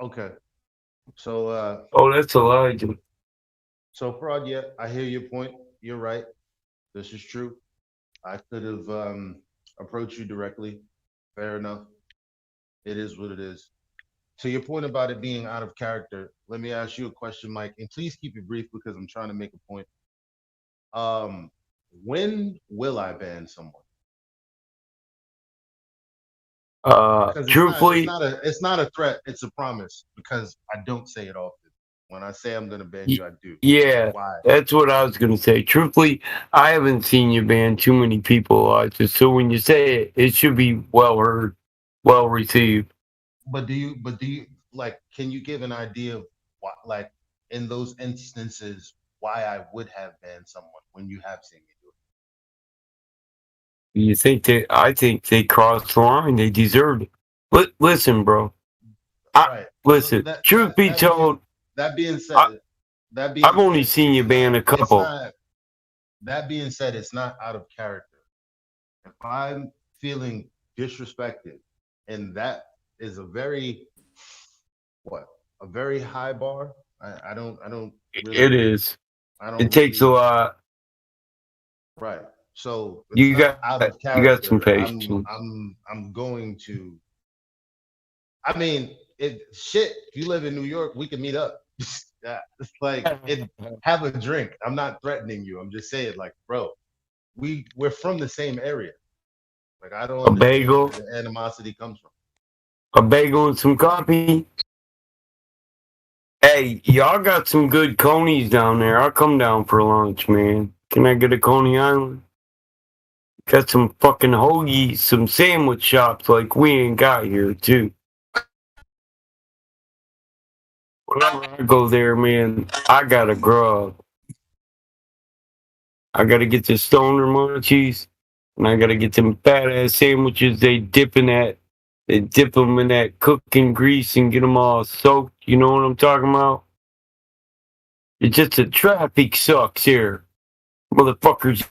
Okay. So Oh, that's Elijah. so fraud, yeah, I hear your point. You're right. This is true. I could have approached you directly. Fair enough. It is what it is. To your point about it being out of character, let me ask you a question, Mike, and please keep it brief because I'm trying to make a point. Um, when will I ban someone? Because Truthfully, it's not a threat, it's a promise because I don't say it often. When I say I'm gonna ban y- you, I do. yeah, Why? that's what I was gonna say. Truthfully, I haven't seen you ban too many people, Elijah. So when you say it, it should be well heard, well received. But do you like can you give an idea of what like in those instances why I would have banned someone when you have seen me do You think they? I think they crossed the line. They deserved it. Listen, bro. it? I Right. So listen. Truth be told, that being I, said, that I've being only said, seen you ban a it's couple. not that being said, it's not out of character. If I'm feeling disrespected, and that is a very what a very high bar. I don't It really is. I don't It takes a really lot. right. So it's You not got out of you got some character. patience. I'm going to. I mean, it shit. If you live in New York, we can meet up. Yeah, it's like it. Have a drink. I'm not threatening you. I'm just saying, like, bro, we're from the same area. Like, I don't A understand where bagel, the animosity comes from. a bagel, and some coffee. Hey, y'all got some good conies down there. I'll come down for lunch, man. Can I get a Coney Island? Got some fucking hoagies, some sandwich shops like we ain't got here too. Whenever I go there, man, I gotta grub. I gotta get the stoner munchies, and I gotta get them fat ass sandwiches. They dip them in that cooking grease and get them all soaked. You know what I'm talking about? It's just the traffic sucks here. Motherfuckers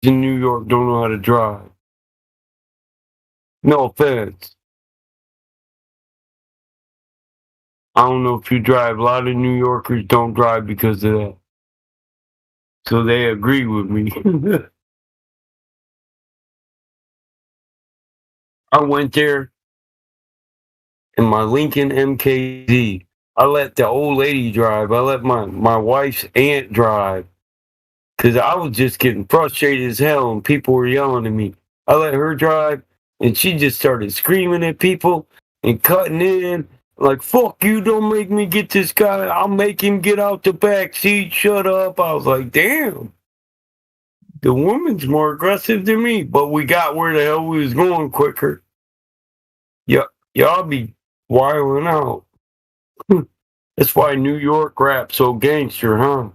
in New York don't know how to drive. No offense. I don't know if you drive. A lot of New Yorkers don't drive because of that. So they agree with me. I went there in my Lincoln MKZ. I let the old lady drive. I let my wife's aunt drive because I was just getting frustrated as hell and people were yelling at me. I let her drive and she just started screaming at people and cutting in. Like, fuck you, don't make me get this guy. I'll make him get out the back seat. Shut up. I was like, damn, the woman's more aggressive than me, but we got where the hell we was going quicker. Yeah, y'all be wiling out. That's why New York rap so gangster, huh?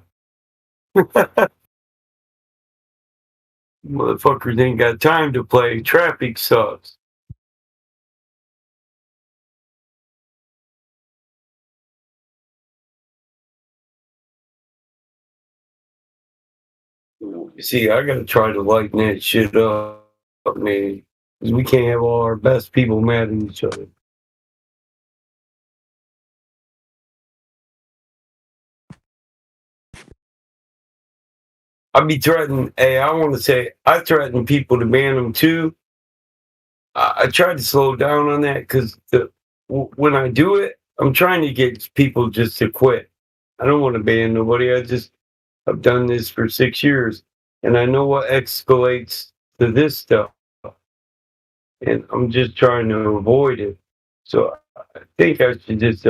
Motherfuckers ain't got time to play. Traffic sucks. See, I gotta try to lighten that shit up, man. 'Cause we can't have all our best people mad at each other. I be threatening. Hey, I want to say I threaten people to ban them too. I try to slow down on that because when I do it, I'm trying to get people just to quit. I don't want to ban nobody. I've done this for 6 years, and I know what escalates to this stuff, and I'm just trying to avoid it. So I think I should just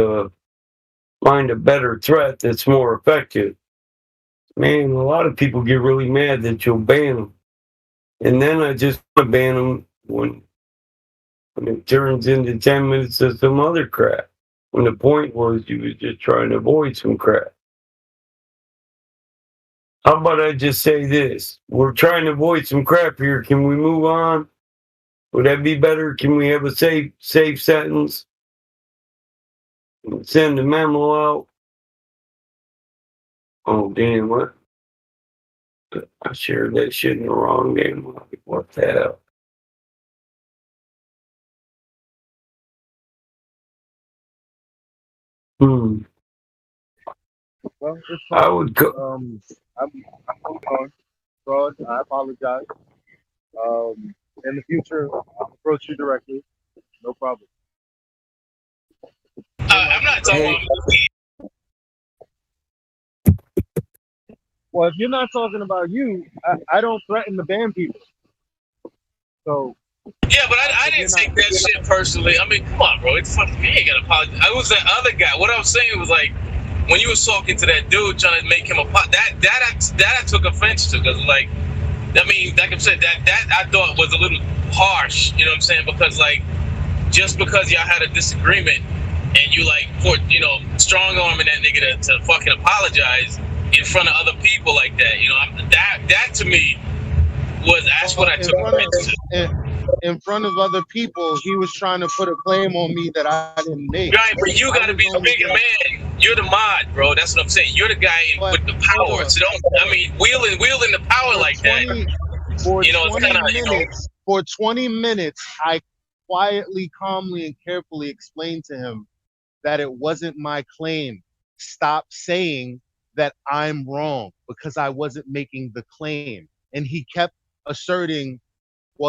find a better threat that's more effective. Man, a lot of people get really mad that you'll ban them, and then I just want to ban them when it turns into 10 minutes of some other crap. When the point was you was just trying to avoid some crap. How about I just say this? We're trying to avoid some crap here. Can we move on? Would that be better? Can we have a safe sentence? Send a memo out. Oh damn! What? I shared that shit in the wrong damn lobby. What the hell? Hmm. Well, it's I fine. would go. I'm moving on. Fraud, I apologize. In the future, I'll approach you directly. No problem. I'm not talking Hey, about. Well, if you're not talking about you, I don't threaten to ban people. So Yeah, but I if you're didn't not, take that shit personally. I mean, come on, bro. It's fucking. You ain't gotta apologize. I was that other guy. What I was saying was like when you was talking to that dude trying to make him a that I took offense to because like I mean, like I said, that I thought was a little harsh. You know what I'm saying? Because like just because y'all had a disagreement and you like for strong arming that nigga to fucking apologize in front of other people like that. That to me was that's what I took offense to. in front of other people, he was trying to put a claim on me that I didn't make. Right, but you I got to was be the only bigger gonna, man. You're the mod, bro. That's what I'm saying. You're the guy but with the hold power. on. So don't. I mean, wielding the power For like that. 20 for It's 20 kind of minutes, for 20 minutes, I quietly, calmly, and carefully explained to him that it wasn't my claim. Stop saying that I'm wrong because I wasn't making the claim. And he kept asserting,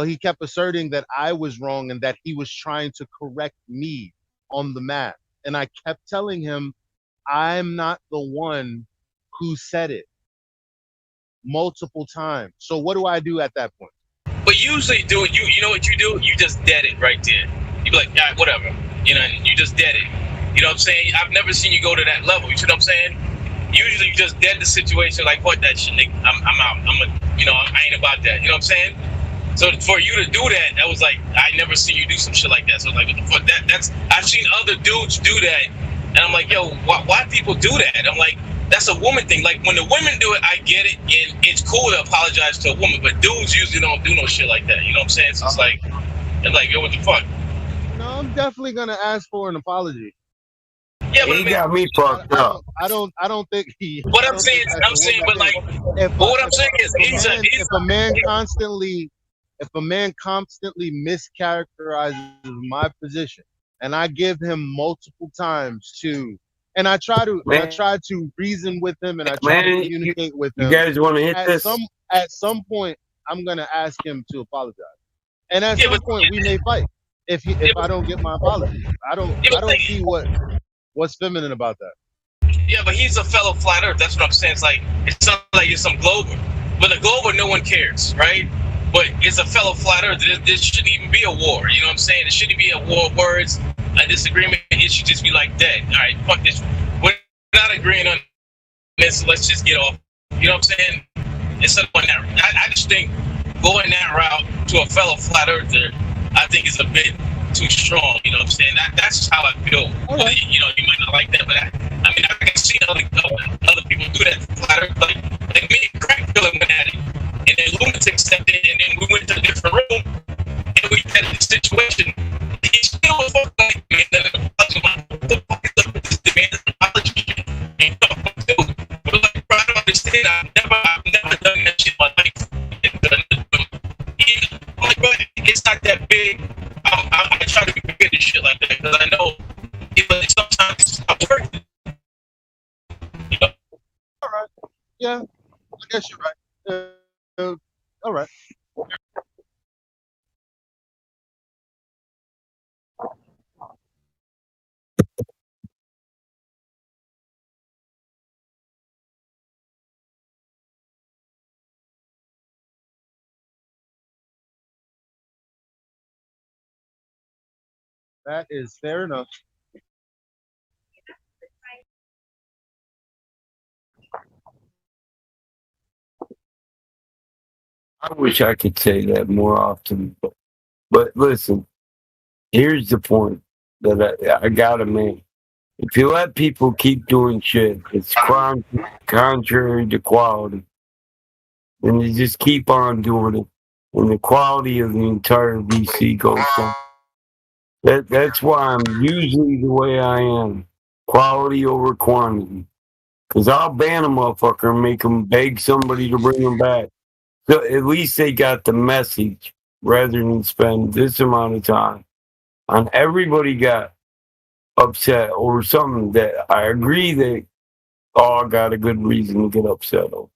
he kept asserting that I was wrong and that he was trying to correct me on the math. And I kept telling him, I'm not the one who said it multiple times. So what do I do at that point? But usually, dude, you know what you do? You just dead it right there. You be like, yeah, whatever. You just dead it. You know what I'm saying? I've never seen you go to that level. You see what I'm saying? Usually, you just dead the situation. Like, what that shit, nigga? I'm out. I ain't about that. You know what I'm saying? So for you to do that, that was like I never seen you do some shit like that. So like, what the fuck? That's I've seen other dudes do that, and I'm like, yo, why people do that? I'm like, that's a woman thing. Like when the women do it, I get it, and it's cool to apologize to a woman, but dudes usually don't do no shit like that. You know what I'm saying? So it's like, yo, what the fuck? No, I'm definitely gonna ask for an apology. Yeah, but I he mean, got me fucked up. I don't think he. what I I'm don't saying, think that's I'm a saying, woman but like, thing. If but what I'm saying is, if a man constantly, if a man constantly mischaracterizes my position, and I give him multiple times to, and I try Man, to reason with him, and I try to man, communicate with you him. guys want to hit At this? some point, I'm gonna ask him to apologize, and at yeah, some but point, we may fight if I don't get my apology. I don't see what's feminine about that. yeah, but he's a fellow flat earth. That's what I'm saying. It's not like it's some Glober. But a Glober, no one cares, right? But it's a fellow flat earth. There shouldn't even be a war. You know what I'm saying? There shouldn't be a war of words, a disagreement. It should just be like that. All right, fuck this. We're not agreeing on this. So let's just get off. You know what I'm saying? Instead of going that, I just think going that route to a fellow flat earther, I think is a bit too strong. You know what I'm saying? That's just how I feel. Okay. You might not like that, but I mean, I can see other people do that to flat earth. Like me and Crack Phillip went at it, and then Lunatic stepped in, and then we went to a different room, and we had a situation. He still was fucking like me, and then what the fuck is up with this demand an apology? And dude, but like, bro, I don't understand. I've never done that shit in my life. I'm like, bro, it's not that big. I try to be prepared to shit like that because I know sometimes it's not worth it. You know? All right. Yeah, I guess you're right. All right. That is fair enough. I wish I could say that more often. But listen, here's the point that I gotta make. If you let people keep doing shit, it's contrary to quality. And you just keep on doing it. And the quality of the entire VC goes down. That's why I'm usually the way I am. Quality over quantity. Because I'll ban a motherfucker and make them beg somebody to bring them back. So at least they got the message rather than spend this amount of time on everybody got upset over something that I agree that all got a good reason to get upset over.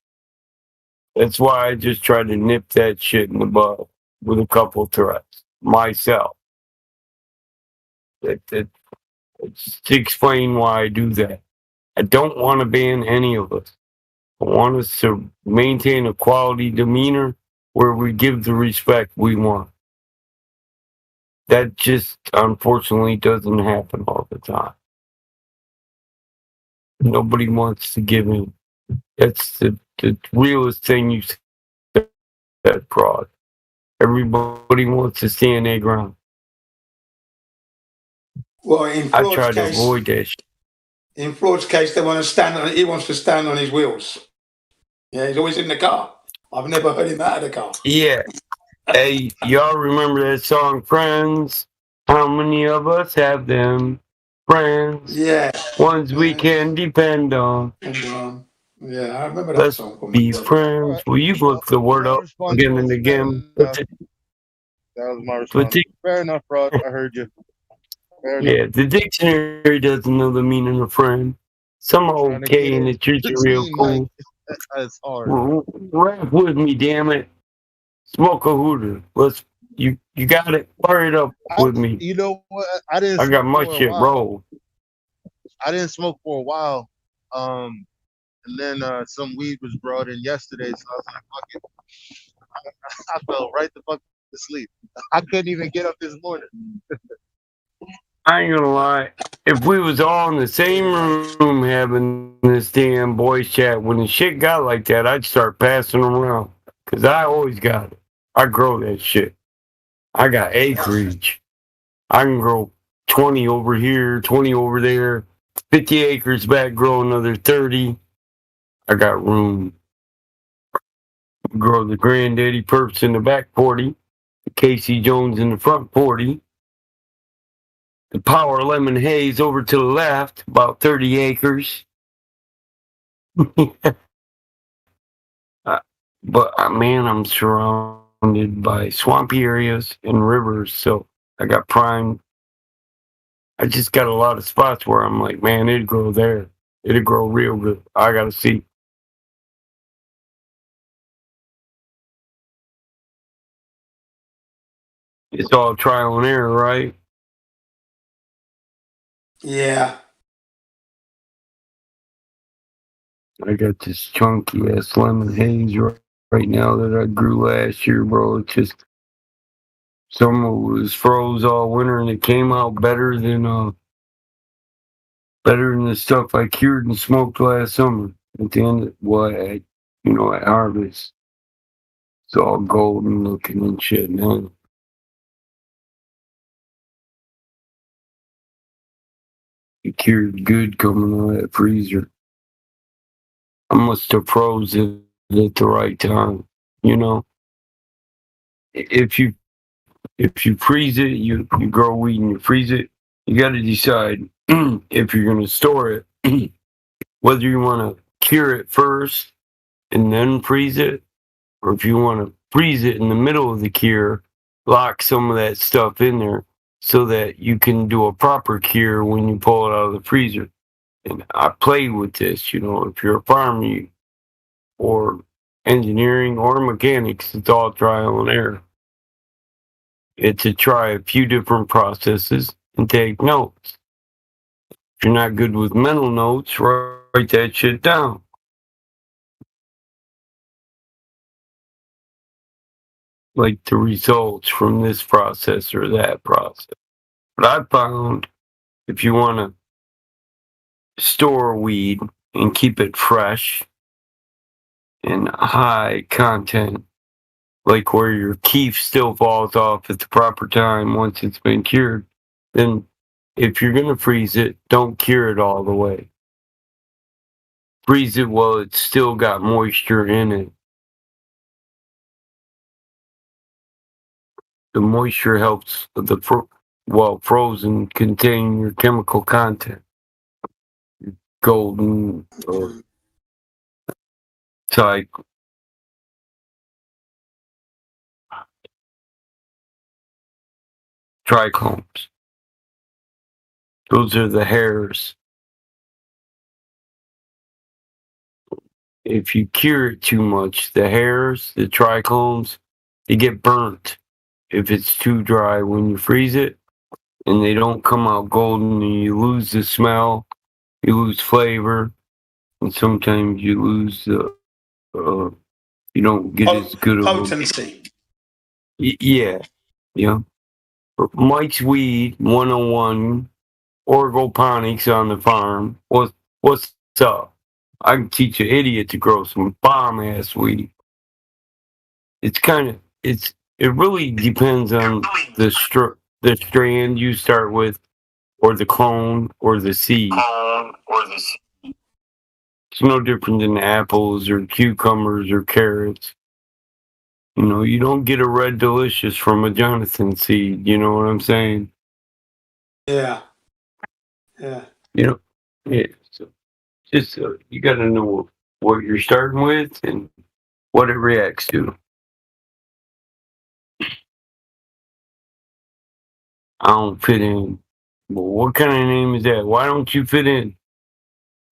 That's why I just try to nip that shit in the bud with a couple threats myself. It's to explain why I do that. I don't want to ban any of us. I want us to maintain a quality demeanor where we give the respect we want. That just unfortunately doesn't happen all the time. Nobody wants to give in. That's the realest thing you said, fraud. Everybody wants to stand their ground. Well, in I Floyd's try to case, avoid that shit. in Floyd's case, they want to stand on. He wants to stand on his wheels. Yeah, he's always in the car. I've never heard him out of the car. Yeah. Hey, y'all remember that song, Friends? How many of us have them? Friends. Yeah. Ones we can depend on. And, yeah, I remember that Let's song from my be brother. friends. Will you look the word My up response again and was fair again? enough. That was my response. Fair enough, Rod. I heard you. Fair enough. Yeah, the dictionary doesn't know the meaning of friend. Some are Trying to get okay and it it treats you real 16 night. cool. That's hard. Rap with me, damn it. Smoke a hooter. You got it. Fire it up with me. You know what? I didn't I got smoke my for a shit while. rolled. I didn't smoke for a while. And then some weed was brought in yesterday, so I was like, fuck it. I fell right the fuck to sleep. I couldn't even get up this morning. I ain't gonna lie. If we was all in the same room having this damn voice chat, when the shit got like that, I'd start passing them around. Cause I always got it. I grow that shit. I got acreage. I can grow 20 over here, 20 over there, 50 acres back, grow another 30. I got room. Grow the granddaddy perps in the back 40, the Casey Jones in the front 40, the Power Lemon Haze over to the left, about 30 acres. Man, I'm surrounded by swampy areas and rivers, so I got prime. I just got a lot of spots where I'm like, man, it'd grow there. It'd grow real good. I gotta see. It's all trial and error, right? Yeah. I got this chunky ass lemon haze right now that I grew last year, bro. It's just some of it was froze all winter and it came out better than the stuff I cured and smoked last summer. At the end at harvest. It's all golden looking and shit now. It cured good coming out of that freezer. I must have froze it at the right time. You know, if you freeze it, you grow weed and you freeze it. You got to decide if you're going to store it, whether you want to cure it first and then freeze it, or if you want to freeze it in the middle of the cure, lock some of that stuff in there so that you can do a proper cure when you pull it out of the freezer. And I played with this, if you're a farmer or engineering or mechanics, it's all trial and error. It's to try a few different processes and take notes. If you're not good with mental notes, write that shit down. Like the results from this process or that process. But I found if you want to store weed and keep it fresh and high content, like where your keef still falls off at the proper time once it's been cured, then if you're going to freeze it, don't cure it all the way. Freeze it while it's still got moisture in it. The moisture helps frozen contain your chemical content. Golden or type trichomes. Those are the hairs. If you cure it too much, the hairs, the trichomes, they get burnt if it's too dry when you freeze it, and they don't come out golden, and you lose the smell, you lose flavor, and sometimes you lose the, you don't get as good of potency. Yeah. Mike's Weed 101, Orgoponics on the farm. What's up? I can teach an idiot to grow some bomb ass weed. It really depends on the strand you start with, or the clone, or the seed. It's no different than apples or cucumbers or carrots. You don't get a Red Delicious from a Jonathan seed. You know what I'm saying? Yeah. So just you got to know what you're starting with and what it reacts to. I don't fit in. Well, what kind of name is that? Why don't you fit in?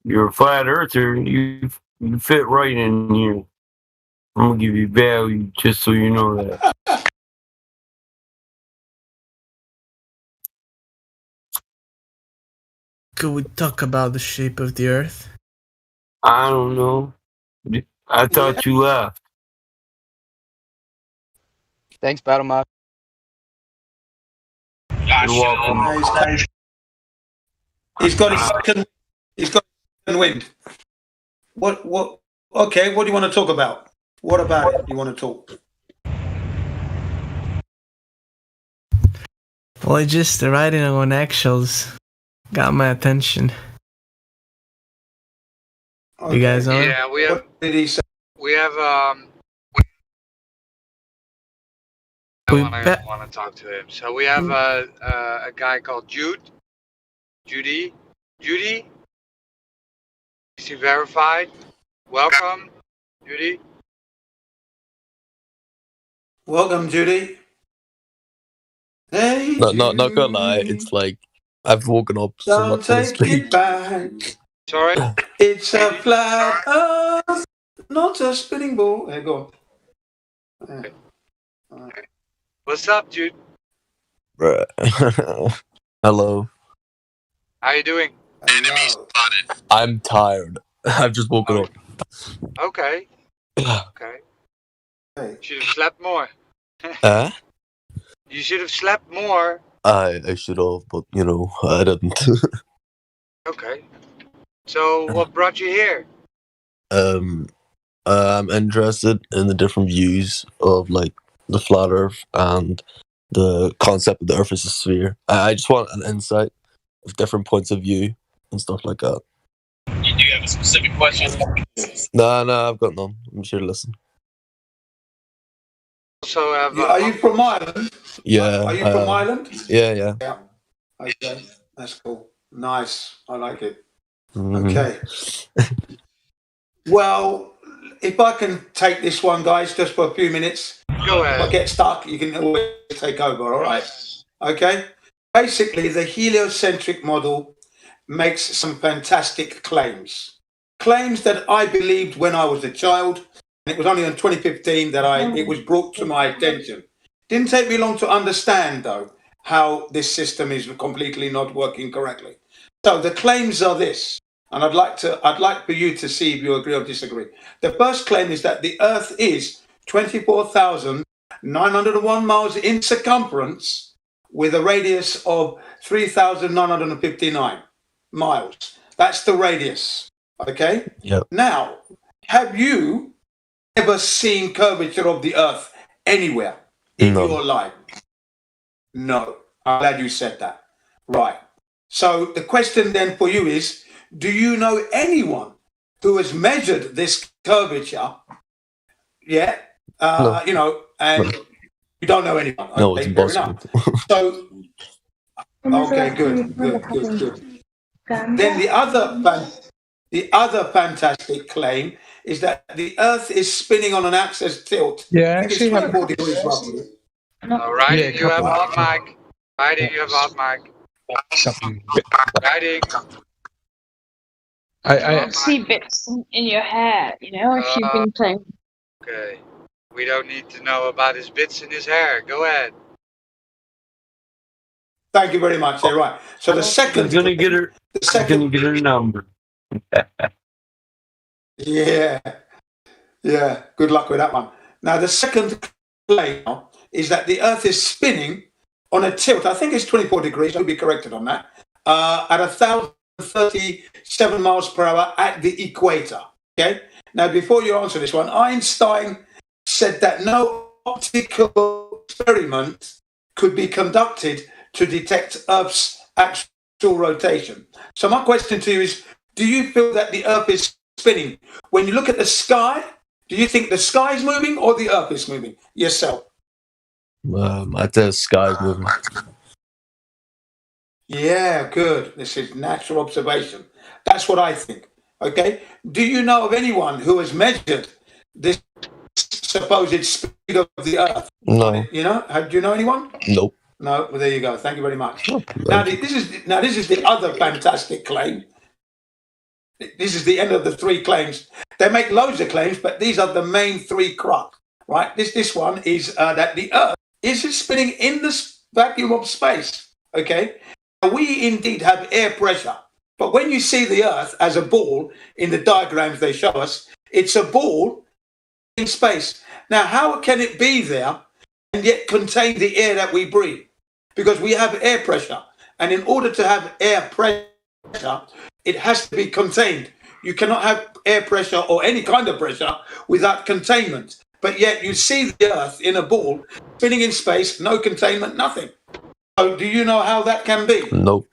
You're a flat earther. You fit right in here. I'm gonna give you value just so you know that. Could we talk about the shape of the Earth? I don't know. I thought you left. Thanks, Battle Mod. Gosh, You're welcome. He's got his second wind. What? Okay, what do you want to talk about? What about it you want to talk? Well, just the riding on eggshells got my attention. Okay. You guys on? Yeah, we have. What did he say? We have. We I want to talk to him. So we have a guy called Judy. Is he verified? Welcome, Judy. Welcome, Judy. Hey, Not gonna lie, it's like I've woken up so don't much this take week. it back. Sorry. It's a flat earth, not a spinning ball. Hey, go on. What's up, Jude? Bruh. Hello. How you doing? Hello. I'm tired. I've just woken up. Okay. Okay. Hey. Should have slept more. Huh? You should have slept more. I should have, but I didn't. Okay. So what brought you here? I'm interested in the different views of like the flat Earth and the concept of the Earth as a sphere. I just want an insight of different points of view and stuff like that. You do have a specific question? No, I've got none. I'm sure to listen. So Are you from Ireland? Yeah. Are you from Ireland? Yeah. Yeah. Okay, that's cool. Nice. I like it. Mhm. Okay. Well, if I can take this one, guys, just for a few minutes. Go If I ahead. get stuck, you can always take over, all right? Okay? Basically, the heliocentric model makes some fantastic claims. Claims that I believed when I was a child, and it was only in 2015 that it was brought to my attention. Didn't take me long to understand, though, how this system is completely not working correctly. So the claims are this, and I'd like for you to see if you agree or disagree. The first claim is that the Earth is 24,901 miles in circumference with a radius of 3,959 miles. That's the radius. Okay? Yep. Now, have you ever seen curvature of the Earth anywhere in your life? No. I'm glad you said that. Right. So the question then for you is, do you know anyone who has measured this curvature? Yeah. No. And you don't know anyone. No, Okay, it's fair impossible. enough. So, okay, good. Then the other fantastic claim is that the Earth is spinning on an axis tilt. Yeah, I think it's actually, 24 degrees roughly. All right, Yeah, you have couple. hot mic. Right, you have hot mic. Writing. I see bits in your hair, you know, if you've been playing. Okay. We don't need to know about his bits in his hair. Go ahead. Thank you very much. You're right. So the second, I'm gonna get her. the I'm second, gonna get her number. yeah, yeah. Good luck with that one. Now the second claim is that the Earth is spinning on a tilt. I think it's 24 degrees. I'll be corrected on that. At 1,037 miles per hour at the equator. Okay. Now, before you answer this one, Einstein said that no optical experiment could be conducted to detect Earth's actual rotation. So my question to you is, do you feel that the Earth is spinning? When you look at the sky, do you think the sky is moving or the Earth is moving? Yourself. I'd say the sky's moving. Yeah, good. This is natural observation. That's what I think. Okay. Do you know of anyone who has measured this supposed speed of the Earth? No. You know, do you know anyone? Nope. No. Well, there you go. Thank you very much. Oh, Now, this is the other fantastic claim. This is the end of the three claims. They make loads of claims, but these are the main three crux. Right. This one is that the Earth is spinning in the vacuum of space. Okay. We indeed have air pressure. But when you see the Earth as a ball in the diagrams they show us, it's a ball in space. Now, how can it be there and yet contain the air that we breathe? Because we have air pressure. And in order to have air pressure, it has to be contained. You cannot have air pressure or any kind of pressure without containment. But yet you see the Earth in a ball spinning in space, no containment, nothing. So do you know how that can be? Nope.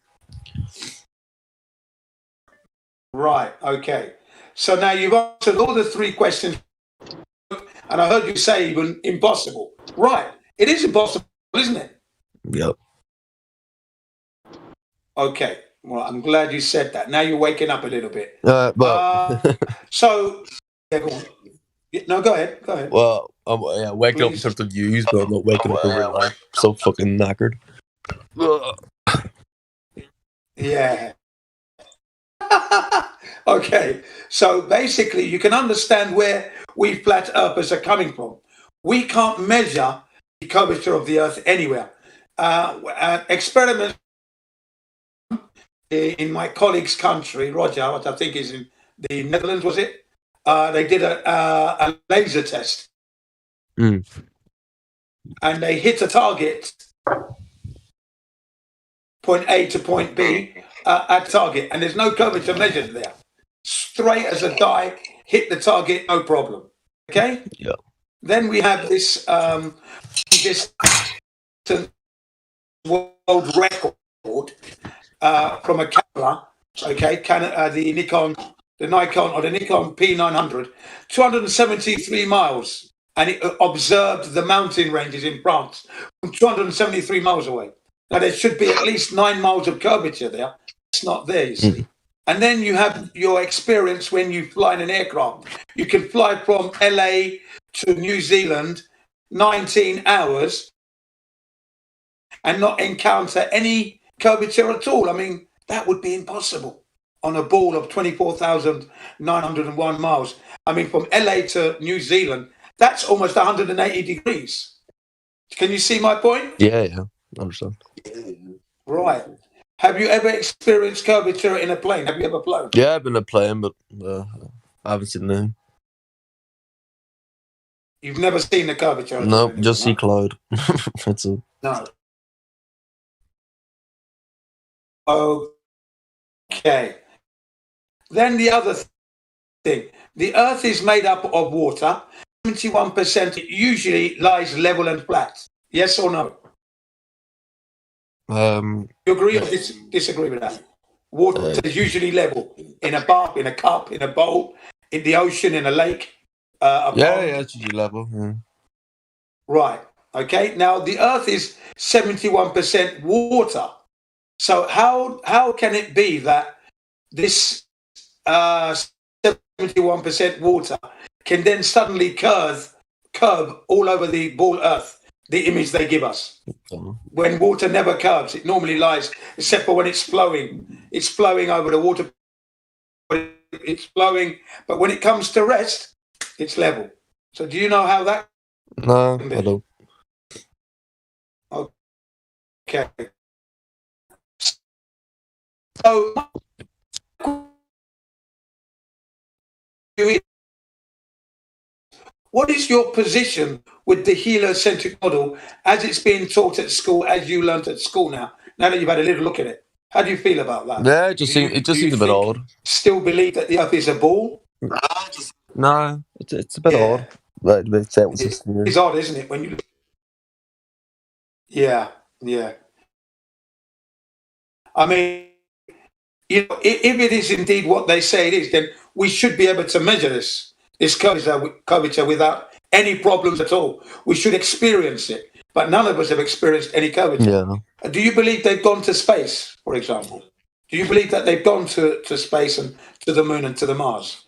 Right, okay. So now you've answered all the three questions, and I heard you say even impossible. Right, it is impossible, isn't it? Yep. Okay, well, I'm glad you said that. Now you're waking up a little bit. So, yeah, go on. No, go ahead. Go ahead. Well, I'm waking up in terms of views, but I'm not waking up in real life. I'm so fucking knackered. Yeah. Okay, so basically you can understand where we flat earthers are coming from. We can't measure the curvature of the Earth anywhere. Experiments in my colleague's country, Roger, what I think is in the Netherlands, was it? They did a laser test. And they hit a target, point A to point B, at target, and there's no curvature measured there. Straight as a die, hit the target, no problem. Okay? Yeah. Then we have this world record from a camera, okay, the Nikon P900, 273 miles, and it observed the mountain ranges in France from 273 miles away. Now there should be at least 9 miles of curvature there. It's not there, you see. And then you have your experience when you fly in an aircraft. You can fly from LA to New Zealand 19 hours and not encounter any curvature at all. I mean, that would be impossible on a ball of 24,901 miles. I mean, from LA to New Zealand, that's almost 180 degrees. Can you see my point? Yeah, I understand. Right. Have you ever experienced curvature in a plane? Have you ever flown? Yeah, I've been a plane, but I haven't seen them. You've never seen the curvature? No, just see cloud. That's it. No. Okay. Then the other thing. The Earth is made up of water. 71% usually lies level and flat. Yes or no? You agree or disagree with that? Water is usually level in a bath, in a cup, in a bowl, in the ocean, in a lake. It's usually level. Yeah. Right. Okay. Now the Earth is 71% water. So how can it be that this 71% water can then suddenly curve all over the ball Earth the image they give us. Um, When water never curves, it normally lies, except for when it's flowing. It's flowing over the water. It's flowing, but when it comes to rest, it's level. So do you know how that no, can be? I don't. Okay. So what is your position with the heliocentric model as it's being taught at school, as you learnt at school now that you've had a little look at it? How do you feel about that? Yeah, it just seems a bit odd. Still believe that the Earth is a ball? No, it's a bit Yeah. odd. Right, the sound system. It's odd, isn't it? When you, yeah. I mean, you know, if it is indeed what they say it is, then we should be able to measure this curvature without any problems at all. We should experience it, but none of us have experienced any curvature. Yeah. Do you believe they've gone to space, for example? Do you believe that they've gone to space and to the moon and to the Mars?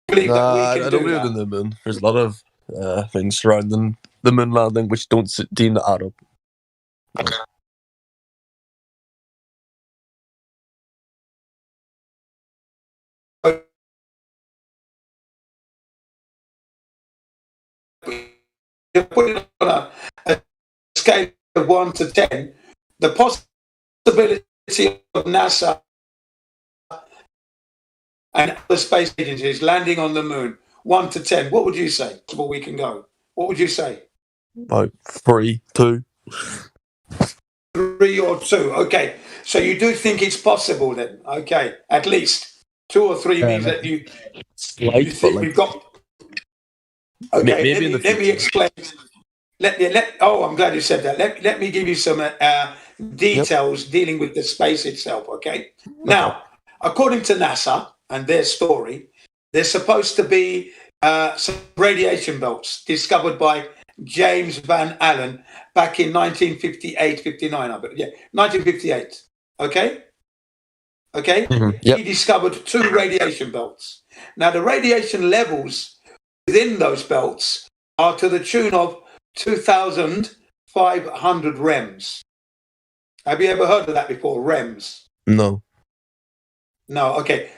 Do you believe that we can I do don't believe that? in the moon. There's a lot of things surrounding the moon landing which don't seem to add up. Okay. You're putting it on a scale of 1 to 10, the possibility of NASA and other space agencies landing on the moon, 1 to 10, what would you say? Well, we can go. What would you say? About 3, 2. 3 or 2. Okay. So you do think it's possible then? Okay. At least 2 or 3 means that you think we've got. Okay. Maybe in the let me explain. I'm glad you said that. Let me give you some details dealing with the space itself. Okay. Now, according to NASA and their story, there's supposed to be some radiation belts discovered by James Van Allen back in 1958, 59, I believe. Yeah, 1958. Okay? Okay? Mm-hmm. Yep. He discovered 2 radiation belts. Now, the radiation levels within those belts are to the tune of 2,500 rems. Have you ever heard of that before, rems? No. No, okay.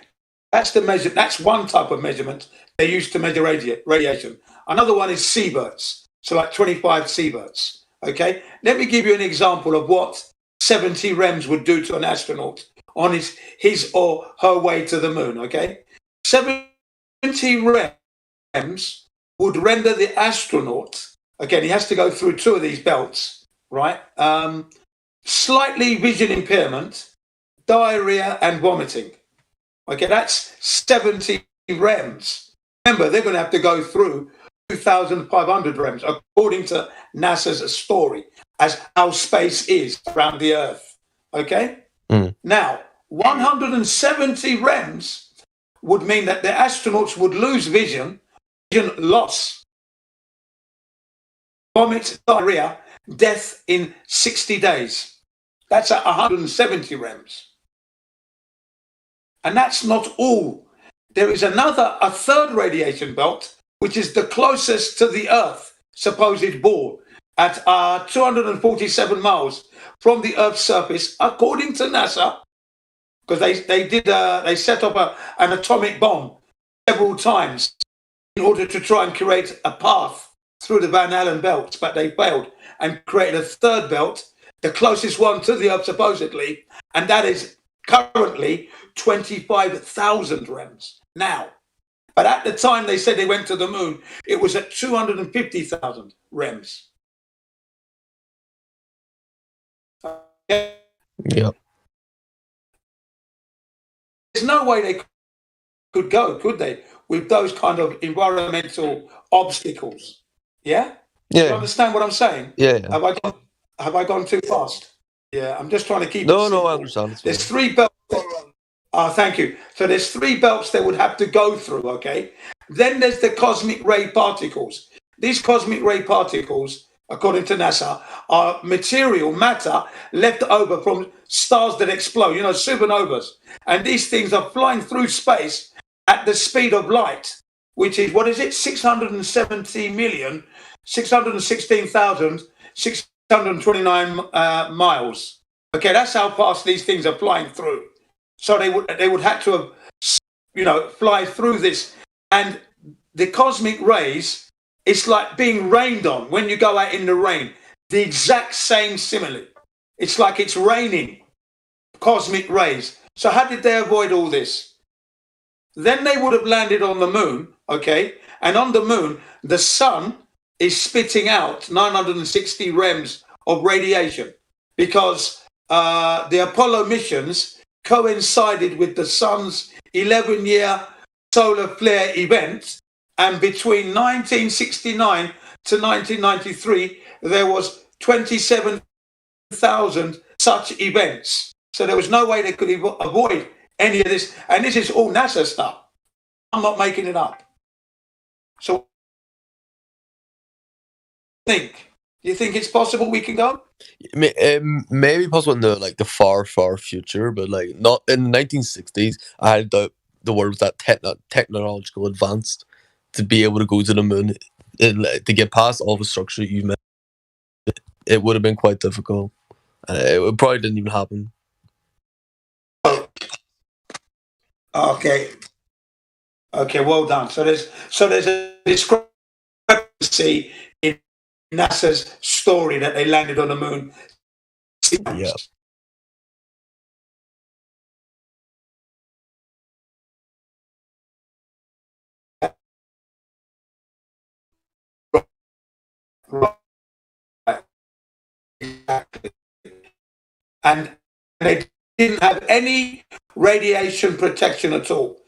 That's the measure. That's one type of measurement they use to measure radiation. Another one is sieverts, so like 25 sieverts. Okay, let me give you an example of what 70 rems would do to an astronaut on his or her way to the moon. Okay, 70 rems would render the astronaut. Again, he has to go through 2 of these belts, right? Slightly vision impairment, diarrhea, and vomiting. Okay, that's 70 rems. Remember, they're going to have to go through 2,500 rems, according to NASA's story, as how space is around the Earth. Okay? Now, 170 rems would mean that the astronauts would lose vision loss, vomit, diarrhea, death in 60 days. That's at 170 rems. And that's not all. There is a third radiation belt, which is the closest to the Earth, supposed ball, at 247 miles from the Earth's surface, according to NASA, because they set up an atomic bomb several times in order to try and create a path through the Van Allen belts, but they failed and created a third belt, the closest one to the Earth supposedly, and that is currently 25,000 rems now. But at the time they said they went to the moon, it was at 250,000 rems. Okay. Yep. There's no way they could go, could they, with those kind of environmental obstacles? Yeah? Yeah. You understand what I'm saying? Yeah. Have I gone too fast? Yeah, I'm just trying to keep it No, simple. I understand. There's 3 belts. Thank you. So there's 3 belts they would have to go through, okay? Then there's the cosmic ray particles. These cosmic ray particles, according to NASA, are matter left over from stars that explode, supernovas. And these things are flying through space at the speed of light, which is, 616,000 629 miles. Okay, that's how fast these things are flying through. So they would have to have, fly through this. And the cosmic rays, it's like being rained on when you go out in the rain. The exact same simile. It's like it's raining cosmic rays. So how did they avoid all this? Then they would have landed on the moon, okay? And on the moon, the sun is spitting out 960 rems of radiation because the Apollo missions coincided with the sun's 11-year solar flare event. And between 1969 to 1993, there was 27,000 such events. So there was no way they could avoid any of this. And this is all NASA stuff. I'm not making it up. So do you think it's possible we can go? Maybe possible in the far future, but like not in the 1960s. I had the world was that technological advanced to be able to go to the moon, to get past all the structure you met. It would have been quite difficult. It probably didn't even happen. Okay, well done. So there's a discrepancy in NASA's story that they landed on the moon. Yeah. Right. Exactly. And they didn't have any radiation protection at all.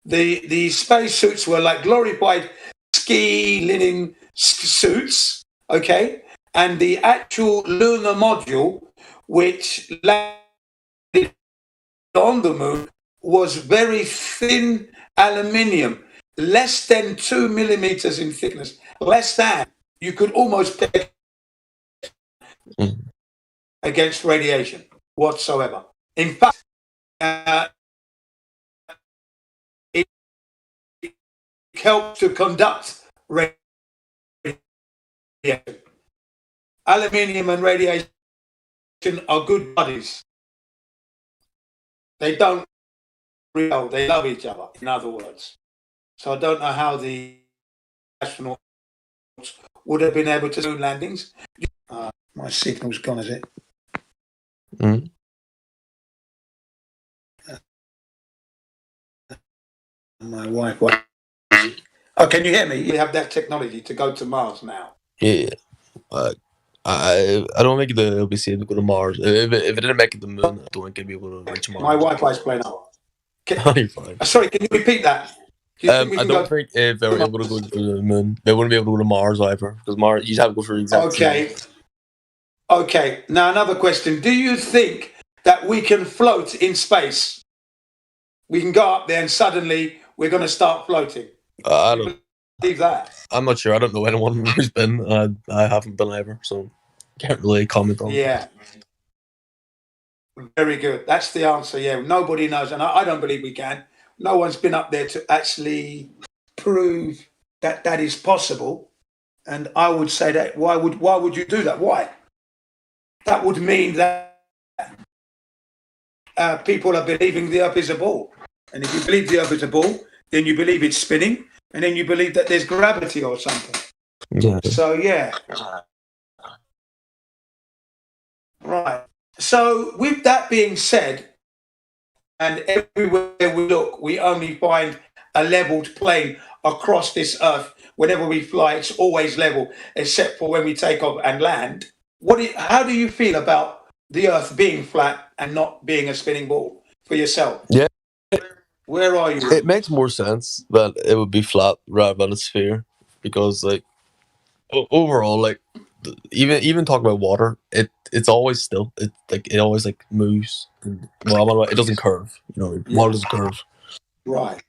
The spacesuits were like glorified ski linen suits, okay? And the actual lunar module, which landed on the moon, was very thin aluminium, less than 2 millimeters in thickness, less than. You could almost protect against radiation whatsoever. In fact, it helped to conduct radiation. Aluminium and radiation are good buddies. They don't repel, they love each other, in other words. So I don't know how the astronauts would have been able to do landings. My signal's gone, is it? Mm. My Wi-Fi. Oh, can you hear me? You have that technology to go to Mars now. Yeah. I don't think they'll be able to go to Mars. If it didn't make it to the moon, I don't think they'll be able to reach Mars. My Wi-Fi's playing up. You're fine. Sorry, can you repeat that? I don't think if they were able to go to the moon, they wouldn't be able to go to Mars either, because Mars, you have to go for exact. Okay. Now another question: do you think that we can float in space? We can go up there and suddenly we're going to start floating. I don't believe that. I'm not sure. I don't know anyone who's been. I haven't been ever, so can't really comment on. Yeah. Very good. That's the answer. Yeah. Nobody knows, and I don't believe we can. No one's been up there to actually prove that that is possible. And I would say that why would you do that? Why? That would mean that people are believing the Earth is a ball. And if you believe the Earth is a ball, then you believe it's spinning, and then you believe that there's gravity or something. Yeah. So yeah. Right. So with that being said, and everywhere we look, we only find a leveled plane across this Earth. Whenever we fly, it's always level, except for when we take off and land. How do you feel about the Earth being flat and not being a spinning ball for yourself? Yeah. Where are you? It makes more sense that it would be flat rather than a sphere, because like overall, like even talking about water, it's always still. It always like moves. Well, it doesn't curve. You know, water doesn't curve. Right.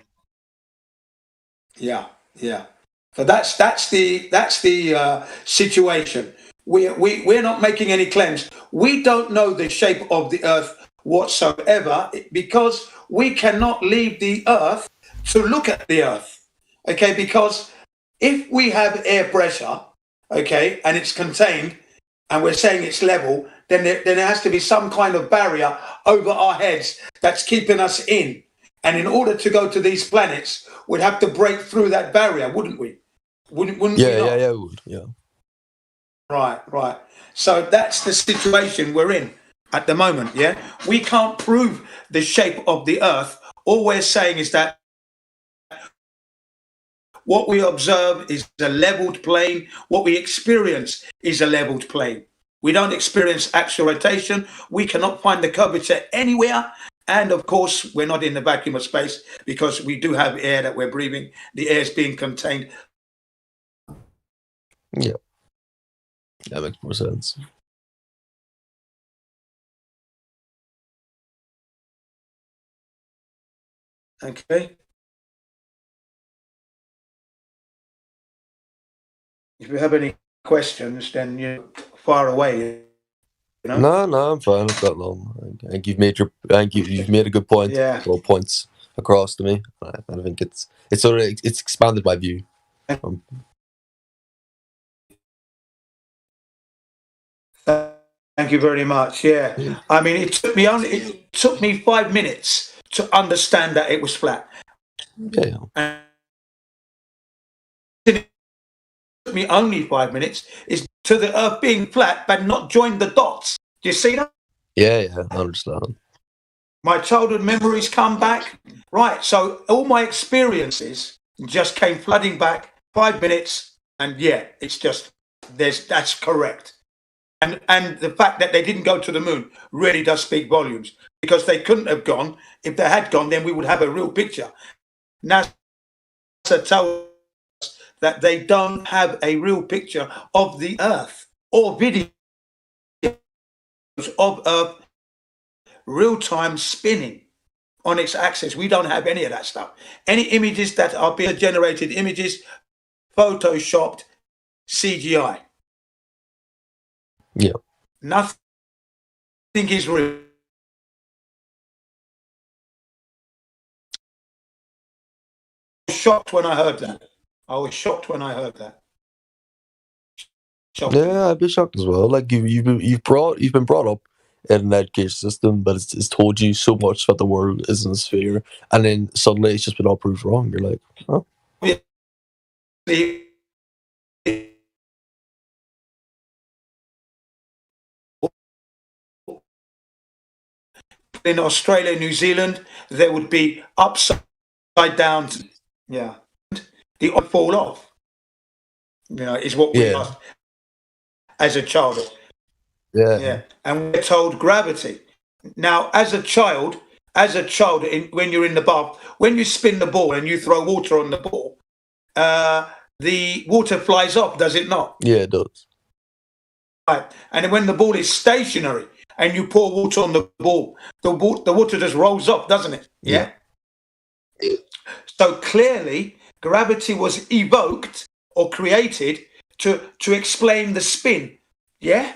Yeah. So that's the situation. We're not making any claims. We don't know the shape of the Earth whatsoever, because we cannot leave the Earth to look at the Earth. Okay, because if we have air pressure okay, and it's contained, and we're saying it's level, then there has to be some kind of barrier over our heads that's keeping us in. And in order to go to these planets, we'd have to break through that barrier, wouldn't we? Wouldn't we not? Yeah, we would, yeah. Right. So that's the situation we're in at the moment, yeah? We can't prove the shape of the Earth. All we're saying is that what we observe is a leveled plane. What we experience is a leveled plane. We don't experience axial rotation. We cannot find the curvature anywhere. And of course, we're not in the vacuum of space because we do have air that we're breathing. The air is being contained. Yeah. That makes more sense. Okay. If you have any questions, then you're far away. You know? No, I'm fine. I've got none. I think you've made a good point. Yeah. Well, points across to me. I think it's expanded my view. Thank you very much. Yeah. I mean, it took me 5 minutes to understand that it was flat. Yeah. And it took me only 5 minutes is to the Earth being flat, but not join the dots. Do you see that? Yeah, I understand. My childhood memories come back. Right. So all my experiences just came flooding back. 5 minutes, and yeah, it's just that's correct. And the fact that they didn't go to the moon really does speak volumes, because they couldn't have gone. If they had gone, then we would have a real picture. NASA tells us that they don't have a real picture of the Earth or videos of Earth real-time spinning on its axis. We don't have any of that stuff. Any images that are being generated images, photoshopped, CGI. Yeah. Nothing is real. I was shocked when I heard that. Shocked. Yeah, I'd be shocked as well. Like you've been brought up in an education system, but it's told you so much that the world isn't a sphere, and then suddenly it's just been all proved wrong. You're like, oh. In Australia, New Zealand, there would be upside down. Yeah, the odd fall off. You know, is what we asked as a child. Yeah, and we're told gravity. Now, as a child, when you're in the bath, when you spin the ball and you throw water on the ball, the water flies off, does it not? Yeah, it does. Right, and when the ball is stationary and you pour water on the ball, the water just rolls off, doesn't it? Yeah. So clearly, gravity was evoked or created to explain the spin. Yeah.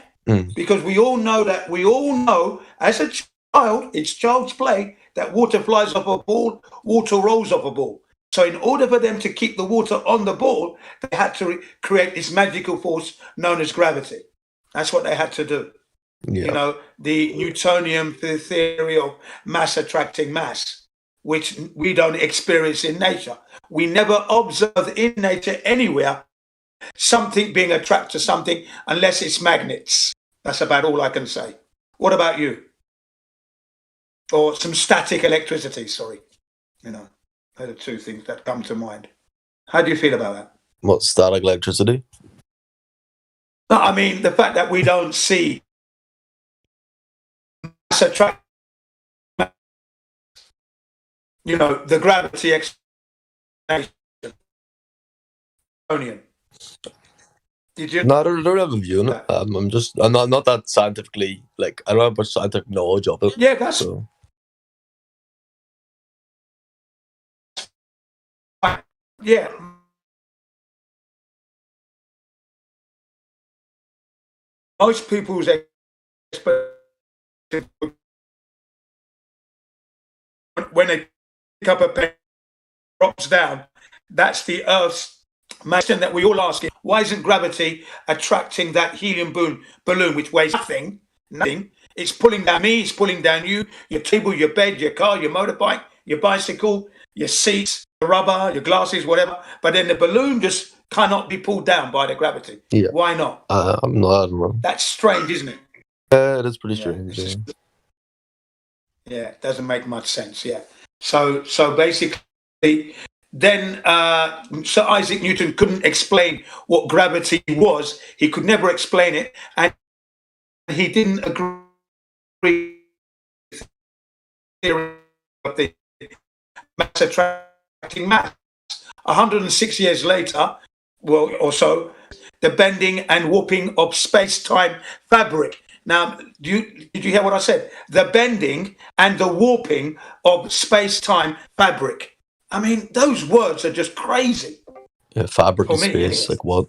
Because we all know as a child, it's child's play, that water flies off a ball, water rolls off a ball. So in order for them to keep the water on the ball, they had to create this magical force known as gravity. That's what they had to do. Yeah. You know, the Newtonian theory of mass attracting mass, which we don't experience in nature. We never observe in nature anywhere something being attracted to something unless it's magnets. That's about all I can say. What about you? Or some static electricity, sorry. You know, those are two things that come to mind. How do you feel about that? What, static electricity? No, I mean, the fact that we don't see mass attraction, you know, the gravity explanation. Did you? No, I don't have a view on it. I'm not that scientifically, like, I don't have much scientific knowledge of it. Yeah, that's so. Yeah. Most people's when they pick up a pen, drops down, that's the Earth's question that we all ask. Why isn't gravity attracting that helium balloon which weighs nothing? It's pulling down me, it's pulling down you, your table, your bed, your car, your motorbike, your bicycle, your seats, your rubber, your glasses, whatever. But then the balloon just cannot be pulled down by the gravity. Yeah. Why not? I'm not, I don't know. That's strange, isn't it? It is pretty Yeah, strange. it's Yeah. just- yeah, it doesn't make much sense. Yeah. So basically, then Sir Isaac Newton couldn't explain what gravity was. He could never explain it, and he didn't agree with the theory of the mass attracting mass. 106 years later, well, or so, the bending and warping of space-time fabric. Now, did you hear what I said? The bending and the warping of space-time fabric. I mean, those words are just crazy. Yeah, fabric For of me, space, yes. like what?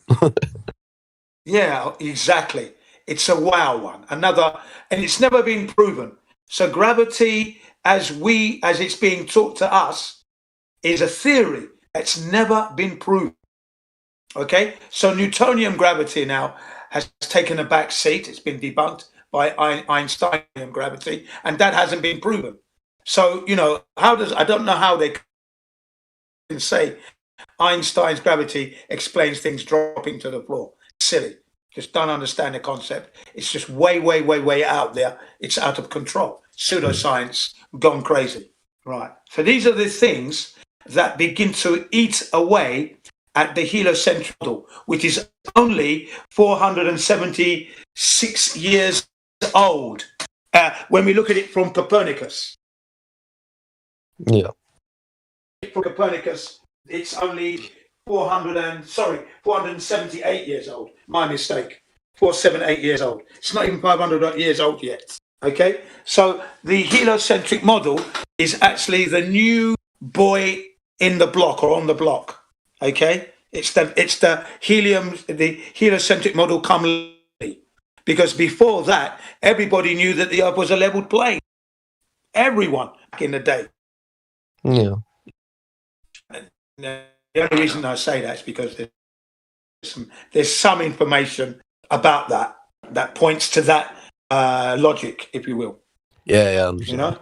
Yeah, exactly. It's a wow one. Another, and it's never been proven. So gravity, as it's being taught to us, is a theory that's never been proven. Okay, so Newtonian gravity now has taken a back seat. It's been debunked by Einsteinian gravity, and that hasn't been proven. So, I don't know how they can say Einstein's gravity explains things dropping to the floor. Silly. Just don't understand the concept. It's just way, way, way, way out there. It's out of control. Pseudoscience gone crazy. Right. So these are the things that begin to eat away at the heliocentric model, which is only 476 years old when we look at it from Copernicus. Yeah. From Copernicus, it's only 478 years old. My mistake. 478 years old. It's not even 500 years old yet. Okay? So the heliocentric model is actually the new boy in the block or on the block. Okay? It's the heliocentric model come late. Because before that, everybody knew that the Earth was a leveled plane. Everyone back in the day. Yeah. The only reason I say that is because there's some information about that points to that logic, if you will. Yeah, I understand.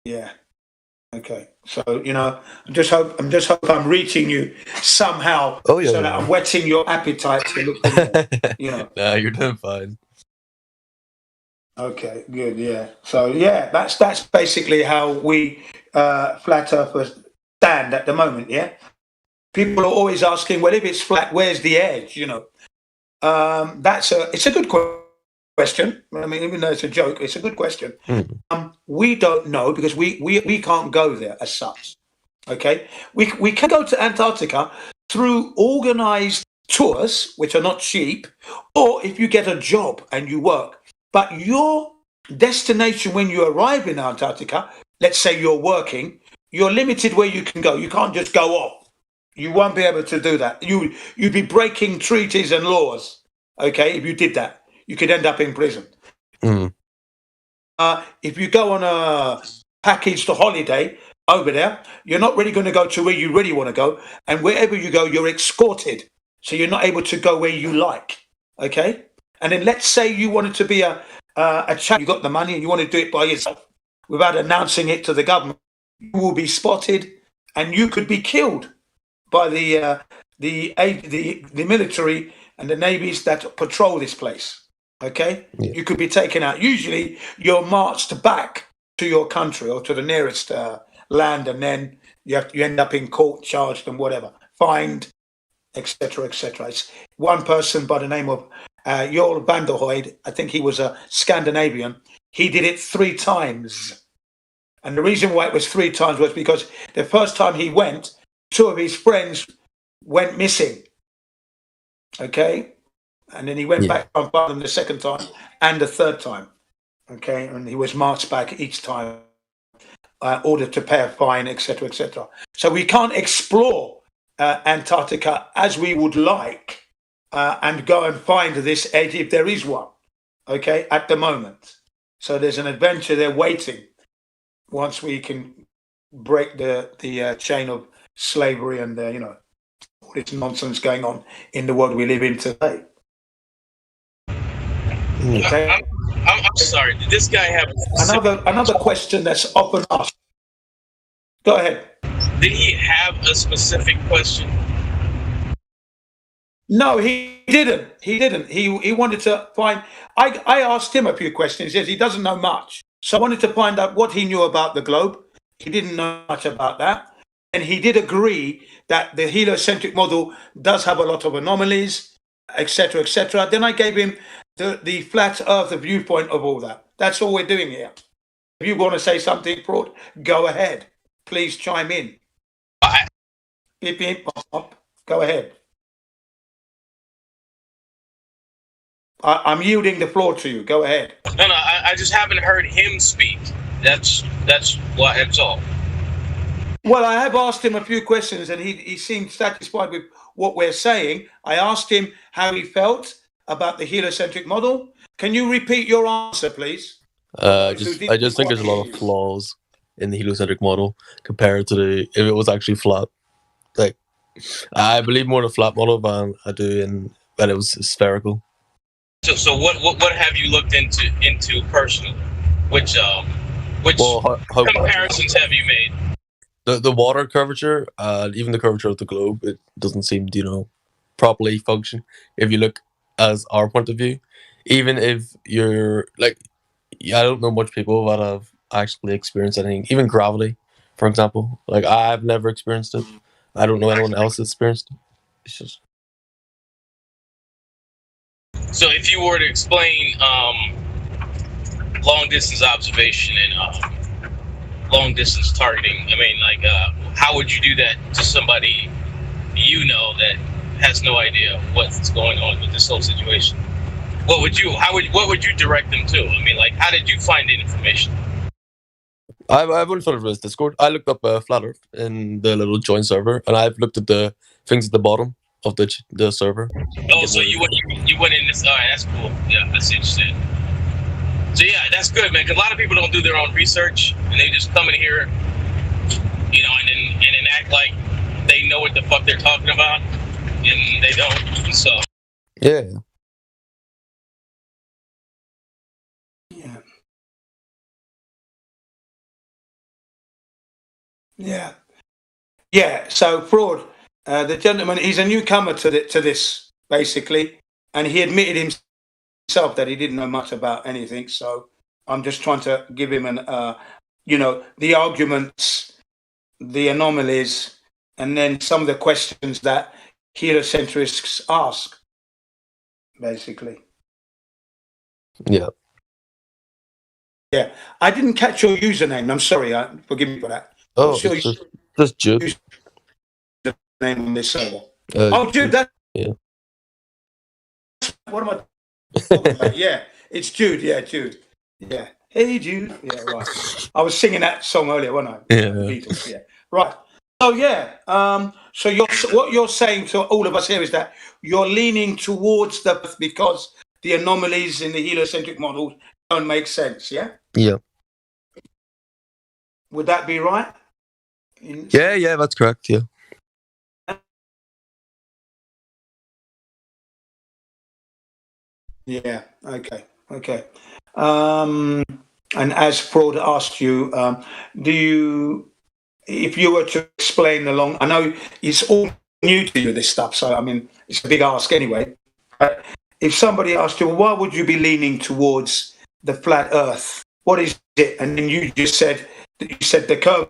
Yeah. Okay. So I'm just hope I'm reaching you somehow, Oh, yeah, so that I'm whetting your appetite to look for more, Nah, you're doing fine. Okay, good. Yeah. So yeah, that's basically how we flat earthers stand at the moment. Yeah. People are always asking, well, if it's flat, where's the edge? It's a good question. I mean, even though it's a joke, it's a good question. We don't know because we can't go there as such. Okay, we can go to Antarctica through organized tours, which are not cheap, or if you get a job and you work. But your destination when you arrive in Antarctica, let's say you're working, you're limited where you can go. You can't just go off. You won't be able to do that. You'd be breaking treaties and laws. Okay, if you did that, you could end up in prison. If you go on a package to holiday over there, you're not really going to go to where you really want to go, and wherever you go, you're escorted, so you're not able to go where you like. Okay, and then let's say you wanted to be a chap, you got the money, and you want to do it by yourself without announcing it to the government. You will be spotted, and you could be killed by the military and the navies that patrol this place. Okay, You could be taken out. Usually, you're marched back to your country or to the nearest land, and then you end up in court, charged and whatever, fined, etc., etc. It's one person by the name of Jorl van der Hooyd. I think he was a Scandinavian. He did it 3 times, and the reason why it was 3 times was because the first time he went, 2 of his friends went missing. Okay. And then he went back and found them the second time and the third time. Okay. And he was marched back each time, ordered to pay a fine, etc., etc. So we can't explore Antarctica as we would like and go and find this edge if there is one. Okay. At the moment. So there's an adventure there waiting once we can break the chain of slavery and, all this nonsense going on in the world we live in today. Okay. I'm sorry. Did this guy have Another question that's often asked? Go ahead. Did he have a specific question? No, he didn't. He wanted to find. I asked him a few questions. He says he doesn't know much, so I wanted to find out what he knew about the globe. He didn't know much about that, and he did agree that the heliocentric model does have a lot of anomalies, etc., etc. Then I gave him the flat Earth viewpoint of all that. That's all we're doing here. If you want to say something, Fraud, go ahead. Please chime in. Beep, beep, pop. Go ahead. I'm yielding the floor to you. Go ahead. No, I just haven't heard him speak. That's what it's all. Well, I have asked him a few questions, and he seemed satisfied with what we're saying. I asked him how he felt about the heliocentric model. Can you repeat your answer, please? I just think there's a lot of flaws in the heliocentric model compared to if it was actually flat. Like, I believe more in a flat model than I do when it was spherical. So what have you looked into personally? Which comparisons have you made? The water curvature, even the curvature of the globe, it doesn't seem to, properly function. If you look as our point of view, even if you're like, I don't know much people that have actually experienced anything, even gravity, for example. Like, I've never experienced it. I don't know anyone else that's experienced it. It's just. So if you were to explain long distance observation and long distance targeting, I mean, like, how would you do that to somebody that has no idea what's going on with this whole situation? What would you direct them to? I mean, like, how did you find the information? I've only found it was Discord. I looked up Flat Earth in the little join server, and I've looked at the things at the bottom of the server. Oh, so you went in this. All right, that's cool. Yeah, that's interesting. So yeah, that's good, man. Because a lot of people don't do their own research, and they just come in here, and then act like they know what the fuck they're talking about, and they don't. So yeah. Yeah. So, Fraud, the gentleman, he's a newcomer to this, basically, and he admitted himself that he didn't know much about anything. So I'm just trying to give him the arguments, the anomalies, and then some of the questions that heliocentrists ask, basically. Yeah. Yeah. I didn't catch your username. I'm sorry. Forgive me for that. Oh, it's just Jude. Name on this server. Jude. Yeah. What am I talking about? Yeah, it's Jude. Yeah, Jude. Yeah. Hey, Jude. Yeah, right. I was singing that song earlier, wasn't I? Yeah. Beatles. Yeah. Right. So yeah. So what you're saying to all of us here is that you're leaning towards because the anomalies in the heliocentric model don't make sense. Yeah. Yeah. Would that be right? Yeah, that's correct. Yeah. Yeah. Okay. And as Fraud asked you, if you were to explain along, I know it's all new to you, this stuff. So I mean, it's a big ask anyway. But if somebody asked you, why would you be leaning towards the flat Earth? What is it? And then you just said the curve.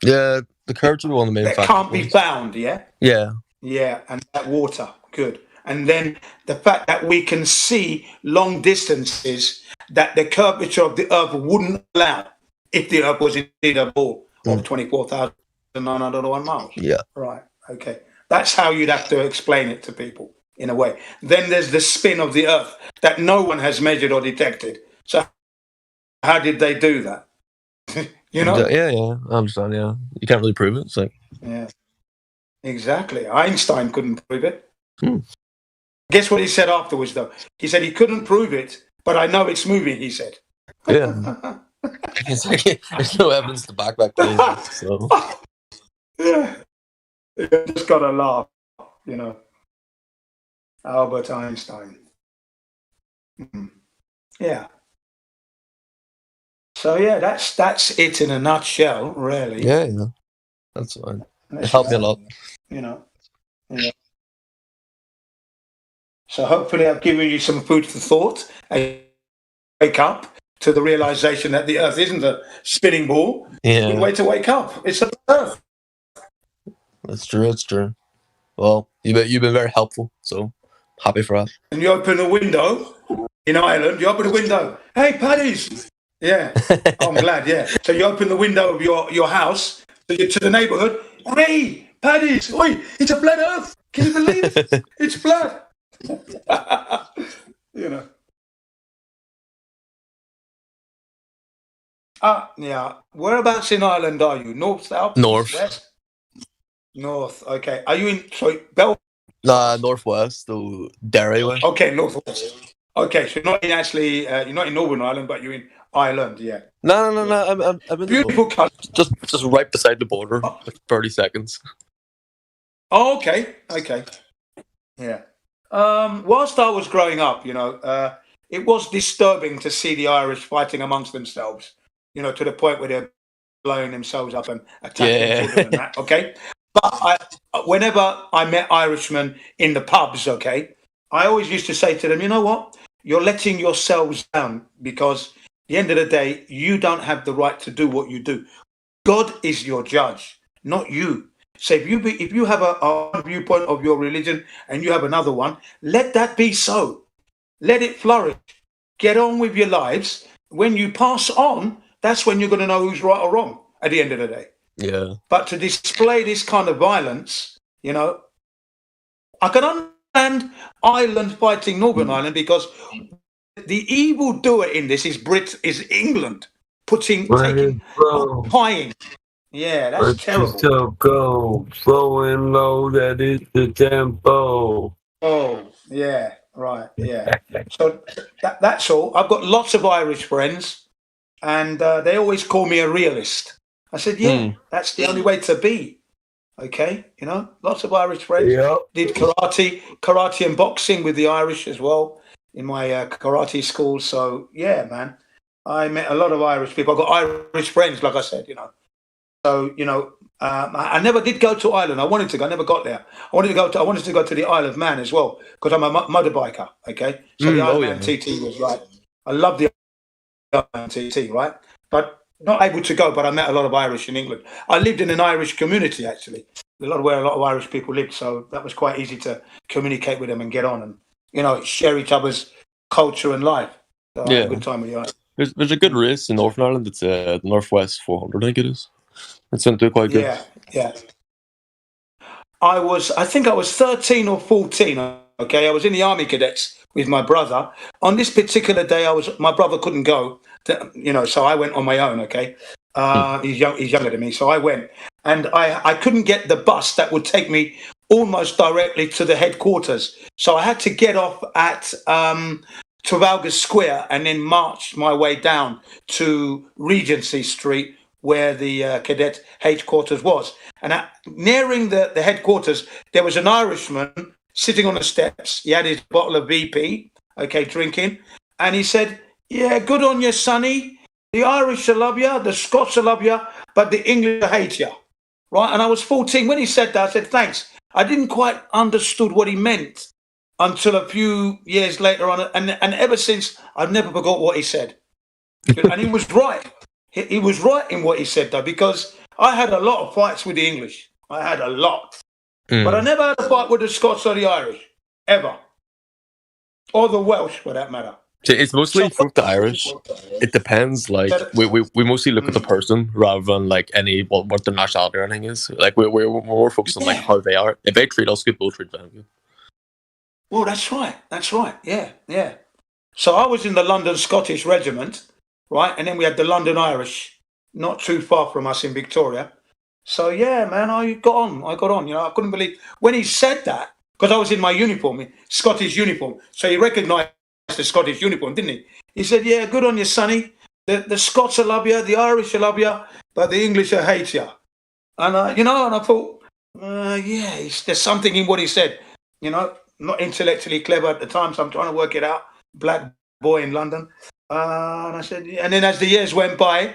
Yeah, the curves are one of the main factors. That can't be found. Yeah. Yeah. Yeah, and that water, good. And then the fact that we can see long distances that the curvature of the Earth wouldn't allow if the Earth was indeed a ball of 24,901 miles. Yeah. Right. Okay. That's how you'd have to explain it to people in a way. Then there's the spin of the Earth that no one has measured or detected. So how did they do that? Yeah, I understand. Yeah, you can't really prove it. It's like, yeah, exactly. Einstein couldn't prove it. Guess what he said afterwards, though? He said he couldn't prove it, but I know it's moving. He said, "Yeah, it's like, there's no evidence to back that claim." So yeah, you just gotta laugh. you know, Albert Einstein. Mhm. Yeah. So yeah, that's it in a nutshell, really. Yeah, yeah. That's fine. It That's helped me a lot. You know. Yeah. So hopefully I've given you some food for thought. And wake up to the realization that the Earth isn't a spinning ball. Yeah, Good way to wake up. It's the Earth. that's true. It's true. Well, you've been very helpful, so happy for that. And you open a window in Ireland. You open a window. Hey, Paddy's. Yeah. I'm glad. Yeah. So you open the window of your house to the neighbourhood. Hey, Paddy's. Oi, it's a flat Earth. Can you believe it? It's flat. You know. Yeah. Whereabouts in Ireland are you? North, south, North. west? North. Okay. Are you in Belfast? Nah, northwest, so Derry way. Okay, northwest. Okay, so you're not in you're not in Northern Ireland, but you're in Ireland. Yeah. No. I'm in the Beautiful country. just right beside the border, like 30 seconds. Oh, okay. Okay. Yeah. Whilst I was growing up, it was disturbing to see the Irish fighting amongst themselves, to the point where they're blowing themselves up and attacking children and that, okay? But whenever I met Irishmen in the pubs, okay, I always used to say to them, you know what? You're letting yourselves down because at the end of the day, you don't have the right to do what you do. God is your judge, not you. So if you have a viewpoint of your religion and you have another one, let that be so. Let it flourish. Get on with your lives. When you pass on, that's when you're going to know who's right or wrong at the end of the day. Yeah. But to display this kind of violence, I can understand Ireland fighting Northern Ireland because the evil doer in this is England occupying. Yeah, that's terrible. So go slow and low. That is the tempo. Oh, yeah, right, yeah. So that's all. I've got lots of Irish friends, and they always call me a realist. I said, yeah, that's the only way to be. Okay, lots of Irish friends. Yep. Did karate and boxing with the Irish as well in my karate school. So yeah, man, I met a lot of Irish people. I've got Irish friends, like I said, So, I never did go to Ireland. I wanted to go. I never got there. I wanted to go to the Isle of Man as well because I'm a motorbiker. Okay, so the Isle of Man TT was right. I love the Isle of Man TT, right? But not able to go. But I met a lot of Irish in England. I lived in an Irish community actually, where a lot of Irish people lived. So that was quite easy to communicate with them and get on and share each other's culture and life. So I had a good time with the Irish. There's a good race in Northern Ireland. It's the Northwest 400, I think it is. It's going to do quite good. Yeah. I think I was 13 or 14. Okay, I was in the Army Cadets with my brother. On this particular day, my brother couldn't go. So I went on my own. Okay, he's younger than me, so I went, and I couldn't get the bus that would take me almost directly to the headquarters. So I had to get off at Trafalgar Square and then march my way down to Regency Street, where the cadet headquarters was. And nearing the headquarters, there was an Irishman sitting on the steps. He had his bottle of VP, okay, drinking. And he said, yeah, good on you, sonny. The Irish will love you, the Scots will love you, but the English will hate you. Right? And I was 14. When he said that, I said, thanks. I didn't quite understood what he meant until a few years later on. And ever since, I've never forgot what he said. And he was right. He was right in what he said, though, because I had a lot of fights with the English. I had a lot. But I never had a fight with the Scots or the Irish, ever. Or the Welsh, for that matter. So it's mostly for the Irish. It depends. Like we mostly look at the person rather than like what their nationality or anything is. Like we're more focused on like how they are. If they treat us good, we'll treat them good. Well, that's right. That's right. Yeah. So I was in the London Scottish Regiment. Right, and then we had the London Irish, not too far from us in Victoria. So yeah, man, I got on. I couldn't believe when he said that because I was in my uniform, Scottish uniform. So he recognised the Scottish uniform, didn't he? He said, "Yeah, good on you, sonny. The Scots will love you, the Irish will love you, but the English will hate you." And and I thought, Yeah, there's something in what he said. You know, not intellectually clever at the time, so I'm trying to work it out. Black boy in London. And I said, and then as the years went by,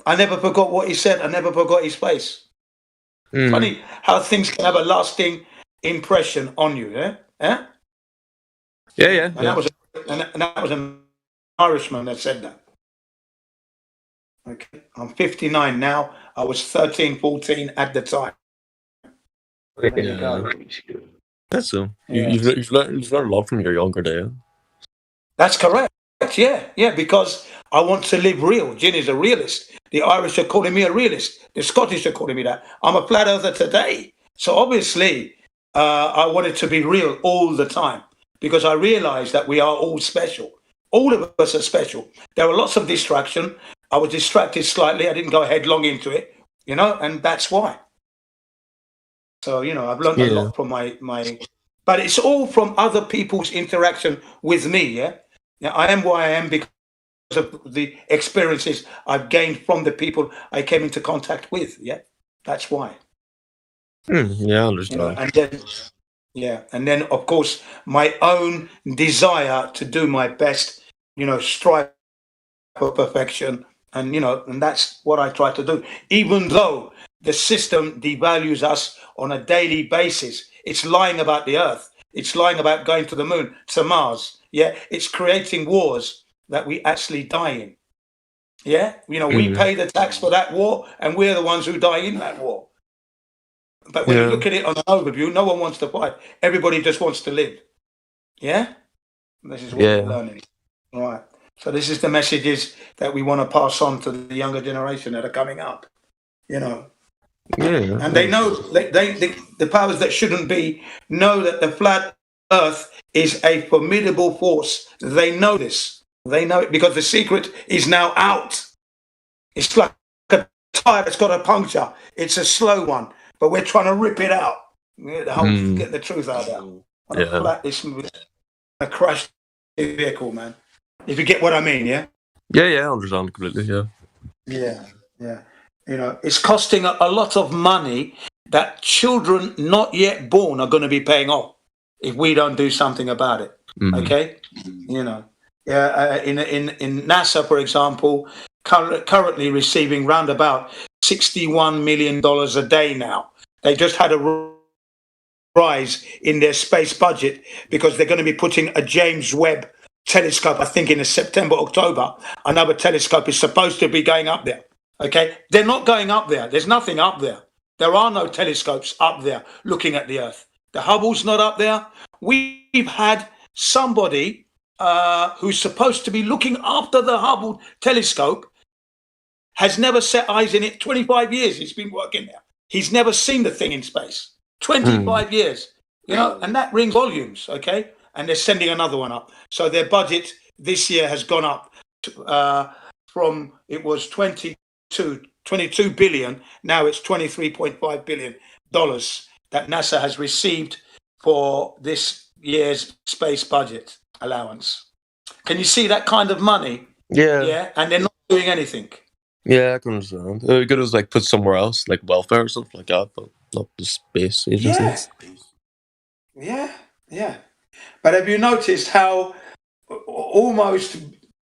I never forgot what he said. I never forgot his face. Funny how things can have a lasting impression on you, yeah? Yeah? Yeah. And that was an Irishman that said that. Okay. I'm 59 now. I was 13, 14 at the time. There you go. That's so. Yeah. You've learned a lot from your younger days. That's correct. Yeah, because I want to live real. Ginny's a realist. The Irish are calling me a realist. The Scottish are calling me that. I'm a flat earther today. So obviously, I wanted to be real all the time because I realized that we are all special. All of us are special. There were lots of distraction. I was distracted slightly. I didn't go headlong into it, and that's why. So, I've learned a lot from my, but it's all from other people's interaction with me, yeah? Now, I am who I am because of the experiences I've gained from the people I came into contact with, yeah? That's why. Yeah, I understand. And then, of course, my own desire to do my best, strive for perfection, and that's what I try to do. Even though the system devalues us on a daily basis, it's lying about the earth. It's lying about going to the moon, to Mars. Yeah, it's creating wars that we actually die in. Yeah, we pay the tax for that war, and we're the ones who die in that war. But when you look at it on an overview, no one wants to fight. Everybody just wants to live. Yeah, this is what we're learning. All right. So this is the messages that we want to pass on to the younger generation that are coming up. And they know the powers that shouldn't be know that the flat Earth is a formidable force. They know this. They know it because the secret is now out. It's like a tire that's got a puncture. It's a slow one, but we're trying to rip it out. Get the truth out of that. It's a crash vehicle, man. If you get what I mean, yeah? Yeah, I understand completely, Yeah. It's costing a lot of money that children not yet born are going to be paying off if we don't do something about it. Okay? In NASA, for example, currently receiving round about $61 million a day now. They just had a rise in their space budget because they're going to be putting a James Webb telescope, I think in September, October. Another telescope is supposed to be going up there. Okay, they're not going up there. There's nothing up there. There are no telescopes up there looking at the Earth. The Hubble's not up there. We've had somebody who's supposed to be looking after the Hubble telescope has never set eyes in it. 25 years he's been working there. He's never seen the thing in space. 25 years, and that rings volumes, okay? And they're sending another one up. So their budget this year has gone up from, it was 22 billion, now it's $23.5 billion that NASA has received for this year's space budget allowance. Can you see that kind of money? Yeah, and they're not doing anything. Yeah, I can understand. It could have put somewhere else, like welfare or something like that, but not the space agencies. Yeah. But have you noticed how almost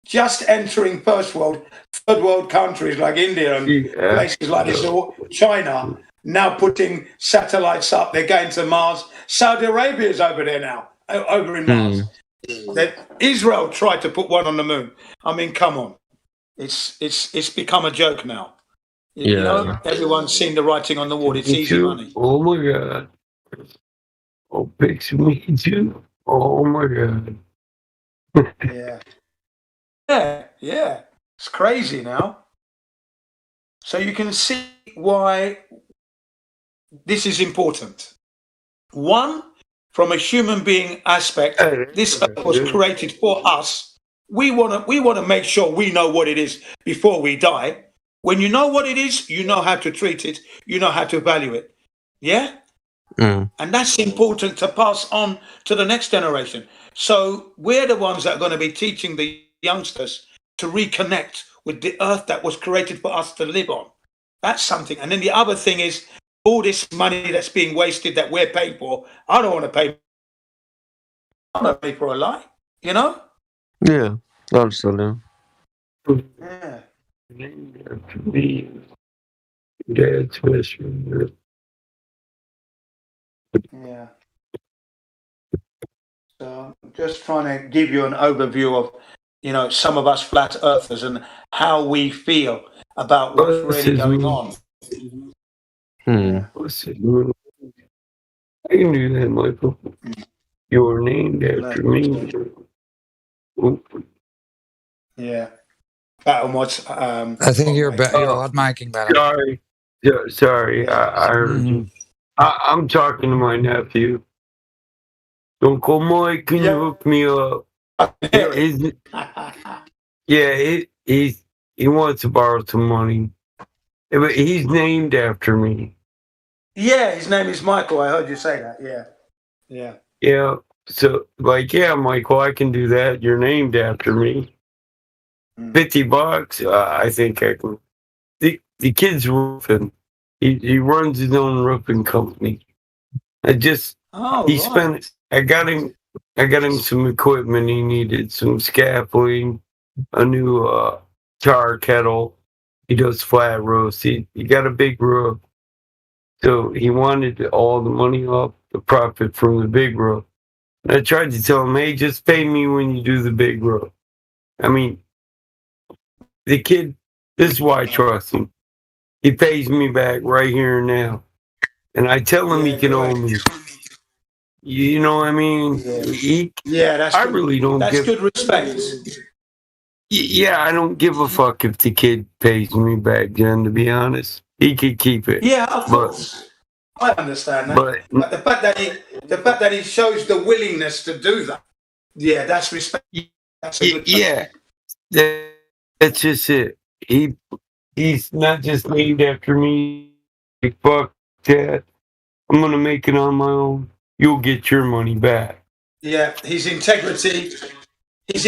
just entering third world countries like India and places like this, or China, now putting satellites up, they're going to Mars. Saudi Arabia is over there now, over in Mars. Israel tried to put one on the moon. I mean, come on. It's become a joke now. Everyone's seen the writing on the wall. It's easy money. Oh my God. Oh, picture me too. Oh my God. Yeah. It's crazy now. So you can see why this is important. One, from a human being aspect, this was created for us. We want to make sure we know what it is before we die. When you know what it is, you know how to treat it. You know how to value it. Yeah? And that's important to pass on to the next generation. So we're the ones that are going to be teaching the youngsters to reconnect with the earth that was created for us to live on. That's something. And then the other thing is all this money that's being wasted that we're paying for. I don't want to pay. I don't pay for a lie. You know? Yeah, I understand. Yeah. Yeah. Named after me, Dad's best friend. Yeah. So I'm just trying to give you an overview of, some of us flat earthers and how we feel about what's What's really his going name? on. Hmm. What's his name? I can do that, Michael. You're named after me. Oop. Yeah. Battle mods. I think you're Oh, hot micing better. sorry. Yeah, sorry, Yeah. I heard you. I'm talking to my nephew. Uncle Mike, can you Yeah. hook me up? I can hear it. Is yeah, he wants to borrow some money. But he's named after me. Yeah, his name is Michael. I heard you say that. Yeah. Yeah. Yeah. So yeah, Michael, I can do that. You're named after me. $50. I think I can. The kid's roofing. He runs his own roofing company. Oh, He right. spent. I got him some equipment he needed, some scaffolding, a new tar kettle. He does flat roofs. He got a big roof, so he wanted all the money off the profit from the big roof. And I tried to tell him, hey, just pay me when you do the big roof. I mean, the kid. This is why I trust him. He pays me back right here and now, and I tell him he can owe me. You know what I mean? Yeah, that's I good. really don't That's give. good respect. Yeah, I don't give a fuck if the kid pays me back, Jen. To be honest, he could keep it. Yeah, of course. I understand that. But But the fact that he shows the willingness to do that, yeah, that's respect. That's a good yeah, that's just it. He's not just named after me. Fuck that. I'm gonna make it on my own. You'll get your money back. Yeah, his integrity is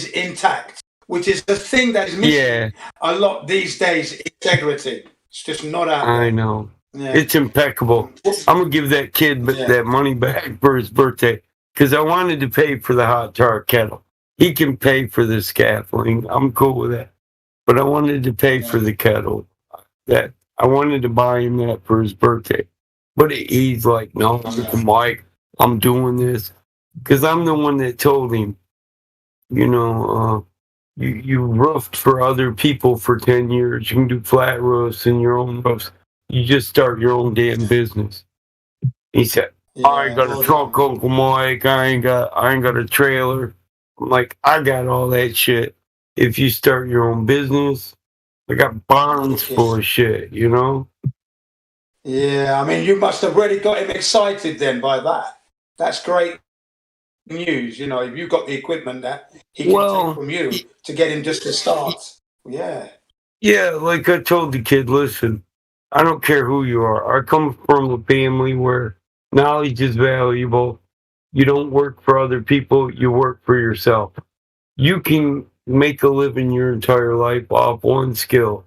intact, which is the thing that is missing a lot these days. Integrity. It's just not out there. I know. Yeah. It's impeccable. I'm gonna give that kid that money back for his birthday because I wanted to pay for the hot tar kettle. He can pay for the scaffolding. I'm cool with that. But I wanted to pay for the kettle. That I wanted to buy him that for his birthday. But he's like, no, Uncle Mike, I'm doing this because I'm the one that told him. You roofed for other people for 10 years. You can do flat roofs and your own roofs. You just start your own damn business. He said, I ain't got a truck, Uncle Mike. I ain't got a trailer. I'm like, I got all that shit. If you start your own business, I got bonds for shit, you know? Yeah, I mean, you must have really got him excited then by that. That's great news. If you've got the equipment that he can take from you to get him just to start. Yeah. Yeah, like I told the kid, listen, I don't care who you are. I come from a family where knowledge is valuable. You don't work for other people, you work for yourself. You can make a living your entire life off one skill.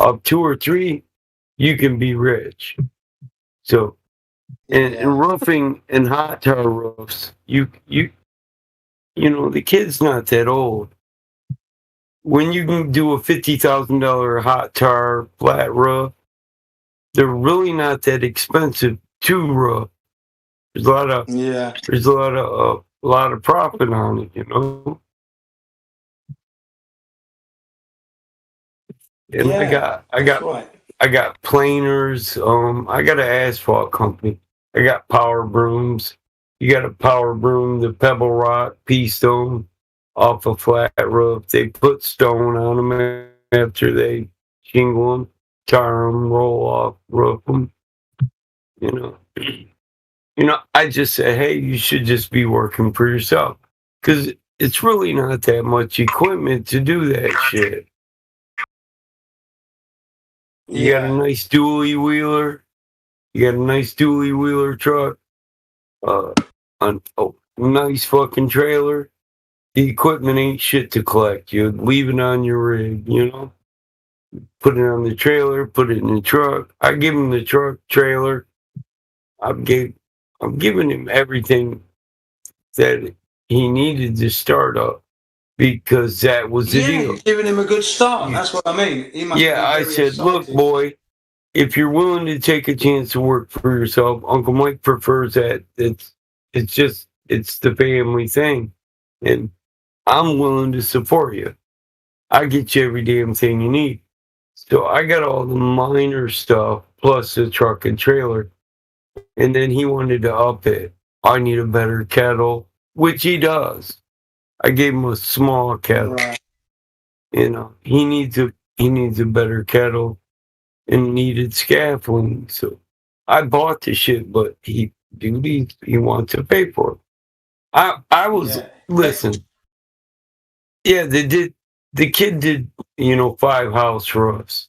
Off 2 or 3, you can be rich. So, and roofing and hot tar roofs, the kid's not that old. When you can do a $50,000 hot tar flat roof, they're really not that expensive to roof. There's a lot of profit on it, you know. And I got planers. I got an asphalt company. I got power brooms. You got to power broom the pebble rock, pea stone off a flat roof. They put stone on them after they shingle them, tar them, roll off, roof them. I just say, hey, you should just be working for yourself because it's really not that much equipment to do that shit. You got a nice dually wheeler. You got a nice dually wheeler truck. A nice fucking trailer. The equipment ain't shit to collect. You leave it on your rig, you know? put it on the trailer, put it in the truck. I give him the truck, trailer. I'm giving him everything that he needed to start up because that was the Yeah, deal. you're giving him a good start. That's what I mean. He must Yeah, be I very said, look, excited. boy, if you're willing to take a chance to work for yourself, Uncle Mike prefers that. It's the family thing. And I'm willing to support you. I get you every damn thing you need. So I got all the minor stuff plus the truck and trailer. And then he wanted to up it. I need a better kettle, which he does. I gave him a small kettle. Right. You know, he needs a better kettle and needed scaffolding. So I bought the shit, but he wants to pay for it. I was Yeah. listen. Yeah, the kid did 5 house for us.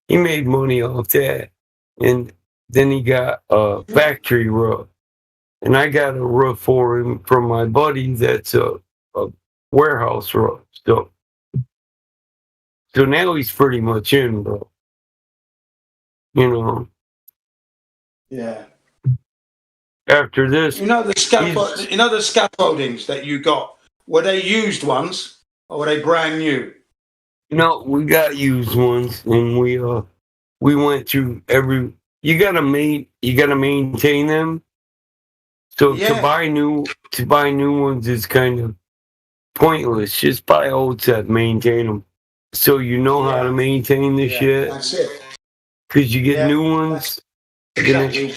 He made money off that. And then he got a factory roof. And I got a roof for him from my buddy that's a warehouse roof. So now he's pretty much in, bro. You know, Yeah. after this, You know the scaffoldings that you got. Were they used ones or were they brand new? we got used ones, and we went through you gotta maintain them. So Yeah. to buy new ones is kind of pointless. Just buy old set, maintain them, so you know how to maintain the shit. That's it. Because you get Yeah, new ones, Exactly.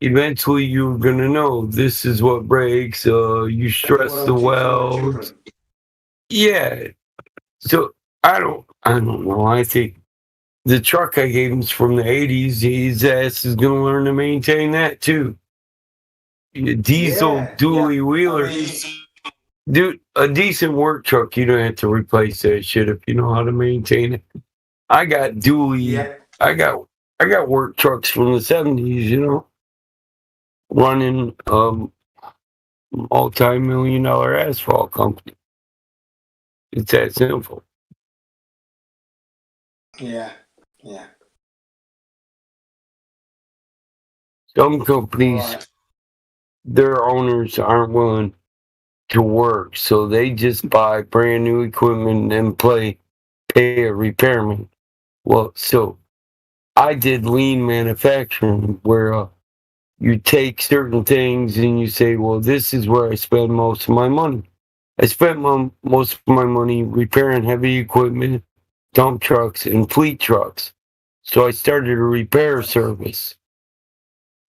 eventually you're gonna know this is what breaks. You stress What I the teach my welds. children. Yeah. So I don't know. I think the truck I gave him's from the 80s. His ass is gonna learn to maintain that too. A diesel Yeah, dually yeah. wheeler. I mean, Dude, a decent work truck, you don't have to replace that shit if you know how to maintain it. I got dually yeah. I got work trucks from the 70s, running multi-million-dollar asphalt company. It's that simple. Yeah. Yeah. Some companies, Right. their owners aren't willing to work, so they just buy brand new equipment and pay a repairman. Well, so I did lean manufacturing where you take certain things and you say, well, this is where I spend most of my money. I spent most of my money repairing heavy equipment, dump trucks, and fleet trucks. So I started a repair service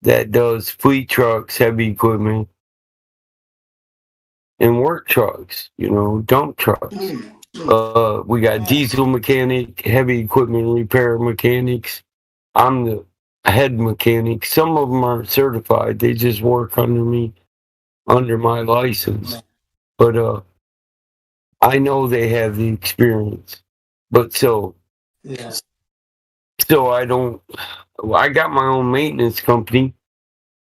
that does fleet trucks, heavy equipment, and work trucks, dump trucks. We got diesel mechanic, heavy equipment repair mechanics. I'm the head mechanic. Some of them aren't certified. They just work under me, under my license. But I know they have the experience. But so Yeah. I got my own maintenance company.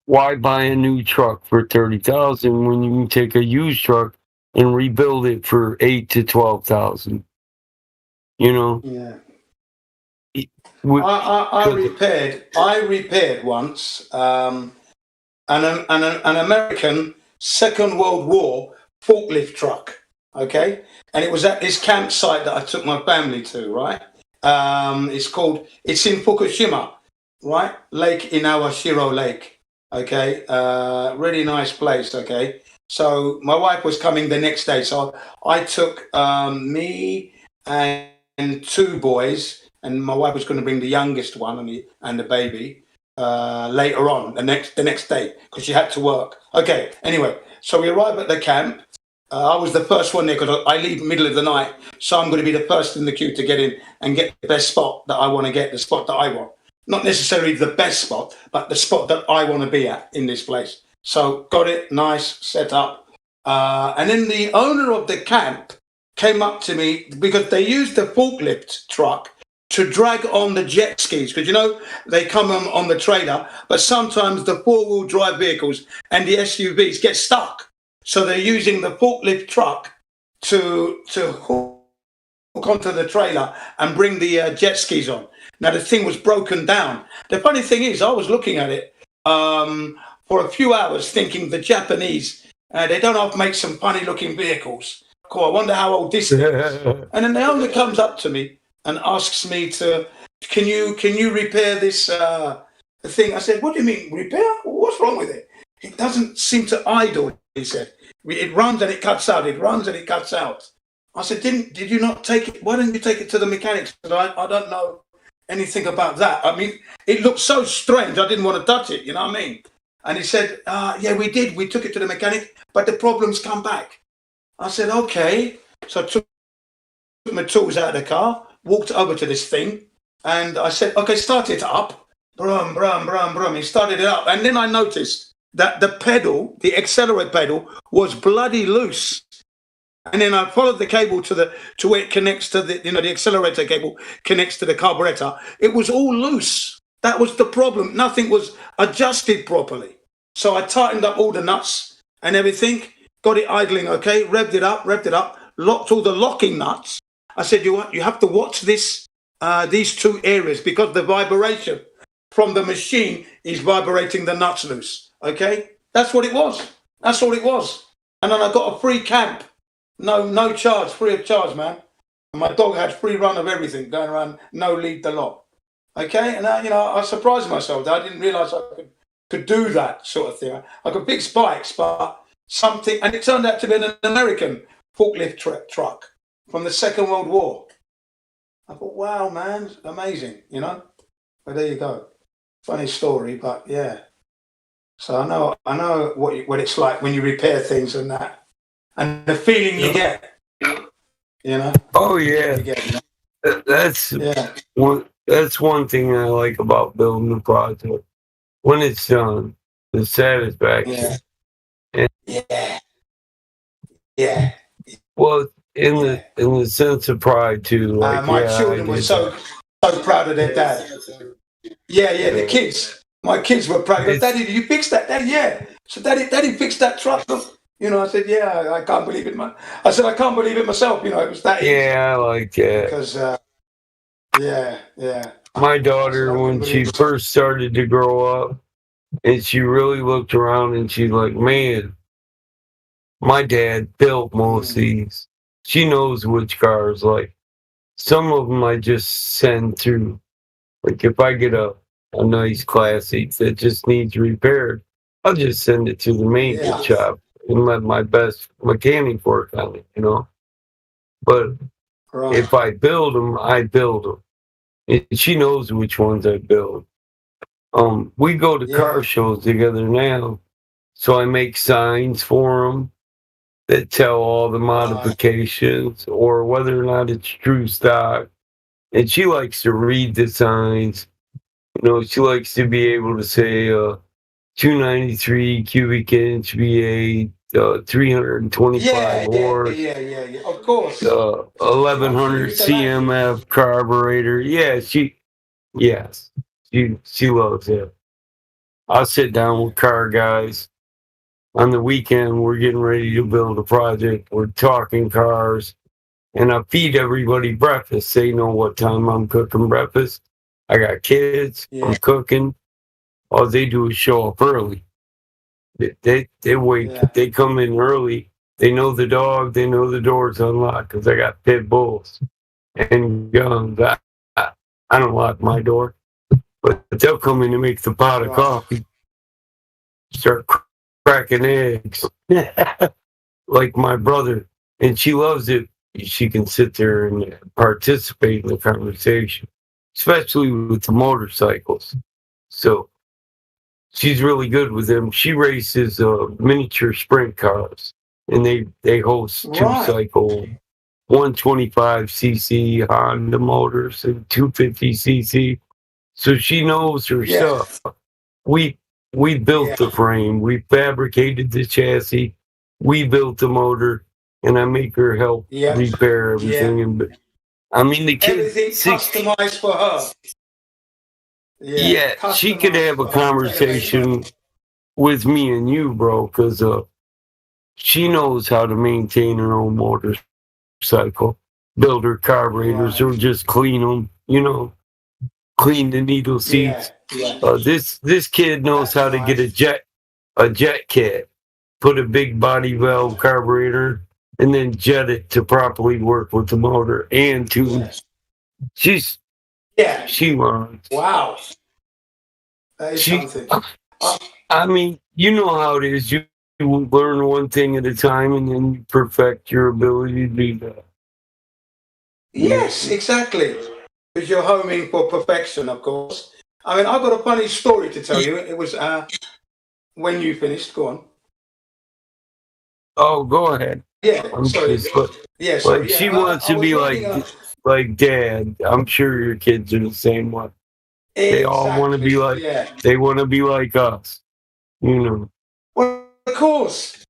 Why buy a new truck for $30,000 when you can take a used truck and rebuild it for $8,000 to $12,000? Yeah. I repaired once an American Second World War forklift truck. Okay, and it was at this campsite that I took my family to. Right, it's in Fukushima, right, Lake Inawashiro Lake. Okay, really nice place. Okay, so my wife was coming the next day, so I took me and 2 boys. And my wife was going to bring the youngest one and the baby later on the next day because she had to work. Okay. Anyway, so we arrive at the camp. I was the first one there because I leave middle of the night, so I'm going to be the first in the queue to get in and get the best spot that I want to get, the spot that I want. Not necessarily the best spot, but the spot that I want to be at in this place. So got it, nice, set up. And then the owner of the camp came up to me because they used the forklift truck to drag on the jet skis, because they come on the trailer, but sometimes the 4-wheel drive vehicles and the SUVs get stuck. So they're using the forklift truck to onto the trailer and bring the jet skis on. Now the thing was broken down. The funny thing is, I was looking at it for a few hours, thinking the Japanese they don't have make some funny looking vehicles. Cool. I wonder how old this is. And then the owner comes up to me and asks me to, can you repair this thing? I said, what do you mean repair? What's wrong with it? It doesn't seem to idle. He said, it runs and it cuts out. It runs and it cuts out. I said, did you not take it? Why didn't you take it to the mechanics? I don't know anything about that. I mean, it looked so strange. I didn't want to touch it. You know what I mean? And he said, yeah, we did. We took it to the mechanic, but the problems come back. I said, okay. So I took my tools out of the car, walked over to this thing, and I said, okay, start it up. Brum, brum, brum, brum. He started it up. And then I noticed that the pedal, the accelerator pedal, was bloody loose. And then I followed the cable to where it connects to the accelerator cable connects to the carburetor. It was all loose. That was the problem. Nothing was adjusted properly. So I tightened up all the nuts and everything, got it idling okay, revved it up, locked all the locking nuts. I said, you have to watch this, these two areas, because the vibration from the machine is vibrating the nuts loose. Okay? That's what it was. That's all it was. And then I got a free camp. No charge, free of charge, man. And my dog had free run of everything, going around, no lead the lot. Okay? And I surprised myself. I didn't realise I could do that sort of thing. I could fix bikes, but something, and it turned out to be an American forklift truck from the Second World War. I thought, wow, man, amazing, But there you go. Funny story, but yeah. So I know what it's like when you repair things and that. And the feeling you get, Oh yeah, that's one thing I like about building a project. When it's done, the satisfaction. Yeah. Well, in the sense of pride too. Like, my children were so proud of their dad. Yeah, the kids. My kids were proud. Daddy, did you fix that? Daddy, yeah. So Daddy fixed that truck. I said, yeah, I can't believe it, man. I said, I can't believe it myself. It was that easy. Yeah, I like that. Because, yeah. My daughter, when she first started to grow up, and she really looked around and she's like, man, my dad built most of these. She knows which cars. Like, some of them I just send through. Like, if I get a nice classic that just needs repaired, I'll just send it to the maintenance shop and let my best mechanic work on it, But if I build them, I build them. And she knows which ones I build. We go to car shows together now, so I make signs for them that tell all the modifications or whether or not it's true stock. And she likes to read the signs. She likes to be able to say 293 cubic inch V8, 325 horse. Yeah. Of course. 1100 CMF carburetor. Yeah, she loves it. I'll sit down with car guys. On the weekend, we're getting ready to build a project. We're talking cars. And I feed everybody breakfast. They know what time I'm cooking breakfast. I got kids. I'm cooking. All they do is show up early. They wait. They come in early. They know the dog. They know the door's unlocked because I got pit bulls and guns. I don't lock my door, but they'll come in and make the pot of coffee. Start cracking eggs, like my brother, and she loves it. She can sit there and participate in the conversation, especially with the motorcycles. So she's really good with them. She races miniature sprint cars, and they host two-cycle 125cc Honda motors and 250cc. So she knows her stuff. We built the frame. We fabricated the chassis. We built the motor, and I make her help repair everything. And I mean, the kid, everything customized for her. Yeah, she could have a conversation with me and you, bro, because she knows how to maintain her own motorcycle. builder carburetors or just clean them, clean the needle seats. Yeah. This kid knows how to get a jet kit, put a big body valve carburetor, and then jet it to properly work with the motor and tune. She learns. Wow. That is something. I mean, you know how it is. You learn one thing at a time, and then you perfect your ability to do that. Yes, exactly. Because you're homing for perfection, of course. I mean, I've got a funny story to tell you. It was when you finished. Go on. Oh, go ahead. Yeah, sorry. She wants to be like Dad. I'm sure your kids are the same way. They all want to be like. They want to be like us. Well, of course.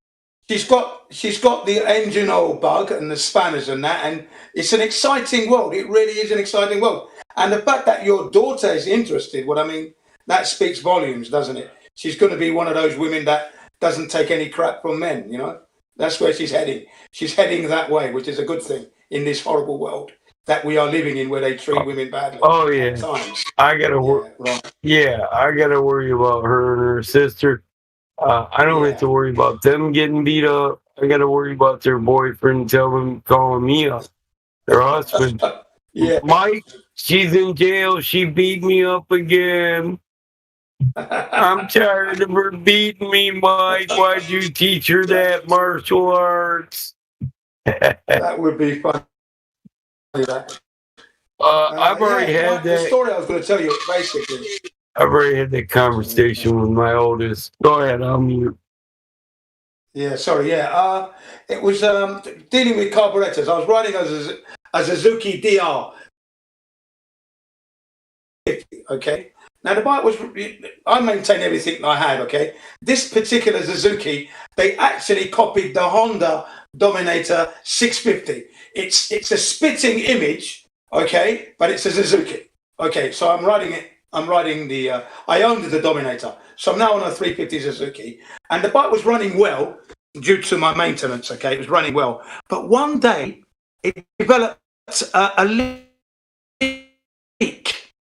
She's got the engine oil bug and the spanners and that, and it's an exciting world. It really is an exciting world. And the fact that your daughter is interested, that speaks volumes, doesn't it? She's going to be one of those women that doesn't take any crap from men, That's where she's heading. She's heading that way, which is a good thing in this horrible world that we are living in, where they treat women badly. Oh yeah, at times. I gotta worry. Yeah, I gotta worry about her and her sister. I don't have to worry about them getting beat up. I gotta worry about their boyfriend calling me up. Their husband. Mike, she's in jail. She beat me up again. I'm tired of her beating me, Mike. Why'd you teach her that martial arts? That would be fun. I've already had that. The story I was going to tell you, basically. I've already had that conversation with my oldest. Go ahead, I'll mute. Yeah, sorry. Yeah, it was dealing with carburetors. I was riding a Suzuki DR. Okay. Now the bike was. I maintain everything I had. Okay. This particular Suzuki, they actually copied the Honda Dominator 650. It's a spitting image. Okay, but it's a Suzuki. Okay, so I'm riding it. I owned the Dominator. So I'm now on a 350 Suzuki. And the bike was running well due to my maintenance, okay? It was running well. But one day, it developed a leak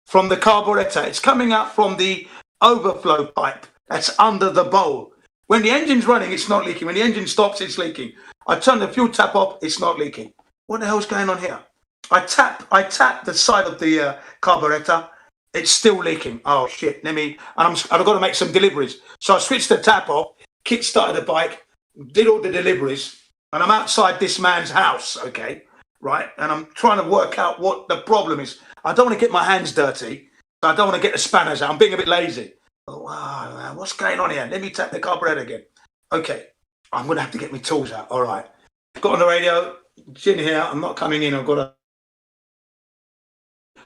from the carburetor. It's coming out from the overflow pipe that's under the bowl. When the engine's running, it's not leaking. When the engine stops, it's leaking. I turn the fuel tap off, it's not leaking. What the hell's going on here? I tap the side of the carburetor. It's still leaking. Oh shit! I've got to make some deliveries. So I switched the tap off, kick-started the bike, did all the deliveries, and I'm outside this man's house, okay? Right? And I'm trying to work out what the problem is. I don't want to get my hands dirty. I don't want to get the spanners out. I'm being a bit lazy. Oh, wow, man, what's going on here? Let me tap the carburetor again. Okay, I'm going to have to get my tools out. All right. Got on the radio. It's in here. I'm not coming in. I've got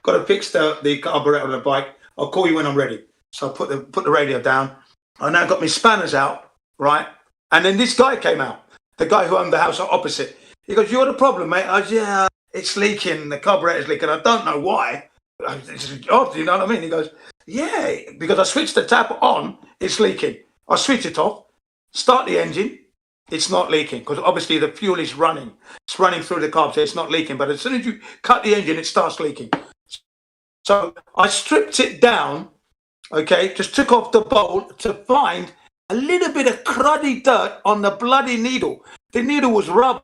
to fix the carburetor on the bike. I'll call you when I'm ready. So I put the radio down. I now got my spanners out, right? And then this guy came out, the guy who owned the house opposite. He goes, "You're the problem, mate." I goes, "Yeah, it's leaking. The carburetor's leaking. I don't know why. It's odd, you know what I mean?" He goes, "Yeah, because I switched the tap on, it's leaking. I switch it off, start the engine, it's not leaking because obviously the fuel is running. It's running through the carb, so it's not leaking. But as soon as you cut the engine, it starts leaking." So I stripped it down, okay, just took off the bolt to find a little bit of cruddy dirt on the bloody needle. The needle was rubber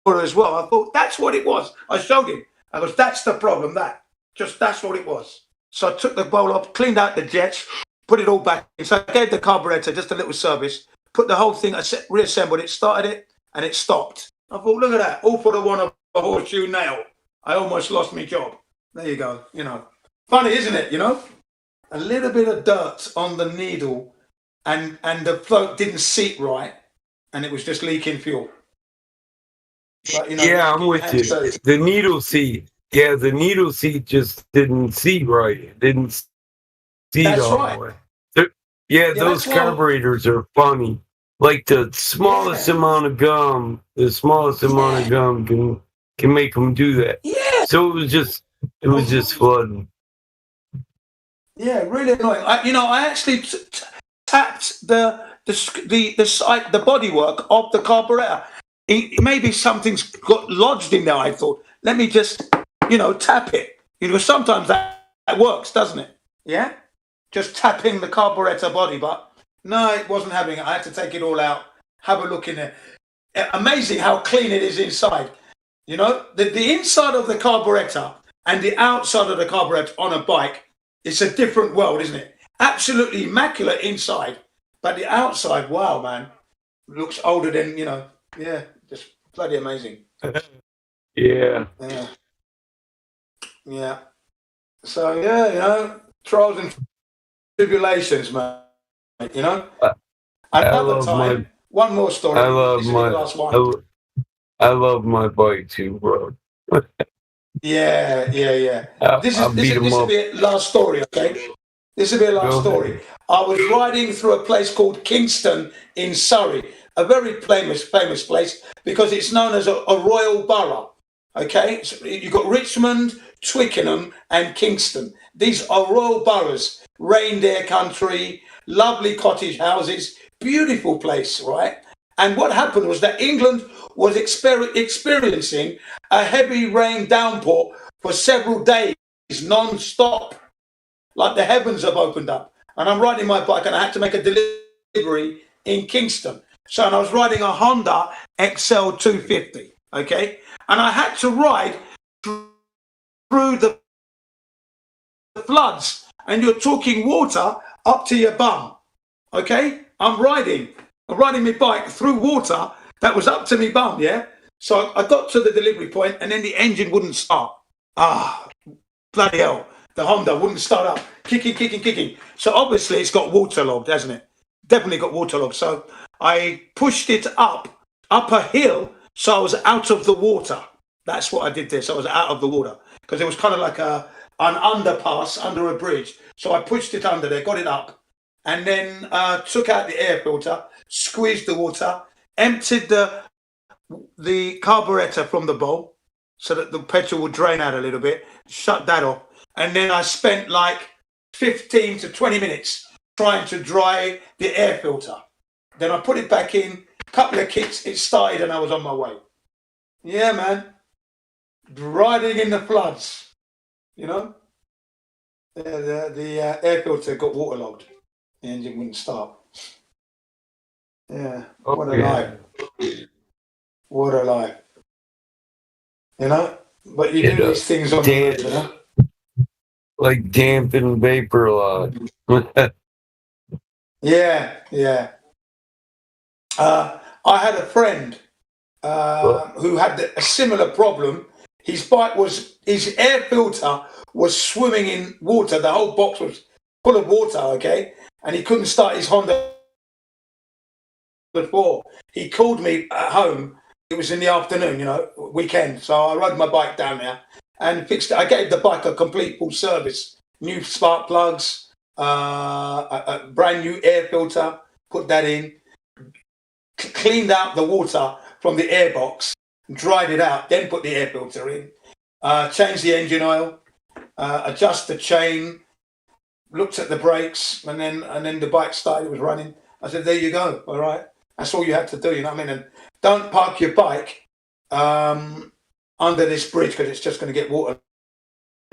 as well. I thought that's what it was. I showed him. I goes, "That's the problem, that's what it was." So I took the bolt off, cleaned out the jets, put it all back in. So I gave the carburetor just a little service, put the whole thing, I reassembled it, started it, and it stopped. I thought, look at that, all for the one of a horseshoe nail. I almost lost my job. There you go, Funny, isn't it, A little bit of dirt on the needle and the float didn't seat right and it was just leaking fuel. But, yeah, I'm with you. The needle seat. Yeah, the needle seat just didn't seat right. It didn't seat all the way. Those carburetors are funny. Like the smallest amount of gum, can make them do that. Yeah. So it was just flooding. Yeah, really annoying. I actually tapped the bodywork of the carburetor. maybe something's got lodged in there. I thought, let me just, tap it. Sometimes that works, doesn't it? Yeah? Just tapping the carburetor body, but no, it wasn't having it. I had to take it all out, have a look in there. Amazing how clean it is inside. The inside of the carburetor and the outside of the carburetor on a bike, it's a different world, isn't it? Absolutely immaculate inside, but the outside, wow, man, looks older than, just bloody amazing. Yeah. Yeah. So, trials and tribulations, man. Another time, one more story. I love This is the last one. I love my bike too, bro. Yeah. This will be a last story, okay? This will be a last story. I was riding through a place called Kingston in Surrey, a very famous place because it's known as a royal borough. Okay, so you've got Richmond, Twickenham, and Kingston. These are royal boroughs, reindeer country, lovely cottage houses, beautiful place, right? And what happened was that England was experiencing a heavy rain downpour for several days, non-stop, like the heavens have opened up. And I'm riding my bike, and I had to make a delivery in Kingston. So I was riding a Honda XL 250, okay? And I had to ride through the floods, and you're talking water up to your bum, okay? I'm riding my bike through water that was up to me bum, yeah? So I got to the delivery point, and then the engine wouldn't start. Bloody hell. The Honda wouldn't start up, kicking. So obviously it's got waterlogged, hasn't it? Definitely got waterlogged. So I pushed it up a hill, so I was out of the water. That's what I did there. So I was out of the water because it was kind of like an underpass under a bridge. So I pushed it under there, got it up, and then took out the air filter, squeezed the water, emptied the carburetor from the bowl so that the petrol would drain out a little bit, shut that off. And then I spent like 15 to 20 minutes trying to dry the air filter. Then I put it back in, couple of kicks, it started, and I was on my way. Yeah, man. Riding in the floods, The air filter got waterlogged. The engine wouldn't start. Yeah. What a life. What a life. But you do these things on the road, Like dampened vapor log. Yeah. I had a friend who had a similar problem. His air filter was swimming in water. The whole box was full of water, okay? And he couldn't start his Honda before. He called me at home. It was in the afternoon, weekend. So I rode my bike down there and fixed it. I gave the bike a complete full service. New spark plugs, a brand new air filter, put that in, cleaned out the water from the airbox, dried it out, then put the air filter in, changed the engine oil, adjust the chain, looked at the brakes, and then the bike started, it was running. I said, there you go, all right. That's all you had to do, you know what I mean? And don't park your bike under this bridge because it's just going to get water.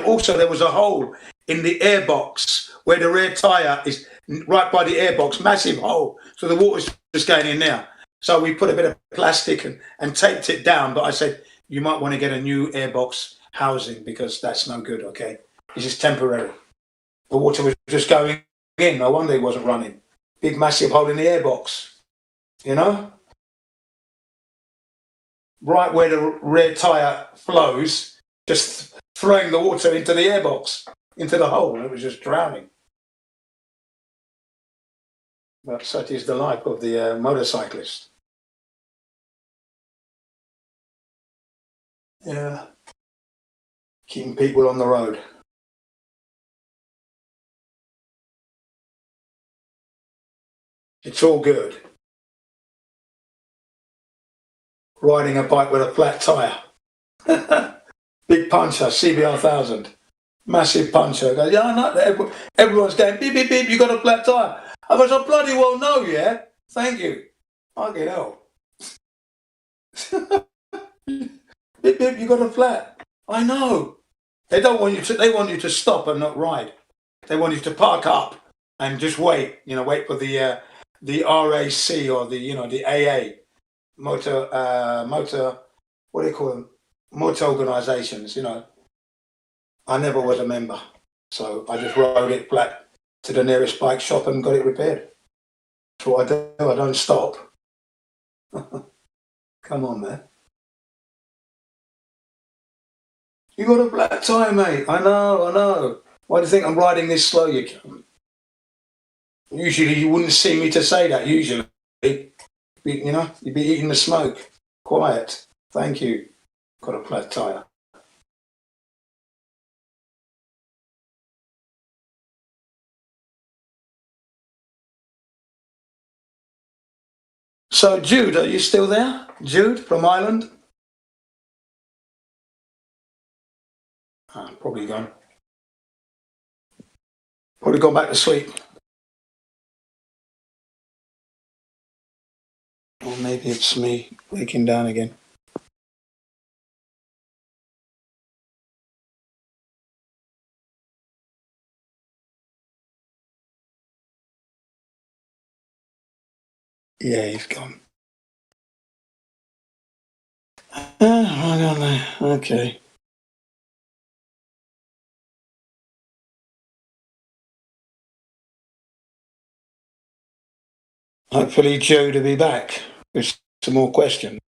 Also, there was a hole in the airbox where the rear tyre is, right by the airbox, massive hole. So the water's just going in there. So we put a bit of plastic and taped it down. But I said, you might want to get a new airbox housing because that's no good, okay? It's just temporary. The water was just going in. No wonder it wasn't running. Big, massive hole in the airbox, Right where the rear tyre flows, just throwing the water into the airbox, into the hole. It was just drowning. But such is the life of the motorcyclist. Yeah. Keeping people on the road. It's all good. Riding a bike with a flat tyre. Big puncher, CBR 1000. Massive puncher. Goes, yeah, I know that. Everyone's going, beep, beep, beep, you got a flat tyre. I goes, I bloody well know, yeah? Thank you. Fucking hell. Bip, bip, you got a flat. I know. They don't want you to. They want you to stop and not ride. They want you to park up and just wait. Wait for the RAC or the AA motor. What do you call them? Motor organisations. I never was a member, so I just rode it flat to the nearest bike shop and got it repaired. That's what I do. I don't stop. Come on, man. You got a flat tire, mate. I know. Why do you think I'm riding this slow, you cunt? Usually you wouldn't see me to say that, usually. You'd be eating the smoke. Quiet. Thank you. Got a flat tire. So, Jude, are you still there? Jude from Ireland? Probably gone. Probably gone back to sleep. Or maybe it's me waking down again. Yeah, he's gone. I don't know. Okay. Hopefully Jude will be back with some more questions.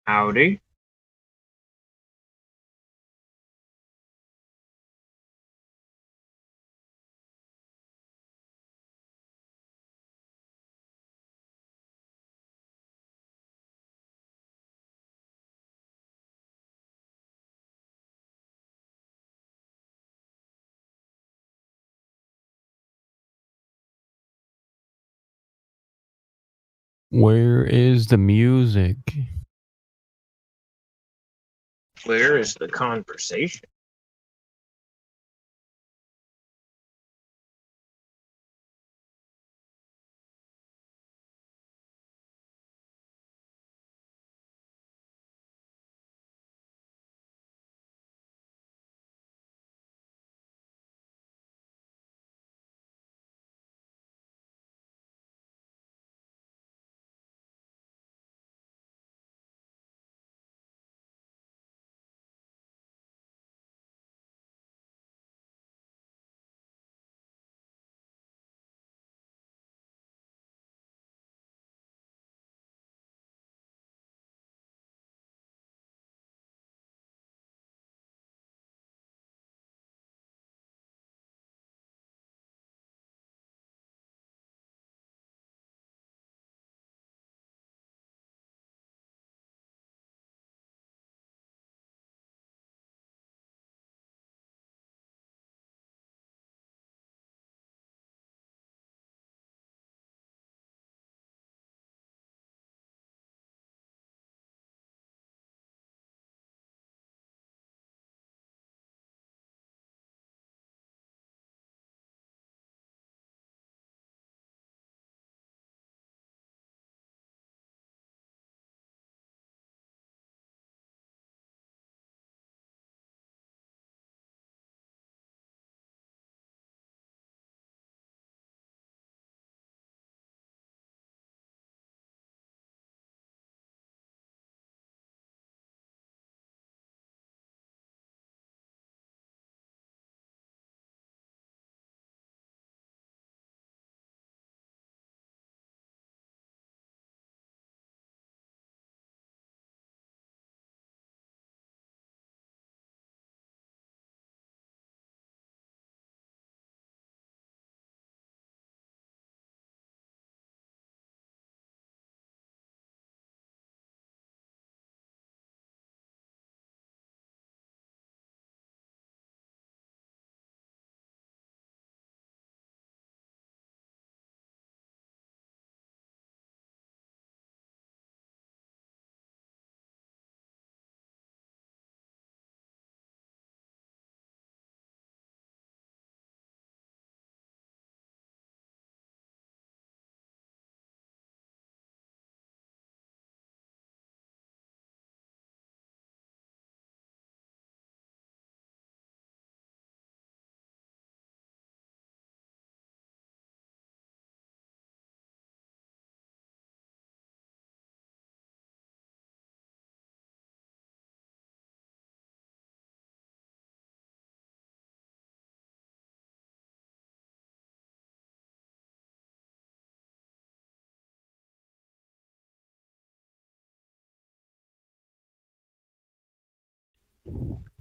Howdy. Where is the music? Where is the conversation?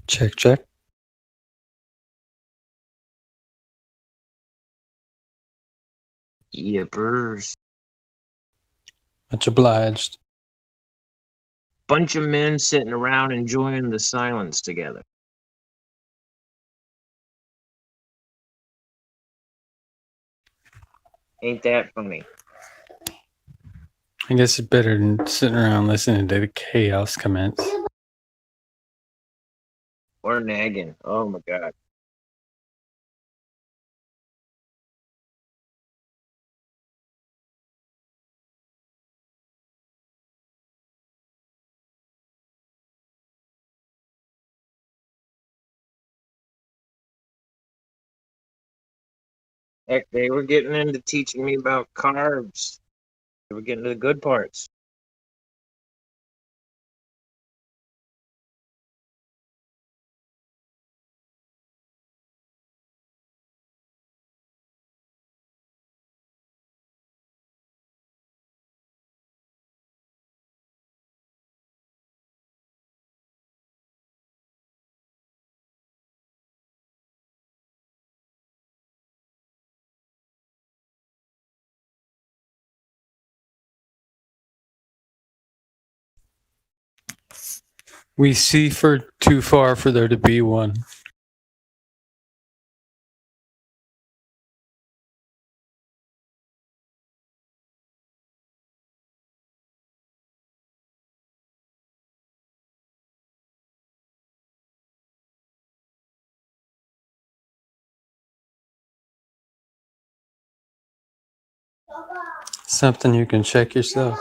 Check, check. Yippers. Much obliged. Bunch of men sitting around enjoying the silence together. Ain't that funny? I guess it's better than sitting around listening to the chaos commence. Or nagging. Oh my god. Heck, they were getting into teaching me about carbs. They were getting to the good parts. We see for too far for there to be one. Something you can check yourself.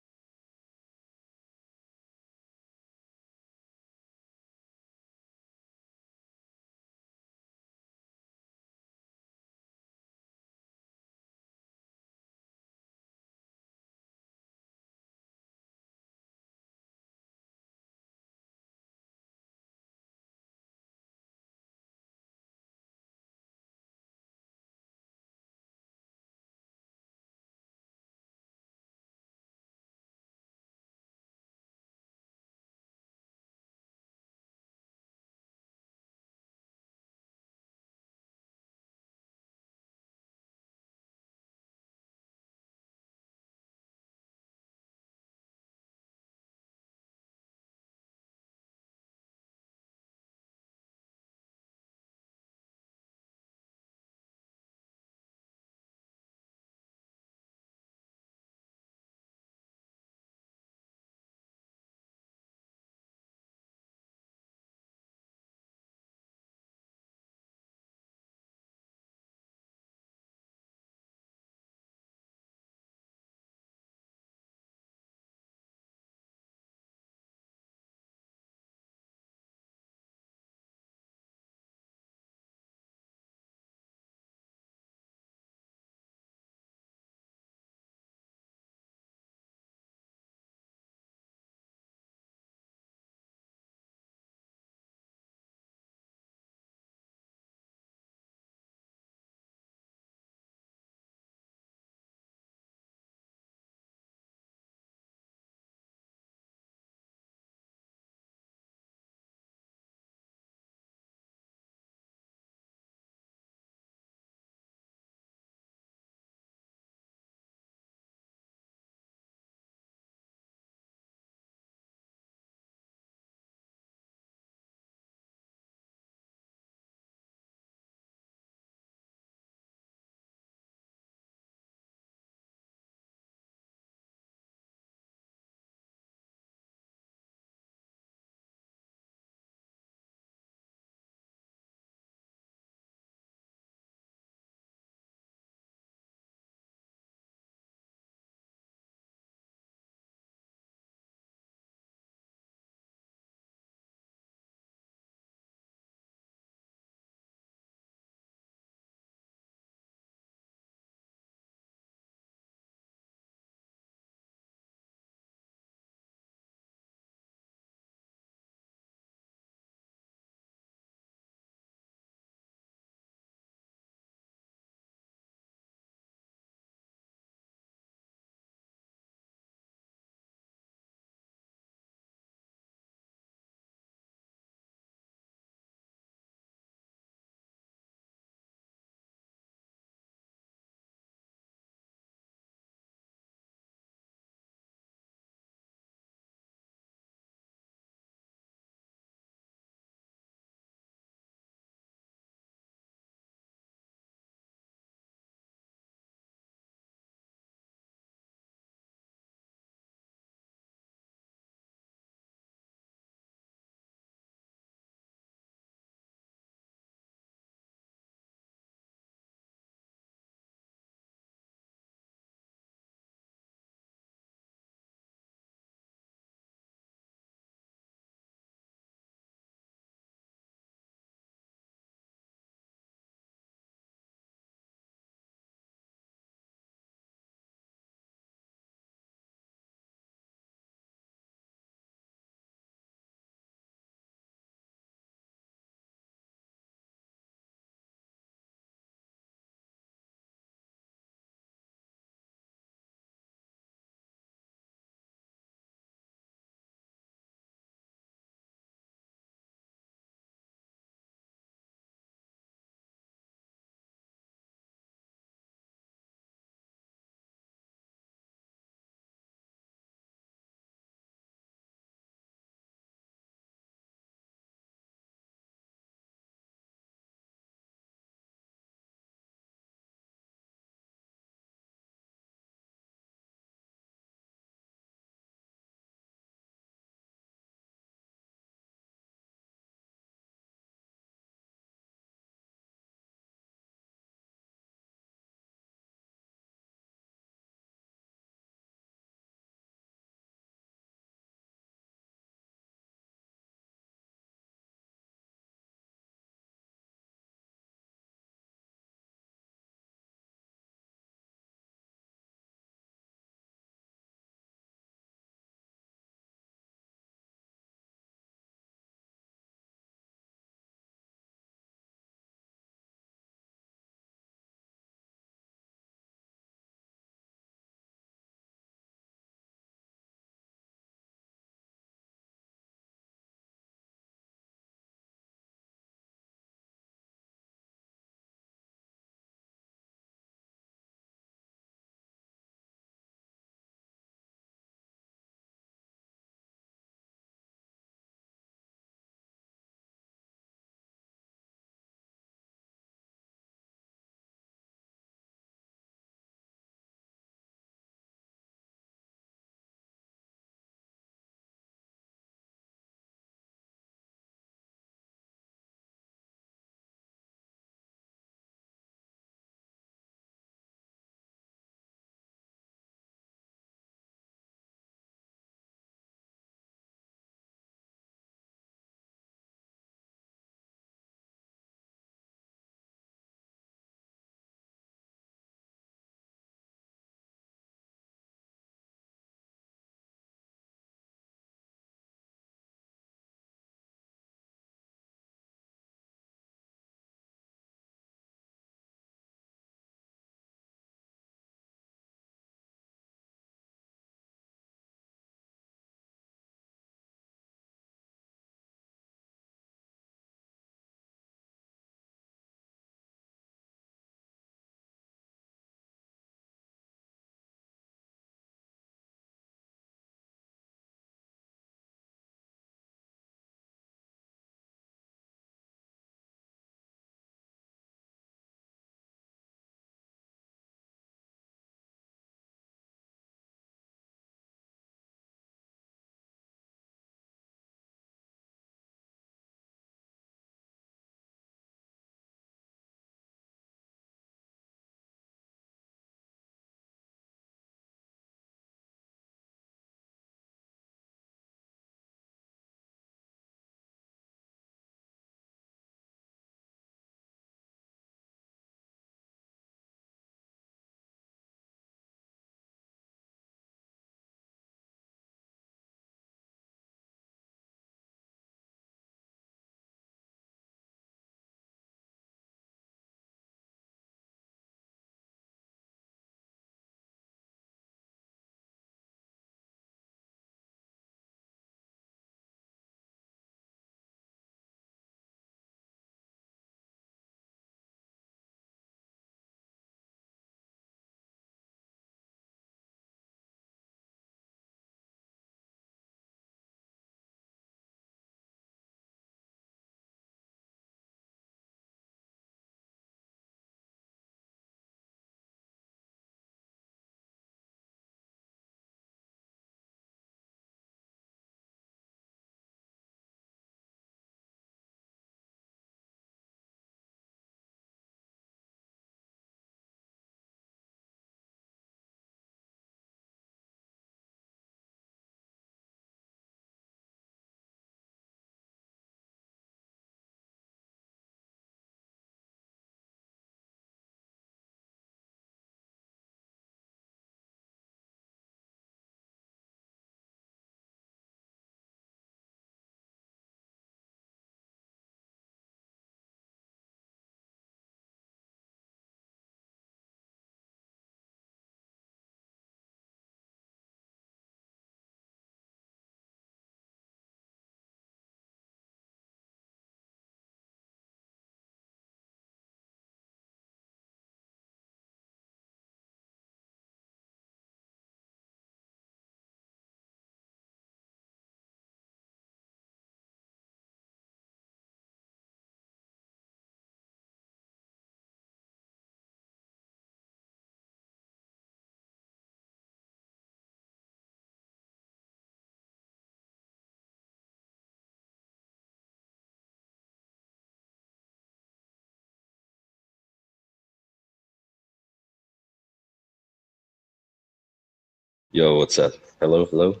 Yo, what's up? Hello, hello.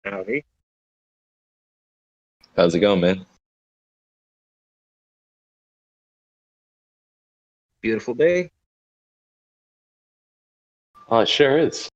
Howdy. How's it going, man? Beautiful day. Oh, it sure is.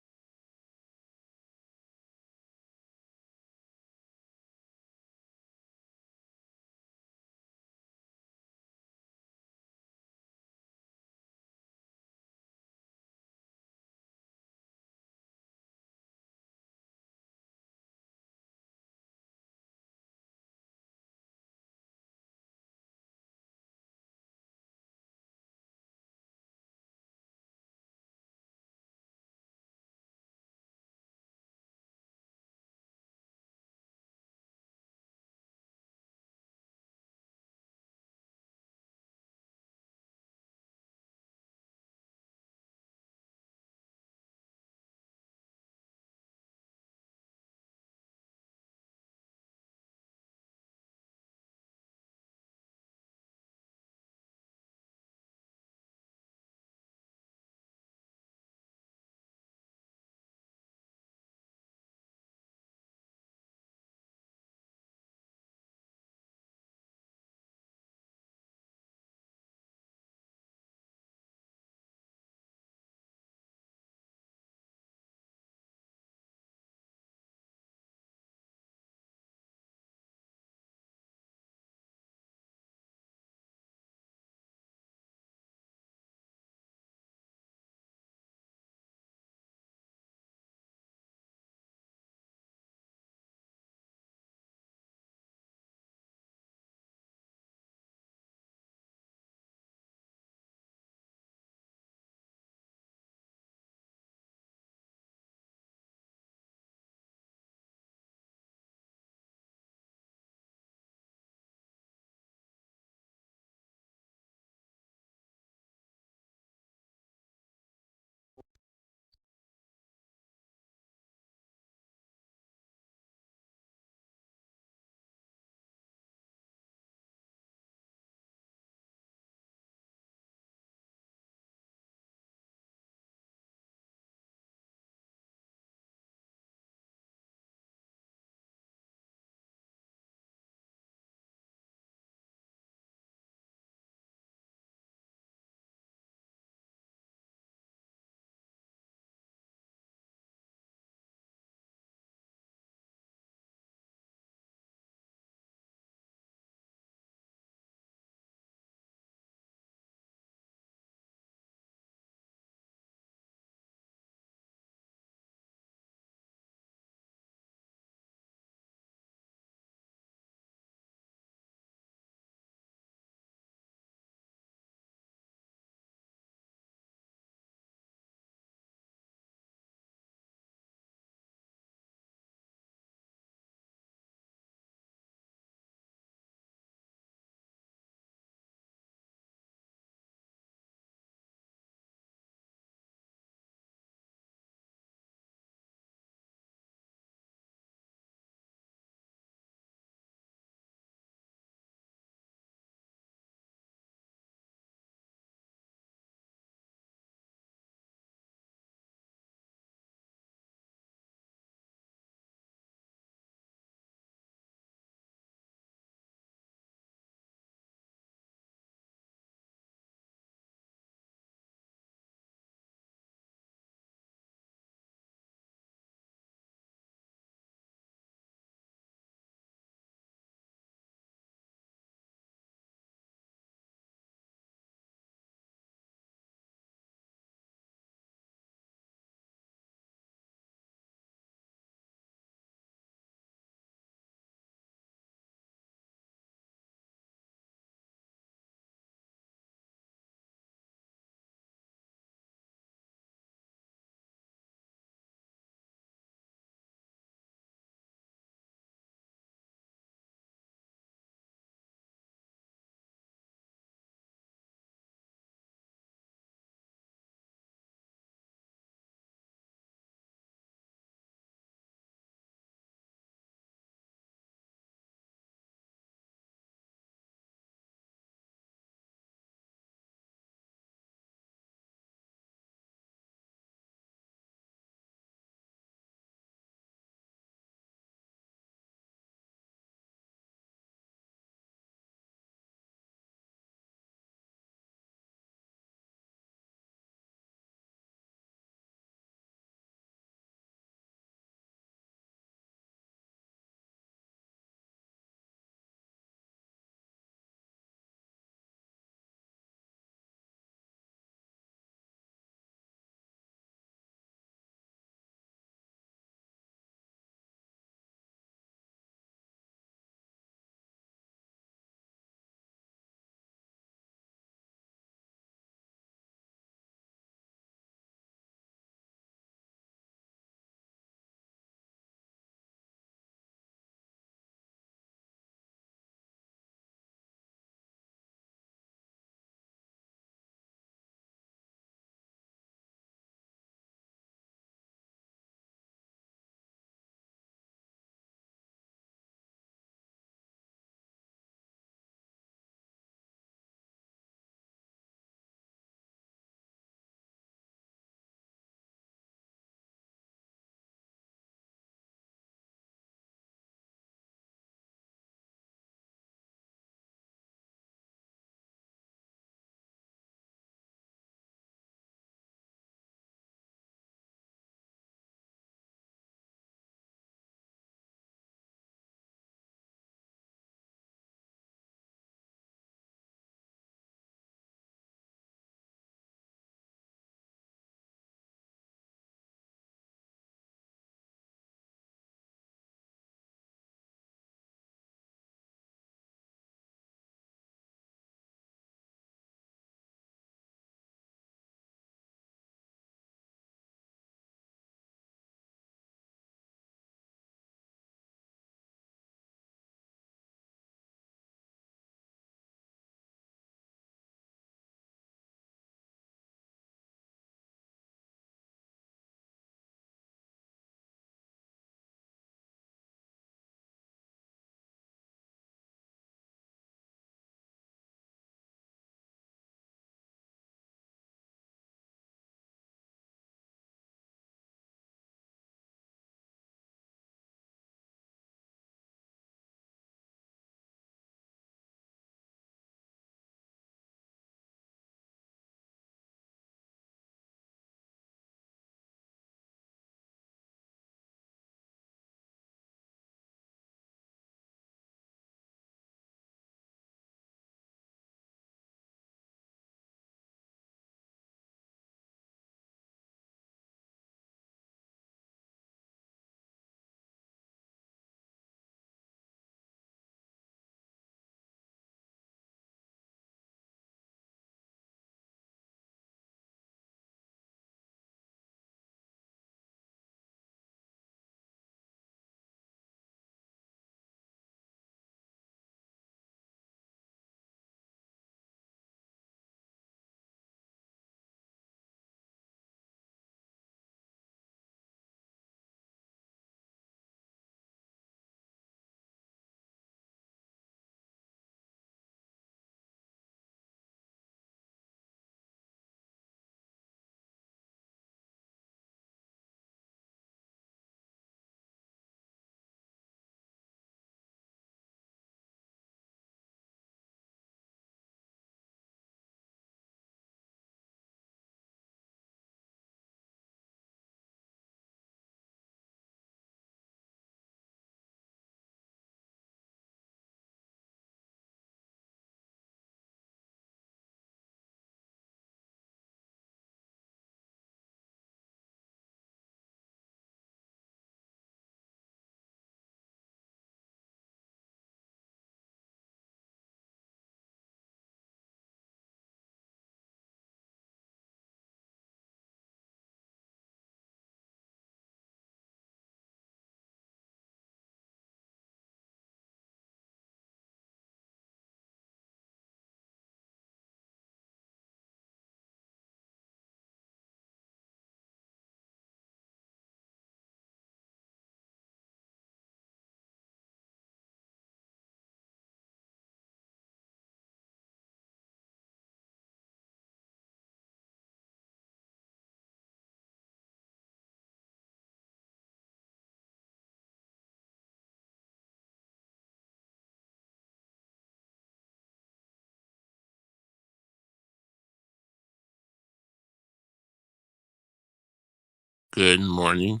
Good morning.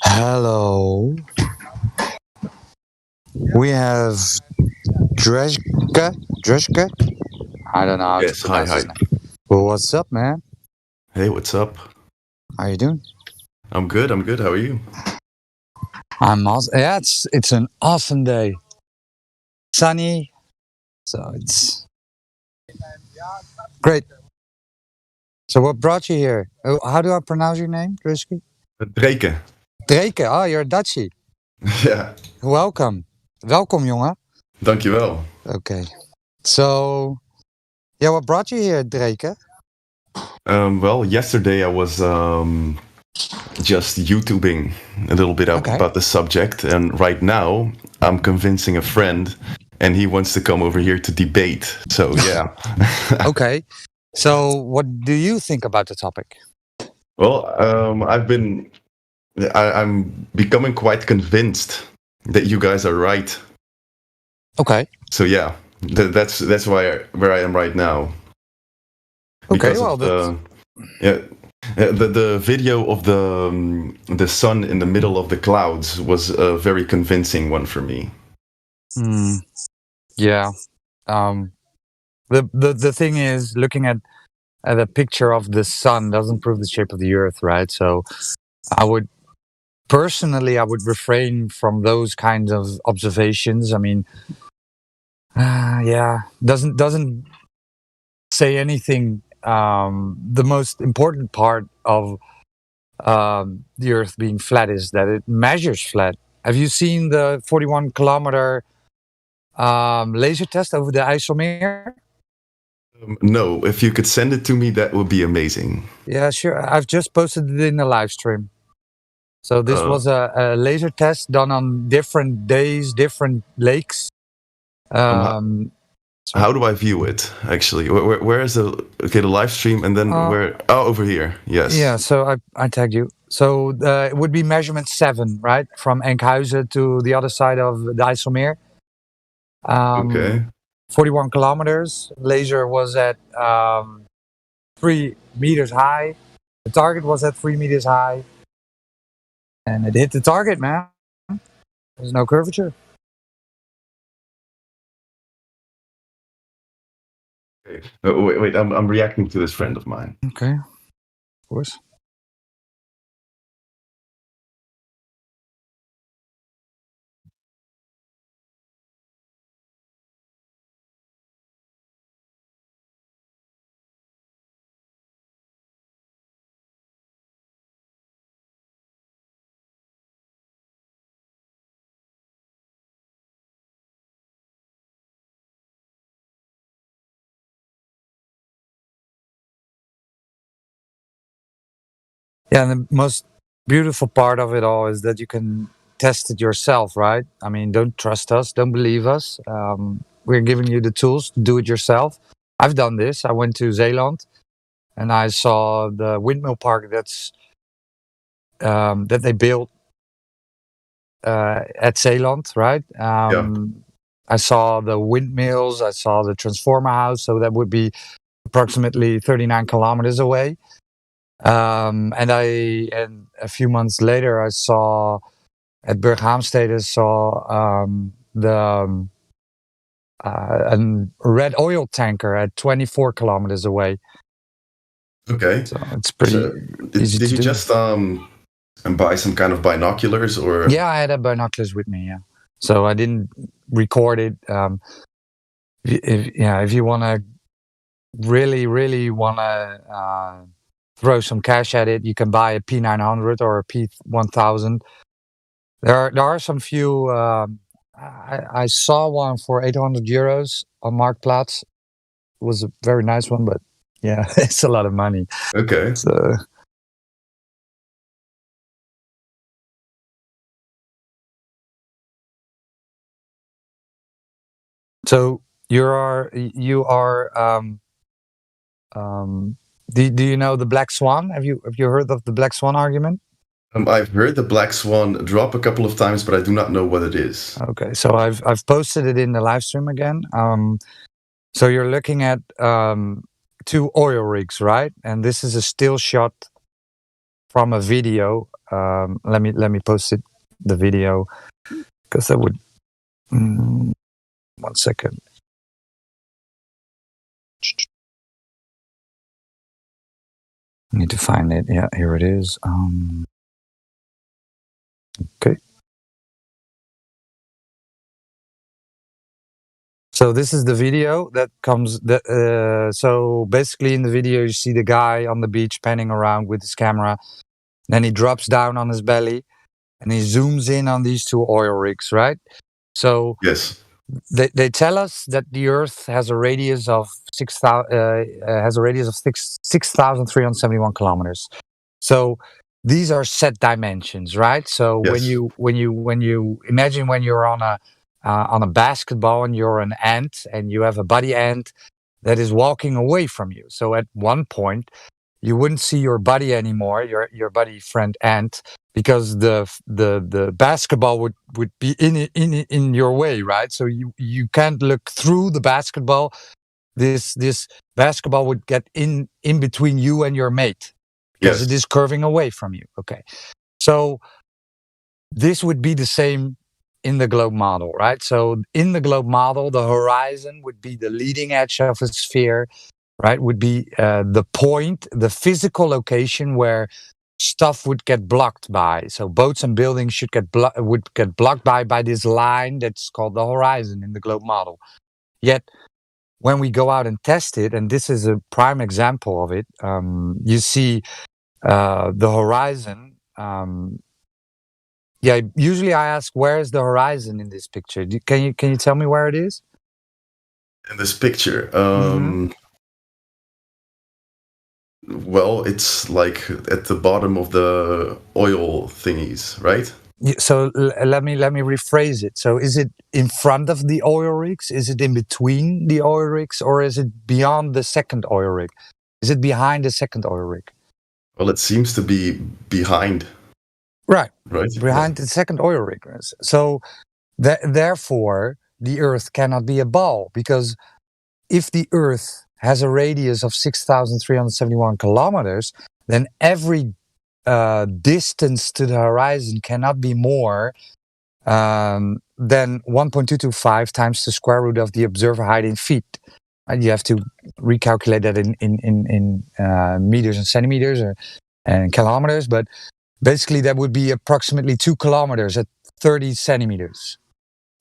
Hello. We have Dreshka. Dreshka? I don't know how Yes, to hi, pronounce hi. his name. Well, what's up, man? Hey, what's up? How you doing? I'm good, I'm good. How are you? I'm awesome. Yeah, it's an awesome day. Sunny. So it's great. So what brought you here? Oh, how do I pronounce your name, Dreshka? Dreke. Dreke. Oh, you're a Dutchie. Ja, Welcome. Welkom, jongen. dankjewel. Okay. So, yeah, what brought you here, Dreke? Well, yesterday I was just YouTubing a little bit about the subject, and right now I'm convincing a friend, and he wants to come over here to debate. So, yeah. Okay. So, what do you think about the topic? Well, I'm becoming quite convinced that you guys are right. Okay. So yeah, that's where I am right now. Okay, Because well, of the video of the sun in the middle of the clouds was a very convincing one for me. Yeah. The thing is, looking at a picture of the sun doesn't prove the shape of the earth, right? So, I would refrain from those kinds of observations. I mean, yeah, doesn't say anything. The most important part of the Earth being flat is that it measures flat. Have you seen the 41 kilometer laser test over the IJsselmeer? No, if you could send it to me, that would be amazing. Yeah, sure. I've just posted it in the live stream. So this was a laser test done on different days, different lakes. How do I view it, actually? Where is the live stream, and then where? Oh, over here. Yes. Yeah, so I tagged you. So it would be measurement 7, right? From Enkhuizen to the other side of the IJsselmeer. Okay. 41 kilometers. Laser was at 3 meters high. The target was at 3 meters high. And it hit the target, man. There's no curvature. Okay. Wait, I'm reacting to this friend of mine. Okay. Of course. Yeah, and the most beautiful part of it all is that you can test it yourself, right? I mean, don't trust us, don't believe us. We're giving you the tools to do it yourself. I've done this. I went to Zeeland and I saw the windmill park that they built at Zeeland, right? I saw the windmills, I saw the transformer house, so that would be approximately 39 kilometers away. And a few months later, I saw at Berghaamstede a red oil tanker at 24 kilometers away. Okay. So it's pretty easy did to you do. just buy some kind of binoculars, or? Yeah, I had binoculars with me. Yeah, so I didn't record it. If you want to really want to throw some cash at it, you can buy a P900 or a P1000. There are some few. I saw one for 800 euros on Marktplaats. It was a very nice one, but yeah, it's a lot of money. Okay. So you are. Do you know the Black Swan? Have you heard of the Black Swan argument? I've heard the Black Swan drop a couple of times, but I do not know what it is. Okay, so I've posted it in the live stream again. So you're looking at 2 oil rigs, right? And this is a still shot from a video. Let me post it, the video, because that would. 1 second. I need to find it. Yeah, here it is. Okay. So this is the video that comes. So basically, in the video, you see the guy on the beach panning around with his camera. Then he drops down on his belly, and he zooms in on these 2 oil rigs, right? So Yes. they tell us that the Earth has a radius of 6,371 kilometers. So these are set dimensions, right? So Yes. when you imagine when you're on a basketball and you're an ant and you have a buddy ant that is walking away from you. So at one point you wouldn't see your buddy anymore, your buddy friend ant, because the basketball would be in your way, right? So you can't look through the basketball. This basketball would get in between you and your mate because Yes. it is curving away from you. Okay, so this would be the same in the globe model, right? So in the globe model, the horizon would be the leading edge of a sphere, right? Would be the point, the physical location where stuff would get blocked by. So boats and buildings would get blocked by this line that's called the horizon in the globe model. Yet when we go out and test it, and this is a prime example of it, you see the horizon. Yeah, usually I ask, where is the horizon in this picture? Can you tell me where it is? In this picture, well, it's like at the bottom of the oil thingies, right? So let me rephrase it. So is it in front of the oil rigs? Is it in between the oil rigs, or is it beyond the second oil rig? Is it behind the second oil rig? Well, it seems to be behind. Right. Right. Behind the second oil rig. So therefore, the Earth cannot be a ball, because if the Earth has a radius of 6,371 kilometers, then every distance to the horizon cannot be more than 1.225 times the square root of the observer height in feet. And you have to recalculate that in meters and centimeters and kilometers, but basically that would be approximately 2 kilometers at 30 centimeters,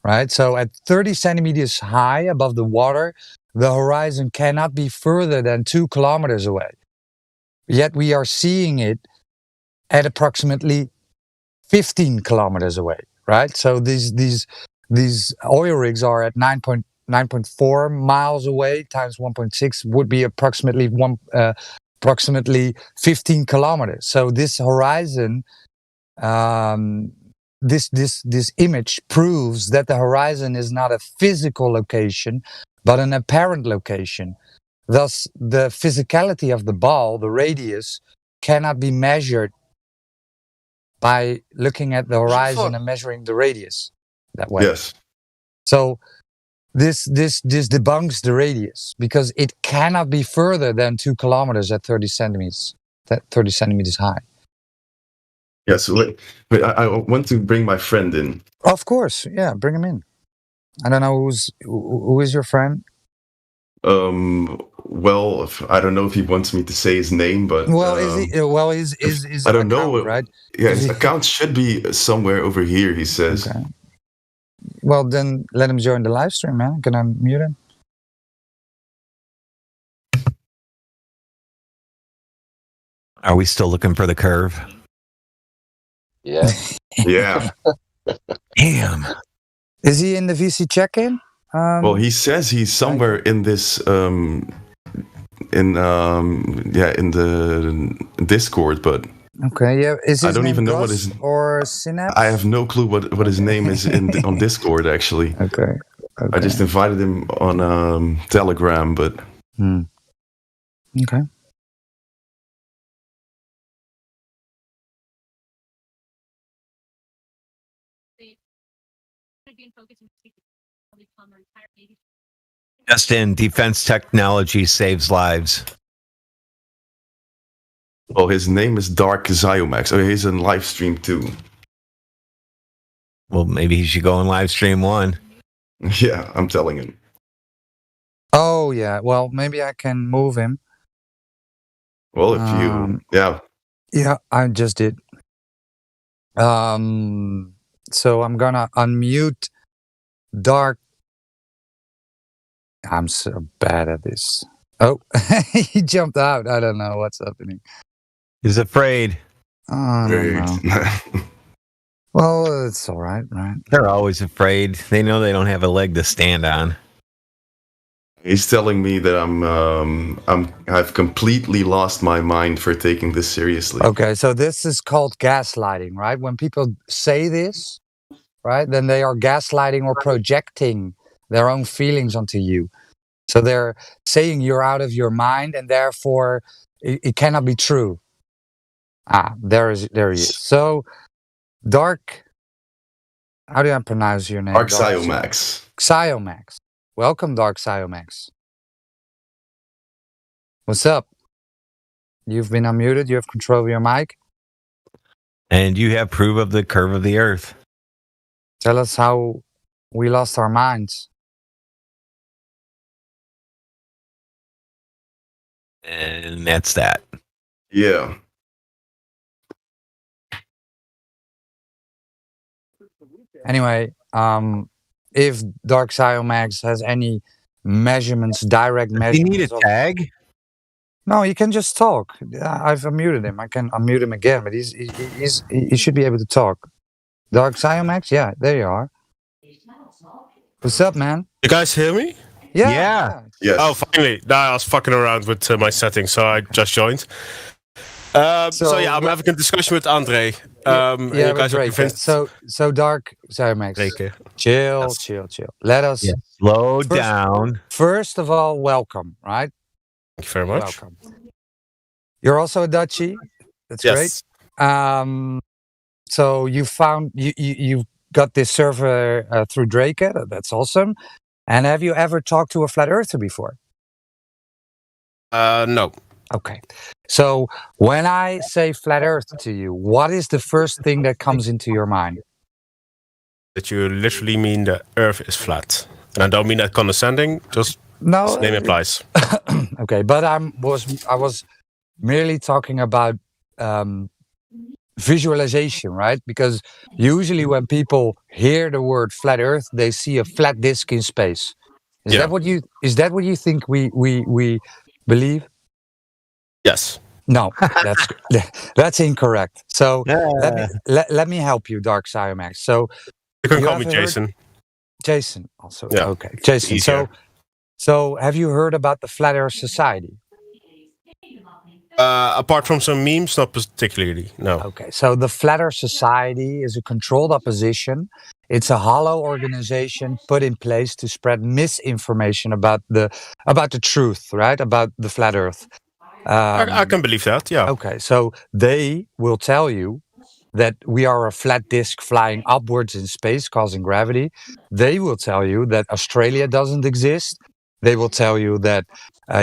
right? So at 30 centimeters high above the water, the horizon cannot be further than 2 kilometers away. Yet we are seeing it at approximately 15 kilometers away, right? So these oil rigs are at 9.4 miles away times 1.6 would be approximately 15 kilometers. So this horizon, this image proves that the horizon is not a physical location, but an apparent location. Thus, the physicality of the ball, the radius, cannot be measured by looking at the horizon and measuring the radius that way. Yes. So this debunks the radius, because it cannot be further than 2 kilometers at 30 centimeters, 30 centimeters high. Yeah, so wait, I want to bring my friend in. Of course, yeah, bring him in. I don't know who is your friend. Well, I don't know if he wants me to say his name, but well, is he? Well, is I don't know. Right? Yeah, his account should be somewhere over here. He says. Okay. Well, then let him join the live stream, man. Can I mute him? Are we still looking for the curve? Yeah. Yeah. Damn. Is he in the VC check-in? Well, he says he's somewhere in this in the Discord, but okay, yeah. Is his I don't name even know Gus what his or Synapse? I have no clue what his name is on Discord actually. Okay. I just invited him on Telegram, but okay. Justin, defense technology saves lives. Well, his name is Dark Ziomax. Oh, he's in live stream too. Well, maybe he should go and live stream one. Yeah, I'm telling him. Oh yeah. Well, maybe I can move him. Well, if you, yeah. Yeah, I just did. So I'm gonna unmute Dark. I'm so bad at this. Oh, he jumped out. I don't know what's happening. He's afraid. Oh, I don't know. Well, it's all right, right? They're always afraid. They know they don't have a leg to stand on. He's telling me that I've completely lost my mind for taking this seriously. Okay, so this is called gaslighting, right? When people say this, right, then they are gaslighting or projecting their own feelings onto you. So they're saying you're out of your mind, and therefore it cannot be true. There he is. So, Dark. How do I pronounce your name? Dark Ziomax. Ziomax. Welcome, Dark Ziomax. What's up? You've been unmuted. You have control of your mic. And you have proof of the curve of the earth. Tell us how we lost our minds. And that's that. Yeah. Anyway, if Dark Ziomax has any measurements, direct measurements. You need a tag? No, he can just talk. I've unmuted him. I can unmute him again, but he should be able to talk. Dark Ziomax? Yeah, there you are. What's up, man? You guys hear me? Yeah. Yes. Oh, finally. No, I was fucking around with my settings, so I just joined. So yeah, I'm having a discussion with Andre. And you guys are convinced. So Dark Ziomax. Chill. Let us slow down. First of all, welcome, right? Thank you very much. Welcome. You're also a Dutchie. That's great. So you've got this server through Drake. That's awesome. And have you ever talked to a flat earther before? No. Okay. So when I say flat earth to you, what is the first thing that comes into your mind? That you literally mean the earth is flat. And I don't mean that condescending, just the name applies. Okay, but I was merely talking about visualization, right? Because usually when people hear the word flat earth, they see a flat disk in space. Is that what you think we believe? Yes. No, that's incorrect. So let me help you, Dark Ziomax. So you can call me Jason. Jason also. Yeah. Okay, Jason. So have you heard about the Flat Earth Society? Apart from some memes, not particularly. No. Okay. So the Flat Earth Society is a controlled opposition. It's a hollow organization put in place to spread misinformation about the truth, right? About the flat Earth. I can believe that. Yeah. Okay. So they will tell you that we are a flat disk flying upwards in space, causing gravity. They will tell you that Australia doesn't exist. They will tell you that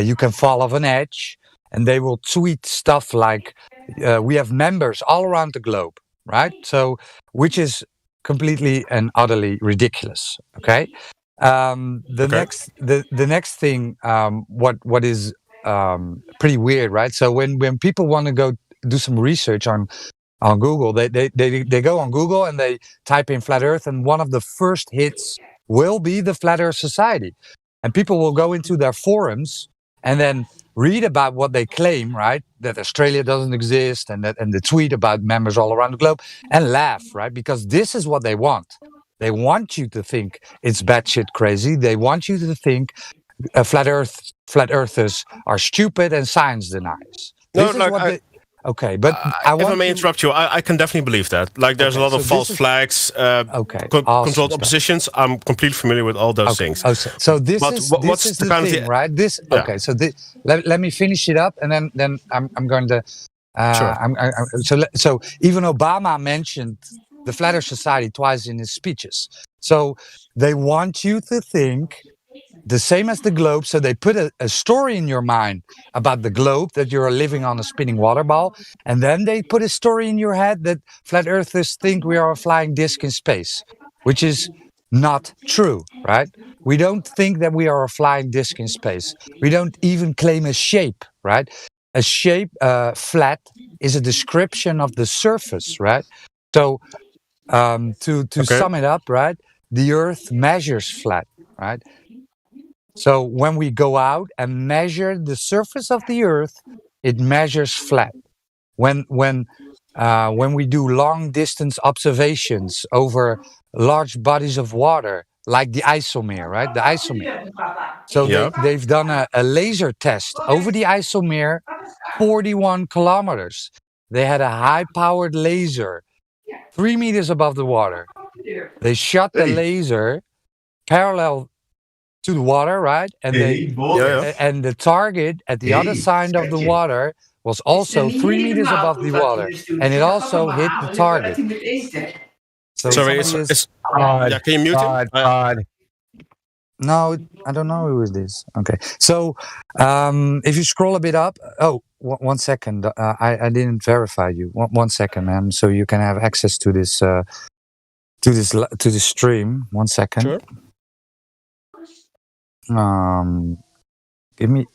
you can fall off an edge. And they will tweet stuff like, we have members all around the globe, right? So, which is completely and utterly ridiculous, okay? The next thing, what is pretty weird, right? So when people want to go do some research on Google, they go on Google and they type in flat Earth, and one of the first hits will be the Flat Earth Society, and people will go into their forums and then read about what they claim, right? That Australia doesn't exist, and the tweet about members all around the globe, and laugh, right? Because this is what they want. They want you to think it's batshit crazy. They want you to think flat earthers are stupid and science deniers. Okay, but if I may interrupt you, I can definitely believe that. Like, there's a lot of false flags, controlled oppositions. I'm completely familiar with all those things. So this is the thing, right? Okay. So let me finish it up, and then I'm going to. Sure. So even Obama mentioned the Flat Earth Society twice in his speeches. So they want you to think the same as the globe. So they put a story in your mind about the globe, that you're living on a spinning water ball. And then they put a story in your head that flat earthers think we are a flying disc in space, which is not true, right? We don't think that we are a flying disc in space. We don't even claim a shape, right? A shape, flat, is a description of the surface, right? So to sum it up, right? The Earth measures flat, right? So when we go out and measure the surface of the Earth, it measures flat. When we do long distance observations over large bodies of water, like the IJsselmeer, right? The IJsselmeer. So they've done a laser test over the IJsselmeer, 41 kilometers. They had a high-powered laser 3 meters above the water. They shot the laser parallel to the water, right? And and the target at the other side of the water was also 3 meters above the water, and it also hit the target. So sorry, yeah, can you mute him? No, I don't know who is this. Okay, so if you scroll a bit up, one second, I didn't verify you. One second, man, so you can have access to this to the stream. 1 second. Sure. Give me.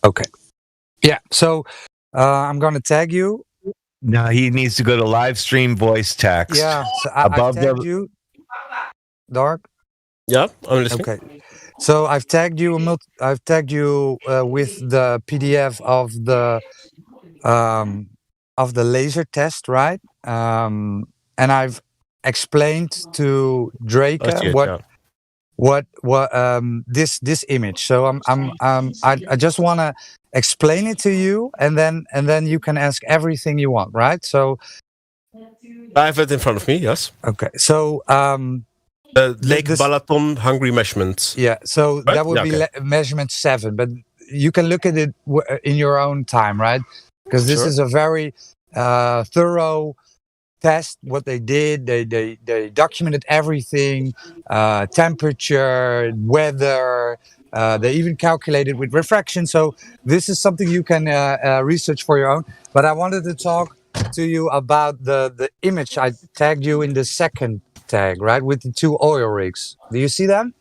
Okay. Yeah. So I'm gonna tag you. No, he needs to go to live stream voice text. Yeah. So I tagged you. Dark. Yeah, I'm listening. Okay. So I've tagged you. I've tagged you with the PDF of the laser test, right? And I've explained to Drake what this image. So I just want to explain it to you, and then you can ask everything you want, right? So I have it in front of me. Yes. Okay. So Lake Balaton Hungary measurements. Yeah. So right? that would be measurement 7, but you can look at it in your own time, right? Because this is a very thorough test. What they did, they documented everything, temperature, weather. They even calculated with refraction. So this is something you can research for your own. But I wanted to talk to you about the image. I tagged you in the second tag, right, with the 2 oil rigs. Do you see them?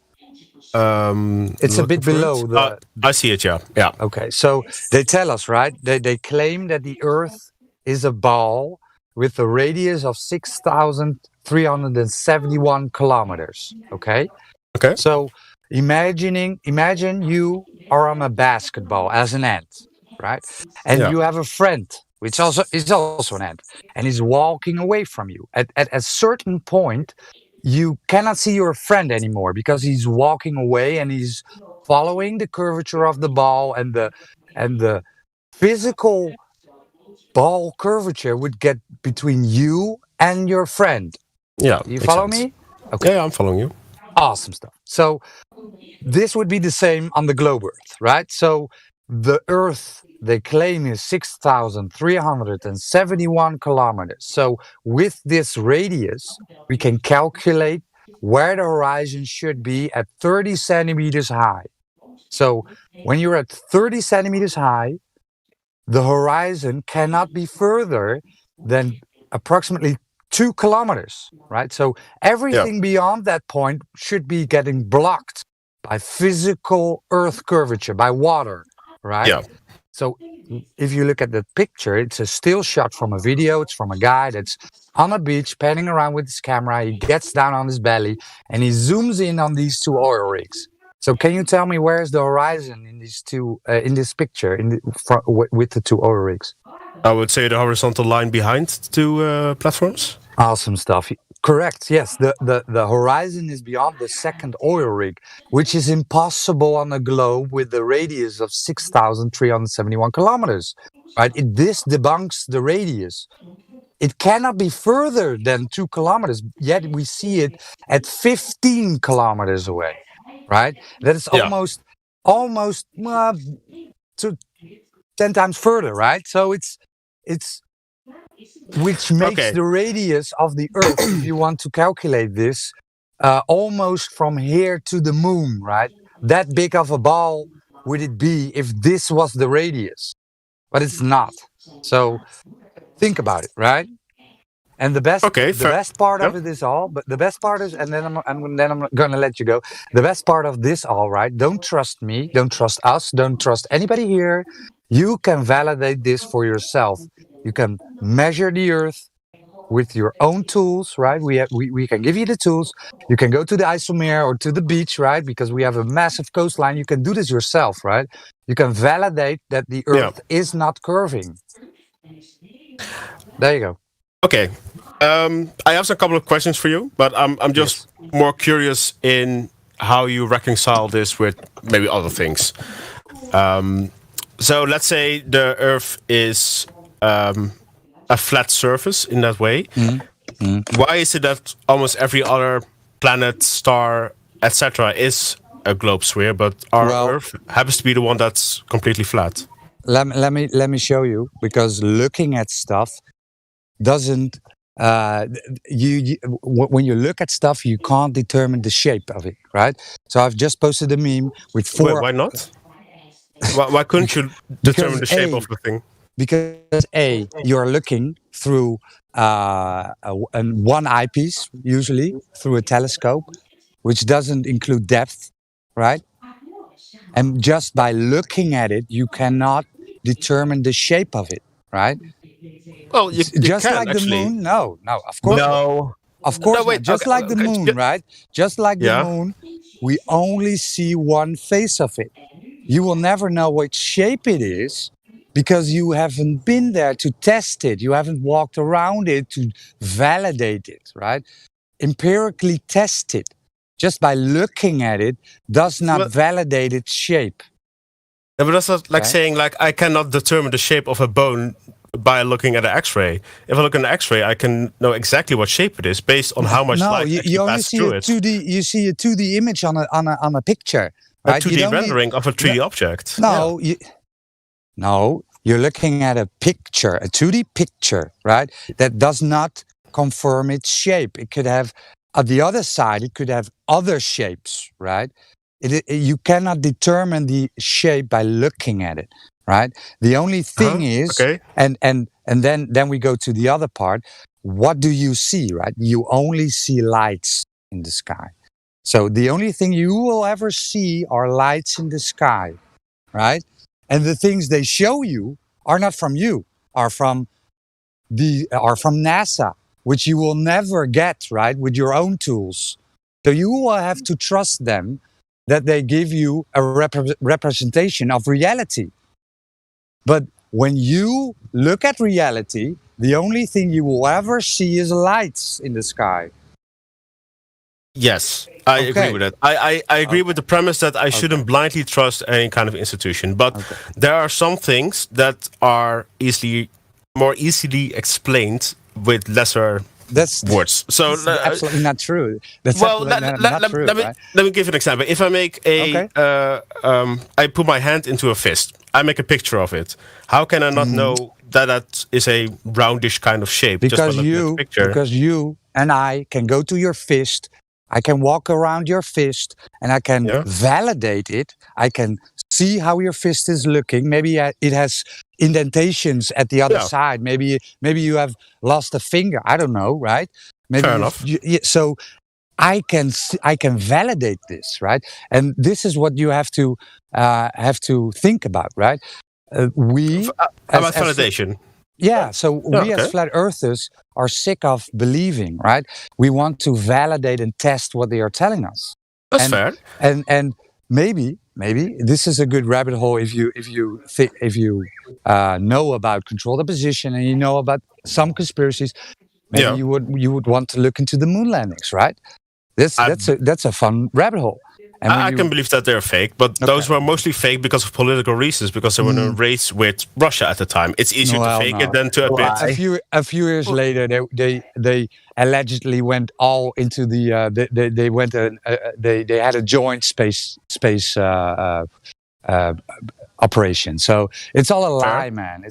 It's a bit below the. I see it. Yeah. Okay. So they tell us, right? They claim that the Earth is a ball with a radius of 6,371 kilometers. Okay. Okay. So imagine you are on a basketball as an ant, right? And you have a friend, which is also an ant, and he's walking away from you. At a certain point, you cannot see your friend anymore because he's walking away and he's following the curvature of the ball, and the physical ball curvature would get between you and your friend. Yeah. You follow me? Okay. Yeah, I'm following you. Awesome stuff. So this would be the same on the globe Earth, right? So the Earth, they claim, is 6,371 kilometers. So with this radius, we can calculate where the horizon should be at 30 centimeters high. So when you're at 30 centimeters high, the horizon cannot be further than approximately 2 kilometers, right? So everything beyond that point should be getting blocked by physical Earth curvature, by water, right? Yeah. So if you look at the picture, it's a still shot from a video. It's from a guy that's on a beach, panning around with his camera. He gets down on his belly and he zooms in on these 2 oil rigs. So can you tell me where's the horizon in these 2 in this picture with the 2 oil rigs? I would say the horizontal line behind the 2 platforms. Awesome stuff. Correct. Yes, the horizon is beyond the second oil rig, which is impossible on a globe with the radius of 6,371 kilometers. Right? This debunks the radius. It cannot be further than 2 kilometers. Yet we see it at 15 kilometers away. Right? That is almost 10 times further. Right? So it's which makes the radius of the Earth, if you want to calculate this, almost from here to the moon, right? That big of a ball would it be if this was the radius? But it's not. So think about it, right? And the best part of it is all, but the best part is, and then I'm gonna let you go. The best part of this all, right? Don't trust me, don't trust us, don't trust anybody here. You can validate this for yourself. You can measure the Earth with your own tools, right? We can give you the tools. You can go to the IJsselmeer or to the beach, right? Because we have a massive coastline. You can do this yourself, right? You can validate that the Earth is not curving. There you go. Okay. I have a couple of questions for you, but I'm just more curious in how you reconcile this with maybe other things. So let's say the Earth is a flat surface in that way. Why is it that almost every other planet, star, etc. is a globe sphere, but our Earth happens to be the one that's completely flat? Let me show you, because looking at stuff doesn't when you look at stuff, you can't determine the shape of it, right? So I've just posted a meme with 4. Wait, why not? Why couldn't you determine the shape of the thing? Because you're looking through one eyepiece, usually through a telescope, which doesn't include depth, right? And just by looking at it, you cannot determine the shape of it, right? Well, you just can, like actually. The moon. No, of course. No. Of course. No, wait, not. Just okay, like the moon, right? Just like the moon, we only see one face of it. You will never know what shape it is because you haven't been there to test it. You haven't walked around it to validate it, right? Empirically test it. Just by looking at it does not validate its shape. Yeah, but that's not like saying like I cannot determine the shape of a bone by looking at an X-ray. If I look at an X-ray, I can know exactly what shape it is based on how much light you only passes see through a it. 2D. You see a 2D image on a picture. Right? A 2D rendering of a 3D object. No, you're looking at a picture, a 2D picture, right? That does not confirm its shape. It could have, at the other side, it could have other shapes, right? You cannot determine the shape by looking at it, right? The only thing is, and then we go to the other part. What do you see, right? You only see lights in the sky. So the only thing you will ever see are lights in the sky, right? And the things they show you are not from you, are from NASA, which you will never get, right, with your own tools. So you will have to trust them that they give you a representation of reality. But when you look at reality, the only thing you will ever see is lights in the sky. Yes, I agree with that. I agree with the premise that I shouldn't blindly trust any kind of institution. But there are some things that are more easily explained with lesser words. So that's absolutely not true. That's let me give you an example. If I make I put my hand into a fist. I make a picture of it. How can I not know that is a roundish kind of shape? Because you and I can go to your fist. I can walk around your fist and I can validate it. I can see how your fist is looking. Maybe it has indentations at the other side. Maybe you have lost a finger. I don't know, right? Maybe Fair enough. So I can validate this, right? And this is what you have to think about, right? About validation. So we as flat earthers are sick of believing, right? We want to validate and test what they are telling us. That's fair. And maybe this is a good rabbit hole if you know about controlled opposition and you know about some conspiracies. Maybe you would want to look into the moon landings, right? That's a fun rabbit hole. And I can believe that they're fake, but those were mostly fake because of political reasons, because they were in a race with Russia at the time. It's easier to fake it than to admit. A few years later, they allegedly went all into the they had a joint space operation. So it's all a lie, man.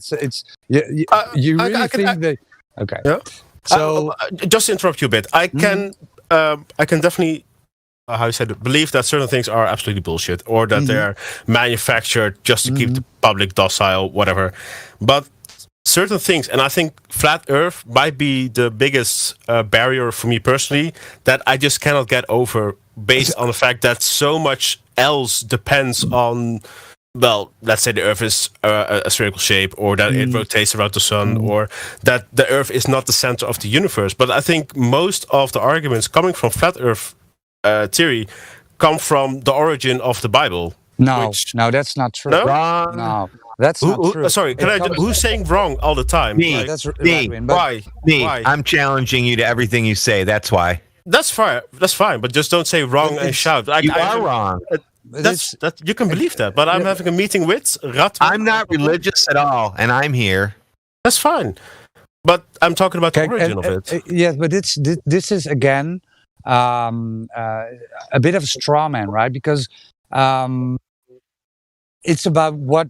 You really think they? Okay. Yeah. So just to interrupt you a bit, I can I can definitely, how you said, believe that certain things are absolutely bullshit, or that they're manufactured just to keep the public docile, whatever. But certain things, and I think flat Earth might be the biggest barrier for me personally that I just cannot get over, based on the fact that so much else depends on. Well, let's say the Earth is a spherical shape, or that it rotates around the sun, or that the Earth is not the center of the universe. But I think most of the arguments coming from flat Earth theory come from the origin of the Bible. No, that's not true. No? No, that's not true. Sorry, who's saying wrong all the time? Me. Why? Me. I'm challenging you to everything you say. That's why. That's fine. That's fine. But just don't say wrong and shout. You are wrong. That you can believe that, but I'm having a meeting with Rat. I'm not religious at all, and I'm here. That's fine, but I'm talking about the origin of it. Yes, but this is again a bit of a straw man, right? Because it's about what,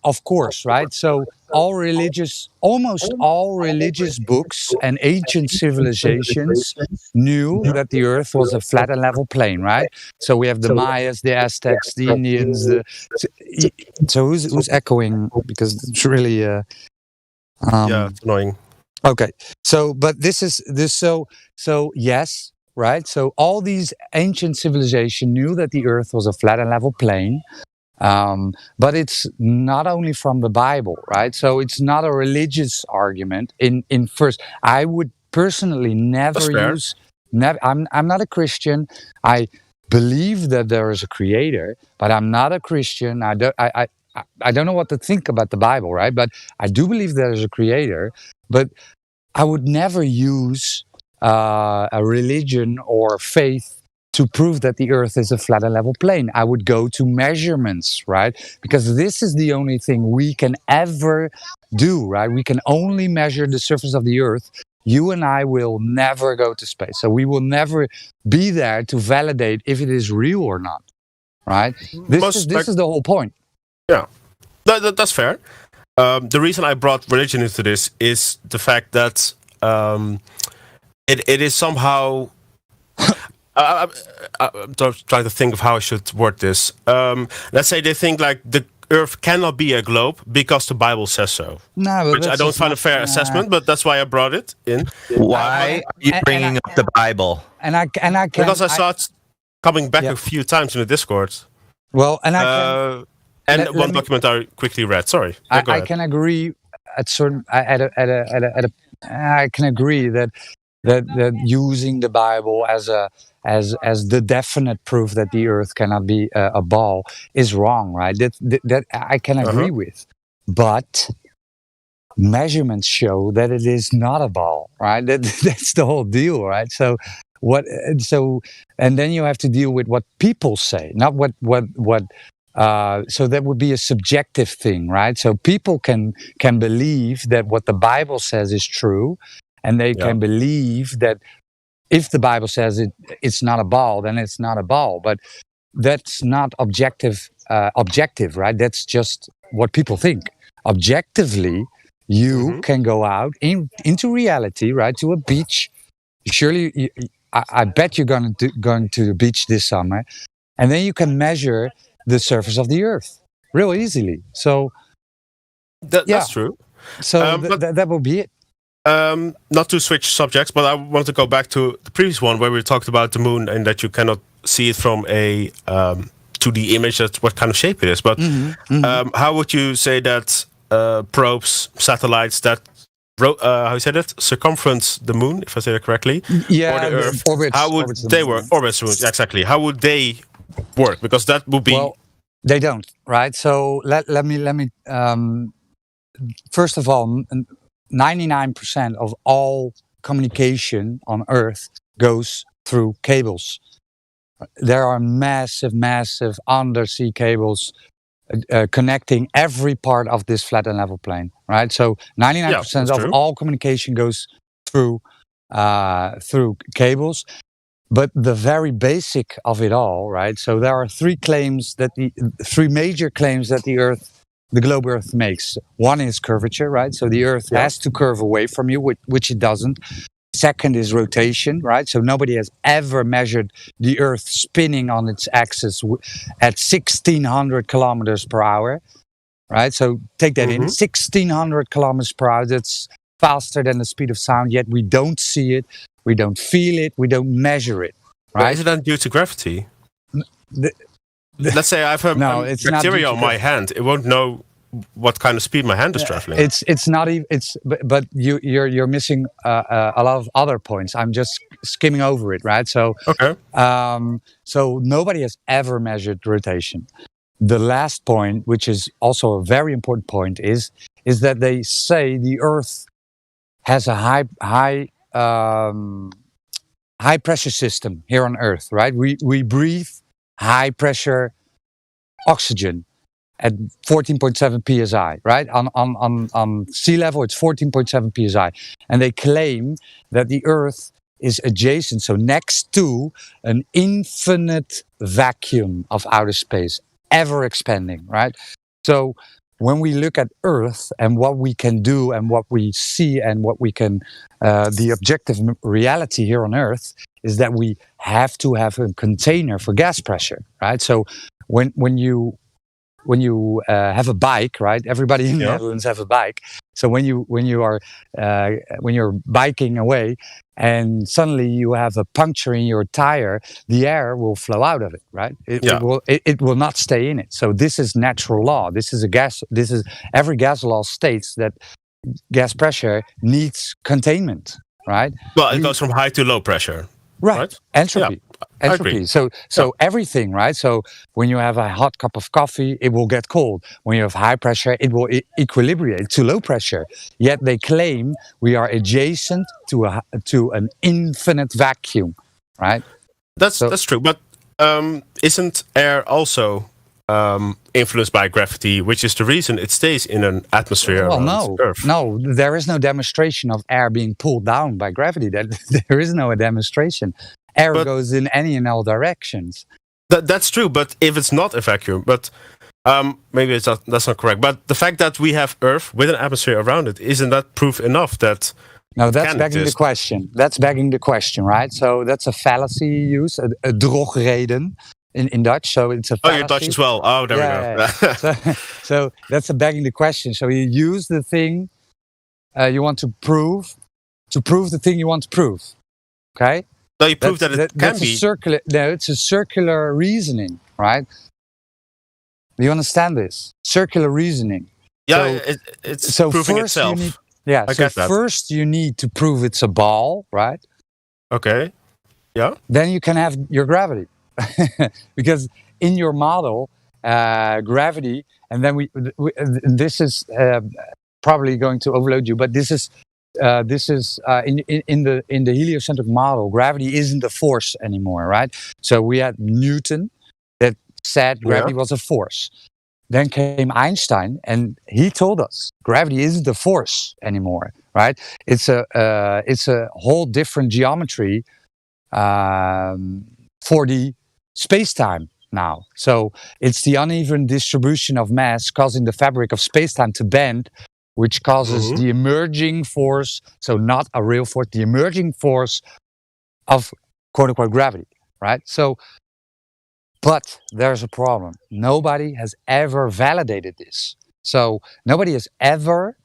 of course, right? So almost all religious books and ancient civilizations knew that the Earth was a flat and level plane, right? So we have the Mayas, the Aztecs, the Indians. So who's echoing? Because it's really yeah, it's annoying. Okay, so but this is so yes, right? So all these ancient civilizations knew that the Earth was a flat and level plane. But it's not only from the Bible, right? So it's not a religious argument. In first, I would personally never use. I'm not a Christian. I believe that there is a creator, but I'm not a Christian. I don't know what to think about the Bible, right? But I do believe there is a creator. But I would never use a religion or faith to prove that the Earth is a flat and level plane. I would go to measurements, right? Because this is the only thing we can ever do, right? We can only measure the surface of the Earth. You and I will never go to space. So we will never be there to validate if it is real or not, right? This is the whole point. Yeah, that's fair. The reason I brought religion into this is the fact that it is somehow... I'm trying to think of how I should word this. Let's say they think like the Earth cannot be a globe because the Bible says so. No, which I don't find a fair assessment, but that's why I brought it in. Why are you bringing up the Bible? And I can because I saw it coming back a few times in the Discord. Well, and one document I quickly read. Sorry, I can agree at certain I can agree that using the Bible as the definite proof that the Earth cannot be a ball is wrong, right? That I can agree with, but measurements show that it is not a ball, right? That's the whole deal, right? So and then you have to deal with what people say, not what. So that would be a subjective thing, right? So people can believe that what the Bible says is true, and they can believe that if the Bible says it's not a ball, then it's not a ball. But that's not objective, right? That's just what people think. Objectively, you can go out into reality, right, to a beach. Surely, I bet you're going to the beach this summer, and then you can measure the surface of the Earth real easily. So that's true. So that will be it. Not to switch subjects, but I want to go back to the previous one where we talked about the moon and that you cannot see it from a 2D image. That's what kind of shape it is. But how would you say that probes, satellites that how you said it, circumference the moon, if I say that correctly, or the Earth, how would they work? Orbits, exactly. How would they work? Because that would be... Well, they don't, right? So let me first of all, 99% of all communication on Earth goes through cables. There are massive undersea cables connecting every part of this flat and level plane, right? So 99% of all communication goes through cables. But the very basic of it all, right? So there are three major claims that the globe Earth makes. One is curvature, right? So the Earth has to curve away from you, which it doesn't. Second is rotation, right? So nobody has ever measured the Earth spinning on its axis at 1,600 kilometers per hour, right? So take that in, 1,600 kilometers per hour. That's faster than the speed of sound, yet we don't see it, we don't feel it, we don't measure it, right? But is it then due to gravity? Let's say I have a bacteria on my hand. It won't know what kind of speed my hand is traveling. It's not even. But you're missing a lot of other points. I'm just skimming over it, right? So so nobody has ever measured rotation. The last point, which is also a very important point, is that they say the Earth has a high pressure system here on Earth, right? We breathe high pressure oxygen at 14.7 psi, right? On sea level, it's 14.7 psi. And they claim that the Earth is adjacent, so next to an infinite vacuum of outer space, ever expanding, right? So when we look at Earth and what we can do and what we see and what we can, the objective reality here on Earth is that we have to have a container for gas pressure, right? So when you have a bike, right? Everybody in the Netherlands have a bike. So when you're biking away, and suddenly you have a puncture in your tire, the air will flow out of it, right? It will not stay in it. So this is natural law. Every gas law states that gas pressure needs containment, right? Well, it goes from high to low pressure. Right. Entropy. Yeah, entropy. So everything, right? So when you have a hot cup of coffee, it will get cold. When you have high pressure, it will equilibrate to low pressure. Yet they claim we are adjacent to an infinite vacuum, right? That's true. But isn't air also influenced by gravity, which is the reason it stays in an atmosphere around Earth? No, there is no demonstration of air being pulled down by gravity. There is no demonstration. Air goes in any and all directions. That's true, but if it's not a vacuum, but maybe that's not correct. But the fact that we have Earth with an atmosphere around it, isn't that proof enough that? No, that's begging the question. That's begging the question, right? So that's a fallacy you use, a drogreden in Dutch. So it's a fallacy. Oh, you're Dutch as well. Oh, there we go. So that's a begging the question. So you use the thing you want to prove the thing you want to prove. Okay? No, you prove that it can be. It's a circular reasoning, right? Do you understand this? Circular reasoning. Yeah, it's proving itself. First you need to prove it's a ball, right? Okay. Yeah. Then you can have your gravity. Because in your model, gravity, and then this is probably going to overload you, but this is in the heliocentric model, gravity isn't a force anymore, right? So we had Newton that said gravity was a force. Then came Einstein, and he told us gravity isn't a force anymore, right? It's a whole different geometry for the space-time now. So it's the uneven distribution of mass causing the fabric of space-time to bend, which causes the emerging force, so not a real force, the emerging force of quote-unquote gravity, right? So, but there's a problem. Nobody has ever validated this. So nobody has ever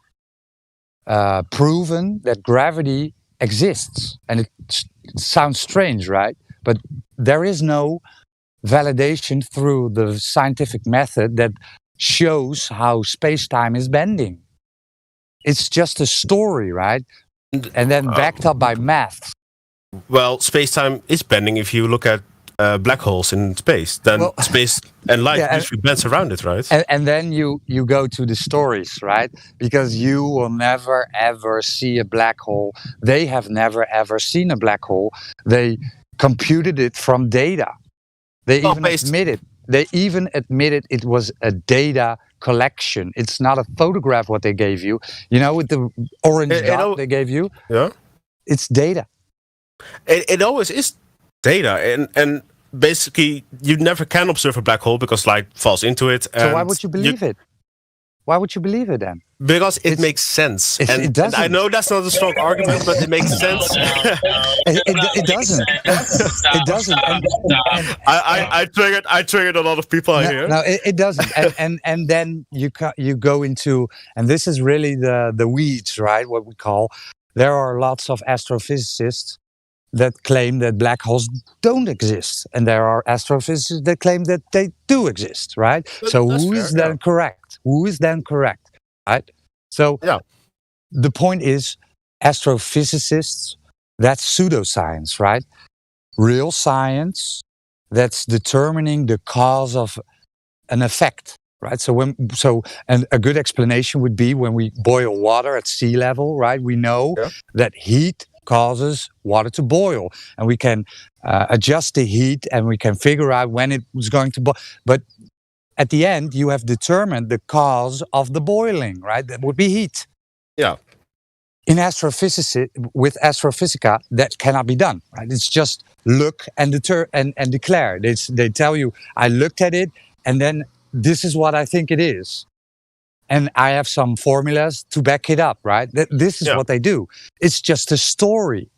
proven that gravity exists. And it sounds strange, right? But there is no validation through the scientific method that shows how space-time is bending. It's just a story, right? And then backed up by math. Well, space-time is bending if you look at black holes in space. Then space and light usually bends around it, right? And then you go to the stories, right? Because you will never, ever see a black hole. They have never, ever seen a black hole. They computed it from data. They even admitted it was a data collection. It's not a photograph what they gave you. You know, with the orange dot they gave you. Yeah. It's data. It always is data, and basically you never can observe a black hole because light falls into it. So why would you believe it? Why would you believe it then? Because it makes sense. And, it doesn't. and I know that's not a strong argument, but it makes sense. It doesn't. It doesn't. And I triggered a lot of people here. No, it doesn't. And then you go into, and this is really the weeds, right? What we call. There are lots of astrophysicists that claim that black holes don't exist, and there are astrophysicists that claim that they do exist, right? So who is then correct? Who is then correct, right? So the point is, astrophysicists, that's pseudoscience, right? Real science, that's determining the cause of an effect, right? And a good explanation would be when we boil water at sea level, right? We know that heat causes water to boil, and we can adjust the heat, and we can figure out when it was going to boil. But at the end, you have determined the cause of the boiling, right? That would be heat. Yeah. In with astrophysica, that cannot be done, right? It's just look and declare. They tell you, I looked at it, and then this is what I think it is. And I have some formulas to back it up, right? This is what they do. It's just a story,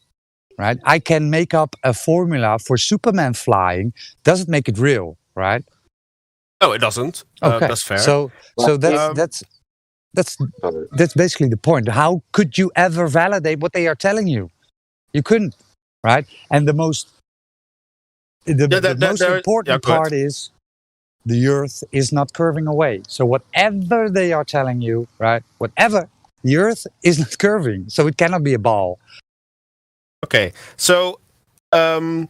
right? I can make up a formula for Superman flying. Doesn't make it real, right? No, it doesn't. Okay. That's fair. So that's basically the point. How could you ever validate what they are telling you? You couldn't, right? And the most important part is, the Earth is not curving away. So whatever they are telling you, right? Whatever, the Earth is not curving. So it cannot be a ball. Okay. So, if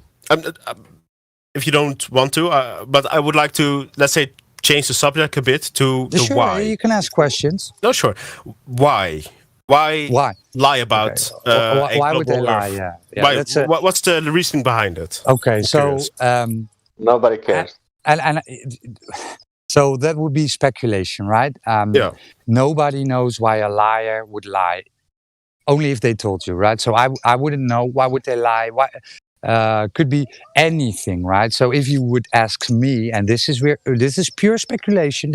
you don't want to, but I would like to, let's say, change the subject a bit to Sure, why. You can ask questions. No, sure. Why? Why lie about? Why would they lie? Yeah. What's the reasoning behind it? Okay, so nobody cares. And so that would be speculation, right? Nobody knows why a liar would lie, only if they told you, right? So I wouldn't know. Why would they lie? Why? Could be anything, right? So if you would ask me, and this is pure speculation.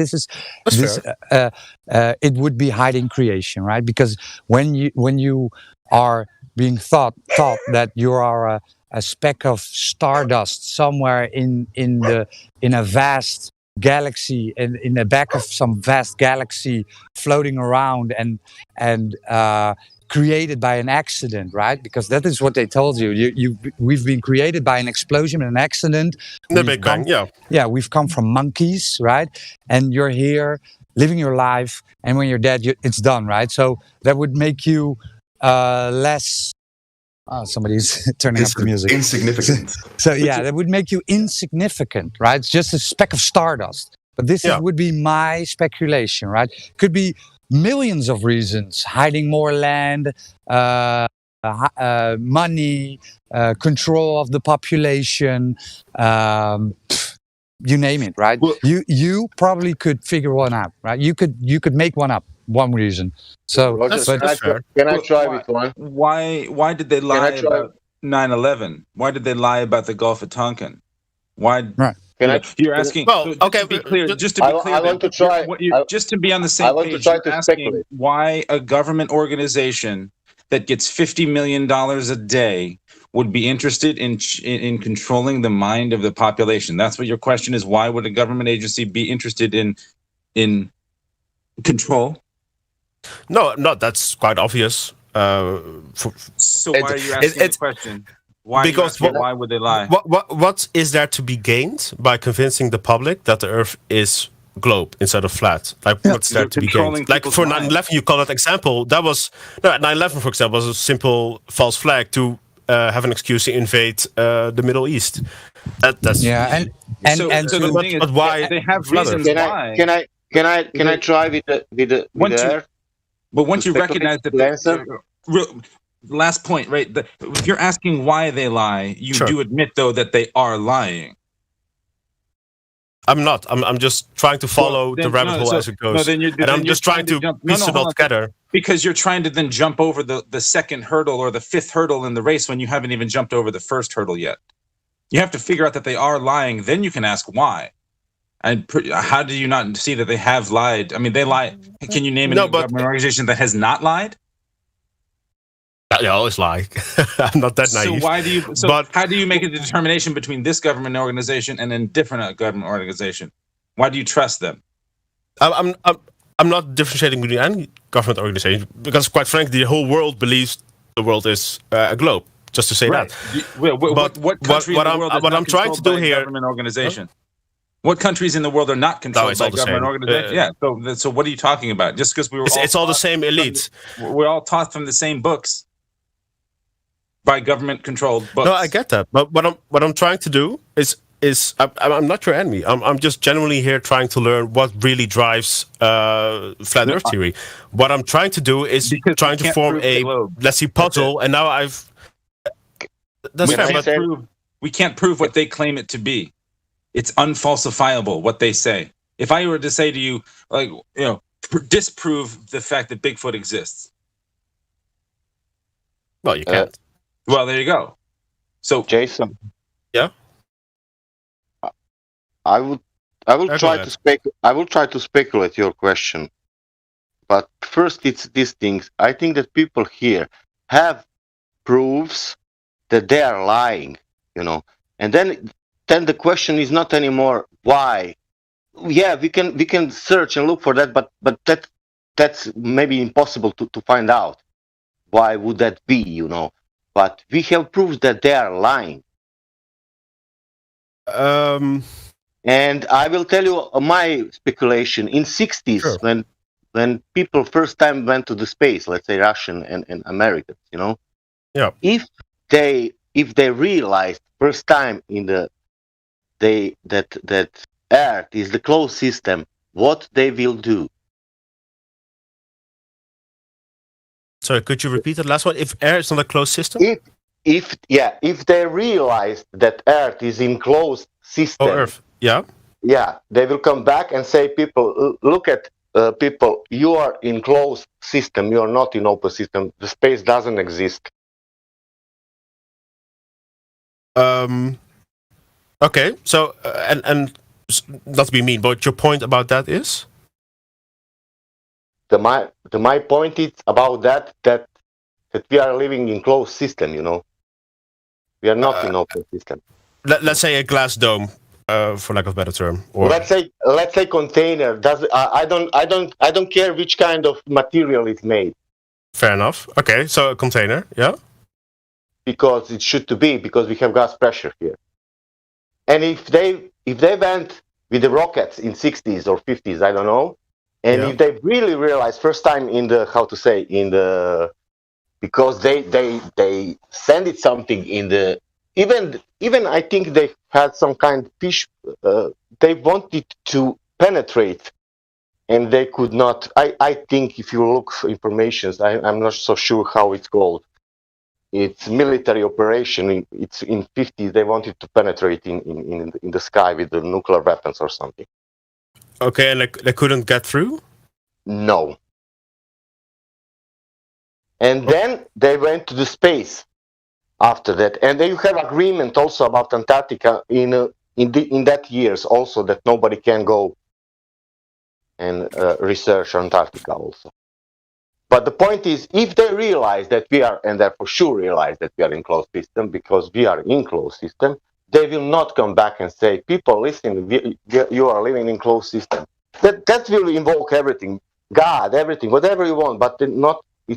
It would be hiding creation, right? Because when you are being thought that you are a speck of stardust somewhere in a vast galaxy, in the back of some vast galaxy, floating around and created by an accident, right? Because that is what they told you. We've been created by an explosion, an accident. The Big Bang, yeah. We've come from monkeys, right? And you're here living your life, and when you're dead, it's done, right? So that would make you less. Somebody's turning up the music. Insignificant. So that would make you insignificant, right? It's just a speck of stardust. But this would be my speculation, right? Could be millions of reasons: hiding more land, money, control of the population, you name it, right? Well, you probably could figure one out, right? You could make one up, one reason. So, can I try with one? Why did they lie about 9/11? Why did they lie about the Gulf of Tonkin? Why? Right. You're asking. Well, okay. To be clear, I want to try. Just to be on the same page, you're asking why a government organization that gets $50 million a day would be interested in controlling the mind of the population. That's what your question is. Why would a government agency be interested in control? No, that's quite obvious. So why are you asking the question? Why would they lie? What is there to be gained by convincing the public that the Earth is globe instead of flat? Like, what's there to be gained? Like for 9/11, you call that example. That was 9/11, for example, was a simple false flag to have an excuse to invade the Middle East. That's and the thing is, why they have reasons why? Can I try with the Earth? But once you recognize that last point, right? If you're asking why they lie, you do admit though that they are lying. I'm not. I'm just trying to follow the rabbit hole as it goes. I'm just trying to piece it all together. Because you're trying to then jump over the second hurdle or the fifth hurdle in the race when you haven't even jumped over the first hurdle yet. You have to figure out that they are lying. Then you can ask why. And how do you not see that they have lied? I mean, they lie. Can you name any government organization that has not lied? They always lie. I'm not that naive. So why do you? So how do you make a determination between this government organization and a different government organization? Why do you trust them? I'm not differentiating between any government organization because, quite frankly, the whole world believes the world is a globe. Just to say that. What country in the world is what not I'm trying to do controlled by a here, government organization? What countries in the world are not controlled by government organizations? Yeah. So what are you talking about? Just because we were it's all the same elite. We're all taught from the same books by government-controlled books. No, I get that. But what I'm trying to do is I'm not your enemy. I'm just genuinely here trying to learn what really drives flat Earth theory. What I'm trying to do is trying to form a puzzle, and now I've. That's fair, we can't prove what they claim it to be. It's unfalsifiable what they say. If I were to say to you, disprove the fact that Bigfoot exists. Well, you can't. Well, there you go. So, Jason. Yeah. I will try to speculate your question, but first it's these things. I think that people here have proofs that they are lying, and then the question is not anymore why. Yeah, we can search and look for that, but that's maybe impossible to find out. Why would that be, But we have proofs that they are lying. And I will tell you my speculation. In 60s, when people first time went to the space, let's say Russian and Americans, yeah. If they realized first time that Earth is the closed system, what they will do? Sorry, could you repeat that last one? If Earth is not a closed system? If they realize that Earth is in closed system. Oh, Earth, yeah. Yeah, they will come back and say, people, look at people, you are in closed system, you are not in open system. The space doesn't exist. Okay, so, and not to be mean, but your point about that is? My point is about that we are living in closed system, We are not in open system. Let's say a glass dome, for lack of a better term. Or let's say container. I don't care which kind of material it's made. Fair enough. Okay, so a container, yeah. Because it should to be, because we have gas pressure here. And if they went with the rockets in 60s or 50s, I don't know. And if they really realized first time because they send it something in the even I think they had some kind of fish. They wanted to penetrate, and they could not. I think if you look for information, I'm not so sure how it's called. It's military operation. It's in 50s. They wanted to penetrate in the sky with the nuclear weapons or something. Okay, and they couldn't get through? No. And then they went to the space after that. And then you have agreement also about Antarctica in that years also that nobody can go and research Antarctica also. But the point is, if they realize that we are, and they for sure realize that we are in closed system, because we are in closed system, they will not come back and say, people, listen, you are living in closed system. That will invoke everything, God, everything, whatever you want, but it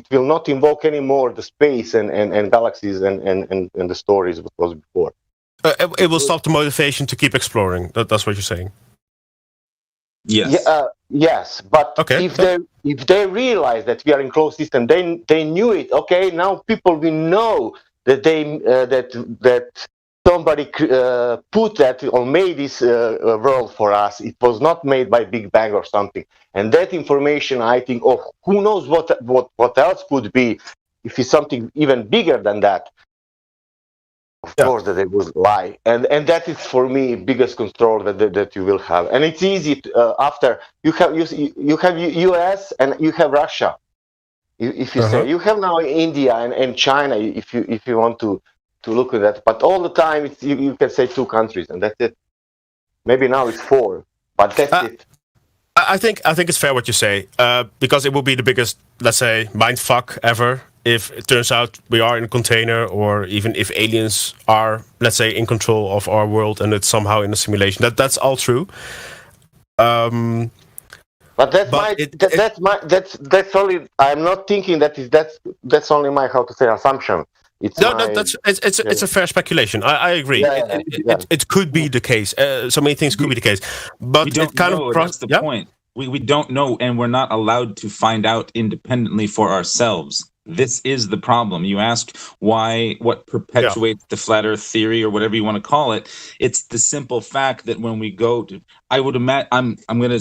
will not invoke anymore the space and galaxies and the stories what was before. It will stop the motivation to keep exploring. That's what you're saying. Yes. Yes, but if they realize that we are in closed system, they knew it. Okay, now people will know that that somebody put that or made this world for us. It was not made by Big Bang or something. And that information, I think, who knows what else could be if it's something even bigger than that. Of course, that they would lie, and that is for me biggest control that you will have, and it's easy after you have US and you have Russia. If you say you have now India and China, if you want to look at that, but all the time you can say 2 countries and that's it. Maybe now it's 4. But that's it. I think it's fair what you say, because it will be the biggest, let's say, mindfuck ever if it turns out we are in a container, or even if aliens are, let's say, in control of our world and it's somehow in a simulation. That's all true. But that's only. I'm not thinking that's only my, how to say, assumption. It's a fair speculation. I agree. It could be the case. So many things could be the case, but we don't know. That's the point. We don't know, and we're not allowed to find out independently for ourselves. This is the problem. You ask what perpetuates the flat Earth theory, or whatever you want to call it. It's the simple fact that when we go to, I would imagine, I'm going to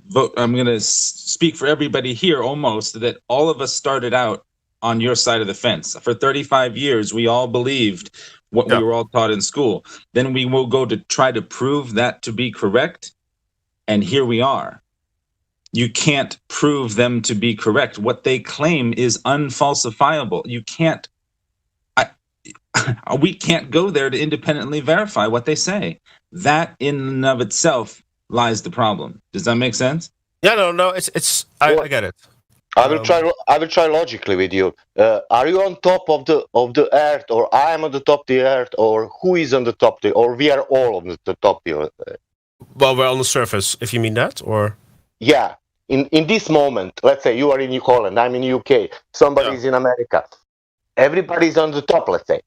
vote. I'm going to speak for everybody here, almost, that all of us started out on your side of the fence. For 35 years, we all believed what we were all taught in school. Then we will go to try to prove that to be correct, and here we are. You can't prove them to be correct. What they claim is unfalsifiable. You can't. We can't go there to independently verify what they say. That in and of itself lies the problem. Does that make sense? Yeah, no. It's. I get it. I will try logically with you. Are you on top of the Earth, or I am on the top of the Earth, or who is on the top or we are all on the top of the Earth? Well, we're on the surface, if you mean that, or. Yeah, in this moment, let's say you are in New Holland, I'm in UK, somebody is in America. Everybody's on the top, let's say.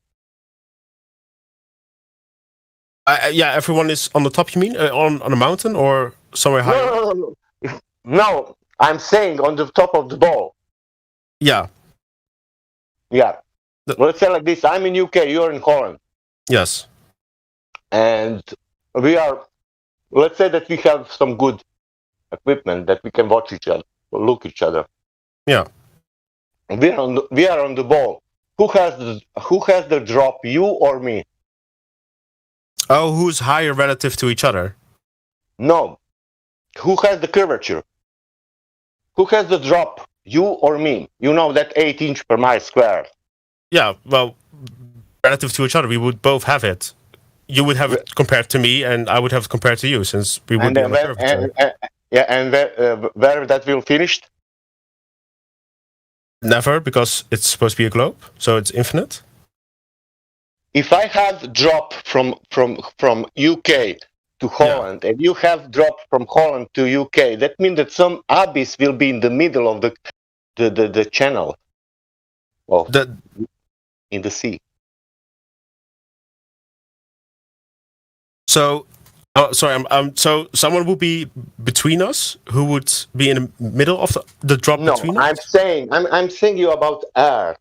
Everyone is on the top, you mean? On a mountain or somewhere higher? No, I'm saying on the top of the ball. Yeah. Yeah. Let's say like this, I'm in UK, you're in Holland. Yes. And we are, let's say that we have some good equipment that we can watch each other, look each other. Yeah. We are on the ball. Who has the drop, you or me? Oh, who's higher relative to each other? No. Who has the curvature? Who has the drop, you or me? You know that 8 inch per mile square. Yeah, well, relative to each other, we would both have it. You would have it compared to me, and I would have it compared to you, since we would be on the curvature. And where that will finish? Never, because it's supposed to be a globe, so it's infinite. If I have drop from UK to Holland, and you have drop from Holland to UK, that means that some abyss will be in the middle of the channel in the sea. So, sorry, so someone would be between us, who would be in the middle of the drop between us? I'm saying you about air.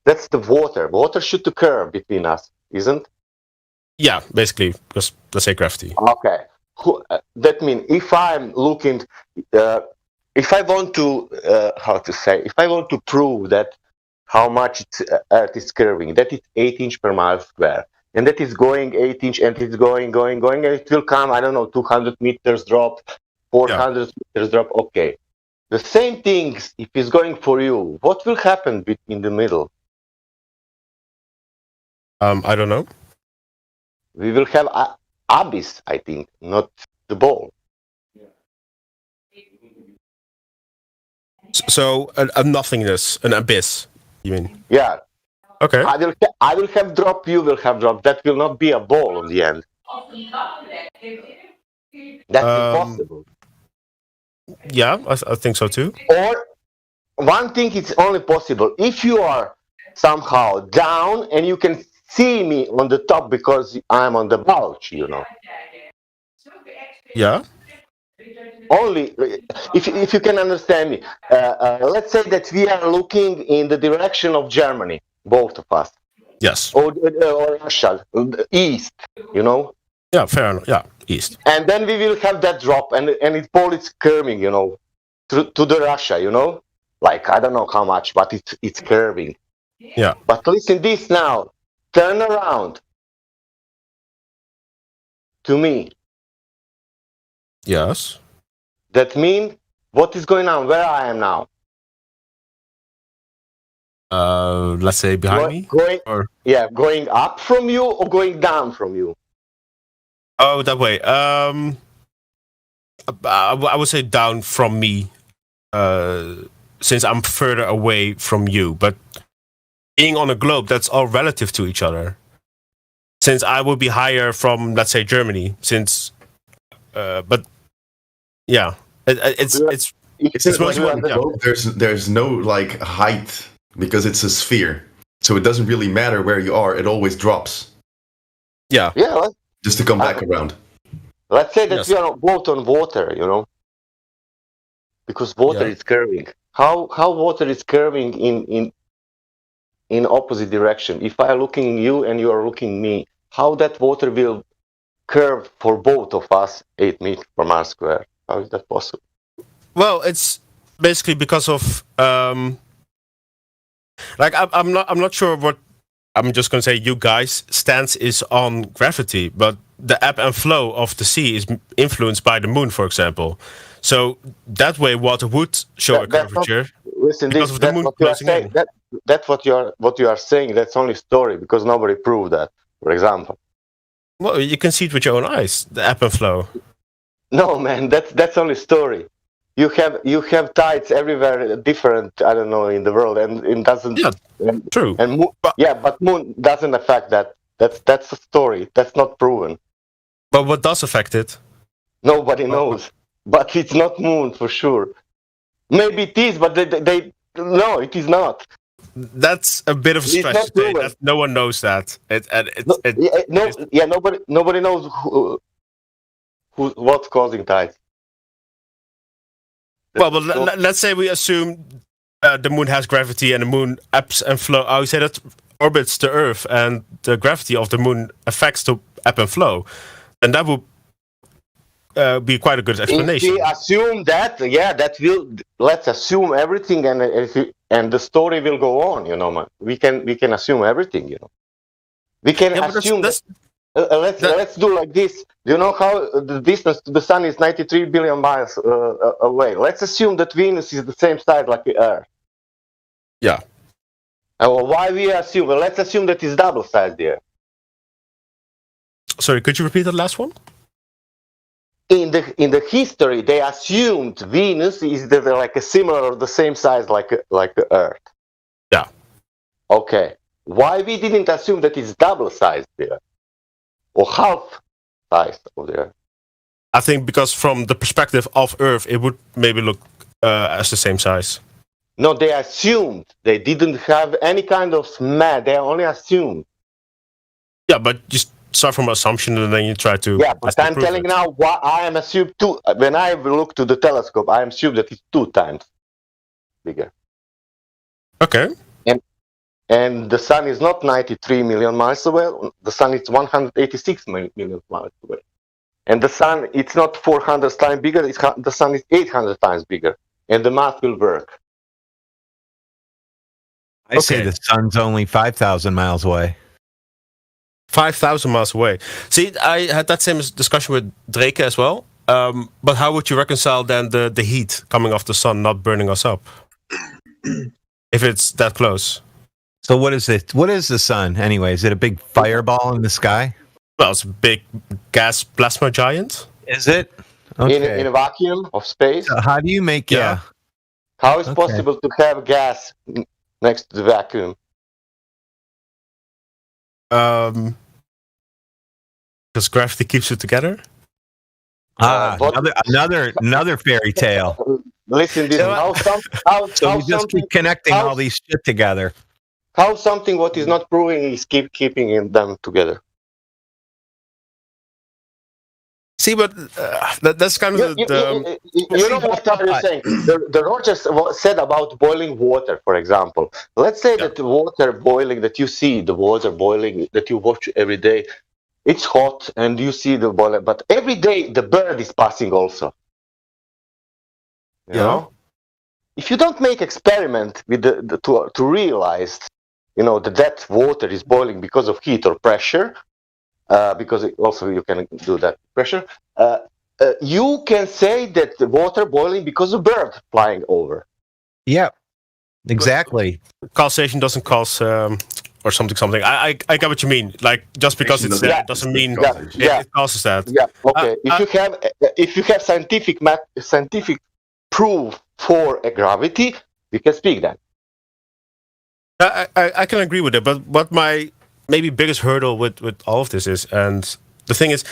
That's the water. Water should occur between us, isn't? Yeah, basically, because let's say gravity. Okay. That means if I'm looking, if I want to, if I want to prove that how much Earth is curving, that is 8 inch per mile square, and that is going 8 inch, and it's going, and it will come, I don't know, 200 meters drop, 400 meters drop. Okay. The same things, if it's going for you, what will happen in the middle? I don't know. We will have abyss, I think, not the ball. So a nothingness, an abyss, you mean? Yeah. Okay. I will have drop, you will have drop. That will not be a ball in the end. That's impossible. Yeah, I think so too. Or one thing is only possible if you are somehow down and you can see me on the top because I'm on the bulge, you know. Yeah. Only if you can understand me. Let's say that we are looking in the direction of Germany, both of us. Yes. Or Russia, east, you know. Yeah, fair enough. Yeah, east. And then we will have that drop, and it ball is curving, you know, to the Russia, you know. Like I don't know how much, but it's curving. Yeah. But listen this now. Turn around to me. Yes. That means what is going on? Where I am now? Let's say behind me. Going up from you or going down from you? Oh, that way. I would say down from me, since I'm further away from you. But being on a globe, that's all relative to each other. Since I would be higher from, let's say, Germany, but yeah, it's There's no like height because it's a sphere, so it doesn't really matter where you are. It always drops. Yeah. Yeah. Just to come back around. Let's say that we are both on water, because water is curving. How water is curving in opposite direction? If I am looking you and you are looking me, how that water will curve for both of us 8 meters per mile square? How is that possible? Well, it's basically because of I'm not sure what I'm just going to say. You guys' stance is on gravity, but the ebb and flow of the sea is influenced by the moon, for example. So that way, water would show a curvature. Listen, because of the moon closing in. That's what you are saying. That's only story because nobody proved that. For example. Well, you can see it with your own eyes, the ebb and flow. No, man, that's only story. You have tides everywhere, different. I don't know in the world, and it doesn't. Yeah, true. And but moon doesn't affect that. That's a story. That's not proven. But what does affect it? Nobody knows. But it's not moon for sure. Maybe it is, but they no, it is not. That's a bit of a stretch to say that no one knows that. Nobody knows what's causing tides. Well, but let's say we assume the moon has gravity and the moon ebbs and flow. I would say that orbits the Earth and the gravity of the moon affects the ebb and flow, and that would be quite a good explanation. If we assume that, let's assume everything, and the story will go on. Man, we can assume everything. We can assume. Let's do like this. Do you know how the distance to the sun is 93 billion miles away? Let's assume that Venus is the same size like the Earth. Yeah. Why we assume? Well, let's assume that it's double size there. Sorry, could you repeat the last one? In the history, they assumed Venus is like a similar or the same size like the Earth. Yeah. Okay. Why we didn't assume that it's double size there? Or half size of the Earth? I think because from the perspective of Earth, it would maybe look as the same size. No, they assumed. They didn't have any kind of math. They only assumed. Yeah, but you start from an assumption and then you try to. Yeah, but I'm telling now what I am assumed to. When I look to the telescope, I am assumed that it's 2 times bigger. Okay. And the sun is not 93 million miles away. The sun is 186 million miles away. And the sun, it's not 400 times bigger. The sun is 800 times bigger. And the math will work. I say the sun's only 5,000 miles away. 5,000 miles away. See, I had that same discussion with Drake as well. But how would you reconcile then the heat coming off the sun not burning us up? If it's that close. So what is it? What is the sun anyway? Is it a big fireball in the sky? Well, it's a big gas plasma giant. Is it? Okay. In a vacuum of space? So how do you make How is possible to have gas next to the vacuum? Because gravity keeps it together. Another fairy tale. Listen, this so we just keep connecting all these shit together. How something what is not proving is keeping them together. See, but that's kind of you know what I'm saying. The Rogers said about boiling water, for example. Let's say that the water boiling that you see, the water boiling that you watch every day, it's hot and you see the boiler, but every day the bird is passing also. You know? If you don't make experiment with to realize, that water is boiling because of heat or pressure, because also you can do that pressure. You can say that the water boiling because of bird flying over. Yeah, exactly. Causation doesn't cause or something. I get what you mean. Like just because it's there doesn't mean it causes that. Yeah. Okay. If you have scientific proof for a gravity, we can speak that. I can agree with it, but what my maybe biggest hurdle with all of this is, and the thing is,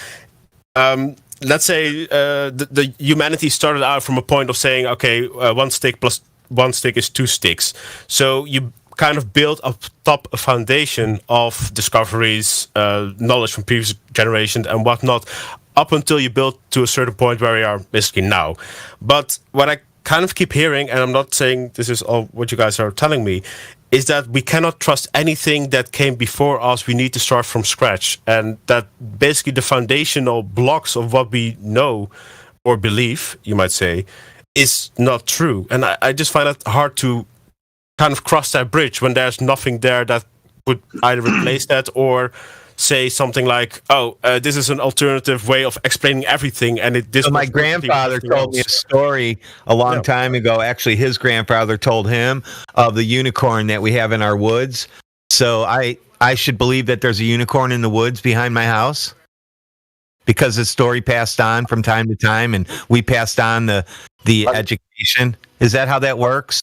let's say the humanity started out from a point of saying, okay, 1 stick plus 1 stick is 2 sticks. So you kind of build up top a foundation of discoveries, knowledge from previous generations and whatnot, up until you build to a certain point where we are basically now. But what I kind of keep hearing, and I'm not saying this is all what you guys are telling me, is that we cannot trust anything that came before us. We need to start from scratch. And that basically the foundational blocks of what we know or believe, you might say, is not true. And I just find it hard to kind of cross that bridge when there's nothing there that would either replace that or say something like, this is an alternative way of explaining everything. And so my grandfather told me a story a long time ago. Actually, his grandfather told him of the unicorn that we have in our woods. So I should believe that there's a unicorn in the woods behind my house because the story passed on from time to time and we passed on the education. Is that how that works?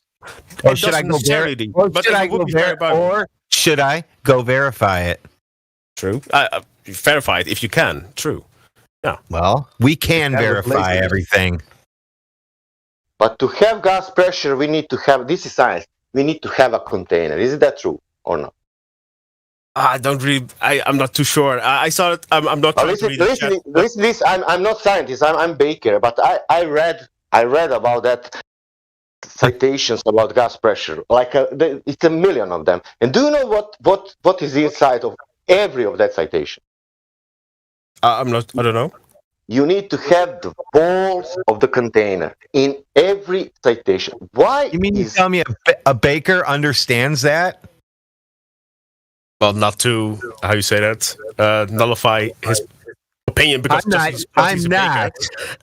Or should I go verify it? True. Verify it if you can. True. Yeah. Well, we can verify everything. But to have gas pressure, we need to have, this is science, we need to have a container. Is that true or not? I don't really, I'm not too sure. I saw it, I'm not trying to read listen, I'm not scientist, I'm baker, but I read about that citations about gas pressure. Like it's a million of them. And do you know what is inside of every of that citation? I don't know. You need to have the balls of the container in every citation. Why? You mean you tell me a baker understands that? Well, not to, how you say that, nullify his opinion because I'm not.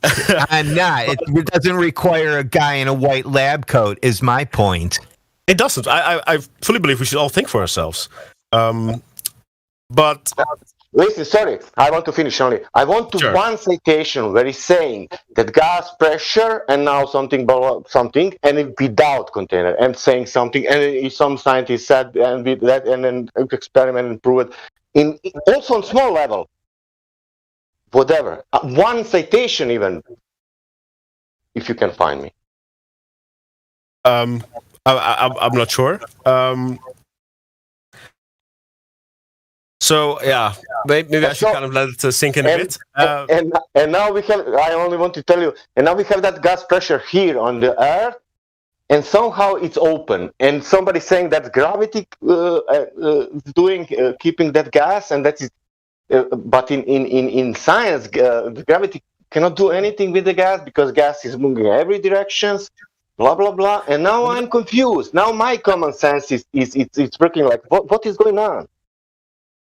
It doesn't require a guy in a white lab coat, is my point. It doesn't. I fully believe we should all think for ourselves. But listen, sorry, I want to finish only. I want to one citation where he's saying that gas pressure and now something and without container and saying something and some scientist said and with that and then experiment and prove it also on small level. Whatever. One citation even, if you can find me. I'm not sure. So yeah, maybe I should kind of let it sink in a bit. And now we have. I only want to tell you. And now we have that gas pressure here on the Earth, and somehow it's open. And somebody saying that gravity keeping that gas, and that is. But in science, the gravity cannot do anything with the gas because gas is moving in every directions. Blah blah blah. And now I'm confused. Now my common sense is working like what is going on?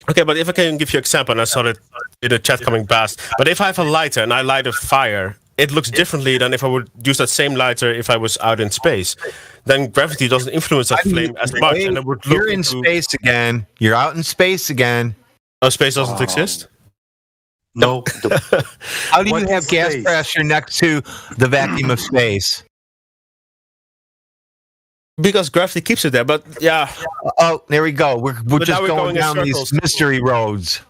Okay, but if I can give you an example, and I saw it in the chat coming past, but if I have a lighter and I light a fire, it looks differently than if I would use that same lighter if I was out in space. Then gravity doesn't influence that flame as much. And it would look You're in space again. You're out in space again. Oh, space doesn't exist? No. How do you have gas pressure next to the vacuum of space? Because gravity keeps it there, but yeah. Oh, there we go. We're just going down these mystery roads.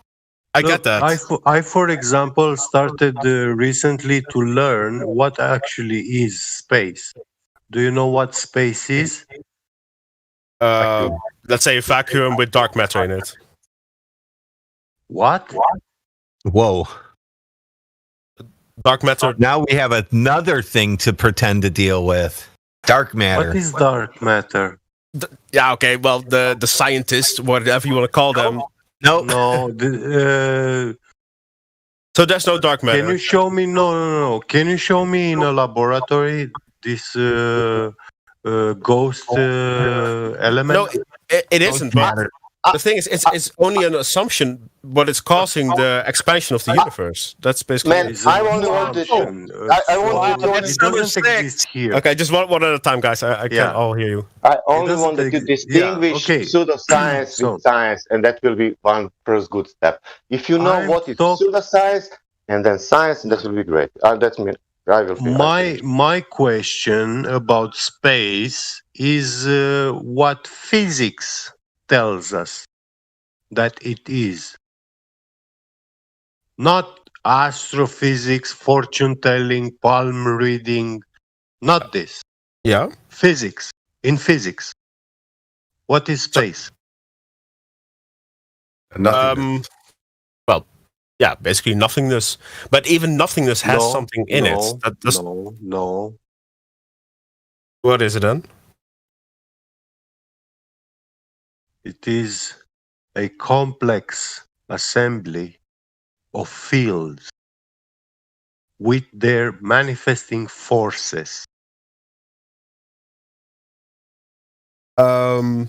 I get that. I, for example, started recently to learn what actually is space. Do you know what space is? Let's say a vacuum with dark matter in it. What? Whoa. Dark matter. Now we have another thing to pretend to deal with. Dark matter. What is dark matter? Yeah, okay. Well, the scientists, whatever you want to call them. No. So there's no dark matter. Can you show me? No. Can you show me in a laboratory this ghost element? No, it isn't. I, the thing is, it's only an assumption, but it's causing the expansion of the universe. That's basically. Man, I only wanted. I wanted to. It doesn't exist here. Okay, just one at a time, guys. I can't all hear you. I only wanted to distinguish pseudoscience with science, and that will be one first good step. If you know what is pseudoscience and then science, that will be great. That's me. I will feel my question about space is what physics tells us that it is. Not astrophysics, fortune telling, palm reading, not this. Yeah. Physics. In physics. What is space? Nothingness. Well, yeah, basically nothingness. But even nothingness has something in it. No. What is it then? It is a complex assembly of fields with their manifesting forces. You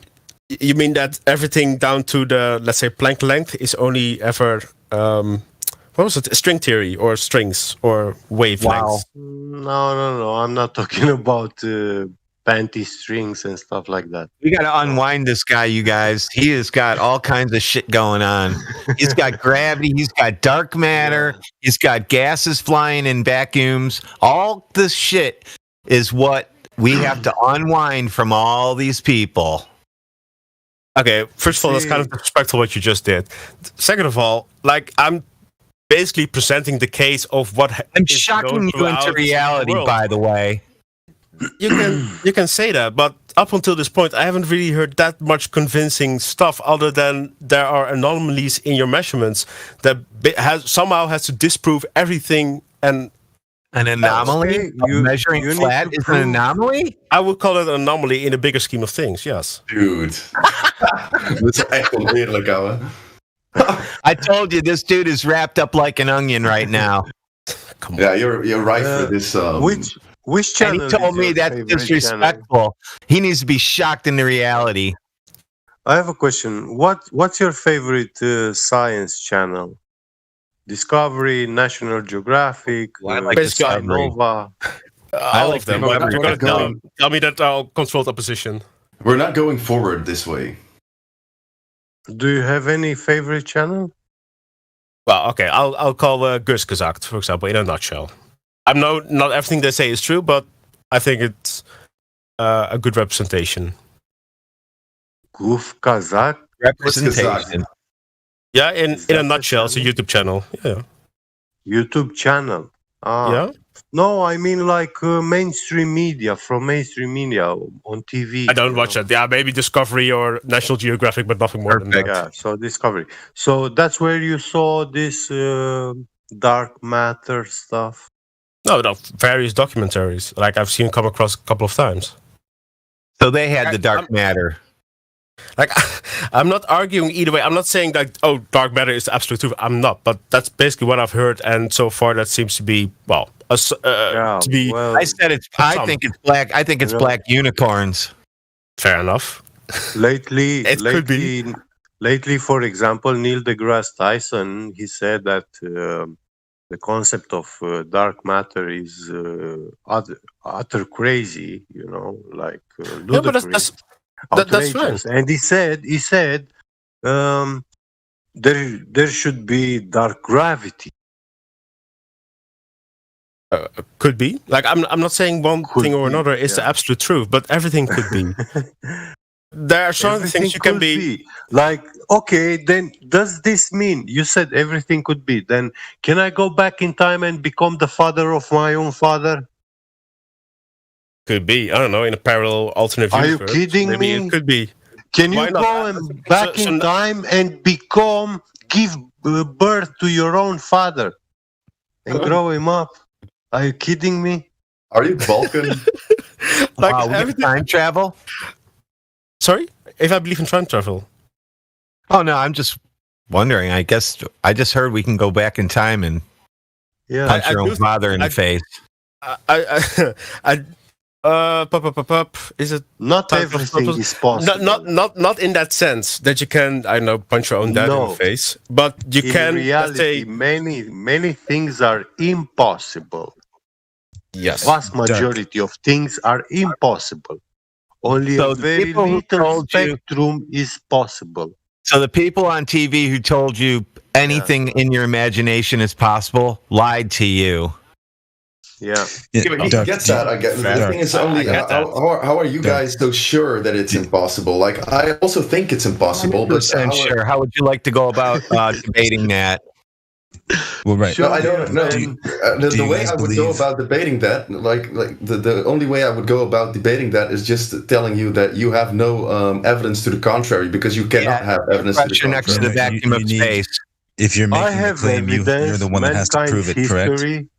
mean that everything down to the, let's say, Planck length is only ever what was it? String theory or strings or wavelengths? No. I'm not talking about panty strings and stuff like that. We got to unwind this guy, you guys. He has got all kinds of shit going on. He's got gravity. He's got dark matter. He's got gases flying in vacuums. All this shit is what we have to unwind from all these people. Okay, first of all, that's kind of disrespectful what you just did. Second of all, like, I'm basically presenting the case of what I'm shocking you into reality, by the way. You can say that, but up until this point, I haven't really heard that much convincing stuff. Other than there are anomalies in your measurements that somehow has to disprove everything. And an anomaly, measuring flat is an anomaly. I would call it an anomaly in the bigger scheme of things. Yes, dude. Dat is echt oneerlijk, ouwe. I told you this dude is wrapped up like an onion right now. Come on. Yeah, you're right for this. Which channel? And he told me that's disrespectful. He needs to be shocked into reality. I have a question. What's your favorite science channel? Discovery, National Geographic, Nova. All of them. You're going to tell me that I'll control opposition. We're not going forward this way. Do you have any favorite channel? Well, okay, I'll call Gus Kazakt, for example, in a nutshell. I'm not everything they say is true, but I think it's a good representation. Goof Kazak? Representation. Yeah, in a nutshell, it's a YouTube channel. Yeah. YouTube channel. Yeah. No, I mean like mainstream media, from mainstream media on TV. I don't watch that. Yeah, maybe Discovery or National Geographic, but nothing more than that. Yeah, so Discovery. So that's where you saw this dark matter stuff. No, various documentaries. Like I've seen come across a couple of times. So they had the dark matter. Like, I'm not arguing either way. I'm not saying that, dark matter is the absolute truth. I'm not. But that's basically what I've heard. And so far, that seems to be, to be... I said I think it's black. I think it's black unicorns. Fair enough. Lately, for example, Neil deGrasse Tyson, he said that the concept of dark matter is utter crazy, like ludicrous. That's fine. And he said there should be dark gravity. Could be. Like I'm not saying one thing or another is the absolute truth, but everything could be. There are certain things you can be. Like, okay, then does this mean you said everything could be? Then can I go back in time and become the father of my own father? Could be. I don't know, in a parallel alternate universe. Are you kidding Maybe me? It could be. Can you go and back in time and give birth to your own father and grow him up? Are you kidding me? Are you Vulcan? Like time travel? Sorry? If I believe in time travel. Oh no, I'm just wondering. I guess I just heard we can go back in time and punch your own father in the face. Is it not everything is possible? Not in that sense that you can, I don't know, punch your own dad in the face, but you in can. reality, many things are impossible. Yes, vast majority of things are impossible. Only So a the very people who little told you- spectrum is possible. So the people on TV who told you anything in your imagination is possible lied to you. Yeah. Yeah, but he gets that. I get. The thing is only how are you guys so sure that it's impossible? Like I also think it's impossible, but 100% sure. How would you like to go about debating that? Well, right. No, I don't know. The way I would go about debating that, like the only way I would go about debating that is just telling you that you have no evidence to the contrary, because you cannot have evidence to the Pressure next to the contrary. vacuum of space. If you're I making a have claim, you're the one that has to prove it, correct? history.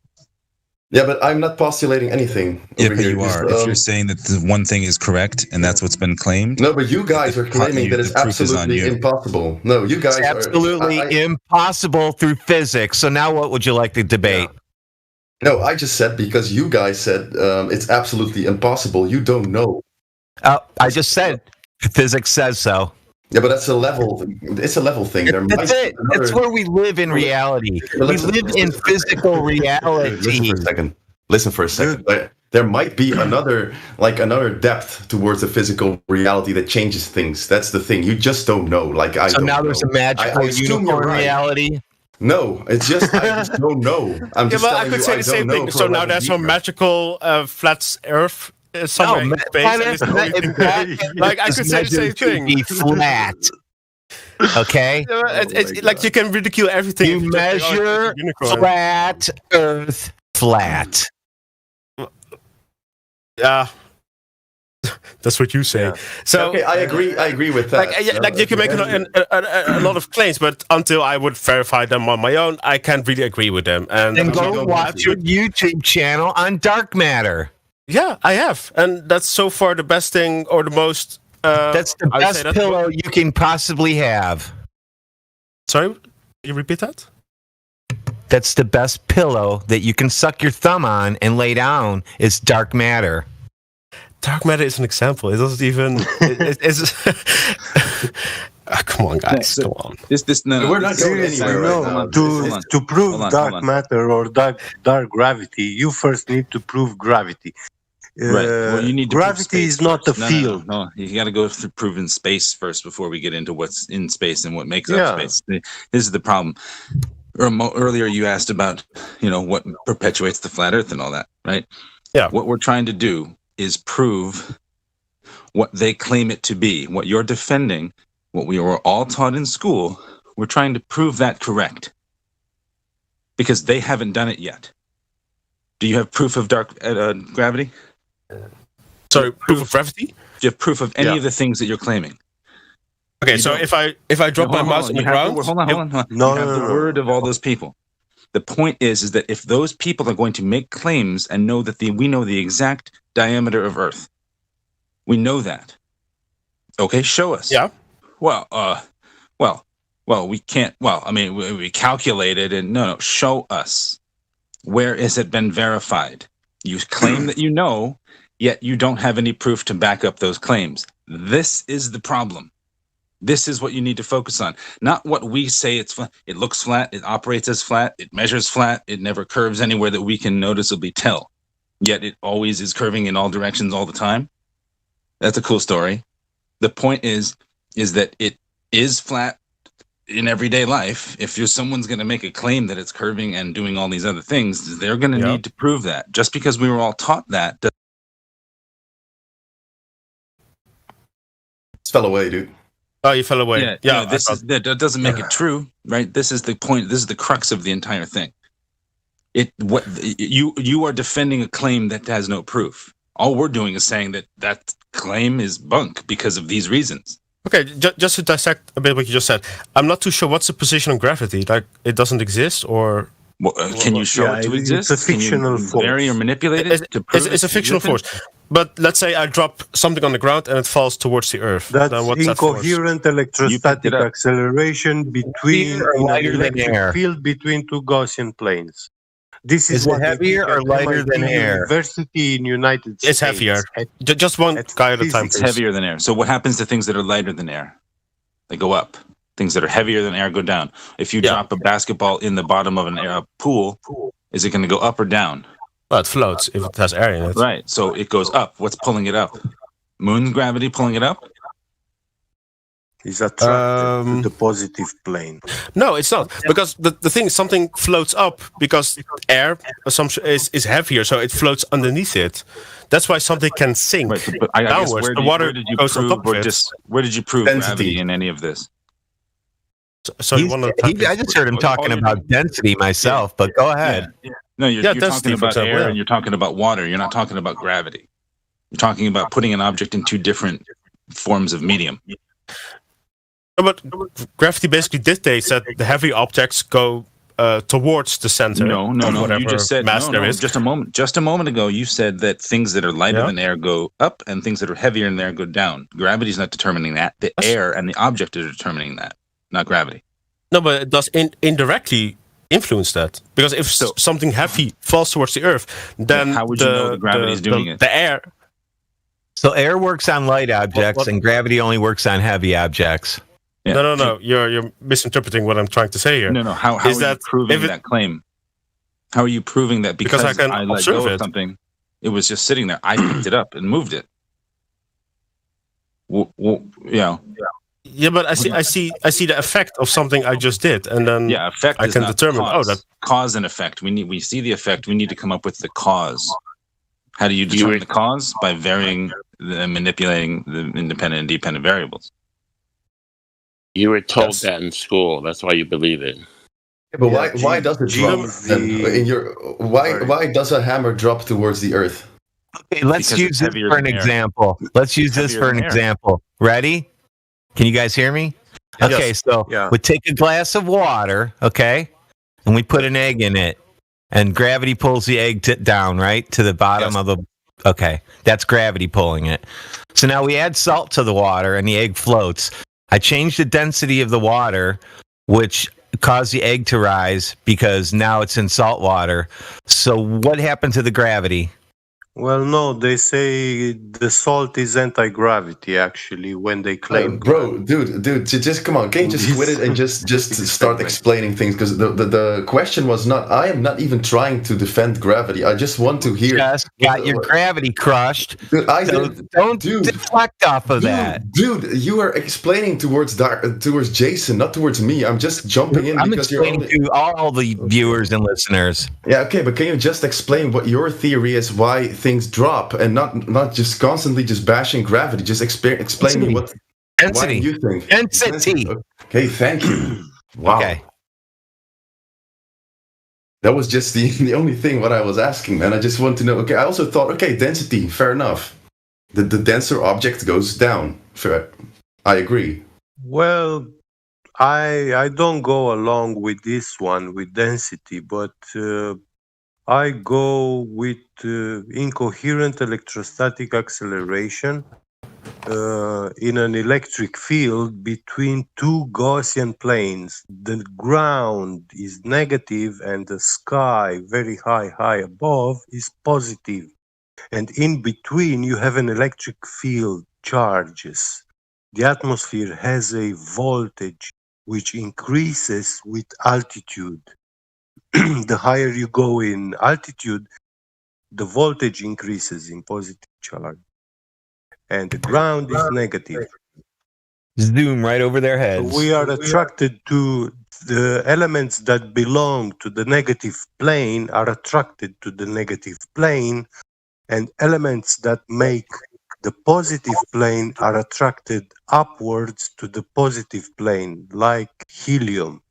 Yeah, but I'm not postulating anything. Yeah, over but here. you Just, are. If you're saying that the one thing is correct and that's what's been claimed. No, but you guys are claiming that it's the proof is on absolutely you. impossible. No, you guys It's absolutely are. impossible through physics. So now what would you like to debate? No, I just said because you guys said it's absolutely impossible. You don't know. I just said physics says so. Yeah, but that's a level. It's a level thing. There That's might it. be another- That's where we live in reality. We live in physical reality. Listen for a second. There might be another depth towards the physical reality that changes things. That's the thing. You just don't know. Like I. So don't now know. there's a magical I assume you're unicorn right. reality. No, it's just I just don't know. I'm just but telling I could you, say I the same don't know thing. for So a now level there's some deeper. magical flat Earth somewhere in space. And it's the only thing. Like I could say the same thing. Be flat. Okay. It's like you can ridicule everything. You measure flat Earth flat. Yeah. That's what you say. So okay, I agree with that. Like you can make a lot of claims, but until I would verify them on my own, I can't really agree with them. And Then go watch your YouTube channel on dark matter. Yeah, I have, and that's so far the best thing or the most. That's the best pillow you can possibly have. Sorry, you repeat that? That's the best pillow that you can suck your thumb on and lay down. Is dark matter. Dark matter is an example. It doesn't even. It's come on, guys. Go on. We're not going anywhere right now. To prove dark matter or dark gravity, you first need to prove gravity. Right. Well, you need to gravity is not a field. No, you got to go through proving space first before we get into what's in space and what makes up space. This is the problem. Earlier, you asked about, what perpetuates the flat Earth and all that, right? Yeah. What we're trying to do is prove what they claim it to be. What you're defending, what we were all taught in school, we're trying to prove that correct. Because they haven't done it yet. Do you have proof of dark gravity? Sorry, proof of gravity? Do you have proof of any of the things that you're claiming? Okay, You so don't. if I drop my mouse on the ground, Hold on. No, you have the word of all those people. The point is that if those people are going to make claims and know that we know the exact diameter of Earth, we know that. Okay, show us. Yeah. Well, we can't. Well, I mean, we calculated, and no, show us. Where has it been verified? You claim that you know, yet you don't have any proof to back up those claims. This is the problem. This is what you need to focus on. Not what we say it's flat. It looks flat. It operates as flat. It measures flat. It never curves anywhere that we can noticeably tell. Yet it always is curving in all directions all the time. That's a cool story. The point is that it is flat in everyday life. If someone's going to make a claim that it's curving and doing all these other things, they're going to need to prove that. Just because we were all taught that. Fell away, dude. Oh, you fell away. Yeah, that doesn't make it true, right? This is the point. This is the crux of the entire thing. You are defending a claim that has no proof. All we're doing is saying that claim is bunk because of these reasons. Okay, just to dissect a bit what you just said, I'm not too sure what's the position of gravity. Like, it doesn't exist, or can you show it to exist? It's a fictional force. Vary or manipulate it to prove it's a fictional force. But let's say I drop something on the ground and it falls towards the Earth. That's then what's incoherent electrostatic acceleration between lighter an than electric air. field between two Gaussian planes. This is it what they heavier teach or at lighter MIT than air? University in United States. It's heavier. Just one guy at a time, It's please. heavier than air. So what happens to things that are lighter than air? They go up. Things that are heavier than air go down. If you drop a basketball in the bottom of a pool, is it going to go up or down? Well, it floats if it has air in it. Right. So it goes up. What's pulling it up? Moon gravity pulling it up? Is attracted to the positive plane. No, it's not. Because the thing is, something floats up because air assumption is heavier, so it floats underneath it. That's why something can sink But I guess downwards. The water goes on top of it. where did you prove Density. gravity in any of this? So you want to I just heard him talking about density myself, but go ahead. No, you're density, talking for about example, air yeah. and you're talking about water. You're not talking about gravity. You're talking about putting an object in two different forms of medium. No, but gravity basically dictates that the heavy objects go towards the center. No. Whatever You just said mass there is. Just a moment ago, you said that things that are lighter than air go up, and things that are heavier than air go down. Gravity is not determining that. The air and the object are determining that, not gravity. No, but it does indirectly influence that, because if something heavy falls towards the Earth, then how would you know the gravity is doing it? The air. So air works on light objects, and gravity only works on heavy objects. Yeah. No. You're misinterpreting what I'm trying to say here. No. How are you proving that claim? How are you proving that because I can let observe go of it. something, it was just sitting there. I picked it up and moved it. Yeah, but I see the effect of something I just did, and then effect. I is can not determine. cause. Oh, that Cause and effect. We see the effect. We need to come up with the cause. How do you determine the cause? By varying, manipulating the independent and dependent variables. You were told that in school. That's why you believe it. Yeah, but why does it drop? Why does a hammer drop towards the earth? Okay, let's use this for an example. Let's use this for an example. Ready? Can you guys hear me? Okay, so we take a glass of water, okay, and we put an egg in it, and gravity pulls the egg down, right, to the bottom of the. Okay, that's gravity pulling it. So now we add salt to the water, and the egg floats. I changed the density of the water, which caused the egg to rise because now it's in salt water. So what happened to the gravity? Well, no, they say the salt is anti-gravity, actually, when they claim. Bro, dude, just come on. Can you just quit it and just start explaining things? Because the question was not, I am not even trying to defend gravity. I just want to hear. Just got your gravity crushed. Dude, don't deflect off of that. Dude, you are explaining towards Jason, not towards me. I'm just jumping in. I'm because explaining to all the viewers and listeners. Yeah, okay, but can you just explain what your theory is, why things drop, and not just constantly just bashing gravity, just explain me what density. Why do you think density. Okay, thank you. Wow. Okay. That was just the only thing what I was asking, man. I just want to know. Okay, I also thought, okay, density, fair enough. The denser object goes down. Fair. I agree. Well, I don't go along with this one with density, but I go with incoherent electrostatic acceleration in an electric field between two Gaussian planes. The ground is negative and the sky very high above is positive. And in between you have an electric field charges. The atmosphere has a voltage which increases with altitude. The higher you go in altitude, the voltage increases in positive charge. And the ground is negative. Zoom right over their heads. We are attracted to the elements that belong to the negative plane are attracted to the negative plane, and elements that make the positive plane are attracted upwards to the positive plane, like helium.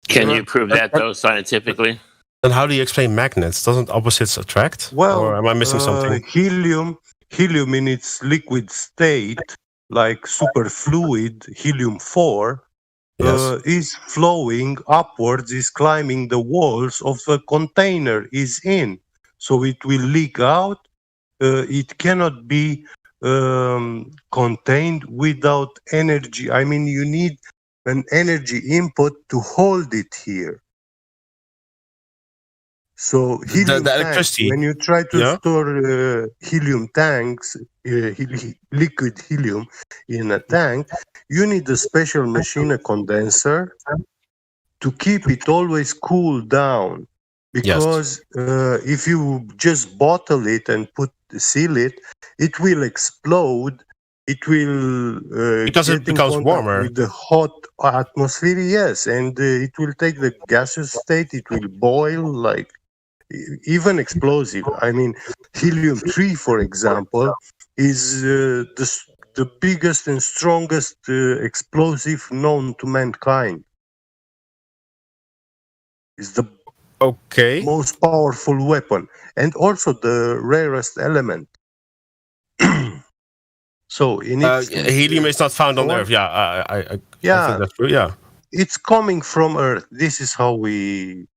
Can you prove that, though, scientifically? Then how do you explain magnets? Doesn't opposites attract? Well, or am I missing something? Helium in its liquid state, like superfluid helium-4, is flowing upwards, is climbing the walls of a container is in. So it will leak out. It cannot be contained without energy. I mean, you need an energy input to hold it here. So helium the tanks, electricity. when you try to store helium tanks, liquid helium in a tank, you need a special machine, a condenser, to keep it always cool down. Because if you just bottle it and seal it, it will explode. It will because it becomes warmer with the hot atmosphere. Yes, and it will take the gaseous state. It will boil like even explosive. I mean, helium-3, for example, is the biggest and strongest explosive known to mankind. It's the most powerful weapon, and also the rarest element. So in helium is not found on Earth. Yeah, I think that's true. Yeah, it's coming from Earth. This is how we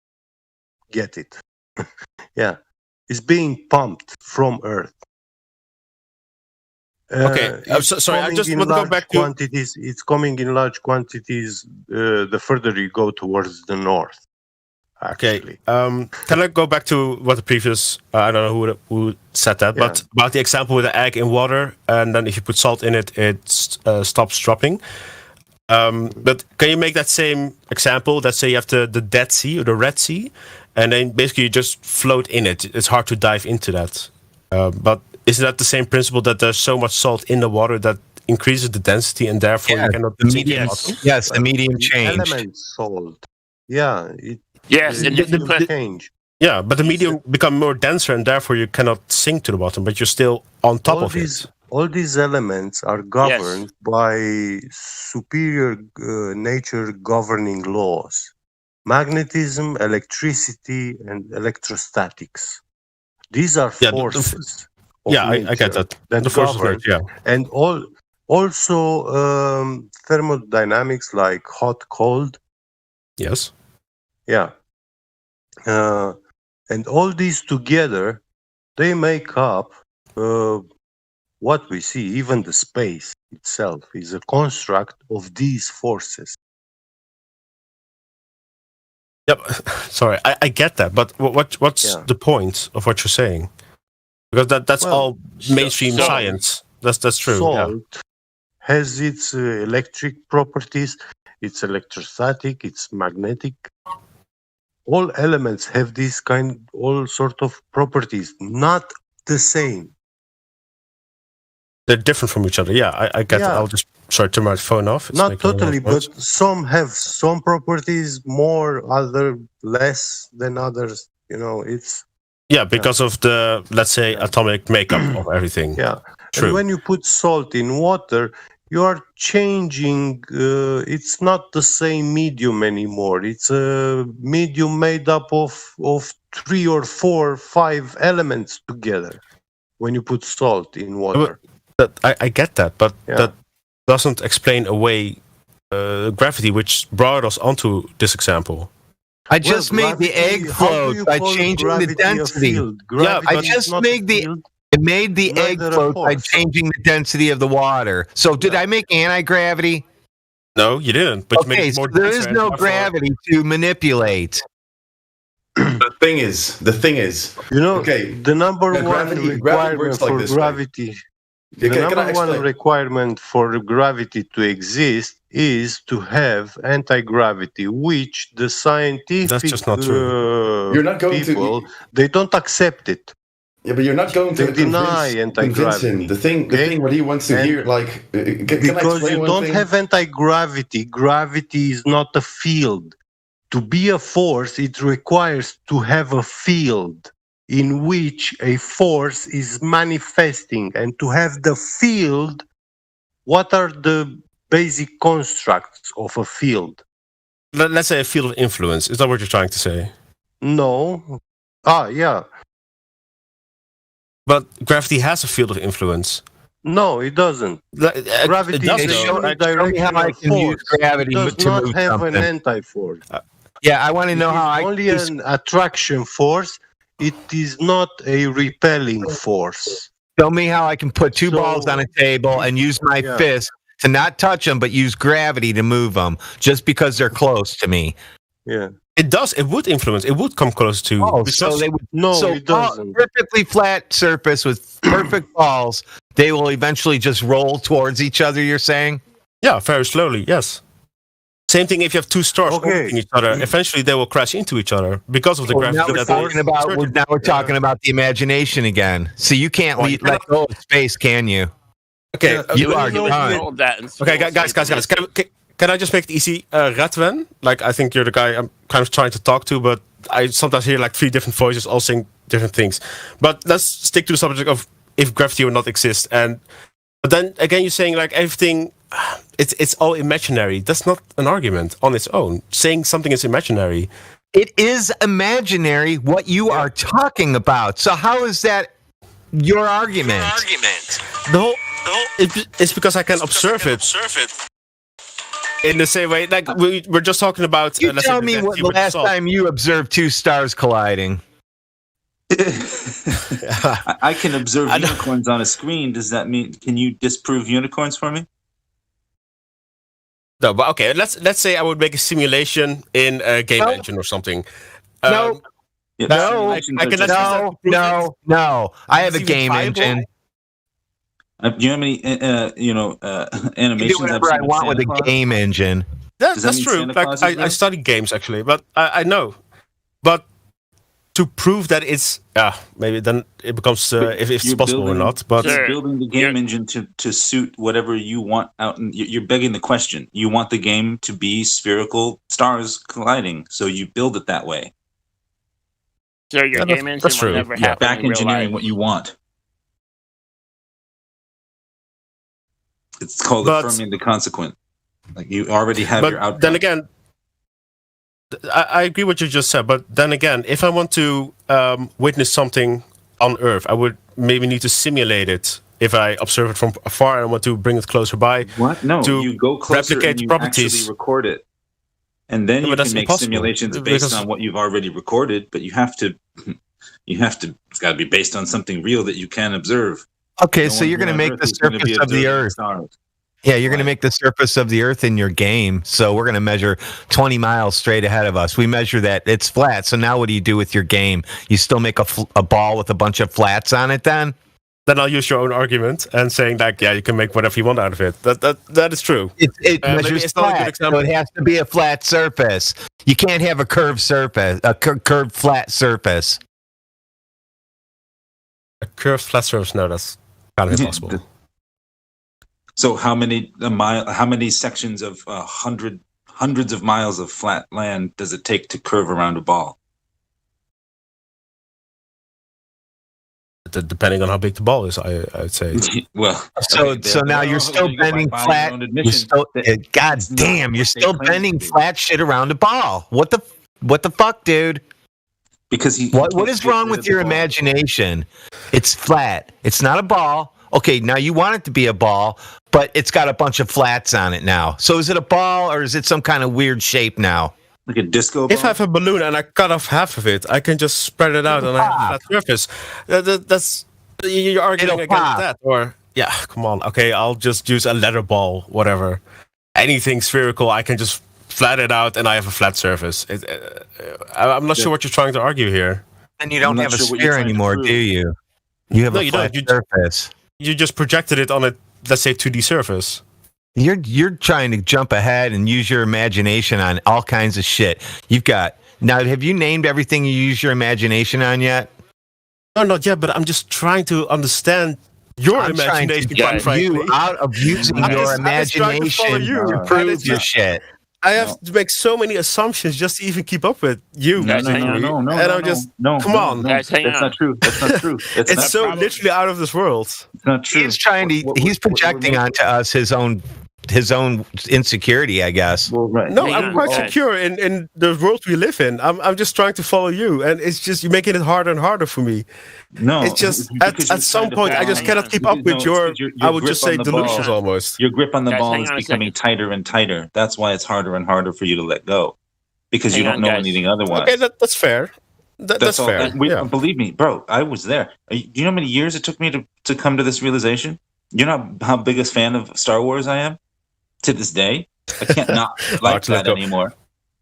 get it. Yeah, it's being pumped from Earth. Okay, sorry. I just want to go back to quantities. It's coming in large quantities. The further you go towards the north. Actually. Okay. Can I go back to what the previous? I don't know who said that, but about the example with the egg in water, and then if you put salt in it, it stops dropping. But can you make that same example? Let's say you have the Dead Sea or the Red Sea, and then basically you just float in it. It's hard to dive into that. But isn't that the same principle that there's so much salt in the water that increases the density and therefore you cannot the medium? Yes, the medium changed. Element salt. Yeah. Yes, and change. Yeah, but the medium become more denser and therefore you cannot sink to the bottom, but you're still on top of it. All these elements are governed by superior nature governing laws. Magnetism, electricity, and electrostatics. These are forces. I get that. The forces govern, and also thermodynamics like hot, cold. Yes. Yeah. And all these together, they make up what we see. Even the space itself is a construct of these forces. Yep. Sorry, I get that, but what's the point of what you're saying? Because that's all mainstream science. That's true. Salt has its electric properties. It's electrostatic. It's magnetic. All elements have these all sort of properties, not the same. They're different from each other. Yeah, I get it. I'll just turn my phone off. It's not totally, but some have some properties more, other less than others. You know, it's because of the, let's say, atomic makeup of everything. Yeah, true. And when you put salt in water, you are changing. It's not the same medium anymore. It's a medium made up of 3 or 4, 5 elements together. When you put salt in water. I get that, but that doesn't explain away gravity, which brought us onto this example. I just made the egg float by changing the density. I just made the egg float by changing the density of the water. So did I make anti-gravity? No, you didn't. But you made it more there is no gravity to manipulate. The thing is, you know, the number one requirement for gravity. The number one requirement for gravity to exist is to have anti-gravity, which the scientific That's just not true. You're not going people, they don't accept it. Yeah, but you're not going to deny anti-gravity. The thing what he wants to hear, like, because you don't have anti-gravity. Gravity is not a field. To be a force, it requires to have a field in which a force is manifesting, and to have the field, what are the basic constructs of a field? Let's say a field of influence. Is that what you're trying to say? No. Yeah. But gravity has a field of influence. No, it doesn't. Gravity is a directional force. Gravity it does not have an anti-force. I want to know how I only an attraction force. It is not a repelling force. Tell me how I can put two balls on a table and use my fist to not touch them, but use gravity to move them just because they're close to me. Yeah. It does. It would influence. It would come close to. Oh, so they would. No, so it doesn't. perfectly flat surface with perfect balls. They will eventually just roll towards each other. You're saying? Yeah, very slowly. Yes. Same thing if you have two stars orbiting each other. Eventually, they will crash into each other because of the gravity. Now we're talking about. Now we're talking about the imagination again. So you can't let go of space, can you? Okay, you are done. Okay, guys. Can I just make it easy? Radwen, like I think you're the guy I'm kind of trying to talk to, but I sometimes hear like 3 different voices all saying different things. But let's stick to the subject of if gravity would not exist. But then again, you're saying like everything, it's all imaginary. That's not an argument on its own. Saying something is imaginary. It is imaginary what you are talking about. So how is that your argument? The whole it's because I can observe it. In the same way, like we're just talking about. You tell me when the last time you observed 2 stars colliding. I can observe unicorns on a screen. Does that mean? Can you disprove unicorns for me? No, but okay. Let's say I would make a simulation in a game engine or something. No. I have a game engine. Do you know how many animations? Do whatever I want with a game engine. That's true. Like I study games actually, but I know. But to prove that it's maybe then it becomes if it's possible or not. But you're building the game engine to suit whatever you want out, and you're begging the question. You want the game to be spherical stars colliding, so you build it that way. So your game engine will never happen. Back engineering what you want. It's called affirming the consequent. Like you already have your outcome. Then again, I agree what you just said. But then again, if I want to witness something on Earth, I would maybe need to simulate it. If I observe it from afar and I want to bring it closer by, No, you go closer replicate and you properties. actually record it, and then you can make simulations based on what you've already recorded. But you have to. It's got to be based on something real that you can observe. Okay, so you're going to make the surface of the Earth. Yeah, you're going to make the surface of the Earth in your game. So we're going to measure 20 miles straight ahead of us. We measure that it's flat. So now what do you do with your game? You still make a ball with a bunch of flats on it then? Then I'll use your own argument and saying that, you can make whatever you want out of it. That is true. It measures flat, so it has to be a flat surface. You can't have a curved surface, a curved flat surface. A curved flat surface? No, that's kind of impossible. So how many sections of hundreds of miles of flat land does it take to curve around a ball? Depending on how big the ball is, I would say. Well, so now you're still bending flat. God damn, you're still bending flat shit around a ball. What the fuck, dude? Because what is wrong with your imagination? It's flat. It's not a ball. Okay, now you want it to be a ball, but it's got a bunch of flats on it now. So is it a ball or is it some kind of weird shape now? Like a disco ball? If I have a balloon and I cut off half of it, I can just spread it out and I have a flat surface. That's you're arguing against that, or come on. Okay, I'll just use a leather ball, whatever. Anything spherical, I can just flat it out and I have a flat surface. I'm not sure what you're trying to argue here. And you don't have a sphere anymore, do you? You have a flat surface. You just projected it on a, let's say, 2D surface. You're trying to jump ahead and use your imagination on all kinds of shit. Have you named everything you use your imagination on yet? No, not yet, but I'm just trying to understand your imagination. Trying to get you out of using your imagination to prove your shit. I have to make so many assumptions just to even keep up with you. No. Come on. That's not true. That's not true. It's so literally out of this world. It's not true. He's projecting onto us his own insecurity, I guess. Well, right. No, I'm quite secure in the world we live in. I'm just trying to follow you, and it's just you're making it harder and harder for me. No, it's just at some point I just cannot keep up with your I would just say delusions almost. Your grip on the ball is becoming tighter and tighter. That's why it's harder and harder for you to let go, because you don't know anything otherwise. Okay, that's fair. That's fair. Believe me, bro. I was there. Do you know how many years it took me to come to this realization? You know how biggest fan of Star Wars I am? To this day, I can't not like that anymore,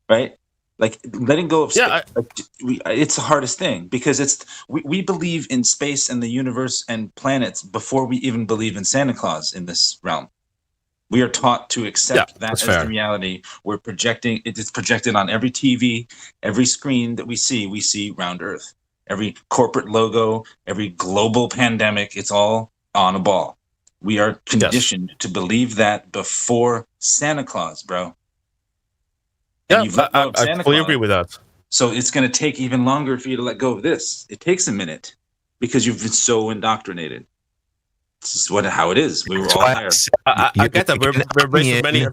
right? Like letting go of space, it's the hardest thing because we believe in space and the universe and planets before we even believe in Santa Claus in this realm. We are taught to accept that as the reality. We're projecting, it's projected on every TV, every screen that we see round Earth. Every corporate logo, every global pandemic, it's all on a ball. We are conditioned to believe that before Santa Claus, bro. Yeah, I fully agree with that. So it's going to take even longer for you to let go of this. It takes a minute because you've been so indoctrinated. This is how it is. We were all tired. I get that. We're raising many.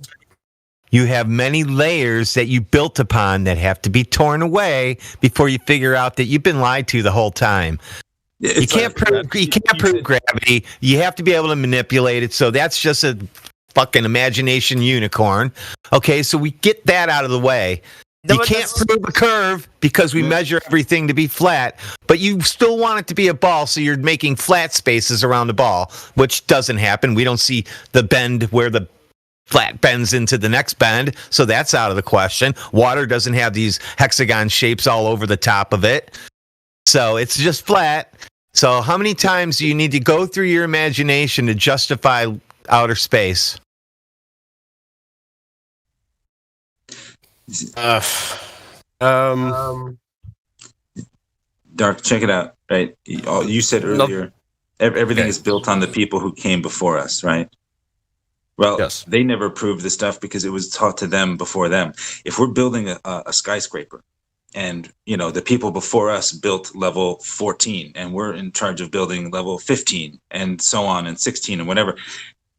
You have many layers that you built upon that have to be torn away before you figure out that you've been lied to the whole time. You can't prove gravity. You have to be able to manipulate it. So that's just a fucking imagination unicorn. Okay, so we get that out of the way. You can't prove a curve because we measure everything to be flat, but you still want it to be a ball, so you're making flat spaces around the ball, which doesn't happen. We don't see the bend where the flat bends into the next bend, so that's out of the question. Water doesn't have these hexagon shapes all over the top of it, so it's just flat. So how many times do you need to go through your imagination to justify outer space? Dark, check it out. Right, you said earlier, everything is built on the people who came before us, right? Well, they never proved the stuff because it was taught to them before them. If we're building a skyscraper, and the people before us built level 14, and we're in charge of building level 15, and so on, and 16, and whatever,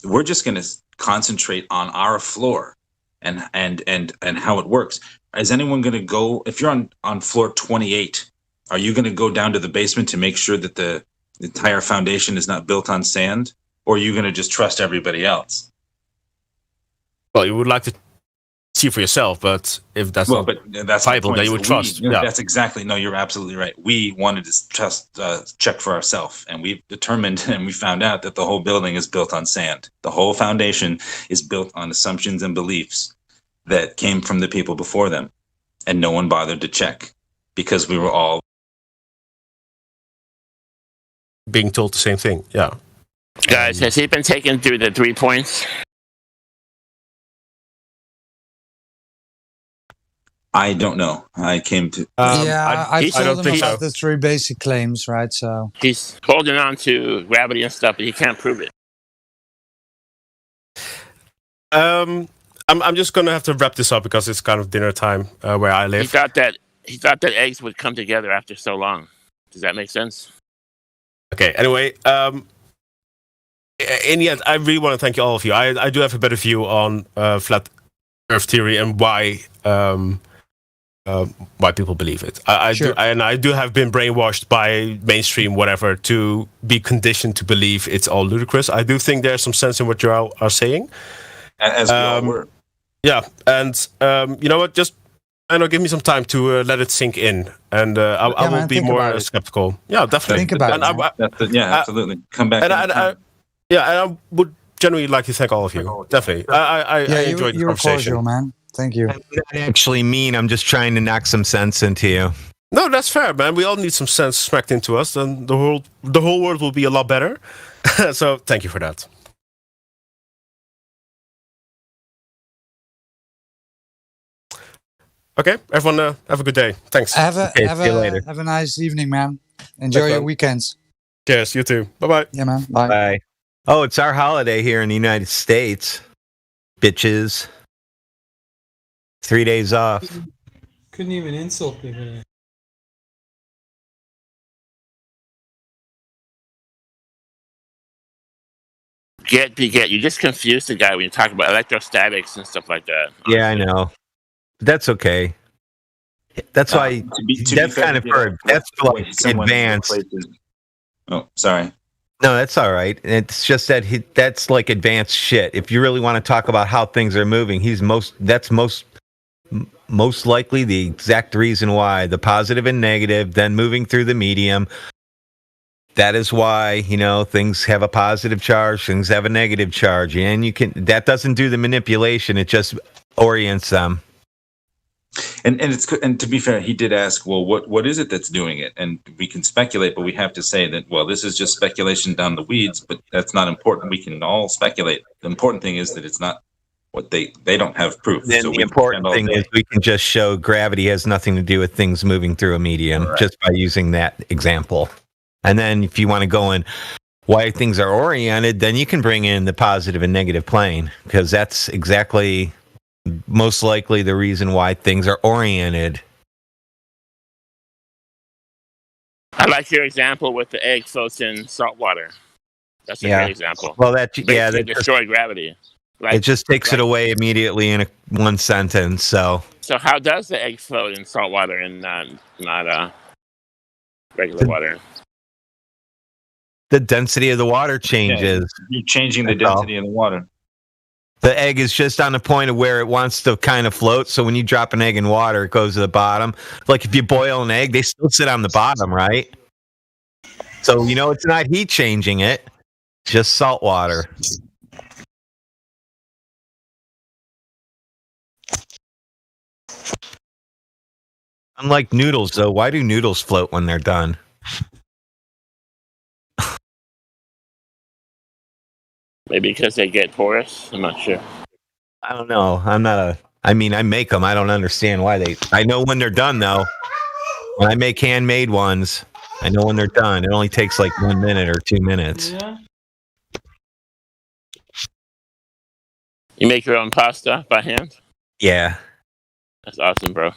we're just going to concentrate on our floor. And how it works. Is anyone going to go, if you're on floor 28, are you going to go down to the basement to make sure that the entire foundation is not built on sand? Or are you going to just trust everybody else? Well, you would like to see for yourself, but if that's not viable, then you would trust. That's exactly, no, you're absolutely right. We wanted to trust, check for ourselves, and we've determined and we found out that the whole building is built on sand. The whole foundation is built on assumptions and beliefs that came from the people before them, and no one bothered to check because we were all being told the same thing. Yeah. Guys, has he been taken through the 3 points? I don't know. I came to. I told him about the 3 basic claims, right? So he's holding on to gravity and stuff, but he can't prove it. I'm just gonna have to wrap this up because it's kind of dinner time where I live. He thought that eggs would come together after so long. Does that make sense? Okay. Anyway, in the end, I really want to thank all of you. I do have a better view on flat Earth theory and why people believe it. I do have been brainwashed by mainstream whatever to be conditioned to believe it's all ludicrous. I do think there's some sense in what you are saying. As we all were. Yeah, and you know what? Just give me some time to let it sink in, and I will be more skeptical. Yeah, definitely. Think about it. Absolutely. Come back. And I would genuinely like to thank all of you. Definitely. I enjoyed the conversation. Cordial, man. Thank you. I actually mean I'm just trying to knock some sense into you. No, that's fair, man. We all need some sense smacked into us, then the whole world will be a lot better. So thank you for that. Okay, everyone, have a good day. Thanks. Have a nice evening, man. Enjoy your weekends. Cheers, you too. Bye-bye. Yeah, man. Bye. Bye. Oh, it's our holiday here in the United States. Bitches. 3 days off. Couldn't even insult me today. You just confused the guy when you talk about electrostatics and stuff like that. Yeah, I know. That's okay. That's why that's kind of for that's for like advanced. Oh, sorry. No, that's all right. It's just that that's like advanced shit. If you really want to talk about how things are moving, that's most likely the exact reason why the positive and negative, then moving through the medium. That is why, things have a positive charge, things have a negative charge, and that doesn't do the manipulation, it just orients them. And to be fair, he did ask, well, what is it that's doing it? And we can speculate, but we have to say that, well, this is just speculation down the weeds, but that's not important. We can all speculate. The important thing is that it's not what they don't have proof. Then So the we important can spend all thing day. is we can just show gravity has nothing to do with things moving through a medium just by using that example. And then if you want to go in why things are oriented, then you can bring in the positive and negative plane, because that's exactly most likely the reason why things are oriented. I like your example with the egg floats in salt water. That's a Yeah. great example. Well, that Basically destroy gravity. it just takes it away immediately in one sentence. So how does the egg float in salt water and not regular water? the density of the water changes. You're changing the That's all. density of the water. The egg is just on the point of where it wants to kind of float. So when you drop an egg in water, it goes to the bottom. Like if you boil an egg, they still sit on the bottom, right? So it's not heat changing it, just salt water. Unlike noodles, though, why do noodles float when they're done? Maybe because they get porous. I'm not sure. I don't know. I make them. I don't understand why I know when they're done, though. When I make handmade ones, I know when they're done. It only takes like 1 minute or 2 minutes. Yeah. You make your own pasta by hand? Yeah. That's awesome, bro.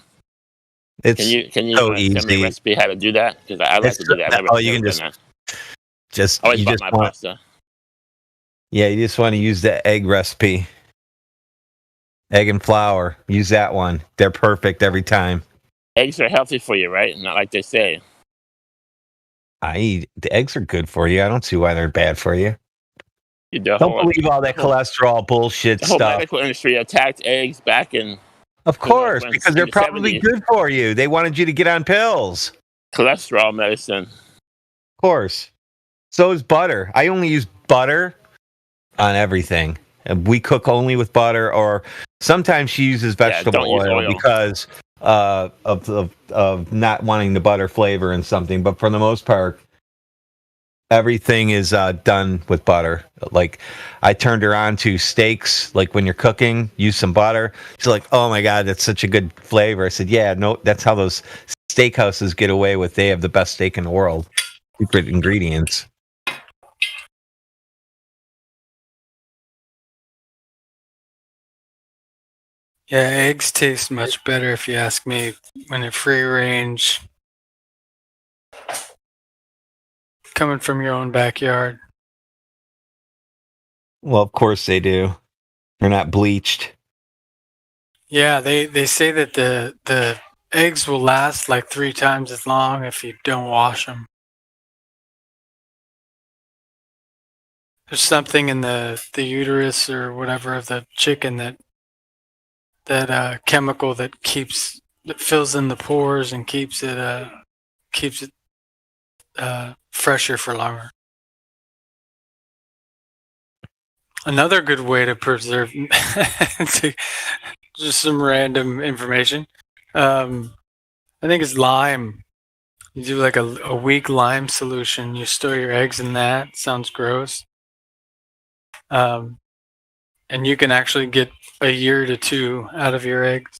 It's can you so send me a easy. recipe how to do that? Because I like to do that. I've never you can done just that. just I always you bought just my want pasta. yeah, you just want to use the egg recipe. Egg and flour. Use that one. They're perfect every time. Eggs are healthy for you, right? Not like they say. The eggs are good for you. I don't see why they're bad for you. The Don't believe all that cholesterol bullshit The whole stuff. medical industry attacked eggs back in Of course, when- because they're in the probably 70s. good for you. They wanted you to get on pills. cholesterol medicine. Of course. So is butter. I only use butter on everything. And we cook only with butter, or sometimes she uses vegetable don't use oil. because of not wanting the butter flavor in something. But for the most part, everything is done with butter. Like I turned her on to steaks. Like when you're cooking, use some butter. She's like, "Oh my god, that's such a good flavor." I said, "Yeah, no, that's how those steakhouses get away with. They have the best steak in the world. Secret ingredients." Yeah, eggs taste much better if you ask me when they're free range. Coming from your own backyard. Well, of course they do. They're not bleached. Yeah, they say that the eggs will last like 3 times as long if you don't wash them. There's something in the uterus or whatever of the chicken that chemical that fills in the pores and keeps it fresher for longer. Another good way to preserve just some random information. I think it's lime. You do like a weak lime solution. You store your eggs in that. Sounds gross. And you can actually get a year to 2 out of your eggs.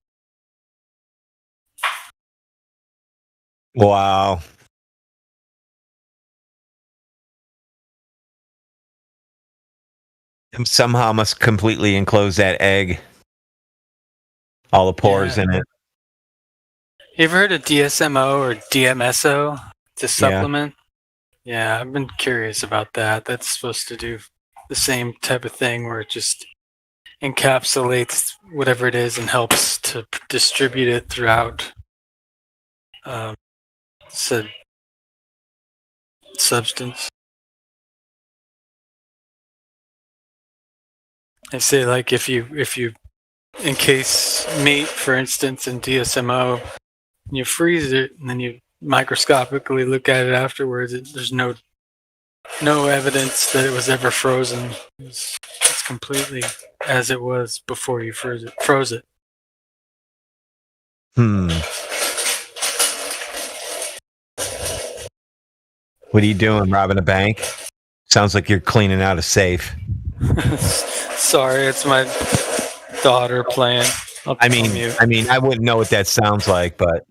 Wow. And somehow must completely enclose that egg. All the pores in it. You ever heard of DSMO or DMSO? It's a supplement. Yeah, I've been curious about that. That's supposed to do the same type of thing where it just encapsulates whatever it is and helps to distribute it throughout said substance. I say like if you encase meat, for instance, in DSMO, and you freeze it and then you microscopically look at it afterwards, there's no evidence that it was ever frozen. It's completely as it was before you froze it. What are you doing? Robbing a bank? Sounds like you're cleaning out a safe. Sorry, it's my daughter playing. I mean, I wouldn't know what that sounds like, but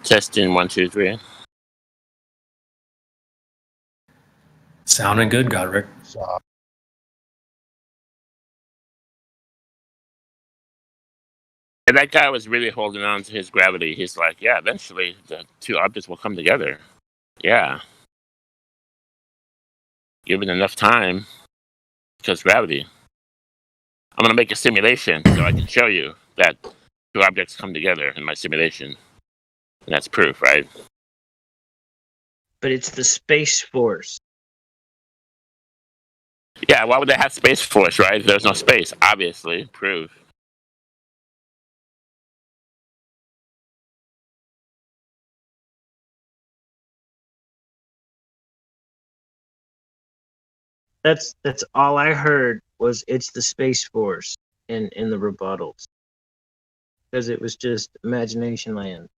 Testing 1, 2, 3. Sounding good, Godric. And that guy was really holding on to his gravity. He's like, yeah, eventually the two objects will come together. Yeah. Given enough time, because gravity. I'm going to make a simulation so I can show you that two objects come together in my simulation. And that's proof, right? But it's the Space Force. Yeah, why would they have Space Force, right? There's no space, obviously. Proof. That's all I heard was it's the Space Force in the rebuttals. Because it was just imagination land.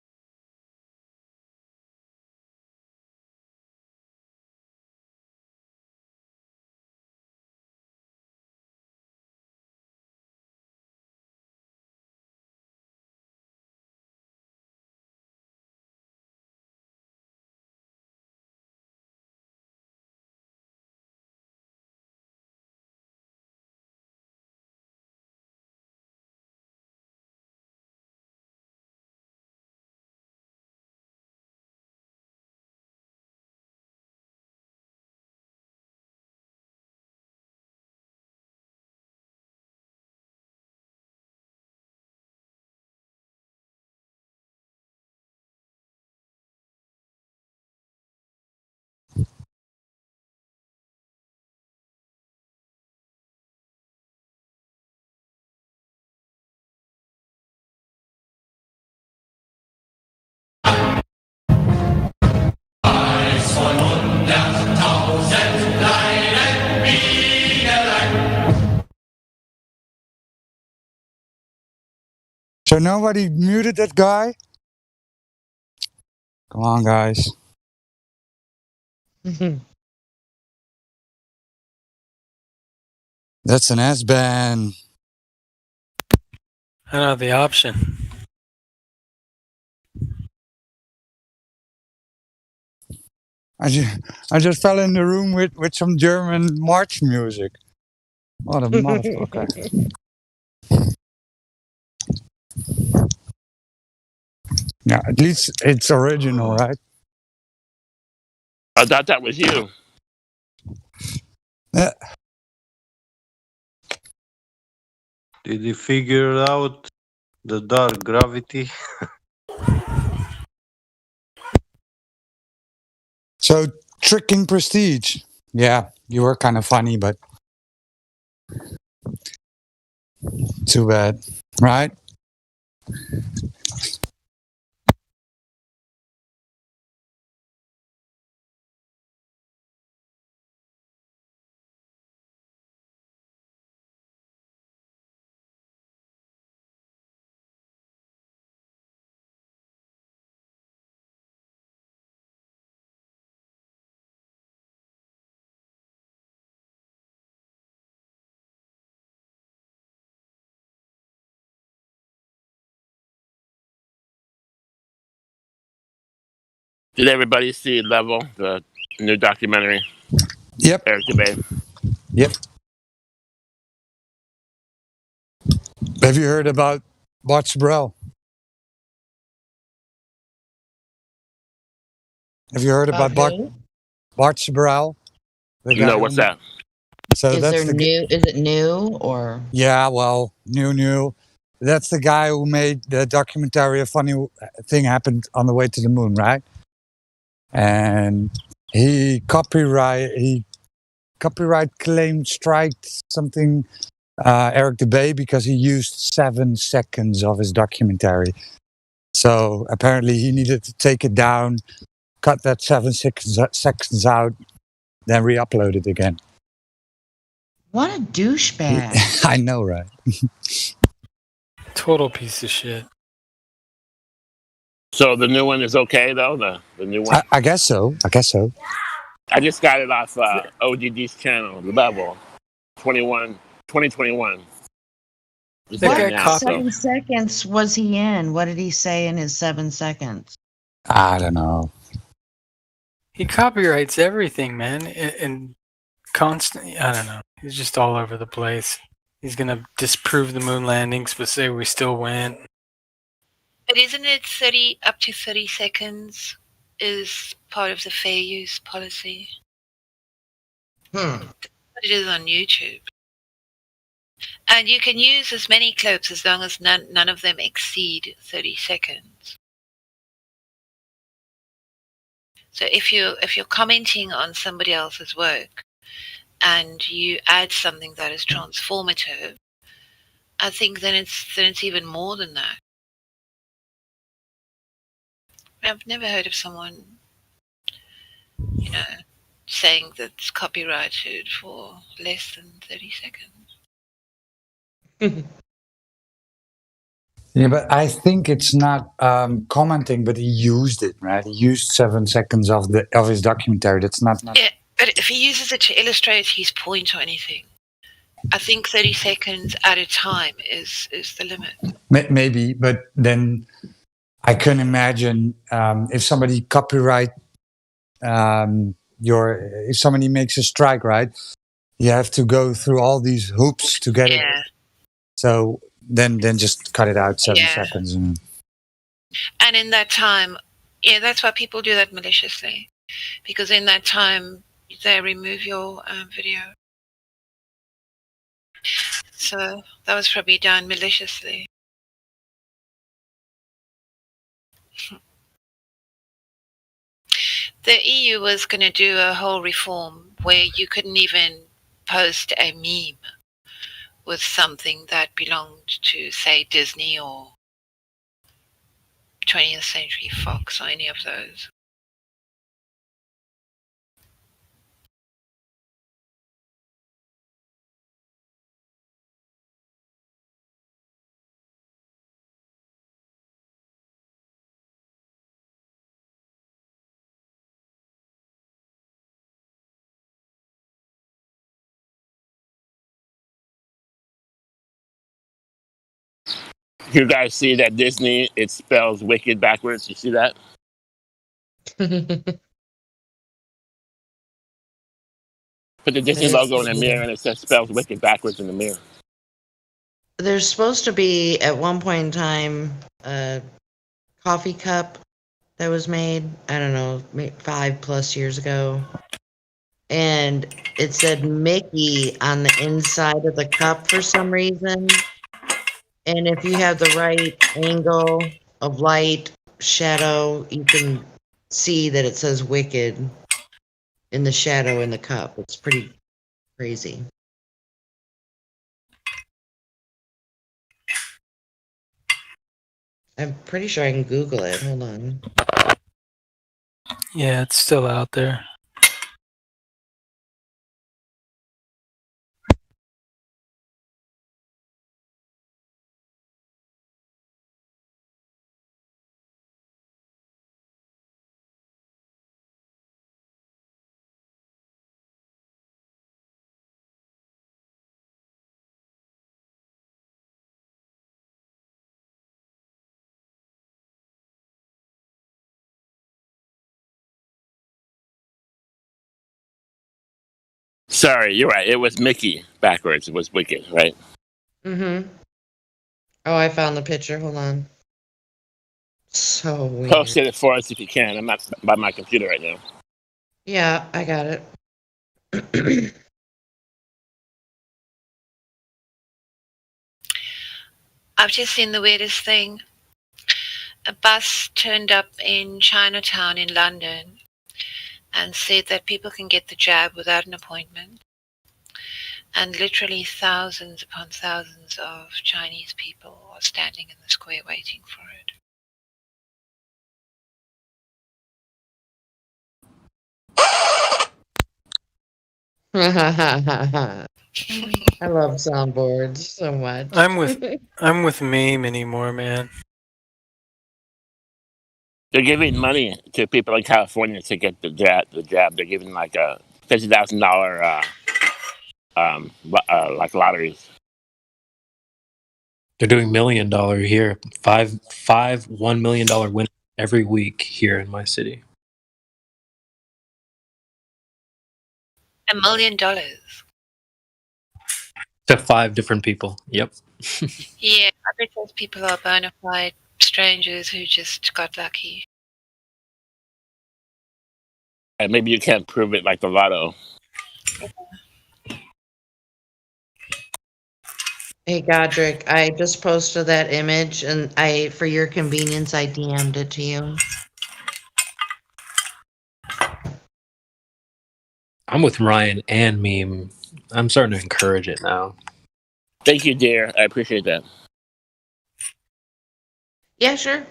So nobody muted that guy? Come on, guys. That's an S-ban. I don't have the option. I just fell in the room with some German march music. What a motherfucker. Yeah, at least it's original, right? I thought that was you. Yeah. Did you figure out the dark gravity? So, tricking Prestige. Yeah, you were kind of funny, but too bad, right? Did everybody see Level, the new documentary? Yep. Eric Dubay. Yep. Have you heard about Bart Brel? Have you heard about Bart Brel? No, what's that? So Is that's there new? Is it new or? Yeah, well, new. That's the guy who made the documentary "A Funny Thing Happened on the Way to the Moon," right? And he copyright claim striked something Eric Dubay because he used 7 seconds of his documentary. So apparently he needed to take it down, cut that 7 seconds out, then re-upload it again. What a douchebag. I know, right? Total piece of shit. So the new one is okay though. The new one. I guess so. I just got it off OGD's channel, Level 2021. Just What right now, 7 seconds was he in? What did he say in his 7 seconds? I don't know. He copyrights everything, man, and constantly. I don't know. He's just all over the place. He's gonna disprove the moon landings, but say we still went. But isn't it up to 30 seconds is part of the fair use policy? But it is on YouTube. And you can use as many clips as long as none of them exceed 30 seconds. So if you're commenting on somebody else's work and you add something that is transformative, I think then it's even more than that. I've never heard of someone, saying that it's copyrighted for less than 30 seconds. Yeah, but I think it's not commenting, but he used it, right? He used 7 seconds of his documentary. That's not. Yeah, but if he uses it to illustrate his point or anything, I think 30 seconds at a time is the limit. Maybe, but then I can imagine if somebody copyright if somebody makes a strike, right? You have to go through all these hoops to get it. So then just cut it out 7 seconds. And in that time, that's why people do that maliciously, because in that time they remove your video. So that was probably done maliciously. The EU was going to do a whole reform where you couldn't even post a meme with something that belonged to, say, Disney or 20th Century Fox or any of those. You guys see that Disney? It spells wicked backwards. You see that? Put the Disney logo in the mirror, and it says spells wicked backwards in the mirror. There's supposed to be at one point in time a coffee cup that was made, I don't know, 5+ years ago. And it said Mickey on the inside of the cup for some reason. And if you have the right angle of light, shadow, you can see that it says Wicked in the shadow in the cup. It's pretty crazy. I'm pretty sure I can Google it. Hold on. Yeah, it's still out there. Sorry, you're right. It was Mickey backwards. It was wicked, right? Mm-hmm. Oh, I found the picture. Hold on. So weird. Post it for us if you can. I'm not by my computer right now. Yeah, I got it. I've just seen the weirdest thing. A bus turned up in Chinatown in London and said that people can get the jab without an appointment. And literally thousands upon thousands of Chinese people are standing in the square waiting for it. I love soundboards so much. I'm with Meme anymore, man. They're giving money to people in California to get the jab. They're giving like a $50,000 like lotteries. They're doing $1 million here. Five $1 million winners every week here in my city. $1 million. To 5 different people. Yep. Yeah, I bet those people are bona fide strangers who just got lucky. And maybe you can't prove it like the lotto. Hey Godric, I just posted that image and for your convenience, I DM'd it to you. I'm with Ryan and Meme. I'm starting to encourage it now. Thank you, dear. I appreciate that. Yeah, sure.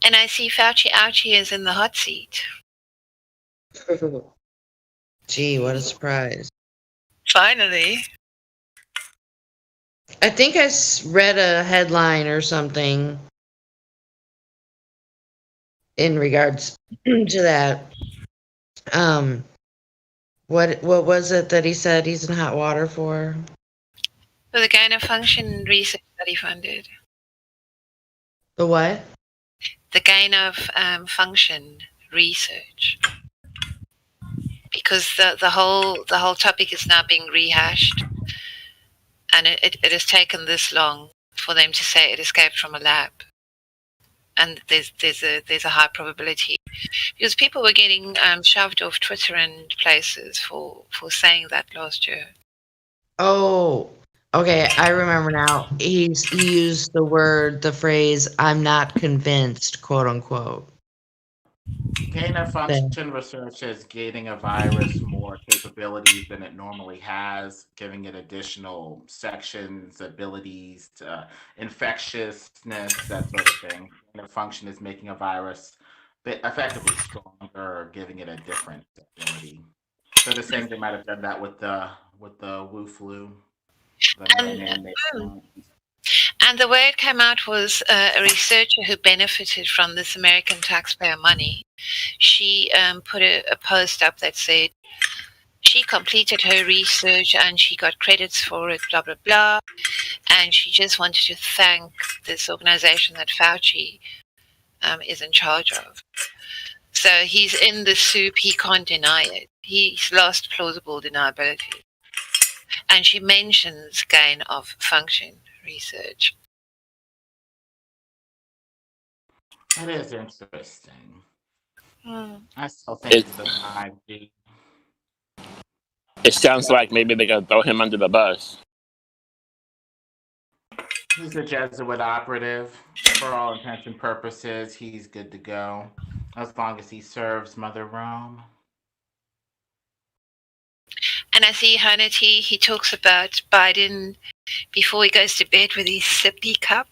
And I see Fauci Ouchie is in the hot seat. Gee, what a surprise. Finally. I think I read a headline or something in regards to that. What was it that he said he's in hot water for? For the gain of function research that he funded. The what? The gain of function research. Because the whole topic is now being rehashed, and it has taken this long for them to say it escaped from a lab, and there's a high probability because people were getting shoved off Twitter and places for saying that last year. Oh, okay, I remember now. He used the phrase "I'm not convinced," quote unquote. Gain of function research is giving a virus more capabilities than it normally has, giving it additional sections, abilities, infectiousness, that sort of thing. Gain of function is making a virus effectively stronger, or giving it a different ability. So the same they might have done that with the Wu flu. And the way it came out was a researcher who benefited from this American taxpayer money. She put a post up that said she completed her research and she got credits for it, blah, blah, blah. And she just wanted to thank this organization that Fauci is in charge of. So he's in the soup. He can't deny it. He's lost plausible deniability. And she mentions gain of function research. It is interesting. Hmm. I still think it's the 5G. It sounds like maybe they're gonna throw him under the bus. He's a Jesuit operative. For all intents and purposes, he's good to go. As long as he serves Mother Rome. And I see Hannity, he talks about Biden before he goes to bed with his sippy cup.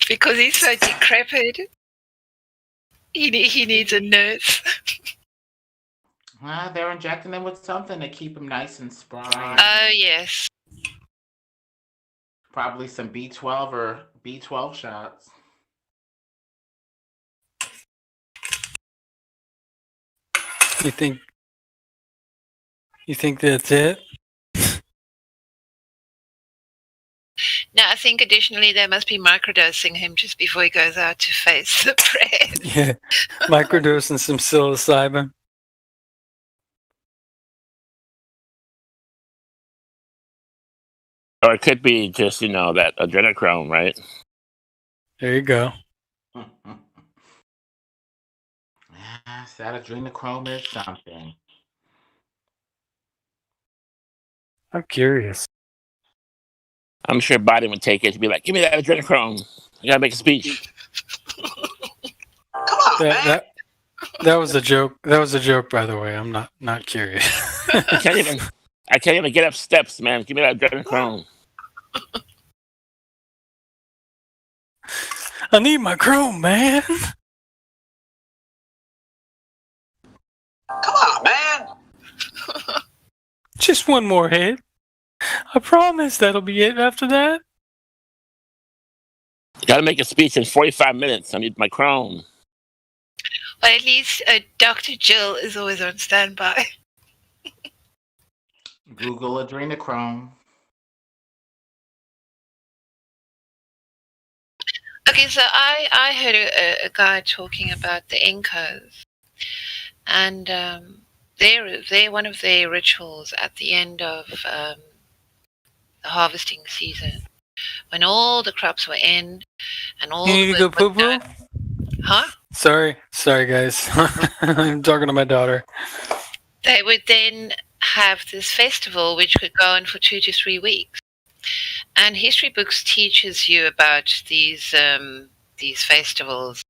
Because he's so decrepit. He needs a nurse. They're injecting him with something to keep him nice and spry. Oh, yes. Probably some B12 or B12 shots. You think that's it? No, I think additionally they must be microdosing him just before he goes out to face the press. Yeah. Microdosing some psilocybin. Or it could be just, that adrenochrome, right? There you go. Yes, that adrenochrome is something. I'm curious. I'm sure Biden would take it to be like, give me that adrenochrome. I gotta make a speech. That was a joke. That was a joke, by the way. I'm not curious. I can't even get up steps, man. Give me that adrenochrome. I need my chrome, man. Come on, man. Just one more hit. I promise that'll be it after that. Gotta make a speech in 45 minutes. I need my chrome. Well, at least Dr. Jill is always on standby. Google adrenochrome. Okay, so I heard a guy talking about the Incas, and they're one of their rituals at the end of the harvesting season, when all the crops were in, and all. You need to go poo poo? Huh? Sorry, guys. I'm talking to my daughter. They would then have this festival, which could go on for 2 to 3 weeks. And history books teaches you about these festivals,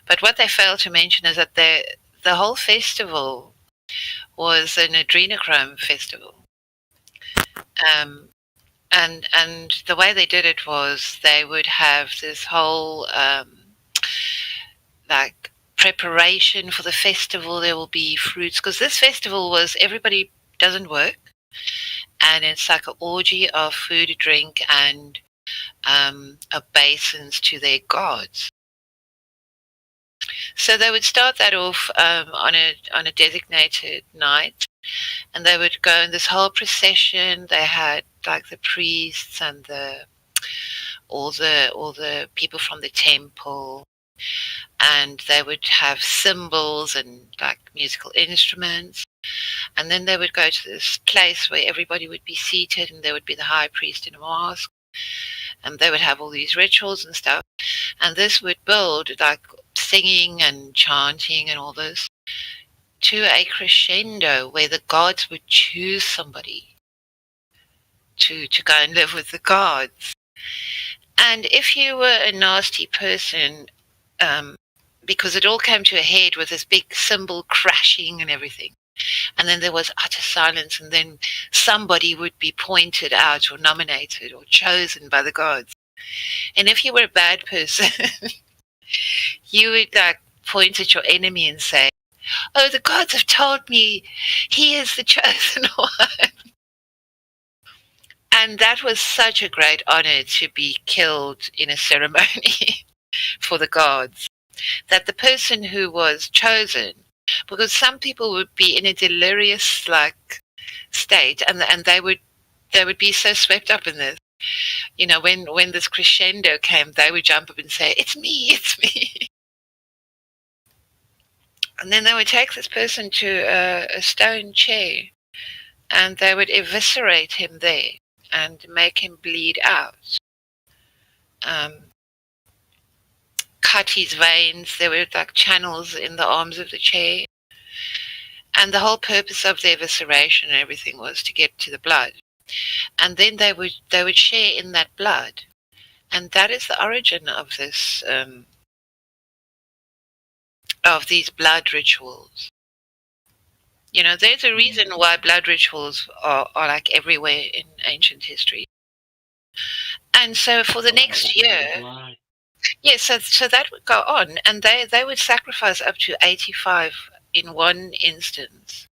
but what they fail to mention is that the whole festival was an adrenochrome festival. And the way they did it was they would have this whole like preparation for the festival. There will be fruits, because this festival was everybody doesn't work. And it's like an orgy of food, drink, and obeisance to their gods. So they would start that off on a designated night, and they would go in this whole procession. They had like the priests and all the people from the temple, and they would have cymbals and like musical instruments. And then they would go to this place where everybody would be seated, and there would be the high priest in a mask, and they would have all these rituals and stuff. And this would build like singing and chanting and all this to a crescendo where the gods would choose somebody to go and live with the gods. And if you were a nasty person, because it all came to a head with this big cymbal crashing and everything, and then there was utter silence, and then somebody would be pointed out or nominated or chosen by the gods. And if you were a bad person, you would like point at your enemy and say, "Oh, the gods have told me he is the chosen one." And that was such a great honor to be killed in a ceremony for the gods, that the person who was chosen, because some people would be in a delirious like state, and they would be so swept up in this. You know, when this crescendo came, they would jump up and say, "It's me, it's me." And then they would take this person to a stone chair, and they would eviscerate him there and make him bleed out. Cut his veins. There were like channels in the arms of the chair. And the whole purpose of the evisceration and everything was to get to the blood. And then they would share in that blood. And that is the origin of this of these blood rituals. You know, there's a reason why blood rituals are like everywhere in ancient history. And so for the next year, so that would go on, and they would sacrifice up to 85 in one instance.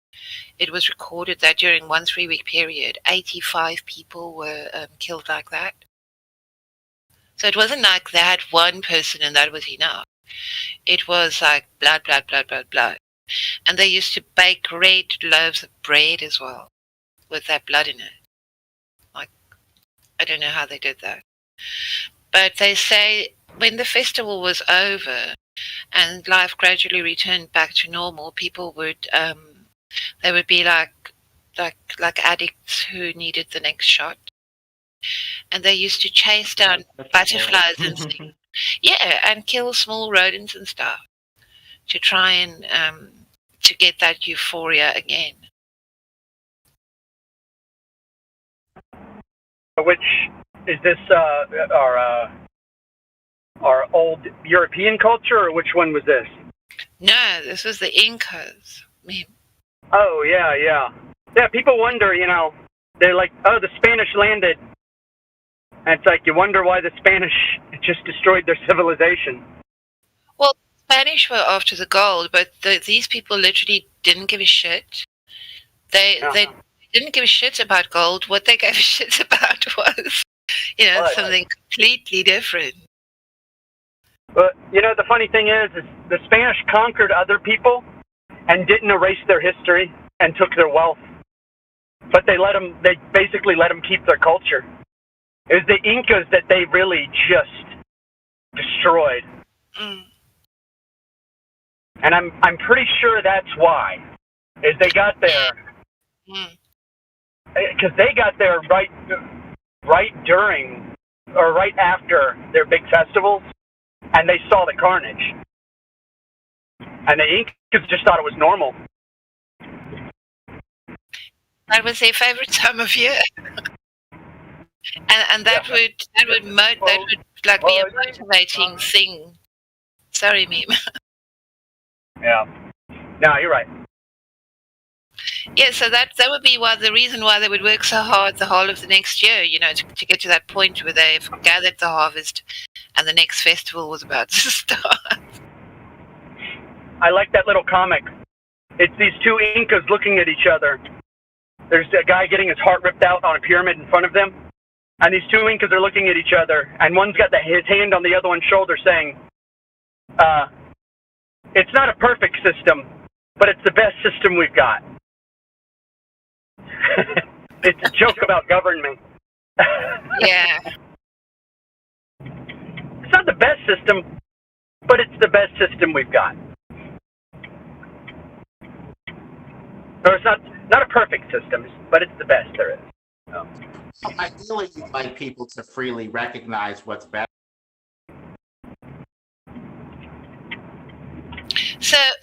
It was recorded that during 1 3-week period, 85 people were killed like that. So it wasn't like they had one person and that was enough. It was like blood, blood, blood, blood, blood. And they used to bake red loaves of bread as well with that blood in it. Like, I don't know how they did that. But they say when the festival was over and life gradually returned back to normal, people would they would be like addicts who needed the next shot. And they used to chase down butterflies and things. Yeah, and kill small rodents and stuff to try and to get that euphoria again. Which is this our old European culture, or which one was this? No, this was the Incas. Oh yeah. People wonder, you know, they're like, oh, the Spanish landed, and it's like you wonder why the Spanish just destroyed their civilization. Well, Spanish were after the gold, but these people literally didn't give a shit. They didn't give a shit about gold. What they gave a shit about was, you know, something completely different. But, you know, the funny thing is the Spanish conquered other people and didn't erase their history and took their wealth. But they basically let them keep their culture. It was the Incas that they really just destroyed. Mm. And I'm pretty sure that's why. Is they got there. Because they got there right during or right after their big festivals, and they saw the carnage. And the Incas just thought it was normal. That was their favorite time of year. And that would like be a motivating thing. Sorry, Meme. Yeah. No, you're right. Yeah, so that would be the reason why they would work so hard the whole of the next year, you know, to get to that point where they've gathered the harvest and the next festival was about to start. I like that little comic. It's these two Incas looking at each other. There's a guy getting his heart ripped out on a pyramid in front of them, and these two Incas are looking at each other, and one's got his hand on the other one's shoulder saying, it's not a perfect system, but it's the best system we've got. It's a joke about government. Yeah. It's not the best system, but it's the best system we've got. Or it's not a perfect system, but it's the best there is. So. Ideally, you'd like people to freely recognize what's better.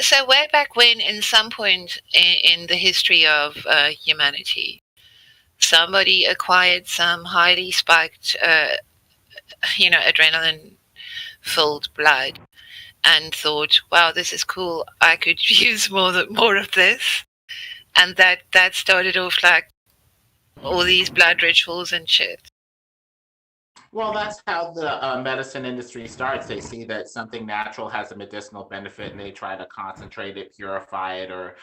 So way back when, in some point in the history of humanity, somebody acquired some highly spiked, adrenaline-filled blood, and thought, "Wow, this is cool. I could use more of this," and that started off like all these blood rituals and shit. Well, that's how the medicine industry starts. They see that something natural has a medicinal benefit, and they try to concentrate it, purify it, or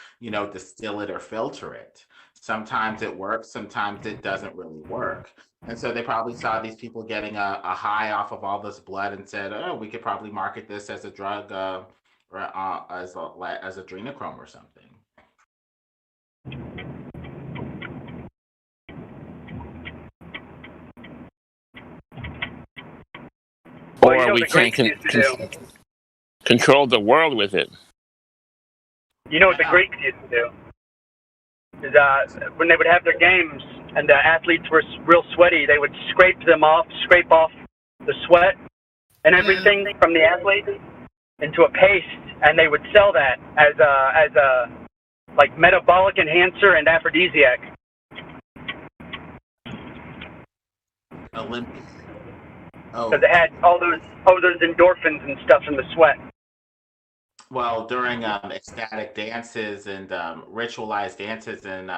distill it or filter it. Sometimes it works, sometimes it doesn't really work. And so they probably saw these people getting a high off of all this blood and said, oh, we could probably market this as a drug or as adrenochrome or something. Or we can control the world with it. You know what the Greeks used to do? Is when they would have their games and the athletes were real sweaty, they would scrape off the sweat and everything from the athletes into a paste, and they would sell that as a like metabolic enhancer and aphrodisiac. Olympic. Because it had all those endorphins and stuff in the sweat. Well, during ecstatic dances and ritualized dances in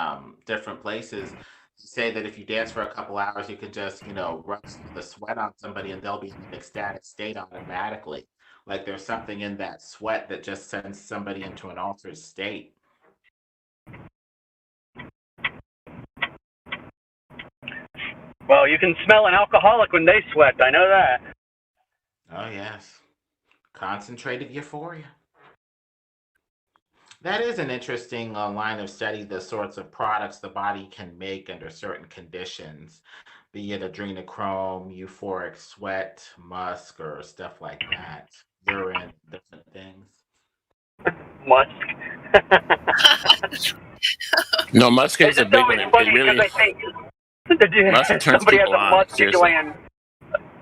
different places, say that if you dance for a couple hours, you can just, rub the sweat on somebody and they'll be in an ecstatic state automatically. Like there's something in that sweat that just sends somebody into an altered state. Well, you can smell an alcoholic when they sweat. I know that. Oh, yes. Concentrated euphoria. That is an interesting line of study, the sorts of products the body can make under certain conditions, be it adrenochrome, euphoric sweat, musk, or stuff like that. Urine, different things. Musk. No, musk is a big one. Musk turns somebody has people a on, musk seriously. gland.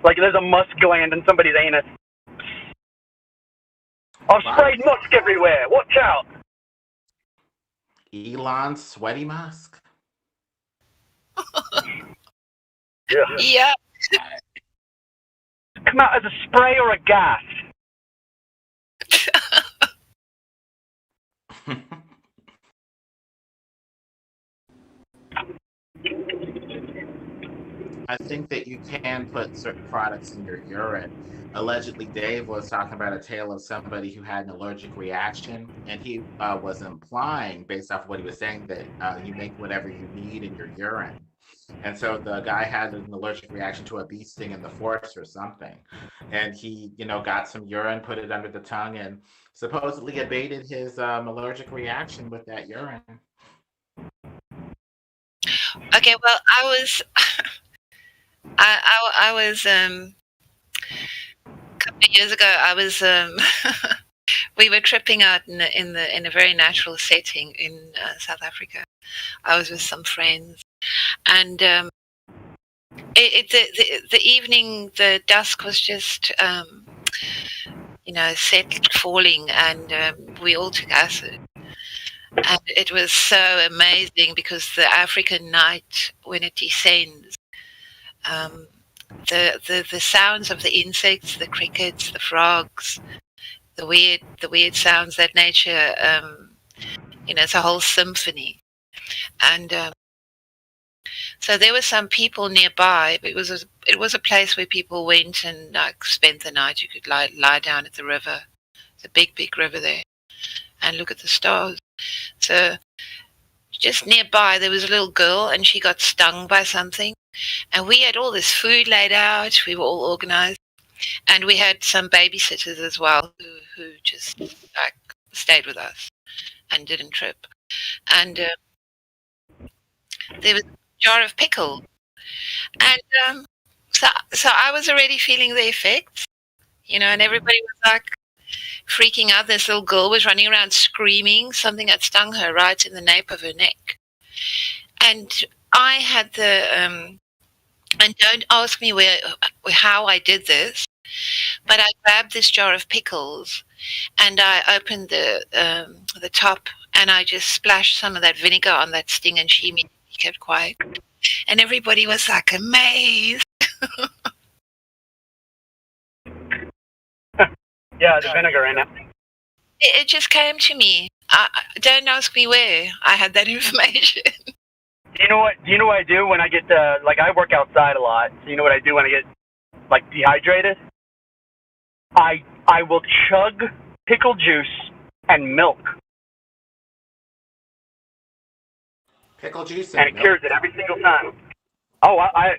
Like there's a musk gland in somebody's anus. I've sprayed musk everywhere. Watch out. Elon's sweaty musk. Yeah. Come out as a spray or a gas. I think that you can put certain products in your urine. Allegedly, Dave was talking about a tale of somebody who had an allergic reaction, and he was implying, based off of what he was saying, that you make whatever you need in your urine. And so the guy had an allergic reaction to a bee sting in the forest or something, and he, got some urine, put it under the tongue, and supposedly abated his allergic reaction with that urine. Okay, well, I was a couple of years ago. I was we were tripping out in a very natural setting in South Africa. I was with some friends, and the evening, the dusk was just set falling, and we all took acid. And it was so amazing because the African night, when it descends, the sounds of the insects, the crickets, the frogs, the weird sounds that nature, it's a whole symphony. And so there were some people nearby. But it was a place where people went and spent the night. You could lie down at the river. It's a big river there, and look at the stars. So just nearby there was a little girl, and she got stung by something, and we had all this food laid out. We were all organized, and we had some babysitters as well who just stayed with us and didn't trip. And there was a jar of pickle, and so I was already feeling the effects, and everybody was freaking out. This little girl was running around screaming. Something had stung her right in the nape of her neck. And I had and don't ask me how I did this, but I grabbed this jar of pickles and I opened the top and I just splashed some of that vinegar on that sting, and she immediately kept quiet. And everybody was amazed. Yeah, the vinegar in it. It just came to me. Don't ask me where I had that information. Do you know what I do when I get I work outside a lot. So you know what I do when I get dehydrated? I will chug pickle juice and milk. Pickle juice and it cures it every single time. Oh, I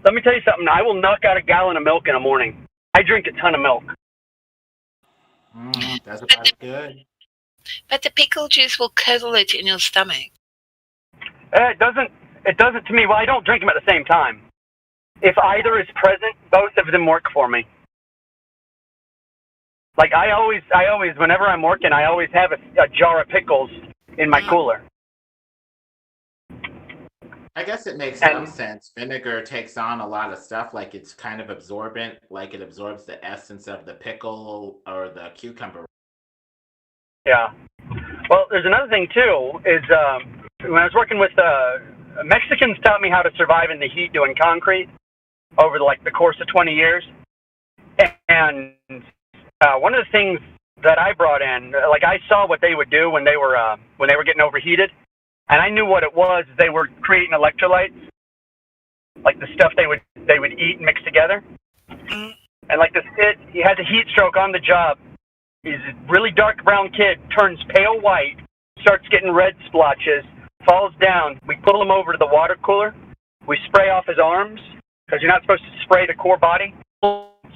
let me tell you something. I will knock out a gallon of milk in the morning. I drink a ton of milk. That's about good. But the pickle juice will curdle it in your stomach. It doesn't to me. Well, I don't drink them at the same time. If either is present, both of them work for me. Like I always, whenever I'm working, I always have a jar of pickles in my cooler. I guess it makes some sense. Vinegar takes on a lot of stuff, like it's kind of absorbent, like it absorbs the essence of the pickle or the cucumber. Yeah. Well, there's another thing too. Is when I was working with Mexicans, taught me how to survive in the heat doing concrete over the course of 20 years, and one of the things that I brought in, I saw what they would do when they were getting overheated. And I knew what it was. They were creating electrolytes, like the stuff they would eat and mix together. And this kid, he had the heat stroke on the job. He's a really dark brown kid, turns pale white, starts getting red splotches, falls down. We pull him over to the water cooler. We spray off his arms, because you're not supposed to spray the core body.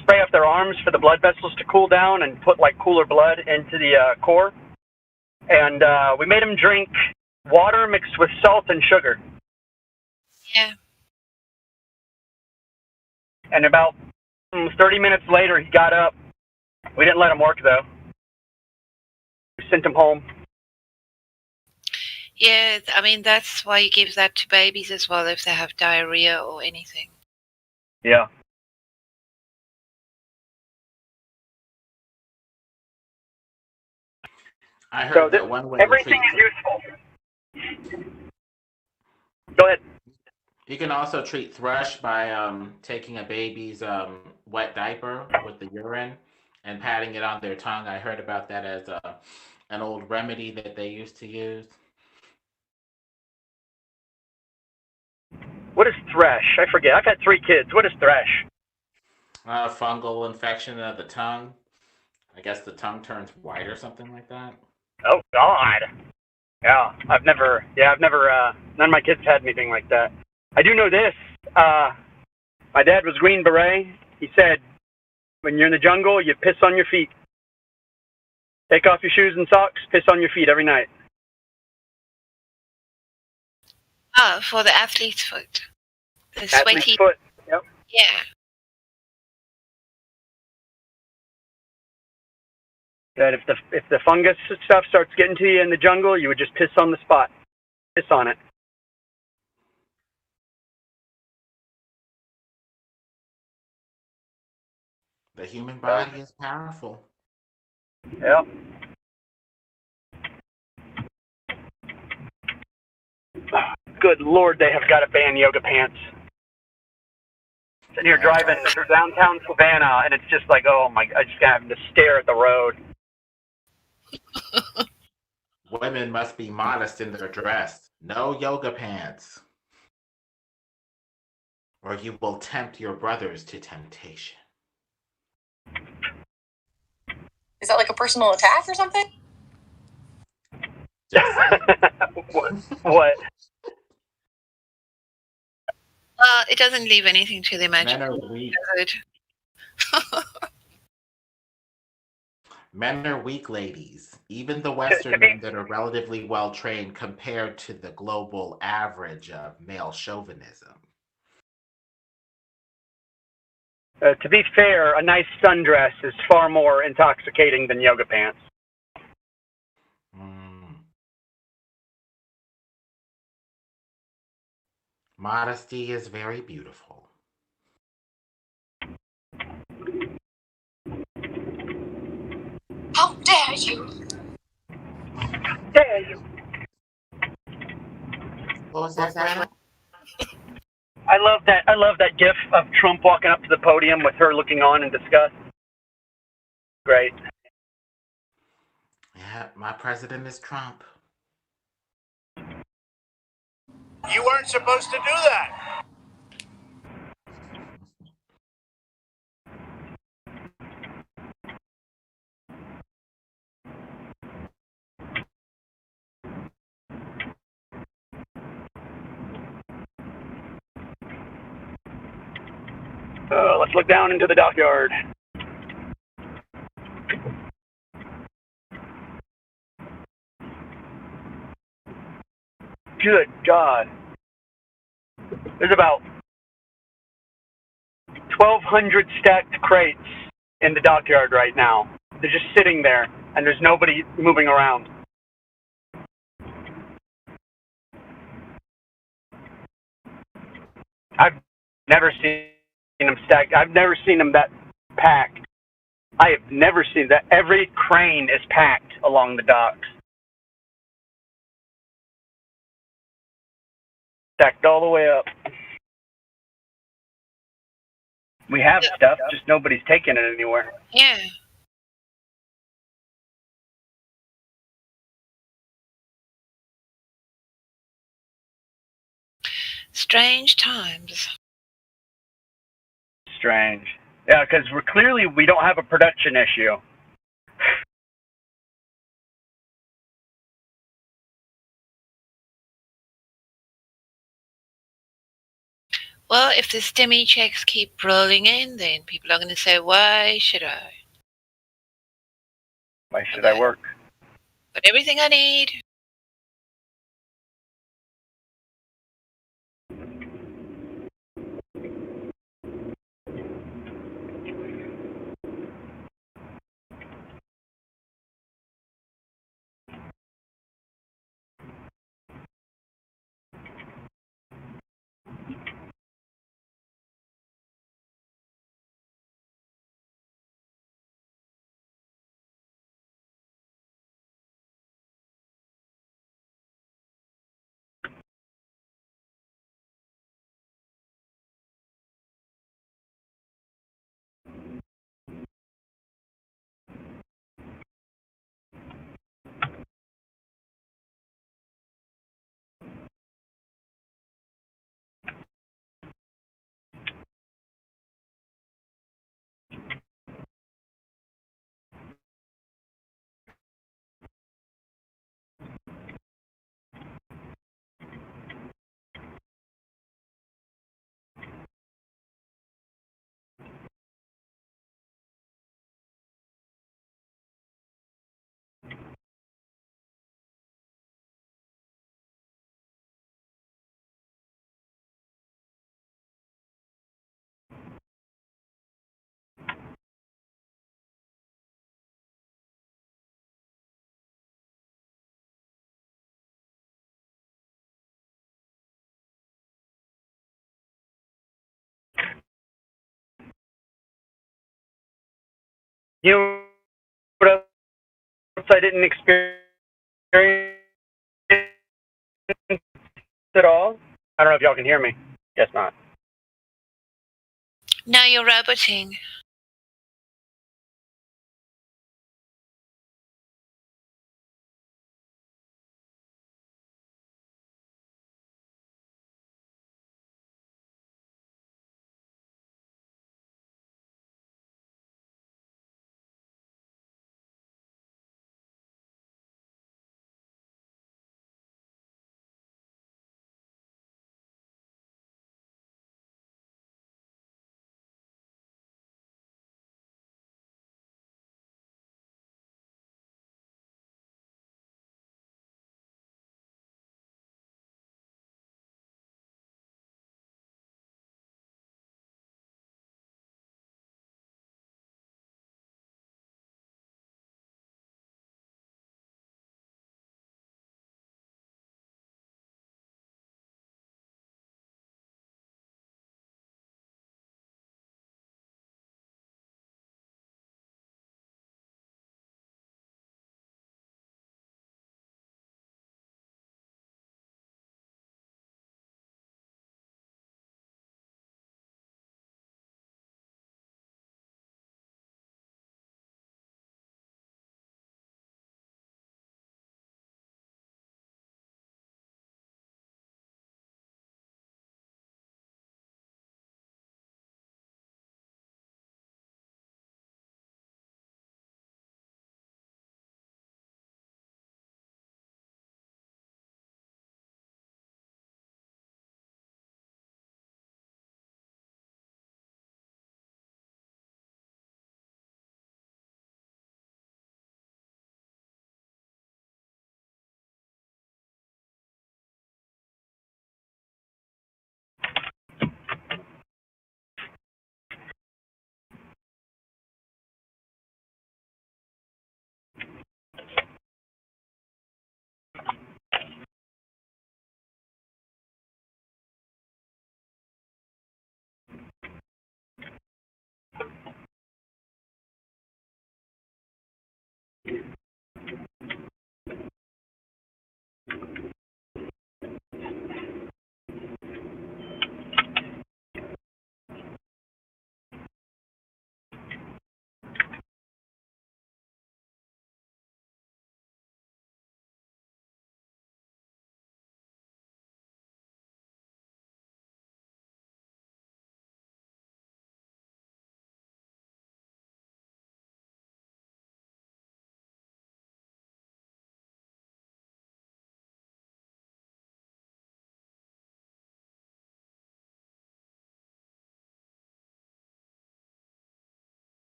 Spray off their arms for the blood vessels to cool down and put cooler blood into the core. And we made him drink water mixed with salt and sugar. Yeah. And about 30 minutes later, he got up. We didn't let him work, though. We sent him home. Yeah, I mean, that's why you give that to babies as well if they have diarrhea or anything. Yeah. I heard that one way everything is useful. Go ahead. You can also treat thrush by taking a baby's wet diaper with the urine and patting it on their tongue. I heard about that as an old remedy that they used to use. What is thrush? I forget. I've had 3 kids. What is thrush? Fungal infection of the tongue. I guess the tongue turns white or something like that. Oh, God. Yeah, I've never, none of my kids had anything like that. I do know this. My dad was Green Beret. He said, when you're in the jungle, you piss on your feet. Take off your shoes and socks, piss on your feet every night. Oh, for the athlete's foot. The Athlete's sweaty foot. Yep. Yeah. That if the fungus stuff starts getting to you in the jungle, you would just piss on the spot. Piss on it. The human body is powerful. Yeah. Good Lord, they have got to ban yoga pants. Sitting here driving through downtown Savannah, and it's just oh my! I just have to stare at the road. Women must be modest in their dress. No yoga pants. Or you will tempt your brothers to temptation. Is that like a personal attack or something? What? It doesn't leave anything to the imagination. Men are weak. Men are weak, ladies. Even the Western men that are relatively well trained compared to the global average of male chauvinism. To be fair, a nice sundress is far more intoxicating than yoga pants. Modesty is very beautiful. How dare you? Dare you? What was that? I love that gif of Trump walking up to the podium with her looking on in disgust. Great. Yeah, my president is Trump. You weren't supposed to do that. Let's look down into the dockyard. Good God. There's about 1,200 stacked crates in the dockyard right now. They're just sitting there, and there's nobody moving around. I've never seen them stacked. I've never seen them that packed. I have never seen that. Every crane is packed along the docks. Stacked all the way up. We have stuff, just nobody's taking it anywhere. Yeah. Strange times. Strange. Yeah, because we don't have a production issue. Well, if the STEMI checks keep rolling in, then people are going to say, why should I? Why should I work? Got everything I need. You know what else I didn't experience at all? I don't know if y'all can hear me. Guess not. Now you're roboting.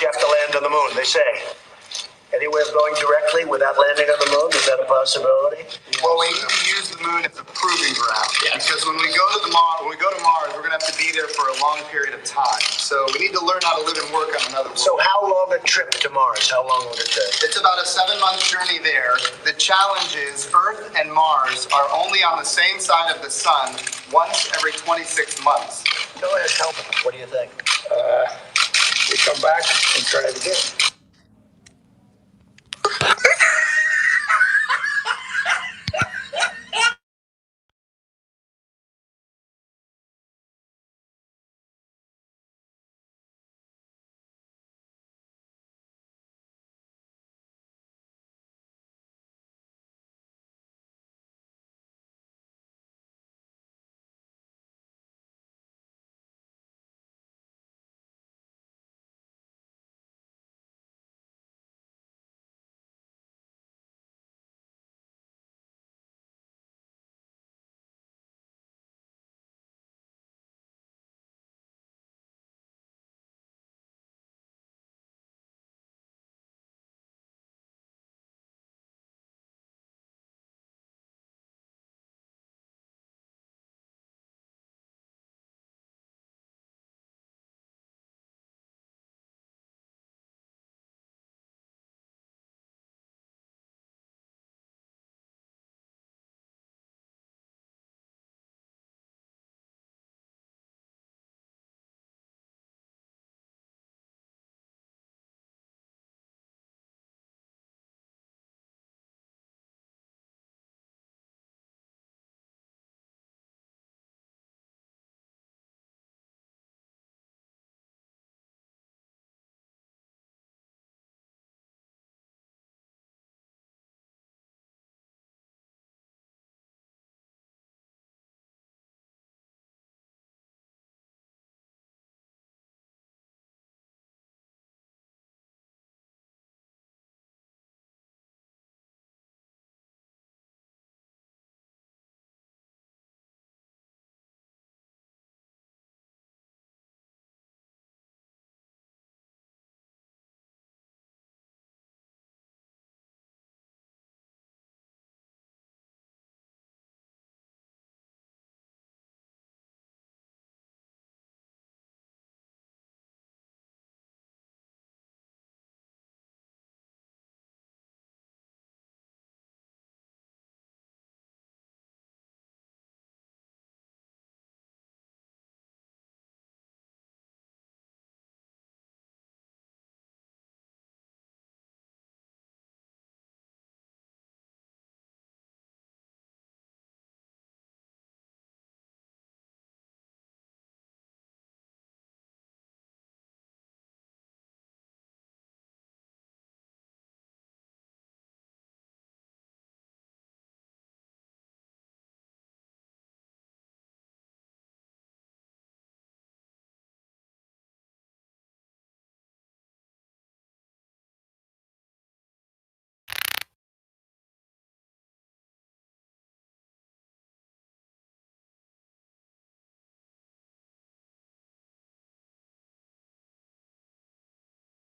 have to land on the moon, they say. Any way of going directly without landing on the moon? Is that a possibility? Well, we need to use the moon as a proving ground because when we go to Mars, we're going to have to be there for a long period of time. So we need to learn how to live and work on another world. So how long a trip to Mars? How long would it take? It's about a 7-month journey there. The challenge is Earth and Mars are only on the same side of the sun once every 26 months. Go ahead, help me. What do you think? We come back and try it again.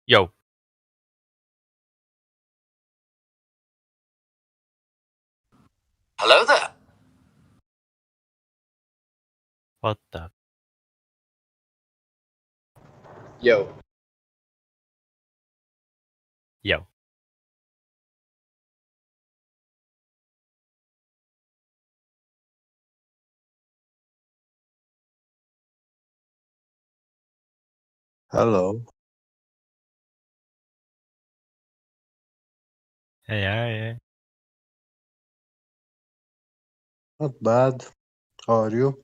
Yo. Hello there. What the? Yo. Yo. Hello. Hey. Not bad. How are you?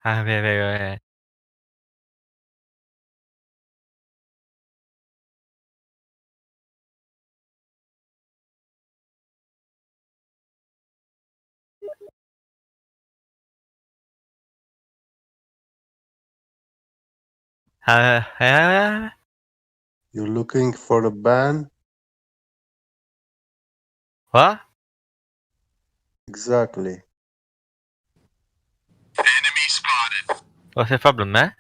Hey. You looking for a ban? What? Exactly. What's the problem, man?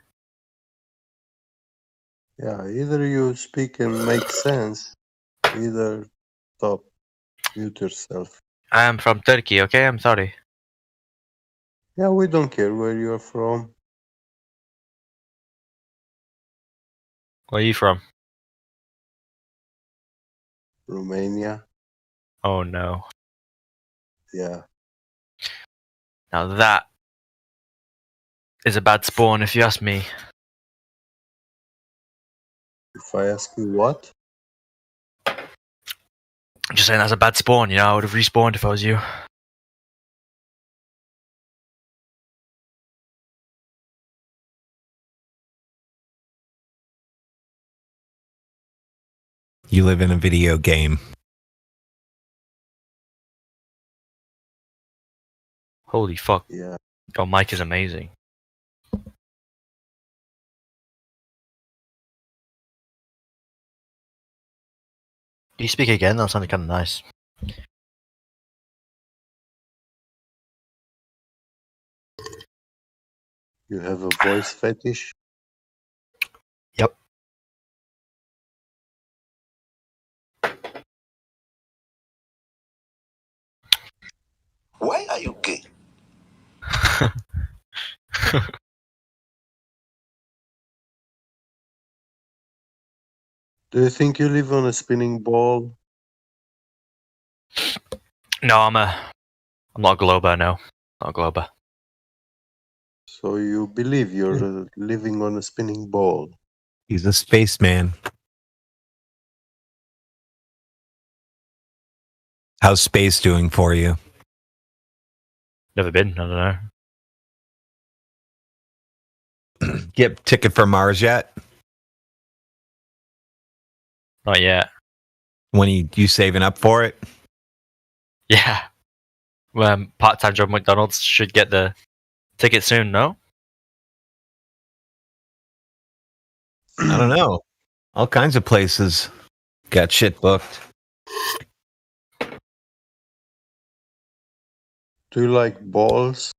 Yeah, either you speak and make sense, either stop, mute yourself. I am from Turkey, okay? I'm sorry. Yeah, we don't care where you're from. Where are you from? Romania. Oh no. Yeah. Now that is a bad spawn, if you ask me. If I ask you what? I'm just saying that's a bad spawn, you know, I would have respawned if I was you. You live in a video game. Holy fuck. Yeah. Your mic is amazing. Do you speak again? That sounded kind of nice. You have a voice fetish? Yep. Why are you gay? Do you think you live on a spinning ball? No, I'm not a Glober, no. Not a Glober. So you believe you're living on a spinning ball? He's a spaceman. How's space doing for you? Never been, I don't know. Get a ticket for Mars yet? Not yet. When you saving up for it? Yeah. Part-time job at McDonald's should get the ticket soon, no? I don't know. All kinds of places got shit booked. Do you like balls?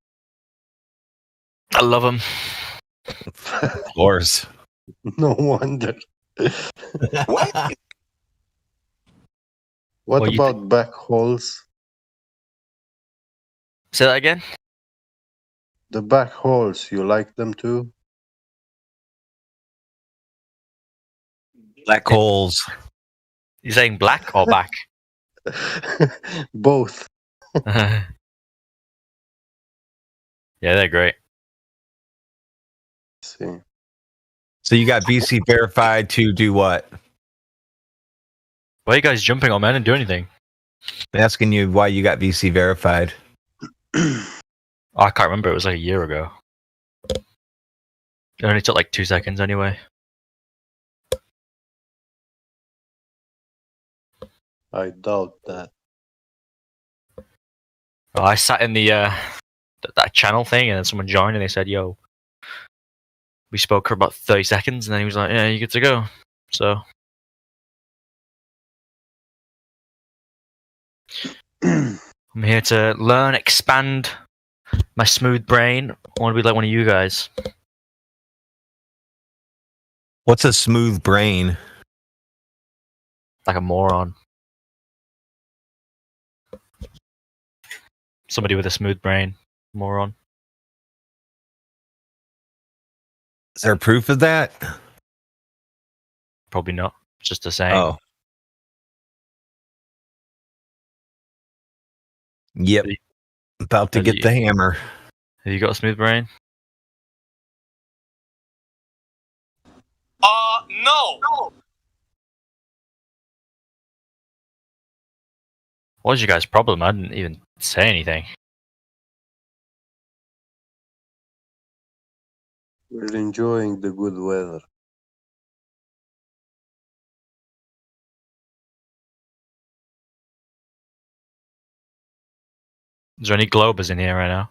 I love them. Of course. No wonder. What? What about back holes? Say that again? The back holes, you like them too? Black holes. You saying black or back? Both. Yeah, they're great. See. So you got VC verified to do what? Why are you guys jumping on, man? I didn't do anything. I'm asking you why you got VC verified. I can't remember. It was like a year ago. It only took like 2 seconds anyway. I doubt that. Oh, I sat in the that channel thing, and then someone joined, and they said, "Yo." We spoke for about 30 seconds, and then he was like, "Yeah, you get to go." So. I'm here to learn, expand my smooth brain. I want to be like one of you guys. What's a smooth brain? Like a moron. Somebody with a smooth brain. Moron. Is there proof of that? Probably not. Just a saying. Oh. Yep. About to get the hammer. Have you got a smooth brain? No. What was your guys' problem? I didn't even say anything. We're enjoying the good weather. Is there any Globers in here right now?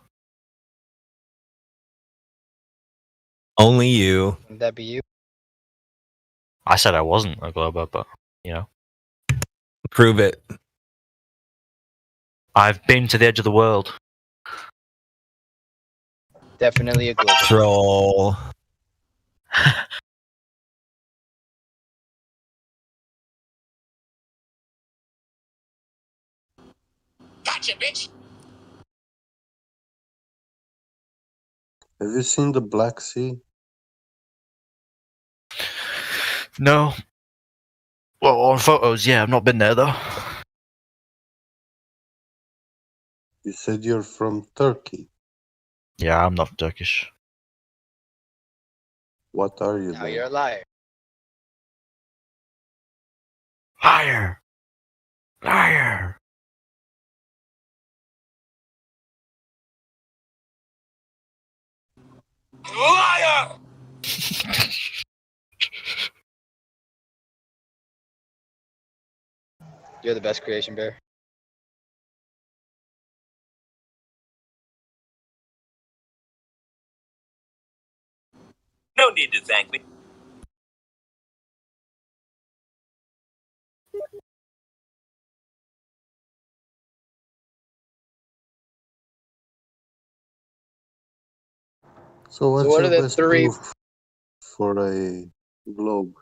Only you. Would that be you? I said I wasn't a Glober, but, you know. Prove it. I've been to the edge of the world. Definitely a global. Troll. Gotcha, bitch. Have you seen the Black Sea? No. Well, on photos, yeah. I've not been there though. You said you're from Turkey. Yeah, I'm not Turkish. What are you? Now you're a liar. Liar. Liar. Liar! You're the best creation, Bear. No need to thank me. So what's what your are the best three- proof for a globe?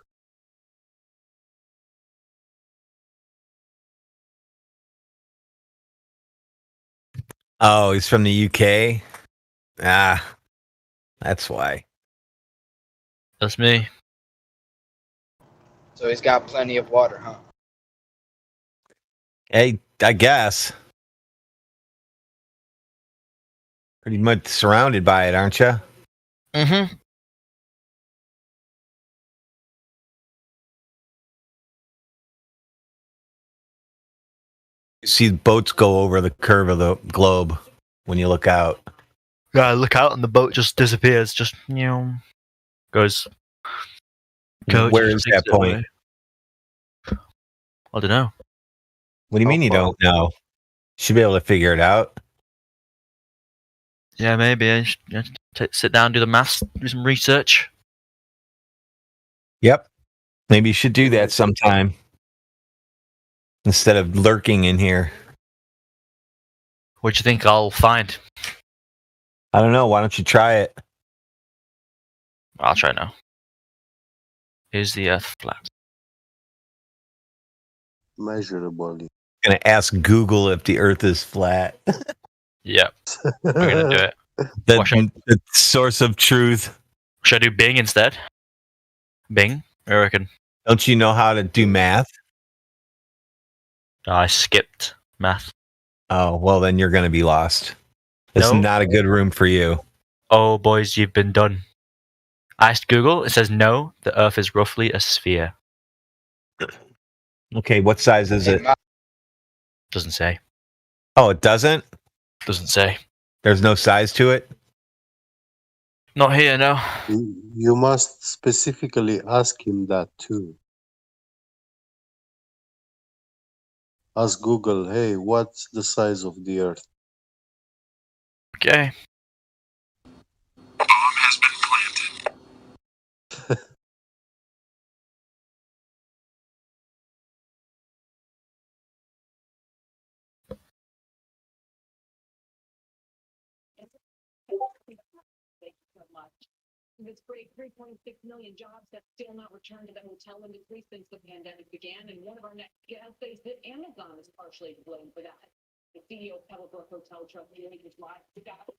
Oh, he's from the UK? Ah, that's why. That's me. So he's got plenty of water, huh? Hey, I guess. Pretty much surrounded by it, aren't you? Mm-hmm. You see boats go over the curve of the globe when you look out. Yeah, I look out and the boat just disappears. Just, goes. Where is that point? I don't know. What do you mean you don't know? Should be able to figure it out. Yeah, maybe. I should sit down, do the maths, do some research. Yep. Maybe you should do that sometime. Instead of lurking in here. What do you think I'll find? I don't know. Why don't you try it? I'll try now. Is the Earth flat? Measurably. Gonna ask Google if the Earth is flat. Yep. We're gonna do it. The source of truth. Should I do Bing instead? Bing? I reckon. Don't you know how to do math? I skipped math. Oh, well, then you're going to be lost. It's not a good room for you. Oh, boys, you've been done. I asked Google. It says no, the Earth is roughly a sphere. Okay, what size is it? Doesn't say. Oh, it doesn't? Doesn't say. There's no size to it? Not here, no. You must specifically ask him that too. Ask Google, hey, what's the size of the Earth? Okay. Bomb has been planted. This create 3.6 million jobs that still not returned to the hotel industry since the pandemic began. And one of our next guests says that Amazon is partially to blame for that. The CEO of Pebblebrook Hotel Trustee is live to that.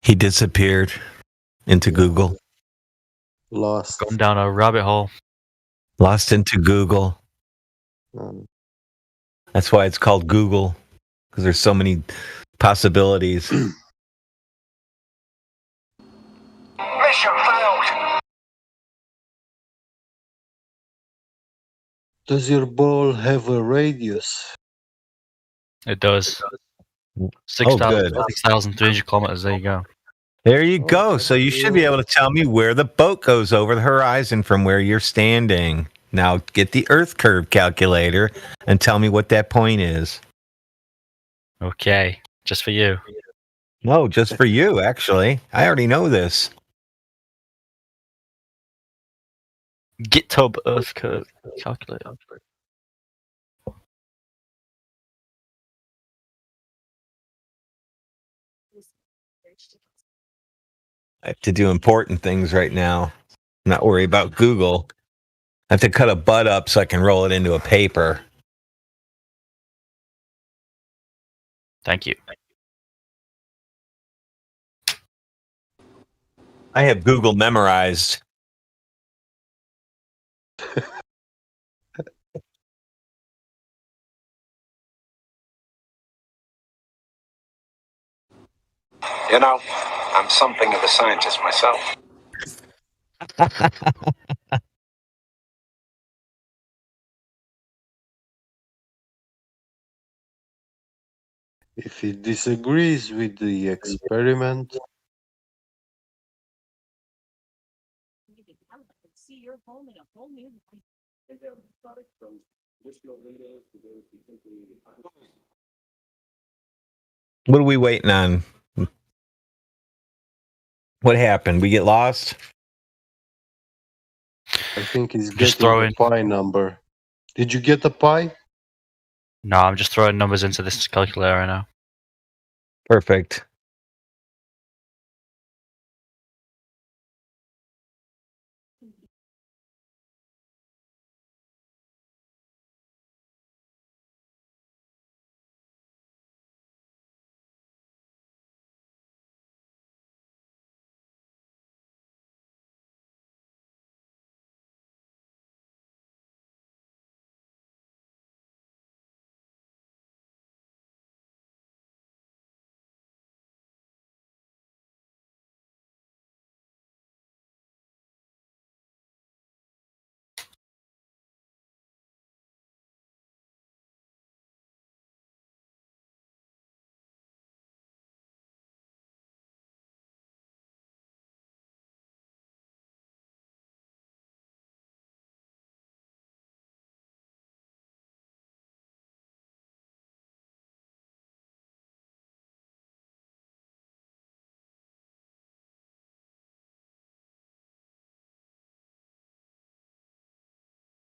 He disappeared into Google. Lost. Gone down a rabbit hole. Lost into Google. That's why it's called Google, because there's so many possibilities. Mission failed. Does your ball have a radius? It does. good. 6,300 kilometers. There you go. There you go. So you should be able to tell me where the boat goes over the horizon from where you're standing. Now get the Earth curve calculator and tell me what that point is. Okay, just for you. No, just for you, actually. I already know this. GitHub Earth curve calculator. I have to do important things right now. Not worry about Google. I have to cut a bud up so I can roll it into a paper. Thank you. I have Google memorized. You know, I'm something of a scientist myself. If he disagrees with the experiment, What are we waiting on? What happened? We get lost? I think he's Just getting throw in. the pi number. Did you get the pi? No, I'm just throwing numbers into this calculator right now. Perfect.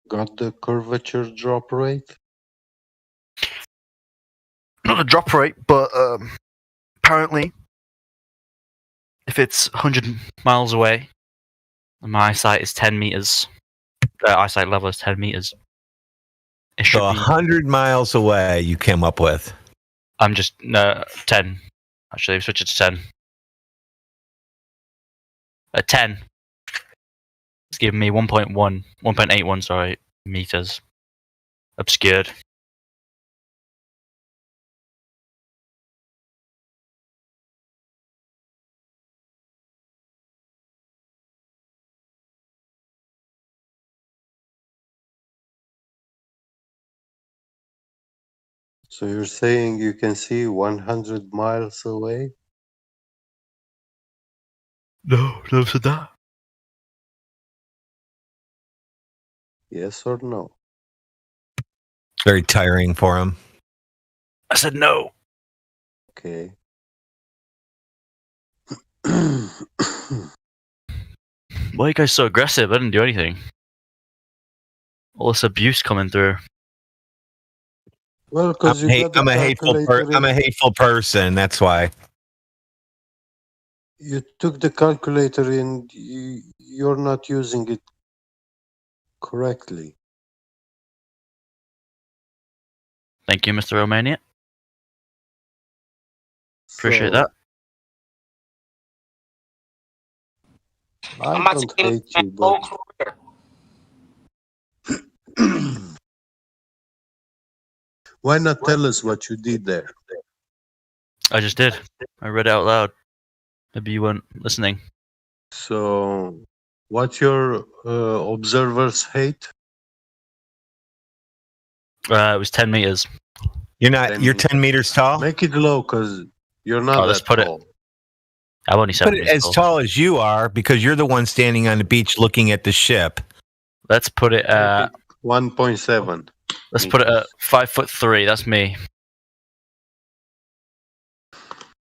Got the curvature drop rate? Not the drop rate, but apparently, if it's 100 miles away, and my eyesight is 10 meters, eyesight level is 10 meters. It should So be. 100 miles away you came up with. I'm just 10. Actually, switch it to 10. 10. It's giving me 1.81, sorry, meters. Obscured. So you're saying you can see 100 miles away? No, never said that. Yes or no? Very tiring for him. I said no. Okay. Why are you guys so aggressive? I didn't do anything. All this abuse coming through. Well, because I'm a hateful person. That's why. You took the calculator and you're not using it correctly. Thank you, Mr. Romania. Appreciate So, that. I don't hate you, but why not tell us what you did there? I just did. I read it out loud. Maybe you weren't listening. So, what your observers hate? It was 10 meters. You're 10 meters tall? Make it low, because you're not Oh, let's that put tall. it. I've only Put 7 it years as old. tall as you are because you're the one standing on the beach looking at the ship. Let's put it at 1.7. Let's put it at 5'3". That's me.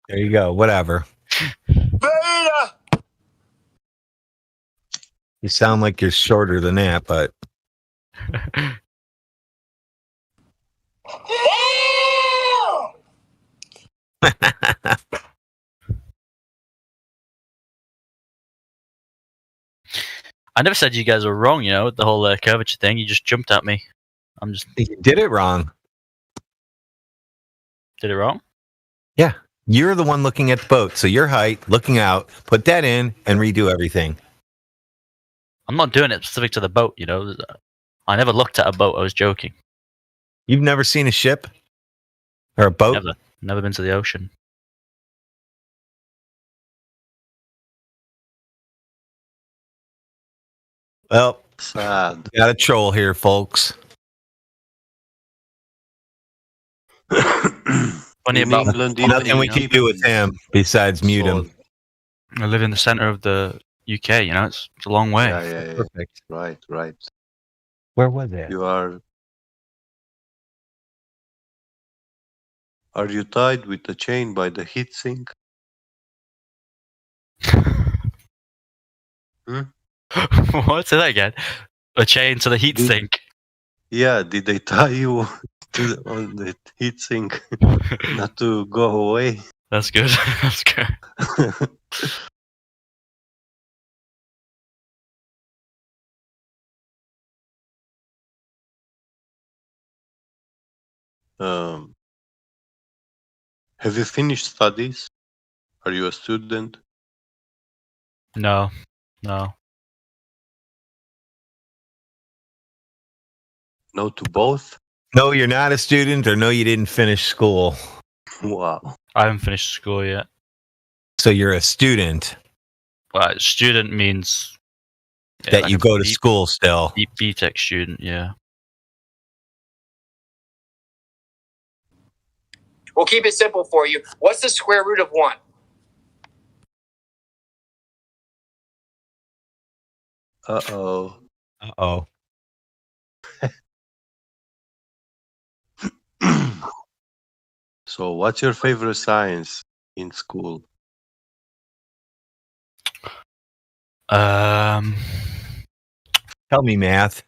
There you go. Whatever. Beta! You sound like you're shorter than that, but I never said you guys were wrong, you know, with the whole curvature thing. You just jumped at me. you did it wrong. Did it wrong? Yeah. You're the one looking at the boat. So your height, looking out, put that in and redo everything. I'm not doing it specific to the boat, you know. I never looked at a boat. I was joking. You've never seen a ship or a boat? Never been to the ocean. Well, sad. Got a troll here, folks. Funny In about England, Nothing we can do with him besides mute him. I live in the center of the UK, you know, it's a long way. Yeah. Perfect. Right. Where was it? You are. Are you tied with a chain by the heat sink? What? Say that again. A chain to the heat sink. Yeah, did they tie you on the heat sink not to go away? That's good. That's good. Have you finished studies? Are you a student? No. No to both? No, you're not a student, or no, you didn't finish school. Wow. I haven't finished school yet. So you're a student. Student means that like you a go to school still. BTEC student, yeah. We'll keep it simple for you. What's the square root of 1? Uh-oh. Uh-oh. So what's your favorite science in school? Tell me math.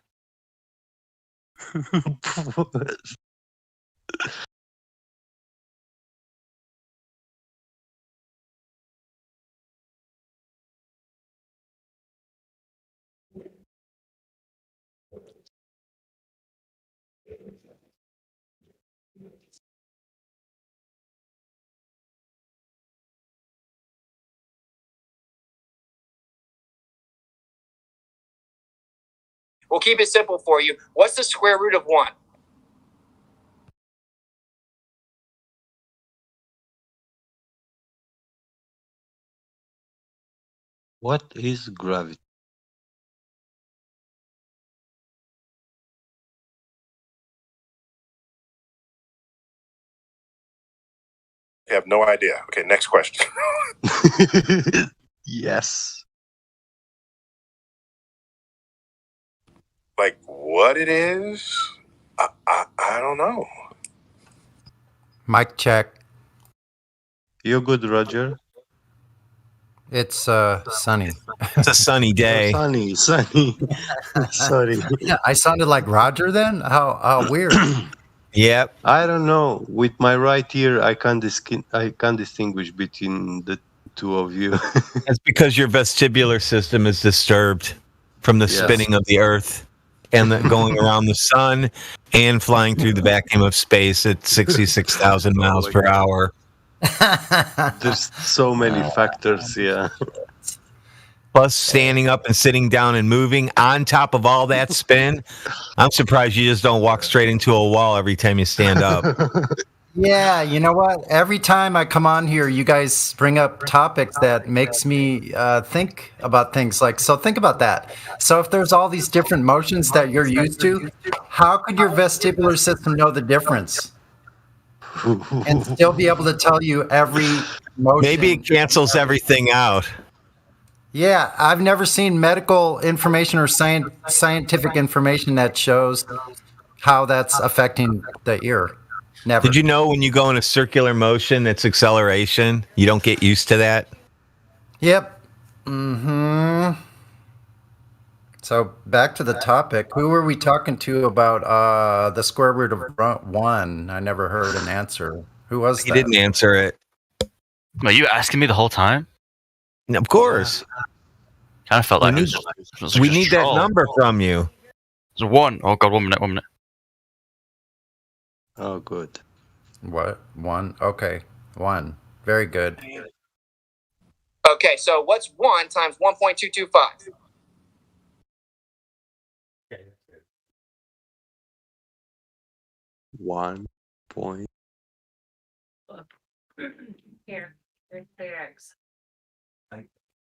We'll keep it simple for you. What's the square root of 1? What is gravity? I have no idea. Okay, next question. Yes. Like what it is? I don't know. Mic check. You good, Roger? It's sunny. It's a sunny day. Sunny. Sorry. Yeah, I sounded like Roger then? How weird. Yep. I don't know. With my right ear, I can't distinguish between the two of you. That's because your vestibular system is disturbed from the spinning of the Earth and the going around the sun and flying through the vacuum of space at 66,000 miles per hour. There's so many factors, yeah. Plus standing up and sitting down and moving on top of all that spin. I'm surprised you just don't walk straight into a wall every time you stand up. Yeah, you know what? Every time I come on here, you guys bring up topics that makes me think about things like, so think about that. So if there's all these different motions that you're used to, how could your vestibular system know the difference? And still be able to tell you every motion. Maybe it cancels everything out. Yeah, I've never seen medical information or scientific information that shows how that's affecting the ear. Never. Did you know when you go in a circular motion, it's acceleration? You don't get used to that. Yep. Mm-hmm. So back to the topic. Who were we talking to about the square root of 1? I never heard an answer. Who was He that? didn't answer it. Were you asking me the whole time? Of course. Kind of felt like We it need, was just we a need that troll. number from you. So 1. Oh god, 1 minute, 1 minute. Oh, good. What? 1? Okay. 1. Very good. Okay, so what's 1 times 1.225? One point. Here, here's the eggs. I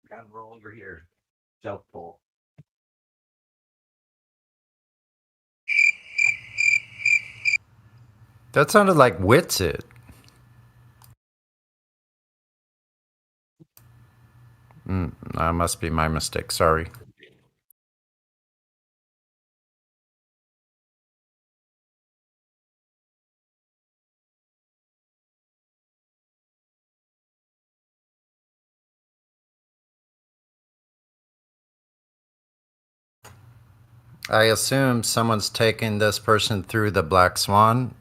gotta roll over here. Shelf full. That sounded like Witsit. That must be my mistake. Sorry. I assume someone's taking this person through the Black Swan.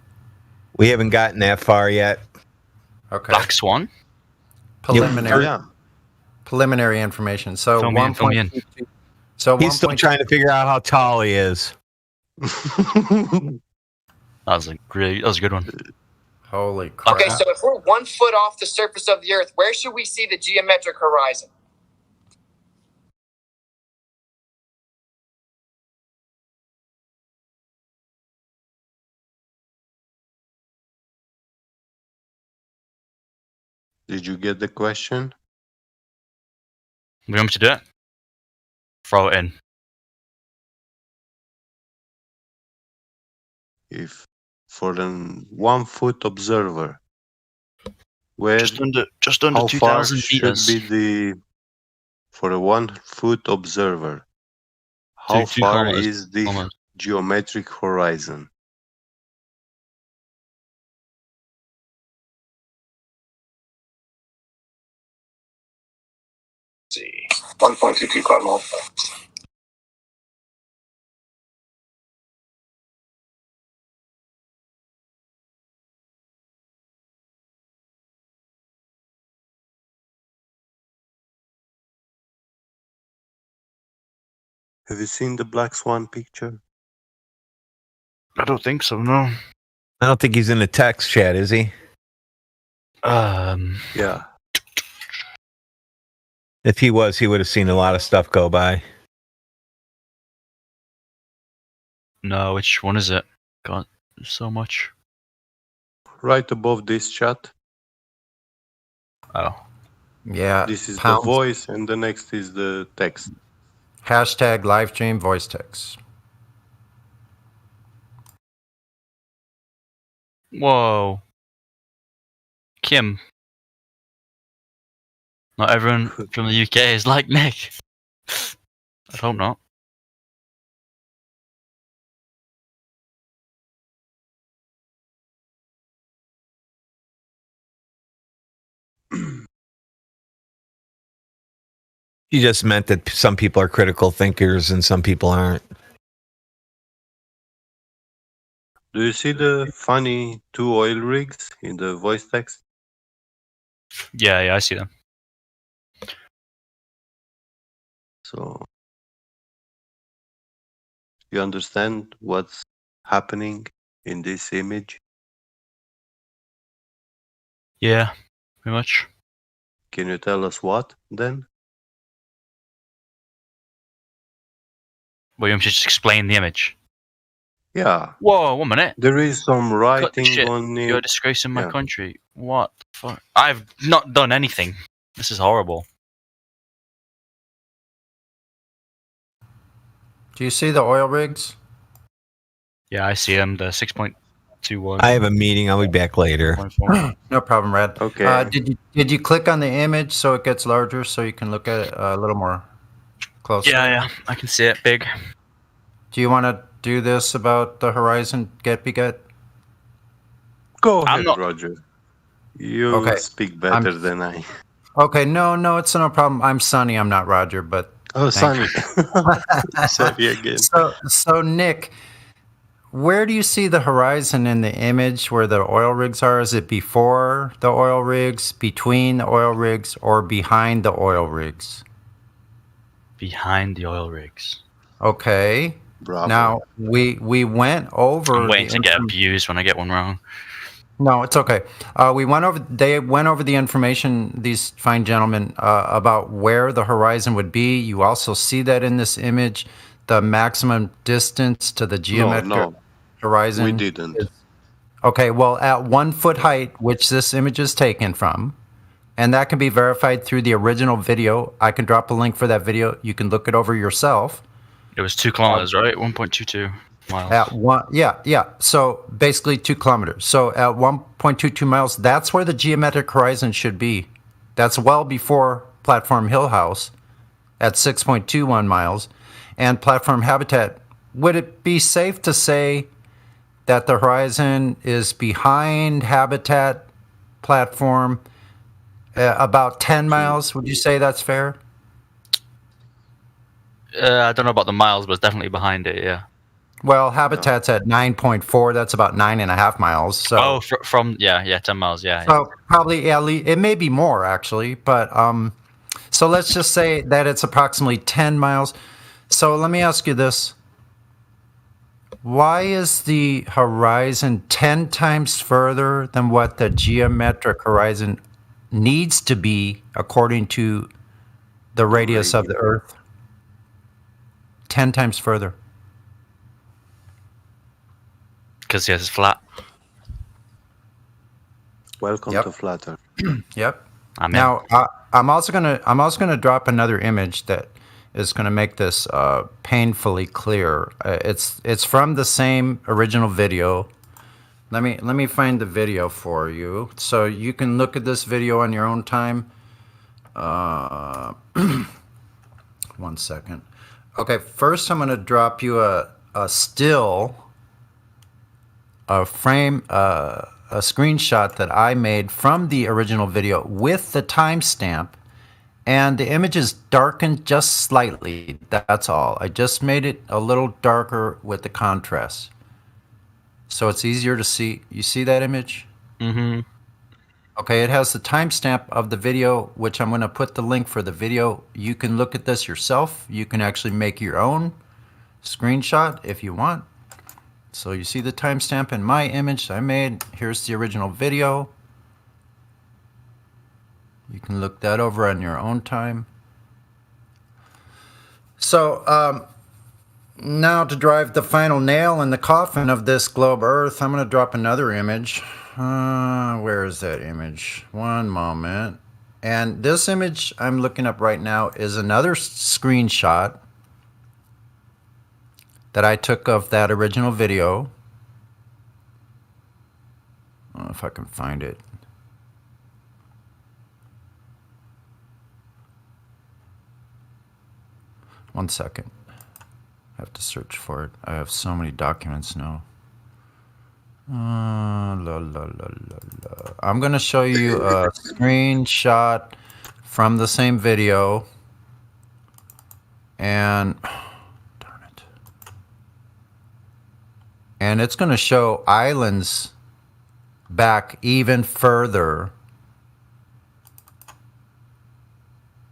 We haven't gotten that far yet. Okay. Black Swan? Preliminary. Yeah. Preliminary information. So Fill me in, fill me in. 1.22. So He's still trying to figure out how tall he is. That was a good one. Holy crap. Okay, so if we're 1 foot off the surface of the Earth, where should we see the geometric horizon? Did you get the question? We want me to do it? Throw it in. If for an 1 foot observer, where Just under how far 2,000 should meters. be for a 1 foot observer? How 2 far kilometers, is the almost. geometric horizon? See, 1.22 cardinal. Have you seen the Black Swan picture? I don't think so, no. I don't think he's in the text chat, is he? Yeah. If he was, he would have seen a lot of stuff go by. No, which one is it? God, there's so much. Right above this chat. Oh. Yeah. This is pounds. the voice, and the next is the text. Hashtag live stream voice text. Whoa. Kim. Not everyone from the UK is like Nick. I hope not. He just meant that some people are critical thinkers and some people aren't. Do you see the funny 2 oil rigs in the voice text? Yeah, I see them. So, you understand what's happening in this image? Yeah, pretty much. Can you tell us what then? Well, you want me to just explain the image? Yeah. Whoa, 1 minute. There is some Cut the writing shit. on it. You're disgracing my Yeah. country. What the fuck? I've not done anything. This is horrible. Do you see the oil rigs? Yeah, I see them. The 6.5 2-1. I have a meeting. I'll be back later. No problem, Red. Okay. Did you click on the image so it gets larger so you can look at it a little more closely? Yeah, I can see it big. Do you want to do this about the Horizon Get-Beget? Go ahead, Roger. You Okay. speak better than I. Okay, no, it's no problem. I'm Sonny. I'm not Roger, but Oh, thank Sonny. you. Sorry again. So Nick, where do you see the horizon in the image where the oil rigs are? Is it before the oil rigs, between the oil rigs, or behind the oil rigs? Behind the oil rigs. Okay. Bravo. Now we went over. I'm waiting the to get inform- abused when I get one wrong. No, it's okay. They went over the information, these fine gentlemen, about where the horizon would be. You also see that in this image, the maximum distance to the geometric horizon. We didn't. Okay, well, at 1 foot height, which this image is taken from, and that can be verified through the original video. I can drop a link for that video. You can look it over yourself. It was 2 kilometers, right? 1.22 miles. At one, yeah. So basically 2 kilometers. So at 1.22 miles, that's where the geometric horizon should be. That's well before Platform Hill House at 6.21 miles. And Platform Habitat, would it be safe to say that the horizon is behind Habitat Platform about 10 miles? Would you say that's fair? I don't know about the miles, but it's definitely behind it, yeah. Well, Habitat's at 9.4. That's about 9.5 miles. So, from 10 miles, yeah. So probably, it may be more actually, but so let's just say that it's approximately 10 miles. So let me ask you this. Why is the horizon 10 times further than what the geometric horizon needs to be according to the radius of the Earth? 10 times further. Because yes, it's flat. Welcome to Flat Earth. Yep. I'm now I'm also gonna drop another image that is gonna make this painfully clear. It's from the same original video. Let me find the video for you so you can look at this video on your own time. 1 second. Okay, first I'm gonna drop you a still, a frame, a screenshot that I made from the original video with the timestamp, and the image is darkened just slightly. That's all. I just made it a little darker with the contrast, so it's easier to see. You see that image? Mm-hmm. Okay, it has the timestamp of the video, which I'm going to put the link for the video. You can look at this yourself. You can actually make your own screenshot if you want. So you see the timestamp in my image I made. Here's the original video. You can look that over on your own time. So now to drive the final nail in the coffin of this globe Earth, I'm going to drop another image. Where is that image? One moment. And this image I'm looking up right now is another screenshot that I took of that original video. I don't know if I can find it. One second. I have to search for it. I have so many documents now. I'm going to show you a screenshot from the same video. And darn it. And it's going to show islands back even further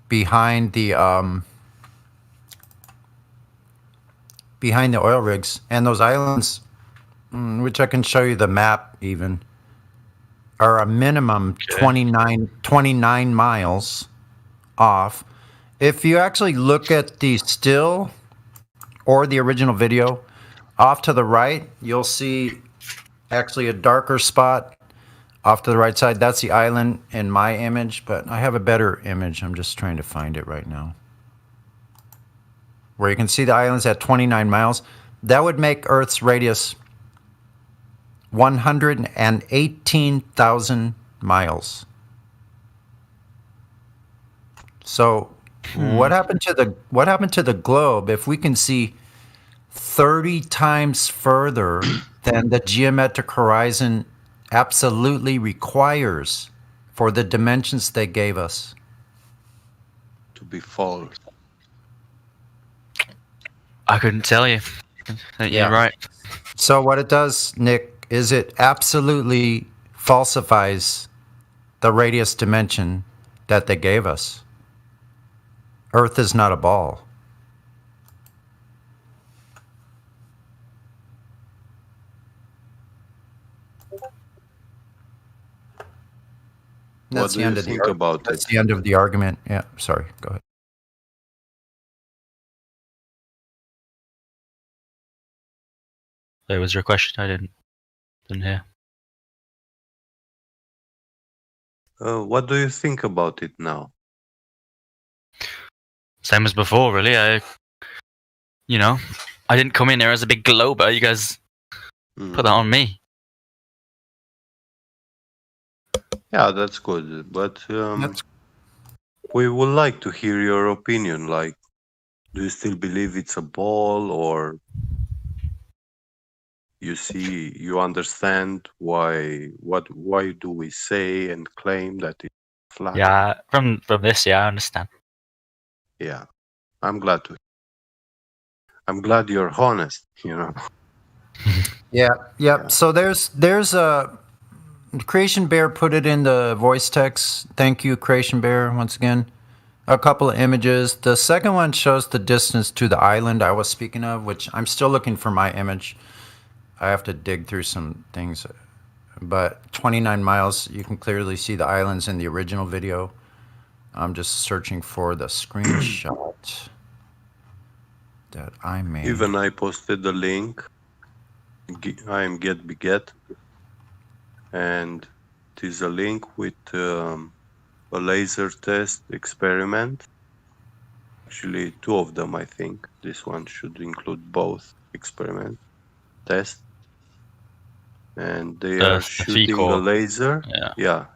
behind the oil rigs, and those islands, which I can show you the map even, are a minimum 29 miles off. If you actually look at the still or the original video, off to the right, you'll see actually a darker spot off to the right side. That's the island in my image, but I have a better image. I'm just trying to find it right now, where you can see the islands at 29 miles. That would make Earth's radius 118,000 miles. So what happened to the globe if we can see 30 times further than the geometric horizon absolutely requires for the dimensions they gave us? To be false. I couldn't tell you. You're right. So what it does, Nick, is it absolutely falsifies the radius dimension that they gave us. Earth is not a ball. What do you think about That's it? the end of the argument. Yeah, sorry. Go ahead. There was your question. I didn't hear. What do you think about it now? Same as before, really. I didn't come in here as a big glober. You guys put that on me. Yeah, that's good. But we would like to hear your opinion. Like, do you still believe it's a ball, or you understand why do we say and claim that it's flat? Yeah, from this, I understand. Yeah, I'm glad you're honest, Yeah. So there's a Creation Bear put it in the voice text. Thank you, Creation Bear, once again. A couple of images. The second one shows the distance to the island I was speaking of, which I'm still looking for my image. I have to dig through some things. But 29 miles, you can clearly see the islands in the original video. I'm just searching for the screenshot that I made. Even I posted the link. I am Get Beget, and it is a link with a laser test experiment. Actually, two of them, I think. This one should include both experiment tests. And they are shooting a laser. Yeah.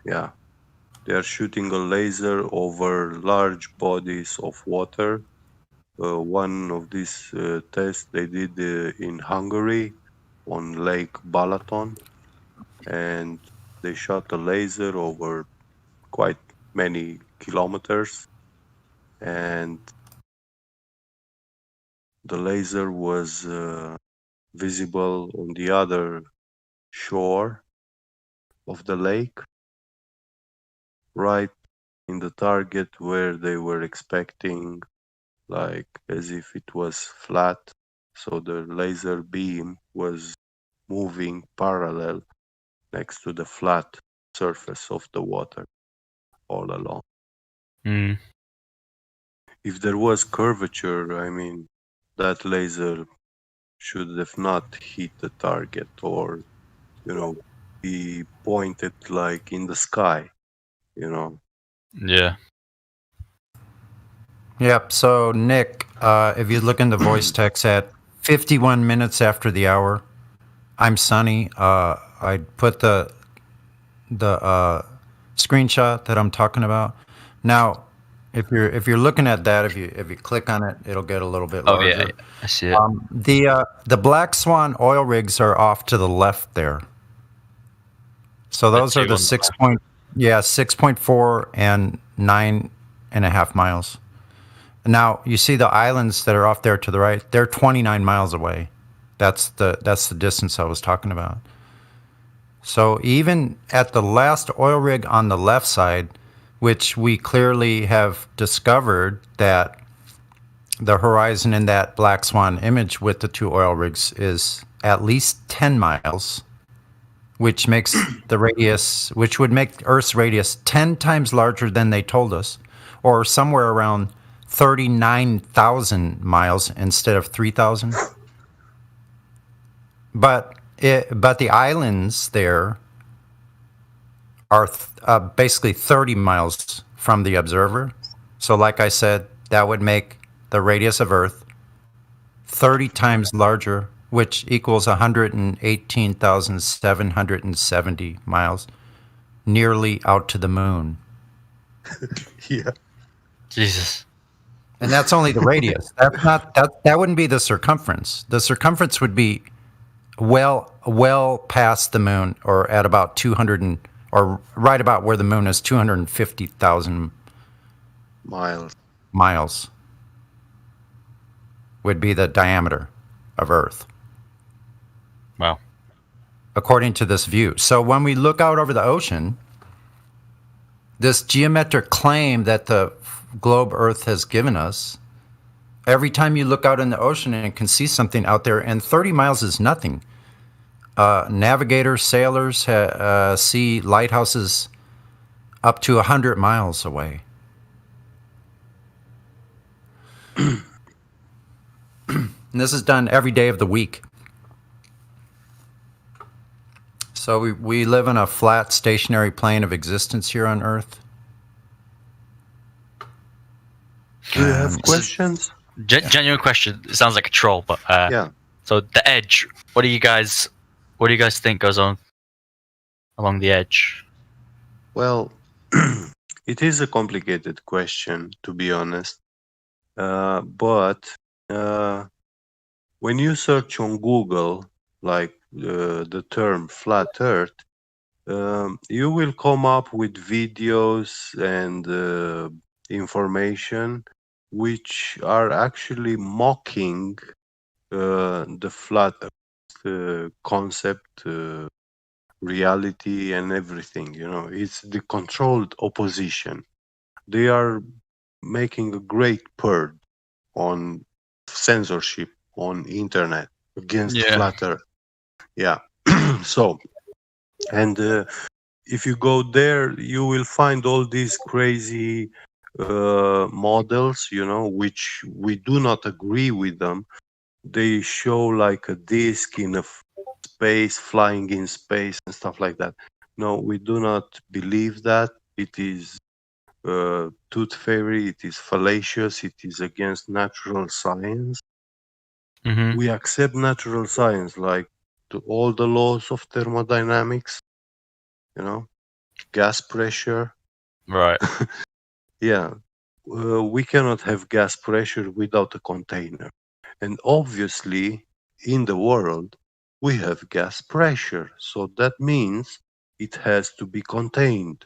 They are shooting a laser over large bodies of water. One of these tests they did in Hungary on Lake Balaton, and they shot a laser over quite many kilometers, and the laser was visible on the other shore of the lake, right in the target where they were expecting, like as if it was flat. So the laser beam was moving parallel next to the flat surface of the water all along. If there was curvature, I mean, that laser should have not hit the target, or be pointed like in the sky, Yeah. Yep. So Nick, if you look in the voice text at 51 minutes after the hour, I'm Sunny. I put the screenshot that I'm talking about. Now, if you're looking at that, if you click on it, it'll get a little bit larger. Oh yeah, I see it. The Black Swan oil rigs are off to the left there. So those are the 6.4 and 9.5 miles. Now you see the islands that are off there to the right. They're 29 miles away. That's the distance I was talking about. So even at the last oil rig on the left side, which we clearly have discovered that the horizon in that Black Swan image with the two oil rigs is at least 10 miles, which makes the radius, which would make Earth's radius 10 times larger than they told us, or somewhere around 39,000 miles instead of 3,000. But the islands there are basically 30 miles from the observer. So like I said, that would make the radius of Earth 30 times larger which equals 118,770 miles, nearly out to the moon. Yeah. Jesus. And that's only the radius. That's not that wouldn't be the circumference. The circumference would be well past the moon, or at about 200 or right about where the moon is, 250,000 miles would be the diameter of Earth. Wow. According to this view. So when we look out over the ocean, this geometric claim that the globe Earth has given us, every time you look out in the ocean and can see something out there, and 30 miles is nothing. Navigators, sailors see lighthouses up to 100 miles away. And this is done every day of the week. So we live in a flat, stationary plane of existence here on Earth. Do you have questions? Genuine question. It sounds like a troll, but yeah. So the edge. What do you guys think goes on along the edge? Well, it is a complicated question, to be honest. But when you search on Google, like the term flat Earth, you will come up with videos and information which are actually mocking the flat Earth concept, reality, and everything. You know, it's the controlled opposition. They are making a great purge on censorship on internet against flat Earth. Yeah. So, and if you go there, you will find all these crazy models, you know, which we do not agree with them. They show like a disc in a space, flying in space and stuff like that. No, we do not believe that. It is tooth fairy, it is fallacious, it is against natural science. Mm-hmm. We accept natural science, like all the laws of thermodynamics, you know, gas pressure. Right. Yeah. We cannot have gas pressure without a container. And obviously, in the world, we have gas pressure. So that means it has to be contained.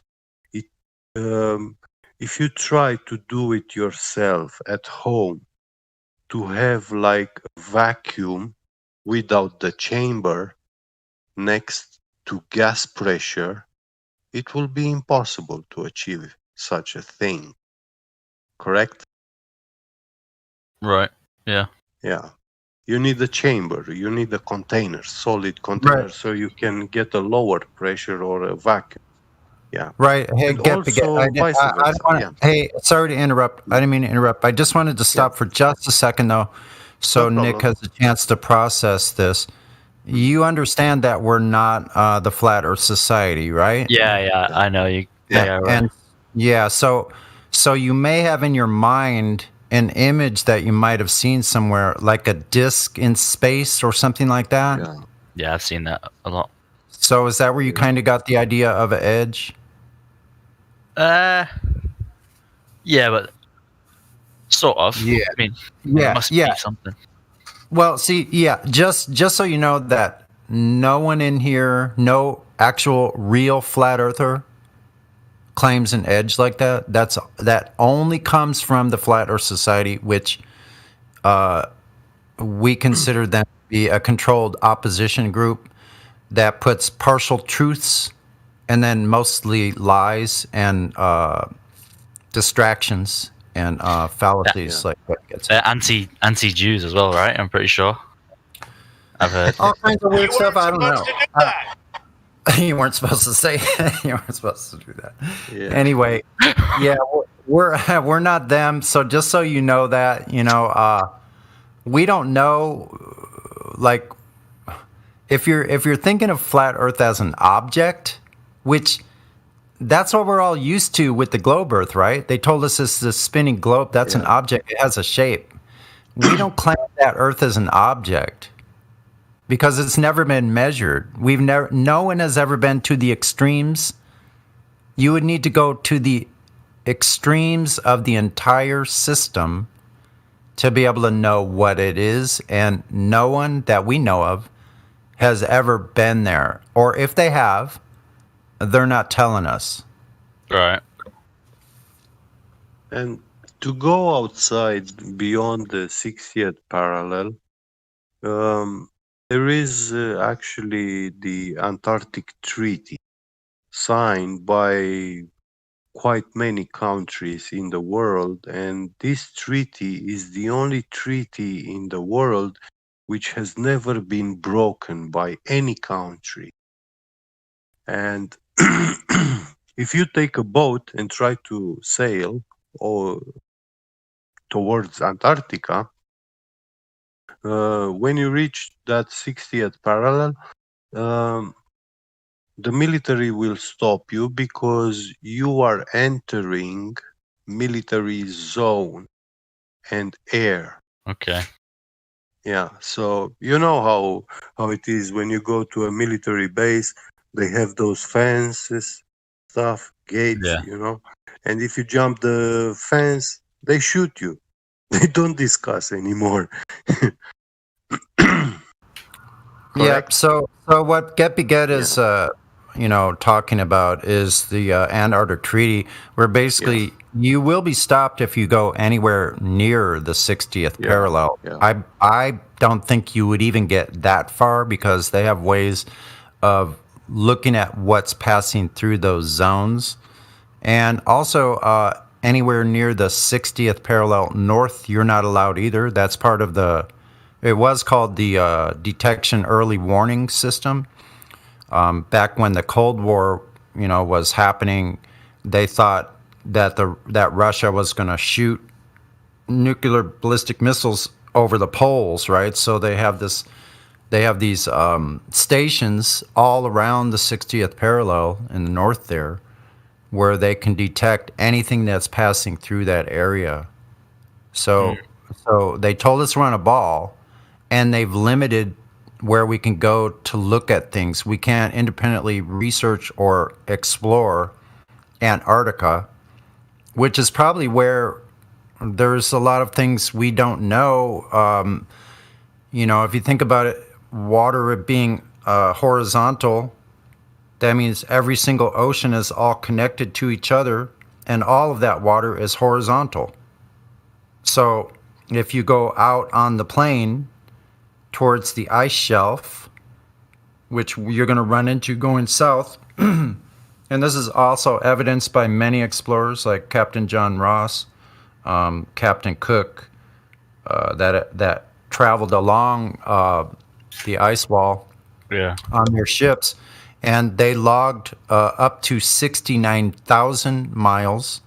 If you try to do it yourself at home, to have like a vacuum without the chamber next to gas pressure, it will be impossible to achieve such a thing. Correct? Right. Yeah. Yeah. You need a chamber, you need a container, solid container, Right. so you can get a lower pressure or a vacuum. Yeah. Right. Hey, And also vice versa, Hey, sorry to interrupt. I didn't mean to interrupt. I just wanted to stop for just a second, though, so No Nick problem. has a chance to process this. You understand that we're not the Flat Earth Society, right? Yeah. I know you. Yeah. Right. And yeah, so you may have in your mind an image that you might have seen somewhere, like a disc in space or something like that. Yeah, I've seen that a lot. So is that where you kind of got the idea of an edge? Yeah, but sort of. Yeah. I mean, Yeah, it must yeah. be something. Well, see, yeah, just so you know that no one in here, no actual real flat earther claims an edge like that. That only comes from the Flat Earth Society, which we consider them to be a controlled opposition group that puts partial truths and then mostly lies and distractions and fallacies like what gets anti-Jews as well, right? I'm pretty sure. I've heard all kinds of weird stuff. I don't know. You weren't supposed to say. You weren't supposed to do that. Yeah. Anyway, yeah, we're not them. So just so you know that, we don't know. Like, if you're thinking of flat Earth as an object, which that's what we're all used to with the globe Earth, right? They told us this is a spinning globe. That's an object. It has a shape. We don't claim that Earth as an object. because it's never been measured. No one has ever been to the extremes. You would need to go to the extremes of the entire system to be able to know what it is, and no one that we know of has ever been there. Or if they have, they're not telling us. Right. And to go outside beyond the 60th parallel, there is actually the Antarctic Treaty signed by quite many countries in the world, and this treaty is the only treaty in the world which has never been broken by any country. And if you take a boat and try to sail or towards Antarctica, when you reach that 60th parallel, the military will stop you because you are entering military zone and air. Okay. Yeah, so you know how it is when you go to a military base. They have those fences, stuff, gates, Yeah. you know. And if you jump the fence, they shoot you. They don't discuss anymore. Yeah. So what Get is, talking about is the Antarctic Treaty, where basically you will be stopped if you go anywhere near the 60th parallel. Yeah. I don't think you would even get that far because they have ways of looking at what's passing through those zones, and also anywhere near the 60th parallel north, you're not allowed either. That's part of the. It was called the Detection Early Warning System. Back when the Cold War, was happening, they thought that that Russia was going to shoot nuclear ballistic missiles over the poles, right? So they have these stations all around the 60th parallel in the north there, where they can detect anything that's passing through that area. So they told us we're on a ball, and they've limited where we can go to look at things. We can't independently research or explore Antarctica, which is probably where there's a lot of things we don't know. If you think about it, water being horizontal, that means every single ocean is all connected to each other, and all of that water is horizontal. So if you go out on the plain towards the ice shelf, which you're going to run into going south, and this is also evidenced by many explorers like Captain John Ross, Captain Cook, that traveled along the ice wall on their ships, and they logged up to 69,000 miles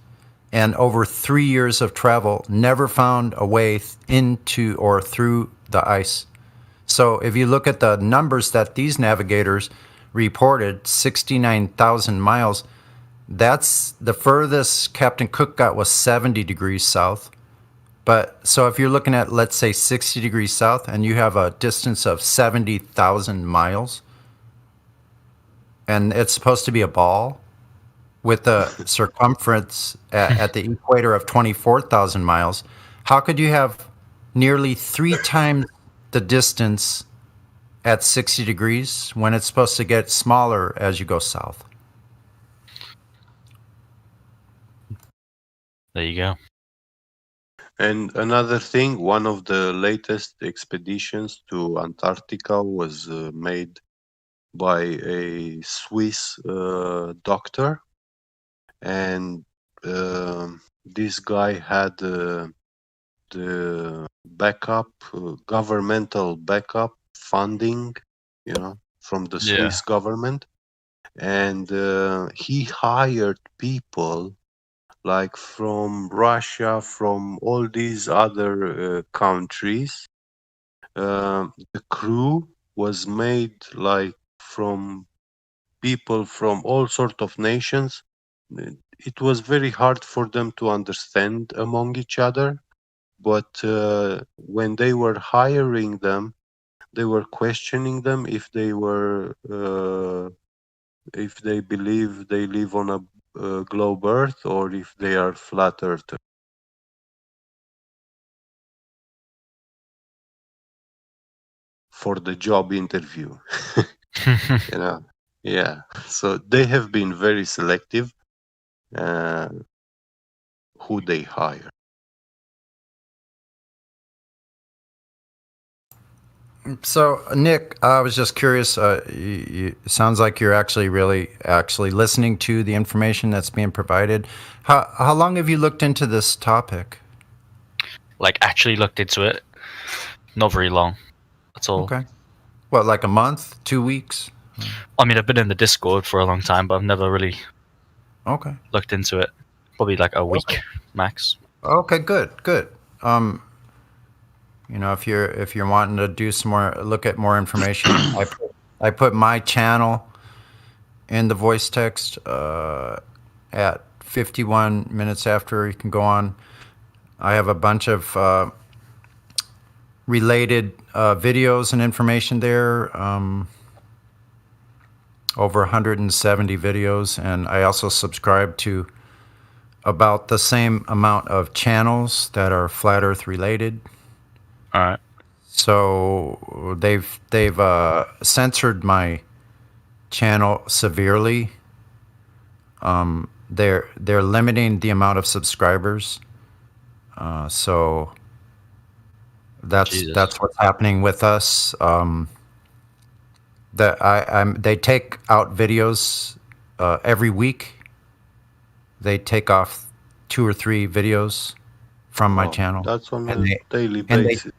and over 3 years of travel, never found a way into or through the ice. So if you look at the numbers that these navigators reported, 69,000 miles, that's the furthest Captain Cook got was 70 degrees south. But so if you're looking at, let's say, 60 degrees south, and you have a distance of 70,000 miles, and it's supposed to be a ball with a circumference at the equator of 24,000 miles, how could you have nearly 3 times the distance at 60 degrees when it's supposed to get smaller as you go south? There you go. And another thing, one of the latest expeditions to Antarctica was made by a Swiss doctor, and this guy had the backup, governmental backup funding, from the Swiss government, and he hired people like from Russia, from all these other countries. The crew was made like from people from all sorts of nations. It was very hard for them to understand among each other, but when they were hiring them, they were questioning them if they were if they believe they live on a globe Earth or if they are flat earthers. For the job interview. You know, yeah. So they have been very selective who they hire. So, Nick, I was just curious. It sounds like you're actually listening to the information that's being provided. How long have you looked into this topic? Like actually looked into it. Not very long. That's all. Okay. What, like a month, 2 weeks? I mean, I've been in the Discord for a long time, but I've never really looked into it. Probably like a week max. Okay, good. You know, if you're wanting to do some more, look at more information, I put my channel in the voice text at 51 minutes after. You can go on. I have a bunch of related videos and information there. Over 170 videos, and I also subscribe to about the same amount of channels that are flat Earth related. All right. So they've censored my channel severely. They're limiting the amount of subscribers. So that's what's happening with us. They take out videos every week. They take off 2 or 3 videos from my channel. That's on a daily basis.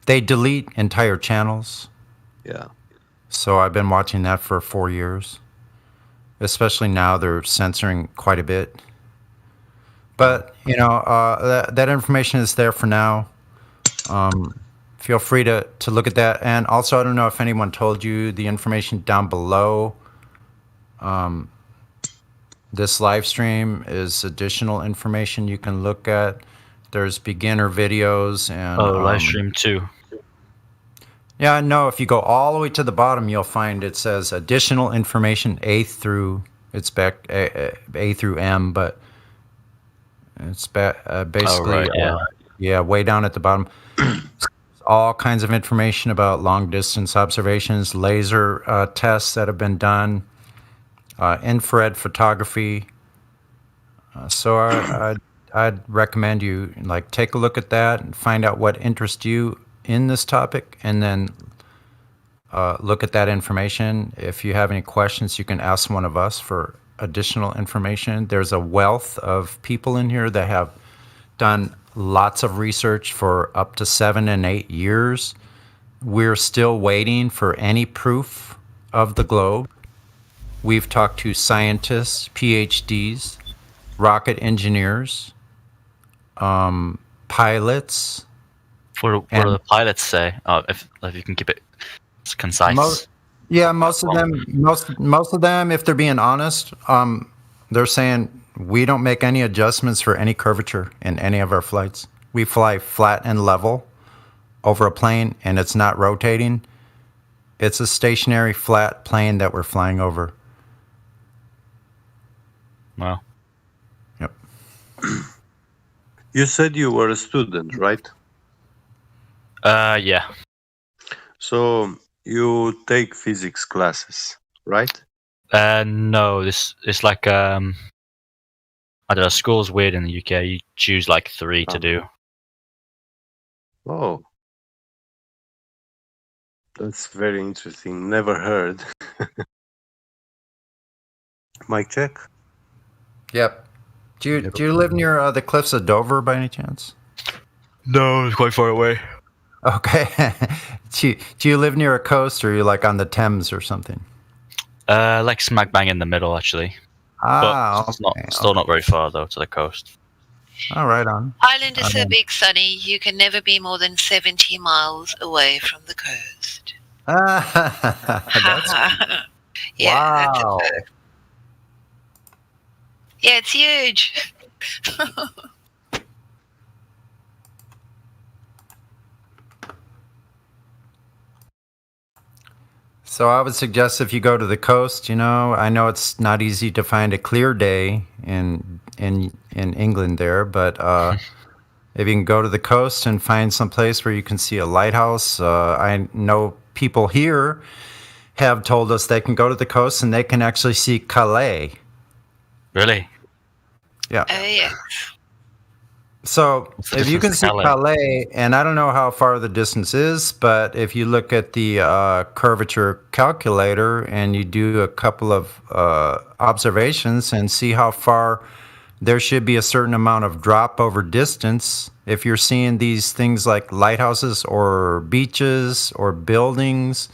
They delete entire channels. Yeah. So I've been watching that for 4 years. Especially now, they're censoring quite a bit. But you know, that information is there for now. Feel free to look at that. And also, I don't know if anyone told you the information down below. This live stream is additional information you can look at. There's beginner videos and live stream too. Yeah, I know. If you go all the way to the bottom, you'll find it says additional information A through M, but it's basically way down at the bottom. All kinds of information about long distance observations, laser tests that have been done, infrared photography. So I'd recommend you take a look at that and find out what interests you in this topic, and then look at that information. If you have any questions, you can ask one of us for additional information. There's a wealth of people in here that have done lots of research for up to 7 and 8 years. We're still waiting for any proof of the globe. We've talked to scientists, PhDs, rocket engineers, pilots. What do the pilots say? If you can keep it concise. Most of them, if they're being honest, they're saying we don't make any adjustments for any curvature in any of our flights. We fly flat and level over a plane, and it's not rotating. It's a stationary flat plane that we're flying over. Wow. Yep. You said you were a student, right? Yeah. So you take physics classes, right? No, this is like I don't know. School's weird in the UK. You choose like 3 to do. Oh, that's very interesting. Never heard. Mic check. Yep. Do you live near the cliffs of Dover by any chance? No, it's quite far away. Okay. do you live near a coast, or are you like on the Thames or something? Like smack bang in the middle, actually. But it's still not very far though to the coast. All right, on. Ireland is so big, Sonny. You can never be more than 70 miles away from the coast. That's Yeah, wow. Yeah, it's huge. So I would suggest if you go to the coast, I know it's not easy to find a clear day in England there, but if you can go to the coast and find some place where you can see a lighthouse, I know people here have told us they can go to the coast and they can actually see Calais. Really? Yeah. Yeah. So What's the if you can difference see to Calais? Calais, and I don't know how far the distance is, but if you look at the curvature calculator and you do a couple of observations and see how far, there should be a certain amount of drop over distance. If you're seeing these things like lighthouses or beaches or buildings,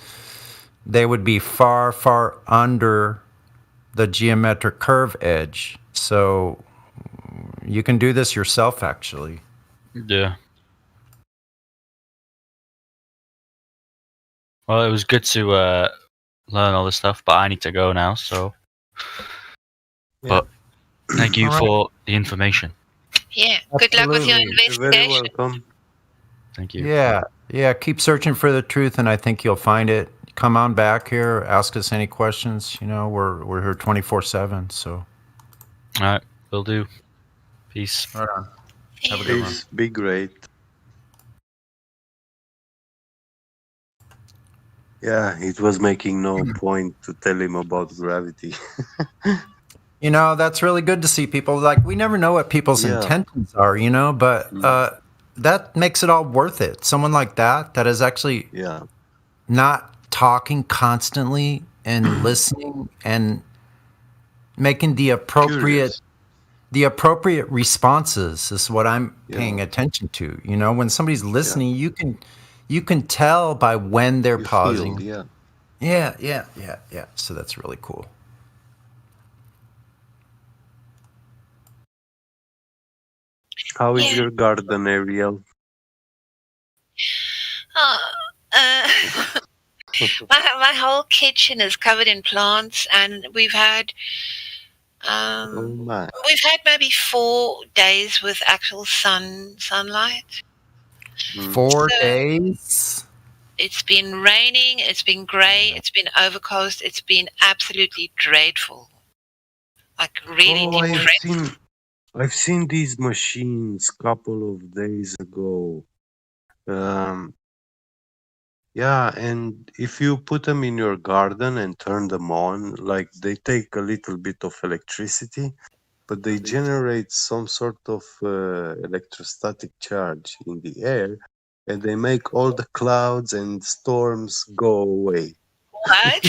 they would be far, far under the geometric curve edge. So you can do this yourself, actually. Yeah. Well, it was good to learn all this stuff, but I need to go now, so... But thank you All right. for the information. Yeah. Good luck with your Absolutely. You're very investigation. welcome. Thank you. Yeah, keep searching for the truth, and I think you'll find it. Come on back here, ask us any questions. We're here 24/7. So, All right, will do. Peace. right on. Have a good one. Please be great. Yeah, it was making no point to tell him about gravity. That's really good to see people. Like, we never know what people's Yeah. intentions are, but that makes it all worth it. Someone like that is actually not talking constantly and listening and making the appropriate responses is what I'm paying attention to. When somebody's listening, you can tell by when they're pausing. Yeah. So that's really cool. How is your garden, Ariel? My whole kitchen is covered in plants, and we've had Oh my. maybe 4 days with actual sunlight. 4 So- days. It's been raining, it's been grey, it's been overcast, it's been absolutely dreadful. Like really depressing. I've seen these machines couple of days ago. Yeah, and if you put them in your garden and turn them on, like they take a little bit of electricity, but they generate some sort of electrostatic charge in the air, and they make all the clouds and storms go away. What?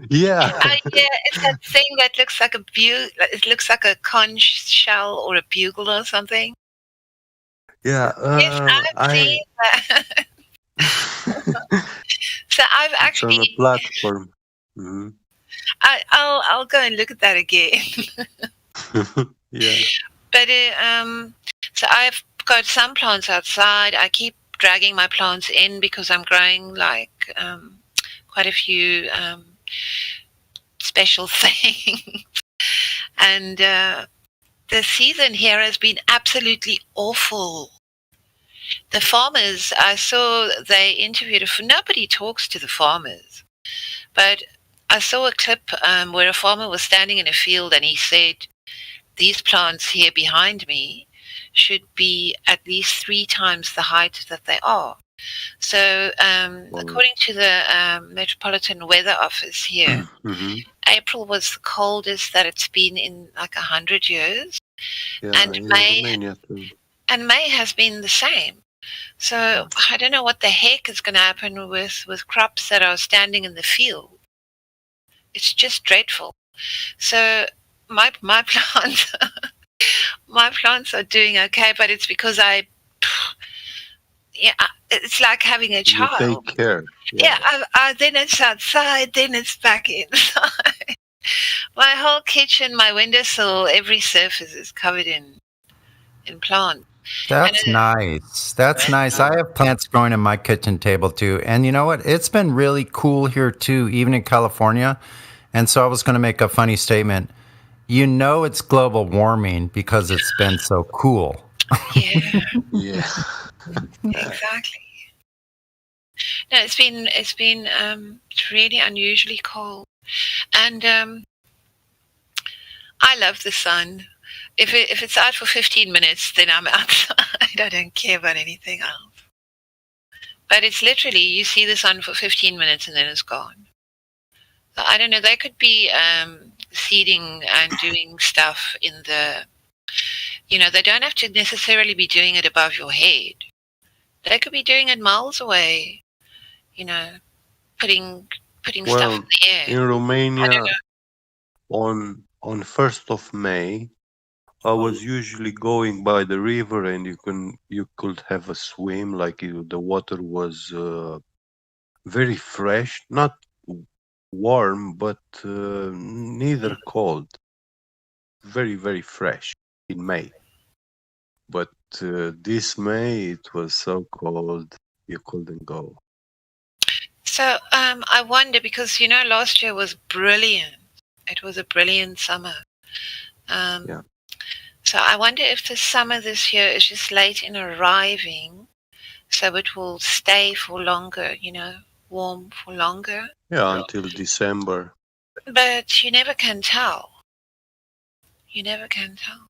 Yeah. Yeah, it's that thing that looks like it looks like a conch shell or a bugle or something. Yeah. Yes, I've seen that. So I've It's on a actually, platform. Mhm. I'll go and look at that again. Yeah. But so I've got some plants outside. I keep dragging my plants in because I'm growing like quite a few special things. And the season here has been absolutely awful. The farmers, I saw they interviewed nobody talks to the farmers, but I saw a clip where a farmer was standing in a field and he said, these plants here behind me should be at least 3 times the height that they are. So according to the Metropolitan Weather Office here, April was the coldest that it's been in like 100 years. Yeah, And in May- Romania too. And May has been the same. So I don't know what the heck is going to happen with crops that are standing in the field. It's just dreadful. So my plants, my plants are doing okay, but it's because it's like having a You child. take care. Yeah, then it's outside, then it's back inside. My whole kitchen, my windowsill, every surface is covered in plants. That's nice. That's nice. I have plants growing in my kitchen table too. And you know what? It's been really cool here too, even in California. And so I was going to make a funny statement. It's global warming because it's been so cool. Yeah. Yeah. Exactly. No, it's been really unusually cold, and I love the sun. If it's out for 15 minutes, then I'm outside. I don't care about anything else. But it's literally you see the sun for 15 minutes and then it's gone. So I don't know. They could be seeding and doing stuff in the. They don't have to necessarily be doing it above your head. They could be doing it miles away. Putting stuff in Well, the air. in I don't Romania, know. on 1st of May, I was usually going by the river, and you could have a swim. Like the water was very fresh, not warm, but neither cold. Very, very fresh in May. But this May it was so cold you couldn't go. So I wonder because last year was brilliant. It was a brilliant summer. Yeah. So I wonder if the summer this year is just late in arriving, so it will stay for longer. Warm for longer. Yeah, until December. But you never can tell. You never can tell.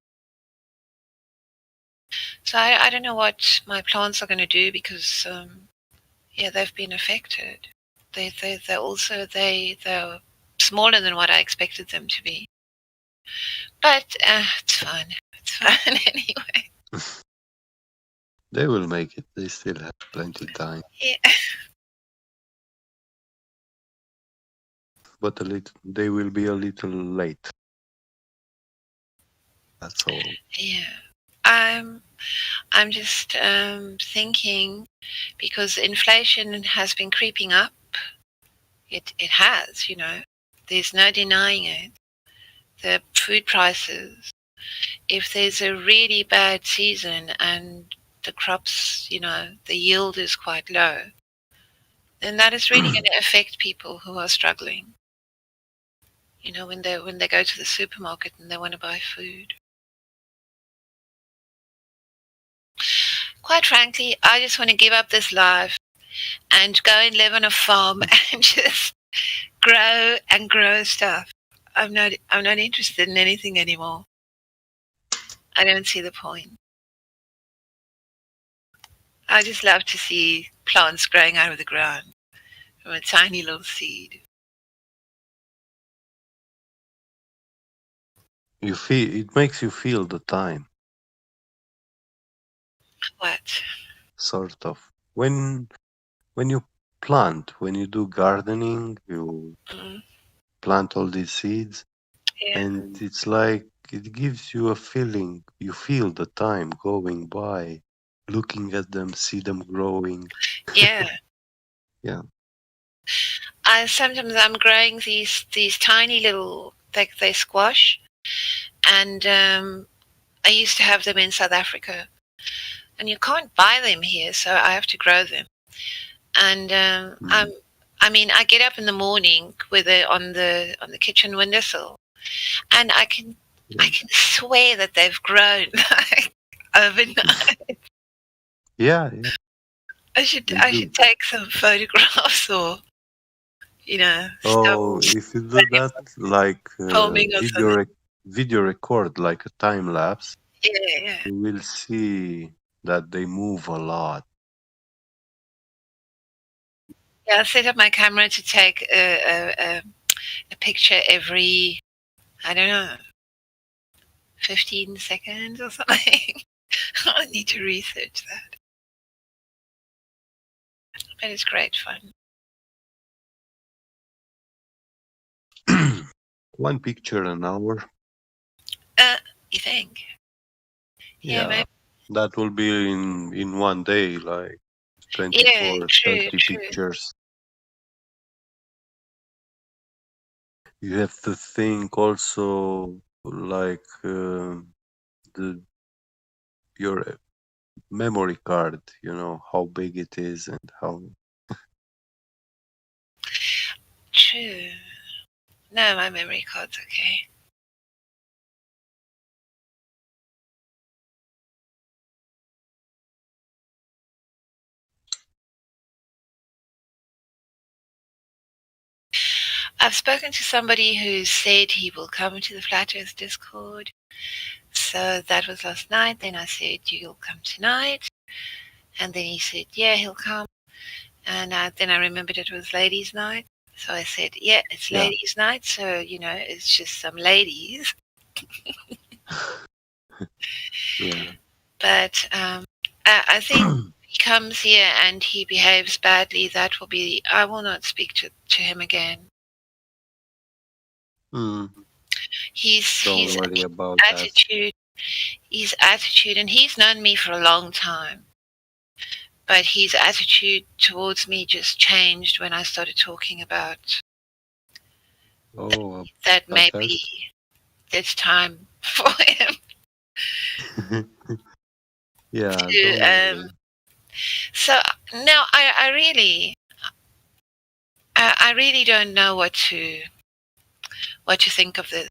So I don't know what my plants are going to do because they've been affected. They're smaller than what I expected them to be. But it's fun. It's fun anyway. They will make it. They still have plenty time. Yeah. But they will be a little late. That's all. Yeah. I'm just thinking because inflation has been creeping up. It has, There's no denying it. The food prices. If there's a really bad season and the crops, the yield is quite low, then that is really going to affect people who are struggling. When they go to the supermarket and they want to buy food. Quite frankly, I just want to give up this life and go and live on a farm and just grow and grow stuff. I'm not interested in anything anymore. I don't see the point. I just love to see plants growing out of the ground from a tiny little seed. It makes you feel the time. What? Sort of. When you plant, when you do gardening, you plant all these seeds, and it's like it gives you a feeling. You feel the time going by, looking at them, see them growing. Yeah. Yeah. Sometimes I'm growing these tiny little they squash, and I used to have them in South Africa, and you can't buy them here, so I have to grow them. And I get up in the morning with it on the kitchen windowsill, and I can swear that they've grown like overnight. Yeah. I should take some photographs or Oh, if you do that, like filming or video record, like a time lapse, yeah. you will see that they move a lot. Yeah, I set up my camera to take a picture every, I don't know, 15 seconds or something. I need to research that. But it's great fun. One picture an hour. You think? Yeah, maybe. that will be in one day, like 24, 30 pictures. You have to think also like your memory card, how big it is and how. True. No, my memory card's okay. I've spoken to somebody who said he will come to the Flat Earth Discord. So that was last night. Then I said, you'll come tonight. And then he said, yeah, he'll come. And then I remembered it was ladies' night. So I said, yeah, it's Yeah. ladies' night. So, it's just some ladies. Yeah. But I think if he comes here and he behaves badly, that will be, I will not speak to him again. His Don't worry about that. attitude, and he's known me for a long time. But his attitude towards me just changed when I started talking about Oh, that about us? maybe it's time for him Yeah. to. Don't worry. So now I really don't know what to think of this.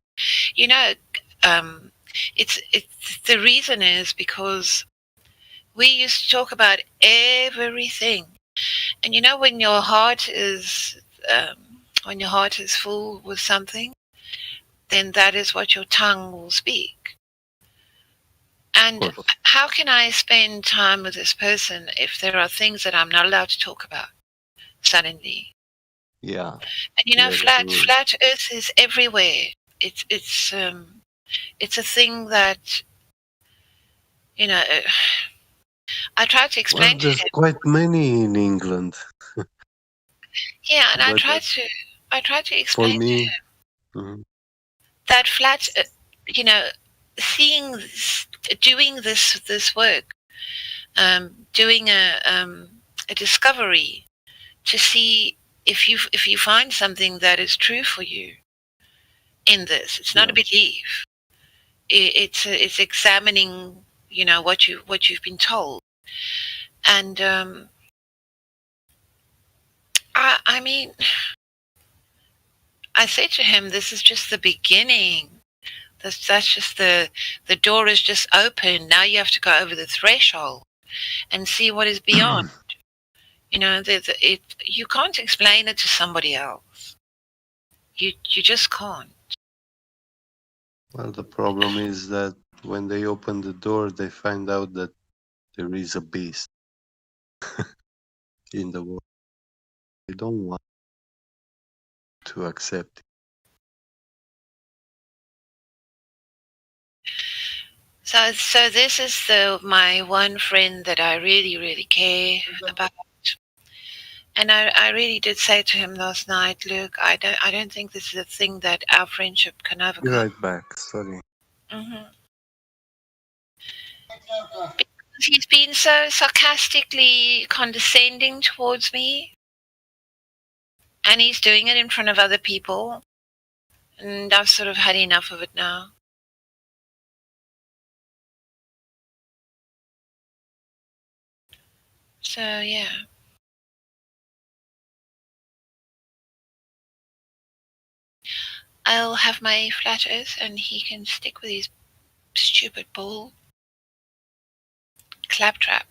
It's the reason is because we used to talk about everything, and when your heart is full with something, then that is what your tongue will speak. And how can I spend time with this person if there are things that I'm not allowed to talk about suddenly? Yeah. And Very good. flat Earth is everywhere. It's a thing that I tried to Well, explain to there's him. quite many in England. Yeah, and I But tried to for explain to me, him mhm. that flat, seeing this, doing this work, doing a discovery to see if you find something that is true for you in this. It's not a belief. It's examining, what you've been told, and I mean, I say to him, this is just the beginning. That's just the door is just open. Now you have to go over the threshold and see what is beyond. You can't explain it to somebody else. You just can't. Well, the problem is that when they open the door, they find out that there is a beast in the world. They don't want to accept it. So this is my one friend that I really, really care about. And I really did say to him last night, look, I don't think this is a thing that our friendship can Be overcome. right back. Sorry. Because he's been so sarcastically condescending towards me, and he's doing it in front of other people, and I've sort of had enough of it now. So yeah. I'll have my flat earth and he can stick with his stupid bull. Claptrap.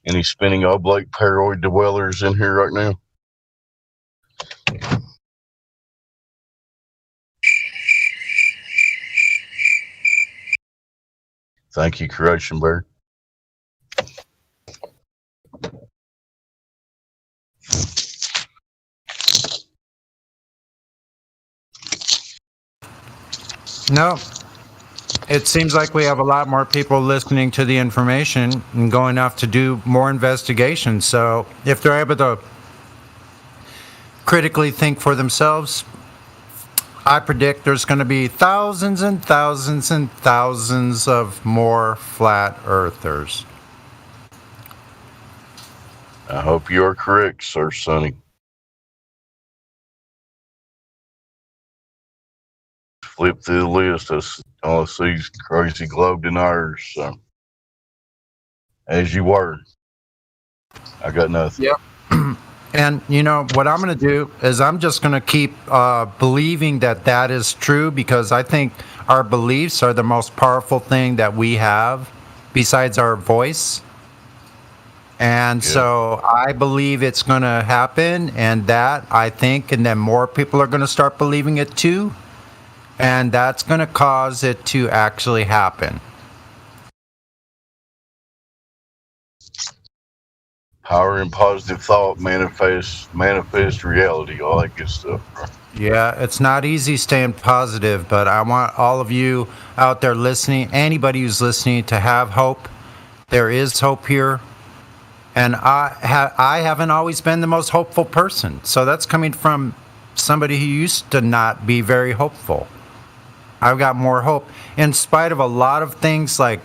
Any spinning oblate paroid dwellers in here right now? Thank you, Creation Bird. No. It seems like we have a lot more people listening to the information and going off to do more investigations. So if they're able to critically think for themselves, I predict there's going to be thousands and thousands and thousands of more flat earthers. I hope you are correct, Sir Sonny. Flip through the list. All I see is crazy globe deniers. So, as you were, I got nothing. Yep. And you know what I'm going to do is I'm just going to keep believing that that is true, because I think our beliefs are the most powerful thing that we have besides our voice. And so I believe it's going to happen, and that I think, and then more people are going to start believing it too. And that's going to cause it to actually happen. Power and positive thought manifest reality, all that good stuff. Right? Yeah, it's not easy staying positive, but I want all of you out there listening, anybody who's listening, to have hope. There is hope here. And I haven't always been the most hopeful person. So that's coming from somebody who used to not be very hopeful. I've got more hope in spite of a lot of things like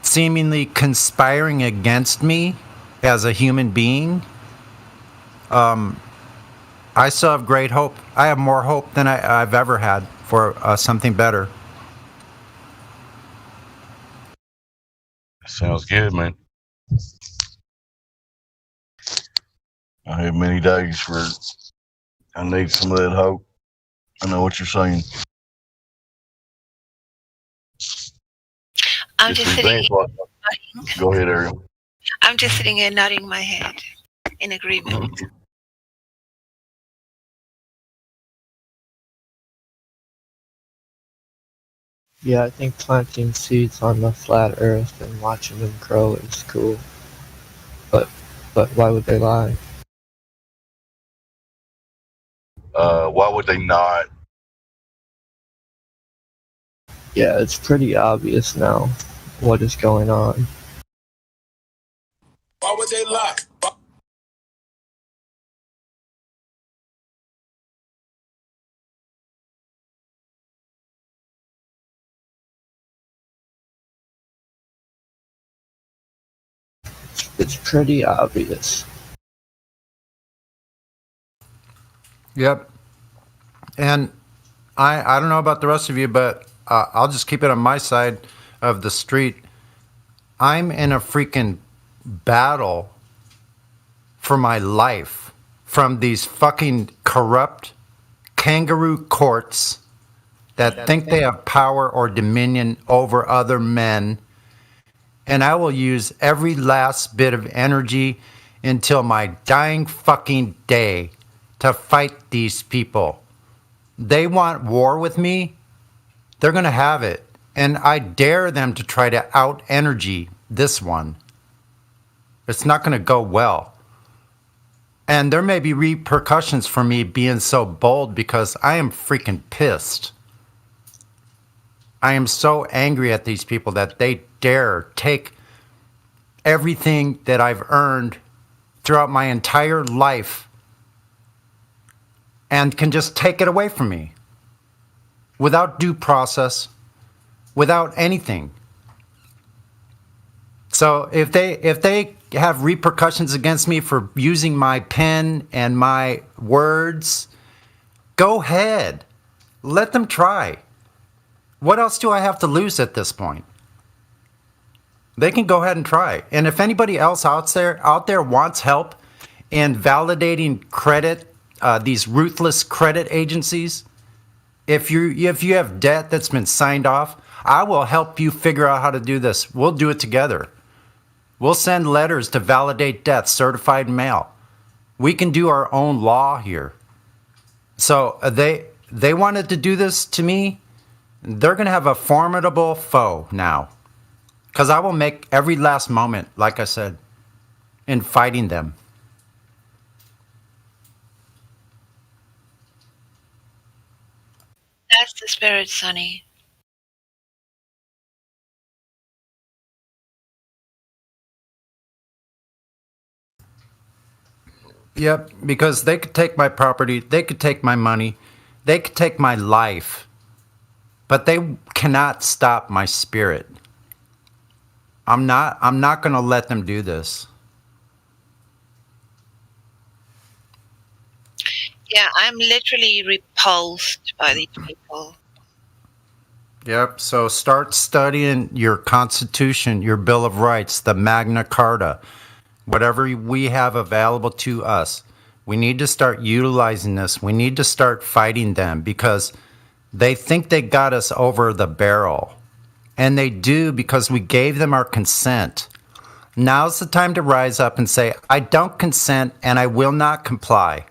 seemingly conspiring against me as a human being. I still have great hope. I have more hope than I've ever had for something better. Sounds good, man. I have many days where I need some of that hope. I know what you're saying. I'm just sitting here nodding. Go ahead, Ariel. I'm just sitting here nodding my head in agreement. Yeah, I think planting seeds on the flat earth and watching them grow is cool. But why would they lie? Why would they not? Yeah, it's pretty obvious now what is going on. Why would they lie? It's pretty obvious. Yep. And I don't know about the rest of you, but I'll just keep it on my side of the street. I'm in a freaking battle for my life from these fucking corrupt kangaroo courts that think they have power or dominion over other men. And I will use every last bit of energy until my dying fucking day to fight these people. They want war with me. They're going to have it. And I dare them to try to out energy this one. It's not going to go well. And there may be repercussions for me being so bold, because I am freaking pissed. I am so angry at these people that they dare take everything that I've earned throughout my entire life and can just take it away from me without due process, without anything. So if they have repercussions against me for using my pen and my words, go ahead. Let them try. What else do I have to lose at this point? They can go ahead and try. And if anybody else out there wants help in validating credit, these ruthless credit agencies, if you have debt that's been signed off, I will help you figure out how to do this. We'll do it together. We'll send letters to validate debt, certified mail. We can do our own law here. So they wanted to do this to me. They're going to have a formidable foe now, because I will make every last moment, like I said, in fighting them. That's the spirit, Sonny. Yep, because they could take my property, they could take my money, They could take my life, but they cannot stop my spirit. I'm not going to let them do this. Yeah, I'm literally repulsed by these people. Yep. So start studying your Constitution, your Bill of Rights, the Magna Carta, whatever we have available to us. We need to start utilizing this. We need to start fighting them because they think they got us over the barrel. And they do because we gave them our consent. Now's the time to rise up and say, I don't consent and I will not comply.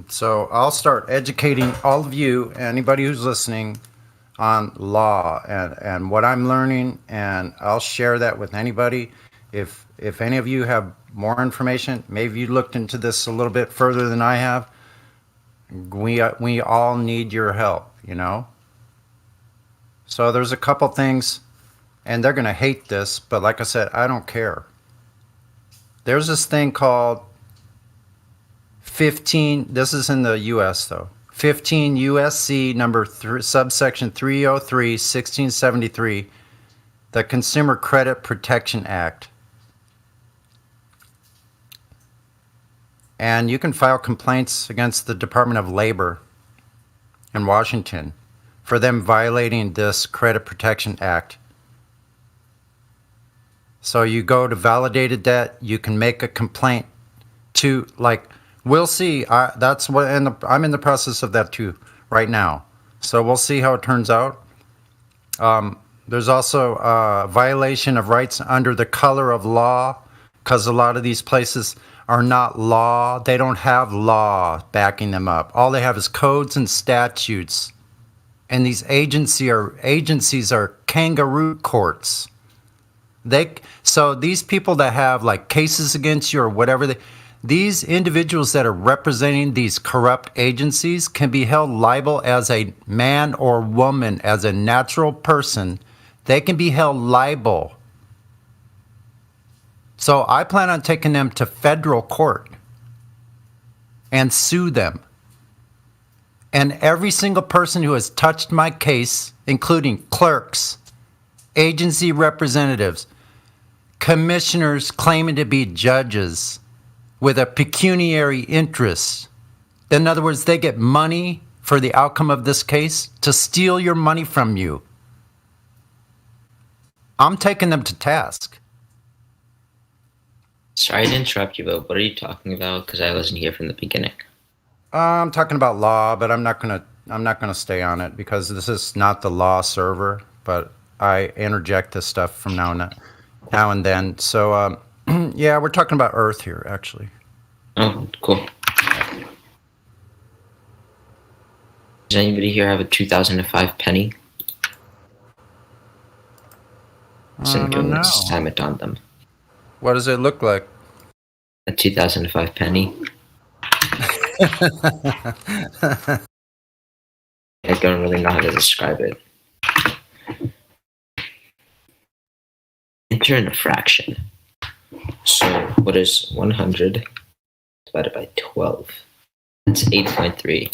So I'll start educating all of you, anybody who's listening, on law and what I'm learning, and I'll share that with anybody. If any of you have more information, maybe you looked into this a little bit further than I have, we all need your help, you know? So there's a couple things, and they're going to hate this, but like I said, I don't care. There's this thing called 15, this is in the U.S. though, 15 U.S.C. number subsection 303, 1673, the Consumer Credit Protection Act. And you can file complaints against the Department of Labor in Washington for them violating this Credit Protection Act. So you go to validated debt, you can make a complaint to, like, we'll see. That's what, and I'm in the process of that too right now. So we'll see how it turns out. There's also a violation of rights under the color of law, because a lot of these places are not law. They don't have law backing them up. All they have is codes and statutes. And these agencies are kangaroo courts. So these people that have like cases against you or whatever, these individuals that are representing these corrupt agencies can be held liable as a man or woman, as a natural person. They can be held liable. So I plan on taking them to federal court and sue them. And every single person who has touched my case, including clerks, agency representatives, commissioners claiming to be judges with a pecuniary interest. In other words, they get money for the outcome of this case to steal your money from you. I'm taking them to task. Sorry to interrupt you, but what are you talking about? Because I wasn't here from the beginning. I'm talking about law, but I'm not gonna stay on it because this is not the law server. But I interject this stuff from now and then. So yeah, we're talking about Earth here, actually. Oh, cool. Does anybody here have a 2005 penny? I don't know. Assignment on them. What does it look like? A 2005 penny. I don't really know how to describe it. Enter in a fraction. So what is 100 divided by 12? That's 8.3.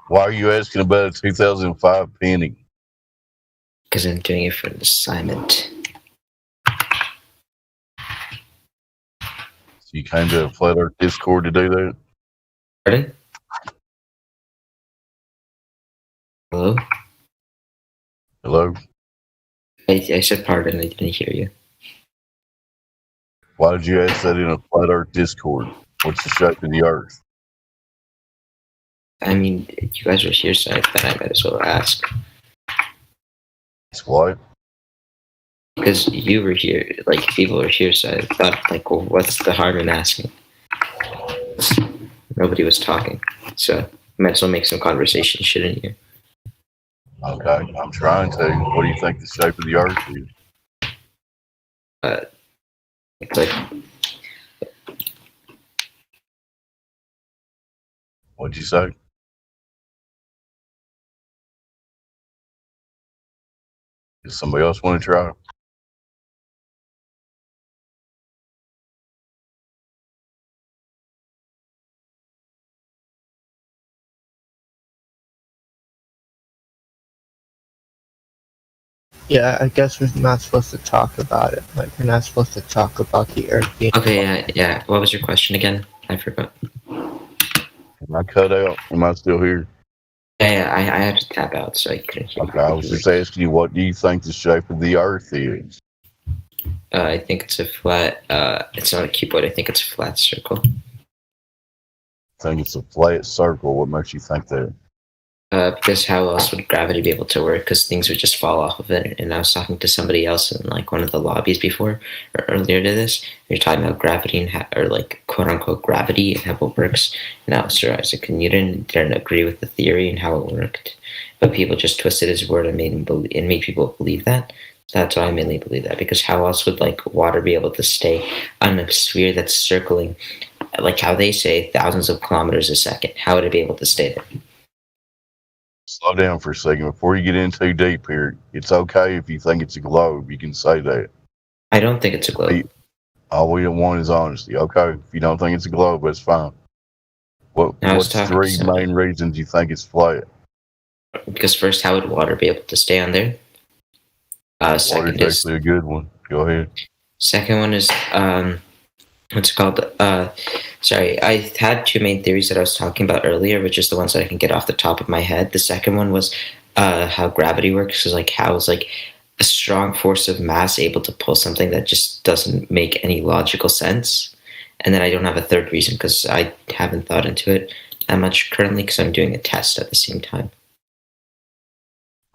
Why are you asking about a 2005 penny? Because I'm doing it for an assignment. So you came to a Flat Earth Discord to do that? Pardon? Hello? Hello? I said pardon, I didn't hear you. Why did you ask that in a Flat Earth Discord? What's the shape of the Earth? I mean, you guys were here, so I thought I might as well ask. It's what? Because you were here, like, people were here, so I thought, like, well, what's the harm in asking? Nobody was talking, so I might as well make some conversation shit in here. Okay, I'm trying to. What do you think the shape of the Earth is? It's like, What'd you say? Does somebody else want to try? Yeah, I guess we're not supposed to talk about it. Like, we're not supposed to talk about the Earth being. okay, yeah. What was your question again? I forgot. Am I cut out? Am I still here? Yeah, I had to tap out, so I couldn't hear. Okay, I was just asking you, what do you think the shape of the Earth is? I think it's a flat. It's not a cuboid. I think it's a flat circle. I think it's a flat circle. What makes you think that? Because how else would gravity be able to work? Because things would just fall off of it. And I was talking to somebody else in like one of the lobbies before or earlier to this. You're talking about gravity and or like quote unquote gravity and how it works. Now, Sir Isaac Newton didn't agree with the theory and how it worked, but people just twisted his word and made people believe that. That's why I mainly believe that. Because how else would like water be able to stay on a sphere that's circling, like how they say thousands of kilometers a second? How would it be able to stay there? Slow down for a second. Before you get in too deep here, it's okay if you think it's a globe. You can say that. I don't think it's a globe. All we want is honesty. Okay, if you don't think it's a globe, that's fine. What's three main reasons you think it's flat? Because first, how would water be able to stay on there? Second is actually a good one. Go ahead. Second one is what's it called? Sorry, I had two main theories that I was talking about earlier, which is the ones that I can get off the top of my head. The second one was how gravity works. Is like how is like a strong force of mass able to pull something that just doesn't make any logical sense. And then I don't have a third reason because I haven't thought into it that much currently because I'm doing a test at the same time.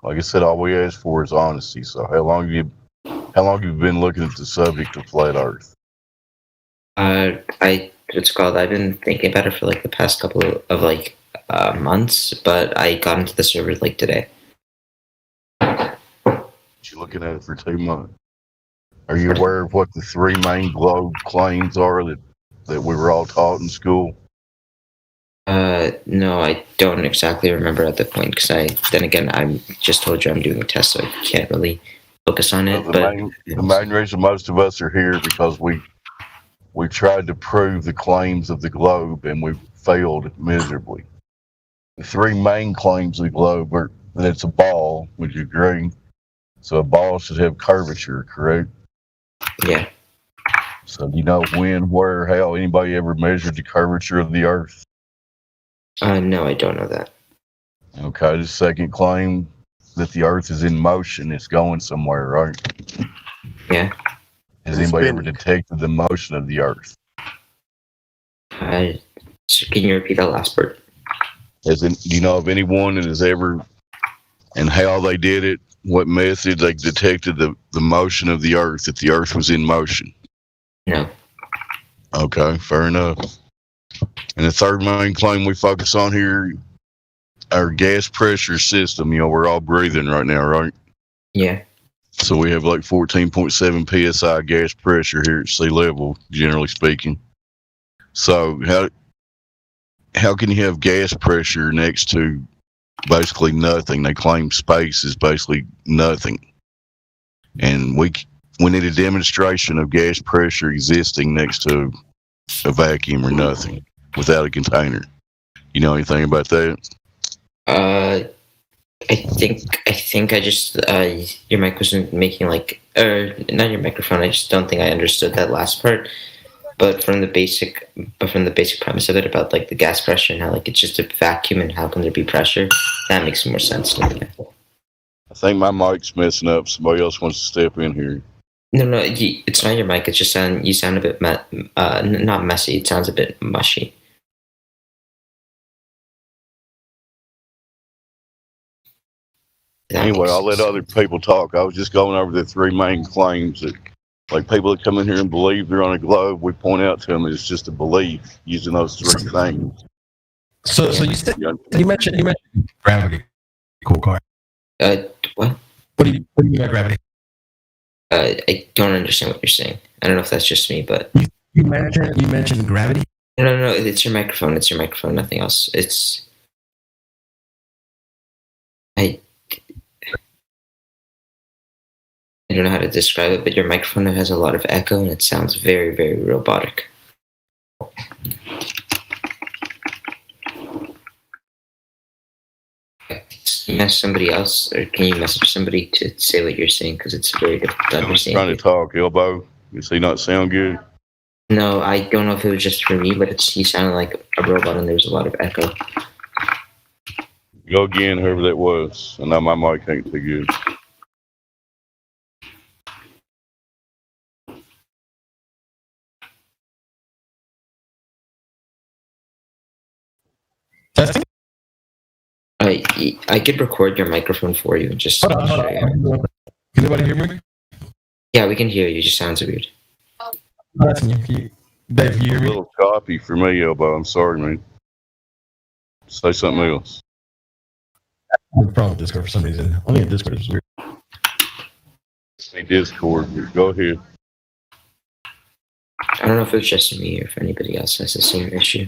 Like I said, all we ask for is honesty. So how long have you been looking at the subject of flat Earth? I've been thinking about it for like the past couple of like months, but I got into the server like today. You're looking at it for 2 months. Are you aware of what the three main globe claims are that we were all taught in school? No, I don't exactly remember at the point because I just told you I'm doing a test, so I can't really focus on it. The main reason most of us are here because we tried to prove the claims of the globe and we failed miserably. The three main claims of the globe are that it's a ball. Would you agree? So a ball should have curvature, correct? Yeah. So do you know when, where, how anybody ever measured the curvature of the Earth? No, I don't know that. Okay, the second claim that the Earth is in motion, it's going somewhere, right? Yeah. Has anybody ever detected the motion of the Earth? Can you repeat that last part? Do you know of anyone that has ever, and how they did it, what method they detected the motion of the Earth, that the Earth was in motion? No. Okay, fair enough. And the third main claim we focus on here, our gas pressure system, we're all breathing right now, right? Yeah. So we have like 14.7 psi gas pressure here at sea level, generally speaking. So how can you have gas pressure next to basically nothing? They claim space is basically nothing. And we need a demonstration of gas pressure existing next to a vacuum or nothing without a container. You know anything about that? I think I just your mic wasn't making like not your microphone. I just don't think I understood that last part. But from the basic premise of it about like the gas pressure and how like it's just a vacuum and how can there be pressure, that makes more sense to me. I think my mic's messing up. Somebody else wants to step in here. No, it's not your mic. It's just you sound a bit not messy. It sounds a bit mushy. Anyway, I'll let other people talk. I was just going over the three main claims that, like, people that come in here and believe they're on a globe, we point out to them it's just a belief using those three things. So you said you mentioned gravity. Cool car. What? What do you mean by gravity? I don't understand what you're saying. I don't know if that's just me, but you mentioned gravity. No. It's your microphone. It's your microphone. Nothing else. I don't know how to describe it, but your microphone has a lot of echo and it sounds very, very robotic. Can you message somebody else, or can you message somebody to say what you're saying? Because it's very difficult to understand. I'm trying to talk, Elbow. Does he not sound good? No, I don't know if it was just for me, but he sounded like a robot and there was a lot of echo. Go again, whoever that was. I know my mic ain't too good. I could record your microphone for you and just. Hold on. Can anybody hear me? Yeah, we can hear you. It just sounds weird. Dave, you hear me? A little choppy for me, Elbow. I'm sorry, man. Say something else. I have a problem with Discord for some reason. Only in Discord is weird. Say Discord. Go ahead. I don't know if it's just me or if anybody else has the same issue.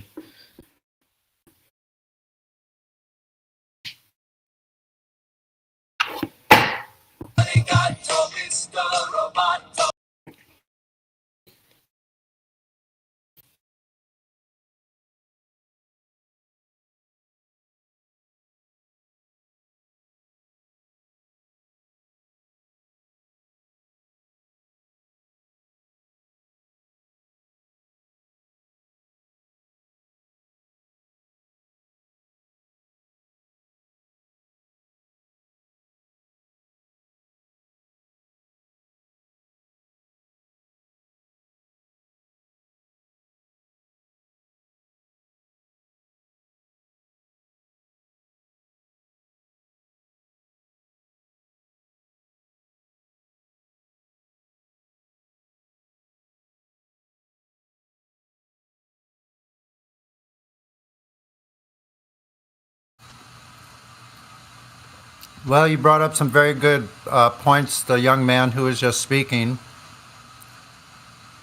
Well, you brought up some very good points, the young man who was just speaking.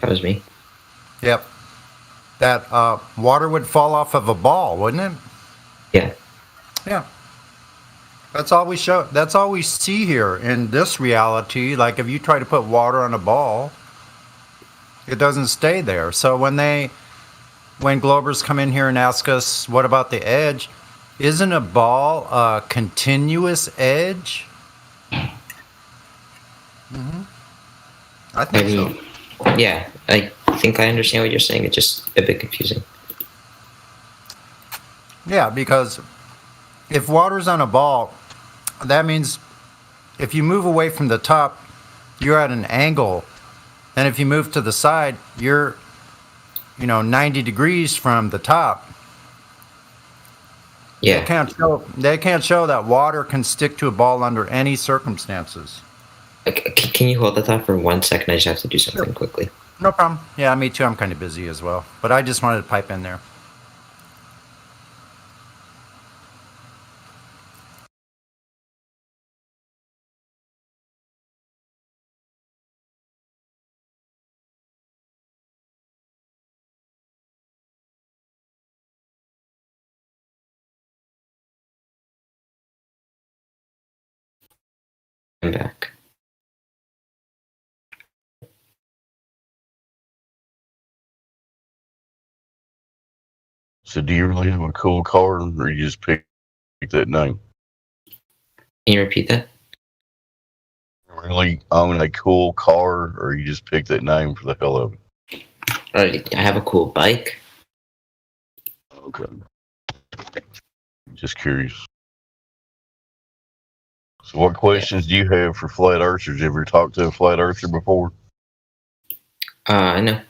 That was me. Yep. That water would fall off of a ball, wouldn't it? Yeah. Yeah. That's all we show. That's all we see here in this reality. Like if you try to put water on a ball, it doesn't stay there. So when Globers come in here and ask us, what about the edge? Isn't a ball a continuous edge? Mm-hmm. I think so. Yeah, I think I understand what you're saying. It's just a bit confusing. Yeah, because if water's on a ball, that means if you move away from the top, you're at an angle. And if you move to the side, you're, 90 degrees from the top. Yeah. They can't show that water can stick to a ball under any circumstances. Can you hold that thought for 1 second? I just have to do something quickly. No problem. Yeah, me too. I'm kind of busy as well. But I just wanted to pipe in there. I'm back. So do you really have a cool car, or you just pick that name? Can you repeat that? Really own a cool car, or you just pick that name for the hell of it? I have a cool bike. Okay. Just curious. So what questions do you have for flat earthers? Ever talked to a flat earther before? I know.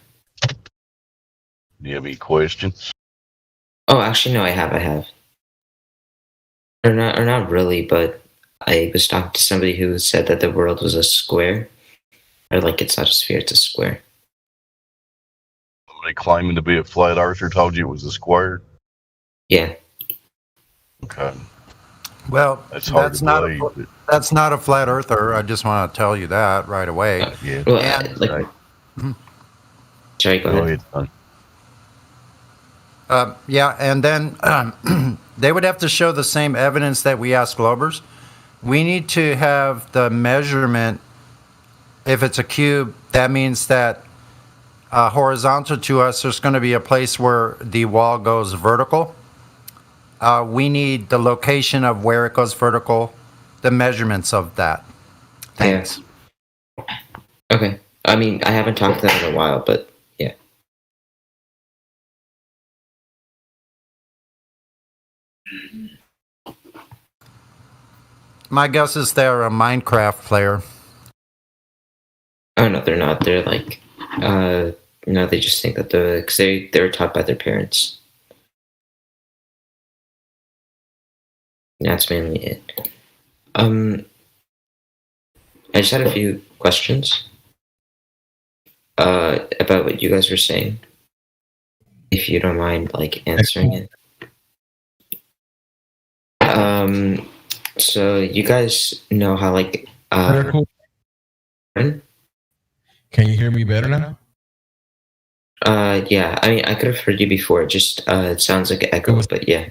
Do you have any questions? Oh, actually, no, I have. Or not really, but I was talking to somebody who said that the world was a square. Or like it's not a sphere, it's a square. Somebody claiming to be a flat earther told you it was a square? Yeah. Okay. Well, That's hard to not believe. that's not a flat earther. I just want to tell you that right away. Yeah. Well, And- Sorry, go ahead. son. Yeah, and then they would have to show the same evidence that we ask Globers. We need to have the measurement. If it's a cube, that means that horizontal to us, there's going to be a place where the wall goes vertical. We need the location of where it goes vertical, the measurements of that. Thanks. Yeah. Okay. I mean, I haven't talked to them in a while, but yeah. My guess is they're a Minecraft player. Oh no, they're not. They're like, no, they just think that because they were taught by their parents. That's mainly it. I just had a few questions about what you guys were saying. If you don't mind, like answering it. So you guys know how like Pardon? Can you hear me better now? Yeah. I mean, I could have heard you before. Just it sounds like an echo, but yeah.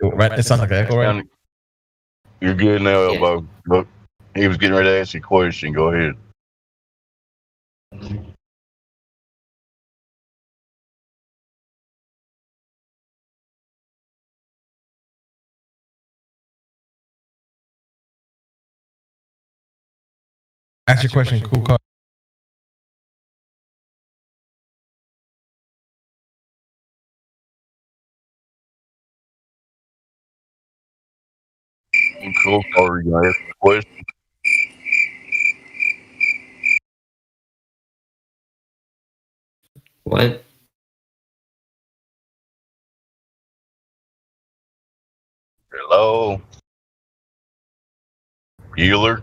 Right, it sounds like an echo, right? You're good now, Elbow. But he was getting ready to ask you a question. Go ahead. Ask your question, cool call. Cool. Or you ask a question. What? Hello. Bueller.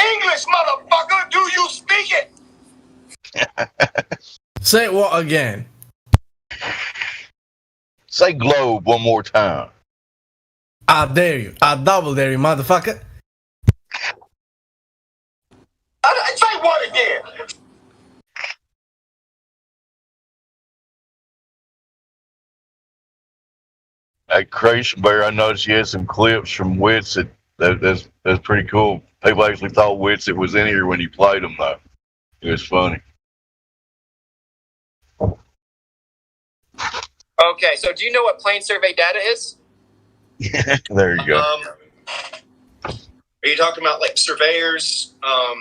English, motherfucker, do you speak it? Say what again? Say globe one more time. I dare you. I double dare you, motherfucker. Say what again? Hey, Creation Bear, I noticed you had some clips from Witsit. That's pretty cool. People actually thought Witsit was in here when you played them, though. It was funny. Okay, so do you know what plane survey data is? There you go. Are you talking about like surveyors? Up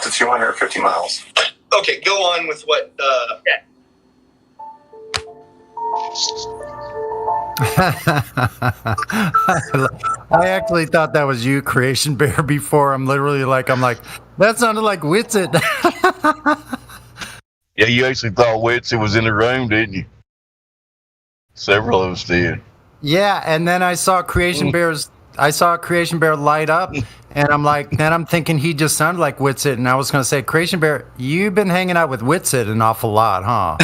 to 250 miles. Okay, go on with what. I actually thought that was you, Creation Bear, before. I'm like, that sounded like Witsit. Yeah, you actually thought Witsit was in the room, didn't you? Several of us did. Yeah, and then I saw Creation Bear light up, and I'm thinking he just sounded like Witsit, and I was going to say, Creation Bear, you've been hanging out with Witsit an awful lot, huh?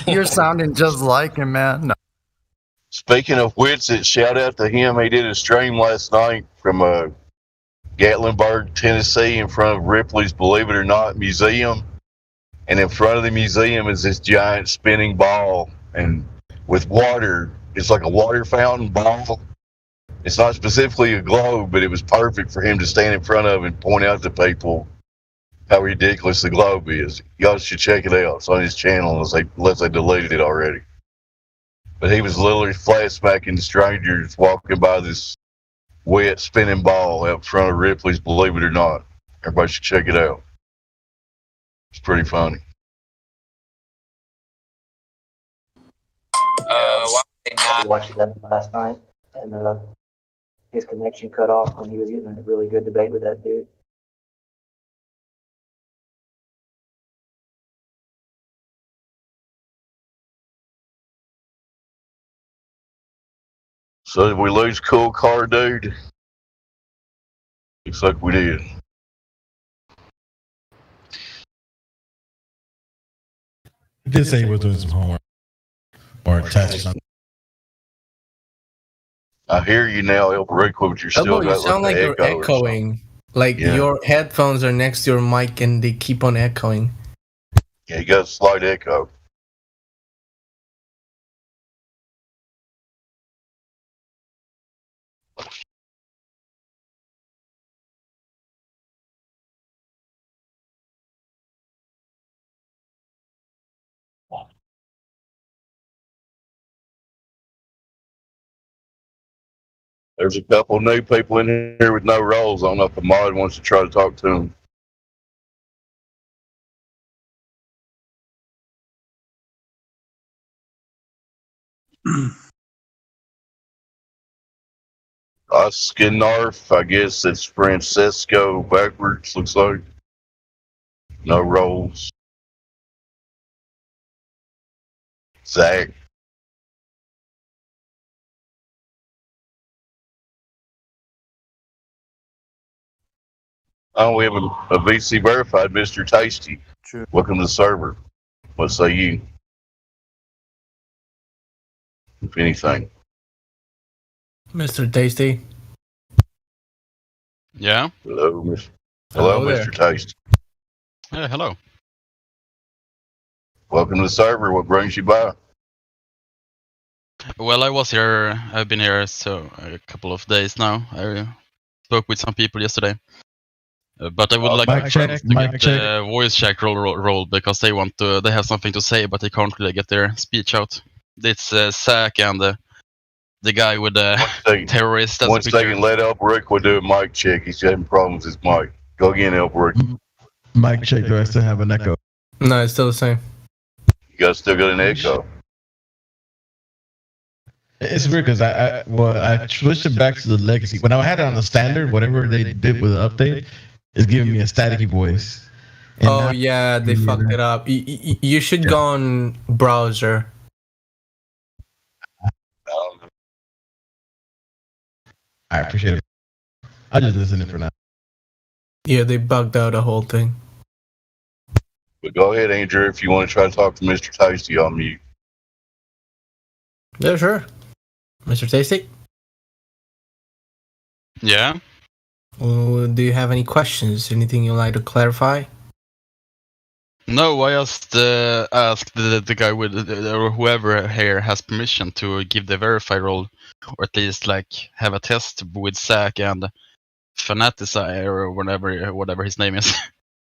You're sounding just like him, man. No. Speaking of Witsit, shout out to him. He did a stream last night from Gatlinburg, Tennessee, in front of Ripley's Believe It or Not Museum. And in front of the museum is this giant spinning ball, and with water. It's like a water fountain ball. It's not specifically a globe, but it was perfect for him to stand in front of and point out to people how ridiculous the globe is. Y'all should check it out. It's on his channel unless they deleted it already. But he was literally flat smacking strangers walking by this wet spinning ball out front of Ripley's Believe It or Not. Everybody should check it out. It's pretty funny. Why I watched them last night, and his connection cut off when he was getting in a really good debate with that dude. So did we lose Cool Car Dude? Looks like we did. He did say he was doing some homework or tests or something. I hear you now, El Rico, but you're still Elbow, you sound like you're echoing. Like your headphones are next to your mic and they keep on echoing. Yeah, you got a slight echo. There's a couple new people in here with no roles. I don't know if the mod wants to try to talk to them. Skinarf, I guess it's Francesco backwards, looks like. No roles. Zach. Oh, we have a VC verified, Mr. Tasty. Sure. Welcome to the server. What say you? If anything. Mr. Tasty. Yeah. Hello, Hello, Hello there. Mr. Tasty. Yeah, hello. Welcome to the server. What brings you by? Well, I've been here so a couple of days now. I spoke with some people yesterday. But I would like mic check, to mic get check. the voice check role because they have something to say, but they can't really get their speech out. It's Zach and the guy with the terrorist. That's One the picture. second, let El Rico do a mic check. He's having problems with his mic. Go again, El Rico. Mic check. Do I still have an echo? No, it's still the same. You guys still got an echo. It's weird because I switched it back to the legacy. When I had it on the standard, whatever they did with the update, it's giving me a staticky voice. And Oh now- yeah, they fucked it up. You should go on browser. I appreciate it. I'll just listen in for now. Yeah, they bugged out the whole thing. But go ahead, Andrew, if you want to try to talk to Mr. Tasty on mute. Yeah, sure. Mr. Tasty? Yeah. Do you have any questions? Anything you'd like to clarify? No, I just asked the guy with or whoever here has permission to give the verify role, or at least like have a test with Zach and Fanaticide or whatever his name is,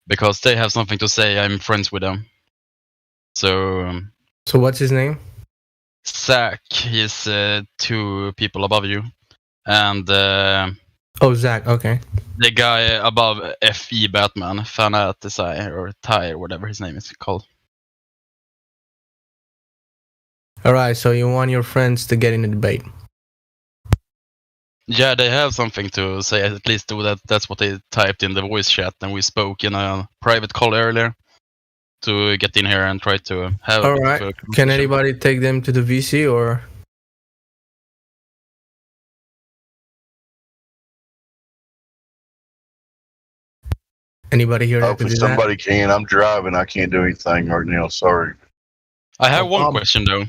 because they have something to say. I'm friends with them. So what's his name? Zach. He's 2 people above you, and Zach. Okay. the guy above FE Batman, Fanaticide or Ty or whatever his name is called. All right. So you want your friends to get in the debate? Yeah, they have something to say. At least that's what they typed in the voice chat, and we spoke in a private call earlier to get in here and try to have. All right. Can anybody take them to the VC or? Anybody here that could Hopefully do that? somebody can. I'm driving. I can't do anything right now. Sorry. I have one question though.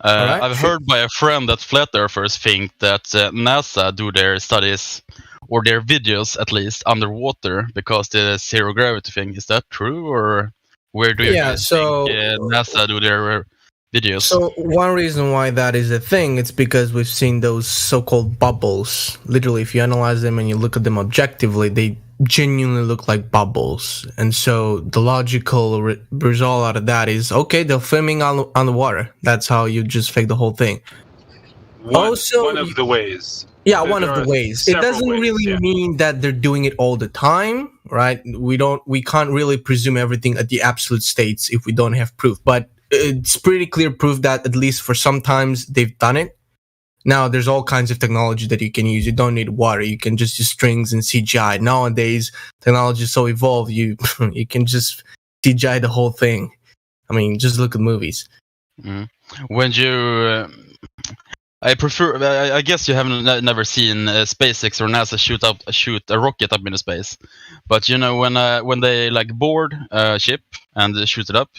Alright, I've sure. heard by a friend that flat earthers think that NASA do their studies or their videos at least underwater because the zero gravity thing. Is that true, or where do you guys think NASA do their videos? So one reason why that is a thing, it's because we've seen those so-called bubbles. Literally, if you analyze them and you look at them objectively, they genuinely look like bubbles. And so the logical result out of that is, okay, they're filming on the water. That's how you just fake the whole thing. One of the ways. Yeah, There one of are the ways. It several doesn't ways, really yeah. mean that they're doing it all the time, right? We can't really presume everything at the absolute states if we don't have proof. But it's pretty clear proof that at least for sometimes they've done it. Now there's all kinds of technology that you can use. You don't need water. You can just use strings and CGI. Nowadays, technology is so evolved. You can just CGI the whole thing. I mean, just look at movies. When you, I prefer. I guess you haven't never seen SpaceX or NASA shoot a rocket up into space, but you know when they like board a ship and they shoot it up,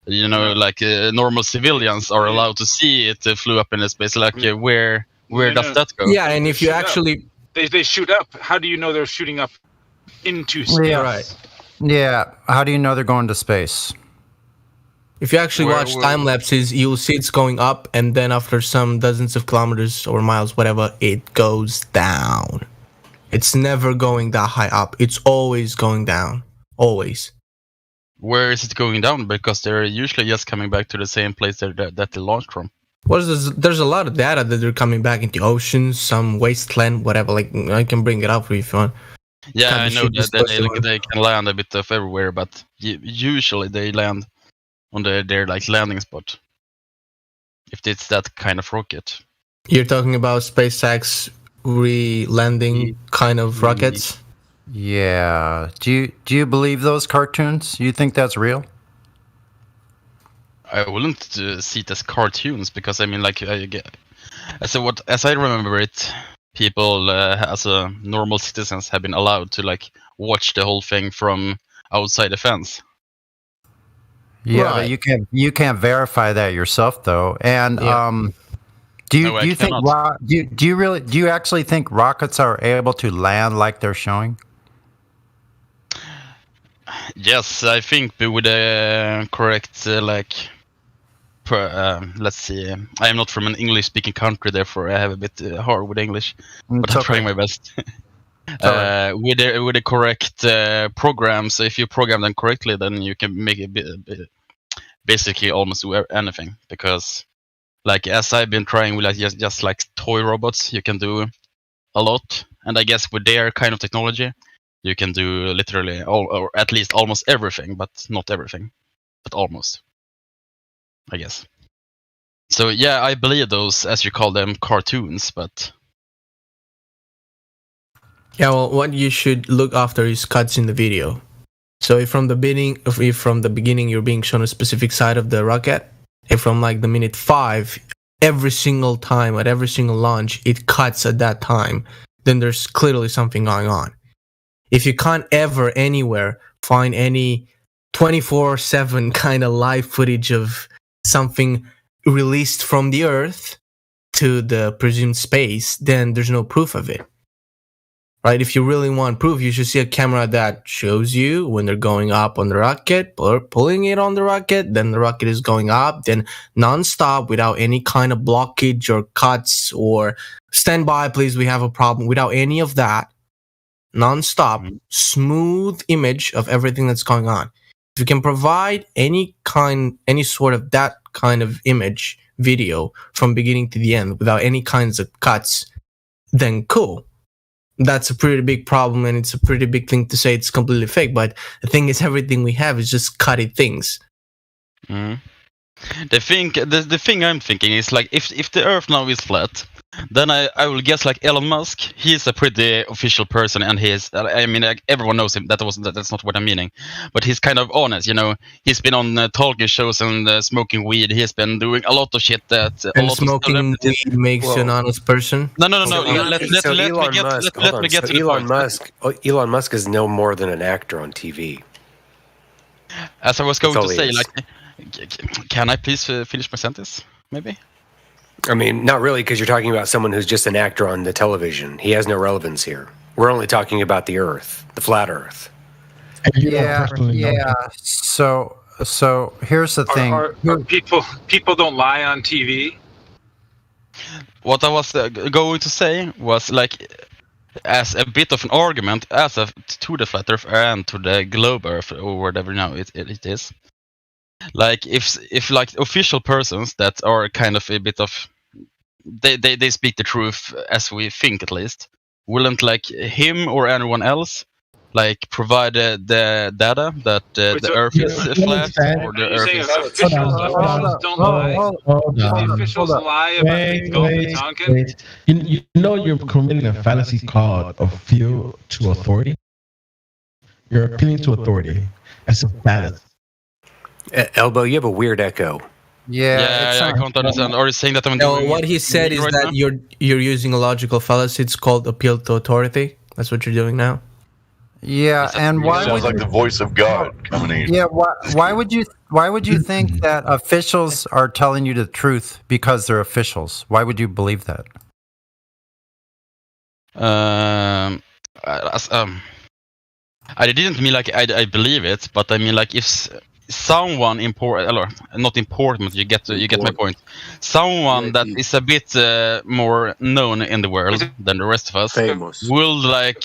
you know, like normal civilians are allowed to see it flew up into space. Like where does that go? Yeah, and if you actually they shoot up, how do you know they're shooting up into space? Yeah. Right. Yeah. How do you know they're going to space? If you actually watch time lapses, you'll see it's going up, and then after some dozens of kilometers or miles, whatever, it goes down. It's never going that high up. It's always going down. Always. Where is it going down? Because they're usually just coming back to the same place that they launched from. Well, there's a lot of data that they're coming back into oceans, some wasteland, whatever. Like, I can bring it up for you if you want. Yeah, I know that they can land a bit of everywhere, but usually they land on their like landing spot. If it's that kind of rocket. You're talking about SpaceX re-landing kind of rockets? Yeah. Do you believe those cartoons? You think that's real? I wouldn't see it as cartoons because I mean, like, as I remember it, people as normal citizens have been allowed to like watch the whole thing from outside the fence. Yeah, Right. but you can't verify that yourself though. And do you think do you actually think rockets are able to land like they're showing? Yes, I think with the correct let's see. I am not from an English-speaking country, therefore I have a bit hard with English, but I'm trying my best. With the correct program, so if you program them correctly, then you can make it basically almost anything. Because, like, as I've been trying with like just like toy robots, you can do a lot, and I guess with their kind of technology, you can do literally all, or at least almost everything, but not everything, but almost. I guess. So yeah, I believe those, as you call them, cartoons, but. Yeah, well, what you should look after is cuts in the video. So if from the beginning you're being shown a specific side of the rocket, if from like the minute 5, every single time at every single launch it cuts at that time, then there's clearly something going on. If you can't ever anywhere find any 24/7 kind of live footage of something released from the Earth to the presumed space, then there's no proof of it. Right? If you really want proof, you should see a camera that shows you when they're going up on the rocket, or pulling it on the rocket, then the rocket is going up, then non-stop without any kind of blockage or cuts or stand by, please, we have a problem. Without any of that, non-stop, smooth image of everything that's going on. If you can provide any sort of that kind of image, video from beginning to the end without any kinds of cuts, then cool. That's a pretty big problem, and it's a pretty big thing to say it's completely fake. But the thing is, everything we have is just cutted things. The thing I'm thinking is like if the Earth now is flat, then I will guess like Elon Musk. He's a pretty official person, and I mean, like, everyone knows him. That's not what I'm meaning, but he's kind of honest. You know, he's been on talking shows and smoking weed. He's been doing a lot of shit that. And smoking weed makes you an honest person. No. Elon Musk is no more than an actor on TV. As I was going to say, like, can I please finish my sentence? Maybe. I mean, not really, because you're talking about someone who's just an actor on the television. He has no relevance here. We're only talking about the Earth, the flat Earth. Yeah. So here's the thing. Are people don't lie on TV? What I was going to say was like, as a bit of an argument, to the flat Earth and to the globe Earth or whatever now it is. Like if like official persons that are kind of a bit of they speak the truth as we think, at least, wouldn't like him or anyone else like provide the data that the Earth is flat or the Earth saying is. officials don't lie? The officials lie about things Gulf and Tonkin? Wait. You know you're committing a fallacy called appeal to authority. You're appealing to authority. That's a fallacy. Elbow, you have a weird echo. Yeah, I can't understand. Are you saying that I'm No, doing what he said is right that now? you're using a logical fallacy. It's called appeal to authority. That's what you're doing now. Yeah, and why Sounds would like the voice of God coming in. yeah why would you think that officials are telling you the truth because they're officials? Why would you believe that? I didn't mean like I believe it, but I mean like if someone important, or not important, you get my point. Someone that is a bit more known in the world than the rest of us will like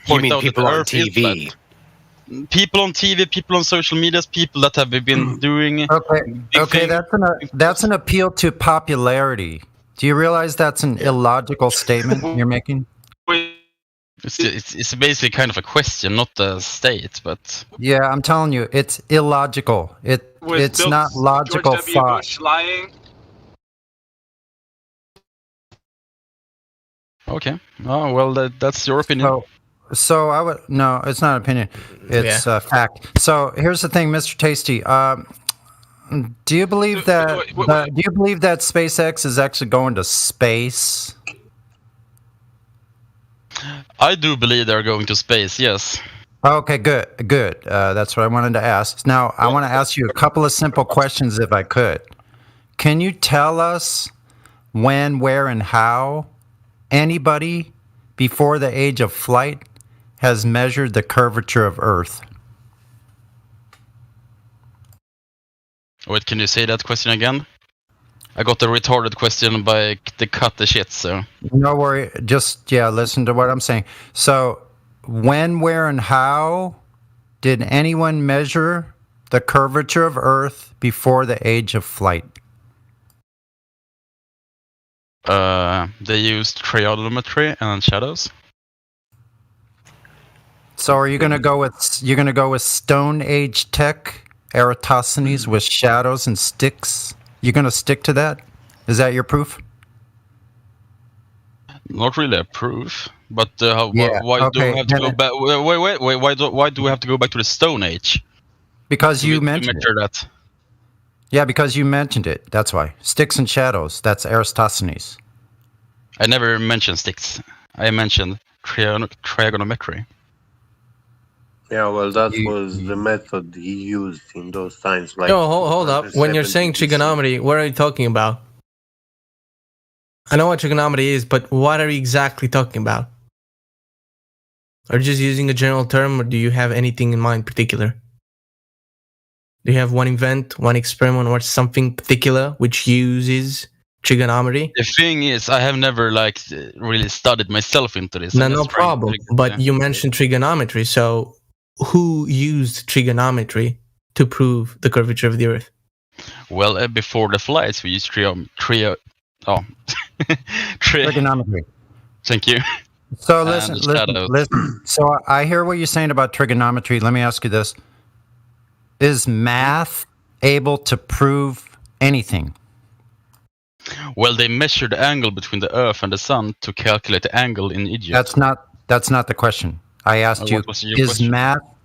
point mean out people that on Earth is TV? flat. People on TV, people on social medias, people that have been doing. Okay, that's an appeal to popularity. Do you realize that's an illogical statement you're making? It's basically kind of a question, not a state, but Yeah, I'm telling you, it's illogical. It's not logical George W. thought. Bush lying? okay. Oh well, that's your opinion. So I would no, it's not opinion. It's fact. So here's the thing, Mr. Tasty. Do you believe that? Do you believe that SpaceX is actually going to space? I do believe they're going to space. Yes. Okay, good. That's what I wanted to ask. Now I want to ask you a couple of simple questions, if I could. Can you tell us when, where, and how anybody before the age of flight has measured the curvature of Earth? Wait, can you say that question again? I got a retarded question by the cut the shit, so. No worry. Just, listen to what I'm saying. So, when, where, and how did anyone measure the curvature of Earth before the age of flight? They used trigonometry and shadows. So, are you going to go with Stone Age tech, Eratosthenes with shadows and sticks? You're going to stick to that? Is that your proof? Not really a proof, but why do we okay, have to go back? Wait, why do we have to go back to the Stone Age? Because you mentioned measure it. that. Yeah, because you mentioned it. That's why. Sticks and shadows. That's Eratosthenes. I never mentioned sticks. I mentioned trigonometry. Yeah, well, that was the method he used in those times. Like, No, hold up. When you're saying trigonometry, what are you talking about? I know what trigonometry is, but what are you exactly talking about? Are you just using a general term, or do you have anything in mind particular? Do you have one event, one experiment, or something particular which uses trigonometry? The thing is, I have never really studied myself into this. No problem. But you mentioned trigonometry, so who used trigonometry to prove the curvature of the Earth? Well, before the flights, we used trigonometry. Thank you. So listen. So I hear what you're saying about trigonometry. Let me ask you this. Is math able to prove anything? Well, they measured the angle between the Earth and the Sun to calculate the angle in Egypt. That's not the question. I asked you,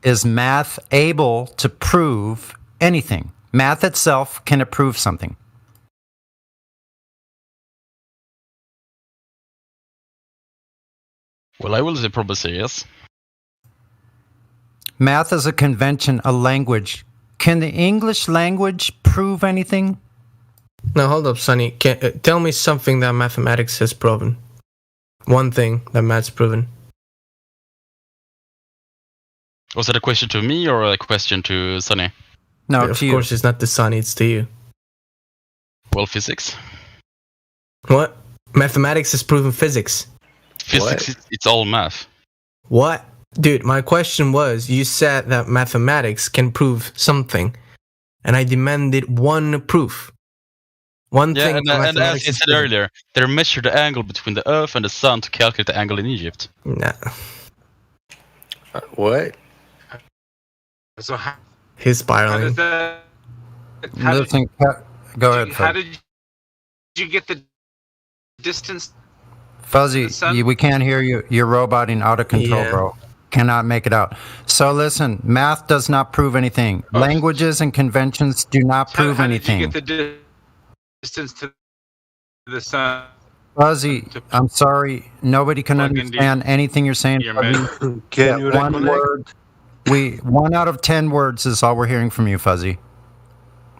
is math able to prove anything? Math itself, can it prove something? Well, I will probably say yes. Math is a convention, a language. Can the English language prove anything? Now, hold up, Sonny. Tell me something that mathematics has proven. One thing that math's proven. Was that a question to me or a question to Sonny? No, of course it's not to Sonny, it's to you. Well, physics. What? Mathematics has proven physics. Physics, it's all math. What? Dude, my question was, you said that mathematics can prove something, and I demanded one proof. One thing. And as you said earlier, they measured the angle between the Earth and the Sun to calculate the angle in Egypt. Nah. What? So how, He's how spiraling. does that? How did, Listen, go ahead, how Fuzzy. did you get the distance? Fuzzy, the sun? we can't hear you. You're roboting out of control, Yeah. bro. Cannot make it out. So listen, math does not prove anything. Languages and conventions do not prove How did you anything. get the distance to the sun? Fuzzy, I'm sorry. Nobody can Plug into understand anything you're saying. your Fuzzy. Can you one reconnect? word. 1 out of 10 words is all we're hearing from you, Fuzzy.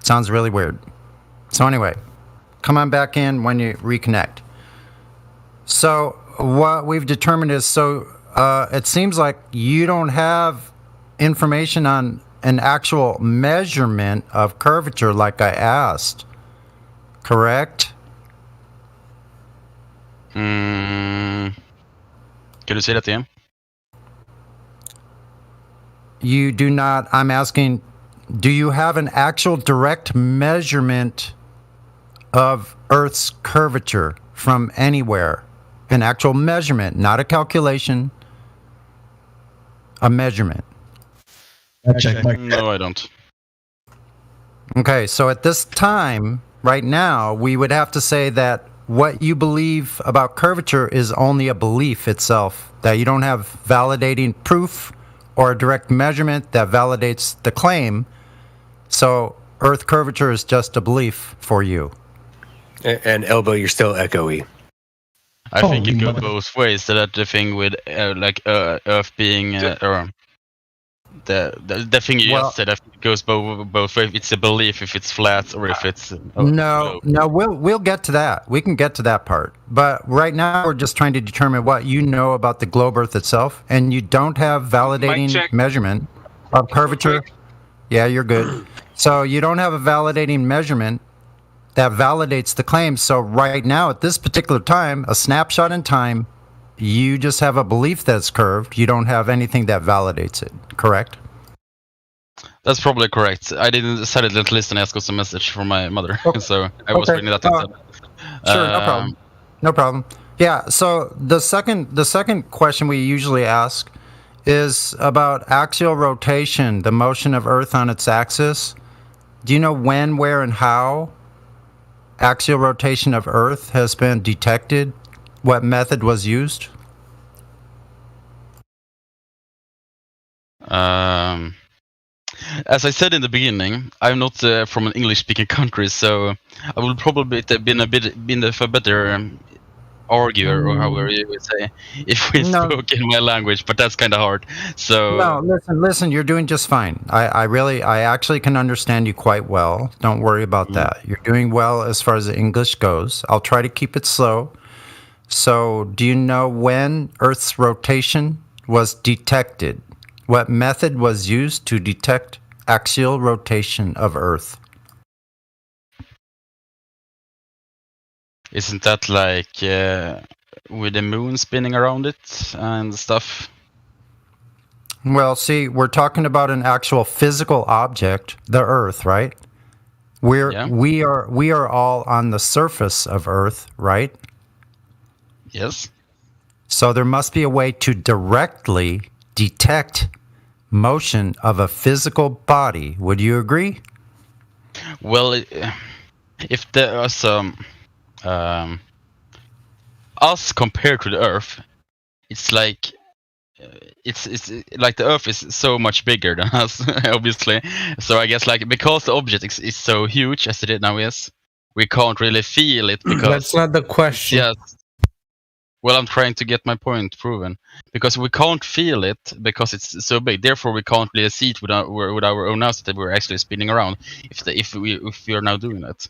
Sounds really weird. So anyway, come on back in when you reconnect. So what we've determined is, it seems like you don't have information on an actual measurement of curvature like I asked. Correct? Can you say that again? You do not. I'm asking, do you have an actual direct measurement of Earth's curvature from anywhere? An actual measurement, not a calculation, a measurement. No, I don't. Okay, so at this time, right now, we would have to say that what you believe about curvature is only a belief itself, that you don't have validating proof or a direct measurement that validates the claim. So Earth curvature is just a belief for you. And Elbow, you're still echoey. I think it goes both ways. So that the thing with Earth being or the thing you just said, I think it goes both ways. It's a belief if it's flat or if it's No, we'll get to that. We can get to that part. But right now we're just trying to determine what you know about the globe Earth itself, and you don't have validating measurement of curvature. Yeah, you're good. So you don't have a validating measurement that validates the claim. So right now, at this particular time, a snapshot in time, you just have a belief that's curved. You don't have anything that validates it, correct? That's probably correct. I didn't decided to listen. I asked us a message from my mother, so I was reading that instead. Sure, no problem. No problem. Yeah. So the second question we usually ask is about axial rotation, the motion of Earth on its axis. Do you know when, where, and how axial rotation of Earth has been detected? What method was used? As I said in the beginning, I'm not from an English-speaking country, so I would probably been a better arguer, or however you would say, if we spoke in my language. But that's kind of hard. So No, listen. You're doing just fine. I actually can understand you quite well. Don't worry about that. You're doing well as far as the English goes. I'll try to keep it slow. So, do you know when Earth's rotation was detected? What method was used to detect axial rotation of Earth? Isn't that like with the moon spinning around it and stuff? Well, see, we're talking about an actual physical object, the Earth, right? We are all on the surface of Earth, right? Yes. So there must be a way to directly detect motion of a physical body. Would you agree? Well, if there are some us compared to the Earth, it's like it's like the Earth is so much bigger than us, obviously. So I guess like because the object is so huge as it now is, we can't really feel it because That's not the question. Yes. Well, I'm trying to get my point proven because we can't feel it because it's so big. Therefore, we can't really see it with our own eyes that we're actually spinning around. If we are now doing it.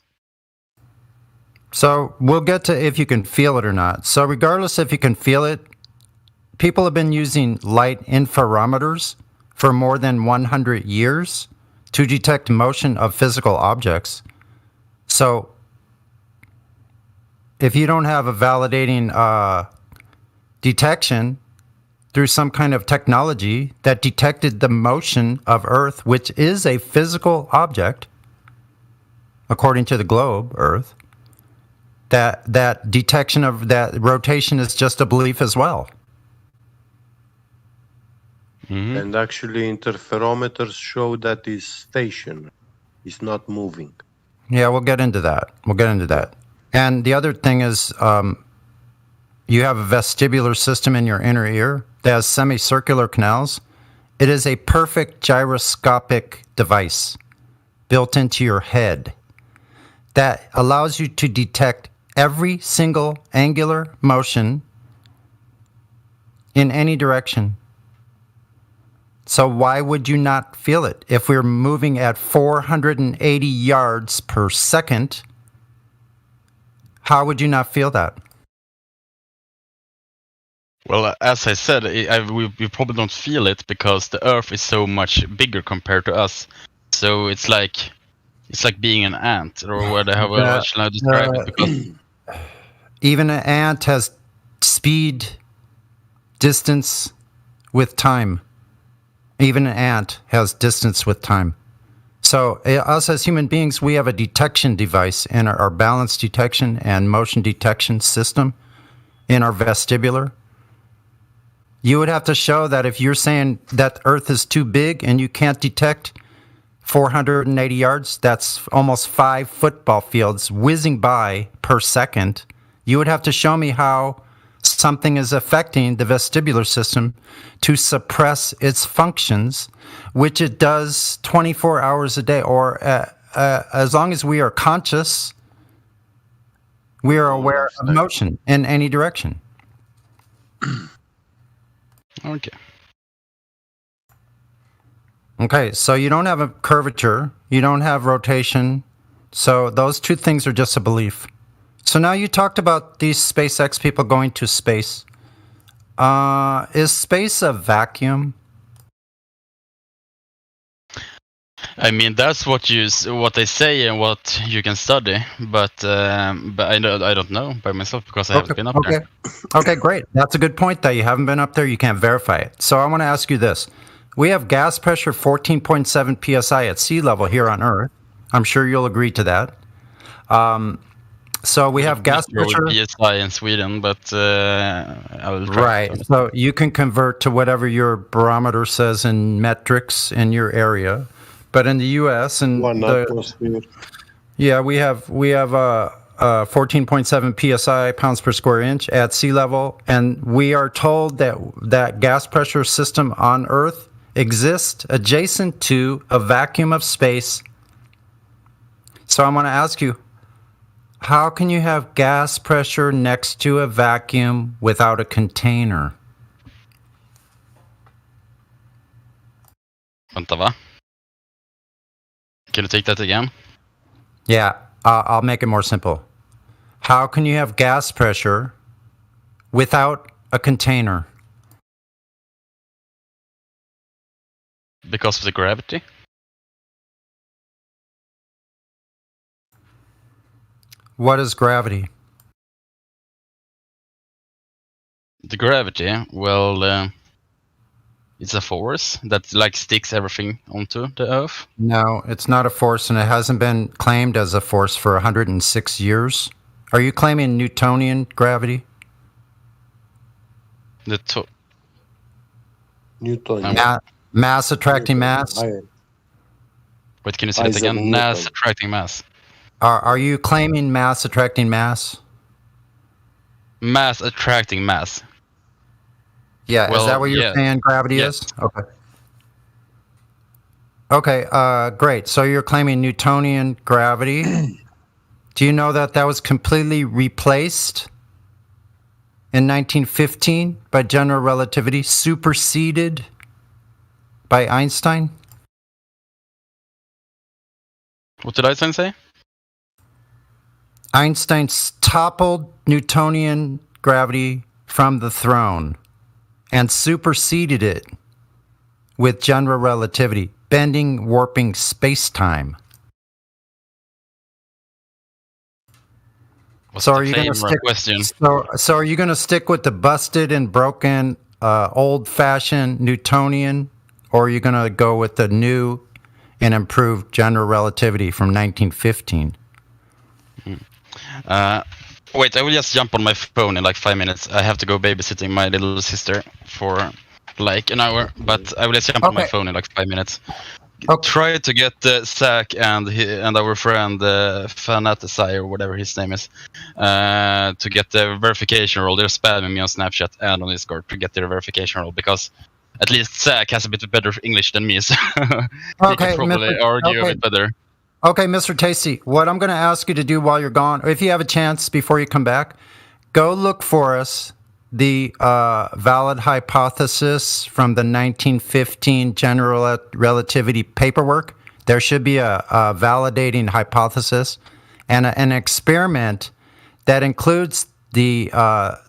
So we'll get to if you can feel it or not. So regardless if you can feel it, people have been using light interferometers for more than 100 years to detect motion of physical objects. So if you don't have a validating detection through some kind of technology that detected the motion of Earth, which is a physical object, according to the globe, Earth, that detection of that rotation is just a belief as well. And actually, interferometers show that is stationary. It's not moving. Yeah, we'll get into that. And the other thing is, you have a vestibular system in your inner ear that has semicircular canals. It is a perfect gyroscopic device built into your head that allows you to detect every single angular motion in any direction. So why would you not feel it? If we're moving at 480 yards per second, how would you not feel that? Well, as I said, we probably don't feel it because the Earth is so much bigger compared to us. So it's like being an ant, or how shall I describe it? Because even an ant has speed, distance with time. Even an ant has distance with time. So us as human beings, we have a detection device in our balance detection and motion detection system in our vestibular. You would have to show that if you're saying that Earth is too big and you can't detect 480 yards, that's almost 5 football fields whizzing by per second. You would have to show me how something is affecting the vestibular system to suppress its functions, which it does 24 hours a day, or as long as we are conscious, we are aware of motion in any direction. Okay, so you don't have a curvature, you don't have rotation, so those two things are just a belief. So now you talked about these SpaceX people going to space. Is space a vacuum? I mean, that's what they say and what you can study, but I don't know by myself because I haven't been up there. Okay, great. That's a good point that you haven't been up there. You can't verify it. So I want to ask you this. We have gas pressure 14.7 psi at sea level here on Earth. I'm sure you'll agree to that. So we have gas pressure. PSI in Sweden, but I will try. Right. So you can convert to whatever your barometer says in metrics in your area. But in the U.S. and we have 14.7 psi, pounds per square inch at sea level, and we are told that gas pressure system on Earth exists adjacent to a vacuum of space. So I want to ask you, how can you have gas pressure next to a vacuum without a container? Vänta, va? Can you take that again? Yeah, I'll make it more simple. How can you have gas pressure without a container? Because of the gravity? What is gravity? The gravity, well, it's a force that sticks everything onto the Earth. No, it's not a force, and it hasn't been claimed as a force for 106 years. Are you claiming Newtonian gravity? Newtonian. Mass attracting mass? Wait, can you say that again? Mass attracting mass. Are you claiming mass attracting mass? Mass attracting mass. Yeah, is that what you're saying gravity is? Okay. Okay, great. So you're claiming Newtonian gravity. Do you know that was completely replaced in 1915 by general relativity, superseded by Einstein? What did Einstein say? Einstein toppled Newtonian gravity from the throne and superseded it with general relativity, bending, warping space-time. So are you going to stick? So are you going to stick with the busted and broken, old-fashioned Newtonian, or are you going to go with the new and improved general relativity from 1915? Wait, I will just jump on my phone in 5 minutes. I have to go babysitting my little sister for like an hour, but I will just jump on my phone in like 5 minutes. Try to get Zach and our friend Fanaticide, or whatever his name is, to get the verification role. They're spamming me on Snapchat and on Discord to get their verification role, because at least Zach has a bit better English than me, so he can probably argue a bit better. Okay, Mr. Tasty, what I'm going to ask you to do while you're gone, or if you have a chance before you come back, go look for us the valid hypothesis from the 1915 general relativity paperwork. There should be a validating hypothesis and an experiment that includes the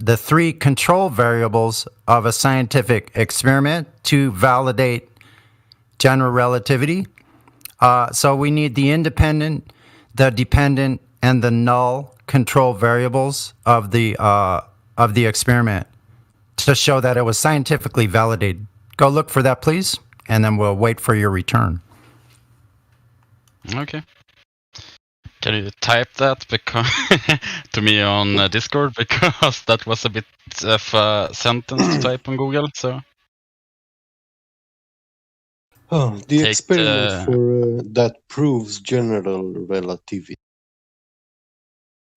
3 control variables of a scientific experiment to validate general relativity. So we need the independent, the dependent, and the null control variables of the experiment to show that it was scientifically validated. Go look for that, please, and then we'll wait for your return. Okay. Can you type that to me on Discord, because that was a bit of a sentence to type on Google. So. Oh, the experiment for that proves general relativity.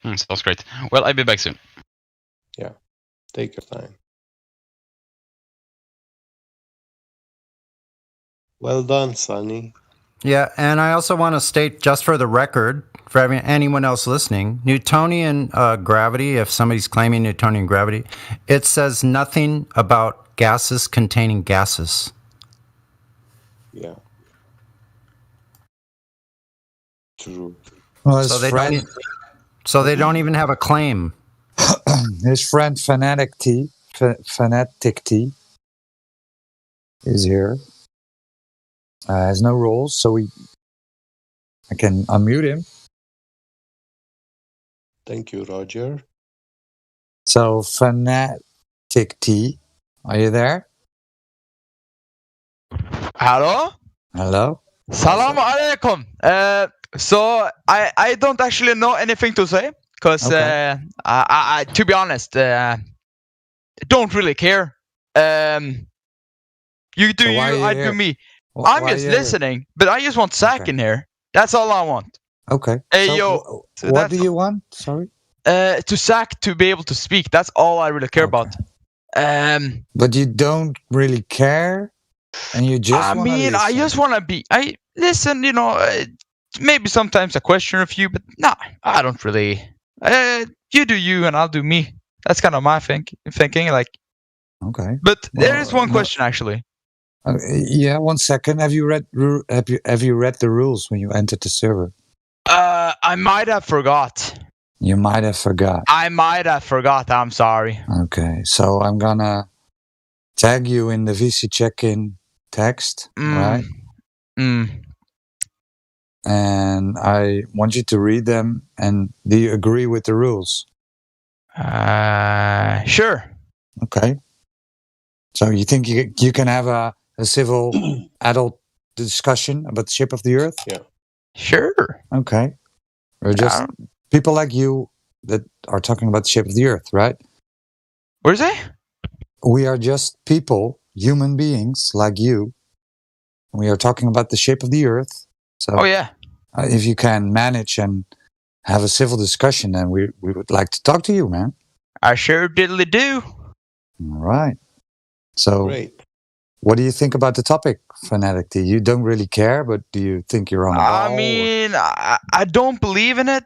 Sounds great. Well, I'll be back soon. Yeah, take your time. Well done, Sonny. Yeah, and I also want to state, just for the record, for anyone else listening, Newtonian gravity, if somebody's claiming Newtonian gravity, it says nothing about gases containing gases. Yeah. True. Well, so they don't even have a claim. His friend Fanatic T is here. Has no rules, so I can unmute him. Thank you, Roger. So Fanatic T, are you there? Hello? Hello? Salam alaikum. So I don't actually know anything to say, because I to be honest, don't really care. You do you, I do me. I'm just listening, but I just want Zach in here. That's all I want. Okay. Hey, so yo. What do you want? Sorry? To Zach to be able to speak. That's all I really care about. But you don't really care? And you just I mean, I just want to be... I listen, you know, maybe sometimes I question a few, but no, I don't really... you do you and I'll do me. That's kind of my thinking, like... Okay. But there is one question, actually. Yeah, 1 second. Have you read the rules when you entered the server? I might have forgot. You might have forgot. I might have forgot. I'm sorry. Okay, so I'm gonna tag you in the VC check-in text, right? And I want you to read them. And do you agree with the rules? Sure. Okay. So you think you can have a civil adult discussion about the shape of the Earth? Yeah. Sure. Okay. We're just people like you that are talking about the shape of the Earth, right? What is it? We are just people, human beings like you. We are talking about the shape of the Earth. So if you can manage and have a civil discussion, then we would like to talk to you, man. I sure diddly do. All right. So great. What do you think about the topic, Fanatic T? You don't really care, but do you think you're on a ball? I mean, I don't believe in it,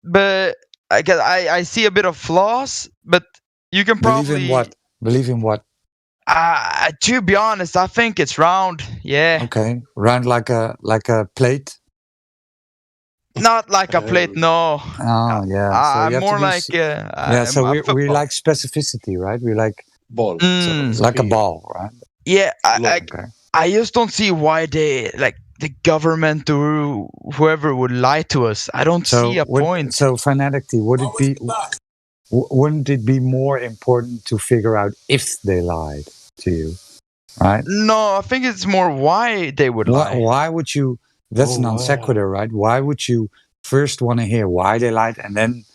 but I see a bit of flaws, but you can probably... Believe in what? Believe in what? To be honest, I think it's round, yeah. Okay, round like a plate? Not like a plate, no. Oh, yeah. So more like... so we like specificity, right? We like... Ball. So like a ball, right? Yeah, I just don't see why they, like, the government or whoever would lie to us. I don't see a point. So, Fanatic T, wouldn't it be more important to figure out if they lied to you, right? No, I think it's more why they would lie. Why would you? That's non sequitur, right? Why would you first want to hear why they lied and then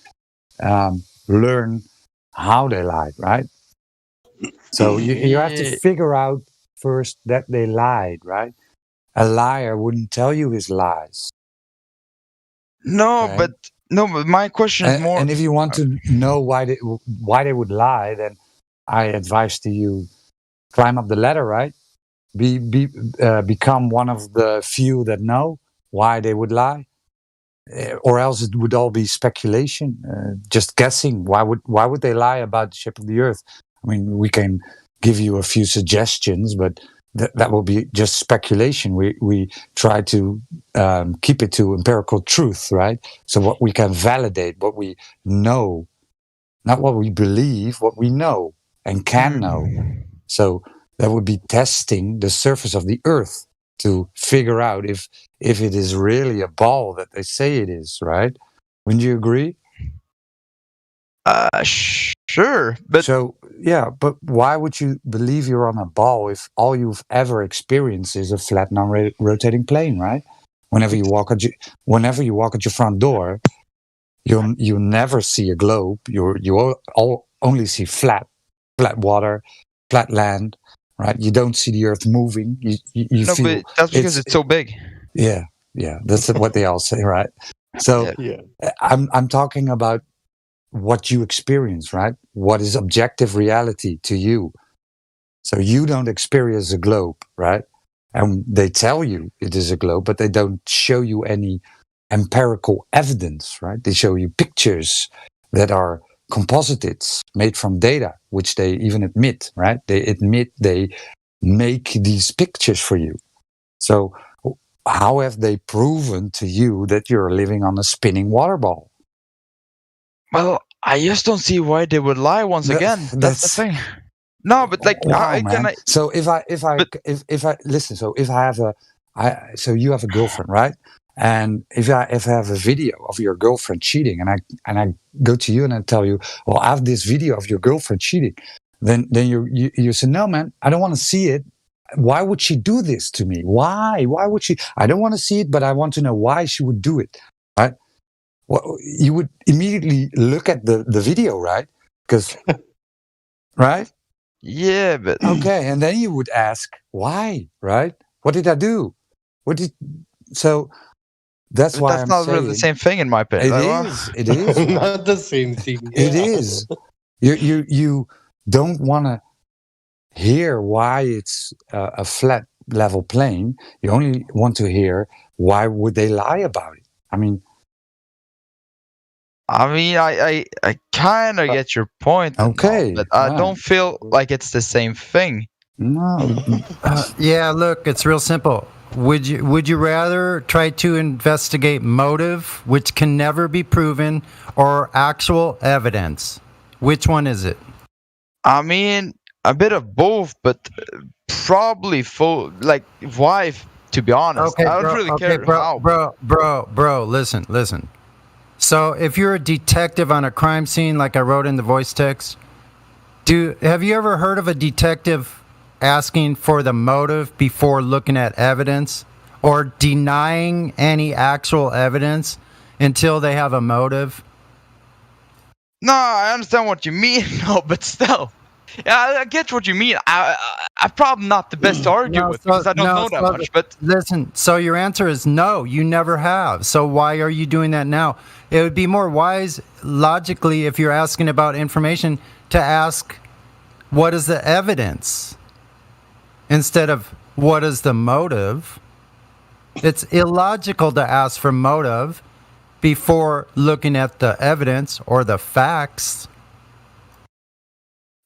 learn how they lied, right? So you have to figure out first that they lied, right? A liar wouldn't tell you his lies. No, Okay? but my question is more. And if you want to know why they would lie, then I advise to you climb up the ladder, right? Become one of the few that know why they would lie, or else it would all be speculation, just guessing. Why would they lie about the shape of the Earth? I mean, we can give you a few suggestions, but that will be just speculation. We try to keep it to empirical truth, right? So what we can validate, what we know, not what we believe, what we know and can know. So that would be testing the surface of the Earth to figure out if it is really a ball that they say it is, right? Wouldn't you agree? Sure, but so yeah, but why would you believe you're on a ball if all you've ever experienced is a flat, non-rotating plane, right? Whenever you walk at your front door, you never see a globe. You only see flat water, flat land, right? You don't see the Earth moving. You no, feel but that's because it's so big. Yeah, that's what they all say, right? So I'm talking about what you experience, right? What is objective reality to you? So you don't experience a globe, right? And they tell you it is a globe, but they don't show you any empirical evidence, right? They show you pictures that are composites made from data, which they even admit, right? They admit they make these pictures for you. So how have they proven to you that you're living on a spinning water ball? Well, I just don't see why they would lie once again. That's the thing. No, but like, So if I listen, so if I have so you have a girlfriend, right? And if I have a video of your girlfriend cheating, and I go to you and I tell you, well, I have this video of your girlfriend cheating, then you say, no, man, I don't want to see it. Why would she do this to me? Why would she? I don't want to see it, but I want to know why she would do it, right? Well, you would immediately look at the video, right? Because, right? Yeah, but okay, and then you would ask why, right? What did I do? So that's but why that's I'm not saying, really the same thing in my opinion. It is. Not the same thing. It is. You don't want to hear why it's a flat level plane. You only want to hear why would they lie about it. I mean, I kind of get your point. Okay, but I don't feel like it's the same thing. No. Yeah, look, it's real simple. Would you rather try to investigate motive, which can never be proven, or actual evidence? Which one is it? I mean, a bit of both, but probably why? To be honest, Okay, I don't really care how. Bro, listen. So if you're a detective on a crime scene, like I wrote in the voice text, have you ever heard of a detective asking for the motive before looking at evidence, or denying any actual evidence until they have a motive? No, I understand what you mean, no, but still. Yeah, I get what you mean. I'm probably not the best to argue with because I don't know that much. But listen, so your answer is no, you never have. So why are you doing that now? It would be more wise, logically, if you're asking about information, to ask, what is the evidence? Instead of, what is the motive? It's illogical to ask for motive before looking at the evidence or the facts.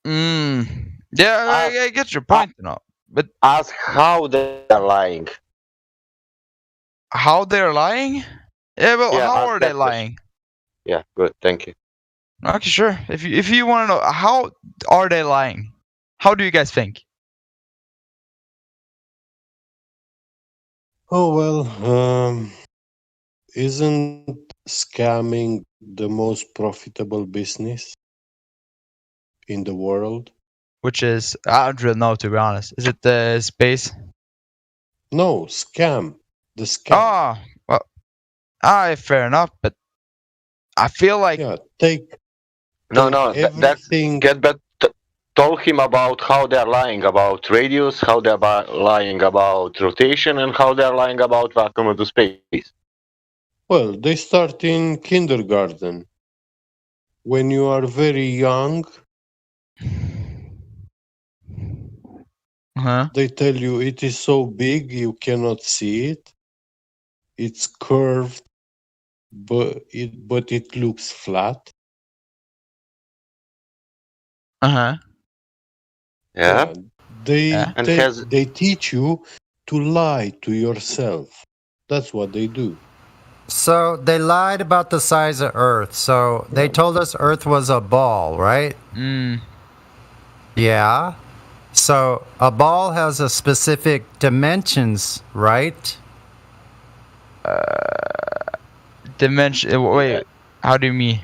Yeah, I get your point, but ask how they're lying. How they're lying? Yeah, but how are they lying? Yeah, good. Thank you. Okay, sure. If you want to know how are they lying, how do you guys think? Oh well, isn't scamming the most profitable business in the world? Which is, I don't really know, to be honest. Is it the space? No, scam. The scam. Oh, well, fair enough. But I feel like take no. That's everything. get back. told him about how they're lying about radius, how they're lying about rotation, and how they're lying about vacuum into space. Well, they start in kindergarten. When you are very young, they tell you it is so big you cannot see it. It's curved, but it looks flat. Yeah. They teach you to lie to yourself. That's what they do. So they lied about the size of Earth. So they told us Earth was a ball, right? Yeah. So a ball has a specific dimensions, right? Wait, how do you mean?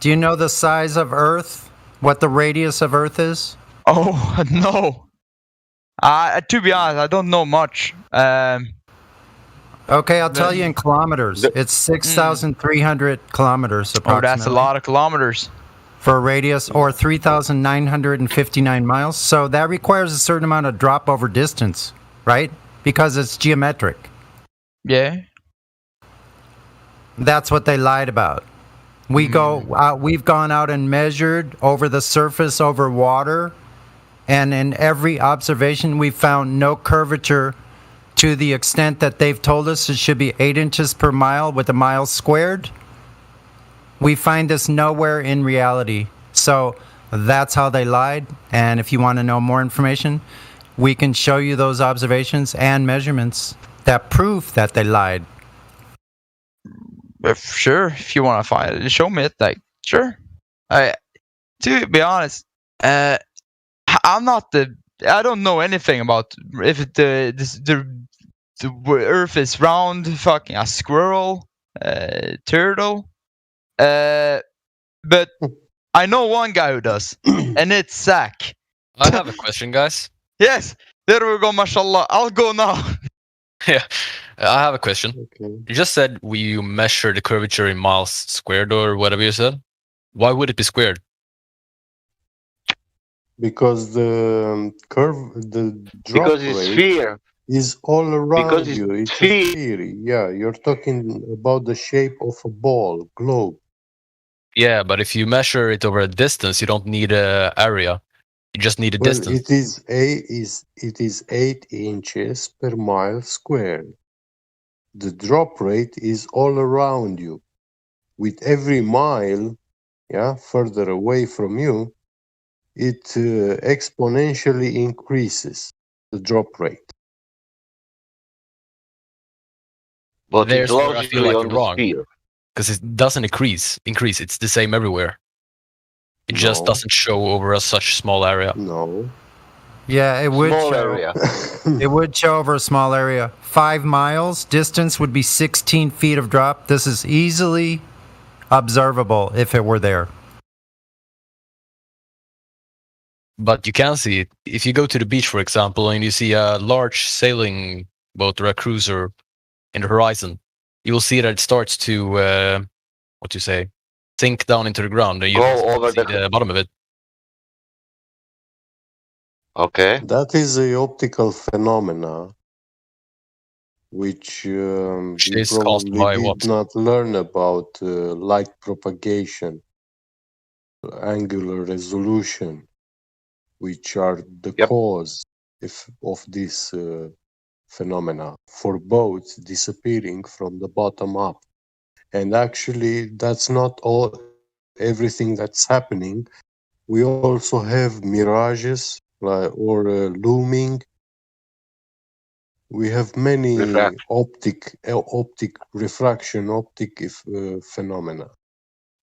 Do you know the size of Earth? What the radius of Earth is? Oh no. To be honest, I don't know much. Okay, I'll tell you in kilometers. It's 6,300 kilometers approximately. Oh, that's a lot of kilometers. For a radius, or 3,959 miles. So that requires a certain amount of drop over distance, right? Because it's geometric. Yeah. That's what they lied about. We've gone out and measured over the surface over water, and in every observation we found no curvature to the extent that they've told us it should be 8 inches per mile with a mile squared. We find this nowhere in reality. So that's how they lied. And if you want to know more information, we can show you those observations and measurements that prove that they lied. Sure, if you want to find it, show me it. Like, sure. To be honest, I don't know anything about if the Earth is round, fucking a squirrel, turtle. But I know one guy who does, and it's Zach. I have a question, guys. Yes, there we go, mashallah. I'll go now. Yeah, I have a question. You just said you measure the curvature in miles squared or whatever you said. Why would it be squared? Because the drop Because it's rate sphere. is all around Because it's you. It's a sphere. Yeah, you're talking about the shape of a ball, globe. Yeah, but if you measure it over a distance, you don't need a area. You just need a distance. It is 8 inches per mile squared. The drop rate is all around you. With every mile, further away from you, it exponentially increases the drop rate. But There's it's where I feel logically like on you're the wrong. sphere. Because it doesn't increase. It's the same everywhere. It just doesn't show over such small area. No. Yeah, it would Small show. area. It would show over a small area. 5 miles distance would be 16 feet of drop. This is easily observable if it were there. But you can see it. If you go to the beach, for example, and you see a large sailing boat or a cruiser in the horizon, you will see that it starts to, sink down into the ground. And you Go don't over see the bottom of it. Okay. That is a optical phenomena which you is caused probably by did what? not learn about light propagation, angular resolution, which are the cause of this phenomena for boats disappearing from the bottom up. And actually, that's not everything that's happening. We also have mirages or looming. We have many optic refraction, phenomena.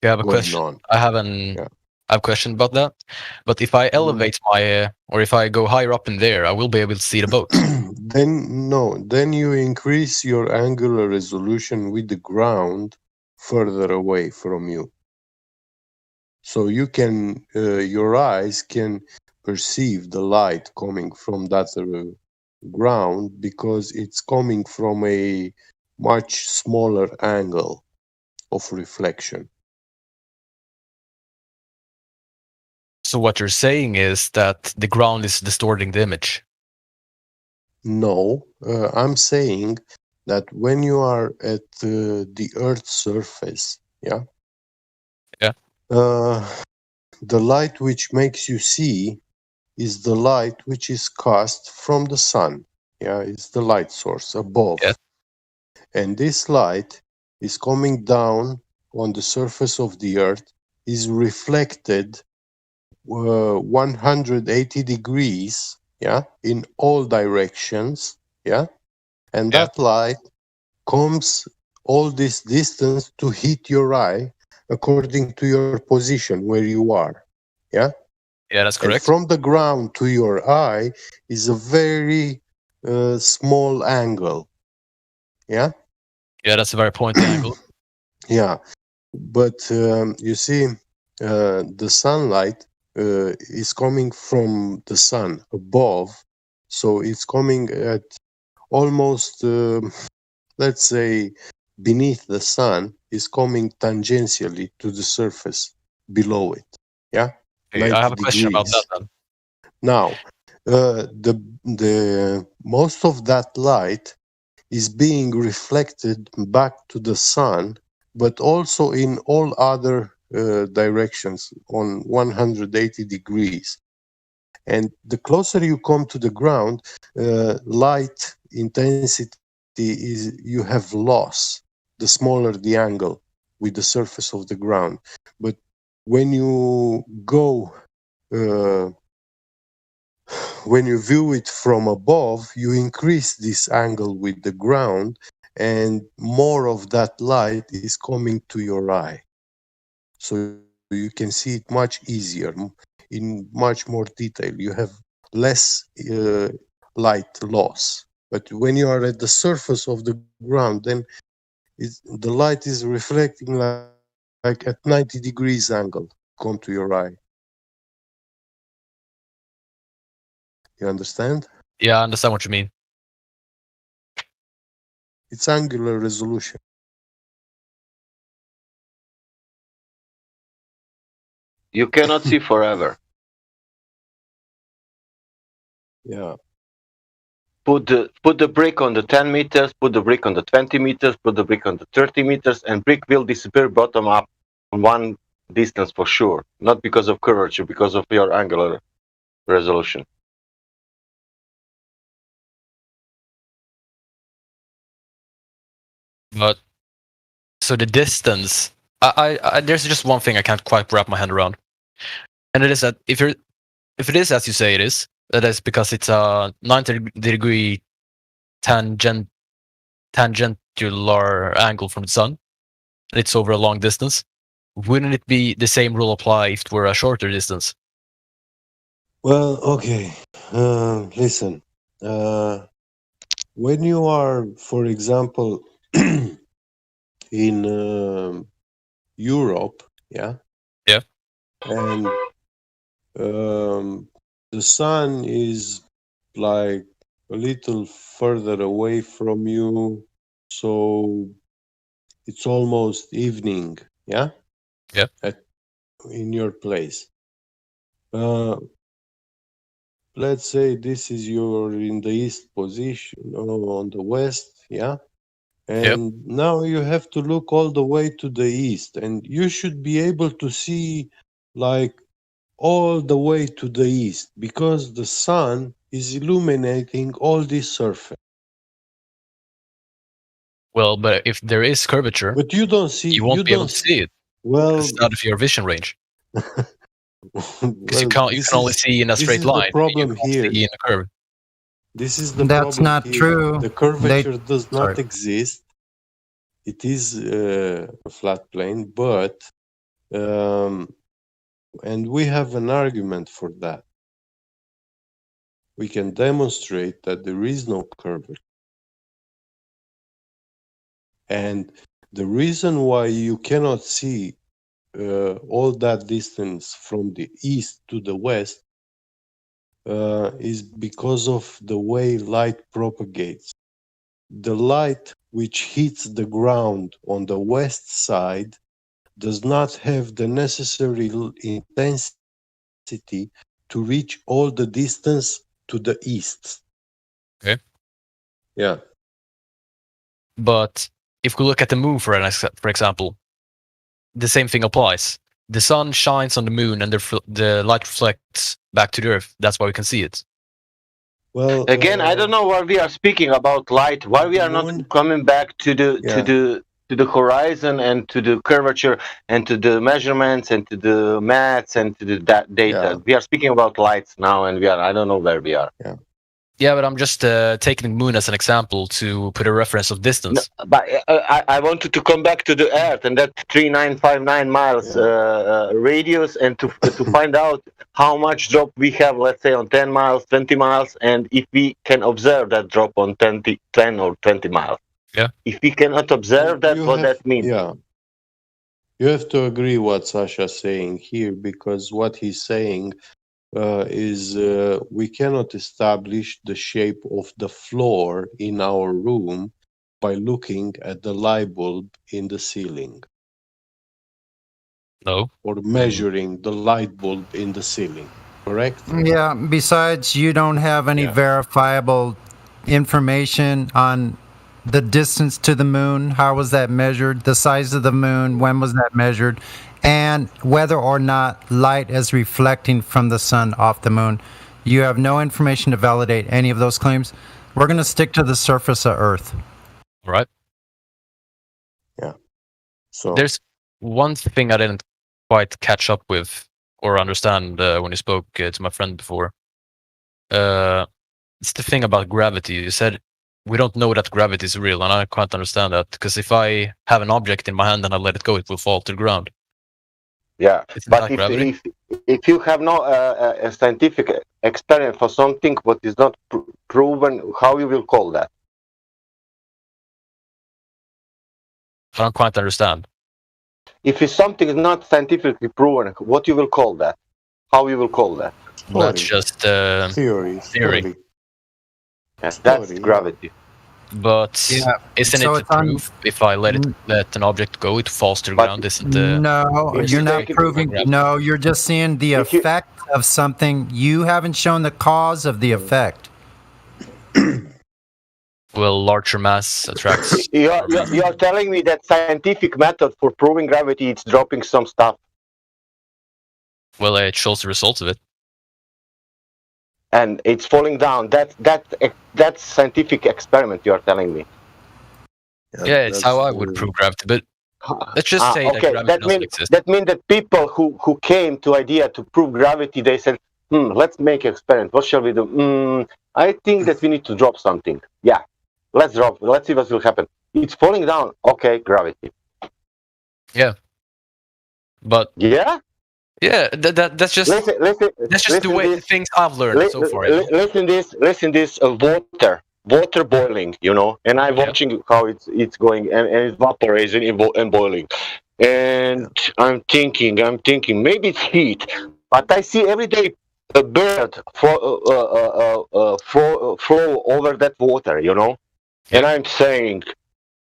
You have a going question. on. I have a question about that. But if I elevate my, or if I go higher up in there, I will be able to see the boat. Then you increase your angular resolution with the ground further away from you. So you can, your eyes can perceive the light coming from that ground because it's coming from a much smaller angle of reflection. So what you're saying is that the ground is distorting the image. No, I'm saying that when you are at the Earth's surface, yeah, the light which makes you see is the light which is cast from the sun. Yeah, it's the light source above. And this light is coming down on the surface of the Earth, is reflected 180 degrees, yeah, in all directions, yeah, and that light comes all this distance to hit your eye according to your position where you are, yeah. Yeah, that's correct. And from the ground to your eye is a very small angle, yeah. Yeah, that's a very pointy angle. Yeah, but you see, the sunlight is coming from the sun above, so it's coming at almost, let's say, beneath the sun, is coming tangentially to the surface below it. Yeah. Okay, I have a question about that then. Now, the most of that light is being reflected back to the sun, but also in all other directions on 180 degrees. And the closer you come to the ground, light intensity is, you have loss, the smaller the angle with the surface of the ground. But when you go, when you view it from above, you increase this angle with the ground, and more of that light is coming to your eye. So you can see it much easier, in much more detail. You have less light loss. But when you are at the surface of the ground, then the light is reflecting like at 90 degrees angle, come to your eye. You understand? Yeah, I understand what you mean. It's angular resolution. You cannot see forever. Yeah. Put the brick on the 10 meters, put the brick on the 20 meters, put the brick on the 30 meters, and brick will disappear bottom up on one distance for sure. Not because of curvature, because of your angular resolution. But so the distance, I there's just one thing I can't quite wrap my hand around, and it is that if it is as you say it is, that is because it's a 90-degree tangential angle from the sun, and it's over a long distance. Wouldn't it be the same rule apply if it were a shorter distance? Well, okay. Listen, when you are, for example, in Europe, yeah, and the sun is like a little further away from you, so it's almost evening, yeah, in your place. Let's say this is you're in the east position or on the west, yeah, and now you have to look all the way to the east, and you should be able to see like all the way to the east, because the sun is illuminating all this surface. Well, but if there is curvature, but you don't see, you won't be able to see it. Well, it's out of your vision range. Because you can only see in a straight line. The problem here. See in a curve. This is the That's problem not here. true. The curvature does not exist. It is a flat plane, but and we have an argument for that. We can demonstrate that there is no curvature. And the reason why you cannot see all that distance from the east to the west is because of the way light propagates. The light which hits the ground on the west side does not have the necessary intensity density to reach all the distance to the east. Okay. Yeah. But if we look at the moon, for example, the same thing applies. The sun shines on the moon, and the light reflects back to the Earth. That's why we can see it. Well, again, I don't know why we are speaking about light. Why we are not coming back to the horizon and to the curvature and to the measurements and to the maths and to the data. Yeah. We are speaking about lights now, and I don't know where we are. Yeah, but I'm just taking the moon as an example to put a reference of distance. No, but I wanted to come back to the Earth and that 3959 miles radius, and to find out how much drop we have, let's say on 10 miles, 20 miles, and if we can observe that drop on 10 or 20 miles. Yeah. If we cannot observe that, what that means? Yeah. You have to agree what Sasha's saying here, because what he's saying is we cannot establish the shape of the floor in our room by looking at the light bulb in the ceiling. No. Or measuring the light bulb in the ceiling, correct? Yeah, besides, you don't have any verifiable information on the distance to the moon. How was that measured? The size of the moon, when was that measured? And whether or not light is reflecting from the sun off the moon. You have no information to validate any of those claims. We're going to stick to the surface of Earth. Right. Yeah. So there's one thing I didn't quite catch up with or understand when you spoke to my friend before. It's the thing about gravity. You said we don't know that gravity is real, and I can't understand that, because if I have an object in my hand and I let it go, it will fall to the ground. Yeah, Isn't but that gravity? if you have no a scientific experiment for something what is not proven, how you will call that? I don't quite understand. If it's something not scientifically proven, what you will call that? How you will call that? That's just theory. Yes, that's gravity. But Yeah, isn't so it it's a on- proof if I let an object go, it falls to the ground? Isn't No, isn't you're not it proving. gravity? No, you're just seeing the effect of something. You haven't shown the cause of the effect. Well, larger mass attracts. You're telling me that scientific method for proving gravity is dropping some stuff. Well, it shows the results of it. And it's falling down. That's scientific experiment you are telling me. Yeah, it's how I would prove gravity. But let's just say that okay, gravity doesn't exist. that means that people who came to idea to prove gravity, they said, let's make an experiment. What shall we do? I think that we need to drop something. Yeah, let's drop. Let's see what will happen. It's falling down. Okay, gravity. Yeah. But yeah, that's just that's just the way things I've learned so far. Listen this water boiling, and I'm watching how it's going and it's vaporizing and boiling, and I'm thinking maybe it's heat, but I see every day a bird flow over that water, and I'm saying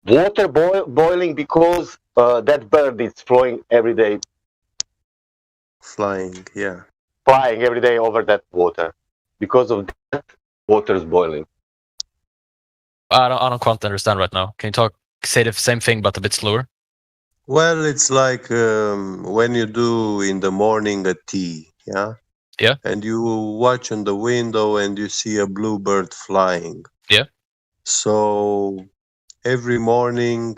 water boiling because that bird is flowing every day. Flying Every day over that water. Because of that, water is boiling. I don't quite understand right now. Can you say the same thing but a bit slower? Well, it's like when you do in the morning a tea, yeah? Yeah. And you watch on the window and you see a bluebird flying. Yeah. So every morning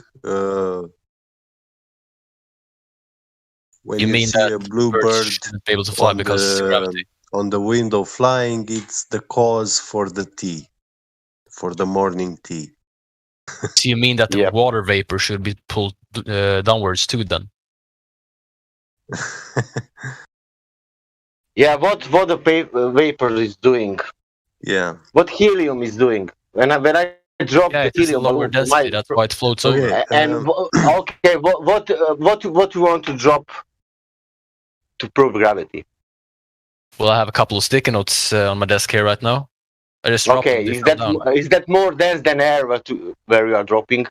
when you mean see that a bluebird shouldn't be able to fly because of gravity? On the window flying, it's the cause for the tea, for the morning tea. So you mean that the water vapor should be pulled downwards too, then? Yeah, what the vapor is doing? Yeah. What helium is doing? When I drop the helium, lower density, that's why it floats over. And okay, what you want to drop to prove gravity? Well, I have a couple of sticky notes on my desk here right now. I just dropped them, they fell down. Is that more dense than air where you are dropping?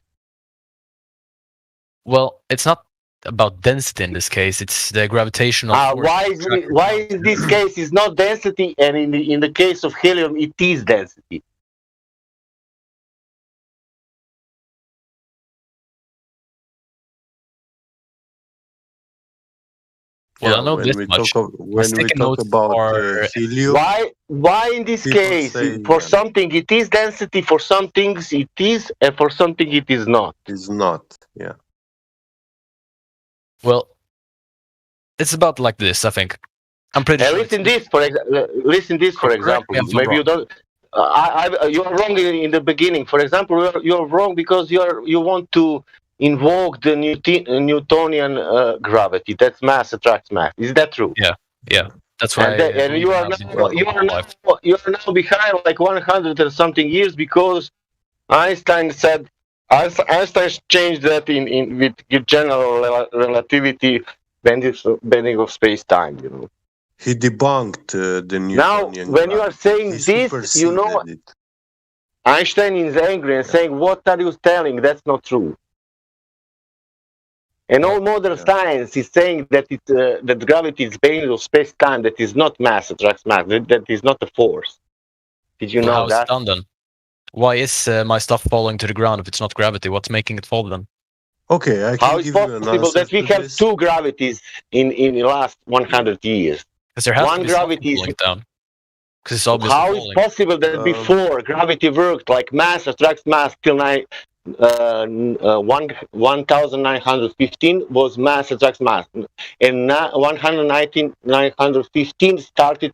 Well, it's not about density in this case. It's the gravitational force. Why is this case is not density, and in the case of helium, it is density? Well, I know this much. When we talk about helium, why in this case for something it is density, for some things it is, and for something it is not. It's not. Yeah. Well, it's about like this. I think I'm pretty sure. Listen this for example. Maybe you don't. You are wrong in the beginning. For example, you're wrong because you want to invoke the Newtonian gravity. That's mass attracts mass. Is that true? Yeah. That's right. And you are now behind like 100 or something years because Einstein changed that with general relativity, bending of space time. You know. He debunked the Newtonian. Now, when you are saying this, you know, Einstein is angry and saying, "What are you telling? That's not true." And all modern science is saying that that gravity is bending of space-time. That is not mass attracts mass. That is not a force. Did you know how that? It's done then? Why is my stuff falling to the ground if it's not gravity? What's making it fall then? Okay, I can how is it possible that we have two gravities in the last 100 years? Because there has one to be gravity falling down. Because it's obviously how is possible that before gravity worked like mass attracts mass till 1915 was mass attracts mass, and 1915 started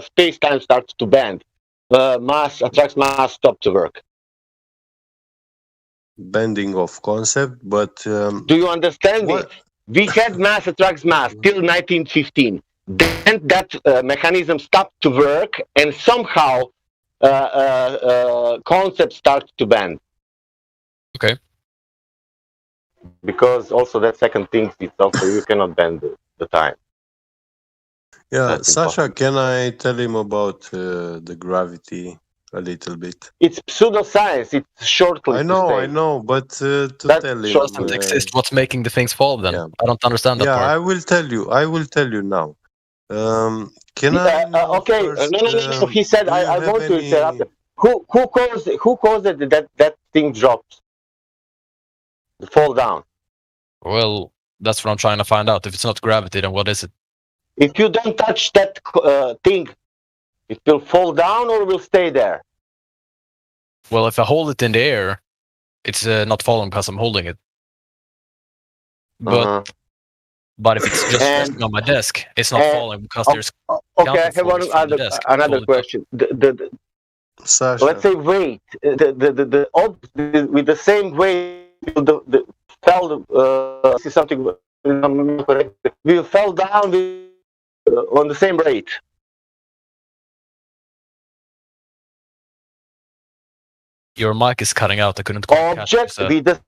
space-time started to bend. Mass attracts mass stopped to work. Bending of concept, but do you understand me? We had mass attracts mass till 1915. Then that mechanism stopped to work, and somehow concepts started to bend. Okay. Because also that second thing is also you cannot bend the time. Yeah, That's Sasha, can I tell him about the gravity a little bit? It's pseudoscience. It's shortly. I know, but to tell him. Doesn't exist. What's making the things fall then? Yeah. I don't understand that part. I will tell you now. Can I? Okay. First, no. He said I want to interrupt. Who caused it that thing drops? Fall down. Well, that's what I'm trying to find out. If it's not gravity, then what is it? If you don't touch that thing, it will fall down or will stay there. Well, if I hold it in the air, it's not falling because I'm holding it. But but if it's just resting on my desk, it's not falling because there's. Okay, I have another question. Let's say weight. The object with the same weight. See something we fell down on the same rate. Your mic is cutting out. I couldn't quite catch Object with the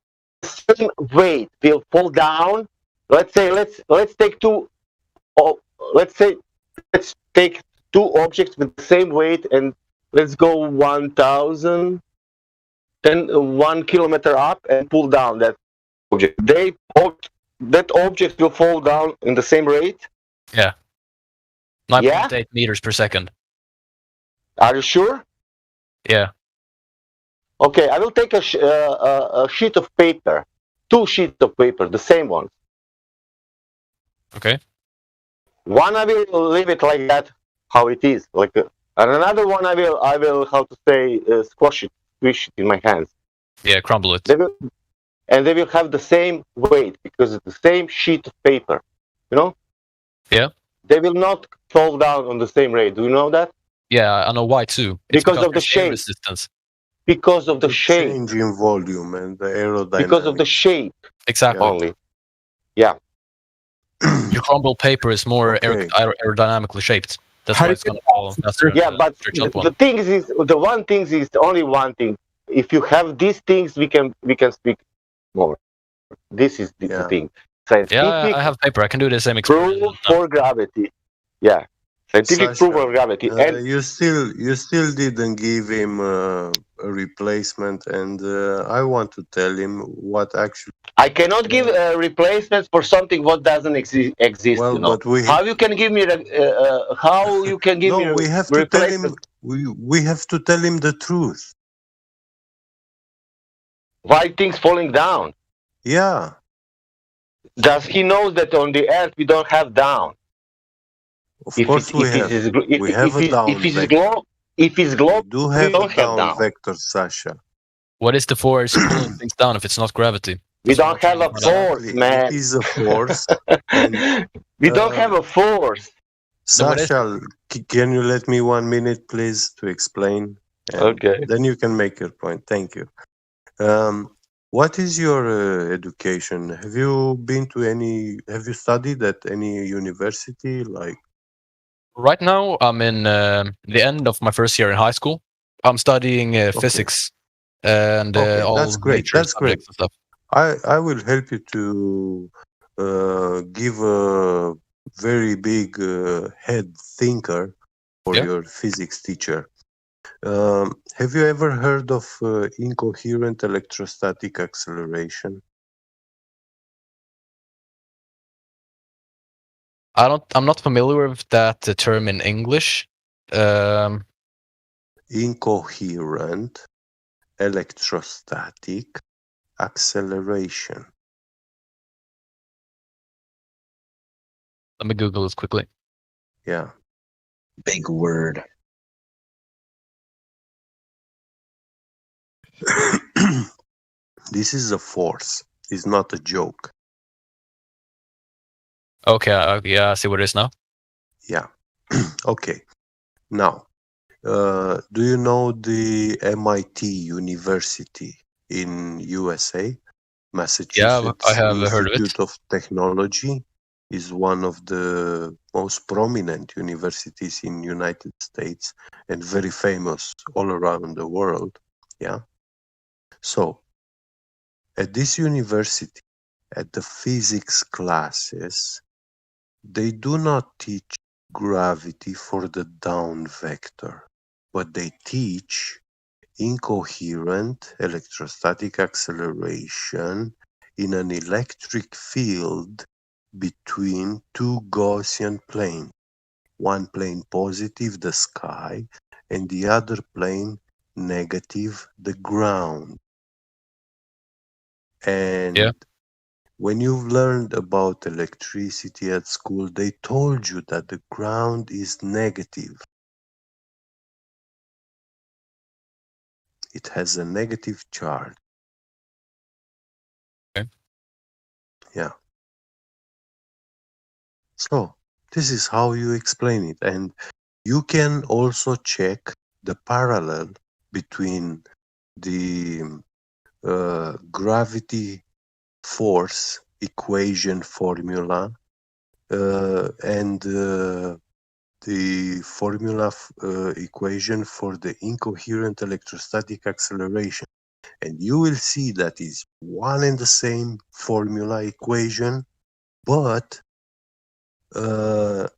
same weight will fall down. Let's take two objects with the same weight, and let's go 1,000. Then 1 kilometer up and pull down that object. That object will fall down in the same rate? Yeah. 9.8 meters per second. Are you sure? Yeah. Okay, I will take a sheet of paper. 2 sheets of paper, the same one. Okay. One I will leave it like that, how it is. And another one I will how to say, squish it in my hands. Yeah, crumble it. They will have the same weight because it's the same sheet of paper. You know? Yeah. They will not fall down on the same rate. Do you know that? Yeah, I know why too. It's because of the shape. Resistance. Because of the shape. Change in volume and the aerodynamics. Because of the shape. Exactly. Only. Yeah. Your crumble paper is more aerodynamically shaped. That's why it's going to fall faster. Yeah, but the thing is, the one thing is only one thing. If you have these things, we can speak more. This is the thing. Scientific I have paper. I can do the same experiment. Proof for gravity. Yeah. Scientific Sasha, proof of gravity. And you still didn't give him a replacement, and I want to tell him what actually. I cannot give replacements for something what doesn't exist. Well, You know but we how you can give me how you can give me no, we have to tell him. replacement. We have to tell him the truth. Why things falling down? Yeah. Does he know that on the Earth we don't have down? Of course we have. We have a down vector. If it's globe, we do we have don't a have down down. vector, Sasha. What is the force pulling things down if it's not gravity? We don't have a force, man. It is a force. We don't have a force. Sasha, can you let me 1 minute, please, to explain? And okay. Then you can make your point. Thank you. What is your education? Have you been to any? Have you studied at any university? Like Right now, I'm in the end of my first year in high school. I'm studying physics and all that's great. nature That's great. subjects and stuff. I will help you to give a very big head thinker for your physics teacher. Have you ever heard of incoherent electrostatic acceleration? I'm not familiar with that term in English. Incoherent electrostatic acceleration. Let me Google this quickly. Yeah. Big word. This is a force. It's not a joke. Okay, yeah, I see what it is now. Yeah. Okay. Now, do you know the MIT University in USA? Massachusetts Yeah, I have heard of it. Institute of Technology is one of the most prominent universities in United States and very famous all around the world. Yeah. So, at this university, at the physics classes, they do not teach gravity for the down vector, but they teach incoherent electrostatic acceleration in an electric field between two Gaussian planes. One plane positive, the sky, and the other plane negative, the ground. And when you've learned about electricity at school, they told you that the ground is negative. It has a negative charge. Okay. Yeah. So, this is how you explain it. And you can also check the parallel between the gravity force equation formula and the formula equation for the incoherent electrostatic acceleration. And you will see that is one and the same formula equation, but the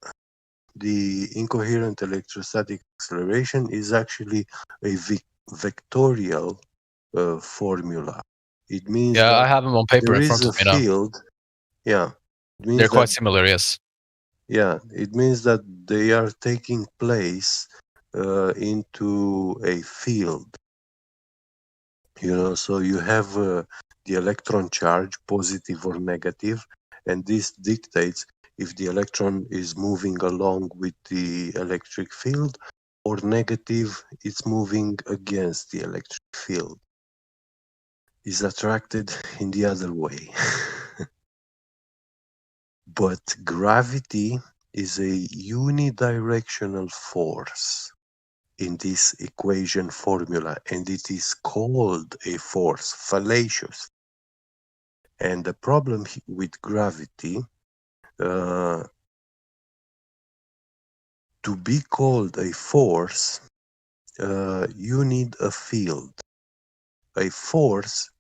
incoherent electrostatic acceleration is actually a vectorial formula. It means I have them on paper in front of me now. Field, yeah. It means They're quite similar, yes. Yeah, it means that they are taking place into a field. You know, so you have the electron charge, positive or negative, and this dictates if the electron is moving along with the electric field, or negative, it's moving against the electric field. Is attracted in the other way. But gravity is a unidirectional force in this equation formula, and it is called a force, fallacious. And the problem with gravity, to be called a force, you need a field. A force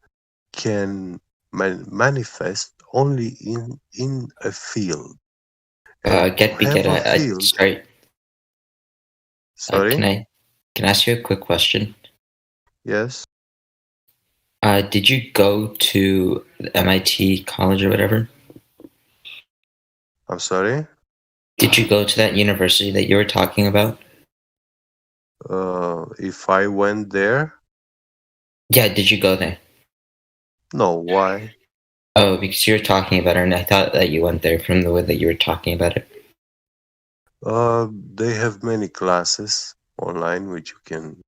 can manifest only in a field. Get straight. Sorry? Can I ask you a quick question? Yes. Did you go to MIT college or whatever? I'm sorry? Did you go to that university that you were talking about? If I went there? Yeah, did you go there? No, why? Oh, because you were talking about it, and I thought that you went there from the way that you were talking about it. They have many classes online which you can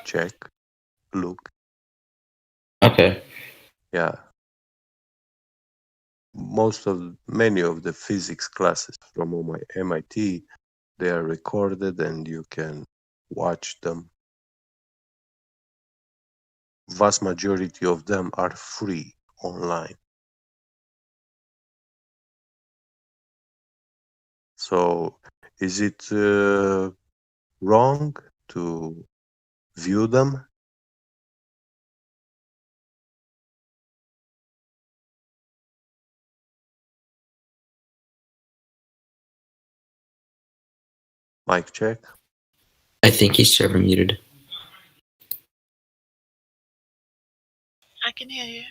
check, look. Okay. Yeah. Many of the physics classes from MIT, they are recorded and you can watch them. Vast majority of them are free online. So, is it wrong to view them? Mic check. I think he's server muted. I can hear you.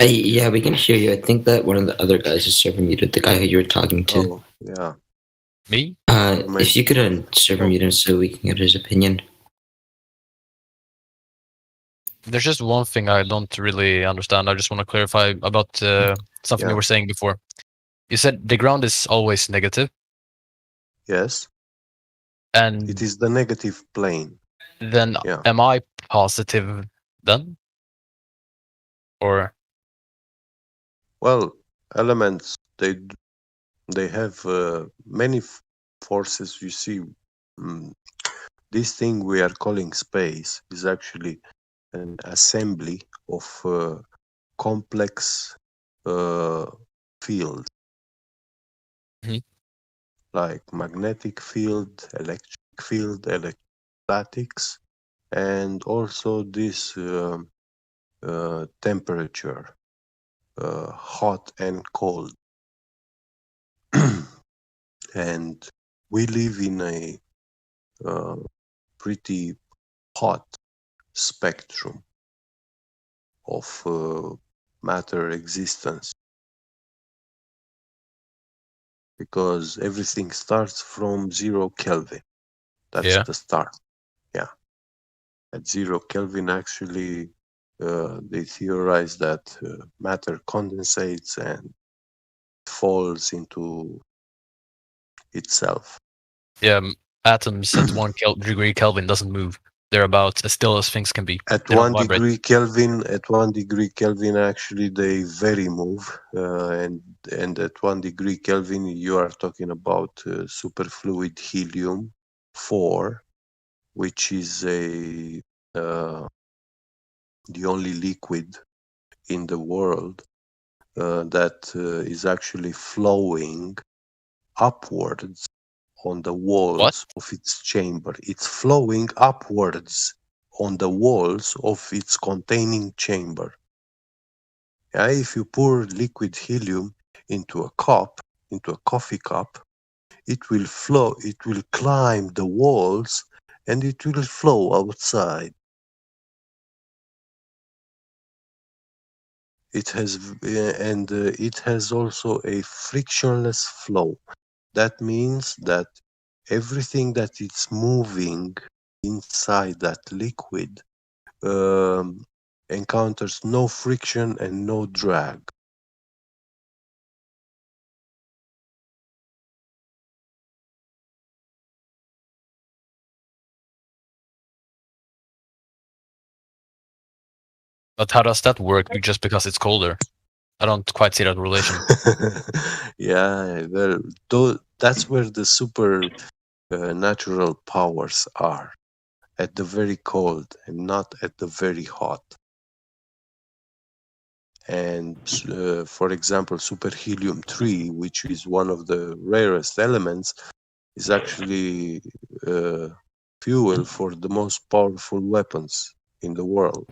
Yeah, we can hear you. I think that one of the other guys is server muted, the guy who you were talking to. Oh, yeah. Me? If you could server mute him so we can get his opinion. There's just one thing I don't really understand. I just want to clarify about something you were saying before. You said the ground is always negative. Yes. And it is the negative plane. Then am I positive then? Or well, elements they have many forces. You see, this thing we are calling space is actually an assembly of complex fields. Like magnetic field, electric field, electrostatics, and also this temperature, hot and cold. And we live in a pretty hot spectrum of matter existence. Because everything starts from 0 Kelvin. That's the start. Yeah. At 0 Kelvin, actually, they theorize that matter condensates and falls into itself. Yeah, atoms at 1 degree Kelvin doesn't move. They're about as still as things can be. At They don't 1 vibrate. degree Kelvin, actually, they very move, and at 1 degree Kelvin, you are talking about superfluid helium-4, which is the only liquid in the world that is actually flowing upwards on the walls of its chamber. It's flowing upwards on the walls of its containing chamber. Yeah, if you pour liquid helium into a cup, into a coffee cup, it will flow, it will climb the walls and it will flow outside. It has it has also a frictionless flow. That means that everything that is moving inside that liquid encounters no friction and no drag. But how does that work just because it's colder? I don't quite see that relation. Yeah, well, that's where the super natural powers are, at the very cold and not at the very hot. And for example, super helium-3, which is one of the rarest elements, is actually fuel for the most powerful weapons in the world.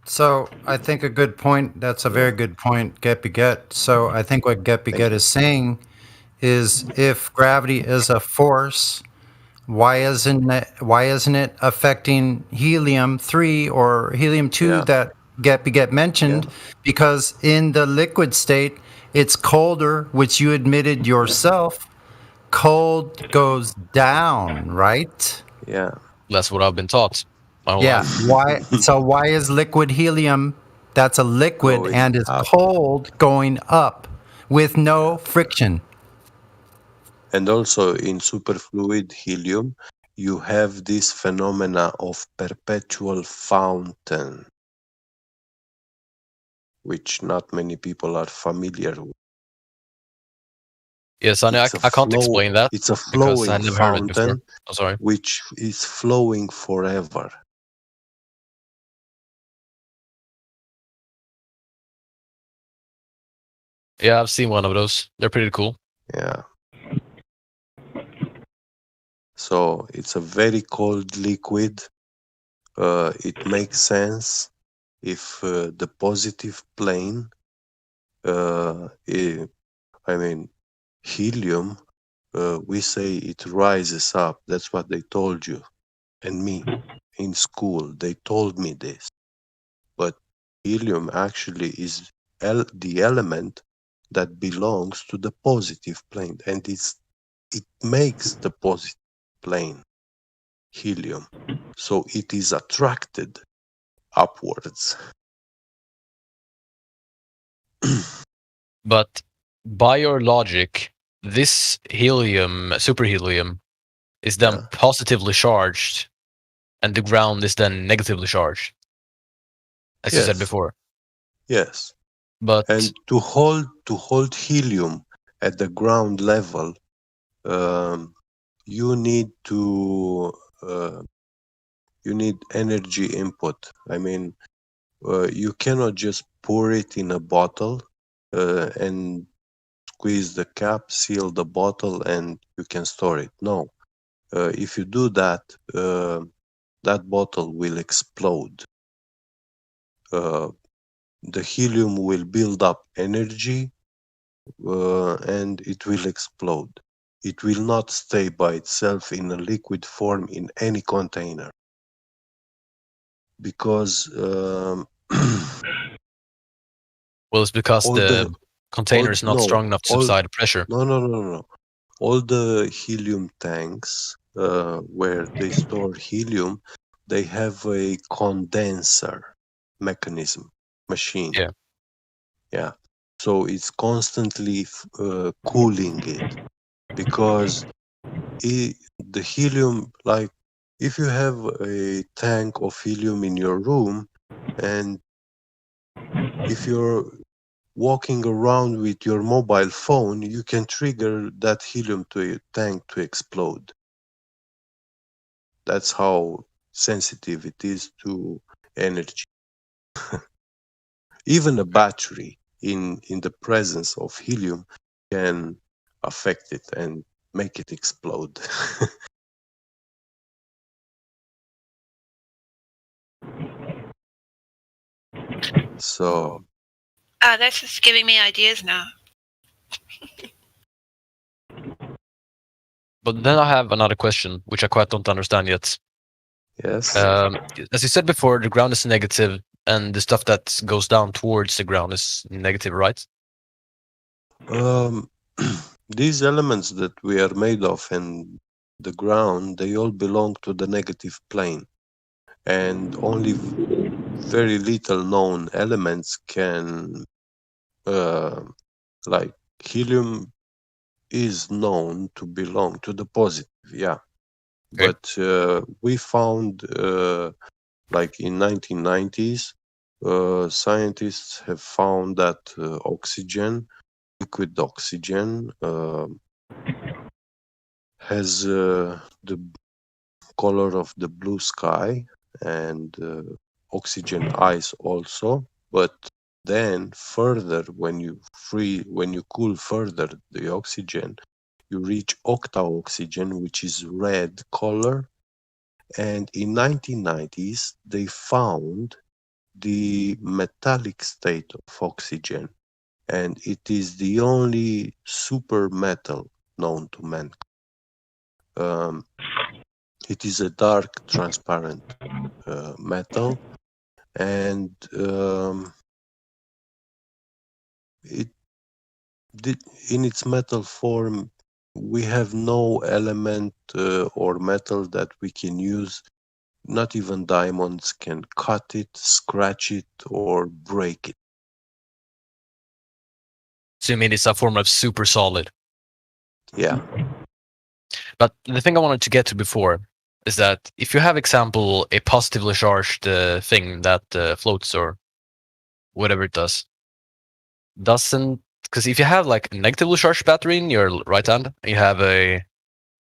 So I think a good point, that's a very good point, Get Beget. So I think what Get Beget is saying is if gravity is a force, why isn't it affecting helium-3 or helium-2 that Get Beget mentioned? Because in the liquid state, it's colder, which you admitted yourself. Cold goes down, right? Yeah. That's what I've been taught my whole Yeah. life. Why? So why is liquid helium, that's a liquid, Going and is up. cold, going up with no friction? And also in superfluid helium, you have this phenomena of perpetual fountain, which not many people are familiar with. Yes, I can't explain that. It's a because I flowing never heard it before. fountain, Oh, sorry. which is flowing forever. Yeah, I've seen one of those. They're pretty cool. Yeah. So it's a very cold liquid. It makes sense if the positive plane, helium, we say it rises up. That's what they told you. And me in school, they told me this. But helium actually is the element that belongs to the positive plane, and it makes the positive plane helium, so it is attracted upwards. But by your logic, this helium, superhelium, is then positively charged, and the ground is then negatively charged, as you said before. Yes. But and to hold helium at the ground level, you need energy input. I mean, you cannot just pour it in a bottle and squeeze the cap, seal the bottle, and you can store it. No. If you do that, that bottle will explode. The helium will build up energy and it will explode. It will not stay by itself in a liquid form in any container. Because well, it's because the container is not strong enough to subside the pressure. No. All the helium tanks where they store helium, they have a condenser mechanism, machine. Yeah. So it's constantly cooling it, because the helium, like if you have a tank of helium in your room, and if you're walking around with your mobile phone, you can trigger that helium to a tank to explode. That's how sensitive it is to energy. Even a battery in the presence of helium can affect it and make it explode. So That's just giving me ideas now. But then I have another question, which I quite don't understand yet. Yes. As you said before, the ground is negative, and the stuff that goes down towards the ground is negative, right? These elements that we are made of and the ground, they all belong to the negative plane. And only very little known elements can, like helium is known to belong to the positive, yeah. Okay. But we found, like in 1990s, scientists have found that oxygen, liquid oxygen, has the color of the blue sky, and oxygen ice also. But then further, when you cool further the oxygen, you reach octaoxygen, which is red color. And in 1990s, they found the metallic state of oxygen, and it is the only super metal known to mankind. It is a dark, transparent metal, and in its metal form, we have no element or metal that we can use. Not even diamonds can cut it, scratch it, or break it. So you mean it's a form of super solid? Yeah. But the thing I wanted to get to before is that if you have, example, a positively charged thing that floats or whatever it doesn't, because if you have like a negatively charged battery in your right hand and you have a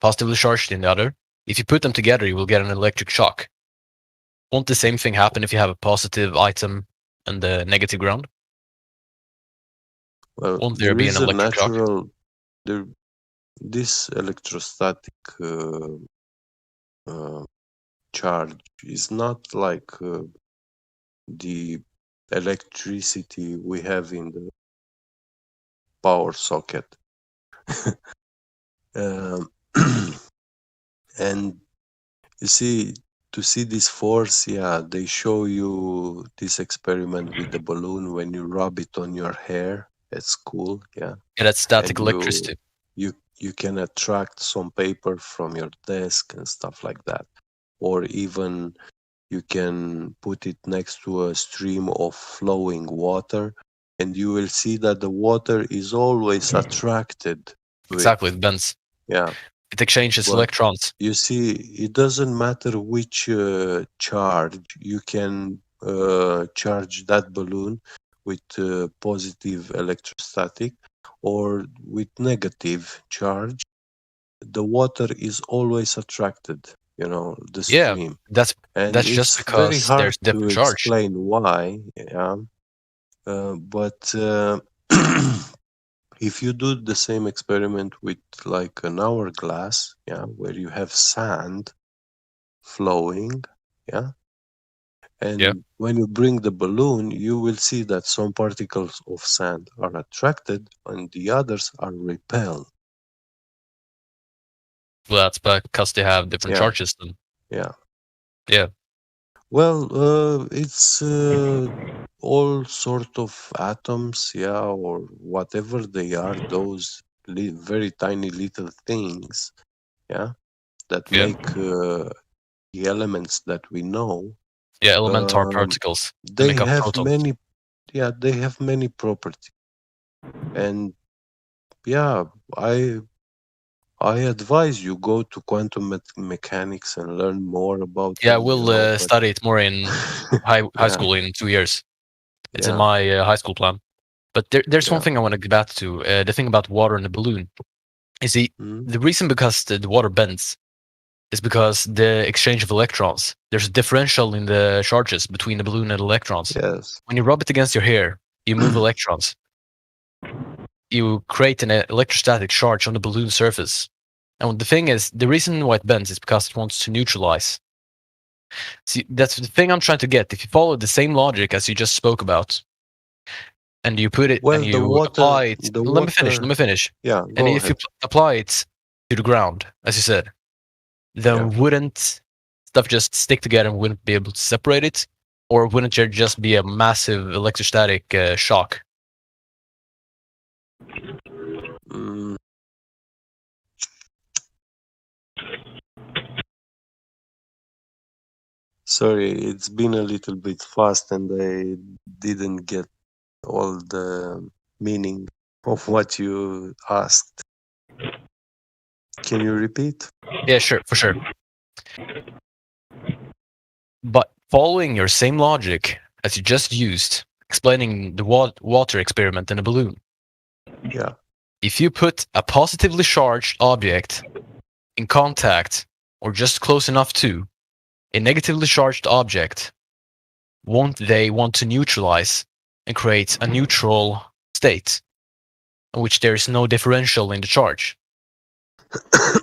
positively charged in the other, if you put them together, you will get an electric shock. Won't the same thing happen if you have a positive item and a negative ground? Well, Won't there be an electric shock? This electrostatic charge is not like the electricity we have in the power socket. And you see, to see this force, yeah, they show you this experiment with the balloon when you rub it on your hair at school. Yeah, that's static and electricity. You can attract some paper from your desk and stuff like that, or even you can put it next to a stream of flowing water, and you will see that the water is always attracted. Exactly, it bends. Yeah. It exchanges electrons. You see, it doesn't matter which charge. You can charge that balloon with positive electrostatic or with negative charge. The water is always attracted, the stream. That's it's just very because hard there's different to charge. explain why. Yeah. But if you do the same experiment with like an hourglass, yeah, where you have sand flowing, yeah, and when you bring the balloon, you will see that some particles of sand are attracted and the others are repelled. Well, that's because they have different charges then. Yeah. Yeah. Well, it's all sort of atoms, yeah, or whatever they are, those very tiny little things, yeah, that make the elements that we know. Yeah, elemental particles. They make up have protons. they have many properties, and yeah, I advise you go to quantum mechanics and learn more about. Yeah, we'll study it more in high school in 2 years. It's in my high school plan. But there's one thing I want to get back to. The thing about water in the balloon is the reason because the water bends is because the exchange of electrons. There's a differential in the charges between the balloon and electrons. Yes. When you rub it against your hair, you move electrons. You create an electrostatic charge on the balloon surface. And the thing is, the reason why it bends is because it wants to neutralize. See, that's the thing I'm trying to get. If you follow the same logic as you just spoke about, and you put it and you apply it. Let me finish. Yeah. And if you apply it to the ground, as you said, then wouldn't stuff just stick together and wouldn't be able to separate it? Or wouldn't there just be a massive electrostatic shock? Sorry, it's been a little bit fast and I didn't get all the meaning of what you asked. Can you repeat? Yeah, sure, for sure. But following your same logic as you just used, explaining the water experiment in a balloon. Yeah. If you put a positively charged object in contact, or just close enough to, a negatively charged object, won't they want to neutralize and create a neutral state in which there is no differential in the charge?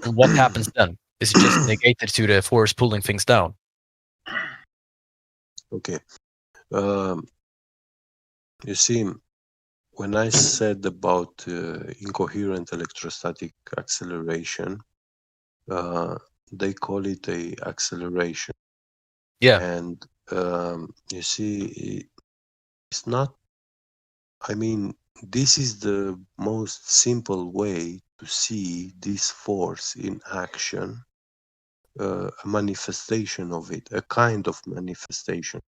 And what happens then? Is it just negated to the force pulling things down? Okay. You see, when I said about incoherent electrostatic acceleration, they call it a acceleration. Yeah. And you see, it's not. I mean, this is the most simple way to see this force in action, a manifestation of it, a kind of manifestation.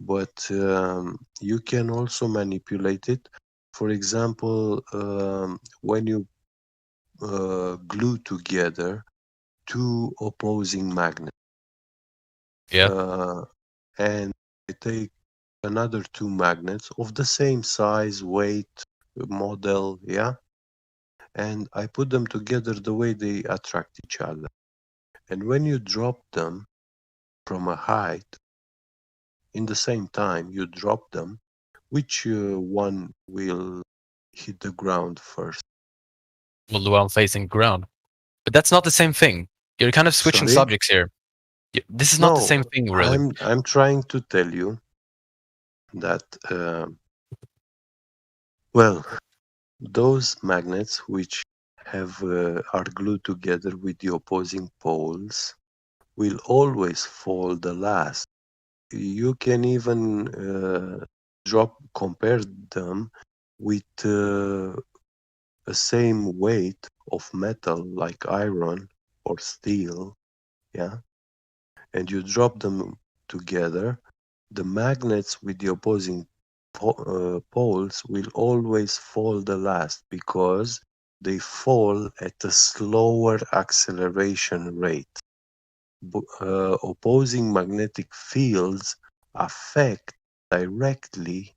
But you can also manipulate it. For example, when you glue together two opposing magnets. Yeah. And I take another two magnets of the same size, weight, model, yeah? And I put them together the way they attract each other. And when you drop them from a height, in the same time you drop them, which one will hit the ground first? Well, the one facing ground. But that's not the same thing. You're kind of switching Sorry? subjects here. This is not the same thing, really. I'm trying to tell you that, well, those magnets which are glued together with the opposing poles will always fall the last. You can even compare them with the same weight of metal like iron or steel, yeah? And you drop them together, the magnets with the opposing poles will always fall the last because they fall at a slower acceleration rate. Opposing magnetic fields affect directly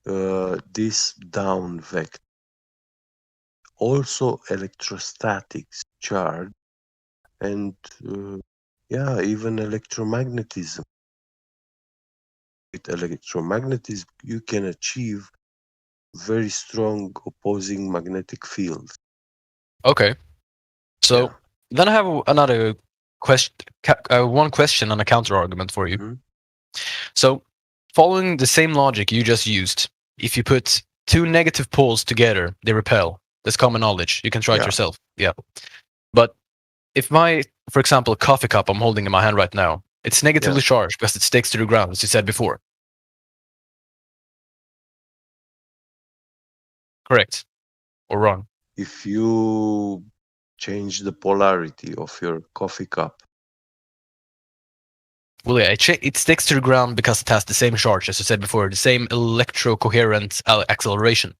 this down vector. Also electrostatics, charge, and yeah, even electromagnetism. With electromagnetism, you can achieve very strong opposing magnetic fields. Okay. So then I have another question, one question and a counter argument for you. So, following the same logic you just used, if you put two negative poles together, they repel. That's common knowledge. You can try it yourself. Yeah. But if for example, a coffee cup I'm holding in my hand right now, it's negatively charged because it sticks to the ground, as you said before. Correct. Or wrong? If you change the polarity of your coffee cup. Well, yeah, it sticks to the ground because it has the same charge, as you said before, the same electrocoherent acceleration.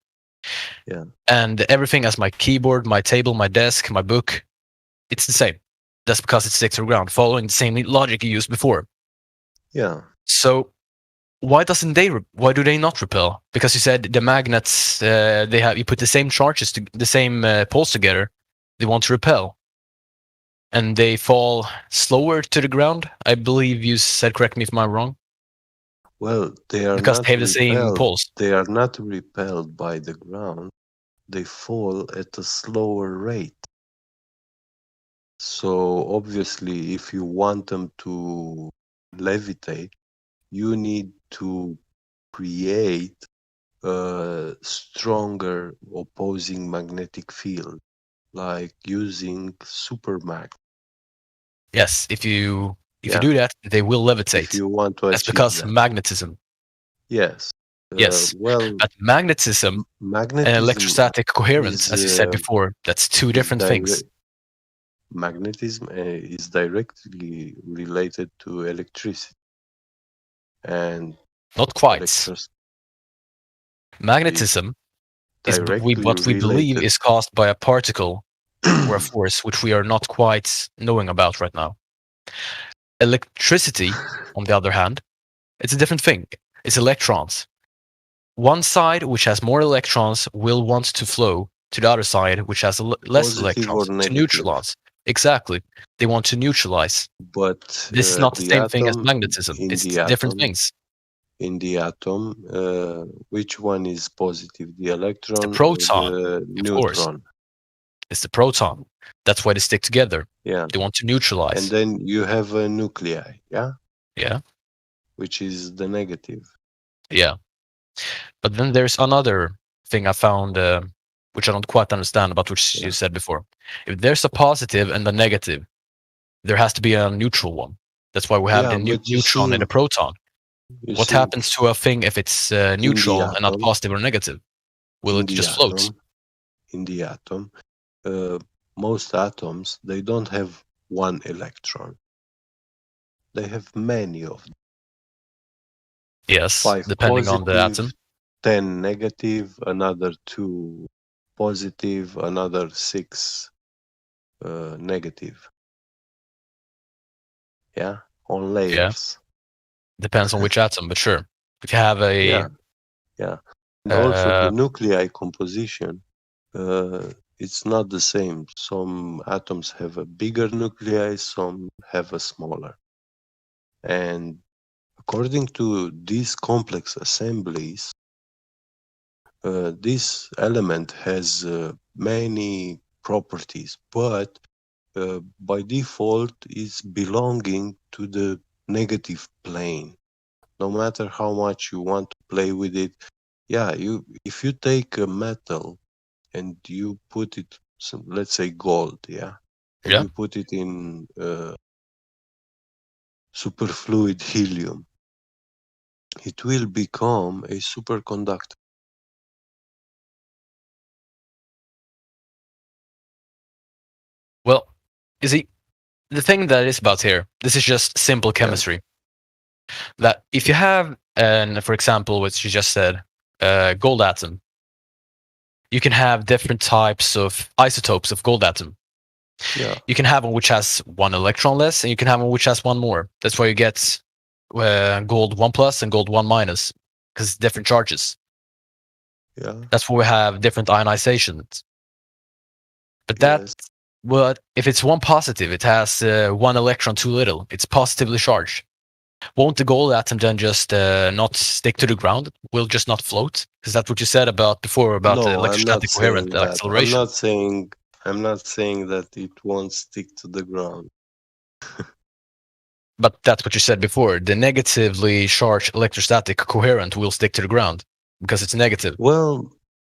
Yeah. And everything as my keyboard, my table, my desk, my book, it's the same. That's because it sticks to the ground, following the same logic you used before. Yeah. So why do they not repel? Because you said the magnets, you put the same charges, the same poles together, they want to repel. And they fall slower to the ground, I believe you said, correct me if I'm wrong. Well, they are because not they have the same poles. They are not repelled by the ground. They fall at a slower rate. So obviously, if you want them to levitate, you need to create a stronger opposing magnetic field, like using supermag. Yes, if you do that, they will levitate. If you want to That's achieve because that. magnetism. Yes. Yes. Well, but magnetism and electrostatic coherence, as you said before, that's two different things. Magnetism is directly related to electricity. And not quite. Magnetism is what we believe is caused by a particle or a force which we are not quite knowing about right now. Electricity, on the other hand, it's a different thing. It's electrons. One side, which has more electrons, will want to flow to the other side, which has less electrons, to neutralize. Exactly. They want to neutralize. But this is not the same thing as magnetism. It's different things. In the atom, which one is positive? The electron, the proton, or the neutron? Course. It's the proton. That's why they stick together. Yeah. They want to neutralize. And then you have a nuclei, yeah? Yeah. which is the negative. Yeah. But then there's another thing I found, which I don't quite understand about which you said before. If there's a positive and a negative, there has to be a neutral one. That's why we have the neutron and the proton. What happens to a thing if it's neutral and not positive or negative? Will it just float? In the atom, most atoms, they don't have one electron. They have many of them. Yes, 5 depending on the positive, atom. 10 negative, another 2 positive, another 6 negative. Yeah, on layers. Depends on which atom, but sure. If you have a... Yeah. And also the nuclei composition, it's not the same. Some atoms have a bigger nuclei, some have a smaller. And according to these complex assemblies, this element has many properties, but by default is belonging to the negative plane. No matter how much you want to play with it, if you take a metal and you put it, let's say gold, and you put it in superfluid helium, it will become a superconductor. Well, you see, the thing that is about here, this is just simple chemistry. That if you have, for example, what you just said, gold atom, you can have different types of isotopes of gold atom. Yeah. You can have one which has 1 electron less, and you can have one which has 1 more. That's why you get gold 1+ and gold 1-, because it's different charges. Yeah. That's why we have different ionizations. But that, well, if it's 1 positive, it has 1 electron too little. It's positively charged. Won't the gold atom then just not stick to the ground? Will just not float? Because that's what you said about before about the electrostatic coherent acceleration. I'm not saying that it won't stick to the ground. But that's what you said before. The negatively charged electrostatic coherent will stick to the ground because it's negative. Well,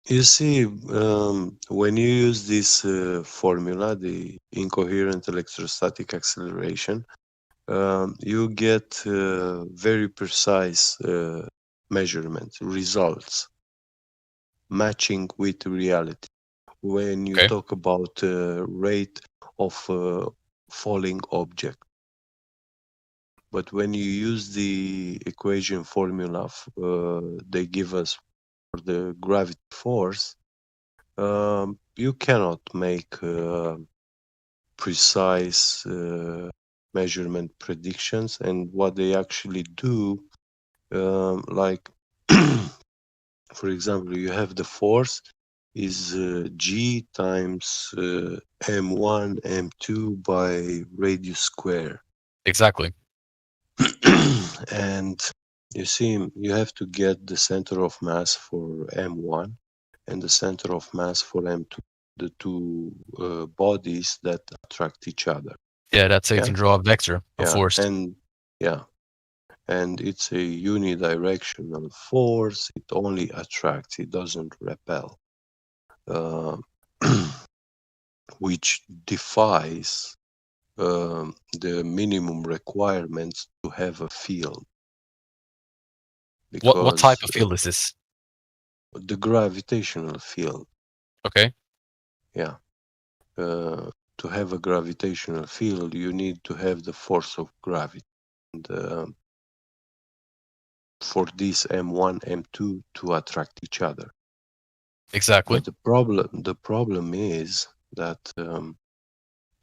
you see, when you use this formula, the incoherent electrostatic acceleration, you get very precise measurements, results, matching with reality. When you talk about rate of falling object. But when you use the equation formula they give us for the gravity force, you cannot make precise measurement predictions. And what they actually do, like, for example, you have the force is G times M1, M2 by radius square. Exactly. And you see, you have to get the center of mass for M1 and the center of mass for M2, the two bodies that attract each other. Yeah, that's how you can draw a vector of force. And it's a unidirectional force. It only attracts, it doesn't repel, which defies the minimum requirements to have a field. What type of field is this? The gravitational field. Okay. Yeah. To have a gravitational field, you need to have the force of gravity. And for this M1, M2 to attract each other. Exactly. But the problem is that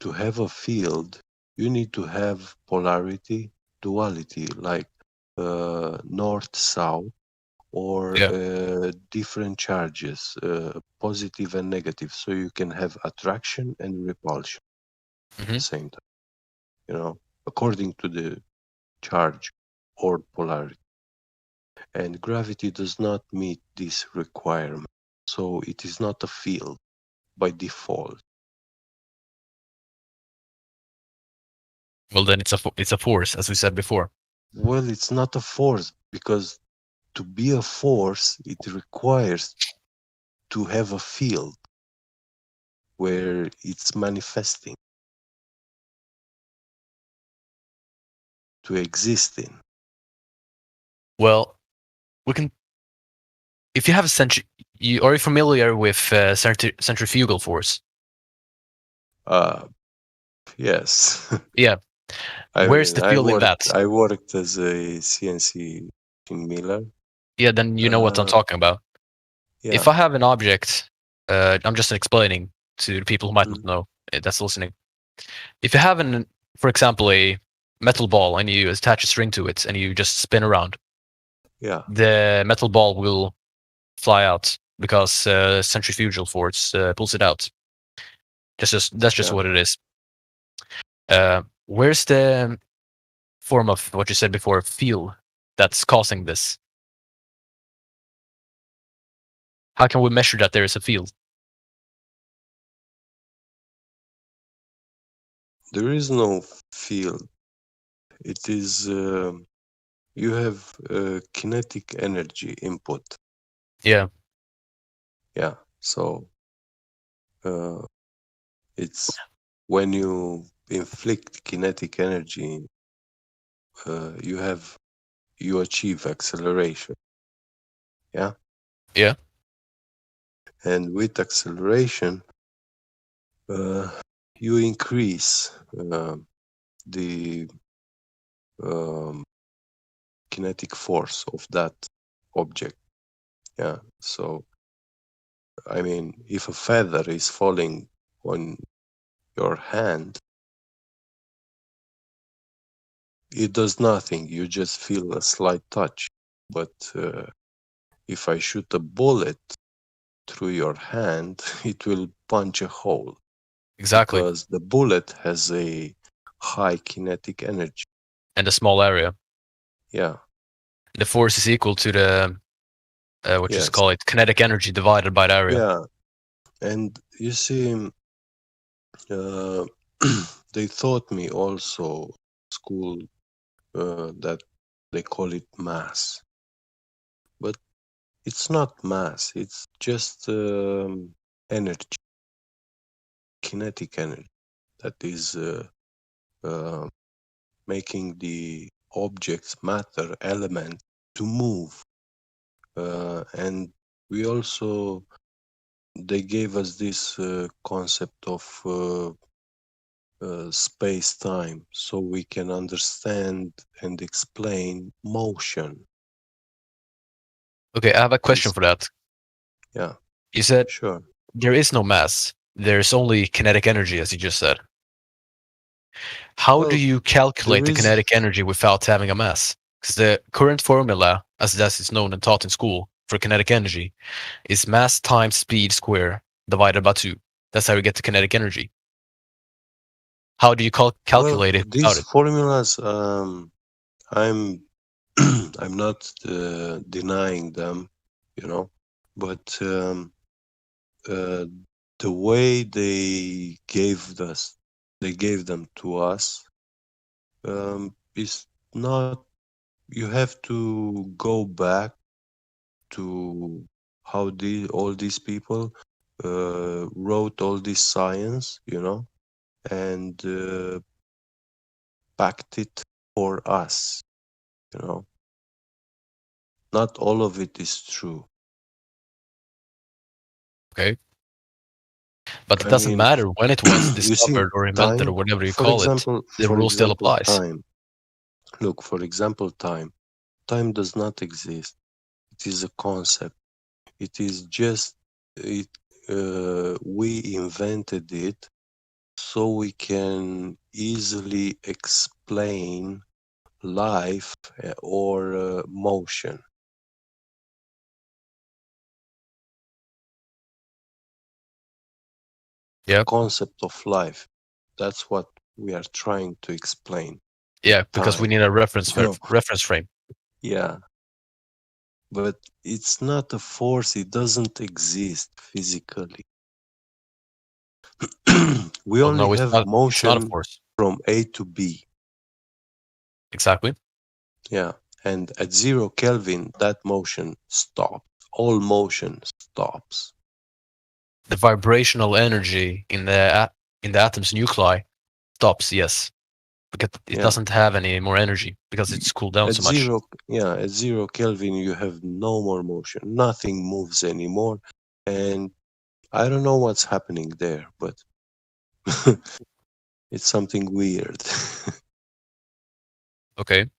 to have a field, you need to have polarity, duality, like north-south, or different charges, positive and negative, so you can have attraction and repulsion at the same time, according to the charge or polarity. And gravity does not meet this requirement, so it is not a field by default. Well, then it's a force, as we said before. Well, it's not a force because to be a force, it requires to have a field where it's manifesting, to exist in. Well, we can. If you have a are you familiar with centrifugal force? Yes. Yeah. Where's the field in that? I worked as a CNC in Miller. Yeah, then you know what I'm talking about. Yeah. If I have an object, I'm just explaining to the people who might not know that's listening. If you have for example, a metal ball and you attach a string to it and you just spin around, yeah, the metal ball will fly out because centrifugal force pulls it out. That's just what it is. Where's the form of what you said before, field, that's causing this? How can we measure that there is a field? There is no field. It is you have kinetic energy input. Yeah. Yeah. So it's when you inflict kinetic energy, you achieve acceleration. Yeah. Yeah. And with acceleration, you increase the kinetic force of that object. Yeah. So, I mean, if a feather is falling on your hand, it does nothing. You just feel a slight touch. But if I shoot a bullet through your hand, it will punch a hole. Exactly. Because the bullet has a high kinetic energy. And a small area. Yeah. The force is equal to the, what you call it, kinetic energy divided by the area. Yeah. And you see, they taught me also school that they call it mass. But it's not mass, it's just energy, kinetic energy that is making the objects, matter, element to move. And we also, they gave us this concept of space-time so we can understand and explain motion. Okay, I have a question for that. Yeah. You said sure. There is no mass. There's only kinetic energy, as you just said. How do you calculate the kinetic energy without having a mass? Because the current formula, as it's known and taught in school for kinetic energy, is mass times speed square divided by 2. That's how you get the kinetic energy. How do you calculate it without These it? formulas, I'm I'm not denying them, you know, but the way they gave them to us is not. You have to go back to how all these people wrote all this science, you know, and packed it for us, you know. Not all of it is true. Okay. But it doesn't matter when it was discovered or invented time, or whatever you for call example, it. The rule still applies. Time. Look, for example, time. Time does not exist. It is a concept. It is just we invented it so we can easily explain life or motion. Yeah. Concept of life. That's what we are trying to explain. Yeah, because we need a reference frame. Yeah. But it's not a force. It doesn't exist physically. We only have motion from A to B. Exactly. Yeah. And at 0 Kelvin, that motion stops. All motion stops. The vibrational energy in the atom's nuclei stops. Yes, because it doesn't have any more energy because it's cooled down At so much. at 0 Kelvin, you have no more motion. Nothing moves anymore. And I don't know what's happening there, but it's something weird. Okay.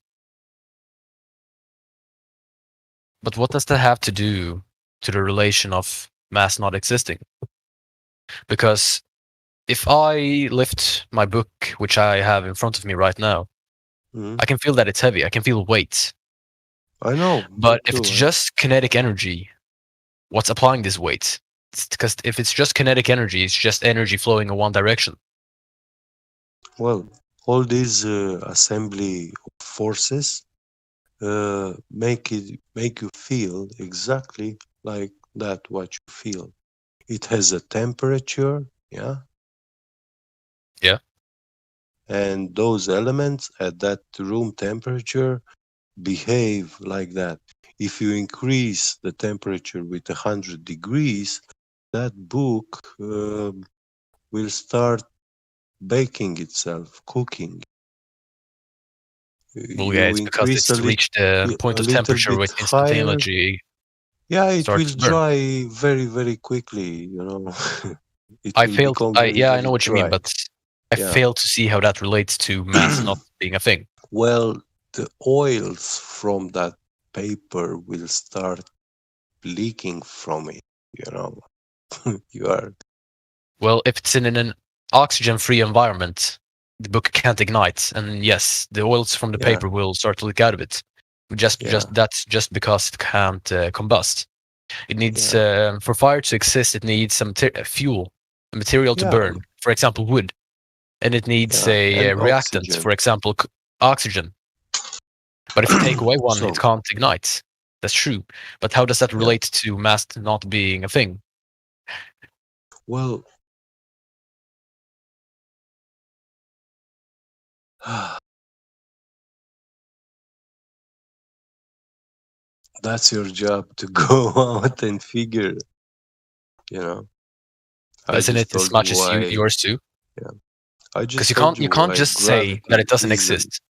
But what does that have to do to the relation of mass not existing? Because if I lift my book, which I have in front of me right now, I can feel that it's heavy. I can feel weight. I know. But if it's just kinetic energy, what's applying this weight? Because if it's just kinetic energy, it's just energy flowing in one direction. Well, all these assembly of forces make you feel exactly like that what you feel. It has a temperature, yeah. Yeah. And those elements at that room temperature behave like that. If you increase the temperature with 100 degrees, that book will start baking itself, cooking. Well, yeah, it's because it's reached the point of temperature with instantaneously. Yeah, it will starts to burn. dry very, very quickly, you know. I failed. I know what you mean, dry. but I Yeah. fail to see how that relates to mass not being a thing. Well, the oils from that paper will start leaking from it, you know. You are Well, if it's in an oxygen-free environment, the book can't ignite, and yes, the oils from the Yeah. paper will start to leak out of it. That's just because it can't combust. It needs for fire to exist. It needs some fuel, a material to Yeah. burn. For example, wood, and it needs a and reactant. oxygen. For example, oxygen. But if you take away one, So- it can't ignite. That's true. But how does that relate to mass not being a thing? Well, that's your job to go out and figure, you know. I Isn't just it as told much you as why- yours too? Yeah. I just Because you told can't why just say that it doesn't gravity exist.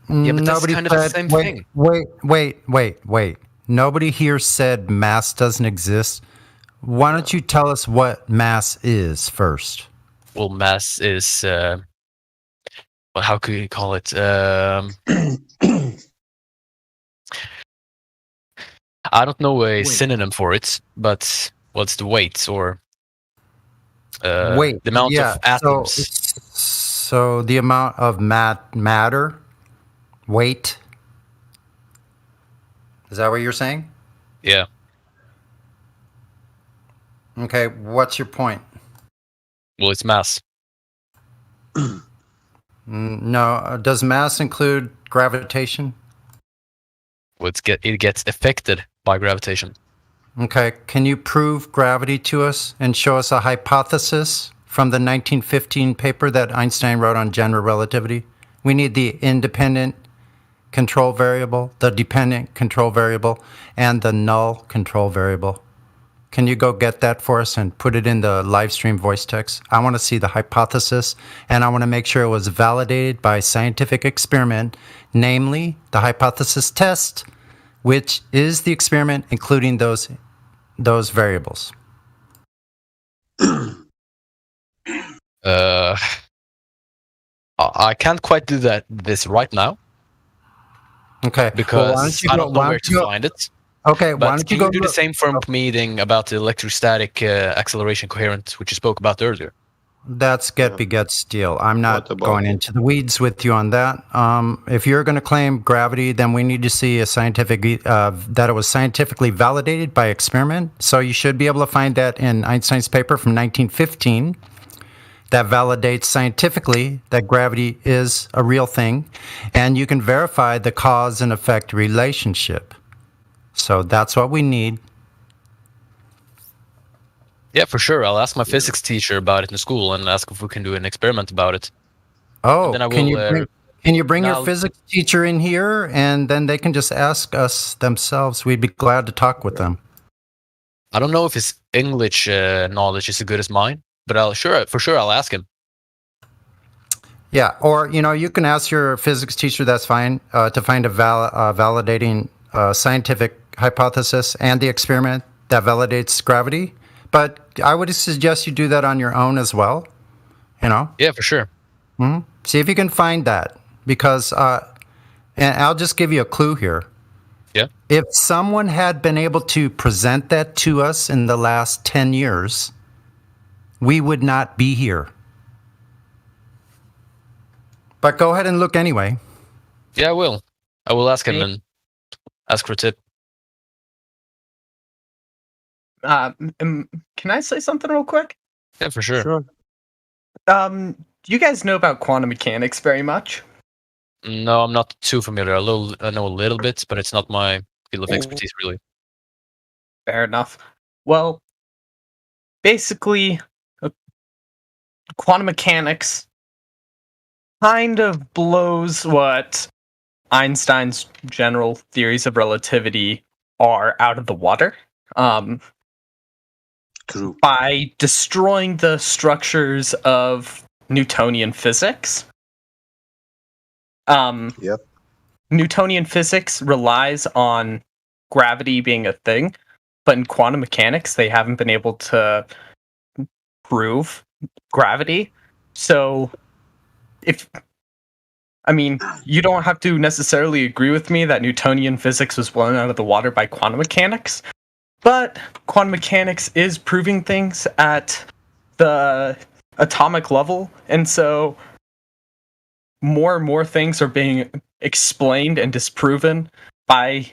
Yeah, but that's kind of the same thing. Wait. Nobody here said mass doesn't exist. Why don't you tell us what mass is first? Well, mass is well, how could you call it? I don't know a synonym for it, but what's the weight or Wait, the amount yeah, of atoms? So the amount of matter, weight. Is that what you're saying? Yeah. Okay, what's your point? Well, it's mass. No, does mass include gravitation? Well, it gets affected by gravitation. Okay, can you prove gravity to us and show us a hypothesis from the 1915 paper that Einstein wrote on general relativity? We need the independent control variable, the dependent control variable, and the null control variable. Can you go get that for us and put it in the live stream voice text? I want to see the hypothesis, and I want to make sure it was validated by scientific experiment, namely the hypothesis test, which is the experiment including those variables. I can't quite do this right now. Okay. Because I don't know where to find it. Okay, But why don't can you you go do the same for meeting about the electrostatic acceleration coherent, which you spoke about earlier? That's get begets deal. I'm not going into the weeds with you on that. If you're going to claim gravity, then we need to see a scientific that it was scientifically validated by experiment. So you should be able to find that in Einstein's paper from 1915 that validates scientifically that gravity is a real thing, and you can verify the cause and effect relationship. So that's what we need. Yeah, for sure. I'll ask my physics teacher about it in school and ask if we can do an experiment about it. Oh, And then I can will you Can you bring your Now- physics teacher in here, and then they can just ask us themselves? We'd be glad to talk with them. I don't know if his English knowledge is as good as mine, but for sure I'll ask him. Yeah, or you can ask your physics teacher. That's fine to find a validating scientific hypothesis and the experiment that validates gravity. But I would suggest you do that on your own as well. Yeah, for sure. Mm-hmm. See if you can find that, because and I'll just give you a clue here. Yeah. If someone had been able to present that to us in the last 10 years, we would not be here. But go ahead and look anyway. Yeah, I will. I will ask him and ask for a tip. Can I say something real quick? Yeah, for sure. Do you guys know about quantum mechanics very much? No, I'm not too familiar. I know a little bit, but it's not my field of expertise, really. Fair enough. Well, basically, quantum mechanics kind of blows what Einstein's general theories of relativity are out of the water. True. By destroying the structures of Newtonian physics. Yep. Newtonian physics relies on gravity being a thing, but in quantum mechanics, they haven't been able to prove gravity. So, you don't have to necessarily agree with me that Newtonian physics was blown out of the water by quantum mechanics, but quantum mechanics is proving things at the atomic level, and so more and more things are being explained and disproven by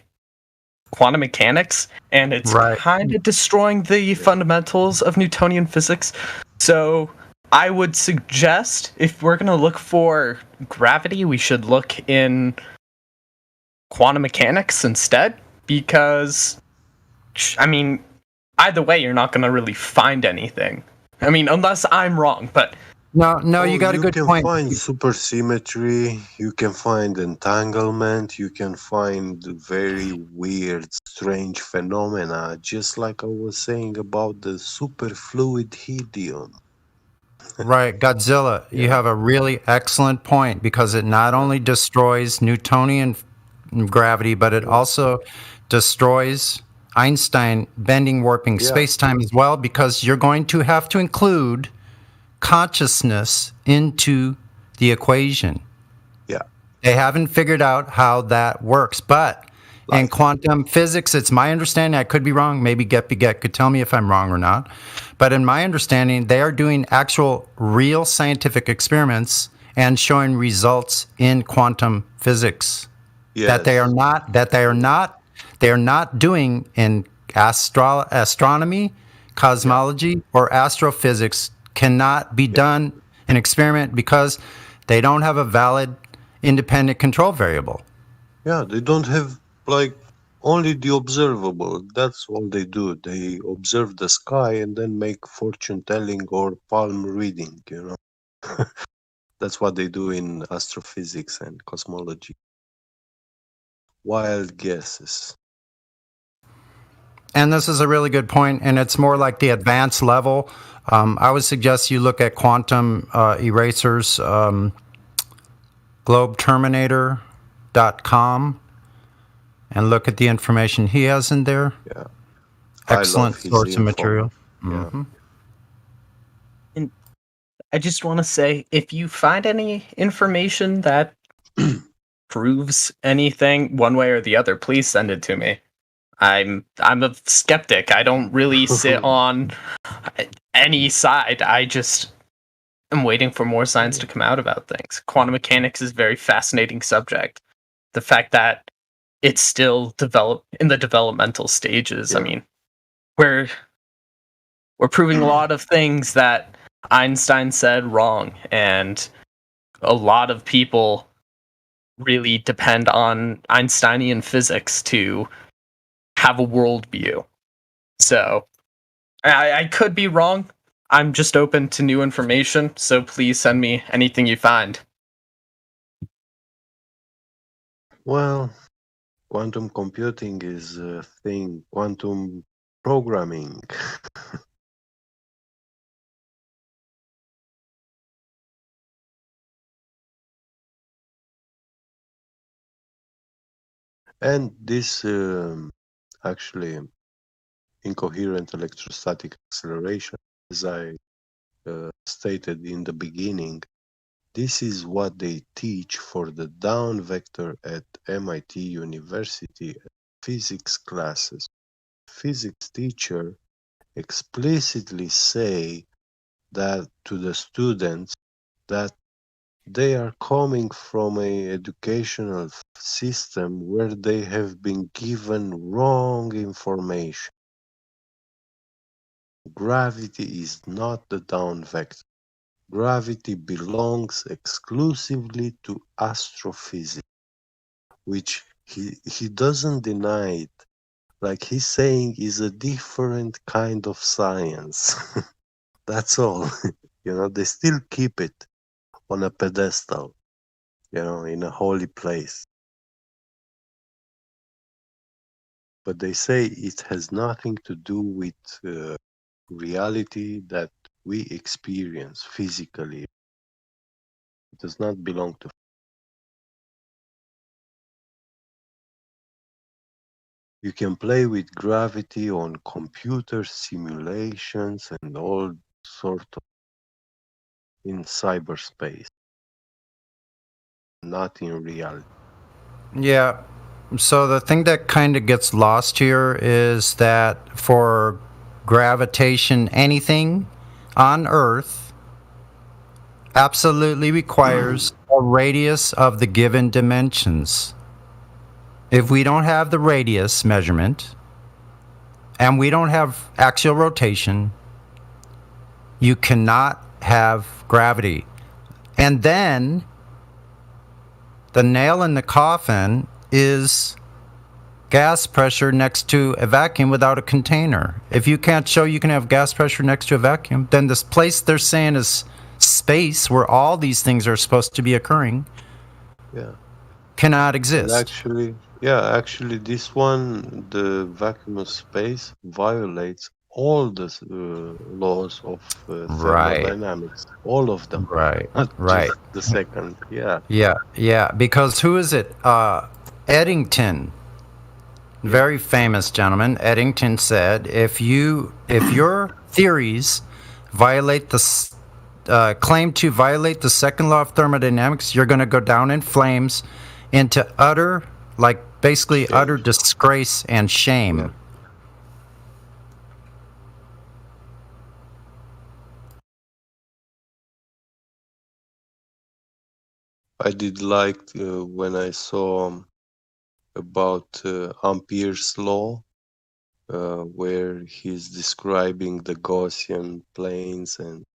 quantum mechanics, and it's kind of destroying the fundamentals of Newtonian physics. So I would suggest, if we're going to look for gravity, we should look in quantum mechanics instead, because either way, you're not going to really find anything. Unless I'm wrong, but no, you got a good point. You can find supersymmetry, you can find entanglement, you can find very weird, strange phenomena, just like I was saying about the superfluid helium. Right, Godzilla, you have a really excellent point, because it not only destroys Newtonian gravity, but it also destroys Einstein bending, warping space-time as well, because you're going to have to include consciousness into the equation. Yeah. They haven't figured out how that works, but in quantum physics, it's my understanding, I could be wrong, maybe Get could tell me if I'm wrong or not, but in my understanding, they are doing actual real scientific experiments and showing results in quantum physics that they are not doing in astronomy, cosmology, or astrophysics. Cannot be done in experiment because they don't have a valid independent control variable. Yeah, they don't have only the observable. That's all they do. They observe the sky and then make fortune telling or palm reading, That's what they do in astrophysics and cosmology. Wild guesses. And this is a really good point, and it's more like the advanced level. I would suggest you look at Quantum Erasers, globeterminator.com, and look at the information he has in there. Yeah. Excellent source of material. Mm-hmm. And I just want to say, if you find any information that proves anything one way or the other, please send it to me. I'm a skeptic. I don't really sit on any side. I just am waiting for more science to come out about things. Quantum mechanics is a very fascinating subject. The fact that it's still in the developmental stages. Yeah. We're proving a lot of things that Einstein said wrong, and a lot of people really depend on Einsteinian physics to have a worldview. So I could be wrong. I'm just open to new information, so please send me anything you find. Well, quantum computing is a thing. Quantum programming. And this actually incoherent electrostatic acceleration, as I stated in the beginning, this is what they teach for the down vector at MIT University physics classes. Physics teacher explicitly say that to the students that they are coming from a educational system where they have been given wrong information. Gravity is not the down vector. Gravity belongs exclusively to astrophysics, which he doesn't deny it. Like he's saying is a different kind of science. That's all. They still keep it on a pedestal, in a holy place. But they say it has nothing to do with reality that we experience physically. It does not belong to. You can play with gravity on computer simulations and all sort of in cyberspace, not in reality. Yeah. So the thing that kind of gets lost here is that for gravitation, anything on Earth absolutely requires a radius of the given dimensions. If we don't have the radius measurement and we don't have axial rotation, you cannot have gravity. And then the nail in the coffin is gas pressure next to a vacuum without a container. If you can't show you can have gas pressure next to a vacuum, then this place they're saying is space where all these things are supposed to be occurring cannot exist. And actually, this one, the vacuum of space, violates all the laws of thermodynamics, all of them. Not just the second. Yeah. Because who is it? Eddington, very famous gentleman. Eddington said, if your theories violate the claim to violate the second law of thermodynamics, you're going to go down in flames into utter disgrace and shame. Yeah. I did like when I saw about Ampere's law, where he's describing the Gaussian planes and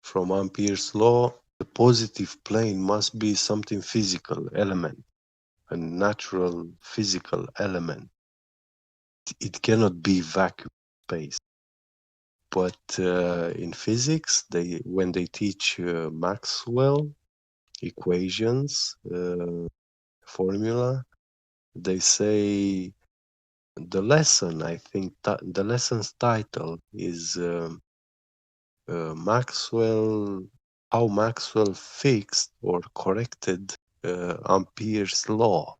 from Ampere's law, the positive plane must be something physical element, a natural physical element. It cannot be vacuum space. But in physics, when they teach Maxwell equations formula, they say the lesson. I think the lesson's title is how Maxwell fixed or corrected Ampere's law.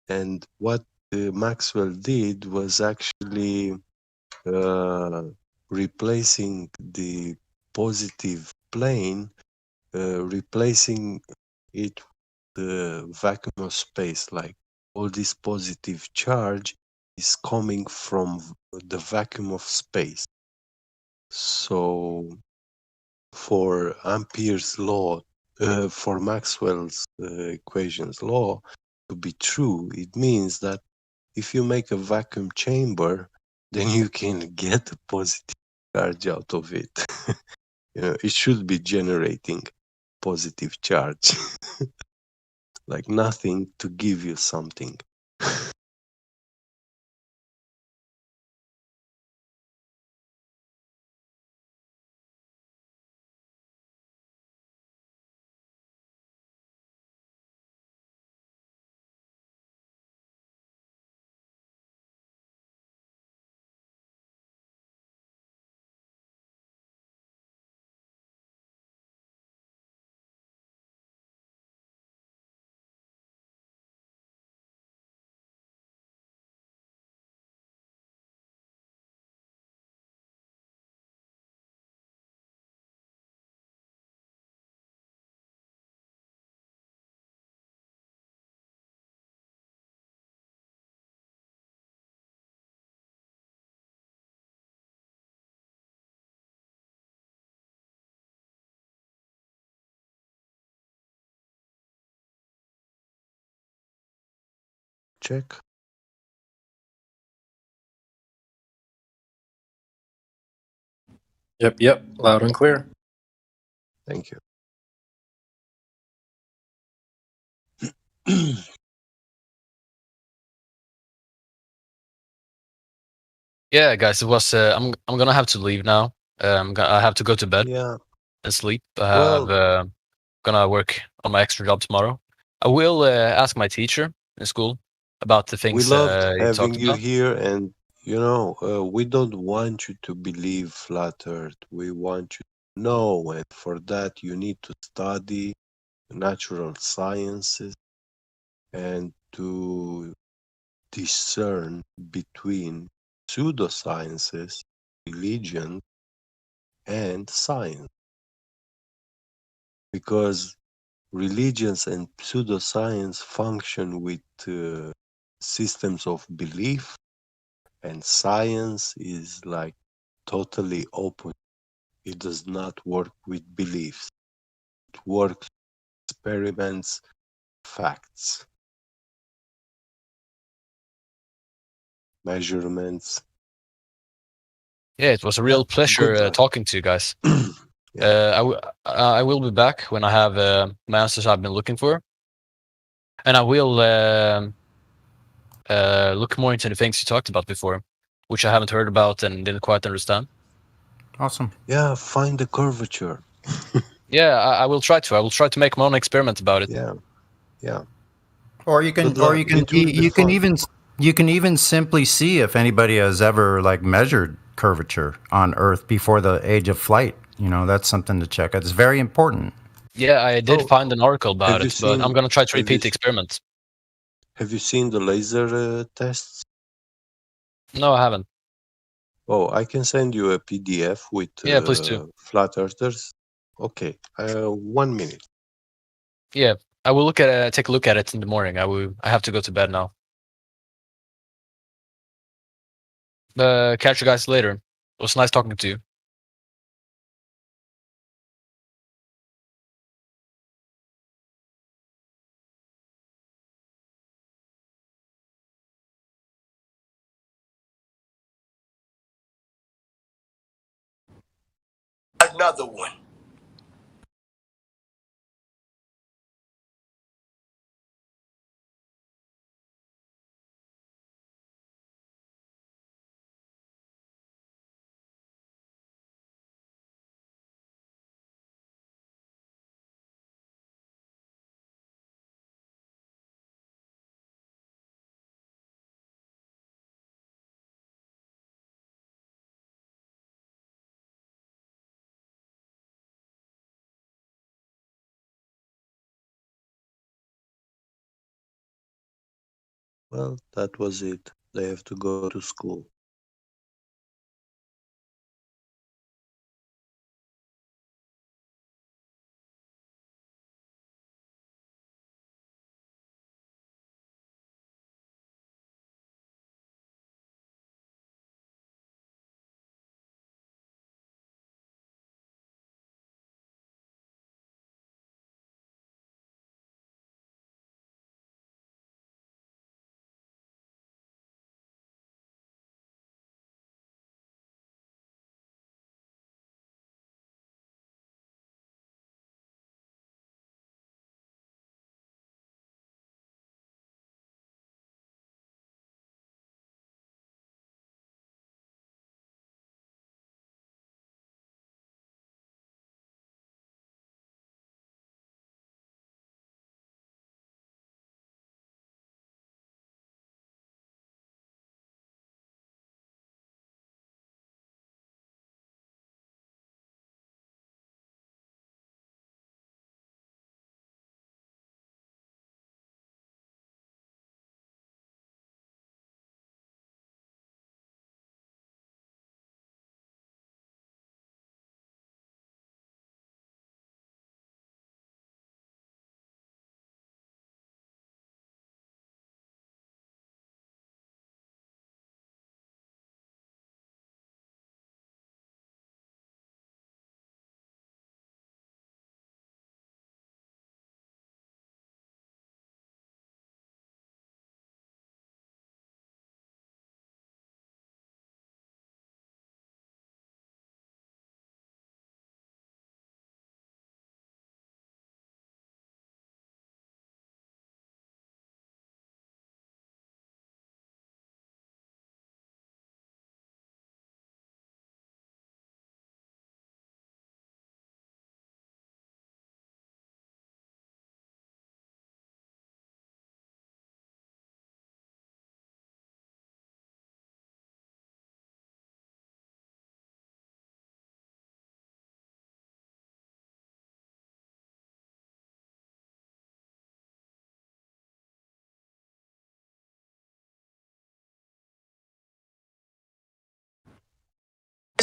And what Maxwell did was actually replacing the positive plane, replacing it with the vacuum of space. Like all this positive charge is coming from the vacuum of space. So for Ampere's law, for Maxwell's equations law to be true, it means that if you make a vacuum chamber, then you can get a positive charge out of it. It should be generating positive charge. Like nothing to give you something. check. Yep. Loud and clear. Thank you. Yeah, guys, it was. I'm gonna have to leave now. I have to go to bed. Yeah. And sleep. I have gonna work on my extra job tomorrow. I will ask my teacher in school about the We things loved you having talked you about. here, and we don't want you to believe flat Earth. We want you to know, and for that you need to study natural sciences and to discern between pseudosciences, religion, and science. Because religions and pseudoscience function with systems of belief, and science is like totally open. It does not work with beliefs. It works with experiments, facts, measurements. Yeah, it was a real pleasure talking to you guys. I will be back when I have my answers I've been looking for, and I will look more into the things you talked about before, which I haven't heard about and didn't quite understand. Awesome. Yeah, find the curvature. Yeah, I will try to. I will try to make my own experiment about it. Yeah. Or you can, Good luck. It will be you can fun. even simply see if anybody has ever like measured curvature on Earth before the age of flight. That's something to check out. It's very important. Yeah, I did find an article about Have you it, but I'm seen- gonna try to have you repeat the experiment. Have you seen the laser tests? No, I haven't. Oh, I can send you a PDF with Yeah, please do. flat earthers. Okay, 1 minute. Yeah, I will take a look at it in the morning. I have to go to bed now. Catch you guys later. It was nice talking to you. Another one. Well, that was it. They have to go to school.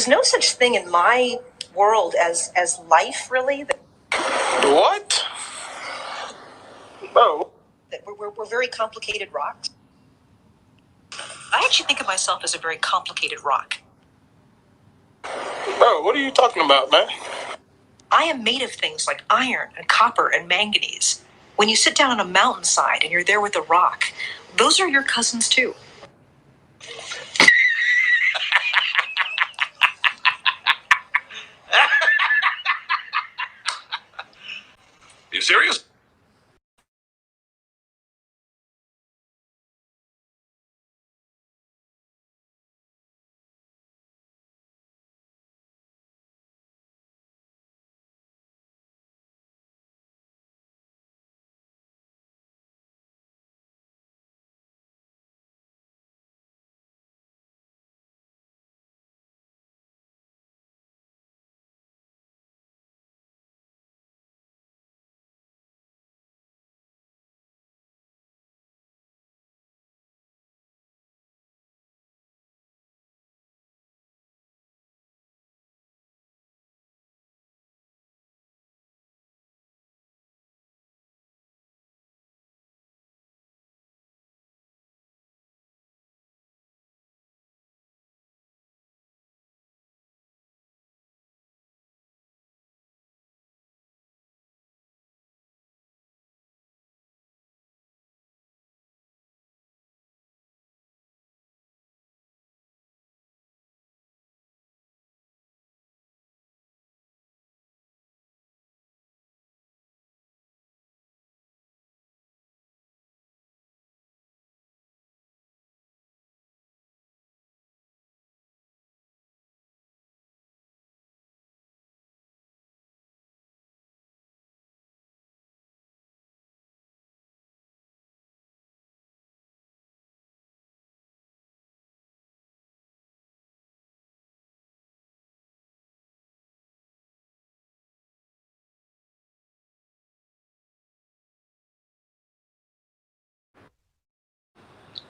There's no such thing in my world as life, really. What? Bro. That we're very complicated rocks. I actually think of myself as a very complicated rock. Bro, what are you talking about, man? I am made of things like iron and copper and manganese. When you sit down on a mountainside and you're there with a rock, those are your cousins too. You serious?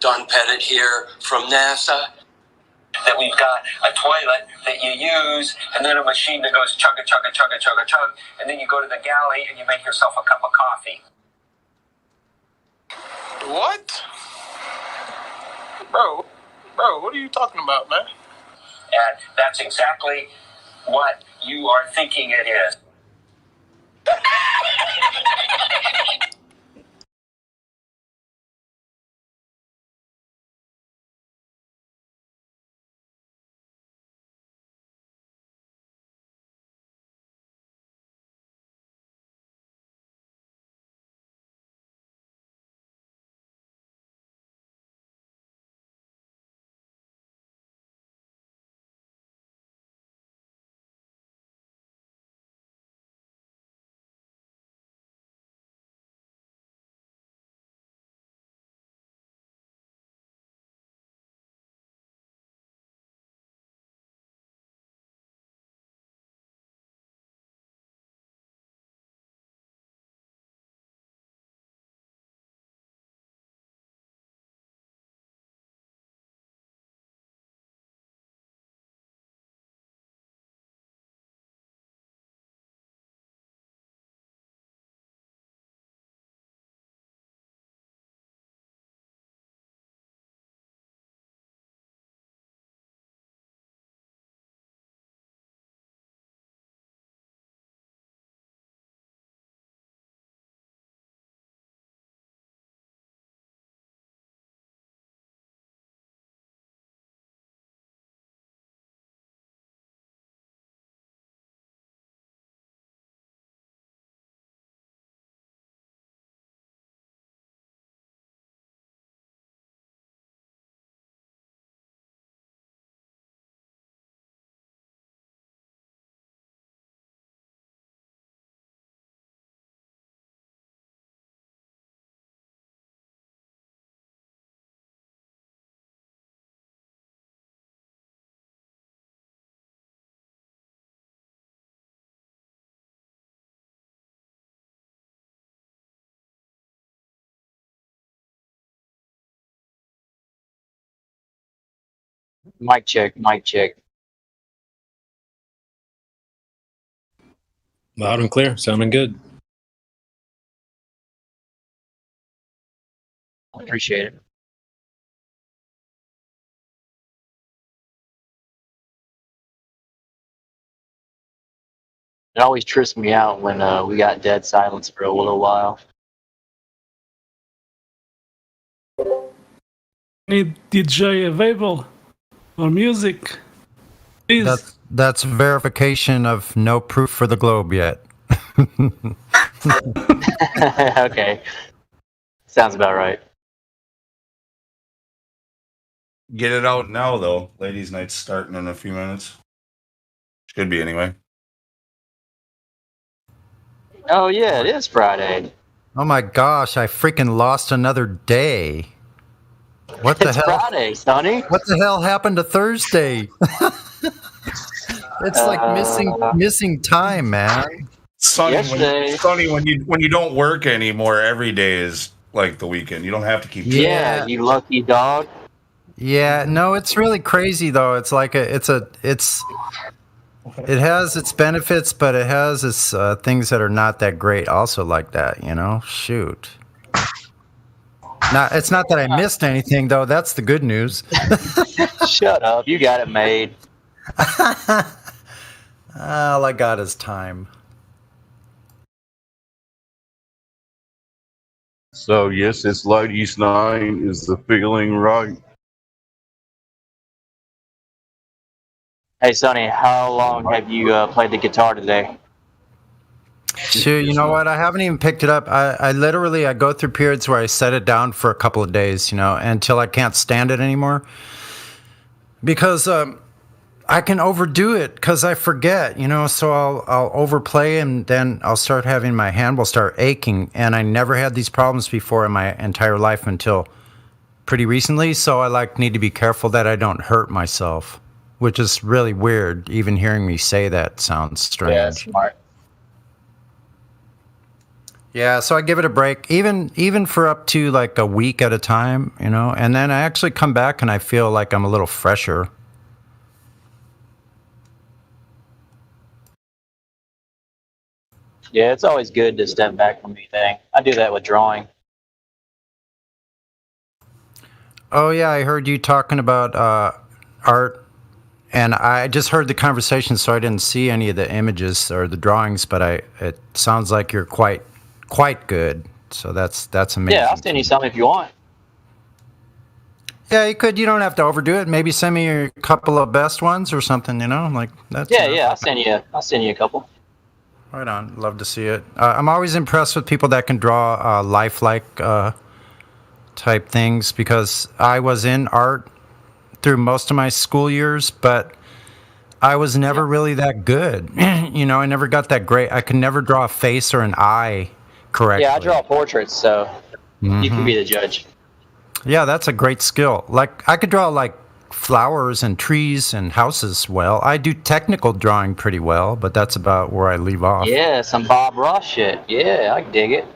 Don Pettit here from NASA. That we've got a toilet that you use, and then a machine that goes chugga chugga chugga chugga chug, and then you go to the galley and you make yourself a cup of coffee. What? Bro, what are you talking about, man? And that's exactly what you are thinking it is. Mic check, mic check. Loud and clear. Sounding good. Appreciate it. It always trips me out when we got dead silence for a little while. Need DJ available or music, please. That's verification of no proof for the globe yet. Okay. Sounds about right. Get it out now, though. Ladies' night's starting in a few minutes. Should be anyway. Oh, yeah, it is Friday. Oh my gosh, I freaking lost another day. What the It's hell? Friday, Sonny. What the hell happened to Thursday? It's like missing time, man. Sonny, Yesterday- when you don't work anymore, every day is like the weekend. You don't have to keep. Yeah, you lucky dog. Yeah, no, it's really crazy though. It's like it has its benefits, but it has its things that are not that great also like that, you know? Shoot. It's not that I missed anything though. That's the good news. Shut up. You got it made. All I got is time. So yes, it's ladies' night. Is the feeling right? Hey, Sonny, how long have you played the guitar today? Shoot, you know what? I haven't even picked it up. I literally go through periods where I set it down for a couple of days, you know, until I can't stand it anymore. Because I can overdo it because I forget, you know, so I'll overplay and then I'll start having my hand will start aching. And I never had these problems before in my entire life until pretty recently. So I need to be careful that I don't hurt myself, which is really weird. Even hearing me say that sounds strange. Yeah, smart. Yeah, so I give it a break, even for up to like a week at a time, you know, and then I actually come back and I feel like I'm a little fresher. Yeah, it's always good to step back from anything. I do that with drawing. Oh yeah, I heard you talking about art, and I just heard the conversation, so I didn't see any of the images or the drawings, but it sounds like you're quite good. So that's amazing. Yeah, I'll send you some if you want. Yeah, you could. You don't have to overdo it. Maybe send me a couple of best ones or something. You know, like that's. Yeah, I'll send you a couple. Right on. Love to see it. I'm always impressed with people that can draw lifelike type things because I was in art through most of my school years, but I was never really that good. You know, I never got that great. I could never draw a face or an eye correctly. Yeah, I draw portraits, so you can be the judge. Yeah, that's a great skill. Like I could draw like flowers and trees and houses well. I do technical drawing pretty well, but that's about where I leave off. Yeah, some Bob Ross shit. Yeah, I dig it.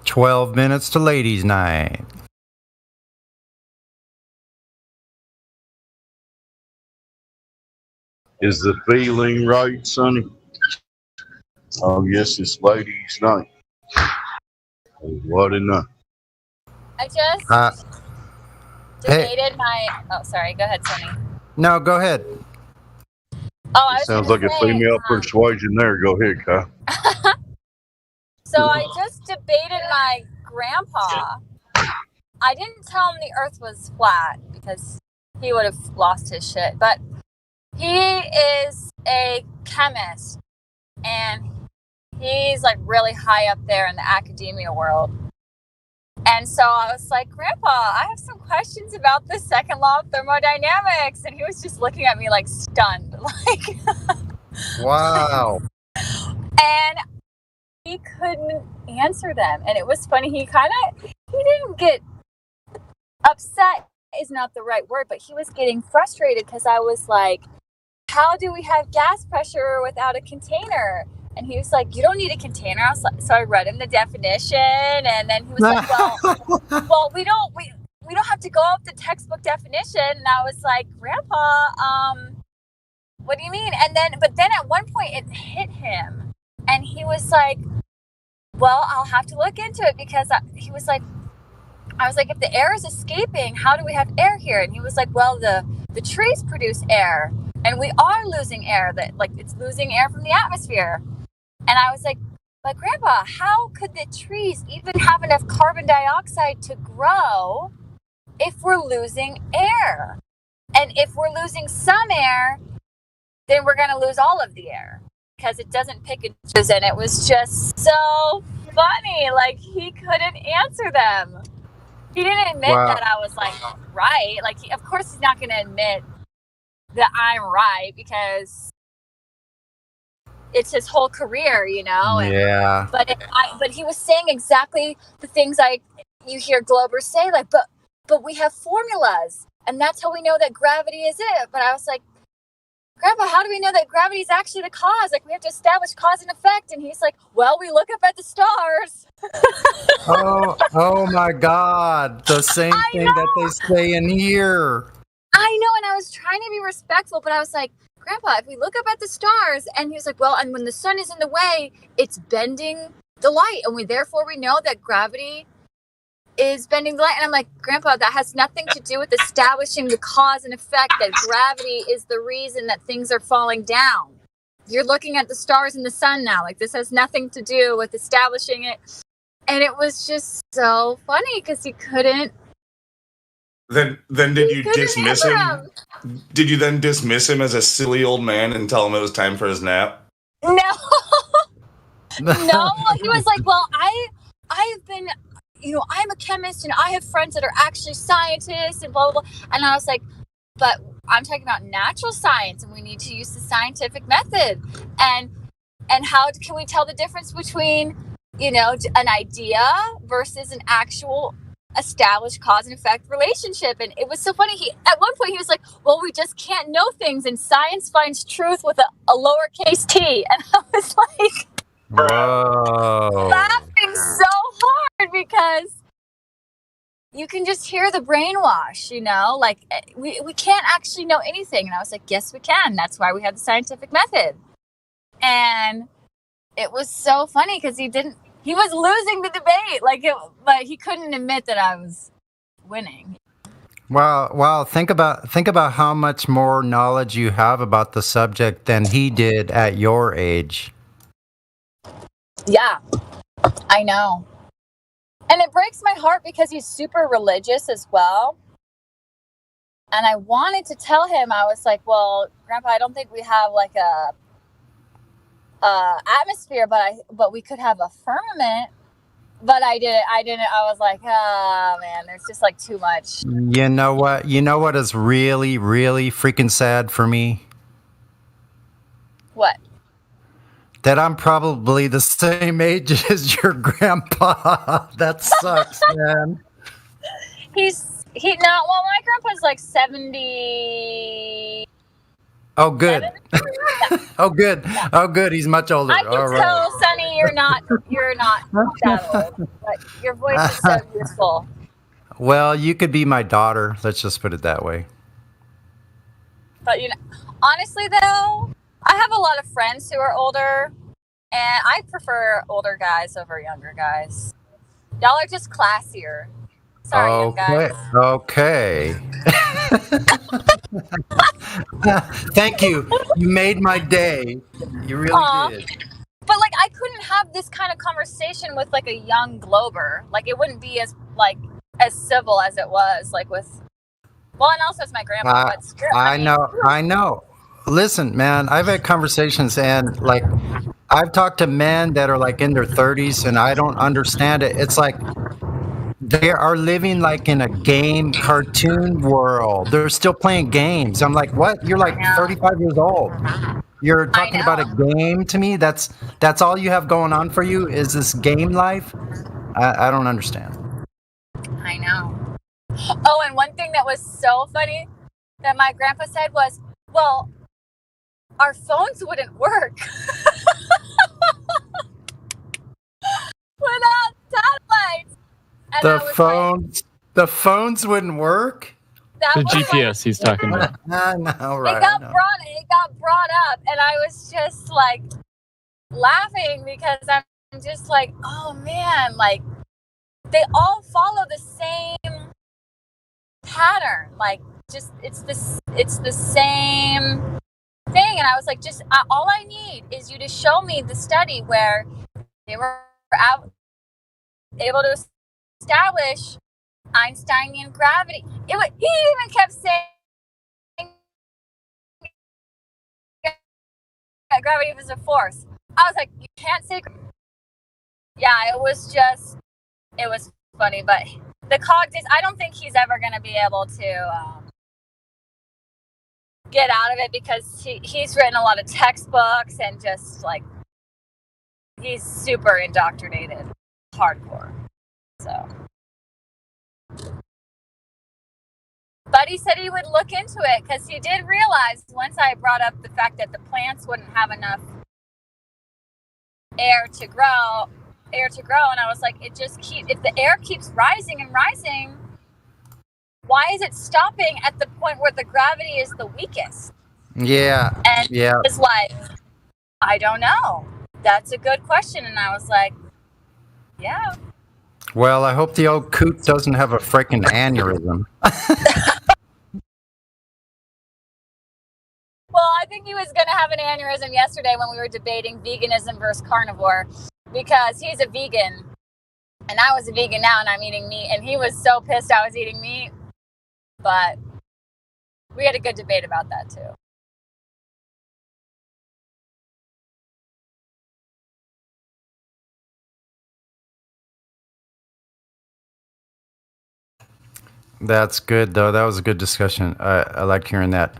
"12 minutes to ladies' night." Is the feeling right, Sonny? Oh yes, it's ladies' night. What a night. I just Hey. debated my. Oh, sorry. Go ahead, Sonny. No, go ahead. Oh, I was Sounds gonna like a say, female persuasion there. Go ahead, Kyle. So I just debated my grandpa. I didn't tell him the Earth was flat because he would have lost his shit. But he is a chemist, and He's like really high up there in the academia world. And so I was like, Grandpa, I have some questions about the second law of thermodynamics. And he was just looking at me like stunned. Like, Wow. and he couldn't answer them. And it was funny. He didn't get upset is not the right word, but he was getting frustrated because I was like, how do we have gas pressure without a container? And he was like, you don't need a container. I was like, so I read him the definition, and then he was like, well, we don't have to go off the textbook definition. And I was like, Grandpa, what do you mean? But then at one point it hit him, and he was like, well, I'll have to look into it because he was like, I was like, if the air is escaping, how do we have air here? And he was like, well, the trees produce air, and we are losing air. That like it's losing air from the atmosphere. And I was like, but Grandpa, how could the trees even have enough carbon dioxide to grow if we're losing air? And if we're losing some air, then we're going to lose all of the air because it doesn't pick and choose. And it was just so funny. Like, he couldn't answer them. He didn't admit that I was like, right. Like, of course he's not going to admit that I'm right because it's his whole career, you know? And, Yeah. But he was saying exactly the things you hear Globers say, like, but we have formulas, and that's how we know that gravity is it. But I was like, Grandpa, how do we know that gravity is actually the cause? Like, we have to establish cause and effect. And he's like, well, we look up at the stars. Oh my God. The same thing that they say in here. I know, and I was trying to be respectful, but I was like, Grandpa, if we look up at the stars, and he was like, well, and when the sun is in the way, it's bending the light, and therefore we know that gravity is bending the light. And I'm like, Grandpa, that has nothing to do with establishing the cause and effect, that gravity is the reason that things are falling down. You're looking at the stars and the sun now. Like, this has nothing to do with establishing it. And it was just so funny because he couldn't. Then did you dismiss him? Did you then dismiss him as a silly old man and tell him it was time for his nap? No. No, he was like, well, I've been, I'm a chemist and I have friends that are actually scientists and blah, blah, blah. And I was like, but I'm talking about natural science and we need to use the scientific method. And how can we tell the difference between, an idea versus an actual established cause and effect relationship? And it was so funny. At one point he was like, well, we just can't know things, and science finds truth with a lowercase t. And I was like, whoa, laughing so hard because you can just hear the brainwash, like we can't actually know anything. And I was like, yes, we can. That's why we have the scientific method. And it was so funny because he was losing the debate, but he couldn't admit that I was winning. Wow. Think about how much more knowledge you have about the subject than he did at your age. Yeah, I know. And it breaks my heart because he's super religious as well. And I wanted to tell him, I was like, well, Grandpa, I don't think we have like a atmosphere, but we could have a firmament. But I didn't. I was like, oh man, there's just like too much. You know what is really, really freaking sad for me? What? That I'm probably the same age as your grandpa. That sucks, man. Well, my grandpa's like 70. Oh, good. Oh, good. He's much older. I can tell, Sonny, you're not that old, but your voice is so beautiful. Well, you could be my daughter. Let's just put it that way. But honestly, though, I have a lot of friends who are older, and I prefer older guys over younger guys. Y'all are just classier. Sorry, young guys. Okay. Thank you. You made my day. You really did. But I couldn't have this kind of conversation with a young Glober. It wouldn't be as civil as it was with. Well, and also it's my grandpa. But I know. Listen, man, I've had conversations and I've talked to men that are like in their 30s, and I don't understand it. It's like they are living like in a game cartoon world. They're still playing games. I'm like, what? You're like 35 years old. You're talking about a game to me? That's all you have going on for you is this game life? I don't understand. I know. Oh, and one thing that was so funny that my grandpa said was, well, our phones wouldn't work without satellites. And The phones wouldn't work? That The was GPS he's talking about. I know, right? It got brought up, and I was just like laughing because I'm just like, oh man, like they all follow the same pattern. Like, just it's the same thing. And I was like, just all I need is you to show me the study where they were able to establish Einsteinian gravity. He even kept saying gravity was a force. I was like, you can't say. Yeah, it was funny, but the Cogdisk, I don't think he's ever going to be able to get out of it because he's written a lot of textbooks and just like he's super indoctrinated, hardcore. So, but he said he would look into it because he did realize once I brought up the fact that the plants wouldn't have enough air to grow, and I was like, if the air keeps rising and rising, why is it stopping at the point where the gravity is the weakest? Yeah. And yeah. it's like, I don't know. That's a good question. And I was like, yeah. Well, I hope the old coot doesn't have a freaking aneurysm. Well, I think he was going to have an aneurysm yesterday when we were debating veganism versus carnivore because he's a vegan and I was a vegan now and I'm eating meat and he was so pissed I was eating meat. But we had a good debate about that too. That's good, though. That was a good discussion. I like hearing that.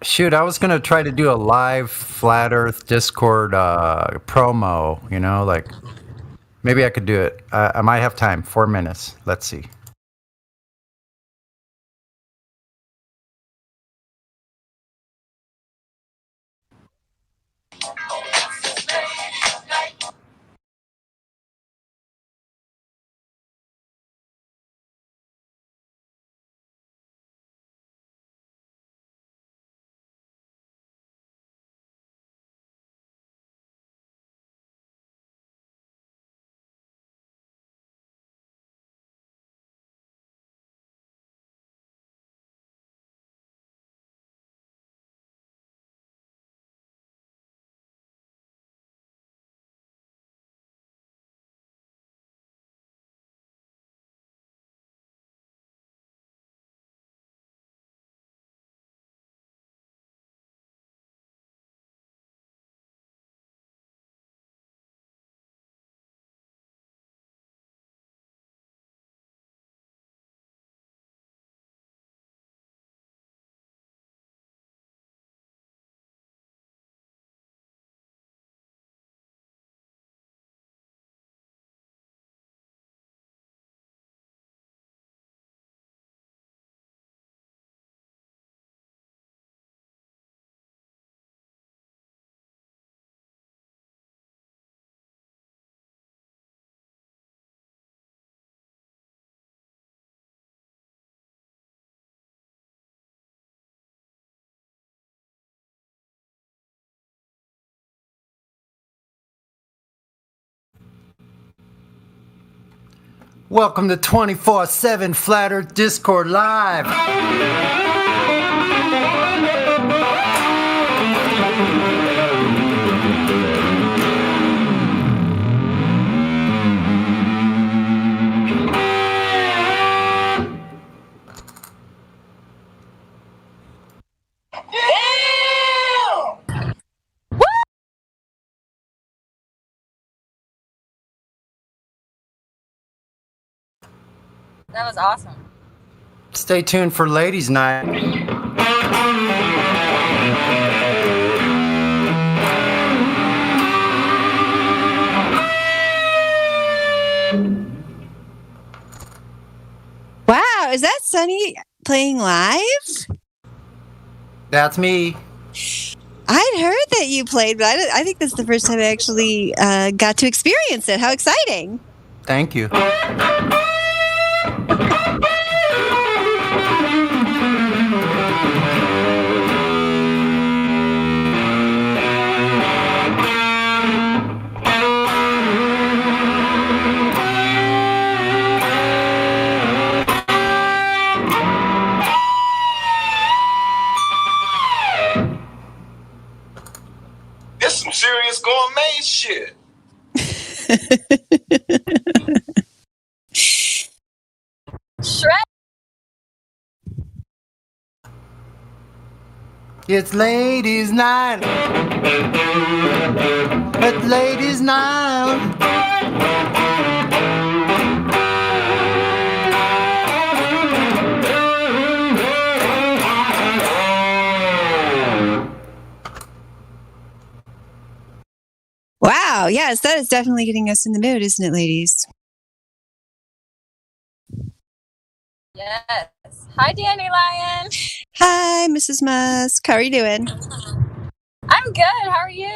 Shoot, I was going to try to do a live Flat Earth Discord promo, like maybe I could do it. I might have time. 4 minutes. Let's see. Welcome to 24/7 Flat Earth Discord Live. That was awesome. Stay tuned for Ladies' Night. Wow, is that Sunny playing live? That's me. I'd heard that you played, but I think this is the first time I actually got to experience it. How exciting! Thank you. This some serious gourmet shit. Shred. It's Ladies' Night. It's Ladies' Night. Wow, yes, that is definitely getting us in the mood, isn't it, ladies? Yes. Hi, Dandelion. Hi, Mrs. Musk. How are you doing? I'm good. How are you?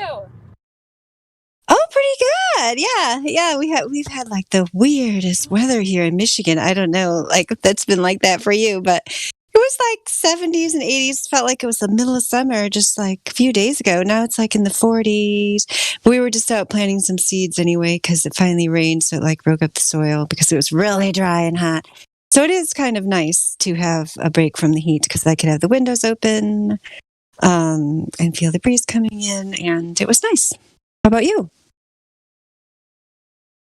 Oh, pretty good. Yeah. We've had like the weirdest weather here in Michigan. I don't know, like if that's been like that for you, but it was like 70s and 80s. Felt like it was the middle of summer just like a few days ago. Now it's like in the 40s. We were just out planting some seeds anyway because it finally rained, so it like broke up the soil because it was really dry and hot. So it is kind of nice to have a break from the heat because I could have the windows open and feel the breeze coming in, and it was nice. How about you?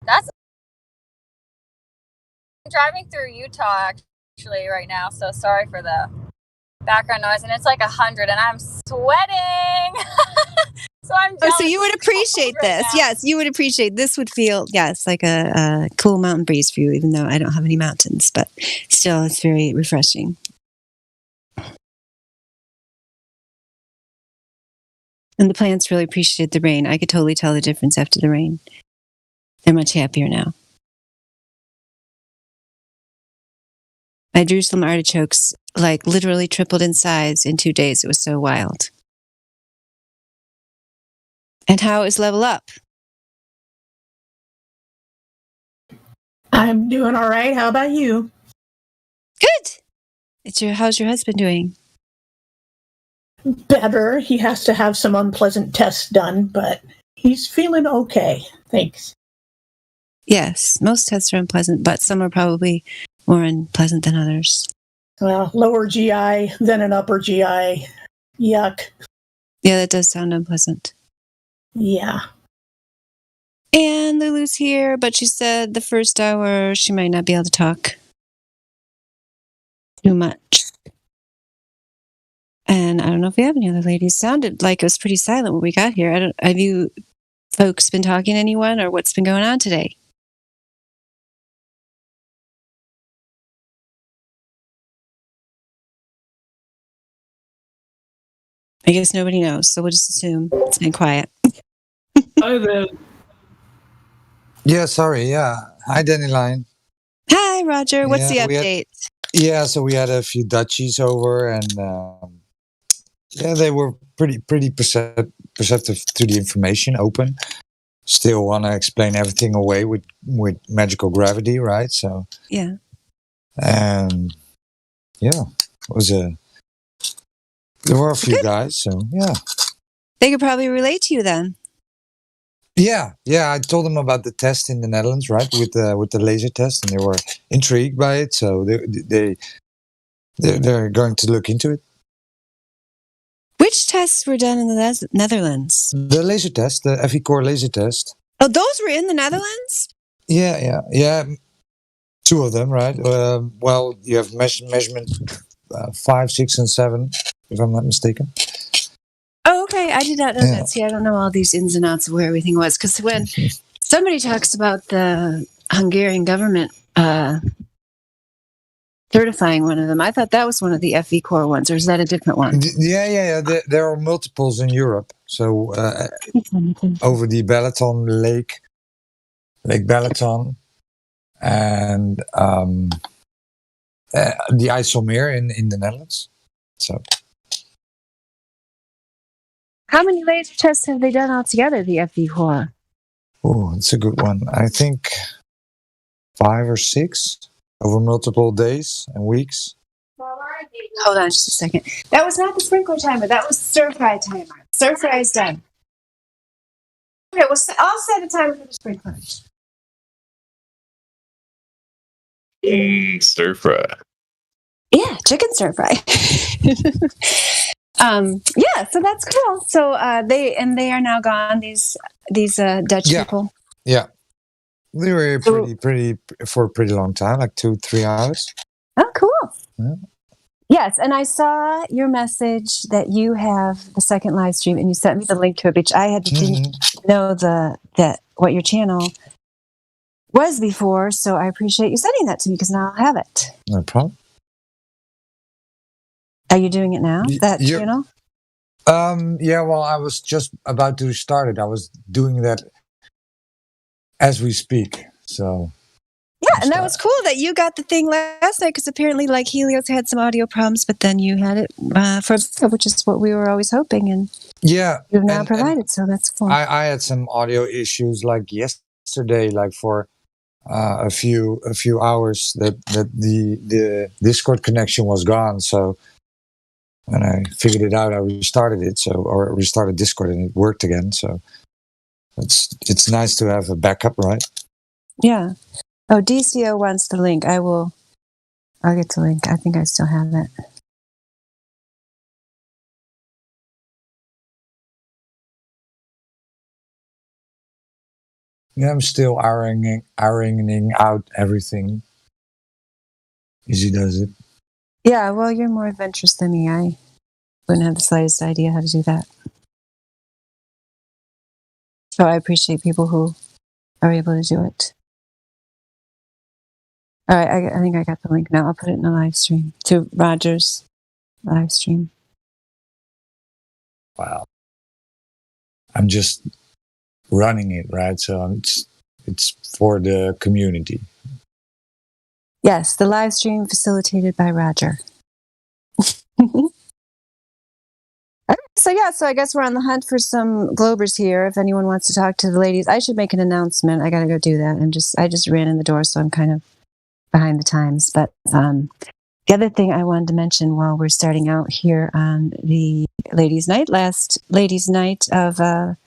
That's I'm driving through Utah actually right now, so sorry for the background noise. And it's like 100, and I'm sweating. So I'm. Oh, so you would appreciate this? Right, yes, you would appreciate this. Would feel like a cool mountain breeze for you, even though I don't have any mountains, but still, it's very refreshing. And the plants really appreciate the rain. I could totally tell the difference after the rain. They're much happier now. My Jerusalem artichokes like literally tripled in size in 2 days. It was so wild. And how is Level Up? I'm doing all right. How about you? Good. How's your husband doing? Better. He has to have some unpleasant tests done, but he's feeling okay. Thanks. Yes, most tests are unpleasant, but some are probably more unpleasant than others. Well, lower GI, then an upper GI. Yuck. Yeah, that does sound unpleasant. Yeah. And Lulu's here, but she said the first hour she might not be able to talk too much. And I don't know if we have any other ladies. Sounded like it was pretty silent when we got here. Have you folks been talking to anyone, or what's been going on today? I guess nobody knows, so we'll just assume it's been quiet. Hi there. Yeah, sorry. Yeah. Hi, Dandelion. Hi, Roger. What's the update? So we had a few Dutchies over, and they were pretty perceptive to the information, open. Still want to explain everything away with magical gravity, right? So yeah, and it was there were a few guys, so yeah. They could probably relate to you then. Yeah. I told them about the test in the Netherlands, right, with the laser test, and they were intrigued by it. So they're going to look into it. Which tests were done in the Netherlands? The laser test, the FE-Core laser test. Oh, those were in the Netherlands? Yeah. 2 of them, right? Well, you have measurement 5, 6, and 7, if I'm not mistaken. Oh, okay. I did not know that. See, I don't know all these ins and outs of where everything was. Because when somebody talks about the Hungarian government certifying one of them. I thought that was one of the FE Core ones, or is that a different one? Yeah. There are multiples in Europe. So over the Balaton Lake Balaton, and the IJsselmeer in the Netherlands. So, how many laser tests have they done altogether? The FE Core. Oh, it's a good one. I think 5 or 6 over multiple days and weeks. Hold on just a second. That was not the sprinkler timer. That was the stir fry timer. Stir fry is done. Okay, well, I'll set a timer for the sprinkler. Stir fry. Yeah, chicken stir fry. Yeah, so that's cool. So they are now gone. These Dutch people. Yeah, they were pretty for a pretty long time, like 2-3 hours. Oh, cool. Yeah. Yes, and I saw your message that you have the second live stream, and you sent me the link to it, which I didn't know what your channel was before. So I appreciate you sending that to me because now I'll have it. No problem. Are you doing it now? That channel? Yeah. Well, I was just about to start it. I was doing that as we speak. So. Yeah, and that was cool that you got the thing last night because apparently, like, Helios had some audio problems, but then you had it which is what we were always hoping, and you've now provided. So that's cool. I had some audio issues like yesterday, like for a few hours that the Discord connection was gone. So when I figured it out, I restarted it. Or restarted Discord, and it worked again. So it's nice to have a backup, right? Yeah. Oh, DCO wants the link. I'll get the link. I think I still have it. Yeah, I'm still ironing out everything. Easy does it. Yeah, well, you're more adventurous than me. I wouldn't have the slightest idea how to do that. So I appreciate people who are able to do it. All right, I think I got the link now. I'll put it in the live stream to Roger's live stream. Wow. I'm just running it, right? So it's for the community. Yes, the live stream facilitated by Roger. So I guess we're on the hunt for some Globers here. If anyone wants to talk to the ladies, I should make an announcement. I got to go do that. I just ran in the door, so I'm kind of behind the times. But the other thing I wanted to mention while we're starting out here on the ladies' night, last ladies' night of the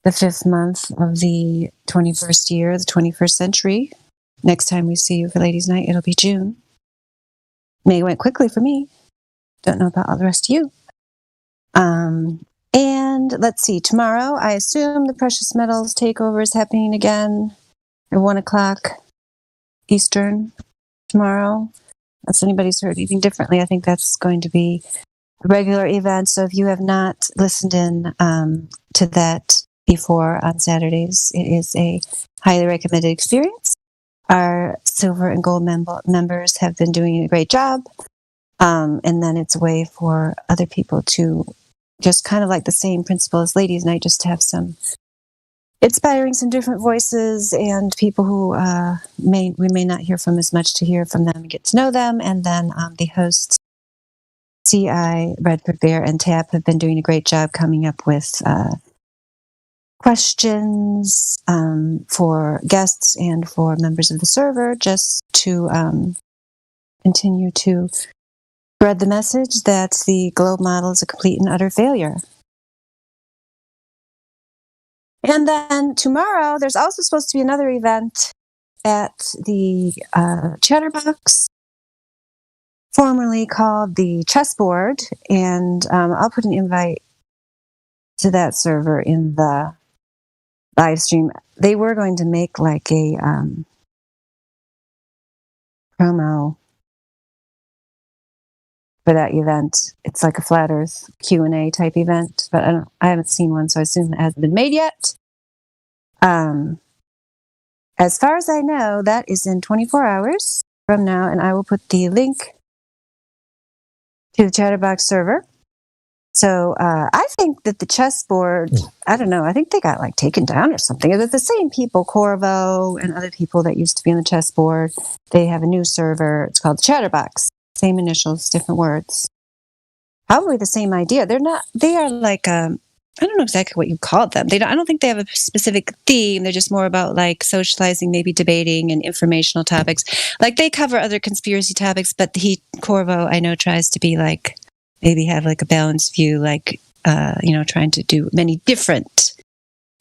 5th month of the 21st year, the 21st century. Next time we see you for ladies' night, it'll be June. May went quickly for me. Don't know about all the rest of you. And let's see, tomorrow, I assume the Precious Metals takeover is happening again at 1:00 Eastern tomorrow. Unless anybody's heard anything differently, I think that's going to be a regular event. So if you have not listened in to that before on Saturdays, it is a highly recommended experience. Our silver and gold members have been doing a great job. And then it's a way for other people to just kind of like the same principle as Ladies' Night, just to have some inspiring some different voices and people who we may not hear from as much, to hear from them and get to know them. And then the hosts, CI, Redford Bear, and Tap have been doing a great job coming up with questions for guests and for members of the server, just to continue to spread the message that the globe model is a complete and utter failure. And then tomorrow, there's also supposed to be another event at the Chatterbox, formerly called the Chessboard, and I'll put an invite to that server in the live stream. They were going to make like a promo for that event. It's like a Flat Earth Q&A type event, but I haven't seen one, so I assume it hasn't been made yet. As far as I know, that is in 24 hours. from now, and I will put the link to the Chatterbox server. So I think that the chessboard, I don't know, I think they got like taken down or something. They're the same people, Corvo and other people that used to be on the chessboard. They have a new server. It's called the Chatterbox. Same initials, different words. Probably the same idea. They are like, I don't know exactly what you called them. I don't think they have a specific theme. They're just more about like socializing, maybe debating and informational topics. Like they cover other conspiracy topics, but Corvo, I know, tries to be like, maybe have like a balanced view, like, trying to do many different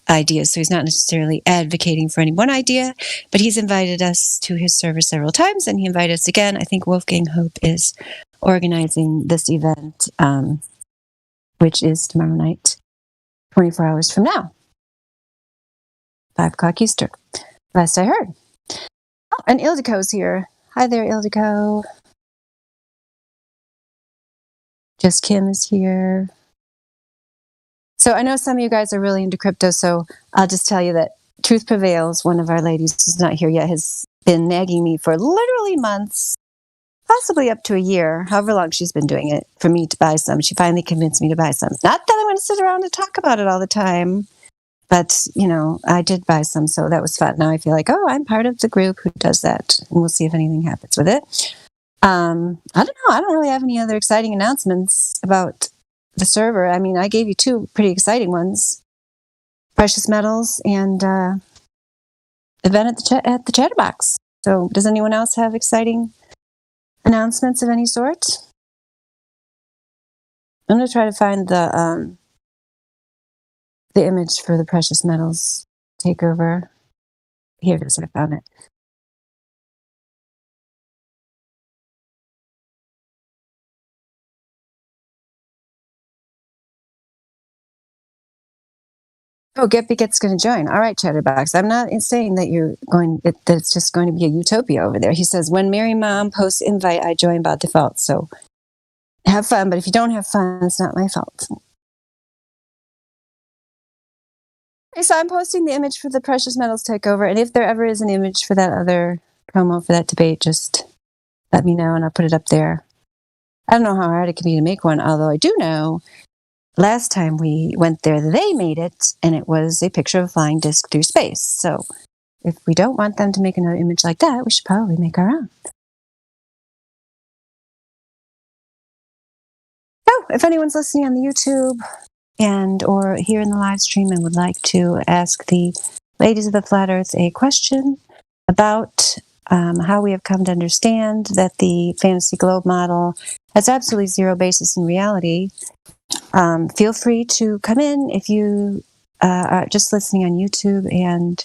ideas. So he's not necessarily advocating for any one idea, but he's invited us to his server several times, and he invited us again. I think Wolfgang Hope is organizing this event, which is tomorrow night, 24 hours from now, 5 o'clock Eastern, last I heard. Oh, and Ildico's here. Hi there, Ildico. Just Kim is here. So I know some of you guys are really into crypto, so I'll just tell you that Truth Prevails, one of our ladies who's not here yet, has been nagging me for literally months, possibly up to a year, however long she's been doing it, for me to buy some. She finally convinced me to buy some. Not that I'm going to sit around and talk about it all the time, but, I did buy some, so that was fun. Now I feel like, I'm part of the group who does that, and we'll see if anything happens with it. I don't know. I don't really have any other exciting announcements about the server. I mean, I gave you 2 pretty exciting ones: Precious Metals and event at the Chatterbox. So, does anyone else have exciting announcements of any sort? I'm going to try to find the image for the Precious Metals takeover. Here it is. I found it. Oh, Get's going to join. All right, Chatterbox. I'm not saying that that it's just going to be a utopia over there. He says, when Mary Mom posts invite, I join by default. So have fun, but if you don't have fun, it's not my fault. Okay, so I'm posting the image for the Precious Metals takeover, and if there ever is an image for that other promo for that debate, just let me know and I'll put it up there. I don't know how hard it can be to make one, although I do know last time we went there, they made it, and it was a picture of a flying disc through space. So if we don't want them to make another image like that, we should probably make our own. So if anyone's listening on the YouTube or here in the live stream and would like to ask the ladies of the Flat Earth a question about how we have come to understand that the fantasy globe model has absolutely zero basis in reality, feel free to come in. If you are just listening on YouTube and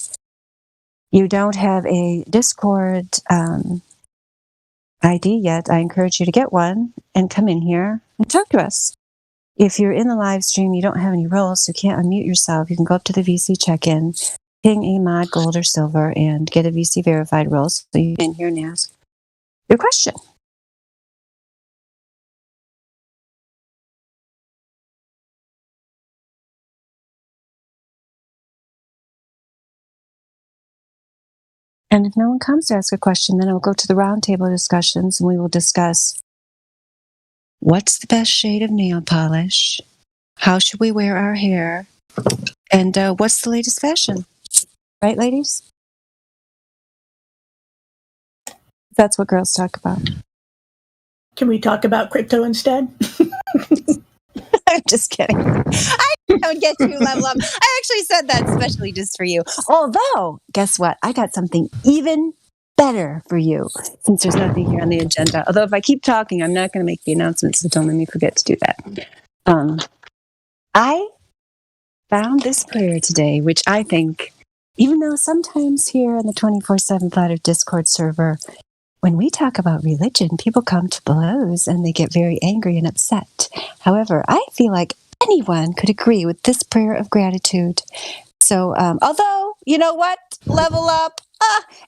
you don't have a Discord ID yet, I encourage you to get one and come in here and talk to us. If you're in the live stream, you don't have any roles, so you can't unmute yourself, you can go up to the VC check-in, ping a mod, gold or silver, and get a VC verified role so you can hear and ask your question. And if no one comes to ask a question, then I'll go to the roundtable discussions and we will discuss what's the best shade of nail polish, how should we wear our hair, and what's the latest fashion. Right, ladies? That's what girls talk about. Can we talk about crypto instead? I'm just kidding. I don't get you level up. I actually said that especially just for you. Although, guess what? I got something even better for you since there's nothing here on the agenda. Although if I keep talking, I'm not going to make the announcements, so don't let me forget to do that. I found this prayer today, which I think, even though sometimes here on the 24/7 Flat Earth Discord server, when we talk about religion, people come to blows and they get very angry and upset. However, I feel like anyone could agree with this prayer of gratitude. So, although, you know what? Level up.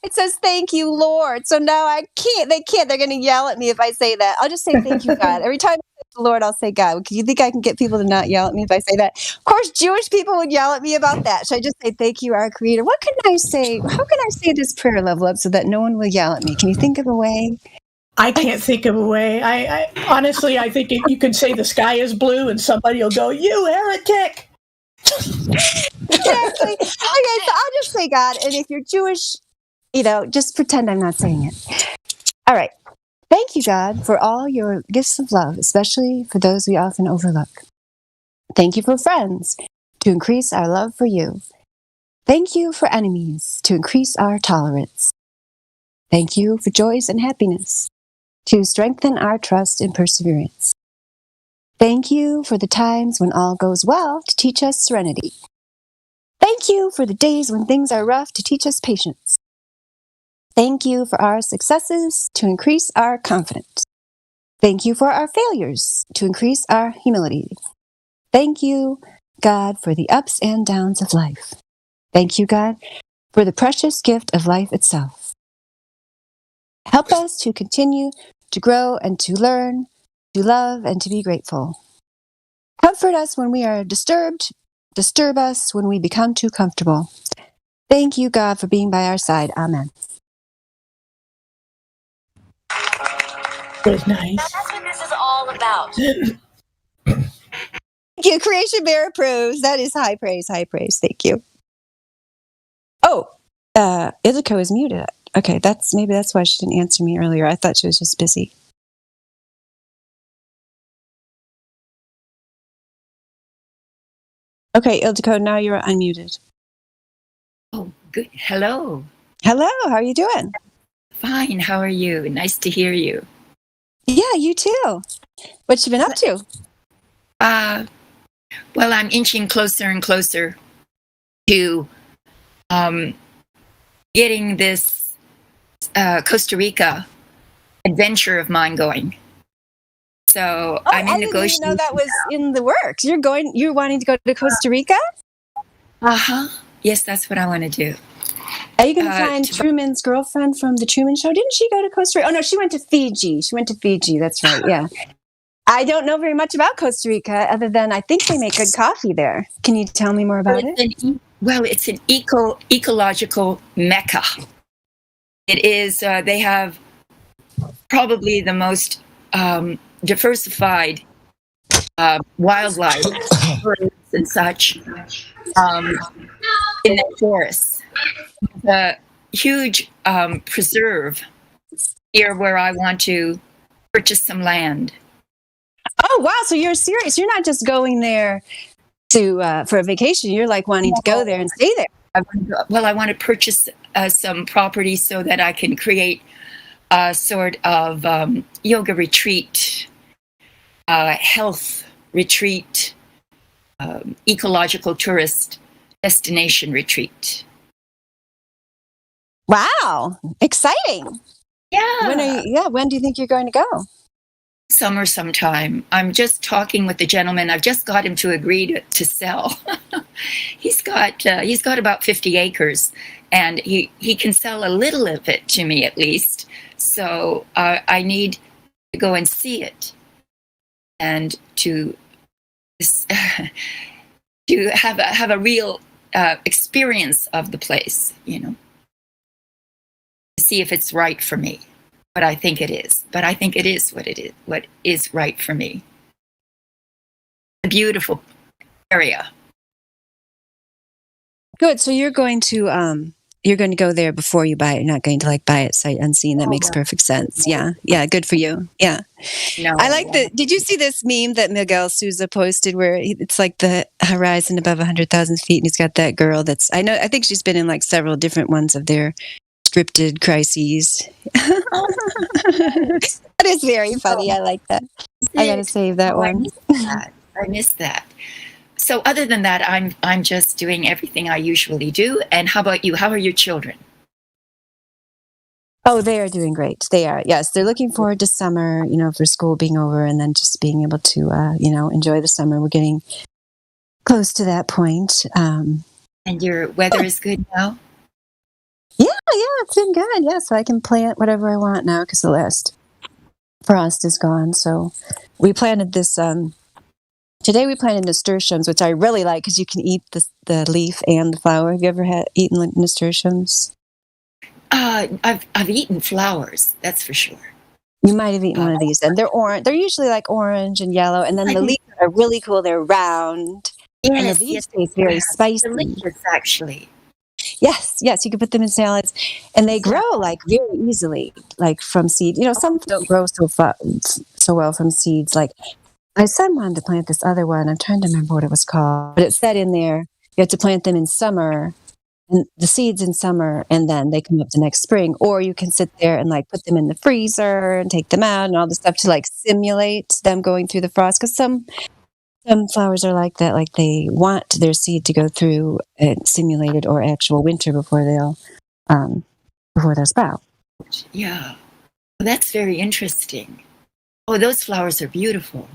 It says, thank you, Lord. So now they're going to yell at me if I say that. I'll just say, thank you, God. Every time I say the Lord, I'll say God. Do you think I can get people to not yell at me if I say that? Of course, Jewish people would yell at me about that. Should I just say, thank you, our Creator? What can I say? How can I say this prayer, Level Up, so that no one will yell at me? Can you think of a way? I can't think of a way. I honestly, I think you could say the sky is blue and somebody will go, you heretic! Exactly. Okay, so I'll just say God, and if you're Jewish, just pretend I'm not saying it. All right. Thank you, God, for all your gifts of love, especially for those we often overlook. Thank you for friends, to increase our love for you. Thank you for enemies, to increase our tolerance. Thank you for joys and happiness, to strengthen our trust and perseverance. Thank you for the times when all goes well, to teach us serenity. Thank you for the days when things are rough, to teach us patience. Thank you for our successes, to increase our confidence. Thank you for our failures, to increase our humility. Thank you, God, for the ups and downs of life. Thank you, God, for the precious gift of life itself. Help us to continue to grow and to learn, to love and to be grateful. Comfort us when we are disturbed. Disturb us when we become too comfortable. Thank you, God, for being by our side. Amen. That was nice. That's what this is all about. Thank you. Creation Bear approves. That is high praise, high praise. Thank you. Oh, Ildiko is muted. Okay, maybe that's why she didn't answer me earlier. I thought she was just busy. Okay, Ildiko, now you're unmuted. Oh, good. Hello. Hello, how are you doing? Fine, how are you? Nice to hear you. Yeah, you too. What you been up to? Well, I'm inching closer and closer to getting this Costa Rica adventure of mine going. So I'm in negotiation. I didn't know that was in the works. You're wanting to go to Costa Rica? Yes, that's what I want to do. Are you going to find Truman's girlfriend from the Truman Show? Didn't she go to Costa Rica? Oh, no, she went to Fiji. That's right, yeah. I don't know very much about Costa Rica other than I think they make good coffee there. Can you tell me more about it? It's an ecological mecca. It is, they have probably the most diversified wildlife, birds and such, in the forests. The huge preserve here where I want to purchase some land. Oh, wow. So you're serious. You're not just going there for a vacation. You're like wanting to go there and stay there. I want to purchase some property so that I can create a sort of yoga retreat, health retreat, ecological tourist destination retreat. Wow. Exciting. Yeah. When do you think you're going to go? Summer sometime. I'm just talking with the gentleman. I've just got him to agree to sell. He's got about 50 acres, and he can sell a little of it to me at least. So I need to go and see it, and to have a real experience of the place. To see if it's right for me. But I think it is. But I think it is what is right for me. A beautiful area. Good. So you're going to go there before you buy it. You're not going to buy it sight unseen. That makes perfect sense. Yeah. Yeah. Good for you. Yeah. No, I like did you see this meme that Miguel Souza posted where it's like the horizon above 100,000 feet and he's got that girl I think she's been in several different ones of their scripted crises. That is very funny. I like that. I gotta save that one. I missed that. So other than that, I'm just doing everything I usually do. And how about you? How are your children? Oh, they are doing great. They are. Yes, they're looking forward to summer, for school being over and then just being able to, enjoy the summer. We're getting close to that point. And your weather is good now? Yeah, it's been good. Yeah, so I can plant whatever I want now because the last frost is gone. So we planted this. Today we planted nasturtiums, which I really like because you can eat the leaf and the flower. Have you ever eaten nasturtiums? I've eaten flowers, that's for sure. You might have eaten one of these, and they're orange. They're usually like orange and yellow, and then the leaves are really cool. They're round, and the leaves taste very spicy. Delicious, actually. Yes, you can put them in salads, and they grow like very easily, like from seed. You know, some don't grow so well from seeds. Like my son wanted to plant this other one. I'm trying to remember what it was called, but it said in there you have to plant them in summer, and the seeds in summer, and then they come up the next spring. Or you can sit there and like put them in the freezer and take them out and all this stuff to like simulate them going through the frost. Because some flowers are like that, like they want their seed to go through a simulated or actual winter before they'll sprout. Yeah, well, that's very interesting. Oh, those flowers are beautiful.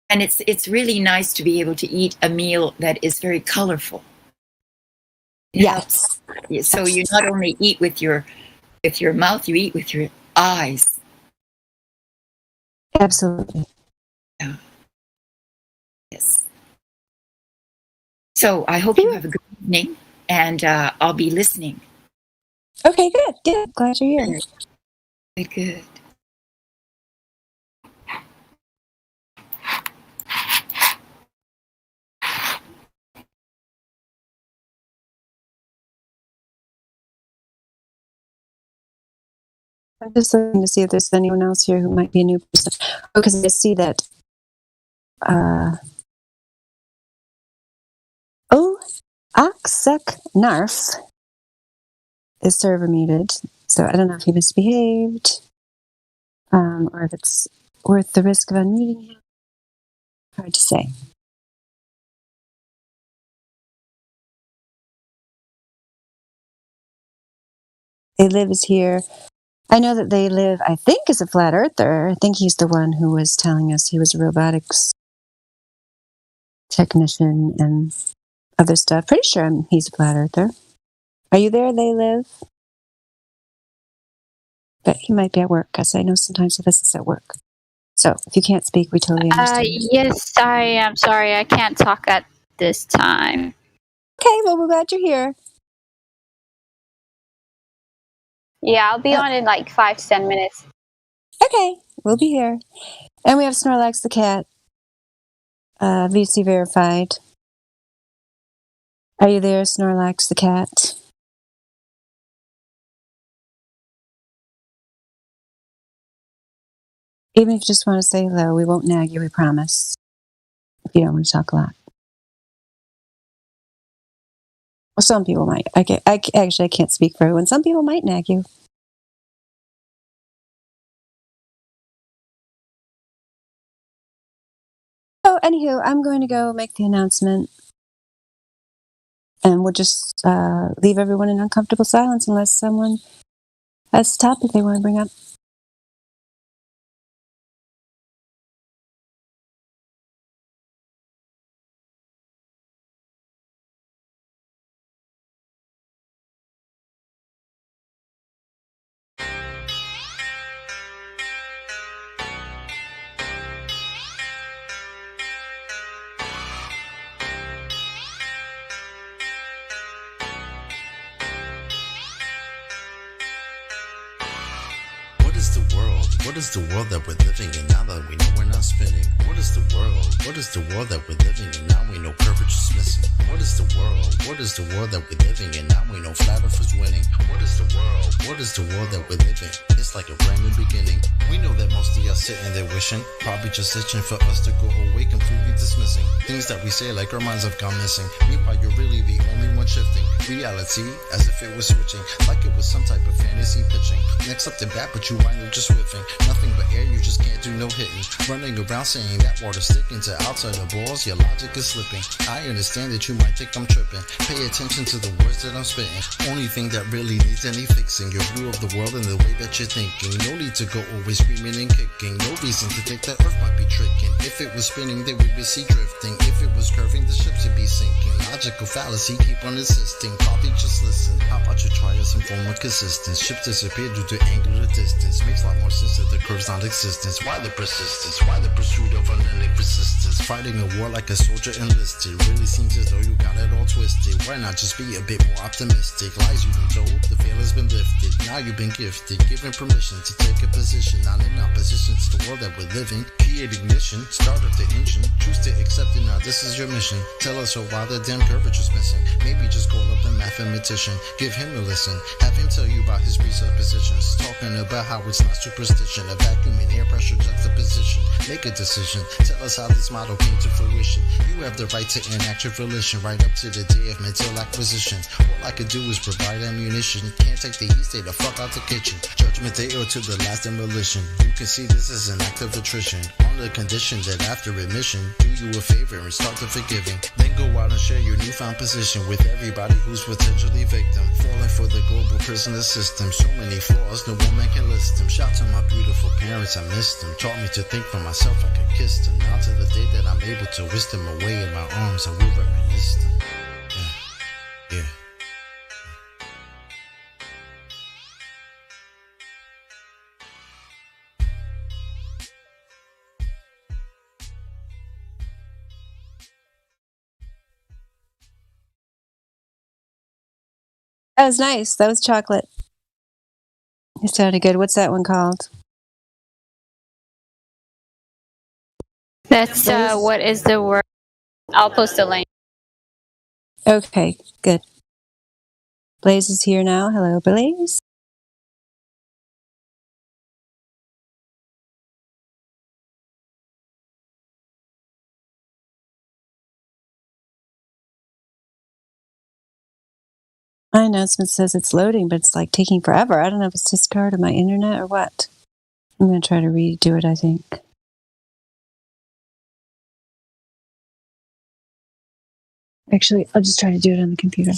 And it's really nice to be able to eat a meal that is very colorful. Yes. So you not only eat with your mouth, you eat with your eyes. Absolutely. Yeah. Yes. So I hope you have a good evening, and I'll be listening. Okay, good. Good. Glad you're here. Good. I'm just looking to see if there's anyone else here who might be a new person. Because I see that Aksek Narf is server muted. So I don't know if he misbehaved or if it's worth the risk of unmuting him. Hard to say. They live is here. I know that they live, I think, is a flat earther. I think he's the one who was telling us he was a robotics technician and other stuff. Pretty sure he's a flat earther. Are you there? They live? But he might be at work, because I know sometimes he visits at work. So if you can't speak, we totally understand. Yes, I am sorry. I can't talk at this time. Okay, well, we're glad you're here. Yeah, I'll be on in like 5 to 10 minutes. Okay, we'll be here. And we have Snorlax the cat. VC verified. Are you there, Snorlax the cat? Even if you just want to say hello, we won't nag you, we promise. If you don't want to talk a lot. Well, some people might. I can't speak for everyone. Some people might nag you. So, anywho, I'm going to go make the announcement. And we'll just leave everyone in uncomfortable silence unless someone has a topic they want to bring up. What is the world that we're living in now that we know we're not spinning? What is the world? What is the world that we're living in now we know coverage is missing? What is the world? What is the world that we're living in now we know flat earth is winning? What is the world? What is the world that we're living? It's like a brand new beginning. We know that most of y'all sitting there wishing, probably just itching for us to go away, completely dismissing things that we say like our minds have gone missing. Meanwhile, you're really the only one shifting reality as if it was switching, like it was some type of fantasy pitching. Next up to bat, but you wind up just whiffing. Nothing but air, you just can't do no hitting. Running around saying that water sticking to outside the balls, your logic is slipping. I understand that you might think I'm tripping. Pay attention to the words that I'm spitting. Only thing that really needs any fixing. Your view of the world and the way that you're thinking. No need to go always screaming and kicking. No reason to think that Earth might be tricking. If it was spinning, then we would see drifting. If it was curving, the ships would be sinking. Logical fallacy, keep on insisting. Probably just listen. How about you try some form of consistence? Ships disappear due to angular distance. Makes a lot more sense that the curve's non-existence. Why the persistence? Why the pursuit of unending persistence? Fighting a war like a soldier enlisted. Really seems as though you got it all twisted. Why not just be a bit more optimistic? Lies you've been told, the veil has been lifted. Now you've been gifted, given permission to take a position. Not in opposition to the world that we're living. Create ignition, start up the engine. Choose to accept it, now this is your mission. Tell us why the damn curvature's missing. Maybe just call up a mathematician. Give him a listen. Have him tell you about his presuppositions. Talking about how it's not superstition. A vacuum in air pressure juxtaposition. Make a decision. Tell us how this model came to fruition. You have the right to enact your volition right up to the day of mental acquisition. All I could do is provide ammunition. Can't take the heat, stay the fuck out the kitchen. Judgment Day or to the last demolition. You can see this is an act of attrition. On the condition that after admission, do you a favor and start the forgiving. Then go out and share your newfound position with everybody who's potentially victim. Falling for the global prisoner system. So many flaws, no woman can list them. Shout to my beautiful parents, I missed them. Taught me to think for myself, I could kiss them. Now to the day that I'm able to whisk them away in my arms, I will reminisce them. Yeah. That was nice. That was chocolate. It sounded good. What's that one called? That's what is the word? I'll post a link. Okay, good. Blaze is here now. Hello, Blaze. My announcement says it's loading, but it's like taking forever. I don't know if it's Discord or my internet or what. I'm going to try to redo it, I think. Actually, I'll just try to do it on the computer.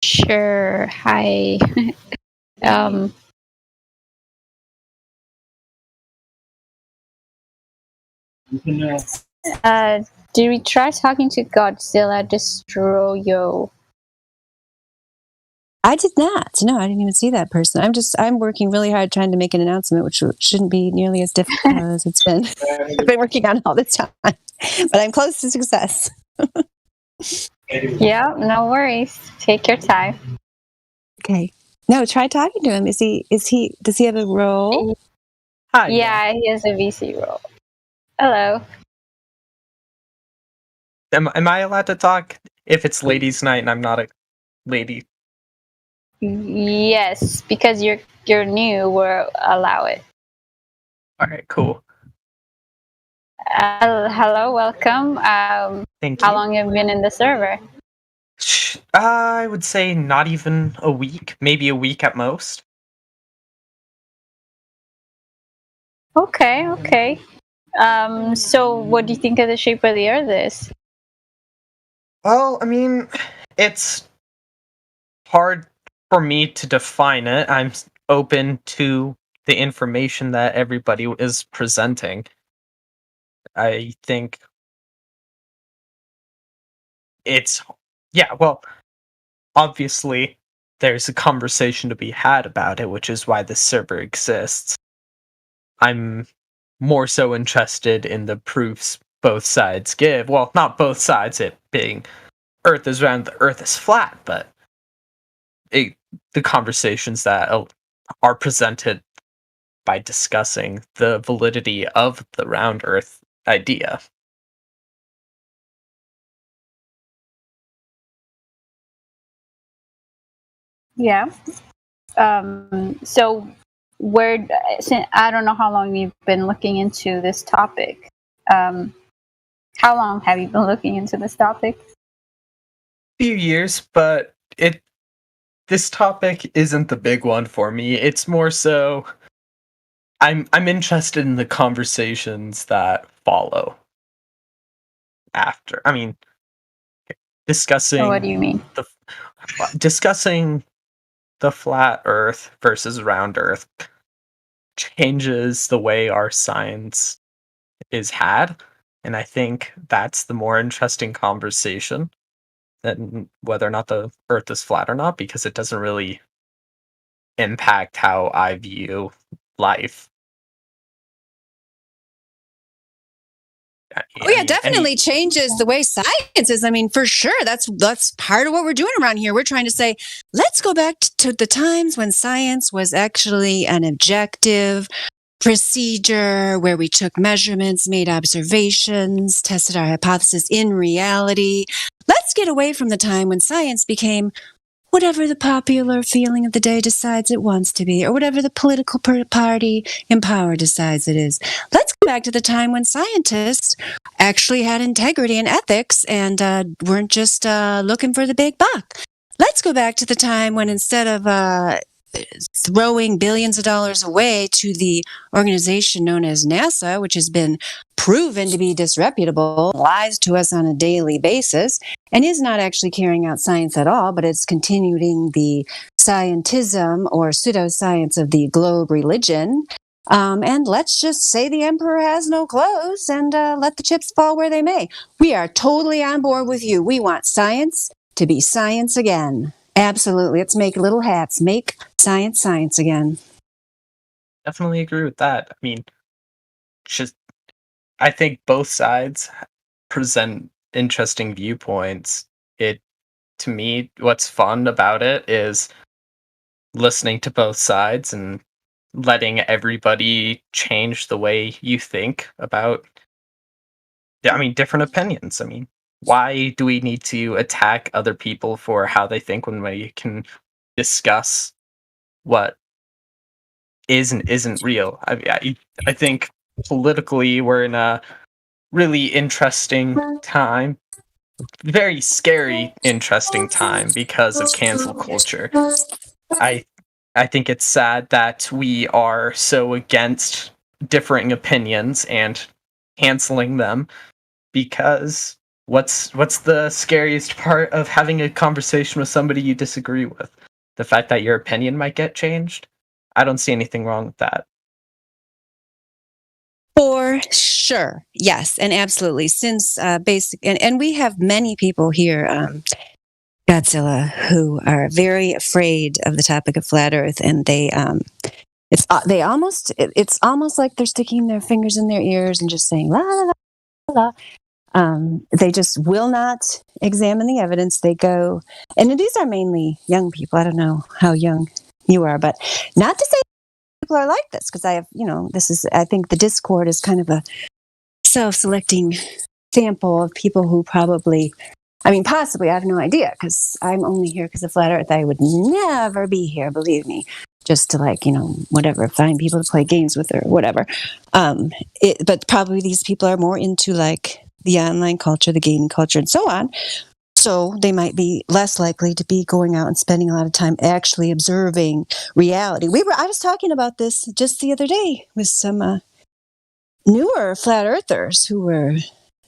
Sure. Hi. Did we try talking to Godzilla Destroyo? I did not. No, I didn't even see that person. I'm working really hard trying to make an announcement, which shouldn't be nearly as difficult as it's been. I've been working on it all this time, but I'm close to success. Yeah, no worries. Take your time. Okay. No, try talking to him. Does he have a role? Hi. Yeah, he has a VC role. Hello. Am I allowed to talk if it's ladies' night and I'm not a lady? Yes, because you're new, we'll allow it. All right, cool. Hello, welcome. Thank you. How long have you been in the server? I would say not even a week, maybe a week at most. Okay. So what do you think of the shape of the Earth is? Well, I mean, it's hard for me to define it. I'm open to the information that everybody is presenting. I think obviously there's a conversation to be had about it, which is why this server exists. I'm more so interested in the proofs both sides give. Well, not both sides, it being Earth is round, the Earth is flat, but the conversations that are presented by discussing the validity of the round Earth idea. Yeah. So I don't know how long you've been looking into this topic. How long have you been looking into this topic? Few years, but this topic isn't the big one for me. It's more so I'm interested in the conversations that follow. after. I mean, discussing. What do you mean? Discussing the flat Earth versus round Earth changes the way our science is had, and I think that's the more interesting conversation than whether or not the Earth is flat or not, because it doesn't really impact how I view life. Oh yeah, definitely changes the way science is. I mean, for sure, that's part of what we're doing around here. We're trying to say, let's go back to the times when science was actually an objective procedure where we took measurements, made observations, tested our hypothesis in reality. Let's get away from the time when science became whatever the popular feeling of the day decides it wants to be, or whatever the political party in power decides it is. Let's go back to the time when scientists actually had integrity and ethics and weren't just looking for the big buck. Let's go back to the time when instead of throwing billions of dollars away to the organization known as NASA, which has been proven to be disreputable, lies to us on a daily basis, and is not actually carrying out science at all, but it's continuing the scientism or pseudoscience of the globe religion. And let's just say the emperor has no clothes and let the chips fall where they may. We are totally on board with you. We want science to be science again. Absolutely. Let's make little hats. Make science science again. Definitely agree with that. I mean, I think both sides present interesting viewpoints. To me, what's fun about it is listening to both sides and letting everybody change the way you think about, different opinions. I mean, why do we need to attack other people for how they think when we can discuss what is and isn't real? I think politically we're in a really interesting time, very scary, interesting time because of cancel culture. I think it's sad that we are so against differing opinions and canceling them, because what's the scariest part of having a conversation with somebody you disagree with? The fact that your opinion might get changed? I don't see anything wrong with that. For sure. Yes, and absolutely. Since and we have many people here, Godzilla, who are very afraid of the topic of flat Earth, and it's almost like they're sticking their fingers in their ears and just saying la la la la. They just will not examine the evidence. They go, and these are mainly young people. I don't know how young you are, but not to say people are like this, because I think the Discord is kind of a self-selecting sample of people who possibly, I have no idea, because I'm only here because of flat Earth. I would never be here, believe me, just to find people to play games with or whatever. But probably these people are more into the online culture, the gaming culture, and so on. So they might be less likely to be going out and spending a lot of time actually observing reality. I was talking about this just the other day with some newer flat earthers who were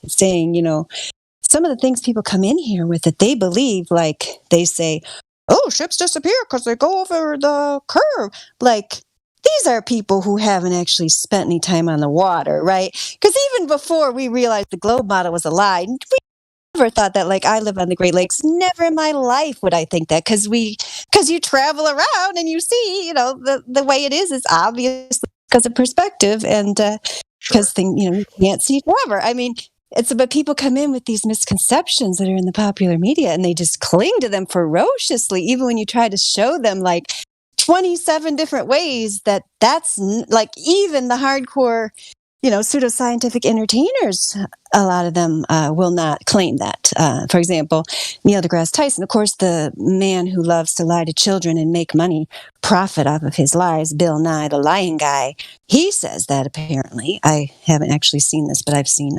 saying, some of the things people come in here with that they believe, they say, oh, ships disappear because they go over the curve. These are people who haven't actually spent any time on the water, right? Because even before we realized the globe model was a lie, we never thought that. I live on the Great Lakes. Never in my life would I think that, because you travel around and you see, the way it is obviously because of perspective and because you can't see forever. But people come in with these misconceptions that are in the popular media, and they just cling to them ferociously, even when you try to show them 27 different ways that's even the hardcore, pseudoscientific entertainers, a lot of them will not claim that. For example, Neil deGrasse Tyson, of course, the man who loves to lie to children and make money, profit off of his lies, Bill Nye, the lying guy, he says that apparently. I haven't actually seen this, but I've seen...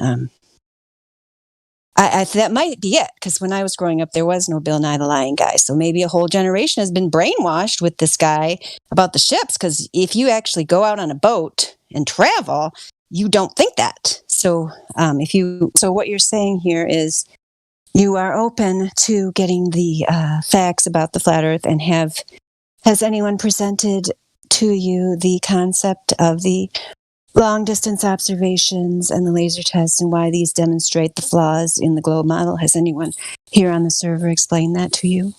that might be it, because when I was growing up, there was no Bill Nye the Lying Guy. So maybe a whole generation has been brainwashed with this guy about the ships, because if you actually go out on a boat and travel, you don't think that. So what you're saying here is you are open to getting the facts about the flat Earth, and has anyone presented to you the concept of the long distance observations and the laser tests and why these demonstrate the flaws in the globe model? Has anyone here on the server explained that to you?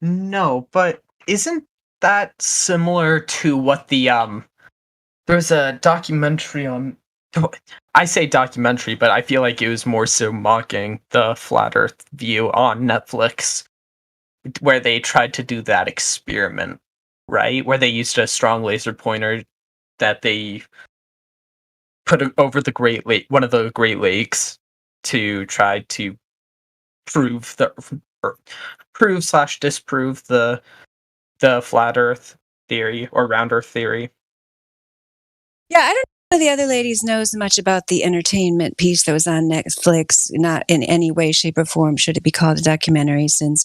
No, but isn't that similar to what the there's a documentary on, I say documentary, but I feel like it was more so mocking the flat Earth view on Netflix, where they tried to do that experiment, right? Where they used a strong laser pointer that they put over the one of the Great Lakes to try to prove / disprove the flat Earth theory or round Earth theory. Yeah, I don't know if the other ladies knows much about the entertainment piece that was on Netflix. Not in any way, shape, or form should it be called a documentary, since,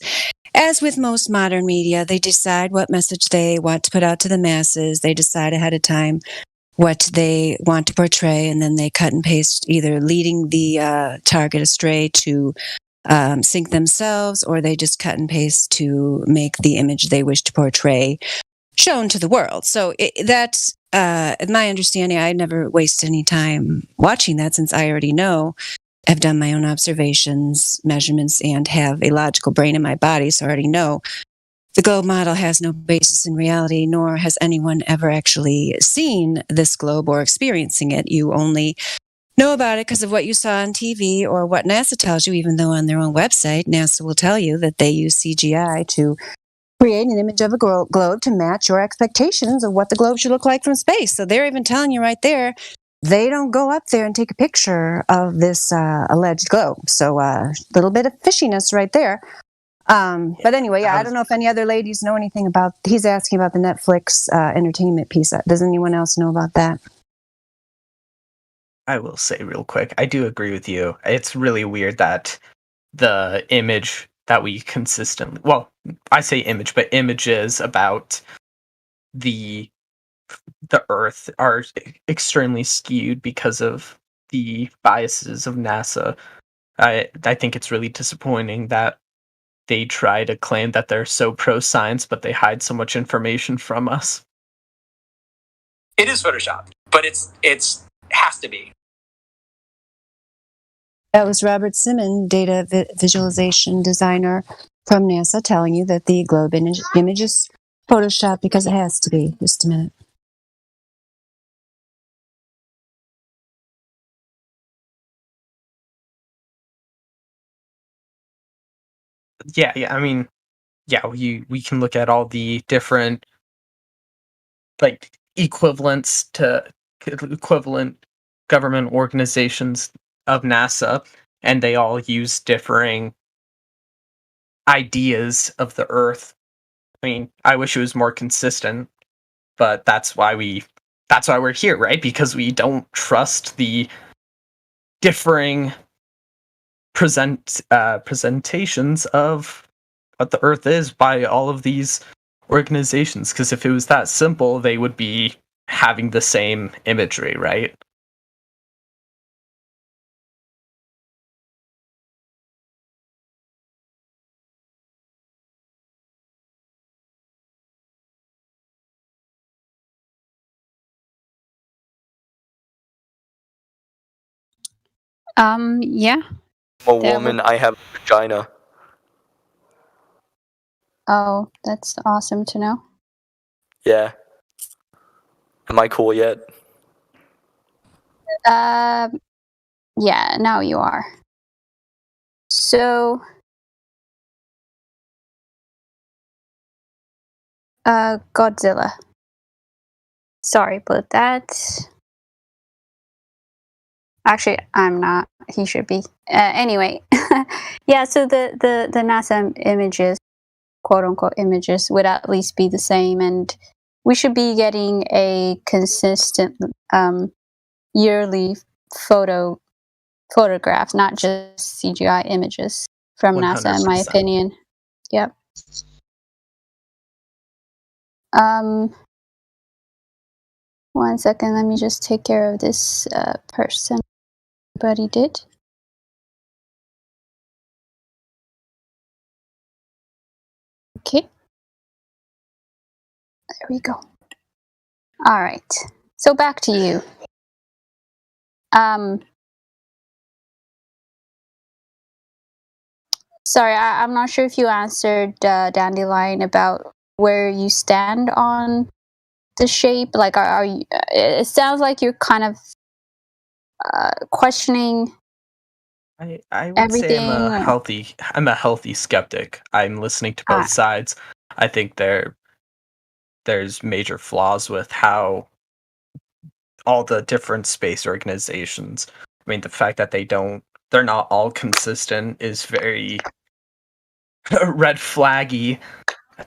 as with most modern media, they decide what message they want to put out to the masses. They decide ahead of time what they want to portray, and then they cut and paste, either leading the target astray to sync themselves, or they just cut and paste to make the image they wish to portray shown to the world. So that's my understanding. I never waste any time watching that, since I already know, I've done my own observations, measurements, and have a logical brain in my body, so I already know the globe model has no basis in reality, nor has anyone ever actually seen this globe or experiencing it. You only know about it because of what you saw on TV or what NASA tells you, even though on their own website, NASA will tell you that they use CGI to create an image of a globe to match your expectations of what the globe should look like from space. So they're even telling you right there, they don't go up there and take a picture of this alleged globe. So a little bit of fishiness right there. But anyway, I don't know if any other ladies know anything about, he's asking about the Netflix entertainment piece. Does anyone else know about that? I will say real quick, I do agree with you. It's really weird that the image that we consistently, well, I say image, but images about the Earth are extremely skewed because of the biases of NASA. I think it's really disappointing that they try to claim that they're so pro-science, but they hide so much information from us. It is Photoshop, but it's has to be. That was Robert Simon, data visualization designer from NASA, telling you that the globe image is Photoshop because it has to be. Just a minute. Yeah. I mean, yeah, we can look at all the different like equivalent government organizations of NASA, and they all use differing ideas of the Earth. I mean, I wish it was more consistent, but that's why we're here, right? Because we don't trust the differing presentations of what the Earth is by all of these organizations. Because if it was that simple, they would be having the same imagery, right? Yeah. I'm a woman, I have a vagina. Oh, that's awesome to know. Yeah. Am I cool yet? Yeah, now you are. So, Godzilla. Sorry, but that's... Actually, I'm not. He should be. Anyway, yeah, so the NASA images, quote-unquote images, would at least be the same, and we should be getting a consistent yearly photographs, not just CGI images from NASA, in my 100%. opinion. Yep. 1 second, let me just take care of this person. Everybody did. Okay. There we go. All right. So back to you. Sorry, I'm not sure if you answered Dandelion about where you stand on the shape. Like, are you? It sounds like you're kind of questioning. I would say everything. I'm a healthy skeptic. I'm listening to both sides. I think there's major flaws with how all the different space organizations. I mean, the fact that they're not all consistent is very red flaggy.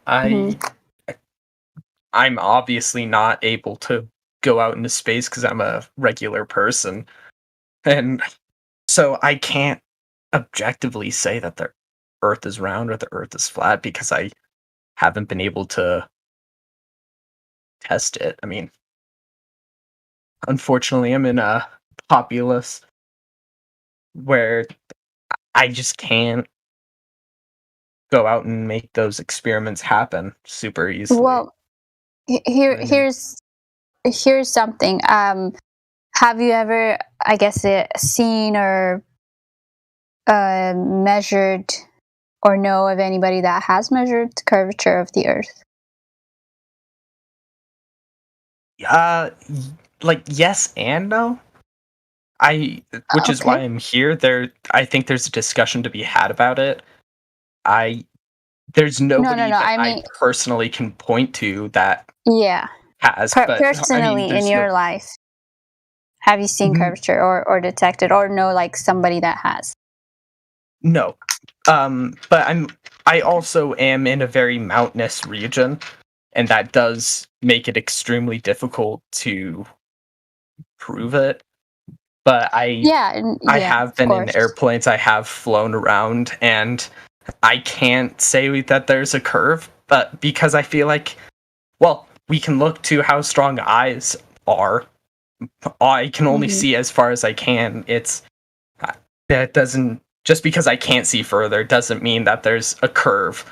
I'm obviously not able to go out into space because I'm a regular person, and so I can't objectively say that the Earth is round or the Earth is flat because I haven't been able to test it. I mean, unfortunately, I'm in a populace where I just can't go out and make those experiments happen super easily. Well, here's something. Have you ever, I guess, seen or measured or know of anybody that has measured the curvature of the Earth? Like yes and no. Which is why I'm here. I think there's a discussion to be had about it. There's nobody I personally can point to that has. But, personally, in your life, have you seen curvature or detected or know like somebody that has? No, but I also am in a very mountainous region, and that does make it extremely difficult to prove it. But I have been in airplanes, I have flown around, and I can't say that there's a curve, but because I feel like, well, we can look to how strong eyes are. I can only see as far as I can. That doesn't, just because I can't see further doesn't mean that there's a curve,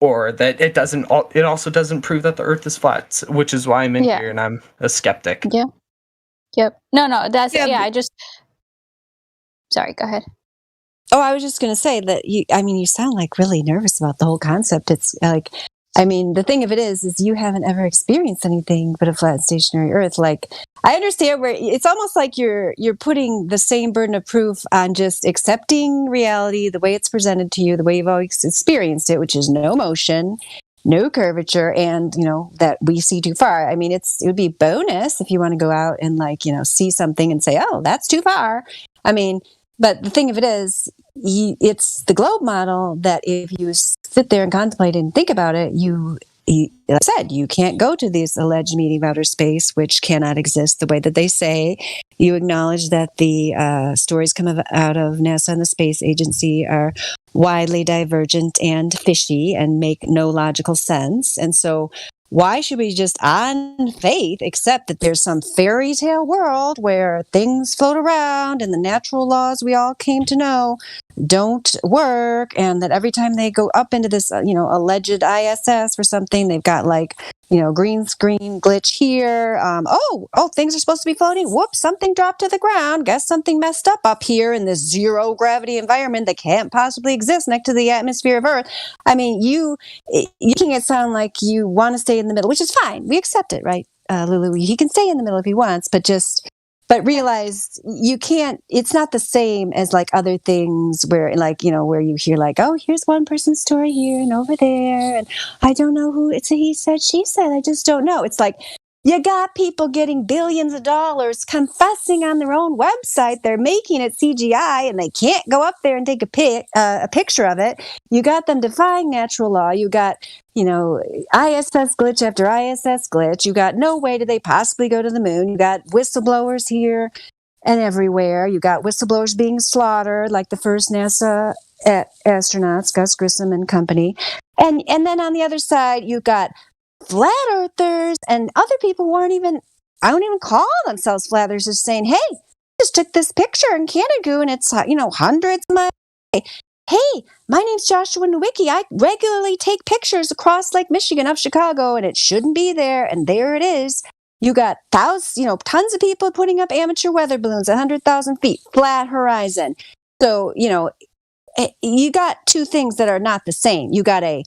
or that it also doesn't prove that the Earth is flat, which is why I'm in here and I'm a skeptic. Yeah. Yep. No, that's I just. Sorry, go ahead. Oh, I was just going to say that you sound like really nervous about the whole concept. It's like, the thing of it is you haven't ever experienced anything but a flat stationary Earth. Like, I understand where it's almost like you're putting the same burden of proof on just accepting reality the way it's presented to you, the way you've always experienced it, which is no motion, no curvature, and that we see too far. I mean, it would be bonus if you want to go out and see something and say, oh, that's too far. But the thing of it is, it's the globe model that if you sit there and contemplate and think about it, like I said, you can't go to this alleged meeting of outer space, which cannot exist the way that they say. You acknowledge that the stories come out of NASA and the Space Agency are widely divergent and fishy and make no logical sense. And so why should we just on faith accept that there's some fairy tale world where things float around and the natural laws we all came to know don't work, and that every time they go up into this alleged ISS or something, they've got green screen glitch here. Things are supposed to be floating. Whoops, something dropped to the ground. Guess something messed up here in this zero gravity environment that can't possibly exist next to the atmosphere of Earth. I mean, you making it sound like you want to stay in the middle, which is fine. We accept it, right, Lulu? He can stay in the middle if he wants, but realize you can't. It's not the same as other things where where you hear oh, here's one person's story here and over there, and I don't know who it's a he said she said, I just don't know. It's like you got people getting billions of dollars confessing on their own website they're making it CGI and they can't go up there and take a picture of it. You got them defying natural law. You got ISS glitch after ISS glitch. You got no way did they possibly go to the moon. You got whistleblowers here and everywhere. You got whistleblowers being slaughtered, like the first NASA astronauts, Gus Grissom and company. And then on the other side, you got flat earthers and other people who aren't even I don't even call themselves flat earthers. They're saying, hey, I just took this picture in Canada and it's, hundreds of miles away. Hey, my name's Joshua Nowicki. I regularly take pictures across Lake Michigan of Chicago and it shouldn't be there. And there it is. You got tons of people putting up amateur weather balloons, 100,000 feet, flat horizon. So, you got two things that are not the same. You got a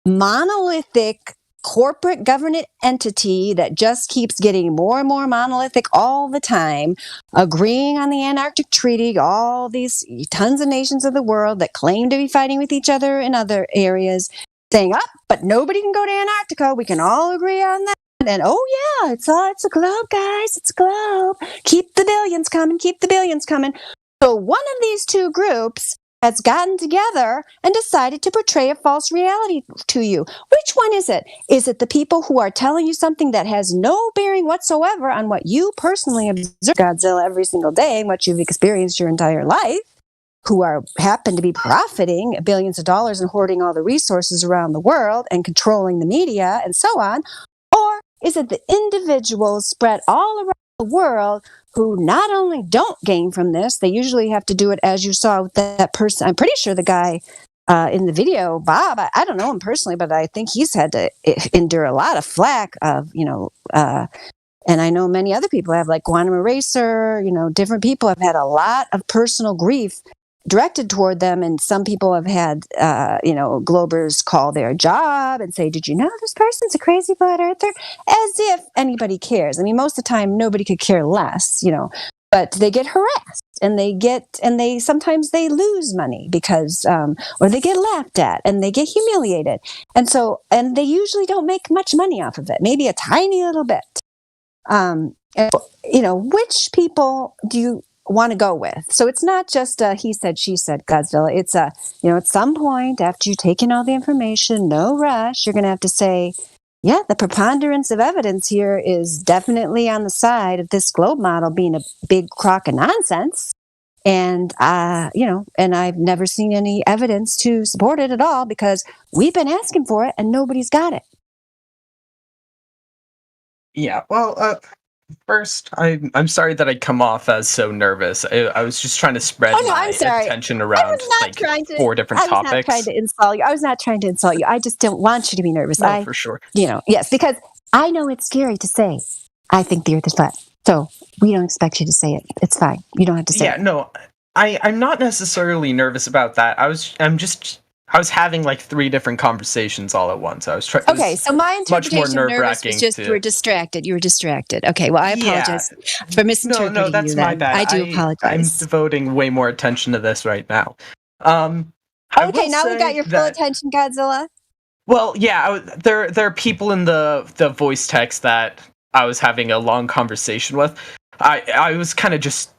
monolithic corporate government entity that just keeps getting more and more monolithic all the time, agreeing on the Antarctic Treaty, all these tons of nations of the world that claim to be fighting with each other in other areas, saying, but nobody can go to Antarctica. We can all agree on that. And it's a globe, guys. It's a globe. Keep the billions coming. Keep the billions coming. So one of these two groups has gotten together and decided to portray a false reality to you. Which one is it? Is it the people who are telling you something that has no bearing whatsoever on what you personally observe Godzilla every single day and what you've experienced your entire life, who happen to be profiting billions of dollars and hoarding all the resources around the world and controlling the media and so on? Or is it the individuals spread all around the world who not only don't gain from this, they usually have to do it, as you saw with that person. I'm pretty sure the guy in the video, Bob, I don't know him personally, but I think he's had to endure a lot of flack of, and I know many other people have, like Quantum Eraser, different people have had a lot of personal grief directed toward them. And some people have had, Globers call their job and say, did you know this person's a crazy flat earther? As if anybody cares. I mean, most of the time, nobody could care less, but they get harassed and sometimes they lose money because, or they get laughed at and they get humiliated. And they usually don't make much money off of it, maybe a tiny little bit. Which people do you want to go with? So it's not just a he said, she said Godzilla. It's at some point after you've taken all the information, no rush, you're going to have to say, yeah, the preponderance of evidence here is definitely on the side of this globe model being a big crock of nonsense. And, and I've never seen any evidence to support it at all because we've been asking for it and nobody's got it. Yeah, well, first, I'm sorry that I come off as so nervous. I was just trying to spread my attention around four different topics. I was not trying to insult you. I was not trying to insult you. I just don't want you to be nervous. No, for sure. Yes, because I know it's scary to say, I think the earth is flat. So we don't expect you to say it. It's fine. You don't have to say it. Yeah, no, I'm not necessarily nervous about that. I was having like three different conversations all at once. I was trying. Okay, so my interpretation of nervous was just you were distracted. You were distracted. Okay, well, I apologize for misinterpreting you. No, that's my bad. I do apologize. I'm devoting way more attention to this right now. Okay, now we got your full attention, Godzilla. Well, yeah, there are people in the voice text that I was having a long conversation with. I was kind of just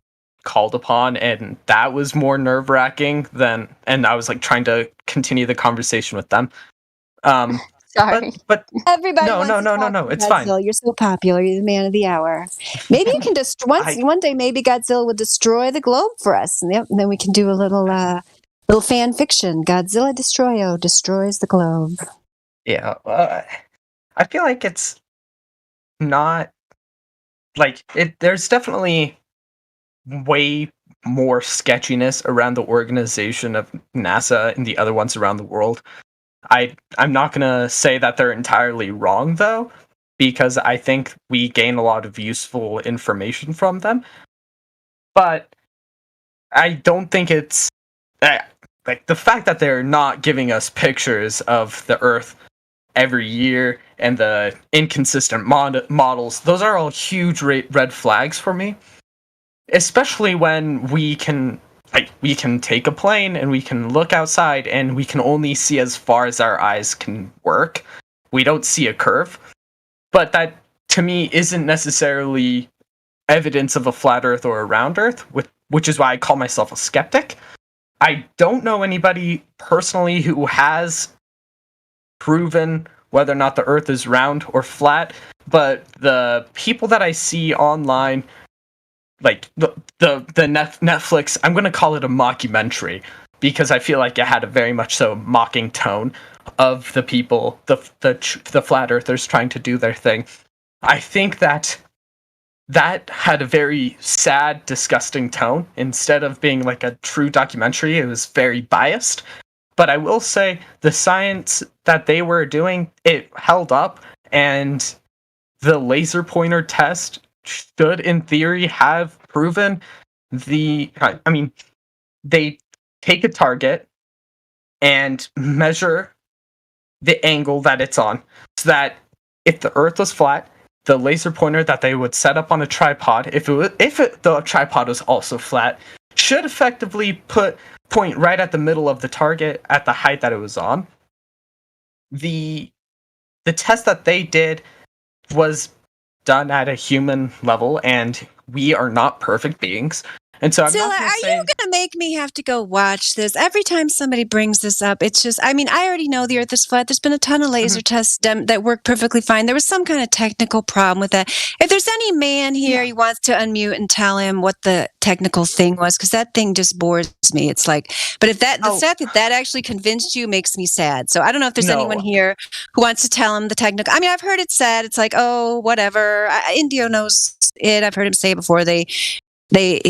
called upon, and that was more nerve-wracking and I was like trying to continue the conversation with them. Sorry, but everybody. No, it's Godzilla. fine. You're so popular. You're the man of the hour. Maybe you can just one day maybe Godzilla will destroy the globe for us, and then we can do a little fan fiction. Godzilla destroys the globe. Yeah, I feel like it's not like it. There's definitely way more sketchiness around the organization of NASA and the other ones around the world. I'm not gonna say that they're entirely wrong though, because I think we gain a lot of useful information from them. But I don't think it's like the fact that they're not giving us pictures of the Earth every year and the inconsistent models. Those are all huge red flags for me. Especially when we can take a plane and we can look outside and we can only see as far as our eyes can work. We don't see a curve. But that, to me, isn't necessarily evidence of a flat Earth or a round Earth, which is why I call myself a skeptic. I don't know anybody personally who has proven whether or not the Earth is round or flat, but the people that I see online, like the Netflix, I'm gonna call it a mockumentary because I feel like it had a very much so mocking tone of the people, the flat earthers trying to do their thing. I think that that had a very sad, disgusting tone. Instead of being like a true documentary, it was very biased. But I will say the science that they were doing, it held up, and the laser pointer test should, in theory, have proven they take a target and measure the angle that it's on, so that if the Earth was flat, the laser pointer that they would set up on a tripod, if the tripod was also flat, should effectively point right at the middle of the target at the height that it was on. The test that they did was done at a human level, and we are not perfect beings. And so I'm Zilla, not are you going to make me have to go watch this? Every time somebody brings this up, it's just, I mean, I already know the Earth is flat. There's been a ton of laser tests that work perfectly fine. There was some kind of technical problem with that. If there's any man here, he wants to unmute and tell him what the technical thing was, because that thing just bores me. It's like, but if the fact that actually convinced you makes me sad. So I don't know if there's anyone here who wants to tell him the technical. I mean, I've heard it said. It's like, oh, whatever. Indio knows it. I've heard him say it before.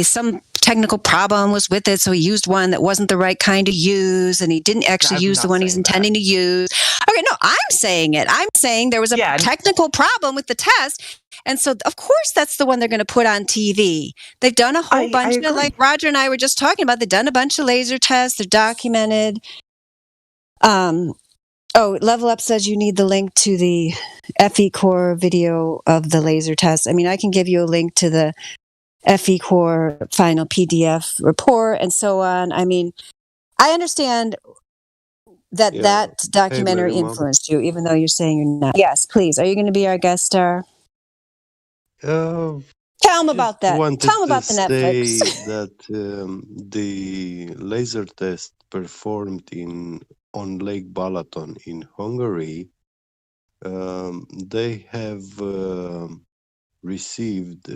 Some technical problem was with it, so he used one that wasn't the right kind to use, and he didn't actually use the one he's intending to use. Okay, no, I'm saying it. I'm saying there was a technical problem with the test, and so of course that's the one they're going to put on TV. They've done a whole bunch of, like Roger and I were just talking about, they've done a bunch of laser tests. They're documented. Level Up says you need the link to the FE Core video of the laser test. I mean, I can give you a link to the FE Core final PDF report and so on. I mean, I understand that documentary influenced you, even though you're saying you're not. Yes, please. Are you going to be our guest star? Tell them about that. Tell them about the Netflix. That the laser test performed on Lake Balaton in Hungary, they have received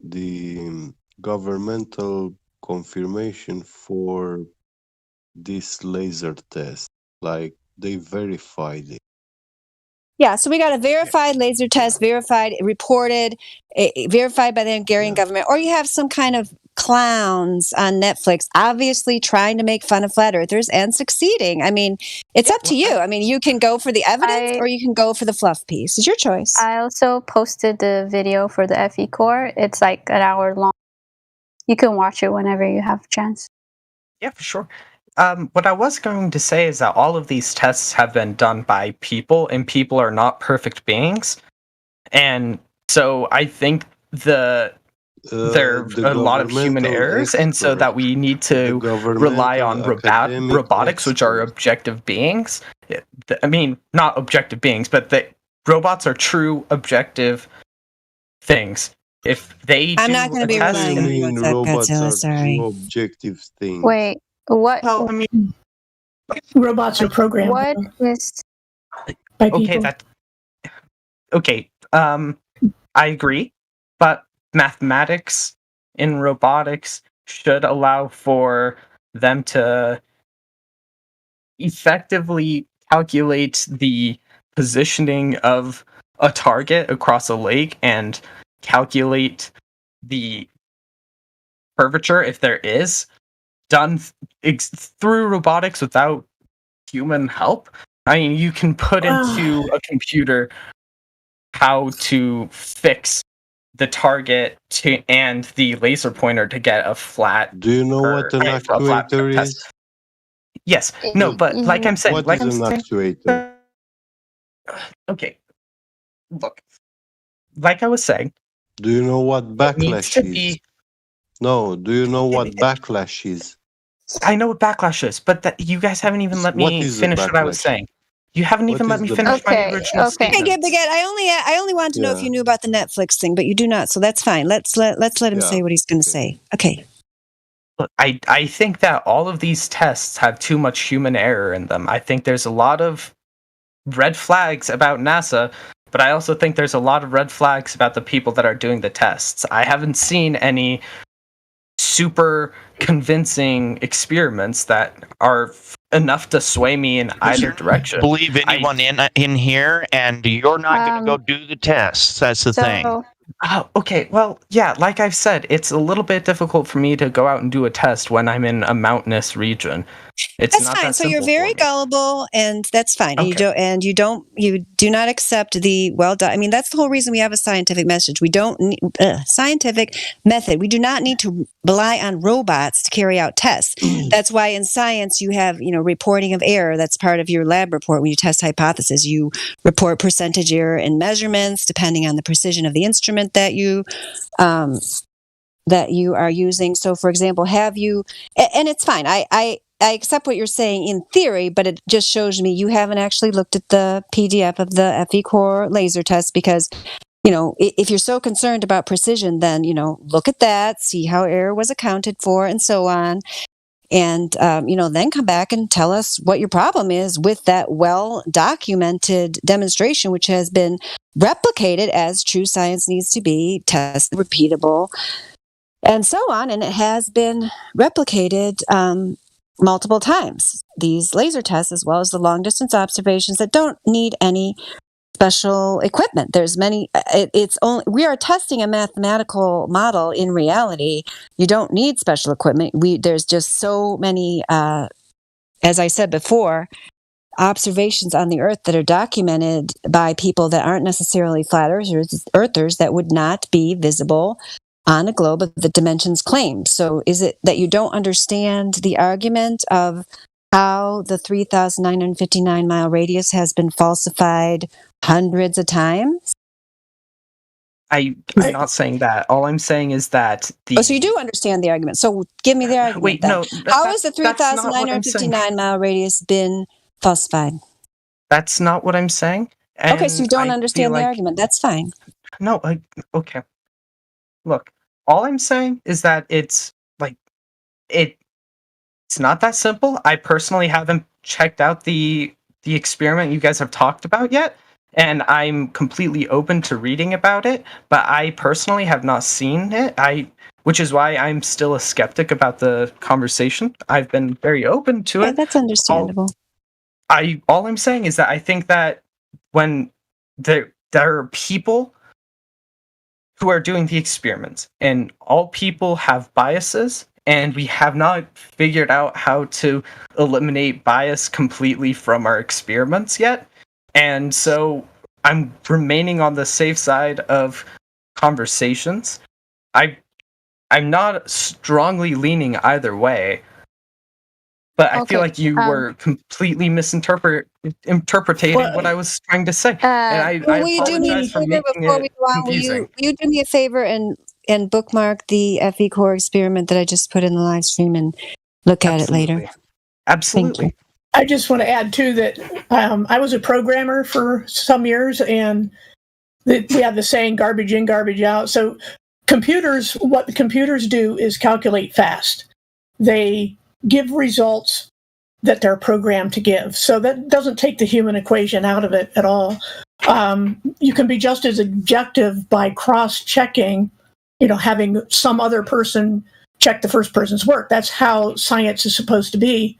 the governmental confirmation for this laser test. Like, they verified it. Yeah, so we got a verified laser test, verified, reported, verified by the Hungarian government, or you have some kind of clowns on Netflix obviously trying to make fun of flat earthers and succeeding. I mean, it's up to you. I mean, you can go for the evidence or you can go for the fluff piece. It's your choice. I also posted the video for the FE Core. It's like an hour long. You can watch it whenever you have a chance. Yeah, for sure. What I was going to say is that all of these tests have been done by people, and people are not perfect beings. And so I think there are a lot of human errors, and so that we need to rely on robotics, which are objective beings. I mean, not objective beings, but robots are true objective things. If they I'm not going to be relying on robots Godzilla, sorry. Objective things. Wait, what? Well, I mean, robots are programmed. What is? By okay, people. I agree, but mathematics in robotics should allow for them to effectively calculate the positioning of a target across a lake and calculate the curvature, if there is, done through robotics without human help. I mean, you can put into a computer how to fix the target and the laser pointer to get a flat. Do you know what an actuator is? Yes. No, but like I'm saying, what is an actuator? Okay. Look, like I was saying. Do you know what backlash is? No. Do you know what backlash is? I know what backlash is, but you guys haven't even let me finish what I was saying. You haven't even let me finish my original statement. I only want to know if you knew about the Netflix thing, but you do not, so that's fine. Let's let him say what he's going to say. Okay. Look, I think that all of these tests have too much human error in them. I think there's a lot of red flags about NASA, but I also think there's a lot of red flags about the people that are doing the tests. I haven't seen any super convincing experiments that are enough to sway me in either direction. Believe anyone in here, and you're not going to go do the tests. That's the thing. Oh, okay. Well, yeah, like I've said, it's a little bit difficult for me to go out and do a test when I'm in a mountainous region. It's That's not fine. that So you're simple for very me. gullible, and that's fine. Okay. You do not accept the well done. I mean, that's the whole reason we have a scientific message. We don't need scientific method. We do not need to rely on robots to carry out tests. That's why in science you have reporting of error. That's part of your lab report when you test hypothesis. You report percentage error in measurements depending on the precision of the instrument that you are using. So, for example, have you? And it's fine. I accept what you're saying in theory, but it just shows me you haven't actually looked at the PDF of the FE Core laser test because, if you're so concerned about precision, then, look at that, see how error was accounted for, and so on. And, then come back and tell us what your problem is with that well-documented demonstration, which has been replicated as true science needs to be, tested, repeatable, and so on. And it has been replicated multiple times, these laser tests, as well as the long distance observations that don't need any special equipment. There's many, we are testing a mathematical model in reality. You don't need special equipment. There's just so many, as I said before, observations on the earth that are documented by people that aren't necessarily flat earthers that would not be visible on a globe of the dimensions claimed. So is it that you don't understand the argument of how the 3,959 mile radius has been falsified hundreds of times? I'm not saying that. All I'm saying is that so you do understand the argument. So give me the argument. Wait, then. no. How has the 3,959 mile radius been falsified? That's not what I'm saying. Okay, so you don't understand the argument. That's fine. No, okay. Look, all I'm saying is that it's not that simple. I personally haven't checked out the experiment you guys have talked about yet, and I'm completely open to reading about it, but I personally have not seen it. Which is why I'm still a skeptic about the conversation. I've been very open to it. That's understandable. All I'm saying is that I think that when there are people who are doing the experiments, and all people have biases, and we have not figured out how to eliminate bias completely from our experiments yet. And so I'm remaining on the safe side of conversations. I'm not strongly leaning either way, but I feel like you were completely interpreting what I was trying to say. And I will you do me a apologize for favor making before we it go on? Will confusing. you do me a favor and bookmark the FE Core experiment that I just put in the live stream and look at it later? Absolutely. I just want to add too that I was a programmer for some years, and we have the saying "garbage in, garbage out." So what the computers do is calculate fast. They give results that they're programmed to give. So that doesn't take the human equation out of it at all. You can be just as objective by cross-checking, having some other person check the first person's work. That's how science is supposed to be,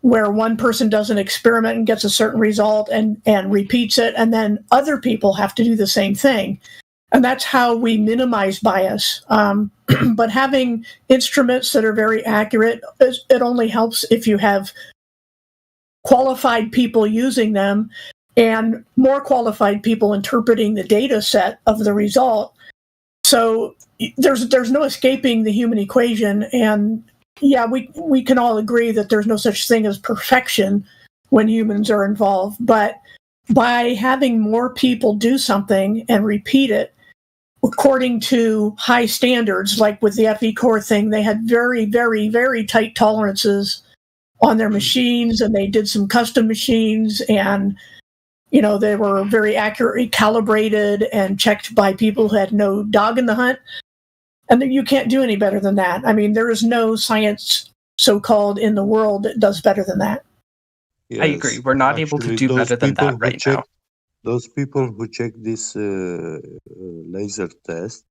where one person does an experiment and gets a certain result and repeats it, and then other people have to do the same thing. And that's how we minimize bias. But having instruments that are very accurate, it only helps if you have qualified people using them and more qualified people interpreting the data set of the result. So there's no escaping the human equation. And yeah, we can all agree that there's no such thing as perfection when humans are involved. But by having more people do something and repeat it, according to high standards, like with the FE Core thing, they had very, very, very tight tolerances on their machines, and they did some custom machines, and they were very accurately calibrated and checked by people who had no dog in the hunt. And you can't do any better than that. I mean, there is no science, so-called, in the world that does better than that. Yes, I agree. We're not able to do better than that right now. Those people who checked this laser test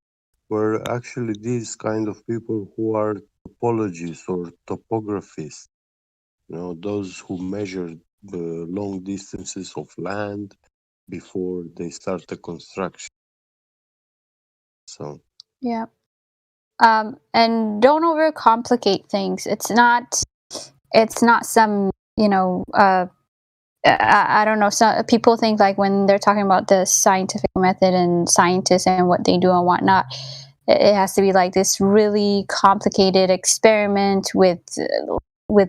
were actually these kind of people who are topologists or topographists. Those who measure the long distances of land before they start the construction. So Yeah. And don't overcomplicate things. It's not some, I don't know. Some people think like when they're talking about the scientific method and scientists and what they do and whatnot, it has to be like this really complicated experiment with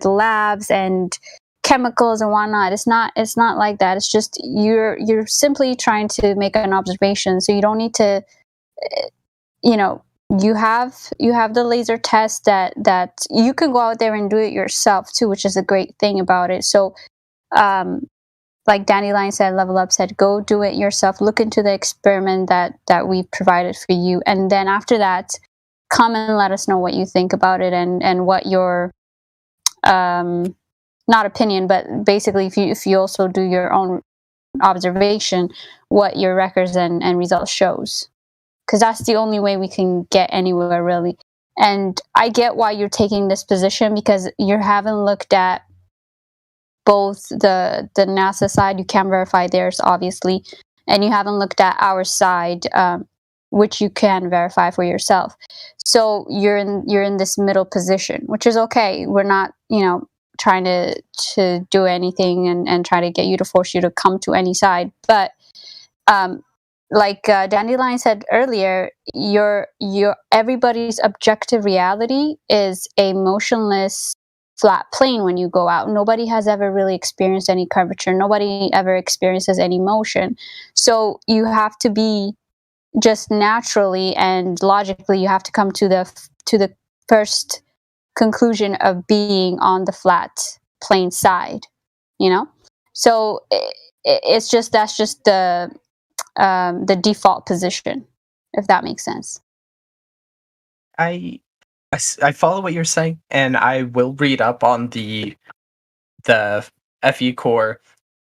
labs and chemicals and whatnot. It's not like that. It's just you're simply trying to make an observation. So you don't need to, you have the laser test that you can go out there and do it yourself too, which is a great thing about it. So like Dandelion said, Level Up said, go do it yourself. Look into the experiment that we've provided for you, and then after that, come and let us know what you think about it and what your not opinion, but basically if you also do your own observation, what your records and results shows, because that's the only way we can get anywhere really. And I get why you're taking this position, because you haven't looked at both the NASA side, you can verify theirs obviously, and you haven't looked at our side, which you can verify for yourself. So you're in this middle position, which is okay. We're not trying to do anything and try to get you to force you to come to any side, but like Dandelion said earlier, your everybody's objective reality is a motionless flat plane when you go out. Nobody has ever really experienced any curvature. Nobody ever experiences any motion. So you have to be just naturally and logically, you have to come to the first conclusion of being on the flat plane side, So it's just that's just the default position, if that makes sense. I follow what you're saying, and I will read up on the FE core,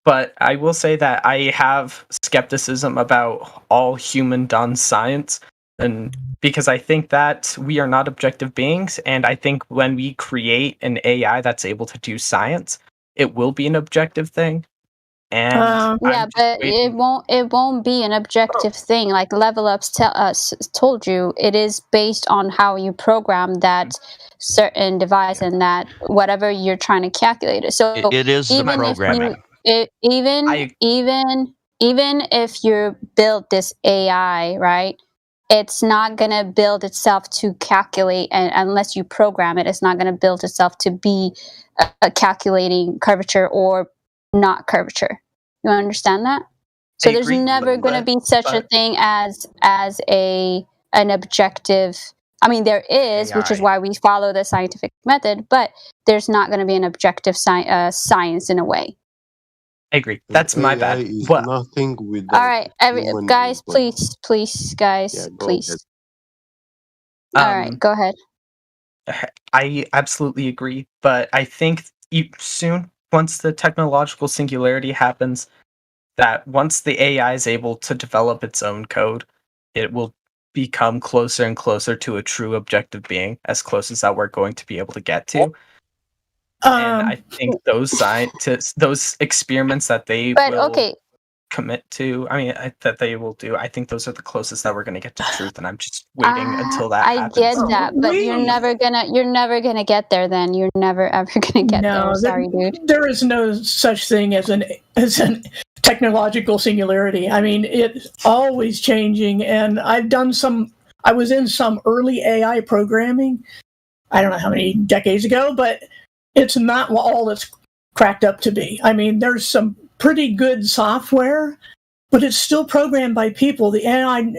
but I will say that I have skepticism about all human done science, and because I think that we are not objective beings, and I think when we create an AI that's able to do science, it will be an objective thing. And but it won't be an objective thing. Like Level Up's told you, it is based on how you program that certain device and that whatever you're trying to calculate it. So it is the programming. Even if you build this AI, right, it's not gonna build itself to calculate, and unless you program it, it's not gonna build itself to be calculating curvature or not curvature. You understand that? So there's never going to be such a thing as an objective. I mean, there is, AI, which is why we follow the scientific method, but there's not going to be an objective science in a way. I agree. That's my bad. Nothing with. All right, guys, please, guys, please. All right, go ahead. I absolutely agree, but I think soon, once the technological singularity happens, that once the AI is able to develop its own code, it will become closer and closer to a true objective being, as close as that we're going to be able to get to. And I think those scientists, those experiments that they commit to, that they will do, I think those are the closest that we're going to get to truth, and I'm just waiting until that happens. I get that, but you're never gonna get there. Then you're never ever gonna get there. Sorry, dude. There is no such thing as an technological singularity. I mean, it's always changing, and I was in some early AI programming. I don't know how many decades ago, but it's not all it's cracked up to be. I mean, there's some pretty good software, but it's still programmed by people. The AI,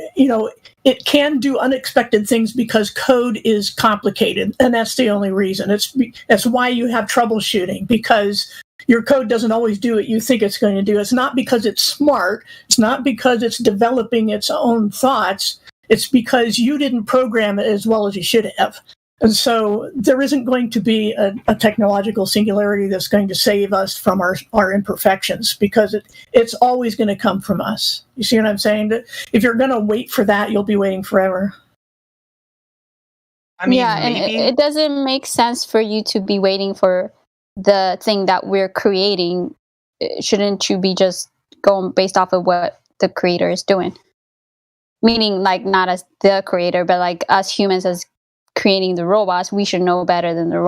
it can do unexpected things because code is complicated, and that's the only reason. That's why you have troubleshooting, because your code doesn't always do what you think it's going to do. It's not because it's smart. It's not because it's developing its own thoughts. It's because you didn't program it as well as you should have. And so there isn't going to be a technological singularity that's going to save us from our imperfections, because it's always going to come from us. You see what I'm saying? If you're going to wait for that, you'll be waiting forever. And it doesn't make sense for you to be waiting for the thing that we're creating. Shouldn't you be just going based off of what the creator is doing? meaning like not as the creator, but like us humans as creating the robots, we should know better than the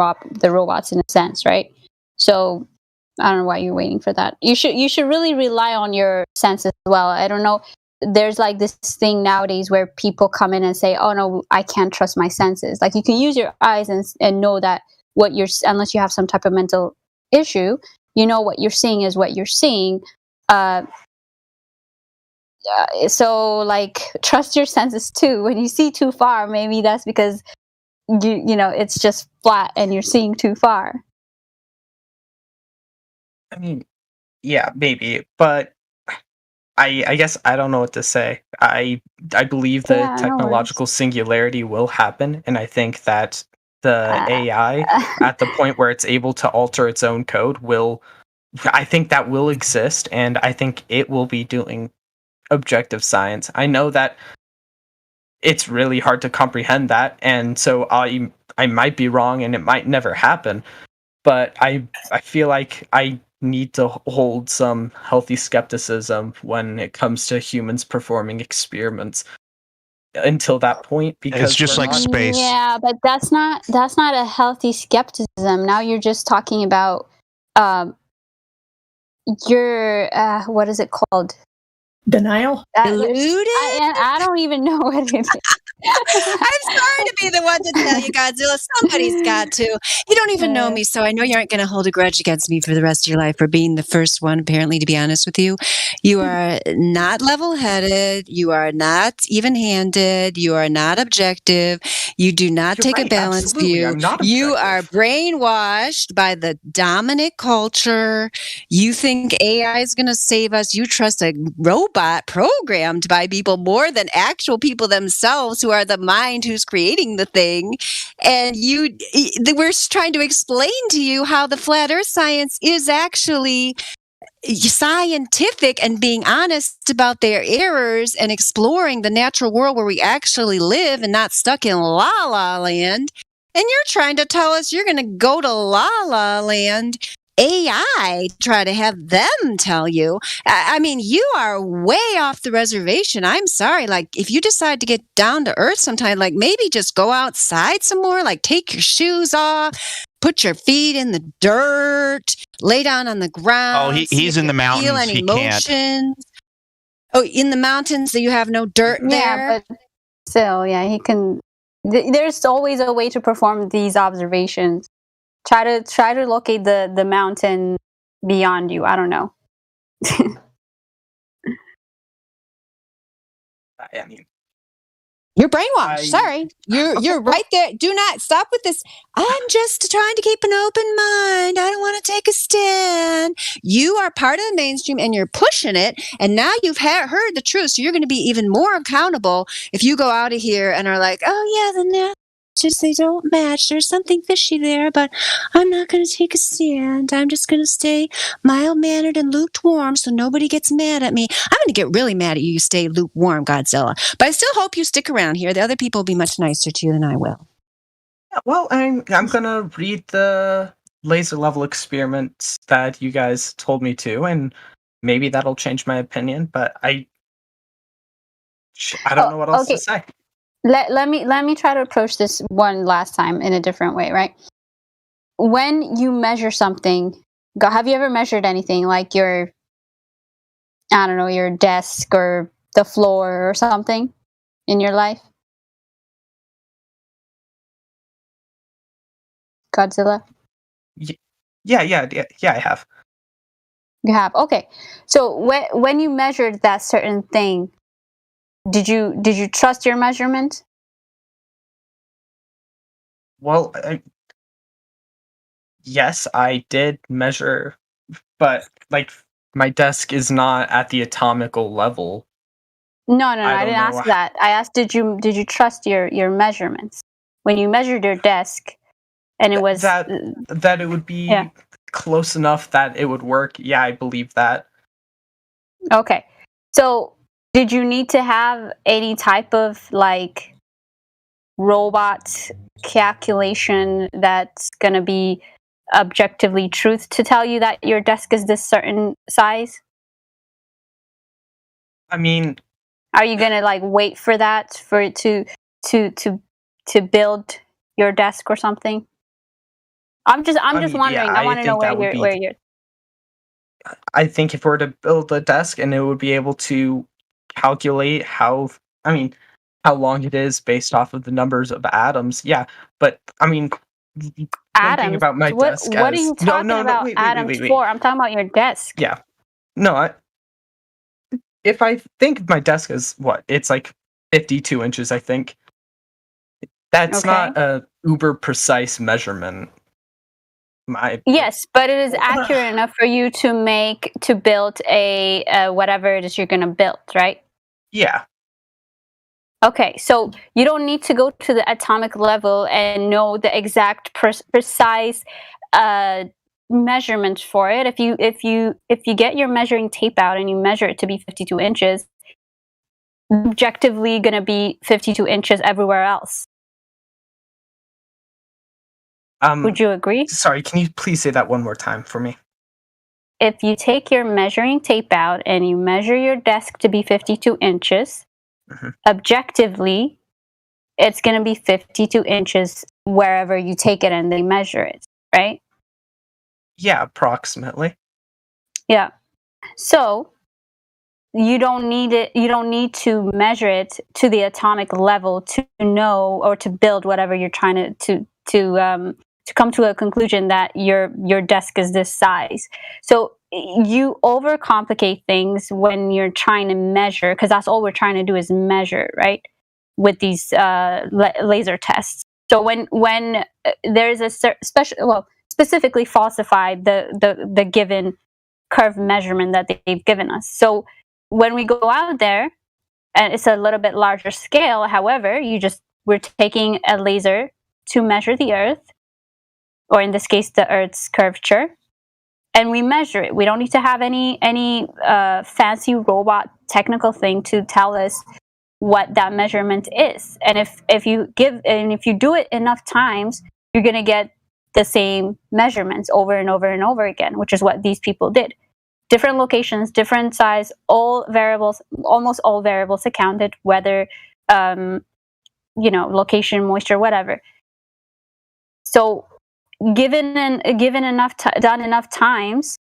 robots in a sense, right? So I don't know why you're waiting for that. You should really rely on your senses as well. I don't know. There's like this thing nowadays where people come in and say, "Oh no, I can't trust my senses." Like you can use your eyes and know that what you're, unless you have some type of mental issue, you know what you're seeing is what you're seeing. So like trust your senses too. When you see too far, maybe that's because you know it's just flat and you're seeing too far. I mean, yeah, maybe, but I guess I don't know what to say. I believe the technological singularity will happen, and I think that the AI at the point where it's able to alter its own code I think that will exist, and I think it will be doing objective science. I know that it's really hard to comprehend that, and so I might be wrong and it might never happen, but I feel like I need to hold some healthy skepticism when it comes to humans performing experiments until that point, because it's just like space. Yeah, but that's not a healthy skepticism. Now you're just talking about your what is it called? Denial? Deluded? I don't even know what it is. I'm sorry to be the one to tell you, Godzilla. Somebody's got to. You don't even know me, so I know you aren't going to hold a grudge against me for the rest of your life for being the first one, apparently, to be honest with you. You are not level-headed. You are not even-handed. You are not objective. You do not take a balanced view. You are brainwashed by the dominant culture. You think AI is going to save us. You trust a robot programmed by people more than actual people themselves who are the mind who's creating the thing. And we're trying to explain to you how the flat earth science is actually scientific and being honest about their errors and exploring the natural world where we actually live and not stuck in la la land. And you're trying to tell us you're going to go to la la land AI, try to have them tell you. I mean, you are way off the reservation. I'm sorry. Like, if you decide to get down to earth sometime, like maybe just go outside some more, like take your shoes off, put your feet in the dirt, lay down on the ground. Oh, he's in the mountains. Feel any he emotions. Can't. Oh, in the mountains, so you have no dirt there? Yeah, but still, yeah, he can. There's always a way to perform these observations. Try to locate the mountain beyond you. I don't know. I mean, you're brainwashed. Sorry. You're right there. Do not stop with this. I'm just trying to keep an open mind. I don't want to take a stand. You are part of the mainstream and you're pushing it. And now you've heard the truth. So you're going to be even more accountable if you go out of here and are like, oh, yeah, the just they don't match. There's something fishy there, but I'm not going to take a stand. I'm just going to stay mild-mannered and lukewarm so nobody gets mad at me. I'm going to get really mad at you. You stay lukewarm, Godzilla. But I still hope you stick around here. The other people will be much nicer to you than I will. Yeah, well, I'm going to read the laser level experiments that you guys told me to, and maybe that'll change my opinion, but I don't know what else to say. Let me try to approach this one last time in a different way, right? When you measure something, have you ever measured anything like your desk or the floor or something in your life? Godzilla? Yeah, I have. You have? Okay. So when you measured that certain thing, did you trust your measurement? Well, yes, I did measure, but like my desk is not at the atomical level. No, I didn't ask that. I asked, did you trust your measurements when you measured your desk, and it was that it would be close enough that it would work? Yeah, I believe that. Okay, so did you need to have any type of like robot calculation that's going to be objectively truth to tell you that your desk is this certain size? I mean, Are you gonna like wait for that for it to build your desk or something? I'm just wondering. Yeah, I want to know where you're. I think if we're to build a desk and it would be able to calculate how long it is based off of the numbers of atoms. Yeah, but I mean, thinking about my desk. What are you talking about atoms for? I'm talking about your desk. Yeah, no, if I think of my desk as what, it's like 52 inches, I think. That's not a uber precise measurement. Yes, but it is accurate enough for you to build a whatever it is you're going to build, right? Yeah. Okay, so you don't need to go to the atomic level and know the exact precise measurement for it. If you get your measuring tape out and you measure it to be 52 inches, objectively going to be 52 inches everywhere else. Would you agree? Sorry, can you please say that one more time for me? If you take your measuring tape out and you measure your desk to be 52 inches, objectively, it's going to be 52 inches wherever you take it and they measure it, right? Yeah, approximately. Yeah. So you don't need to measure it to the atomic level to know or to build whatever you're trying to come to a conclusion that your desk is this size. So you overcomplicate things when you're trying to measure, because that's all we're trying to do is measure, right? With these laser tests. So when there is a specifically falsified the given curve measurement that they've given us. So when we go out there, and it's a little bit larger scale, however, we're taking a laser to measure the Earth, or in this case, the Earth's curvature, and we measure it. We don't need to have any fancy robot technical thing to tell us what that measurement is. And if you do it enough times, you're going to get the same measurements over and over and over again, which is what these people did. Different locations, different size, almost all variables accounted, weather, location, moisture, whatever. So given enough done enough times,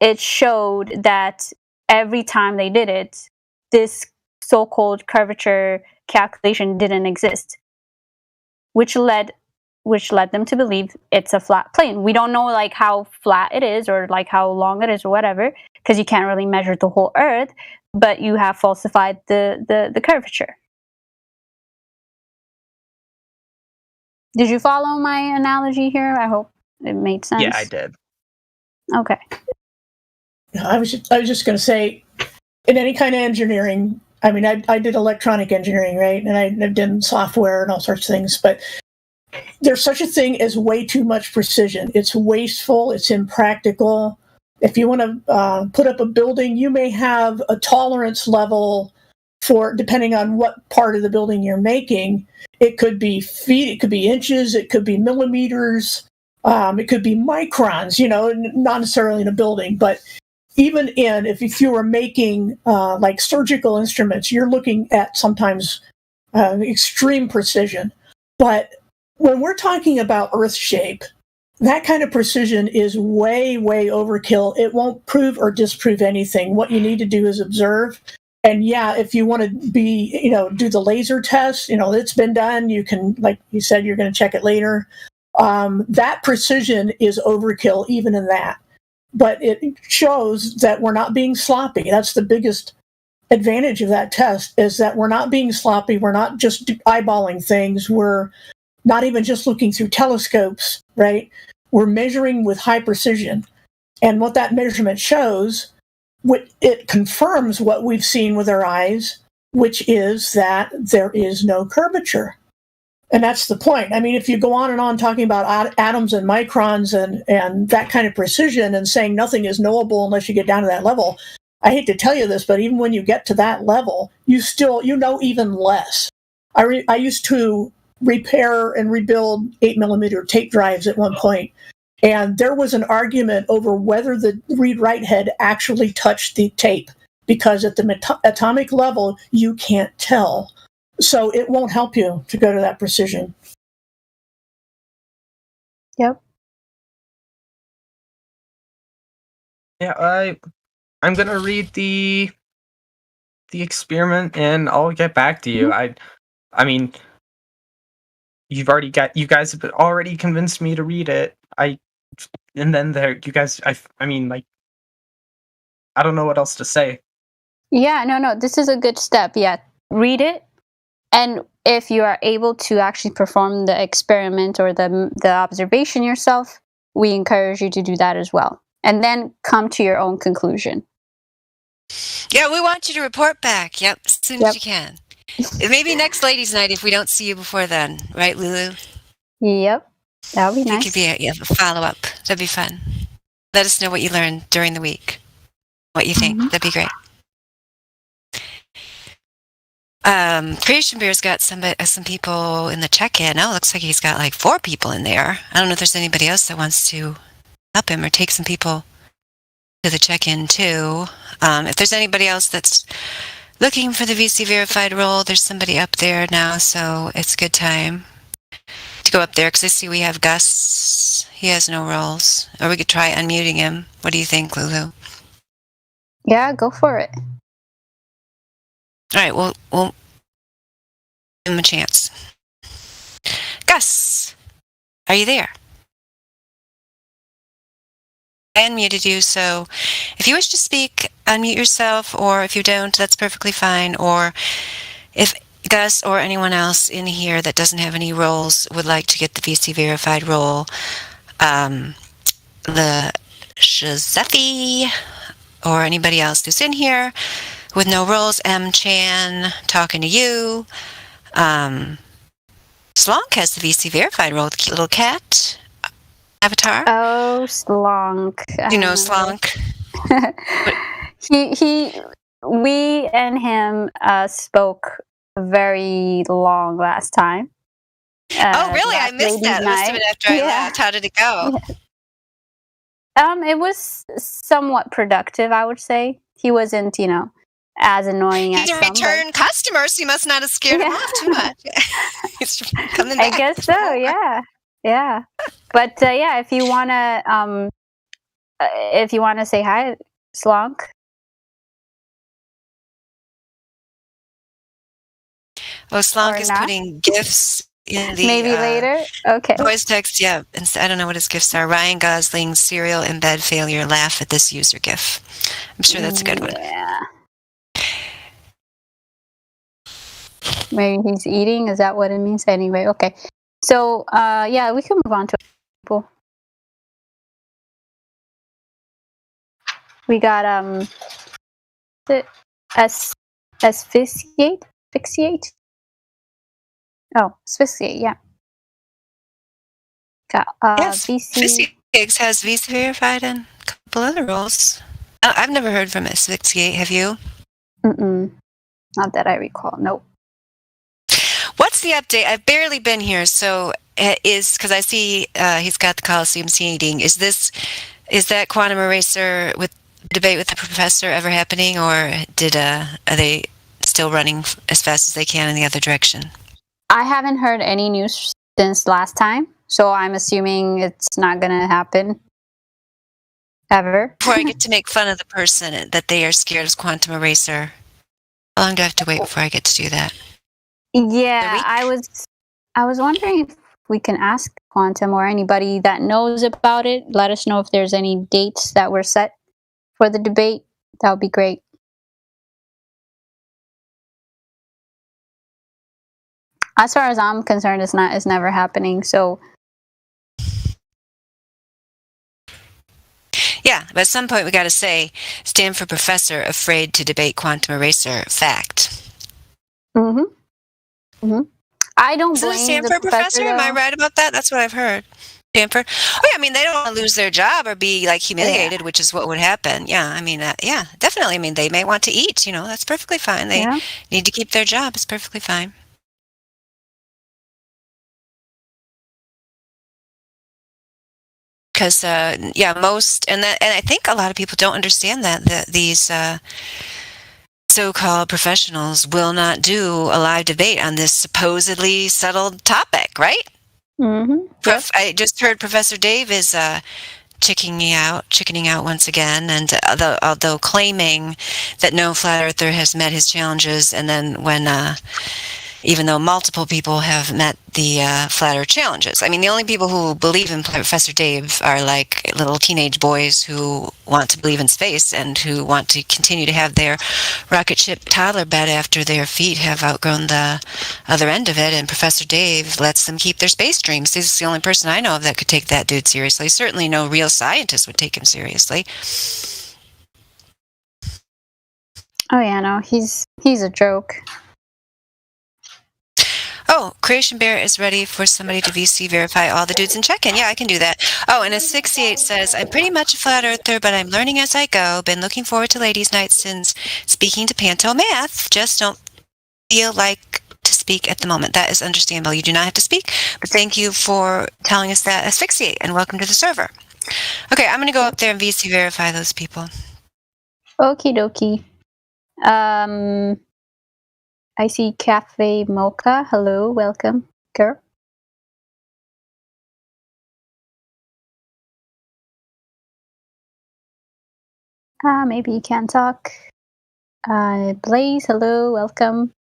it showed that every time they did it, this so-called curvature calculation didn't exist, which led them to believe it's a flat plane. We don't know like how flat it is or like how long it is or whatever, because you can't really measure the whole Earth, but you have falsified the curvature. Did you follow my analogy here? I hope it made sense. Yeah, I did. Okay. I was just going to say, in any kind of engineering, I mean, I did electronic engineering, right? And I've done software and all sorts of things, but there's such a thing as way too much precision. It's wasteful. It's impractical. If you want to put up a building, you may have a tolerance level for, depending on what part of the building you're making. It could be feet, it could be inches, it could be millimeters, it could be microns, not necessarily in a building, but even if you were making like surgical instruments, you're looking at sometimes extreme precision. But when we're talking about Earth shape, that kind of precision is way, way overkill. It won't prove or disprove anything. What you need to do is observe. And yeah, if you want to do the laser test, it's been done. You can, like you said, you're going to check it later. That precision is overkill, even in that. But it shows that we're not being sloppy. That's the biggest advantage of that test, is that we're not being sloppy. We're not just eyeballing things. We're not even just looking through telescopes, right? We're measuring with high precision. And what that measurement shows, it confirms what we've seen with our eyes, which is that there is no curvature. And that's the point. I mean, if you go on and on talking about atoms and microns and that kind of precision and saying nothing is knowable unless you get down to that level, I hate to tell you this, but even when you get to that level, you know even less. I used to repair and rebuild 8mm tape drives at one point. And there was an argument over whether the read-write head actually touched the tape, because at the atomic level, you can't tell. So it won't help you to go to that precision. Yep. Yeah, I'm gonna read the experiment and I'll get back to you. I mean, you guys have already convinced me to read it. And then you guys, I mean, like, I don't know what else to say. Yeah, no, this is a good step. Yeah, read it, and if you are able to actually perform the experiment or the observation yourself, we encourage you to do that as well, and then come to your own conclusion. Yeah, we want you to report back. Yep, as soon as you can. Maybe next ladies' night if we don't see you before then, right, Lulu? Yep, that would be nice. It could be a follow-up. That'd be fun. Let us know what you learned during the week. What you think. That'd be great. Creation Beer's got some people in the check-in. Oh, it looks like he's got like 4 people in there. I don't know if there's anybody else that wants to help him or take some people to the check-in too. If there's anybody else that's looking for the VC verified role, there's somebody up there now, so it's a good time to go up there because I see we have Gus. He has no roles. Or we could try unmuting him. What do you think, Lulu? Yeah, go for it. All right, we'll give him a chance. Gus, are you there? I unmuted you, so if you wish to speak, unmute yourself, or if you don't, that's perfectly fine. Or if Gus or anyone else in here that doesn't have any roles would like to get the VC verified role, the Shazefi or anybody else who's in here with no roles, M. Chan, talking to you. Slonk has the VC verified role, the cute little cat avatar. Oh, Slonk. You know Slonk? We and him spoke very long last time. Oh, really? I missed that. It must have been after I left. How did it go? It was somewhat productive, I would say. He wasn't, as annoying as He's a return customer, so you must not have scared him off too much. He's coming back. I guess so, yeah. But if you wanna say hi, Slonk. Well, Slonk is putting gifts in the maybe later. Okay. Voice text, yeah. And I don't know what his gifts are. Ryan Gosling, cereal in bed failure. Laugh at this user gif. I'm sure that's a good one. Yeah. Maybe he's eating. Is that what it means? Anyway, okay. So we can move on to people. We got asphyxiate. Oh, asphyxiate, yeah. Got yes, VC. Asphyxiate has VC verified and a couple other roles. I've never heard from Asphyxiate. Have you? Not that I recall. Nope. What's the update? I've barely been here, so because I see he's got the Coliseum seating. Is that Quantum Eraser with debate with the professor ever happening, or are they still running as fast as they can in the other direction? I haven't heard any news since last time, so I'm assuming it's not going to happen ever. Before I get to make fun of the person that they are scared of Quantum Eraser, how long do I have to wait before I get to do that? Yeah, I was wondering if we can ask Quantum or anybody that knows about it. Let us know if there's any dates that were set for the debate. That would be great. As far as I'm concerned, it's never happening. So yeah, but at some point we got to say Stanford professor afraid to debate Quantum Eraser. Fact. I don't blame the Stanford professor. Am I right about that? That's what I've heard. Stanford. Oh, yeah, I mean, they don't want to lose their job or be like humiliated, which is what would happen. Yeah, I mean, yeah, definitely. I mean, they may want to eat. That's perfectly fine. They need to keep their job. It's perfectly fine. Because most and I think a lot of people don't understand that these so-called professionals will not do a live debate on this supposedly settled topic, right? Mm-hmm. Yep. I just heard Professor Dave is chickening out once again, and although claiming that no flat earther has met his challenges, and then when even though multiple people have met the flat earth challenges. I mean, the only people who believe in Professor Dave are like little teenage boys who want to believe in space and who want to continue to have their rocket ship toddler bed after their feet have outgrown the other end of it, and Professor Dave lets them keep their space dreams. He's the only person I know of that could take that dude seriously. Certainly no real scientist would take him seriously. Oh yeah, no, he's a joke. Oh, Creation Bear is ready for somebody to VC verify all the dudes in check-in. Yeah, I can do that. Oh, and a 68 says, I'm pretty much a flat earther, but I'm learning as I go. Been looking forward to ladies' night since speaking to Panto Math. Just don't feel like to speak at the moment. That is understandable. You do not have to speak, but thank you for telling us that, Asphyxiate, and welcome to the server. Okay, I'm going to go up there and VC verify those people. Okie dokie. I see Cafe Mocha. Hello, welcome, girl. Maybe you can't talk. Blaze, hello, welcome.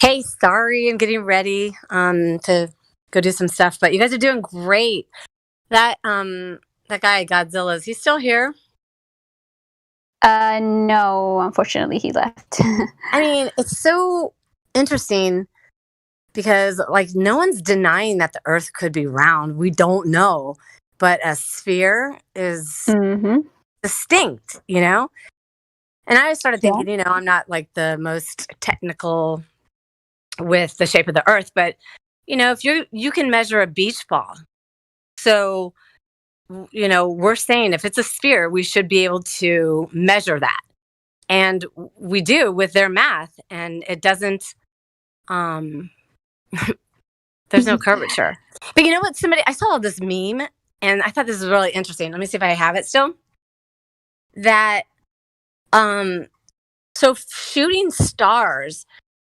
Hey, sorry, I'm getting ready to go do some stuff, but you guys are doing great. That guy Godzilla, is he still here? No, unfortunately he left. I mean, it's so interesting because like no one's denying that the earth could be round. We don't know, but a sphere is distinct, you know? And I started thinking, you know, I'm not like the most technical with the shape of the earth, but you know, if you can measure a beach ball. So you know, we're saying if it's a sphere, we should be able to measure that. And we do with their math, and it doesn't, there's no curvature. But you know what? I saw this meme, and I thought this was really interesting. Let me see if I have it still. That, so shooting stars.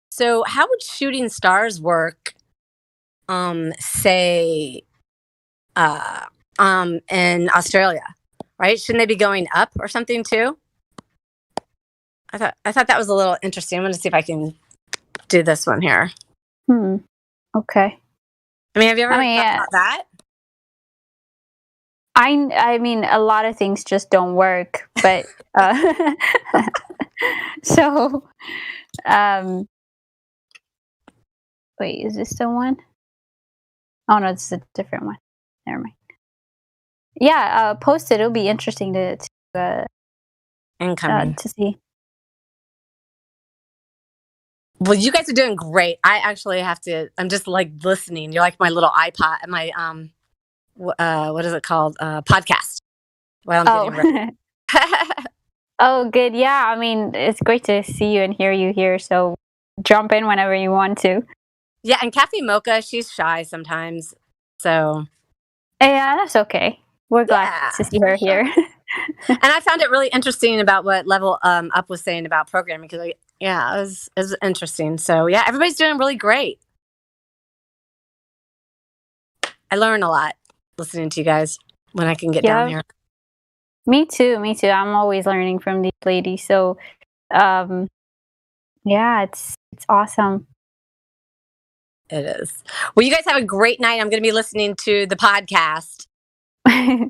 So how would shooting stars work, say, in Australia, right? Shouldn't they be going up or something too? I thought that was a little interesting. I'm going to see if I can do this one here. Okay. I mean, have you ever thought about that? I mean, a lot of things just don't work, but so, wait, is this the one? Oh no, this is a different one. Never mind. Yeah, post it. It'll be interesting to see. Well, you guys are doing great. I actually have to. I'm just like listening. You're like my little iPod, my what is it called? Podcast. While I'm getting ready. Oh, good. Yeah, I mean, it's great to see you and hear you here. So jump in whenever you want to. Yeah, and Cafe Mocha, she's shy sometimes. So yeah, that's okay. We're glad to see her here. And I found it really interesting about what Level Up was saying about programming because, it was interesting. So, yeah, everybody's doing really great. I learn a lot listening to you guys when I can get down here. Me too. I'm always learning from these ladies. So, it's awesome. It is. Well, you guys have a great night. I'm going to be listening to the podcast. All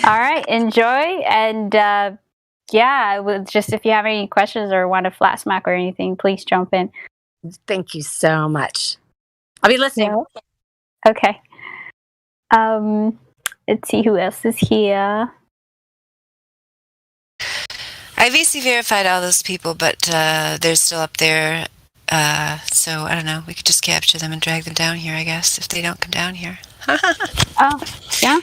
right, enjoy, and just if you have any questions or want a flat smack or anything, please jump in. Thank you so much. I'll be listening. Yeah. Okay. Let's see who else is here. I VC verified all those people, but they're still up there. So I don't know. We could just capture them and drag them down here, I guess, if they don't come down here. Oh, yeah.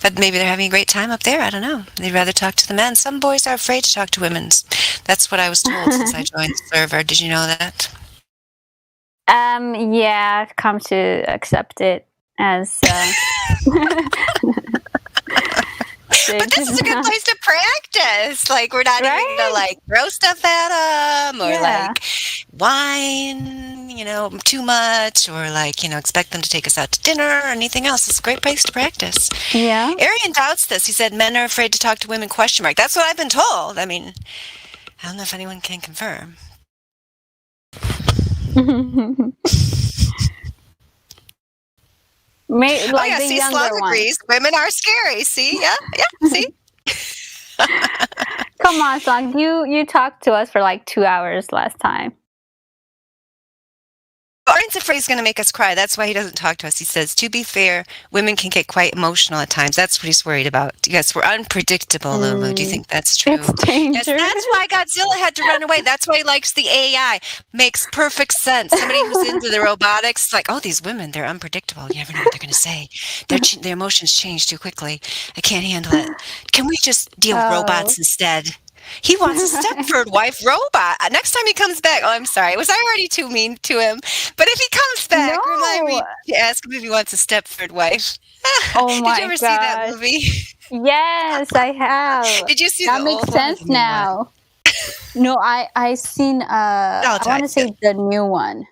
But maybe they're having a great time up there. I don't know. They'd rather talk to the men. Some boys are afraid to talk to women. That's what I was told since I joined the server. Did you know that? Yeah, I've come to accept it as message. But this is a good place to practice. Like, we're not even gonna like throw stuff at them or like whine, too much, or like, expect them to take us out to dinner or anything else. It's a great place to practice. Yeah. Arian doubts this. He said men are afraid to talk to women, ? That's what I've been told. I mean, I don't know if anyone can confirm. See, Slug agrees. Women are scary. See? Yeah, see? Come on, Slug. You talked to us for like 2 hours last time. Arian's afraid he's going to make us cry. That's why he doesn't talk to us. He says, to be fair, women can get quite emotional at times. That's what he's worried about. Yes, we're unpredictable, Lulu. Do you think that's true? It's dangerous. Yes, that's why Godzilla had to run away. That's why he likes the AI. Makes perfect sense. Somebody who's into the robotics is like, oh, these women, they're unpredictable. You never know what they're going to say. Their emotions change too quickly. I can't handle it. Can we just deal with robots instead? He wants a Stepford wife robot. Next time he comes back, I'm sorry. Was I already too mean to him? But if he comes back, remind me to ask him if he wants a Stepford wife. Oh my God. Did you ever see that movie? Yes, I have. Did you see that? Makes sense now. No, I seen I want to say the new one.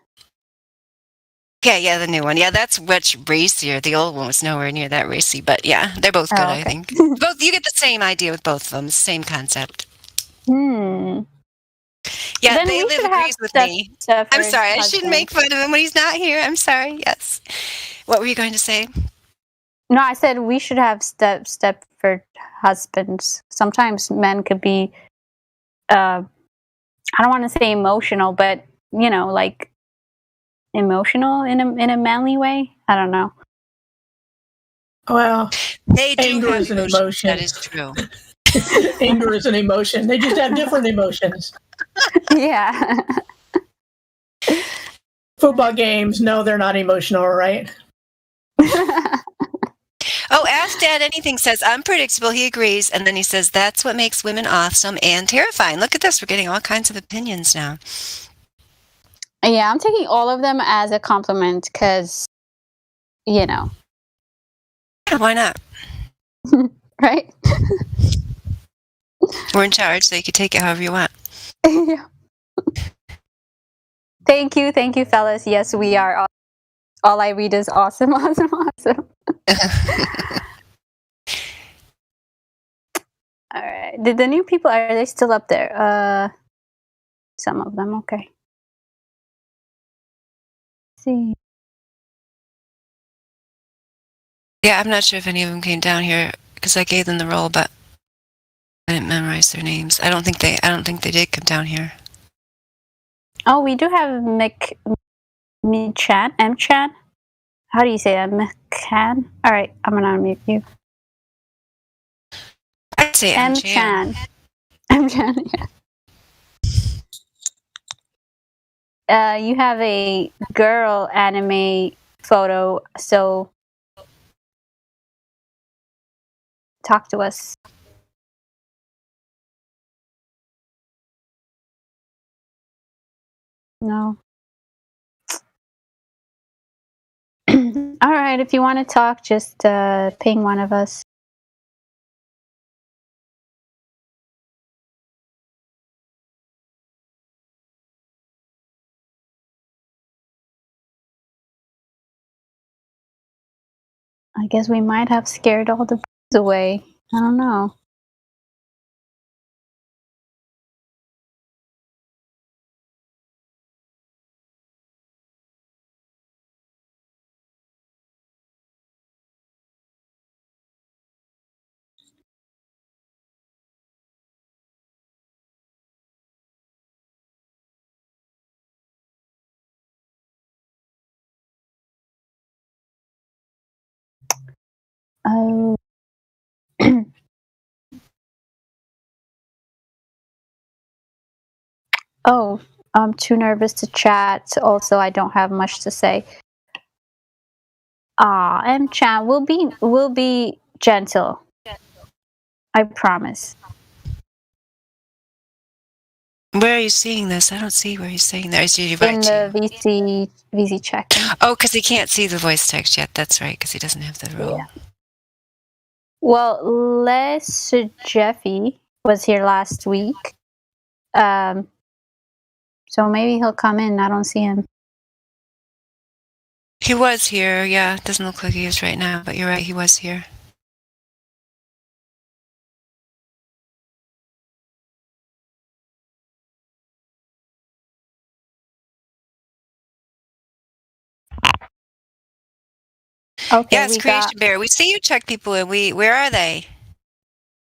Yeah, the new one. Yeah, that's much racier. The old one was nowhere near that racy, but yeah, they're both good, I think. Both, you get the same idea with both of them, same concept. Yeah, then they live agrees with me. I'm sorry, I shouldn't make fun of him when he's not here. I'm sorry. Yes. What were you going to say? No, I said we should have Stepford husbands. Sometimes men could be, I don't want to say emotional, but like emotional in a manly way. I don't know. Well, they do anger have is an emotion. That is true. Anger is an emotion. They just have different emotions. Yeah. Football games, no, they're not emotional, right? Oh, Ask Dad Anything says, unpredictable, he agrees. And then he says, that's what makes women awesome and terrifying. Look at this. We're getting all kinds of opinions now. Yeah, I'm taking all of them as a compliment because, Yeah, why not? Right? We're in charge, so you can take it however you want. Yeah. Thank you, fellas. Yes, we are. All I read is awesome. All right. Did the new people, are they still up there? Some of them, okay. Let's see. Yeah, I'm not sure if any of them came down here because I gave them the role, but I didn't memorize their names. I don't think they did come down here. Oh, we do have M-Chan. How do you say that? McCann? All right, I'm gonna unmute you. I'd say M-Chan. M-Chan, yeah. You have a girl anime photo, so talk to us. No. All right, if you want to talk, just ping one of us. I guess we might have scared all the birds away. I don't know. Oh. Oh, I'm too nervous to chat. Also, I don't have much to say. M-Chan, we'll be gentle. I promise. Where are you seeing this? I don't see where he's saying that. In the VZ check. Oh, because he can't see the voice text yet. That's right, because he doesn't have the role. Yeah. Well, Les Jeffy was here last week. So maybe he'll come in. I don't see him. He was here, yeah. Doesn't look like he is right now, but you're right, he was here. Okay, yes, Creation Bear. We see you check people in. Where are they?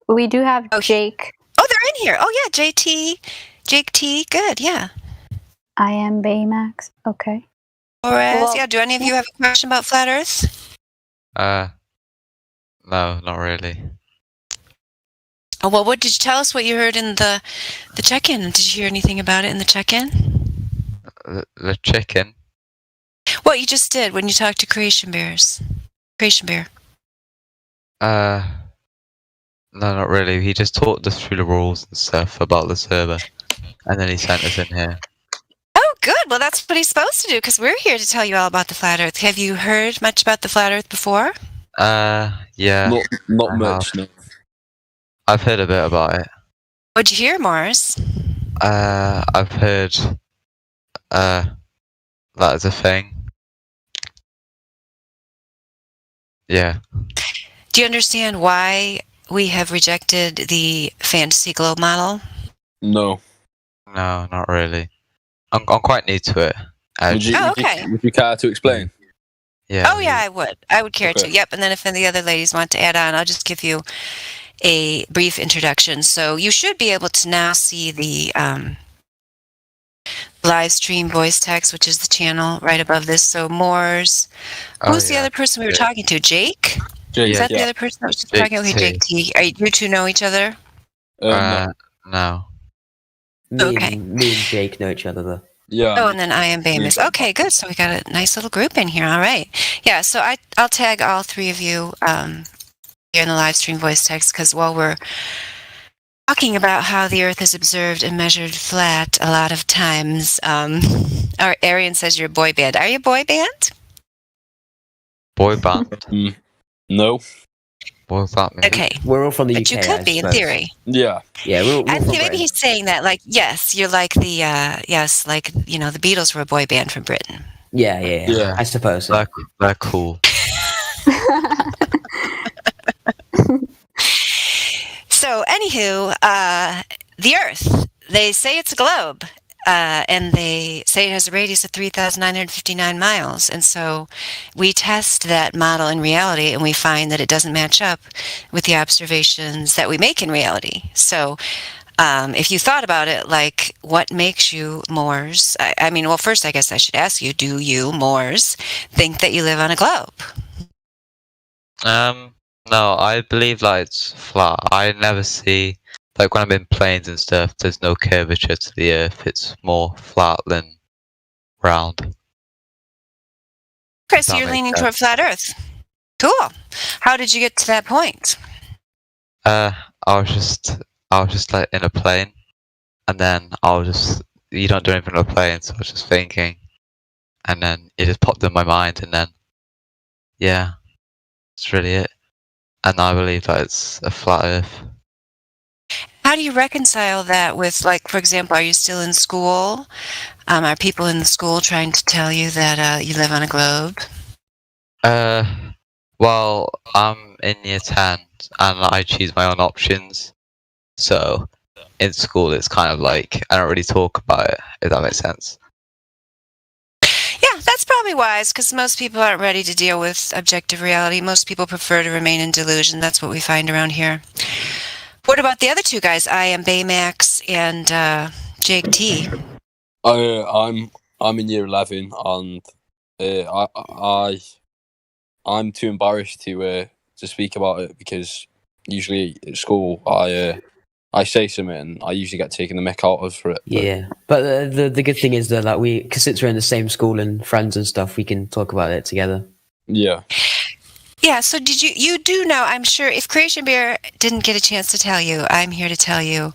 We do have Jake. Oh, they're in here. Oh, yeah, Jake T. Good, yeah. I am Baymax. Okay. Torres, yeah. Do any of you have a question about Flat Earth? No, not really. Oh, well, what did you tell us what you heard in the check-in? Did you hear anything about it in the check-in? The check-in? What you just did when you talked to Creation Bear. No, not really. He just talked us through the rules and stuff about the server, and then he sent us in here. Oh, good. Well, that's what he's supposed to do, because we're here to tell you all about the Flat Earth. Have you heard much about the Flat Earth before? Yeah. Not much, no. I've heard a bit about it. What'd you hear, Morris? I've heard that is a thing. Yeah. Do you understand why we have rejected the fantasy globe model? No. No, not really. I'm quite new to it. Okay. Would you care to explain? Yeah. Oh, yeah, I would. I would care Okay. to. Yep. And then if any of the other ladies want to add on, I'll just give you a brief introduction. So you should be able to now see the live stream voice text, which is the channel right above this. So Moore's. Who's the other person we were talking to? Jake? Jake, Is that the yeah. other person that was just talking? Okay, Jake T. You two know each other? No. Okay. Me and Jake know each other, though. Yeah. Oh, and then I am Bamus. Okay, good. So we got a nice little group in here. All right. Yeah, so I'll tag all three of you here in the live stream voice text, because while we're talking about how the Earth is observed and measured flat a lot of times, our Arian says you're a boy band. Are you a boy band? Boy band? No. What's that mean? Okay. We're all from the But UK. you could be in theory. Yeah. Yeah, we're I from think maybe Britain. he's saying that, like, yes, you're like the, like, you know, the Beatles were a boy band from Britain. Yeah. I suppose so. They're cool. So, anywho, the Earth, they say it's a globe, and they say it has a radius of 3,959 miles. And so we test that model in reality, and we find that it doesn't match up with the observations that we make in reality. So if you thought about it, like, what makes you Moors? I mean, well, first, I guess I should ask you, do you, Moors, think that you live on a globe? No, I believe like it's flat. I never see, like when I'm in planes and stuff, there's no curvature to the Earth. It's more flat than round. Okay, so you're leaning toward flat Earth. Cool. How did you get to that point? I was just like in a plane, and then you don't do anything in a plane, so I was just thinking, and then it just popped in my mind, and then, yeah, that's really it. And I believe that it's a flat Earth. How do you reconcile that with, like, for example, are you still in school? Are people in the school trying to tell you that you live on a globe? Well, I'm in year 10, and I choose my own options. So, in school, it's kind of like, I don't really talk about it, if that makes sense. Yeah, that's probably wise, because most people aren't ready to deal with objective reality. Most people prefer to remain in delusion. That's what we find around here. What about the other two guys? I am Baymax and Jake T. I'm in year 11, and I'm too embarrassed to speak about it, because usually at school I say something and I usually get taken the mick out of for it. Yeah, but the good thing is that, like, because since we're in the same school and friends and stuff, we can talk about it together. Yeah. Yeah, so you do know, I'm sure, if Creation Bear didn't get a chance to tell you, I'm here to tell you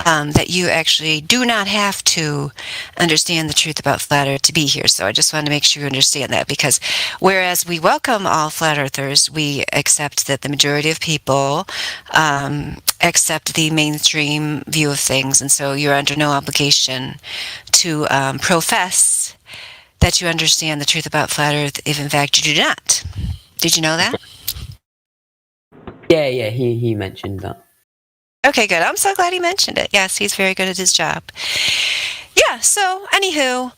that you actually do not have to understand the truth about Flat Earth to be here. So I just wanted to make sure you understand that, because whereas we welcome all Flat Earthers, we accept that the majority of people accept the mainstream view of things, and so you're under no obligation to profess that you understand the truth about Flat Earth if in fact you do not. Did you know that? Yeah, he mentioned that. Okay, good. I'm so glad he mentioned it. Yes, he's very good at his job. Yeah, so anywho,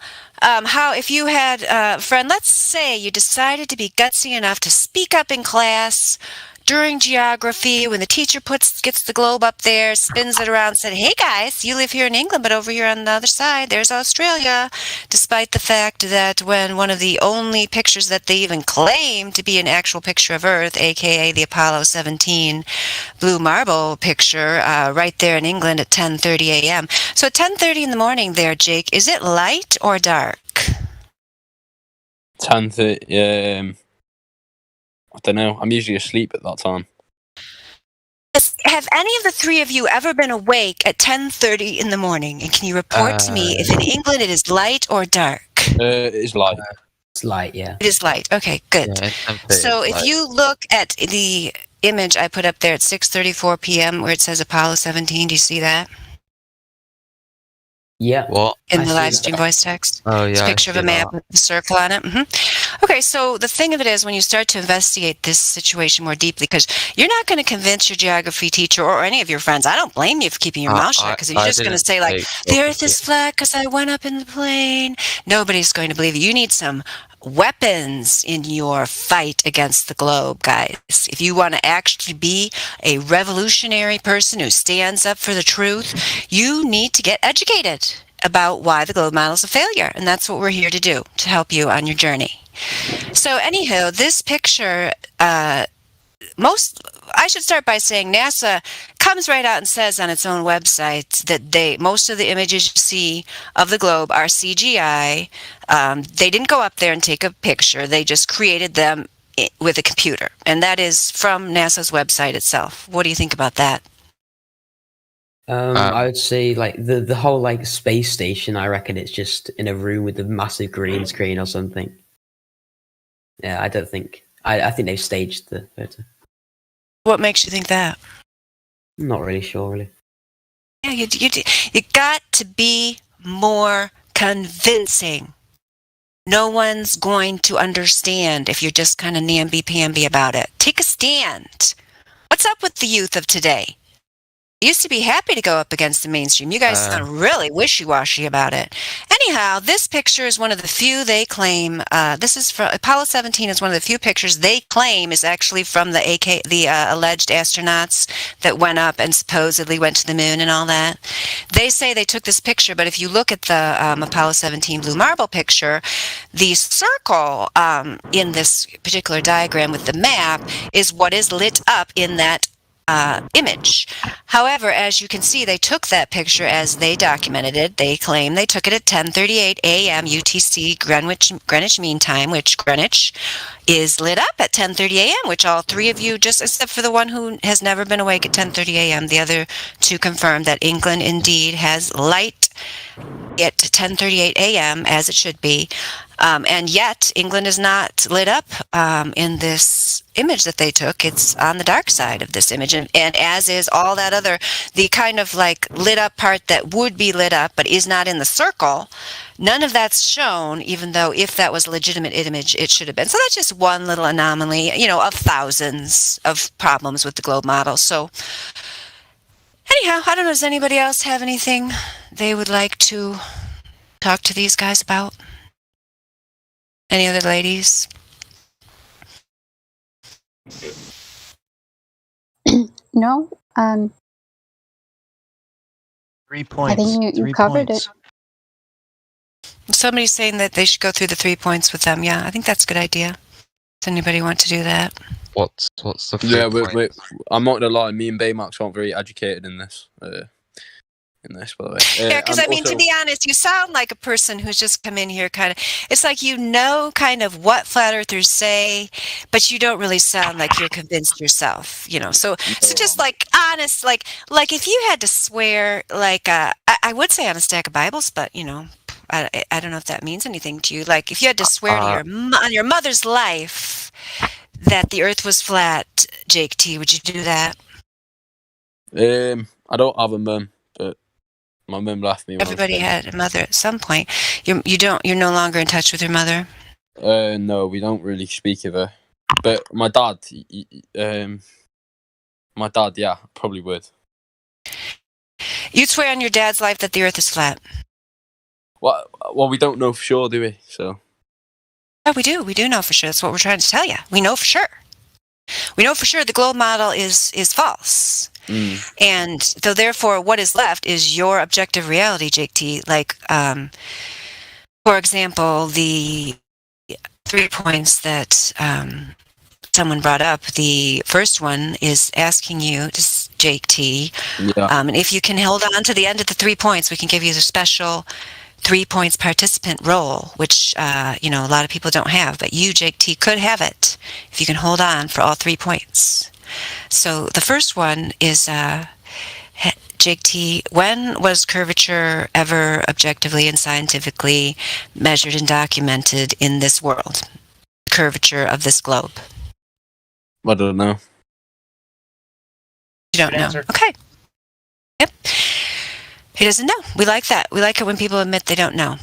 if you had a friend, let's say you decided to be gutsy enough to speak up in class during geography when the teacher gets the globe up there, spins it around, said, hey guys, you live here in England, but over here on the other side, there's Australia, despite the fact that when one of the only pictures that they even claim to be an actual picture of Earth, aka the Apollo 17 blue marble picture, right there in England at 10:30 a.m. So at 10:30 in the morning there, Jake, is it light or dark? 10:30, I don't know. I'm usually asleep at that time. Have any of the three of you ever been awake at 10:30 in the morning? And can you report to me if in England it is light or dark? It is light. It's light, yeah. It is light. Okay, good. Yeah, So if you look at the image I put up there at 6:34 p.m. where it says Apollo 17, do you see that? Yeah. What? In the live stream voice text? Oh, It's yeah. a picture of a map with a circle on it. Okay, so the thing of it is when you start to investigate this situation more deeply, because you're not going to convince your geography teacher or any of your friends. I don't blame you for keeping your mouth shut, because if you're just going to say, like, the Earth is flat because I went up in the plane, nobody's going to believe you. You need some weapons in your fight against the globe, guys. If you want to actually be a revolutionary person who stands up for the truth, you need to get educated about why the globe model is a failure. And that's what we're here to do, to help you on your journey. So anyhow, this picture, I should start by saying NASA comes right out and says on its own website that most of the images you see of the globe are CGI. They didn't go up there and take a picture. They just created them with a computer. And that is from NASA's website itself. What do you think about that? I would say like the whole like space station, I reckon it's just in a room with a massive green screen or something. Yeah, I don't think. I think they've staged the photo. What makes you think that? I'm not really sure, really. Yeah, you got to be more convincing. No one's going to understand if you're just kind of namby-pamby about it. Take a stand. What's up with the youth of today? I used to be happy to go up against the mainstream. You guys sound really wishy-washy about it. Anyhow, this picture is one of the few they claim. This is from Apollo 17. Is one of the few pictures they claim is actually from the alleged astronauts that went up and supposedly went to the moon and all that. They say they took this picture, but if you look at the Apollo 17 blue marble picture, the circle in this particular diagram with the map is what is lit up in that image. However, as you can see, they took that picture as they documented it. They claim they took it at 10:38 a.m. UTC Greenwich Mean Time, which Greenwich is lit up at 10:30 a.m., which all three of you, just except for the one who has never been awake at 10:30 a.m., the other two confirm that England indeed has light at 10:38 a.m. as it should be. And yet, England is not lit up in this image that they took. It's on the dark side of this image. And as is all that other, the kind of like lit up part that would be lit up but is not in the circle, none of that's shown, even though if that was a legitimate image, it should have been. So that's just one little anomaly, of thousands of problems with the globe model. So anyhow, I don't know, does anybody else have anything they would like to talk to these guys about? Any other ladies? No. 3 points. I think you covered it. Somebody's saying that they should go through the 3 points with them. Yeah, I think that's a good idea. Does anybody want to do that? What's the Yeah, I'm not gonna lie. Me and Baymax aren't very educated in this. in this, by the way. Yeah, because and I mean, to also- be honest, you sound like a person who's just come in here kind of, it's like you know kind of what flat earthers say, but you don't really sound like you're convinced yourself, you know. So just like honest, like if you had to swear, like I would say on a stack of Bibles, but you know, I don't know if that means anything to you. Like if you had to swear to on your mother's life that the earth was flat, Jake T, would you do that? I don't have a mum, but my mum left me. When Everybody had a mother at some point. You're no longer in touch with your mother? No, we don't really speak of her. But my dad, yeah, probably would. You'd swear on your dad's life that the earth is flat? Well, we don't know for sure, do we? So. Yeah, we do. We do know for sure. That's what we're trying to tell you. We know for sure. We know for sure the globe model is false. And so therefore what is left is your objective reality, Jake T. Like, for example, the 3 points that someone brought up, the first one is asking you, Jake T, and if you can hold on to the end of the 3 points, we can give you the special 3 points participant role, which, you know, a lot of people don't have, but you, Jake T, could have it if you can hold on for all 3 points. So the first one is, Jake T, when was curvature ever objectively and scientifically measured and documented in this world? Curvature of this globe. I don't know. You don't know. Okay. Yep. He doesn't know. We like that. We like it when people admit they don't know.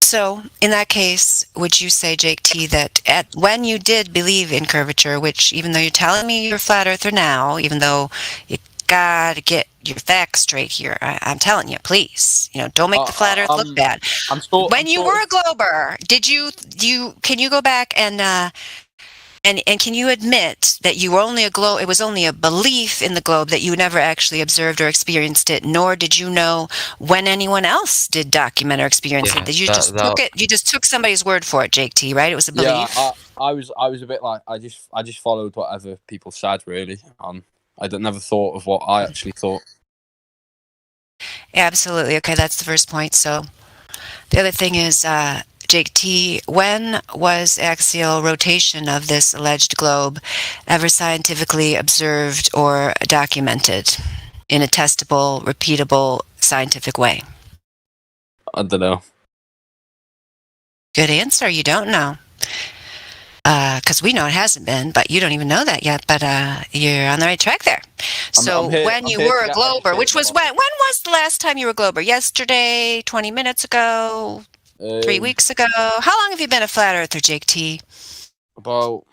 So, in that case, would you say, Jake T, that when you did believe in curvature, which even though you're telling me you're a flat earther now, even though you got to get your facts straight here, I'm telling you, please, you know, don't make the flat earth look bad. When you were a glober, can you go back and can you admit that you were only it was only a belief in the globe, that you never actually observed or experienced it, nor did you know when anyone else did document or experience it? That you just took somebody's word for it, Jake T, right? It was a belief. Yeah, I was a bit like I just followed whatever people said, really. I never thought of what I actually thought. Absolutely. Okay, that's the first point. So the other thing is, Jake T, when was axial rotation of this alleged globe ever scientifically observed or documented in a testable, repeatable, scientific way? I don't know. Good answer. You don't know. Because we know it hasn't been, but you don't even know that yet. But you're on the right track there. So when you were a glober, which was when was the last time you were a glober? Yesterday, 20 minutes ago? 3 weeks ago? How long have you been a flat earther, Jake T? About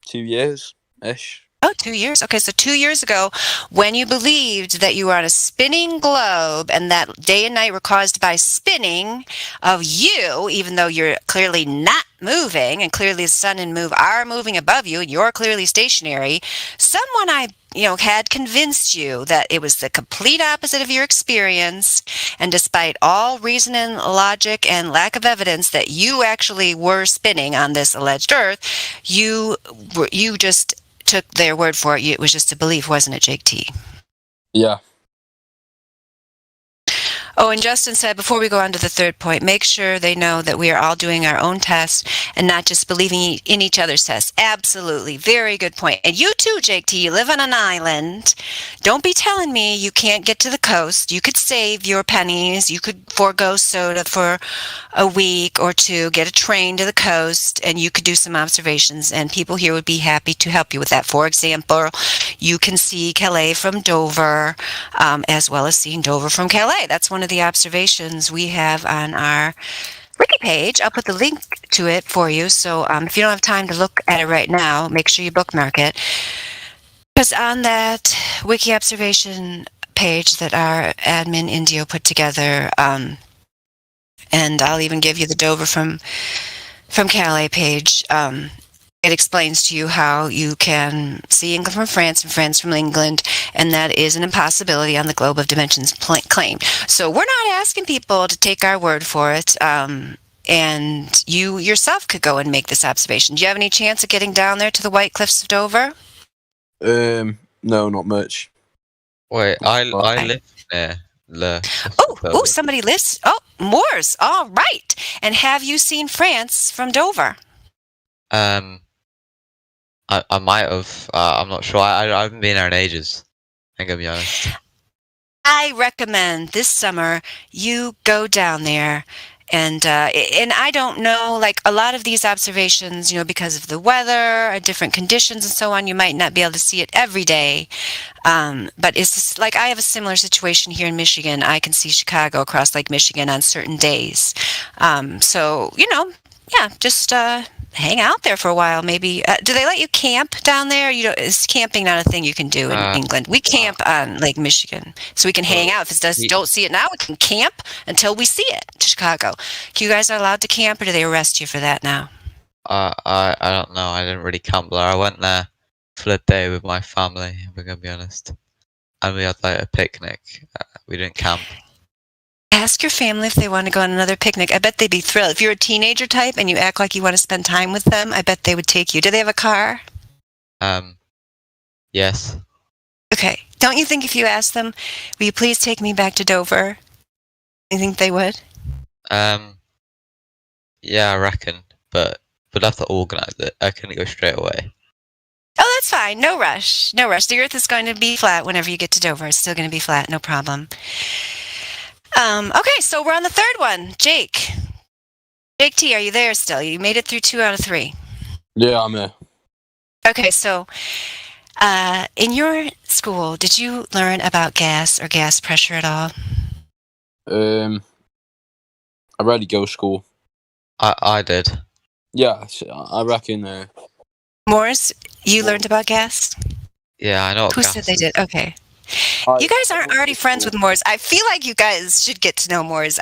2 years-ish. Oh, 2 years. Okay, so 2 years ago, when you believed that you were on a spinning globe and that day and night were caused by spinning of you, even though you're clearly not moving, and clearly the sun and moon are moving above you, and you're clearly stationary, someone had convinced you that it was the complete opposite of your experience, and despite all reason and logic and lack of evidence that you actually were spinning on this alleged earth, you just took their word for it. It was just a belief, wasn't it, Jake T? Yeah. Oh, and Justin said, before we go on to the third point, make sure they know that we are all doing our own tests and not just believing in each other's tests. Absolutely. Very good point. And you too, Jake T, you live on an island. Don't be telling me you can't get to the coast. You could save your pennies. You could forego soda for a week or two, get a train to the coast, and you could do some observations, and people here would be happy to help you with that. For example, you can see Calais from Dover, as well as seeing Dover from Calais. That's one of the observations we have on our wiki page. I'll put the link to it for you. So if you don't have time to look at it right now, make sure you bookmark it. Because on that wiki observation page that our admin Indio put together, and I'll even give you the Dover from Calais page, it explains to you how you can see England from France and France from England, and that is an impossibility on the Globe of Dimensions claim. So we're not asking people to take our word for it, and you yourself could go and make this observation. Do you have any chance of getting down there to the White Cliffs of Dover? No, not much. Wait, I live near Le. Oh, somebody lives. Oh, Moors. All right. And have you seen France from Dover? I might have. I'm not sure. I haven't been there in ages. I'm gonna be honest. I recommend this summer you go down there. And I don't know, like a lot of these observations, because of the weather and different conditions and so on, you might not be able to see it every day. But it's just, like I have a similar situation here in Michigan. I can see Chicago across Lake Michigan on certain days. So, just hang out there for a while. Maybe do they let you camp down there? Is camping not a thing you can do in England? We camp on Lake Michigan, so we can hang out. If it don't see it now, we can camp until we see it. To Chicago, you guys are allowed to camp, or do they arrest you for that now? I don't know. I didn't really camp there. I went there for a day with my family. We're gonna be honest, and we had like a picnic. We didn't camp. Ask your family if they want to go on another picnic. I bet they'd be thrilled. If you're a teenager type and you act like you want to spend time with them, I bet they would take you. Do they have a car? Yes. Okay. Don't you think if you asked them, will you please take me back to Dover? You think they would? Yeah, I reckon. But we'd have to organise it. I couldn't go straight away. Oh, that's fine. No rush. No rush. The Earth is going to be flat whenever you get to Dover. It's still going to be flat. No problem. Okay, so we're on the third one. Jake T, are you there still? You made it through 2 out of 3. Yeah, I'm here. Okay, so in your school, did you learn about gas or gas pressure at all? I rarely go to school. I did. Yeah, I reckon. Morris, you learned about gas? Yeah, I know. Who said they did? Okay. You guys aren't already friends with Moores. I feel like you guys should get to know Moores.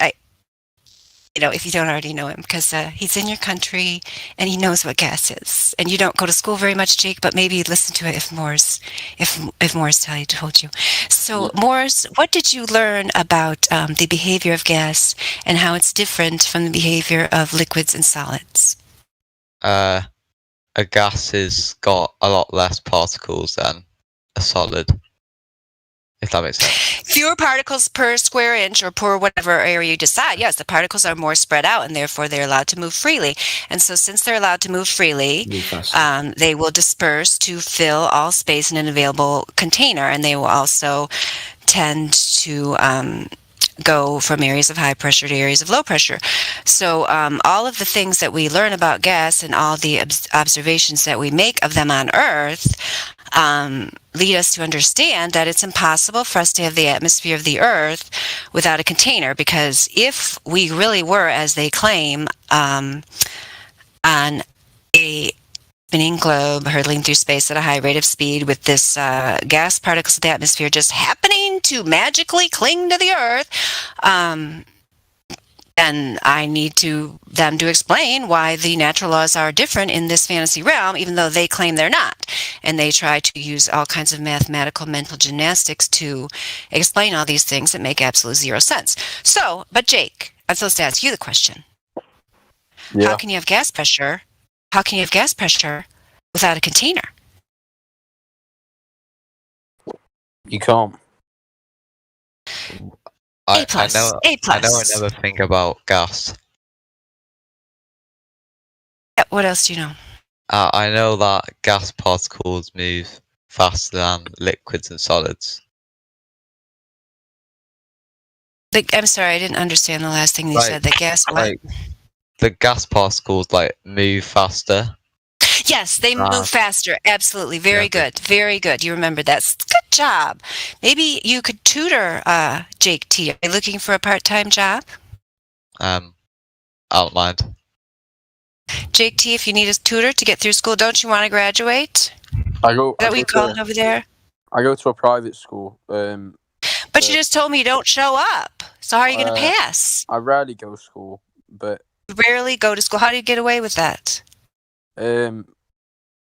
If you don't already know him, because he's in your country and he knows what gas is. And you don't go to school very much, Jake, but maybe listen to it if Moores told you. So, Moores, what did you learn about the behavior of gas and how it's different from the behavior of liquids and solids? A gas has got a lot less particles than a solid. If that makes sense. Fewer particles per square inch or per whatever area you decide. Yes, the particles are more spread out and therefore they're allowed to move freely. And so since they're allowed to move freely, they will disperse to fill all space in an available container. And they will also tend to go from areas of high pressure to areas of low pressure. So all of the things that we learn about gas and all the observations that we make of them on Earth lead us to understand that it's impossible for us to have the atmosphere of the Earth without a container, because if we really were, as they claim, on a spinning globe hurtling through space at a high rate of speed with this gas particles of the atmosphere just happening to magically cling to the Earth, and I need them to explain why the natural laws are different in this fantasy realm, even though they claim they're not. And they try to use all kinds of mathematical mental gymnastics to explain all these things that make absolute zero sense. So, but Jake, I'm supposed to ask you the question. Yeah. How can you have gas pressure? How can you have gas pressure without a container? You can't. A plus. I know another thing about gas. What else do you know? I know that gas particles move faster than liquids and solids. I'm sorry, I didn't understand the last thing you said. The gas what? The gas particles move faster. Yes, they move faster. Absolutely. Very good. Very good. You remember that. Good job. Maybe you could tutor Jake T. Are you looking for a part-time job? I don't mind. Jake T, if you need a tutor to get through school, don't you want to graduate? Is that what you call it over there? I go to a private school. But you just told me you don't show up. So how are you going to pass? I rarely go to school, but... You rarely go to school. How do you get away with that? My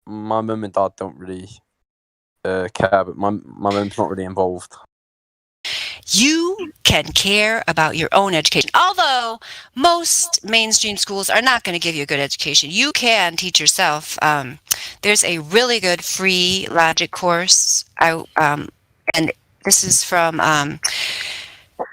mum and dad don't really care, but my mum's not really involved. You can care about your own education. Although most mainstream schools are not going to give you a good education, you can teach yourself. There's a really good free logic course, and This is from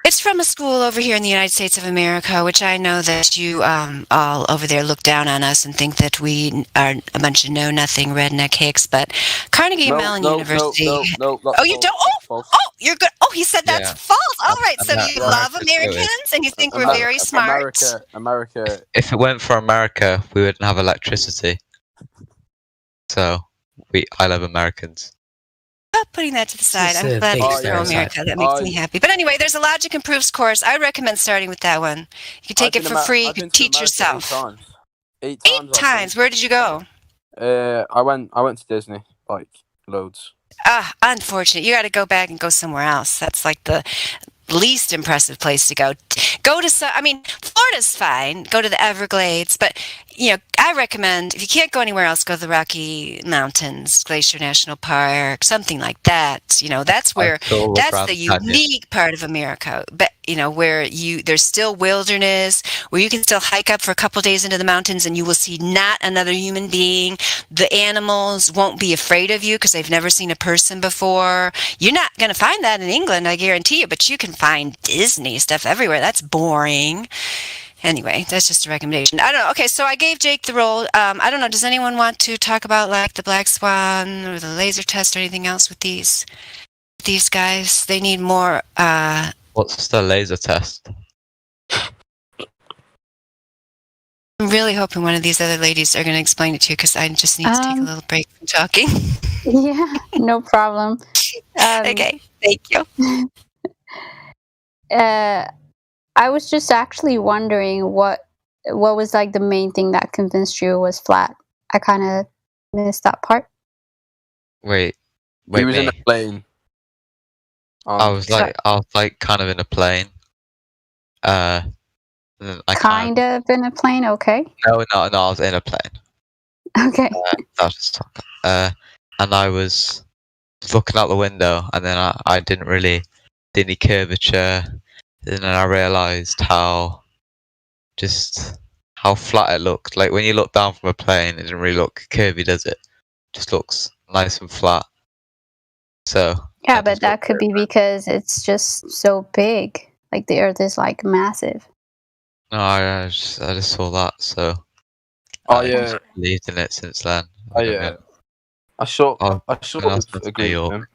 it's from a school over here in the United States of America, which I know that you all over there look down on us and think that we are a bunch of know-nothing redneck hicks, but Carnegie Mellon University... No, oh, you don't? Oh, you're good. Oh, he said that's false. All right, so you love Americans and you think we're very smart. America. If it weren't for America, we wouldn't have electricity. So, I love Americans. Putting that to the side, I'm glad you're pro-America. That makes me happy. But anyway, there's a Logic Improves course. I recommend starting with that one. You can take it for free. You can teach yourself. 8 times. Where did you go? I went to Disney, like loads. Unfortunate. You got to go back and go somewhere else. That's like the least impressive place to go. Florida's fine. Go to the Everglades, but I recommend if you can't go anywhere else, go to the Rocky Mountains, Glacier National Park, something like that. That's where that's the unique part of America. But where there's still wilderness, where you can still hike up for a couple days into the mountains, and you will see not another human being. The animals won't be afraid of you because they've never seen a person before. You're not going to find that in England, I guarantee you. But you can find Disney stuff everywhere. That's boring. Anyway, that's just a recommendation. I don't know. Okay, so I gave Jake the role. I don't know. Does anyone want to talk about like the Black Swan or the laser test or anything else with these guys? They need more. What's the laser test? I'm really hoping one of these other ladies are going to explain it to you because I just need to take a little break from talking. Yeah, no problem. Okay, thank you. I was just actually wondering what was like the main thing that convinced you it was flat. I kind of missed that part. Wait, he was in a plane. I was like kind of in a plane. Kind of in a plane, okay. No, I was in a plane. Okay. And I was looking out the window, and then I didn't really see any curvature. And then I realised how flat it looked. Like when you look down from a plane, it doesn't really look curvy, does it? It just looks nice and flat. So yeah, but that could be because it's just so big. Like the Earth is like massive. No, I just saw that. So I believed in it since then. I sort of agree with him.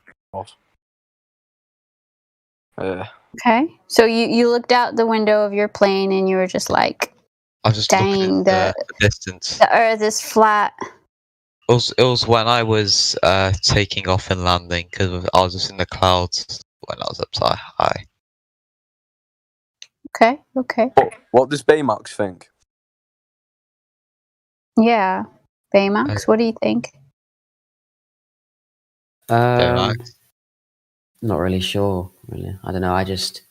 Okay, so you looked out the window of your plane and you were just like, I was just looking at the distance. The Earth is flat. It was when I was taking off and landing because I was just in the clouds when I was up so high. Okay. What does Baymax think? Yeah, Baymax. What do you think? Baymax. Not really sure. Really, I don't know. It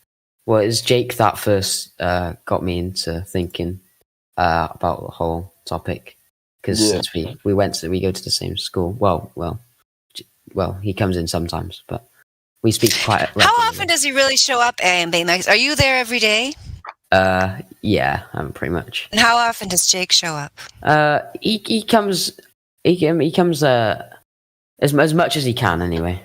was Jake that first got me into thinking about the whole topic because since we go to the same school. Well, he comes in sometimes, but we speak quite regularly. How often does he really show up, Baymax? Are you there every day? Yeah, pretty much. And how often does Jake show up? He comes. He comes as much as he can anyway.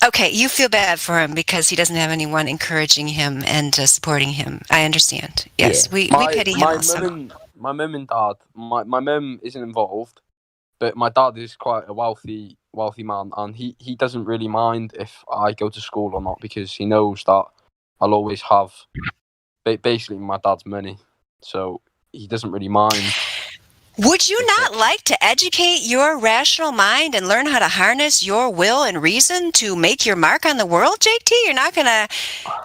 Okay, you feel bad for him because he doesn't have anyone encouraging him and supporting him. I understand. Yes, we pity him also. My mum and dad. My mum isn't involved, but my dad is quite a wealthy man, and he doesn't really mind if I go to school or not because he knows that I'll always have basically my dad's money, so he doesn't really mind. Would you not like to educate your rational mind and learn how to harness your will and reason to make your mark on the world, JT? You're not going to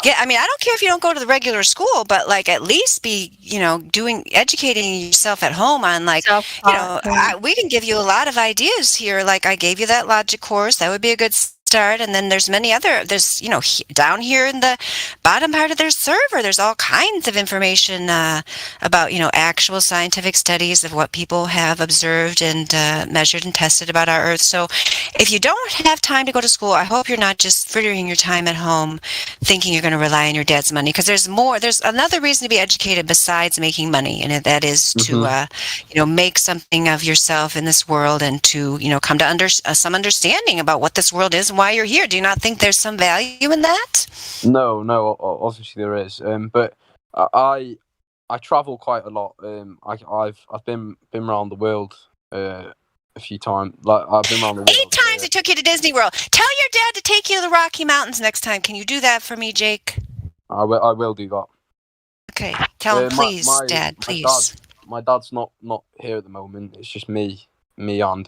I don't care if you don't go to the regular school, but like at least be, educating yourself at home on we can give you a lot of ideas here. Like I gave you that logic course. That would be a good start. And then there's many other, down here in the bottom part of their server, there's all kinds of information about, actual scientific studies of what people have observed and measured and tested about our Earth. So if you don't have time to go to school, I hope you're not just frittering your time at home thinking you're going to rely on your dad's money, because there's another reason to be educated besides making money, and that is to, make something of yourself in this world and to, come to some understanding about what this world is and why why you're here. Do you not think there's some value in that? No, obviously there is. But I travel quite a lot. I've been around the world a few times. Like I've been around the world 8 times he took you to Disney World. Tell your dad to take you to the Rocky Mountains next time. Can you do that for me, Jake? I will do that. Okay, tell him, please, Dad, please. My dad's not here at the moment. It's just me and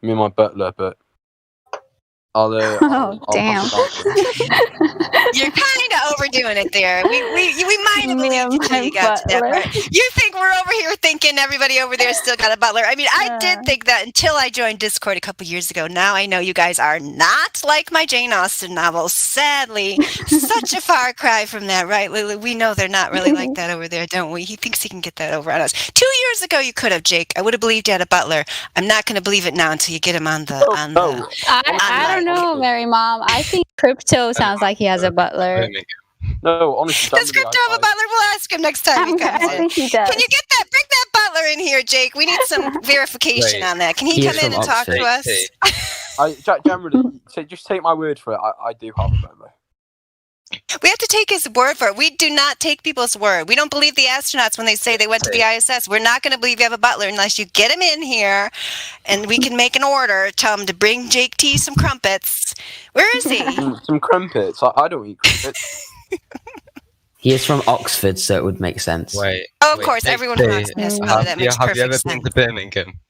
my butler. But I'll damn. You're kind of overdoing it there. We might have believed you till you got to that part. You think we're over here thinking everybody over there still got a butler. I mean, I did think that until I joined Discord a couple years ago. Now I know you guys are not like my Jane Austen novels. Sadly, such a far cry from that, right, Lulu? We know they're not really like that over there, don't we? He thinks he can get that over on us. 2 years ago, you could have, Jake. I would have believed you had a butler. I'm not going to believe it now until you get him on the. I don't know, Mary Mom. I think Crypto sounds like he has a butler. No, honestly. Does Crypto have a butler? We'll ask him next time he comes in. I think he does. Can you bring that butler in here, Jake? We need some verification on that. Can he come in and talk to us? Generally, just take my word for it. I do have a butler. We have to take his word for it. We do not take people's word. We don't believe the astronauts when they say they went to the ISS. We're not going to believe you have a butler unless you get him in here and we can make an order. Tell him to bring Jake T some crumpets. Where is he? Some crumpets? I don't eat crumpets. He is from Oxford, so it would make sense. Of course, everyone from Oxford has a butler. That makes perfect sense. Have you ever been to Birmingham?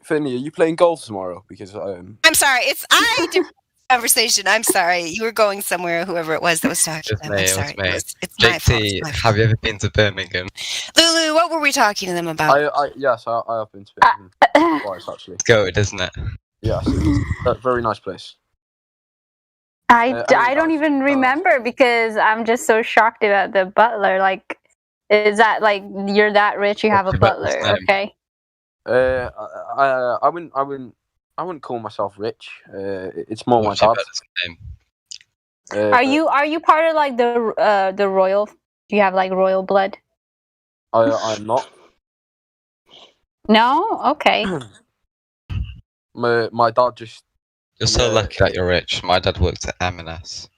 Finley, are you playing golf tomorrow? Because I'm sorry, I do conversation. I'm sorry, you were going somewhere. Whoever it was that was talking. I'm sorry. It's my fault. Have you ever been to Birmingham? Lulu, what were we talking to them about? Yes, I have been to Birmingham twice actually. It's good, isn't it? Yes, a very nice place. I don't even remember because I'm just so shocked about the butler. Like, is that like you're that rich? You have a butler? Okay. I wouldn't call myself rich. It's more my dad's name. Are you part of like the royal? Do you have like royal blood? I'm not. No. Okay. My dad just. You're so lucky that you're rich. My dad worked at M&S.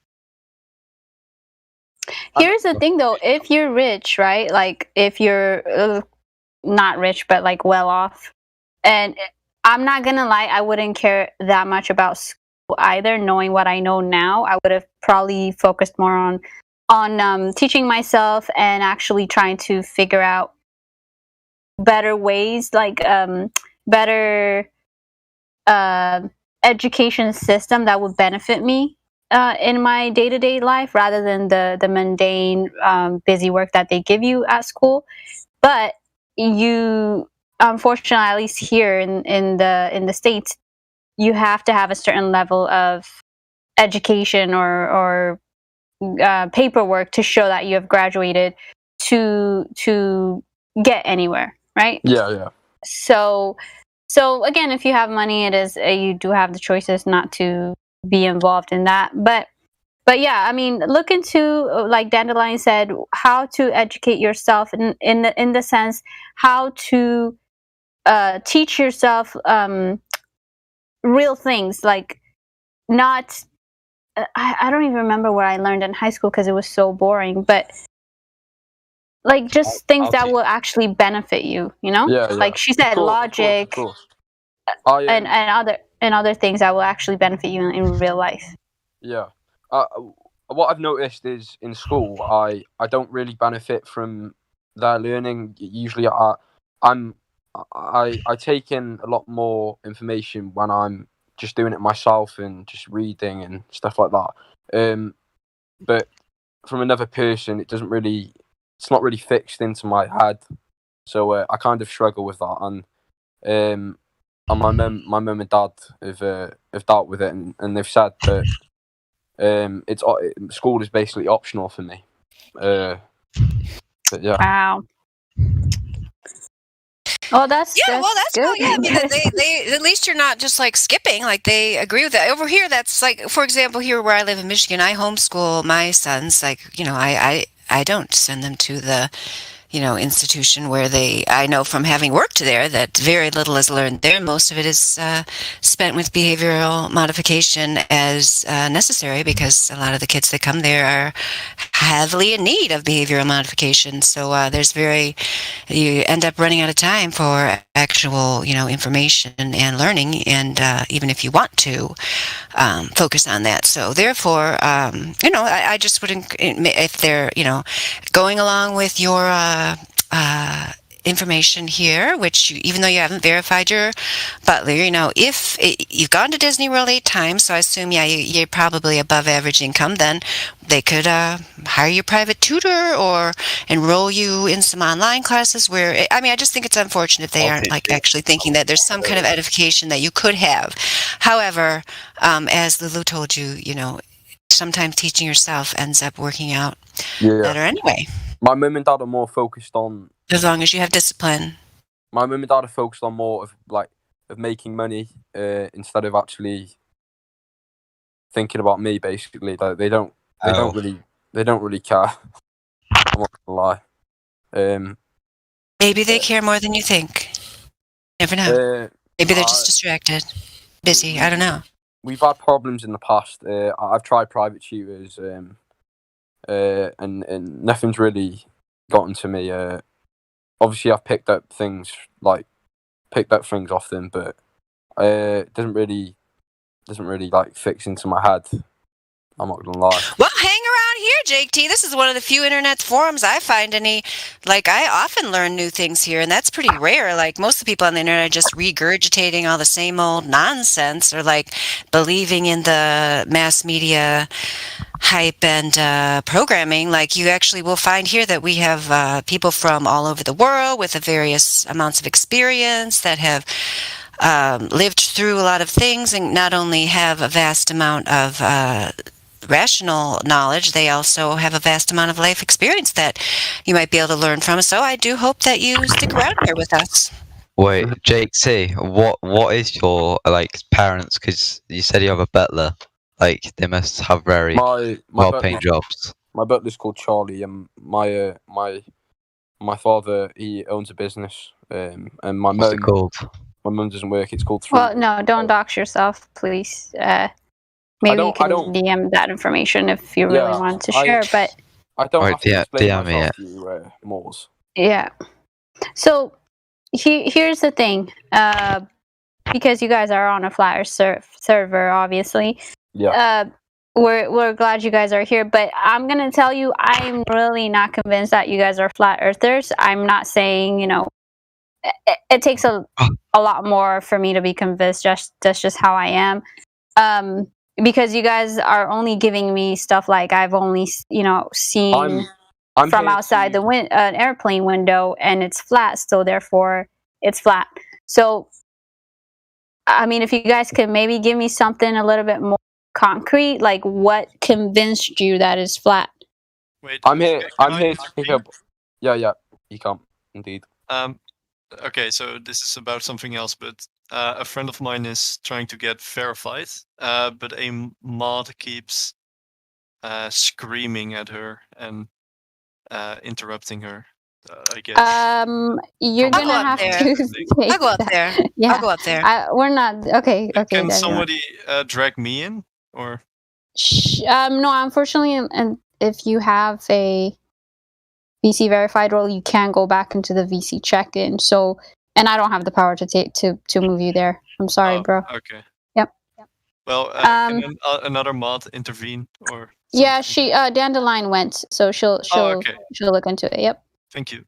Here's the thing, though. If you're rich, right? Like, if you're not rich, but like well off, and I'm not gonna lie, I wouldn't care that much about school either. Knowing what I know now, I would have probably focused more on teaching myself and actually trying to figure out better ways, like better education system that would benefit me in my day-to-day life rather than the mundane busy work that they give you at school. But you, unfortunately, at least here in the States, you have to have a certain level of education or paperwork to show that you have graduated to get anywhere, right? Yeah. So again, if you have money, it is you do have the choices not to be involved in that. But yeah, I mean, look into, like Dandelion said, how to educate yourself in the sense how to teach yourself real things, like not. I don't even remember what I learned in high school because it was so boring, but. Like just things that will actually benefit you, you know? Yeah. Like she said, logic, of course. and other things that will actually benefit you in real life. Yeah. What I've noticed is in school, I don't really benefit from their learning. Usually, I take in a lot more information when I'm just doing it myself and just reading and stuff like that. But from another person, it's not really fixed into my head, so I kind of struggle with that. And my mum and dad have dealt with it, and they've said that school is basically optional for me. But yeah. Wow. Oh, that's good. Cool. Yeah, I mean, they at least you're not just like skipping. Like they agree with that. Over here, that's like, for example, here where I live in Michigan, I homeschool my sons. Like, you know, I don't send them to the institution where I know from having worked there that very little is learned there. Most of it is spent with behavioral modification as necessary, because a lot of the kids that come there are heavily in need of behavioral modification. So you end up running out of time for actual, information and learning, and even if you want to focus on that. So therefore, I just would, if they're, going along with your information here, which even though you haven't verified your butler, if you've gone to Disney World 8 times, so I assume, you're probably above average income, then they could hire you a private tutor or enroll you in some online classes where, I just think it's unfortunate if they aren't actually thinking that there's some kind of edification that you could have. However, as Lulu told you, sometimes teaching yourself ends up working out better anyway. My mum and dad are more focused on... As long as you have discipline. My mum and dad are focused on more of making money instead of actually thinking about me. Basically, they don't really care. I'm not gonna lie. Maybe they care more than you think. Never know. Maybe they're just distracted, busy. I don't know. We've had problems in the past. I've tried private tutors, and nothing's really gotten to me. Obviously, I've picked up things off them, but it doesn't really fix into my head. I'm not gonna lie. Well, hang around here, Jake T. This is one of the few internet forums I find I often learn new things here, and that's pretty rare. Most of the people on the internet are just regurgitating all the same old nonsense, or believing in the mass media hype and programming. You actually will find here that we have people from all over the world with various amounts of experience that have lived through a lot of things, and not only have a vast amount of rational knowledge, they also have a vast amount of life experience that you might be able to learn from. So I do hope that you stick around here with us. Wait, Jake T, what is your parents? Because you said you have a butler. They must have very well-paying jobs. My butler's called Charlie, and my father, he owns a business. And my What's it called? My mum doesn't work. It's called Three. Well, no, don't dox yourself, please. Maybe you can DM that information if you really want to share. But I don't have to explain DM myself to you, Moors. Yeah. So here's the thing. Because you guys are on a flat Earth server, obviously. Yeah. We're glad you guys are here, but I'm gonna tell you, I'm really not convinced that you guys are flat earthers. I'm not saying, it takes a lot more for me to be convinced. That's just how I am. Because you guys are only giving me stuff I've only seen I'm from outside an airplane window, and it's flat, so therefore it's flat. So if you guys could maybe give me something a little bit more concrete, what convinced you that it's flat? Wait, I'm here to pick up. Yeah, you can indeed. Okay, so this is about something else, but a friend of mine is trying to get verified, but a mod keeps screaming at her and interrupting her. I guess. You're gonna have to. I'll go up there. Yeah, I'll go up there. We're not okay. Okay. Can somebody drag me in, or? No, unfortunately, and if you have a VC verified role, you can go back into the VC check-in. So, and I don't have the power to move you there. I'm sorry, bro. Okay. Yep. Well, can another mod intervene, or? Yeah, she Dandelion went, so she'll look into it. Yep. Thank you.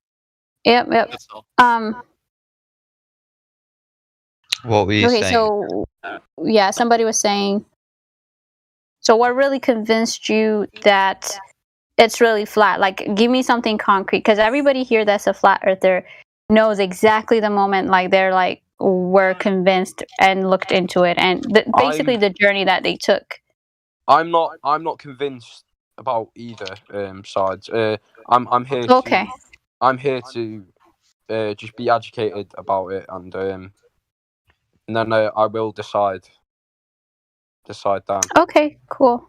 Yep. That's all. What were you saying? Okay, so yeah, somebody was saying. So what really convinced you that it's really flat? Give me something concrete, because everybody here that's a flat earther knows exactly the moment we're convinced and looked into it, and basically the journey that they took. I'm not convinced about either sides. I'm here. Okay. I'm here to just be educated about it, and then I will decide then. Okay, cool.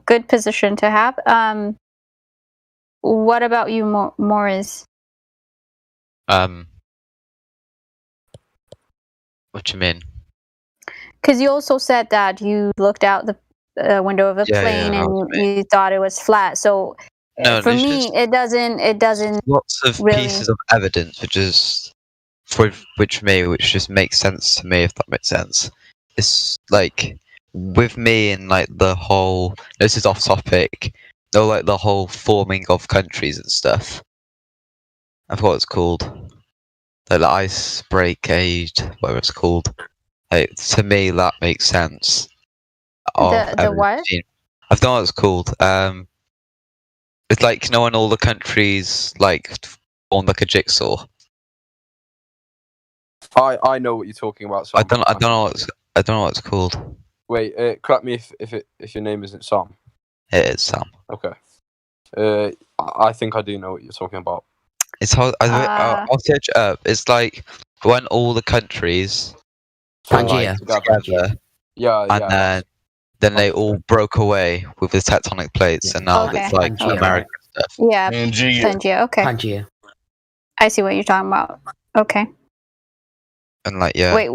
Good position to have. what about you, Morris? What do you mean? Because you also said that you looked out the window of a plane and you thought it was flat. So No, for it's me, just it doesn't. lots of really... pieces of evidence, which just makes sense to me, if that makes sense. It's like with me and like the whole. This is off topic. No, like the whole forming of countries and stuff. I forgot what it's called. Like the icebreak age, whatever it's called. Like, to me, that makes sense. The what? I don't know what it's called. It's like when all the countries like form like a jigsaw. I know what you're talking about. Sam. I don't know what it's called. Wait, correct me if your name isn't Sam. It is Sam. Okay. I think I do know what you're talking about. It's hard. I'll search it up. It's like when all the countries Pangea. together, and then they all broke away with the tectonic plates, and now it's like Pangea. American stuff. Yeah, Pangea. Okay. Pangea. I see what you're talking about. Okay. And like, yeah, Wait,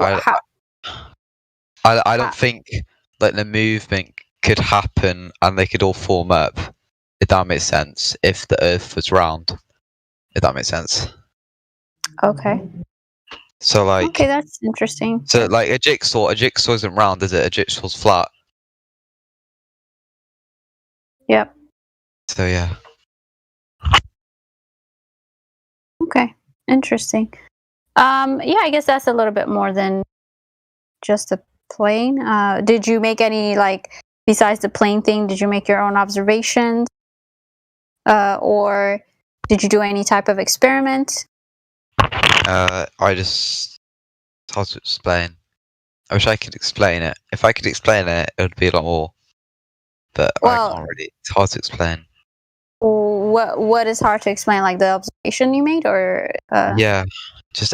I don't think like the movement could happen and they could all form up. If that makes sense, if the Earth was round, if that makes sense. Okay. So like, okay, that's interesting. So like a jigsaw isn't round, is it? A jigsaw's flat. Yep. So yeah. Okay, interesting. Yeah, I guess that's a little bit more than just a plane. Did you make any, like, besides the plane thing, did you make your own observations? Or did you do any type of experiment? It's hard to explain. I wish I could explain it. If I could explain it, it would be a lot more. But I can't really. It's hard to explain. What is hard to explain? Like the observation you made, or yeah, just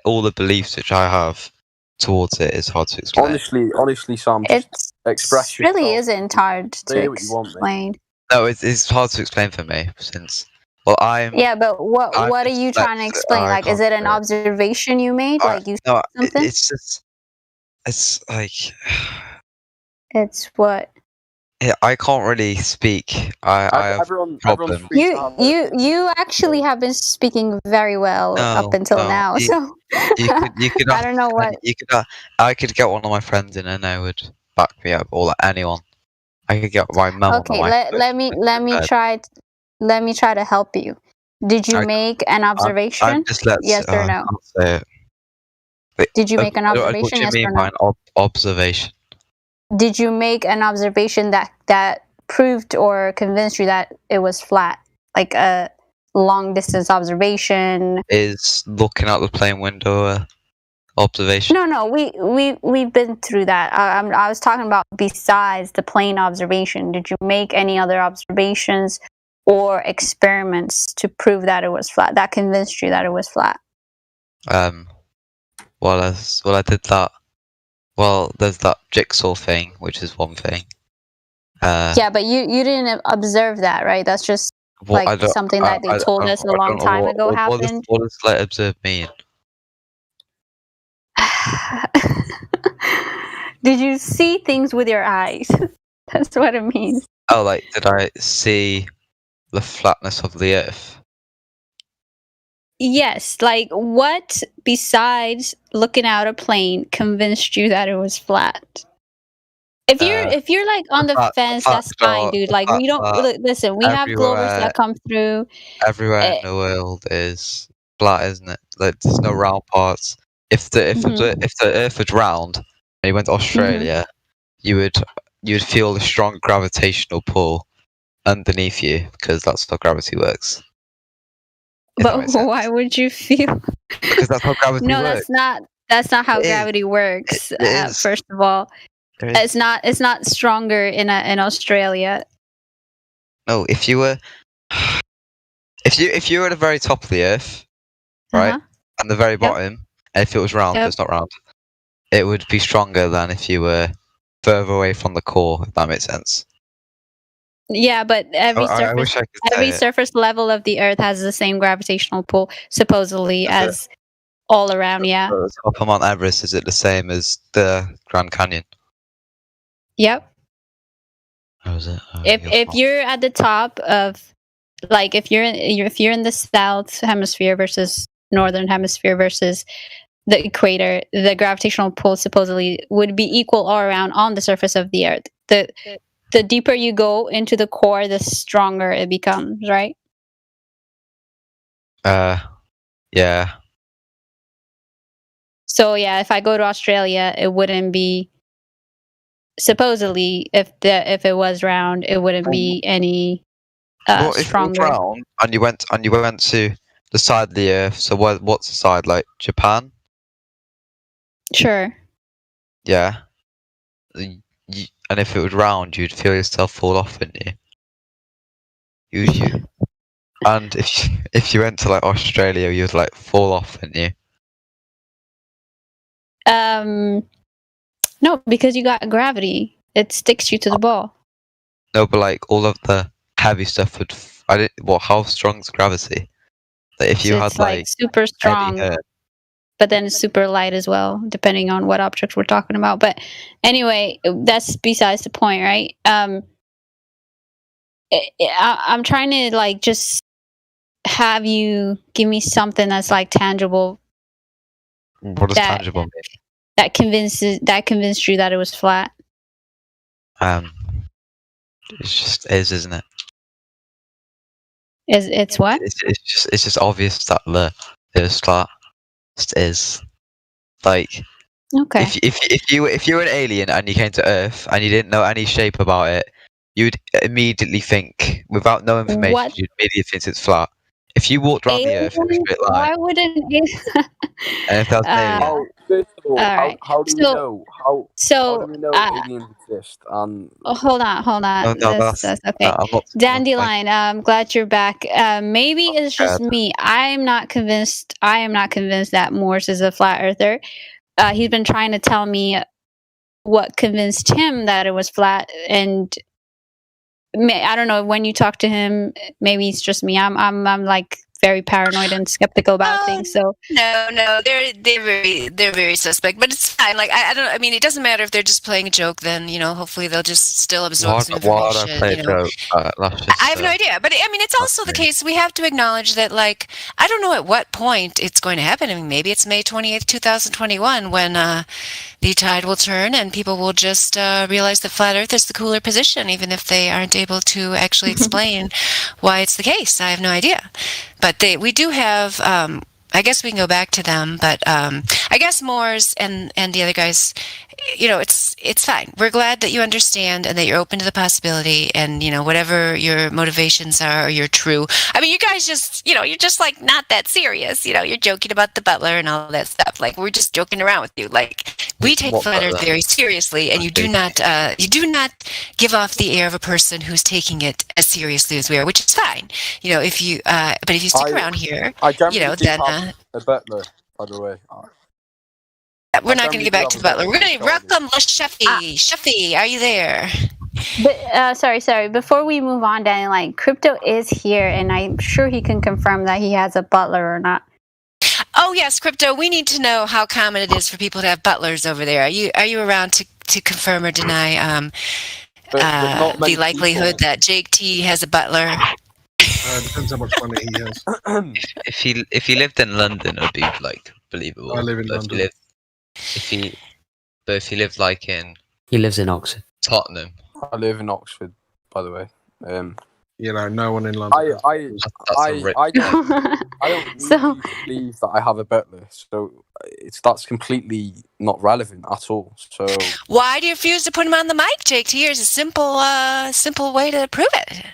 all the beliefs which I have towards it is hard to explain. Honestly, Sam, just express yourself. Really isn't hard to explain. No, it's hard to explain for me since. Well, yeah, but what are you trying to explain? Like, is it an observation you made? Like you saw something? It's like. It's what? Yeah, I can't really speak. I have problems. You actually have been speaking very well up until now. So you could I don't know what I could get one of my friends in and they would back me up, or like anyone. I could get my mum. Okay, let me try to help you. Did you make an observation? Yes or no? Did you make an observation? What do you yes mean or no? by an observation? Did you make an observation that proved or convinced you that it was flat? Like a long distance observation? Is looking out the plane window observation? No, we've been through that. I was talking about besides the plane observation. Did you make any other observations or experiments to prove that it was flat? That convinced you that it was flat? Well, I did that. Well, there's that jigsaw thing, which is one thing. Yeah, but you didn't observe that, right? That's just like something that they told us a long time ago happened. What does like observe mean? Did you see things with your eyes? That's what it means. Oh, like did I see the flatness of the Earth? Yes, like what besides looking out a plane convinced you that it was flat? If you're like on the fence, that's fine, dude. Like we don't listen. We have Glovers that come through. Everywhere in the world is flat, isn't it? Like there's no round parts. If the Earth was round and you went to Australia, you would feel a strong gravitational pull underneath you because that's how gravity works. But why would you feel? Because that's how gravity works. No, that's not how gravity works. First of all, it's not stronger in Australia. No, if you were at the very top of the Earth, right, and the very bottom, and if it was round, it's not round, it would be stronger than if you were further away from the core. If that makes sense. Yeah, but every I wish I could say every it. surface level of the Earth has the same gravitational pull, supposedly, as all around. Yeah. So the top of Mount Everest, is it the same as the Grand Canyon? Yep. How is it? If you're at the top of, like, if you're in the south hemisphere versus northern hemisphere versus the equator, the gravitational pull supposedly would be equal all around on the surface of the Earth. The deeper you go into the core, the stronger it becomes, right? Yeah. So yeah, if I go to Australia, it wouldn't be, supposedly, if it was round, it wouldn't be any Well, if it was stronger. round and you went to the side of the Earth, so what's the side, like Japan? Sure. Yeah. And if it was round, you'd feel yourself fall off, wouldn't you? You. And if you went to like Australia, you'd like fall off, wouldn't you? No, because you got gravity. It sticks you to the ball. No, but like all of the heavy stuff would. How strong is gravity? Like if you So had it's like super strong, but then it's super light as well, depending on what object we're talking about. But anyway, that's besides the point, right? I'm trying to like just have you give me something that's like tangible. What does tangible mean? That convinced you that it was flat. It's just is, isn't it? It's what? It's just obvious that the Earth's flat. Just is. Like, okay. If you were an alien and you came to Earth and you didn't know any shape about it, you'd immediately think, without no information, you'd immediately think it's flat. If you walked around the Earth in a straight line, why wouldn't it? and if that was an alien, First of all, right. how do we know? How do we know aliens exist? And hold on. No, that's okay. Dandelion, I'm glad you're back. Maybe it's just me. I am not convinced that Morse is a flat earther. He's been trying to tell me what convinced him that it was flat, and I don't know, when you talk to him, maybe it's just me. I'm like very paranoid and skeptical about things. So no, they're very suspect, but it's fine. Like I mean, it doesn't matter if they're just playing a joke. Then hopefully they'll just still absorb some information. I have no idea, but I mean, it's also the case. We have to acknowledge that, like, I don't know at what point it's going to happen. I mean, maybe it's May 28th, 2021, when the tide will turn and people will just realize that flat Earth is the cooler position, even if they aren't able to actually explain why it's the case. I have no idea. But we do have, I guess we can go back to them, but I guess Moores and the other guys, it's fine. We're glad that you understand and that you're open to the possibility, and, whatever your motivations are, you're true. I mean, you guys just, you're just like not that serious. You're joking about the butler and all that stuff. Like, we're just joking around with you. Like, we take flat Earth very seriously, and you do not give off the air of a person who's taking it as seriously as we are, which is fine. But if you stick around here, then a butler, by the way. We're not going to get back to the butler. We're going to welcome Sheffy. Sheffy, are you there? But sorry. Before we move on, Daniel, like, Crypto is here, and I'm sure he can confirm that he has a butler or not. Oh yes, Crypto. We need to know how common it is for people to have butlers over there. Are you around to confirm or deny the likelihood that Jake T has a butler? Depends how much money he has. If he lived in London, it would be like believable. I live in London. If he lived like in... He lives in Oxford. Tottenham. I live in Oxford, by the way. No one in London. I don't believe that I have a butler, so that's completely not relevant at all. So why do you refuse to put him on the mic, Jake T? Here's a simple way to prove it.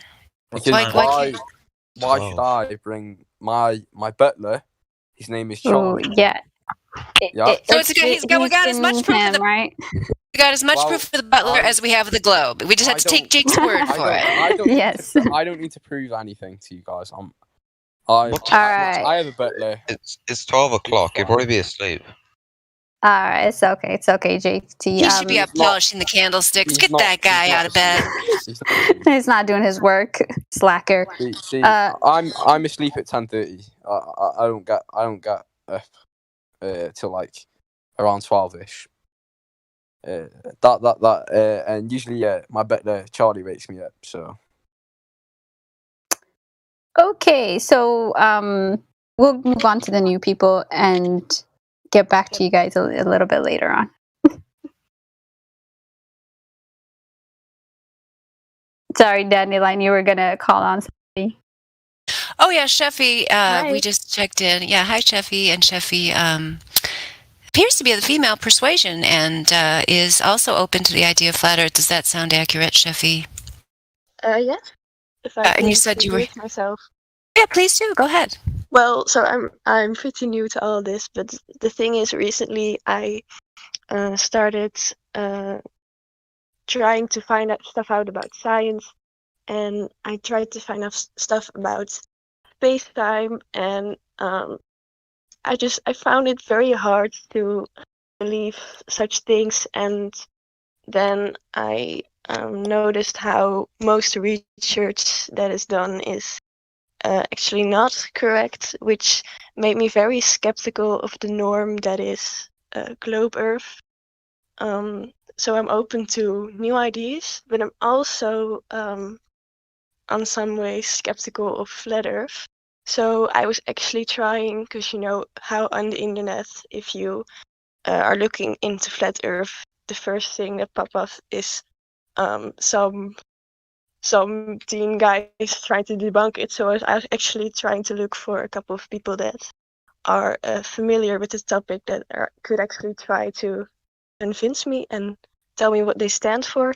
Because why should I bring my butler? His name is Charlie. Yeah. So we got as much proof of the right. We got as much proof of the butler as we have of the globe. We just have to take Jake's word for it. Yes. I don't need to prove anything to you guys. I have a butler. It's 12 o'clock. You'll probably be asleep. It's okay. It's okay, JT. He should be up polishing the candlesticks. Get that guy out of bed. He's not doing his work. Slacker. See, I'm asleep at 10:30. I don't get up till like around 12ish. And usually Charlie wakes me up. So okay, so we'll move on to the new people and get back to you guys a little bit later on. Sorry, Dandelion, you were gonna call on somebody. Oh yeah, Sheffy. We just checked in. Yeah, hi Sheffy. And Sheffy appears to be of the female persuasion and is also open to the idea of flat Earth. Does that sound accurate, Sheffy? Yeah. If I and you said you were myself. Yeah, please do. Go ahead. Well, so I'm pretty new to all this, but the thing is, recently I started trying to find out stuff out about science, and I tried to find out stuff about space-time, and I found it very hard to believe such things, and then I noticed how most research that is done is actually not correct, which made me very skeptical of the norm that is globe Earth. So I'm open to new ideas, but I'm also on some ways skeptical of flat Earth. So I was actually trying, because you know how on the internet, if you are looking into flat Earth, the first thing that pops up is some teen guys trying to debunk it. So I was actually trying to look for a couple of people that are familiar with the topic that could actually try to convince me and tell me what they stand for.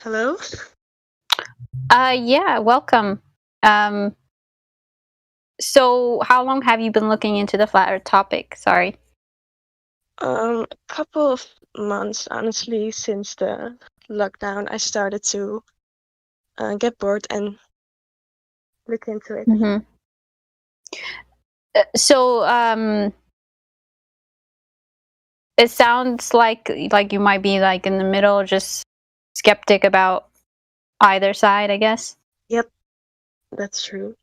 Hello? Yeah, welcome. So how long have you been looking into the flat Earth topic? Sorry. A couple of months, honestly, since the lockdown. I started to get bored and look into it. Mm-hmm. So it sounds like you might be like in the middle, just skeptic about either side, I guess. Yep, that's true.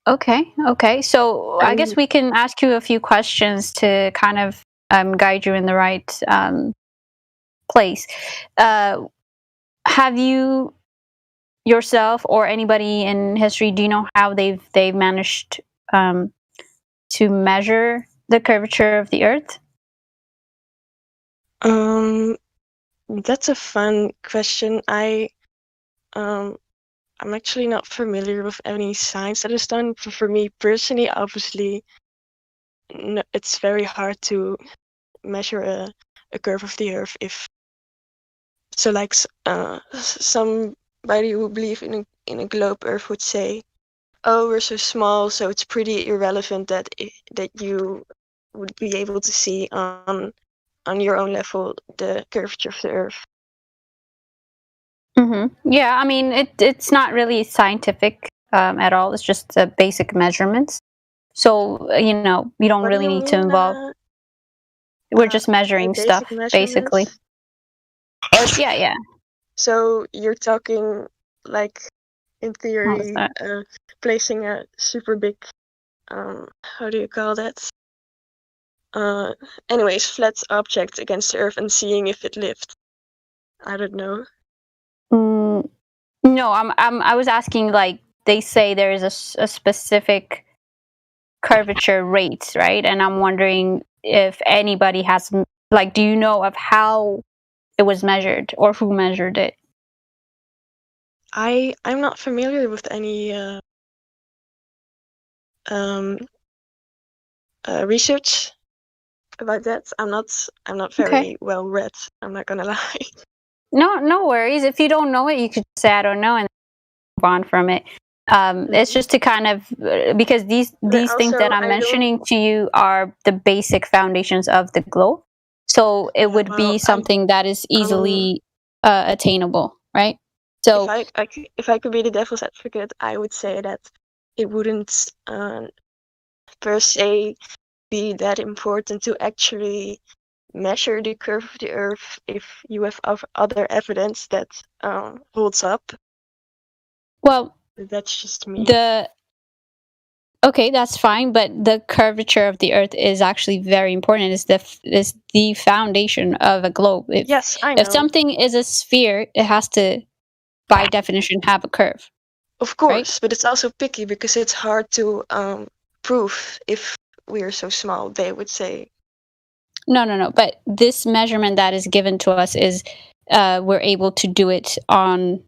Okay. So I guess we can ask you a few questions to kind of guide you in the right place. Have you yourself or anybody in history, do you know how they've managed to measure the curvature of the Earth? That's a fun question. I'm actually not familiar with any science that is done. For me personally, obviously, it's very hard to measure a curve of the Earth. Somebody who believes in a globe Earth would say, "Oh, we're so small, so it's pretty irrelevant that you would be able to see on your own level the curvature of the Earth." Mm-hmm. Yeah, I mean, it's not really scientific at all. It's just basic measurements. So, you know, you don't really need to involve... We're just measuring stuff, basically. Yeah. So you're talking, like, in theory, placing a super big, how do you call that? Anyways, flat object against the Earth and seeing if it lifts. I don't know. No, I was asking, like, they say there is a specific curvature rate, right? And I'm wondering if anybody has, like, do you know of how it was measured or who measured it? I'm not familiar with any research about that. I'm not very well read. I'm not gonna lie. No worries. If you don't know it, you could say I don't know and move on from it. It's just to kind of, because these things that I'm mentioning to you are the basic foundations of the globe. So it would be something that is easily attainable, right? So if I could be the devil's advocate, I would say that it wouldn't per se be that important to actually measure the curve of the Earth if you have other evidence that holds up. Well, that's just me. Okay, that's fine, but the curvature of the Earth is actually very important. It's the foundation of a globe. Yes, I know. If something is a sphere, it has to, by definition, have a curve. Of course, but it's also picky because it's hard to prove if we are so small. They would say. No. But this measurement that is given to us is we're able to do it on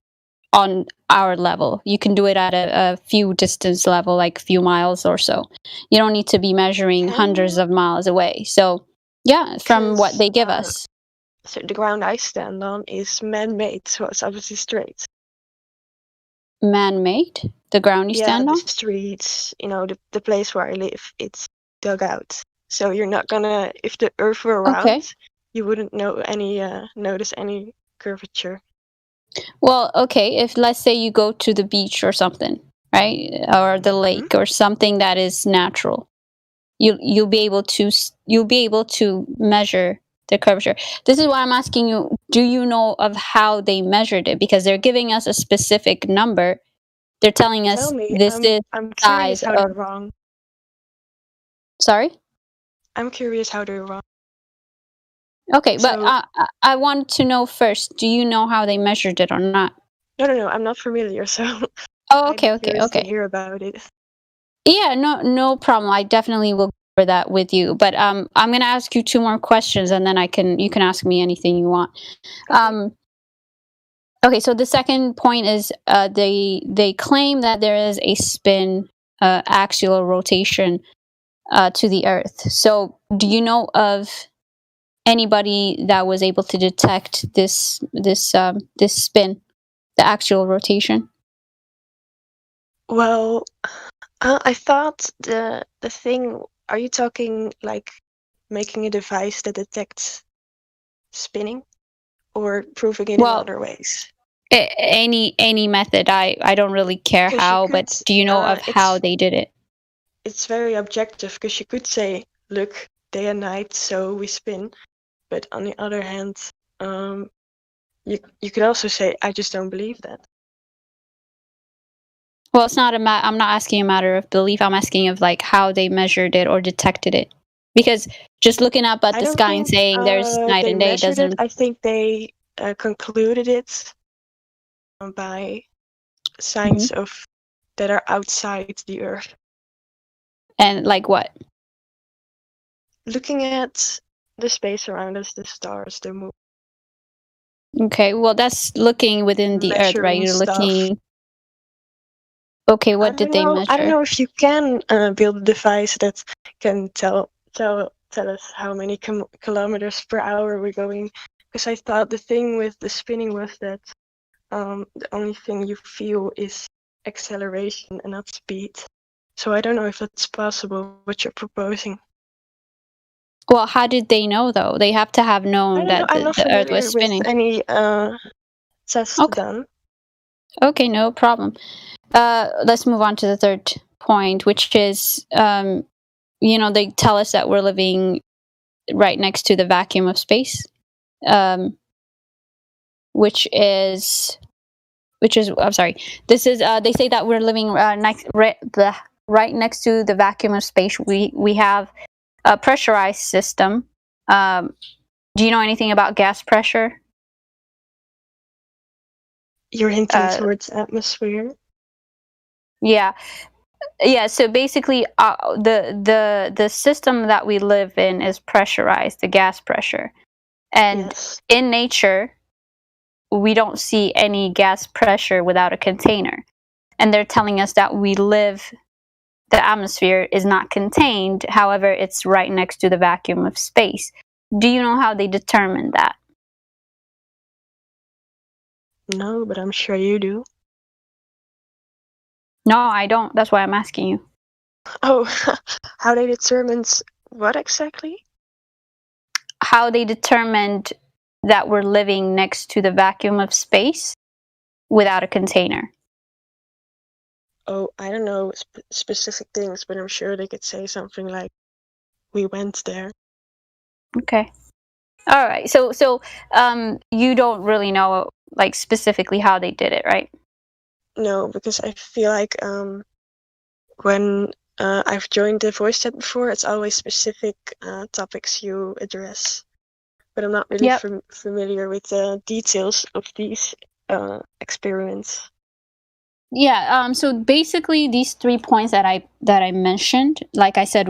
our level. You can do it at a few distance level, like a few miles or so. You don't need to be measuring hundreds of miles away. So yeah, from what they give us. So the ground I stand on is man-made, so it's obviously straight. Man-made? The ground you stand on? The streets, the place where I live, it's dug out. So you're not gonna, if the Earth were round, you wouldn't notice any curvature. Well, okay, if let's say you go to the beach or something, right? Or the lake or something that is natural. You'll be able to measure the curvature. This is why I'm asking you, do you know of how they measured it? Because they're giving us a specific number. They're telling us this is I'm size curious how they're wrong. Sorry? I'm curious how they're wrong. Okay, but I want to know first, do you know how they measured it or not? No, I'm not familiar, so Oh, okay. to hear about it. Yeah, no problem. I definitely will cover that with you. But I'm going to ask you 2 more questions, and then you can ask me anything you want. Okay, so the second point is they claim that there is a spin, axial rotation to the Earth. So do you know of anybody that was able to detect this spin, the axial rotation? Well, I thought the thing. Are you talking like making a device that detects spinning, or proving it in other ways? Any method. I don't really care how, but do you know of how they did it? It's very objective because you could say, look, day and night, so we spin. But on the other hand, you could also say, I just don't believe that. Well, it's not I'm not asking a matter of belief. I'm asking of like how they measured it or detected it. Because just looking up at the sky and saying there's night and day doesn't. I think they concluded it by signs of that are outside the Earth. And like what? Looking at the space around us, the stars, the moon. Okay, well that's looking within the Earth, right? You're looking. Okay, what did they measure? I don't know if you can build a device that can tell us how many kilometers per hour we're going. Because I thought the thing with the spinning was that the only thing you feel is acceleration and not speed. So I don't know if that's possible, what you're proposing. Well, how did they know, though? They have to have known that the Earth was spinning. With any tests done. Okay, no problem. Let's move on to the third point, which is, they tell us that we're living right next to the vacuum of space, which is, I'm sorry. This is, they say that we're living right next to the vacuum of space. We have a pressurized system. Do you know anything about gas pressure? You're hinting towards atmosphere. Yeah. So basically, the system that we live in is pressurized, the gas pressure, and in nature, we don't see any gas pressure without a container. And they're telling us that the atmosphere is not contained. However, it's right next to the vacuum of space. Do you know how they determined that? No, but I'm sure you do. No, I don't. That's why I'm asking you. Oh, how they determined what exactly? How they determined that we're living next to the vacuum of space without a container. oh, I don't know specific things, but I'm sure they could say something like, "We went there." Okay. All right. So you don't really know like specifically how they did it, right? No, because I feel like when I've joined the voice chat before, it's always specific topics you address. But I'm not really familiar with the details of these experiments. Yeah. So basically, these 3 points that I mentioned, like I said,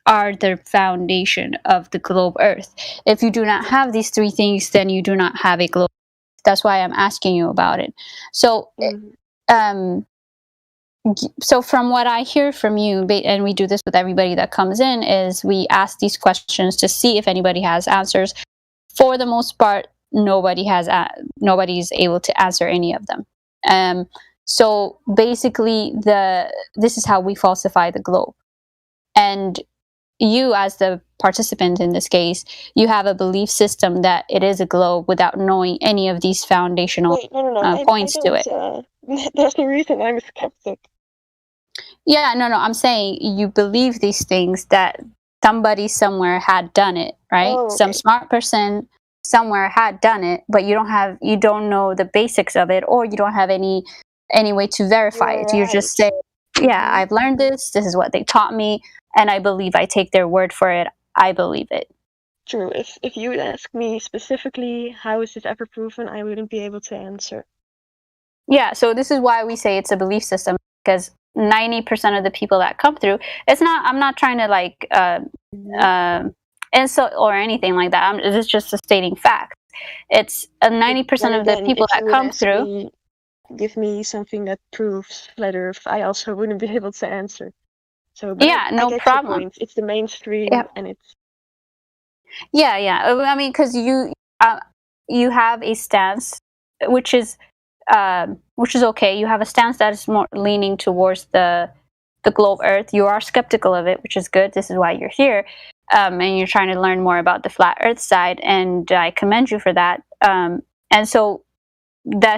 are the foundation of the globe Earth. If you do not have these 3 things, then you do not have a globe. That's why I'm asking you about it. So, so from what I hear from you, and we do this with everybody that comes in, is we ask these questions to see if anybody has answers. For the most part, nobody's able to answer any of them. So basically, this is how we falsify the globe. And you, as the participant in this case, you have a belief system that it is a globe without knowing any of these foundational points to it. That's the reason I'm a skeptic. Yeah, no, I'm saying you believe these things that somebody somewhere had done it, right? Oh, okay. Some smart person somewhere had done it, but you don't know the basics of it, or you don't have any way to verify it. You just say, yeah, I've learned this is what they taught me, and I believe I take their word for it. I believe it. True. If you would ask me specifically, how is this ever proven, I wouldn't be able to answer. Yeah, so this is why we say it's a belief system, because 90% of the people that come through, I'm not trying to like insult or anything like that. It's just a stating fact. It's 90% of the people that come through. Give me something that proves flat Earth, I also wouldn't be able to answer. So yeah, no problem. It's the mainstream, and it's. Yeah. I mean, because you have a stance, which is okay. You have a stance that is more leaning towards the globe Earth. You are skeptical of it, which is good. This is why you're here, and you're trying to learn more about the flat Earth side, and I commend you for that. And so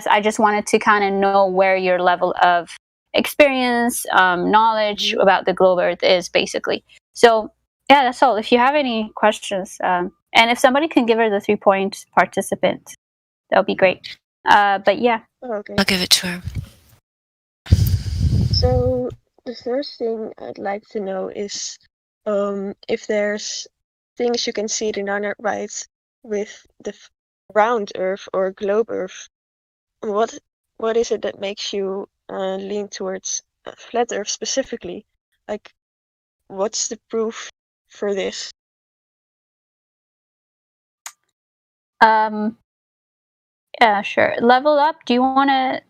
I just wanted to kind of know where your level of experience, knowledge about the globe Earth is, basically. So yeah, that's all. If you have any questions, and if somebody can give her the 3-point participant, that would be great. But yeah. Okay. I'll give it to her. So the first thing I'd like to know is if there's things you can see that are not right with the round Earth or globe Earth. What is it that makes you lean towards flat Earth specifically? Like, what's the proof for this? Yeah, sure. Level Up, do you wanna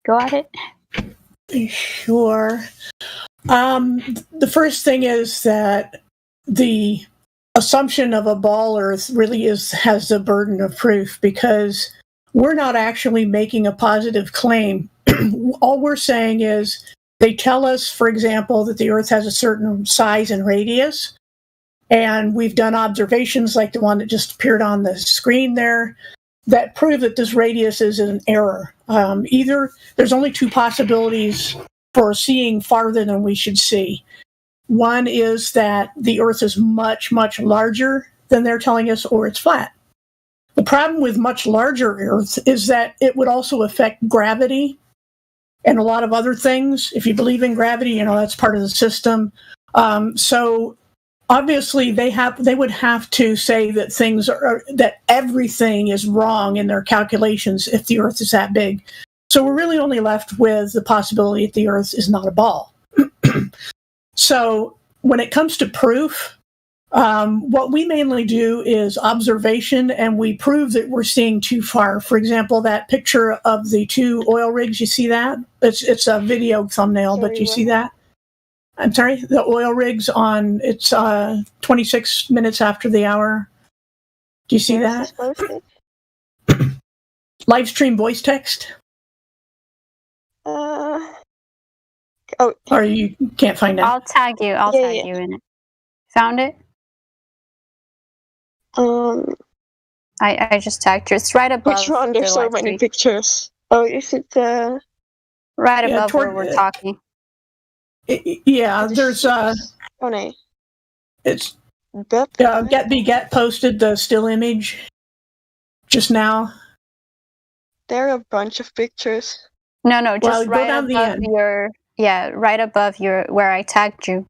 go at it? Sure. The first thing is that the assumption of a ball Earth really has the burden of proof, because we're not actually making a positive claim. All we're saying is they tell us, for example, that the Earth has a certain size and radius, and we've done observations like the one that just appeared on the screen there that prove that this radius is an error. Either there's only 2 possibilities for seeing farther than we should see. One is that the Earth is much, much larger than they're telling us, or it's flat. The problem with much larger Earth is that it would also affect gravity and a lot of other things. If you believe in gravity, that's part of the system. So obviously they would have to say that that everything is wrong in their calculations if the Earth is that big. So we're really only left with the possibility that the Earth is not a ball. So when it comes to proof, what we mainly do is observation, and we prove that we're seeing too far. For example, that picture of the 2 oil rigs, you see that? It's a video thumbnail, but you see that? I'm sorry? The oil rigs it's 26 minutes after the hour. Do you see that? Live stream voice text? Or you can't find it? I'll tag you. I'll tag you in it. Found it? I just tagged you. It's right above. Which one? There's so many pictures. Oh, is it Right Yeah, above where we're talking. Yeah, there's Oh no. it's Get posted the still image just now. There are a bunch of pictures. No, just Well, go right down the above end. right above your where I tagged you,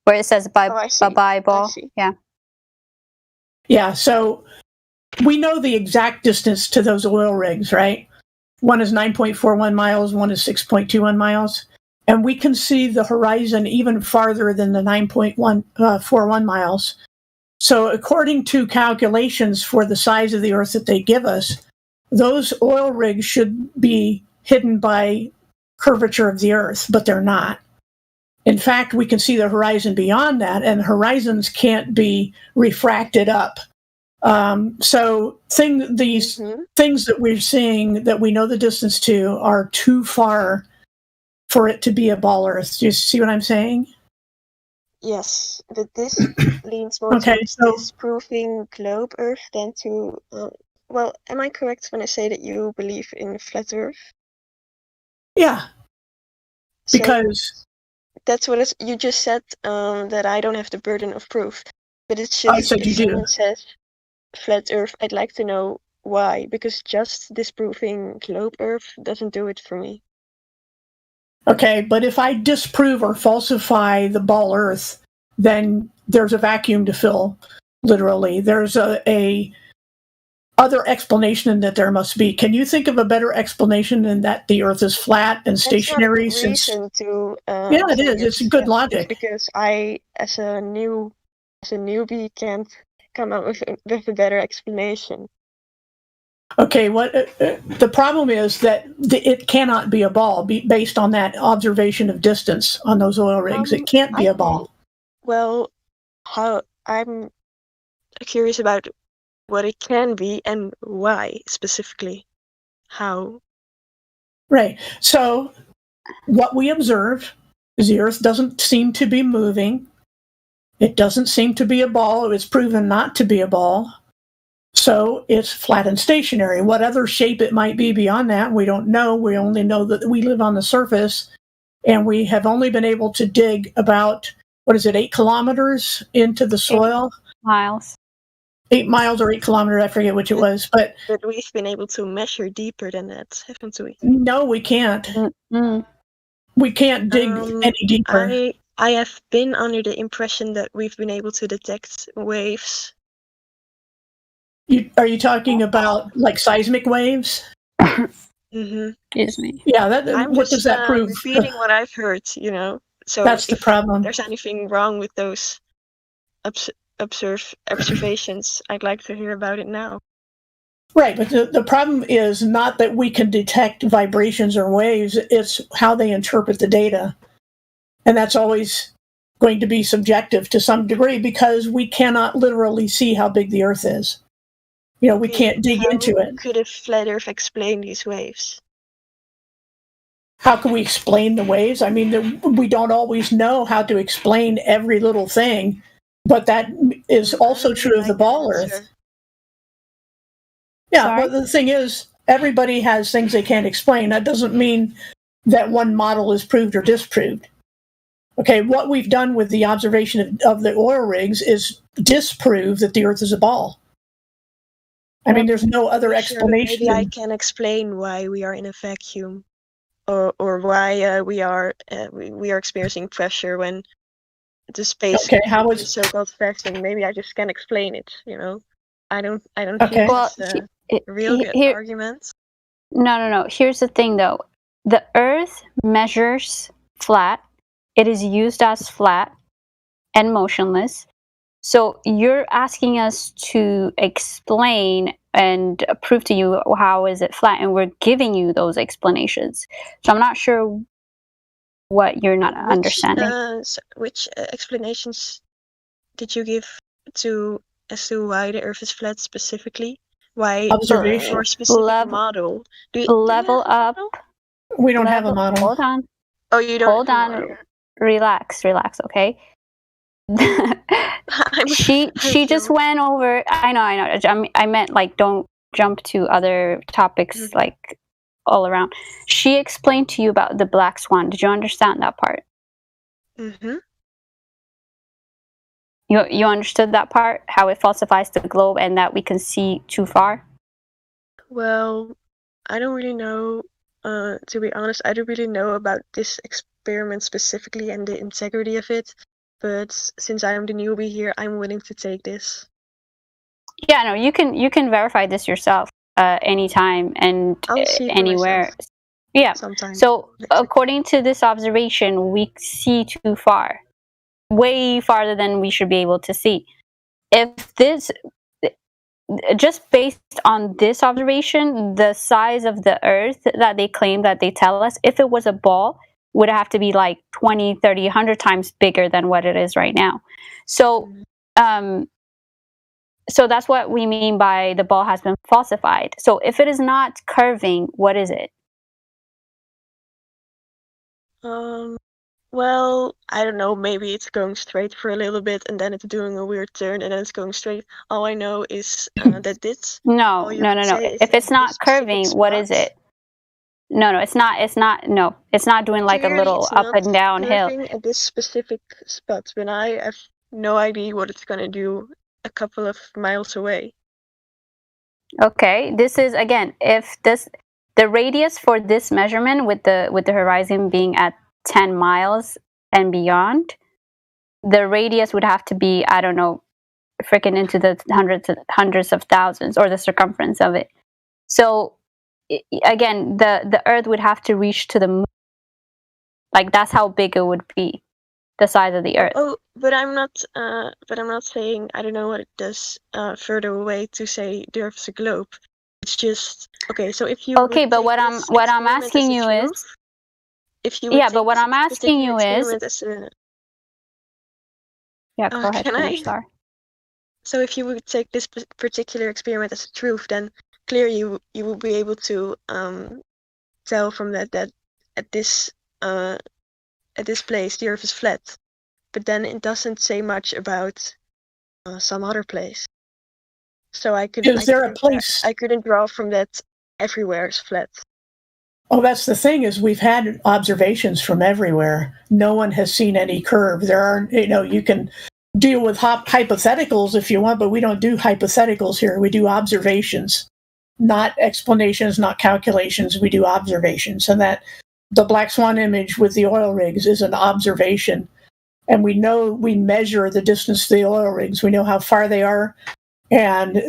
where it says Bible. Yeah. Yeah, so we know the exact distance to those oil rigs, right? One is 9.41 miles, one is 6.21 miles. And we can see the horizon even farther than the 9.41 miles. So according to calculations for the size of the Earth that they give us, those oil rigs should be hidden by curvature of the Earth, but they're not. In fact, we can see the horizon beyond that, and horizons can't be refracted up. So these things that we're seeing that we know the distance to are too far for it to be a ball Earth. Do you see what I'm saying? Yes, but this leans more towards disproving globe Earth than to. Well, am I correct when I say that you believe in flat Earth? Yeah. So Because that's what you just said. That I don't have the burden of proof, but it's just I said if you do. someone says flat Earth, I'd like to know why. Because just disproving globe Earth doesn't do it for me. Okay, but if I disprove or falsify the ball Earth, then there's a vacuum to fill, literally. There's a other explanation that there must be. Can you think of a better explanation than that the Earth is flat and stationary? That's not a reason to. Yeah, it is. It's good logic. It's because I, as a newbie, can't come up with a better explanation. Okay, what the problem is that it cannot be a ball based on that observation of distance on those oil rigs. It can't be a ball. Well, I'm curious about what it can be and why specifically. How? Right. So what we observe is the Earth doesn't seem to be moving. It doesn't seem to be a ball. It was proven not to be a ball. So it's flat and stationary. What other shape it might be beyond that, we don't know. We only know that we live on the surface, and we have only been able to dig about, 8 kilometers into the soil? 8 miles. 8 miles or 8 kilometers, I forget which it was. But we've been able to measure deeper than that, haven't we? No, we can't. We can't dig any deeper. I have been under the impression that we've been able to detect waves. Are you talking about like seismic waves? Excuse me. Yeah, I'm what does that prove? Repeating what I've heard, So that's the problem. If there's anything wrong with those observations, I'd like to hear about it now. Right, but the problem is not that we can detect vibrations or waves, it's how they interpret the data. And that's always going to be subjective to some degree because we cannot literally see how big the Earth is. We can't dig into it. Could a flat Earth explain these waves? How can we explain the waves? I mean, we don't always know how to explain every little thing, but that is also true of the ball Earth. Yeah, but the thing is, everybody has things they can't explain. That doesn't mean that one model is proved or disproved. Okay, what we've done with the observation of the oil rigs is disprove that the Earth is a ball. I mean, there's no other explanation. Maybe I can explain why we are in a vacuum, or why we are experiencing pressure when the space is so-called vacuum. Maybe I just can explain it. I don't see real good arguments. No. Here's the thing, though. The Earth measures flat. It is used as flat and motionless. So you're asking us to explain and prove to you how is it flat, and we're giving you those explanations. So I'm not sure what you're not understanding. Which explanations did you give as to why the Earth is flat specifically? Why observation or specific model? Level up. We don't have a model. Hold on. Oh, you don't. Hold on. Relax. Okay. she just went over. I know. I meant like don't jump to other topics like all around. She explained to you about the black swan. Did you understand that part? Mm-hmm. You understood that part? How it falsifies the globe and that we can see too far? Well, I don't really know. To be honest, I don't really know about this experiment specifically and the integrity of it. But since I am the newbie here, I'm willing to take this. Yeah, no, you can verify this yourself anytime and I'll see for anywhere. myself Yeah. sometime. So according to this observation, we see too far, way farther than we should be able to see. If this, just based on this observation, the size of the Earth that they claim, that they tell us, if it was a ball, would have to be like 20, 30, 100 times bigger than what it is right now. So, so that's what we mean by the ball has been falsified. So if it is not curving, what is it? Well, I don't know. Maybe it's going straight for a little bit, and then it's doing a weird turn, and then it's going straight. All I know is that this. No. If it's not curving, what is it? No, it's not. It's not. No, it's not doing like a little up and down hill. At this specific spot, when I have no idea what it's gonna do a couple of miles away. Okay, this is again, if the radius for this measurement with the horizon being at 10 miles and beyond, the radius would have to be, I don't know, freaking into the hundreds of thousands, or the circumference of it. So again, the Earth would have to reach to the moon. Like, that's how big it would be, the size of the Earth. Oh, but I'm not saying I don't know what it does further away to say the Earth is a globe. It's just okay. So if you but what I'm asking you is, if you but what I'm asking you is, yeah, go ahead. Sorry. So if you would take this particular experiment as a truth, then clearly you will be able to tell from that at this place the Earth is flat. But then it doesn't say much about some other place. So I couldn't draw from that everywhere is flat. Oh, that's the thing, is we've had observations from everywhere. No one has seen any curve. There are, you can deal with hypotheticals if you want, but we don't do hypotheticals here. We do observations, not explanations, not calculations. We do observations. And that the black swan image with the oil rigs is an observation. And we measure the distance to the oil rigs. We know how far they are. And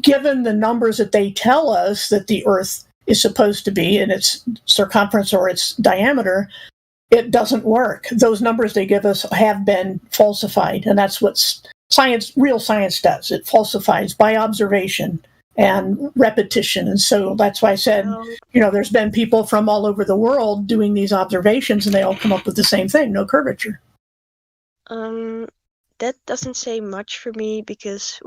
given the numbers that they tell us that the Earth is supposed to be in its circumference or its diameter, it doesn't work. Those numbers they give us have been falsified. And that's what real science does. It falsifies by observation and repetition. And so that's why I said, there's been people from all over the world doing these observations, and they all come up with the same thing, no curvature. That doesn't say much for me, because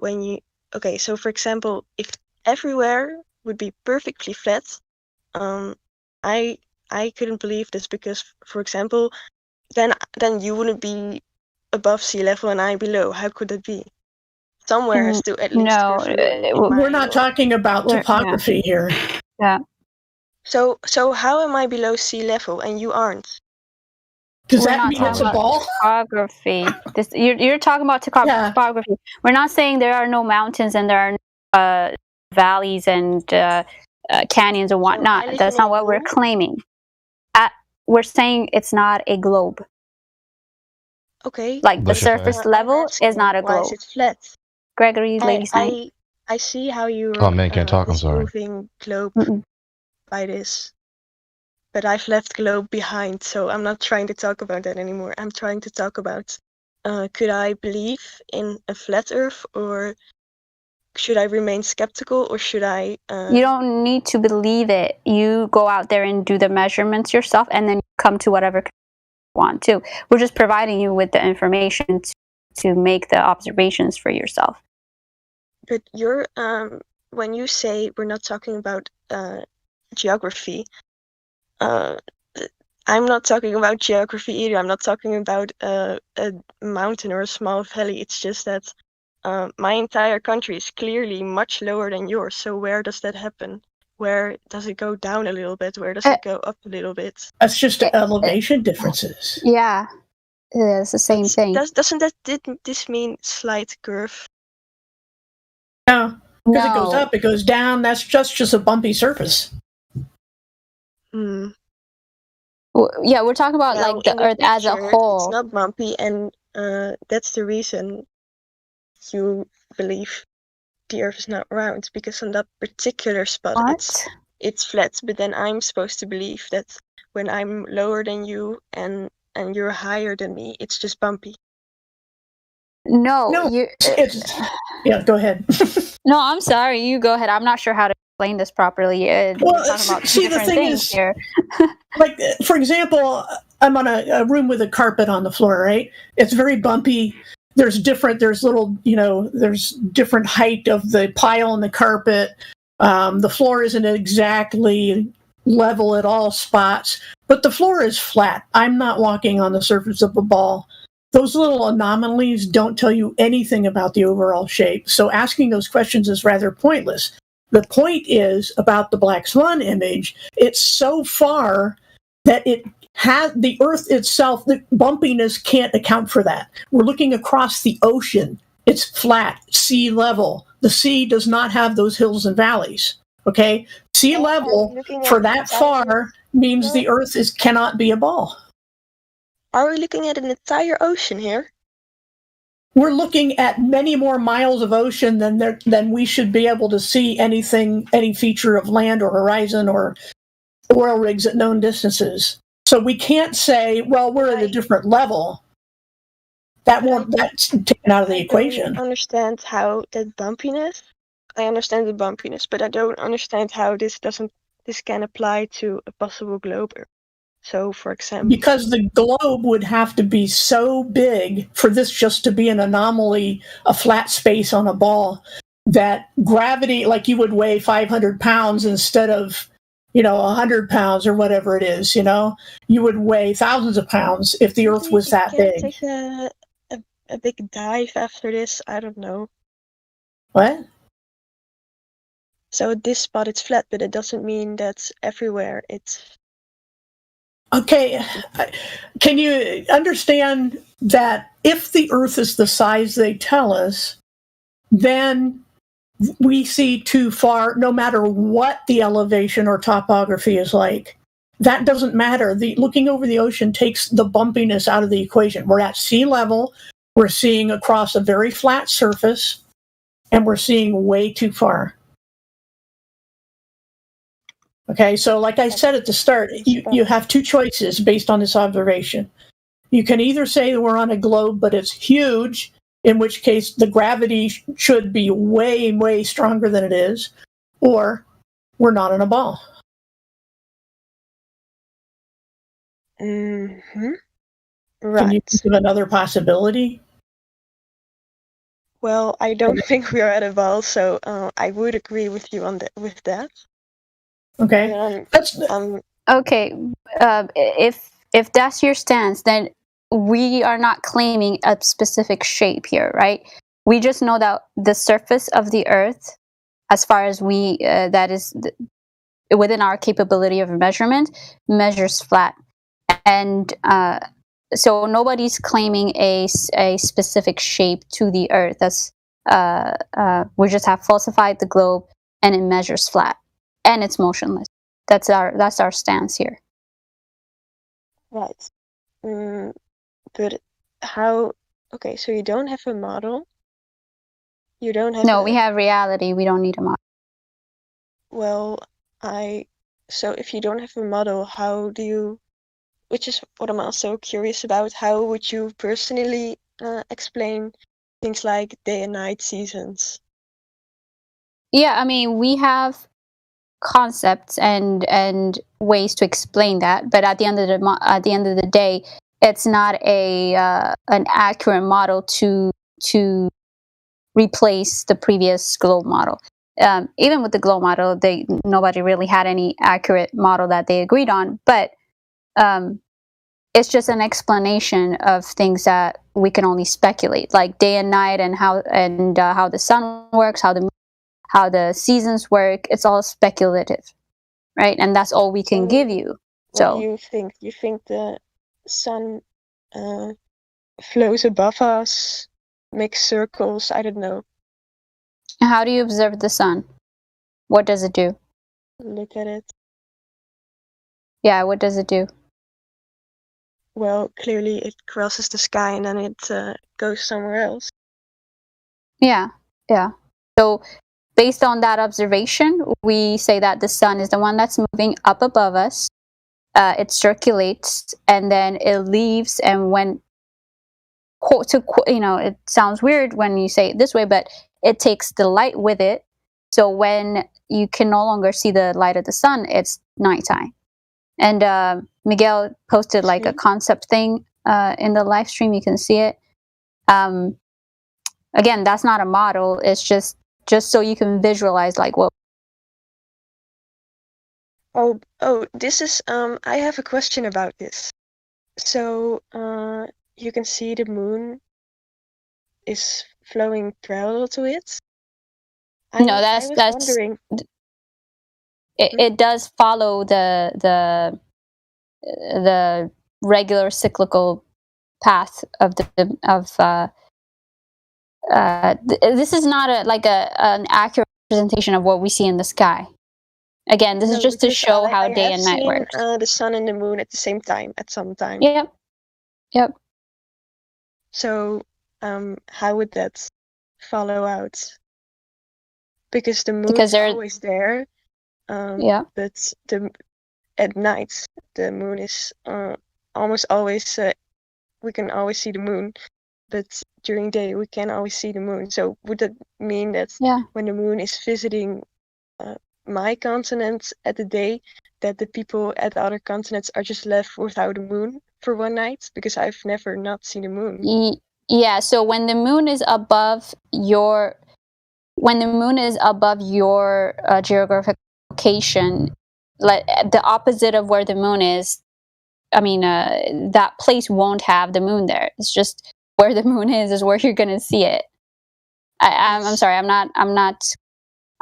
so for example, if everywhere would be perfectly flat, I couldn't believe this, because for example, then you wouldn't be above sea level and I below. How could that be? Somewhere has to at least. No, we're not talking about topography here. Yeah. So how am I below sea level and you aren't? Does that mean it's a ball? Topography. You're talking about topography. We're not saying there are no mountains and there are no valleys and canyons and whatnot. That's not what we're claiming. We're saying it's not a globe. Okay. Like the surface level is not a globe. Why is it flat? Gregory, ladies' night. I see how you're can't talk. I'm sorry. moving globe by this. But I've left globe behind, so I'm not trying to talk about that anymore. I'm trying to talk about, could I believe in a flat Earth, or should I remain skeptical, or should I... You don't need to believe it. You go out there and do the measurements yourself, and then you come to whatever you want to. We're just providing you with the information to make the observations for yourself. But you're, when you say we're not talking about geography, I'm not talking about geography either. I'm not talking about a mountain or a small valley. It's just that my entire country is clearly much lower than yours. So where does that happen? where does it go down a little bit? Where does it go up a little bit? That's just elevation differences. Yeah, it's the same thing. Doesn't this mean slight curve? No, because it goes up, it goes down. That's just a bumpy surface. Yeah, we're talking about like the Earth as a whole. It's not bumpy, and that's the reason you believe the Earth is not round, because on that particular spot it's flat. But then I'm supposed to believe that when I'm lower than you and you're higher than me, it's just bumpy. No, yeah. Go ahead. No, I'm sorry. You go ahead. I'm not sure how to explain this properly. We're talking about two different things here. Like, for example, I'm on a room with a carpet on the floor, right? It's very bumpy. There's different height of the pile on the carpet. The floor isn't exactly level at all spots, but the floor is flat. I'm not walking on the surface of a ball. Those little anomalies don't tell you anything about the overall shape. So asking those questions is rather pointless. The point is about the black swan image. It's so far that it has the Earth itself, the bumpiness can't account for that. We're looking across the ocean. It's flat, sea level. The sea does not have those hills and valleys. Okay? Sea level for that far means the Earth cannot be a ball. Are we looking at an entire ocean here? We're looking at many more miles of ocean than we should be able to see any feature of land or horizon or oil rigs at known distances. So we can't say, well, we're at a different level. That's taken out of the equation. I understand how that bumpiness. I understand the bumpiness, but I don't understand how this can apply to a possible globe. So, for example, because the globe would have to be so big for this just to be an anomaly, a flat space on a ball, that gravity, like you would weigh 500 pounds instead of 100 pounds or whatever it is, you would weigh thousands of pounds if the Earth was that big. Take a big dive after this. I don't know. What? So at this spot it's flat, but it doesn't mean that everywhere it's. Okay, can you understand that if the Earth is the size they tell us, then we see too far, no matter what the elevation or topography is like. That doesn't matter. Looking over the ocean takes the bumpiness out of the equation. We're at sea level, we're seeing across a very flat surface, and we're seeing way too far. Okay, so like I said at the start, you have two choices based on this observation. You can either say that we're on a globe, but it's huge, in which case the gravity should be way, way stronger than it is, or we're not on a ball. Mm-hmm. Right. Can you think of another possibility? Well, I don't think we are at a ball, so I would agree with you with that. Okay. Okay. If that's your stance, then we are not claiming a specific shape here, right? We just know that the surface of the Earth, as far as that is within our capability of measurement, measures flat, and so nobody's claiming a specific shape to the Earth. That's we just have falsified the globe, and it measures flat. And it's motionless. That's our stance here. Right. But how? Okay, so you don't have a model. You don't have. No, we have reality. We don't need a model. Well, so if you don't have a model, how do you? Which is what I'm also curious about. How would you personally explain things like day and night seasons? Yeah, I mean, we have concepts and ways to explain that, but at the end of the day, it's not an accurate model to replace the previous globe model. Even with the globe model, nobody really had any accurate model that they agreed on, but it's just an explanation of things that we can only speculate, like day and night, and how the sun works, how how the seasons work. It's all speculative, right? And that's all we can give you. What do you think? You think the sun flows above us, makes circles? I don't know. How do you observe the sun? What does it do? Look at it. Yeah, what does it do? Well, clearly it crosses the sky and then it goes somewhere else. Yeah. So based on that observation, we say that the sun is the one that's moving up above us. It circulates and then it leaves, and when it sounds weird when you say it this way, but it takes the light with it. So when you can no longer see the light of the sun, it's nighttime. And Miguel posted like a concept thing in the live stream. You can see it. Again, that's not a model. It's just so you can visualize like what. Oh, this is I have a question about this. So you can see the moon is flowing parallel to it. That's wondering. It does follow the regular cyclical path of this is not an accurate representation of what we see in the sky. Again, this is just to show how day and night works. The sun and the moon at the same time, at some time. Yep. So, how would that follow out? Because the moon is always there. But at night, the moon is almost always. We can always see the moon, but during day we can't always see the moon. So would that mean that when the moon is visiting my continent at the day, that the people at the other continents are just left without a moon for one night? Because I've never not seen a moon. Yeah. So when the moon is above your geographic location, like the opposite of where the moon is, that place won't have the moon there. It's just where the moon is where you're gonna see it. I'm sorry.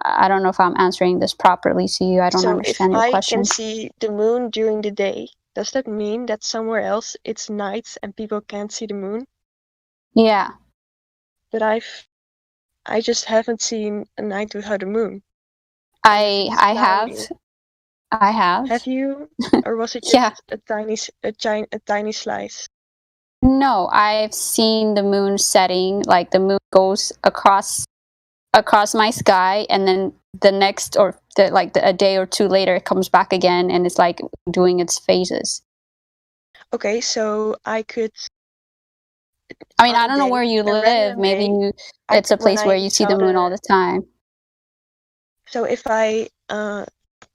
I don't know if I'm answering this properly to you. I don't understand your question. So if I can see the moon during the day, does that mean that somewhere else it's night and people can't see the moon? Yeah. But I just haven't seen a night without a moon. I have. Have you? Or was it just a tiny slice? No, I've seen the moon setting. Like the moon goes across my sky, and then the next a day or two later, it comes back again, and it's like doing its phases. Okay, so I could. I don't know where you live. Maybe it's a place where you see the moon all the time. So if I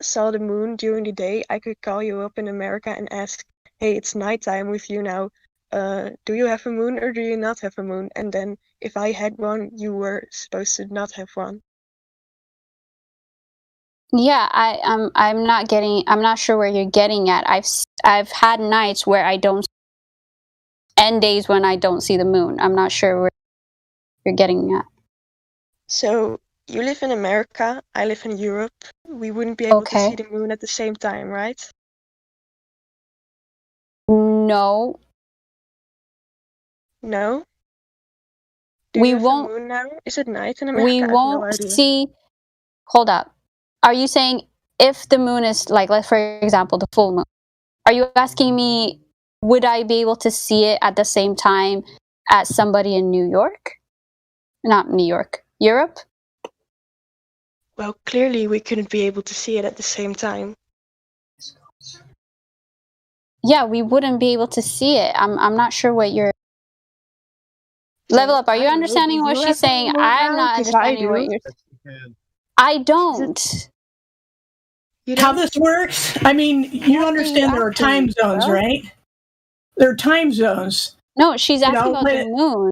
saw the moon during the day, I could call you up in America and ask, "Hey, it's nighttime with you now. Do you have a moon or do you not have a moon?" And then if I had one, you were supposed to not have one. Yeah, I'm not sure where you're getting at. I've had nights where I don't, and days when I don't see the moon. I'm not sure where you're getting at. So you live in America, I live in Europe. We wouldn't be able to see the moon at the same time, right? No. No? We won't. Moon now? Is it night in America? We won't see. Hold up. Are you saying if the moon is like for example, the full moon? Are you asking me, would I be able to see it at the same time as somebody in New York? Not New York, Europe? Well, clearly we couldn't be able to see it at the same time. Yeah, we wouldn't be able to see it. I'm not sure what you're. Level Up, are you understanding what she's saying? I'm not understanding what you're saying. I don't. How this works? You understand there are time zones, right? There are time zones. No, she's asking about the moon.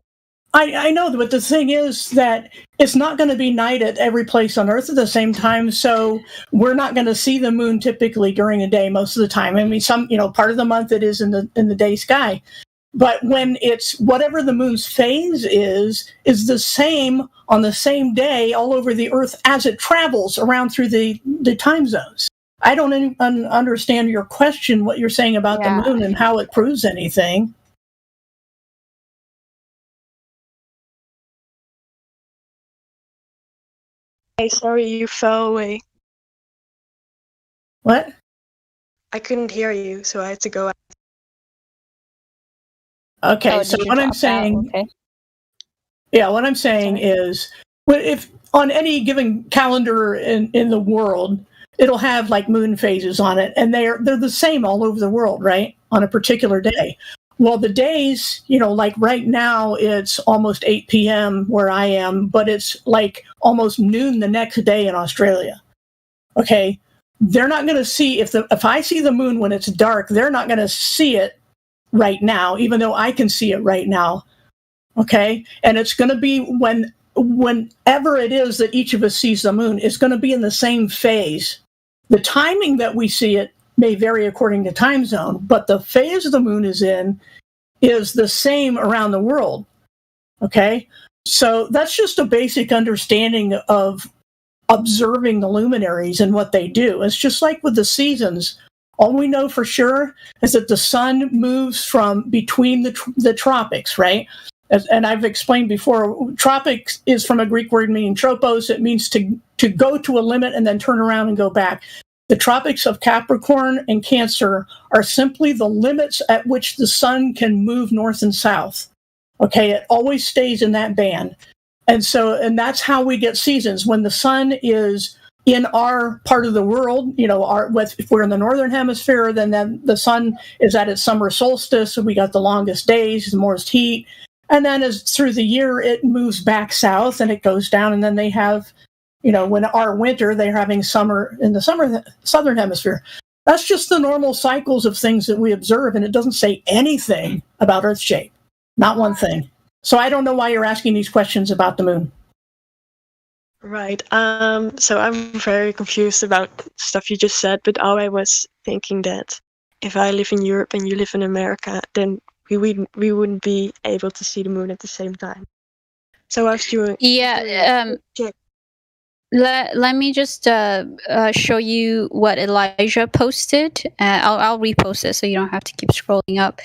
I know, but the thing is that it's not going to be night at every place on Earth at the same time, so we're not going to see the moon typically during the day most of the time. Some part of the month it is in the day sky. But when it's whatever the moon's phase is the same on the same day all over the Earth as it travels around through the time zones. I don't understand your question, what you're saying about the moon and how it proves anything. Hey, sorry, you fell away. What? I couldn't hear you, so I had to go out. Okay, so what I'm saying, what I'm saying is, if on any given calendar in the world, it'll have like moon phases on it, and they're the same all over the world, right? On a particular day. Well, the days, like right now, it's almost 8 p.m. where I am, but it's like almost noon the next day in Australia. Okay, they're not going to see if I see the moon when it's dark, they're not going to see it right now, even though I can see it right now. Okay, and it's going to be whenever it is that each of us sees the moon, it's going to be in the same phase. The timing that we see it may vary according to time zone, but the phase the moon is in is the same around the world. Okay, so that's just a basic understanding of observing the luminaries and what they do. It's just like with the seasons. All we know for sure is that the sun moves from between the tropics, right? And I've explained before, tropics is from a Greek word meaning tropos. It means to go to a limit and then turn around and go back. The tropics of Capricorn and Cancer are simply the limits at which the sun can move north and south. Okay, it always stays in that band. And that's how we get seasons. When the sun is in our part of the world, if we're in the northern hemisphere, then the sun is at its summer solstice, so we got the longest days, the most heat. And then as through the year, it moves back south and it goes down, and then they have, when our winter, they're having summer in the southern hemisphere. That's just the normal cycles of things that we observe, and it doesn't say anything about Earth shape. Not one thing. So I don't know why you're asking these questions about the moon. Right. So I'm very confused about stuff you just said, but I was thinking that if I live in Europe and you live in America, then we wouldn't be able to see the moon at the same time. So I was doing let me just show you what Elijah posted. I'll repost it so you don't have to keep scrolling up.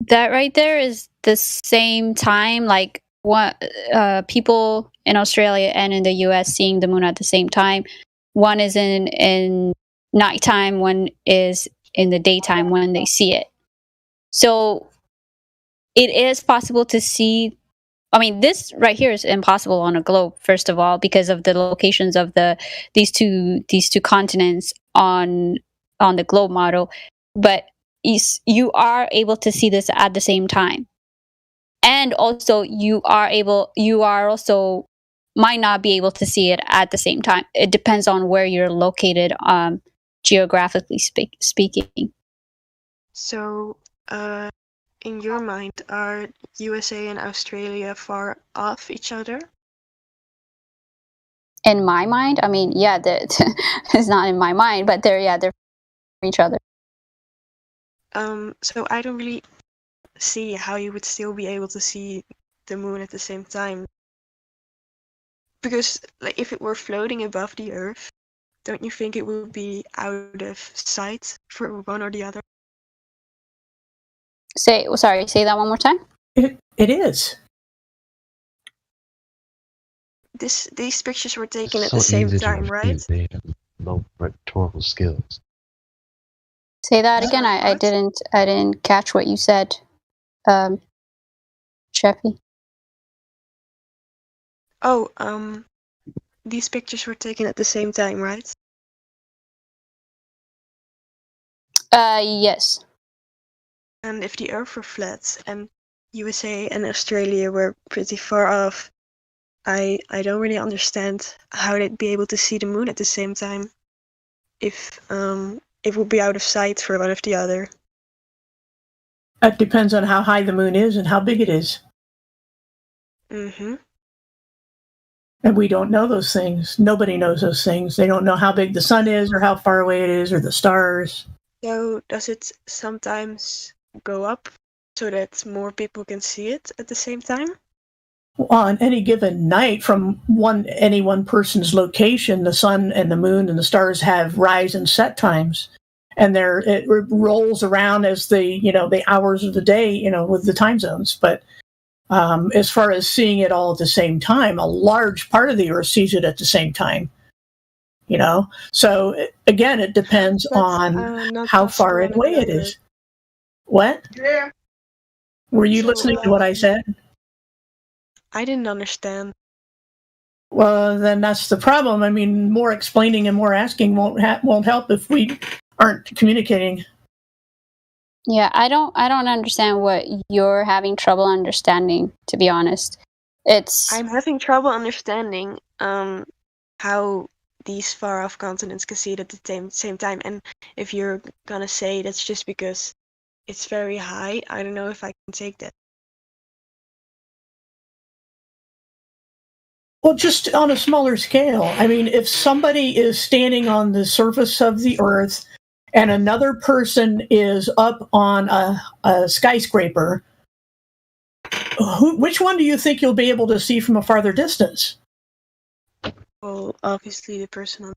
That right there is the same time, like what people in Australia and in the US seeing the moon at the same time. One is in nighttime, one is in the daytime when they see it. So it is possible to see. I mean, this right here is impossible on a globe, first of all, because of the locations of these two continents on the globe model. But you are able to see this at the same time, and also you also might not be able to see it at the same time. It depends on where you're located, geographically speaking. So, in your mind, are USA and Australia far off each other? In my mind, I mean, yeah, it's not in my mind, but they're from each other. So I don't really see how you would still be able to see the moon at the same time. Because, like, if it were floating above the Earth, don't you think it would be out of sight for one or the other? Say that one more time. It is. These pictures were taken at the same time, right? They have low rhetorical skills. Say that again. I didn't catch what you said, Sheffy. Oh, these pictures were taken at the same time, right? Yes. And if the Earth were flat and USA and Australia were pretty far off, I don't really understand how they'd be able to see the moon at the same time. If it would be out of sight for one of the other. That depends on how high the moon is and how big it is. Mm-hmm. And we don't know those things. Nobody knows those things. They don't know how big the sun is or how far away it is or the stars. So does it sometimes go up so that more people can see it at the same time? On any given night, from any one person's location, the sun and the moon and the stars have rise and set times, and it rolls around as the hours of the day, with the time zones. But as far as seeing it all at the same time, a large part of the Earth sees it at the same time. So again, it depends on how far away it is. What? Yeah. Were you listening to what I said? I didn't understand. Well, then that's the problem. I mean, more explaining and more asking won't help if we aren't communicating. Yeah, I don't understand what you're having trouble understanding, to be honest. I'm having trouble understanding how these far off continents can see it at the same time. And if you're gonna say that's just because it's very high, I don't know if I can take that. Well, just on a smaller scale. I mean, if somebody is standing on the surface of the Earth and another person is up on a skyscraper, which one do you think you'll be able to see from a farther distance? Well, obviously the person on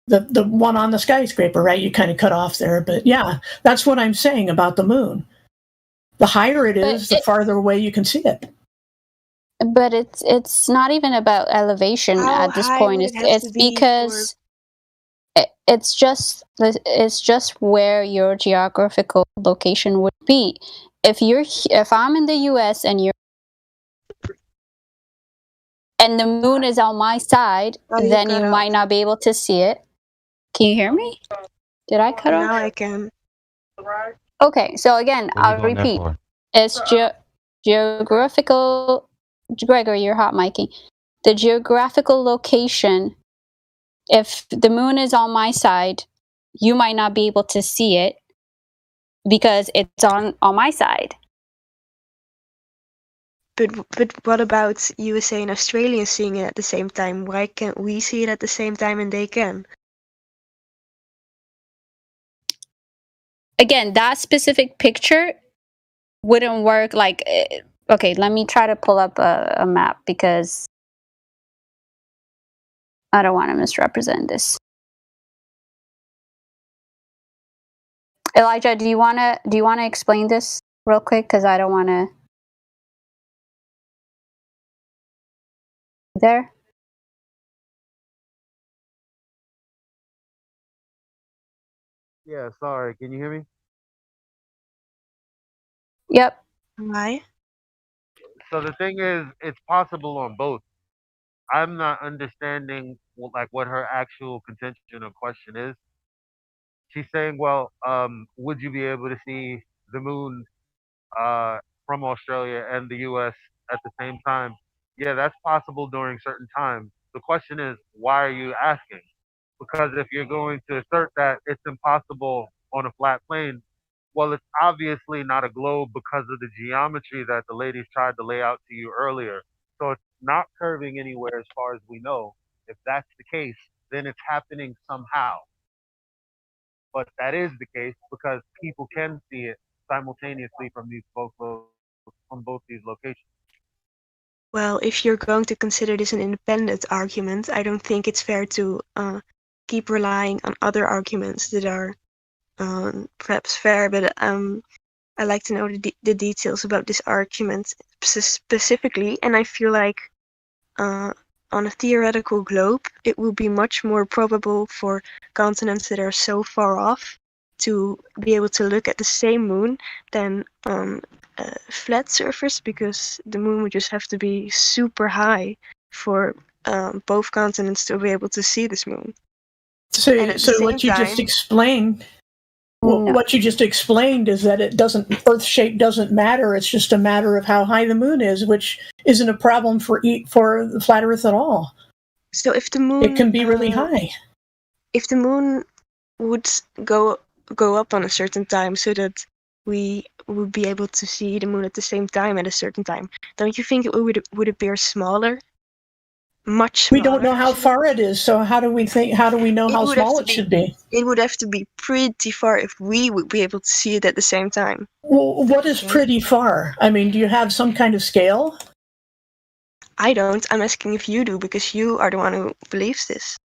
the one on the skyscraper, right? You kind of cut off there, but yeah, that's what I'm saying about the moon. The higher it is, the farther away you can see it. But it's not even about elevation at this point. It's because it's just where your geographical location would be. If I'm in the U.S. and the moon is on my side, then you might not be able to see it. Can you hear me? Did I cut off? Now I can. Okay, so again, I'll repeat. It's geographical. Gregory, you're hot miking. The geographical location, if the moon is on my side, you might not be able to see it because it's on my side. But what about USA and Australia seeing it at the same time? Why can't we see it at the same time and they can? Again, that specific picture wouldn't work like... Okay, let me try to pull up a map because I don't want to misrepresent this. Elijah, do you want to explain this real quick? Because I don't want to... There? Yeah, sorry. Can you hear me? Yep. Why? So the thing is, it's possible on both. I'm not understanding what her actual contention or question is. She's saying, well, would you be able to see the moon from Australia and the U.S. at the same time? Yeah, that's possible during certain times. The question is, why are you asking? Because if you're going to assert that it's impossible on a flat plane, well, it's obviously not a globe because of the geometry that the ladies tried to lay out to you earlier. So it's not curving anywhere as far as we know. If that's the case, then it's happening somehow. But that is the case because people can see it simultaneously from both these locations. Well, if you're going to consider this an independent argument, I don't think it's fair to keep relying on other arguments that are perhaps fair, but I'd like to know the details about this argument specifically, and I feel like on a theoretical globe, it will be much more probable for continents that are so far off to be able to look at the same moon than on a flat surface, because the moon would just have to be super high for both continents to be able to see this moon. So what you just explained... What you just explained is that Earth shape doesn't matter. It's just a matter of how high the moon is, which isn't a problem for the flat Earth at all. So if the moon, it can be really high. If the moon would go up on a certain time, so that we would be able to see the moon at the same time at a certain time, don't you think it would appear smaller? much We smaller. don't know how far it is, so how do we know how would have small to it should be? It would have to be pretty far if we would be able to see it at the same time. Well, what is pretty far? I mean, do you have some kind of scale? I don't. I'm asking if you do, because you are the one who believes this.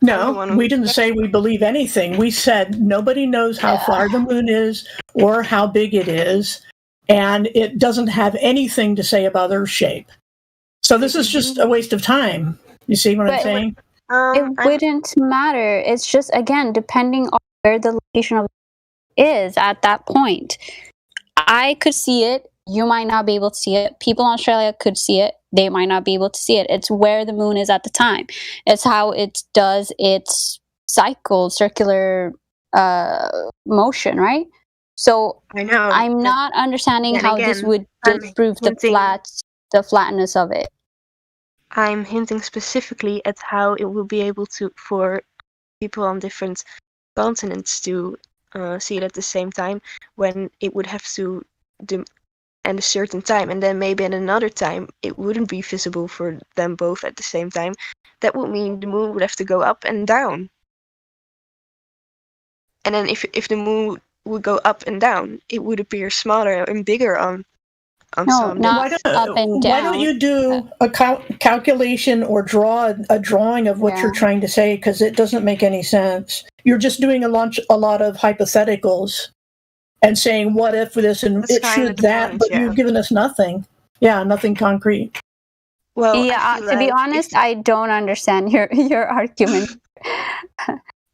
No, we didn't say we believe anything. We said nobody knows how far the moon is or how big it is, and it doesn't have anything to say about Earth shape. So this is just a waste of time. You see what I'm saying? It wouldn't matter. It's just, again, depending on where the location of it is at that point. I could see it. You might not be able to see it. People in Australia could see it. They might not be able to see it. It's where the moon is at the time. It's how it does its circular motion, right? So I know. I'm not understanding how this would disprove the flatness of it. I'm hinting specifically at how it will be able to, for people on different continents to see it at the same time, when it would have to do at a certain time, and then maybe at another time it wouldn't be visible for them both at the same time. That would mean the moon would have to go up and down. And then if the moon would go up and down, it would appear smaller and bigger on some days. Up and down. Why don't you do a calculation or draw a drawing of what you're trying to say? Because it doesn't make any sense. You're just doing a lot of hypotheticals and saying, what if this and it should that, but you've given us nothing. Yeah, nothing concrete. Well, yeah, to be honest, I don't understand your argument.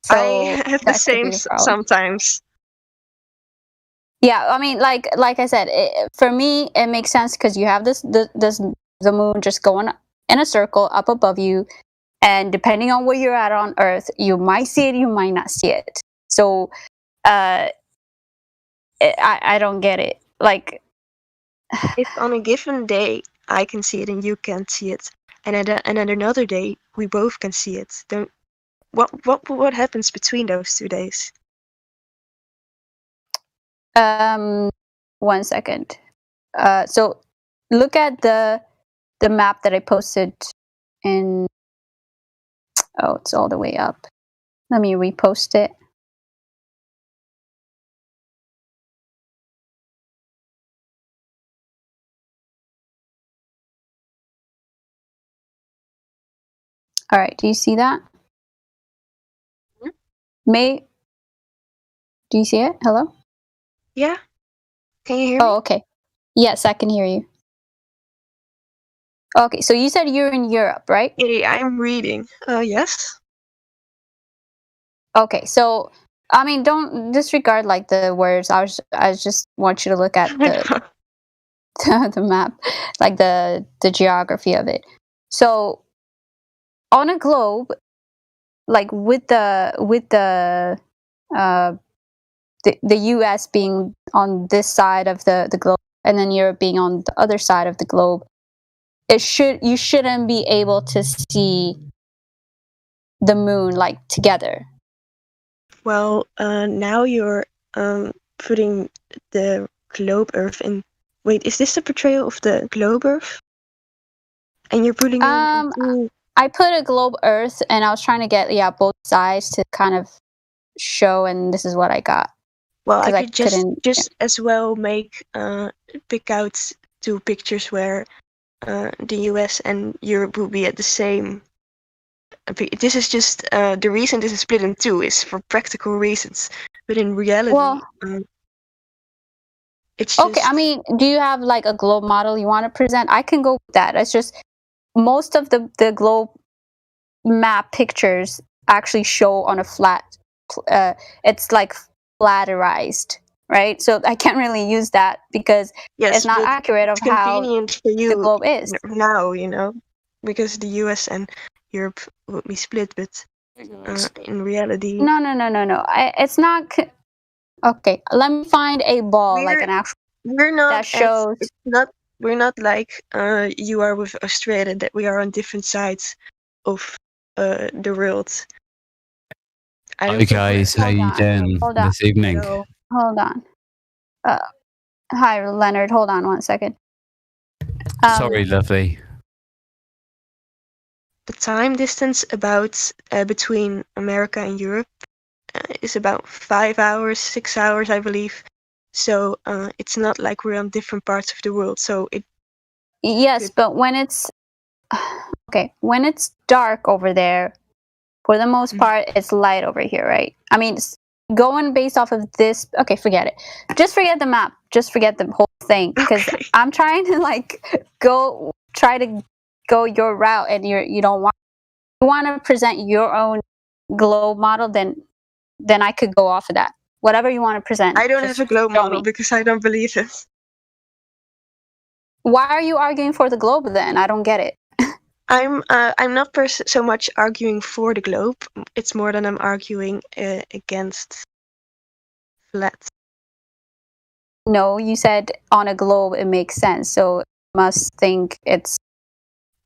So I have the same sometimes. Yeah, I mean, like I said, for me, it makes sense because you have the moon just going in a circle up above you, and depending on where you're at on Earth, you might see it, you might not see it. So, I don't get it. Like, if on a given day I can see it and you can't see it, and at another day we both can see it, then what happens between those 2 days? 1 second. So look at the map that I posted in. Oh, it's all the way up. Let me repost it. All right, do you see that? May, do you see it? Hello? Yeah. Can you hear me? Oh, okay. Yes, I can hear you. Okay, so you said you're in Europe, right? Yeah, I'm reading. Yes. Okay, so I mean, don't disregard like the words. I just want you to look at the the map, like the geography of it. So on a globe, like with the US being on this side of the globe, and then Europe being on the other side of the globe, you shouldn't be able to see the moon like together. Well, now you're putting the globe Earth in. Wait, is this the portrayal of the globe Earth? And you're putting I put a globe Earth, and I was trying to get both sides to kind of show, and this is what I got. Well, I could just as well pick out 2 pictures where the US and Europe will be at the same. This is just the reason this is split in 2 is for practical reasons, but in reality, it's just... Okay. I mean, do you have like a globe model you want to present? I can go with that. It's just most of the globe map pictures actually show on a flat. It's like flatterized, right? So I can't really use that because it's not accurate of how for you the globe is now. Because the US and Europe would be split, but in reality, no. It's not. Okay, let me find a ball like an actual. We're not. That shows. We're not like you are with Australia, that we are on different sides of the world. Hi guys, how you doing this evening? Hold on. Hi Leonard, hold on 1 second. Sorry, lovely. the time distance about between America and Europe is about 5 hours, 6 hours, I believe. So it's not like we're on different parts of the world. So it. Yes, but when it's okay, when it's dark over there, for the most part, it's light over here, right? I mean, going based off of this, okay, forget it. Just forget the map. Just forget the whole thing, because I'm trying to like try to go your route, and you don't want. You want to present your own globe model, then I could go off of that. Whatever you want to present. I don't have a globe model because I don't believe it. Why are you arguing for the globe then? I don't get it. I'm not so much arguing for the globe. It's more than I'm arguing against flat. No, you said on a globe it makes sense, so must think it's.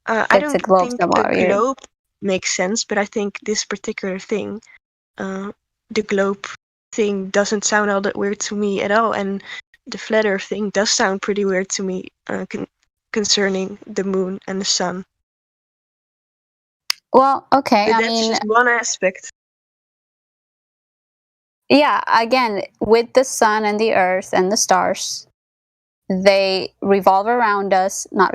I don't think a globe makes sense, but I think this particular thing, the globe thing, doesn't sound all that weird to me at all, and the flat Earth thing does sound pretty weird to me concerning the moon and the sun. Well, okay, but that's just one aspect. Yeah, again, with the sun and the earth and the stars, they revolve around us, not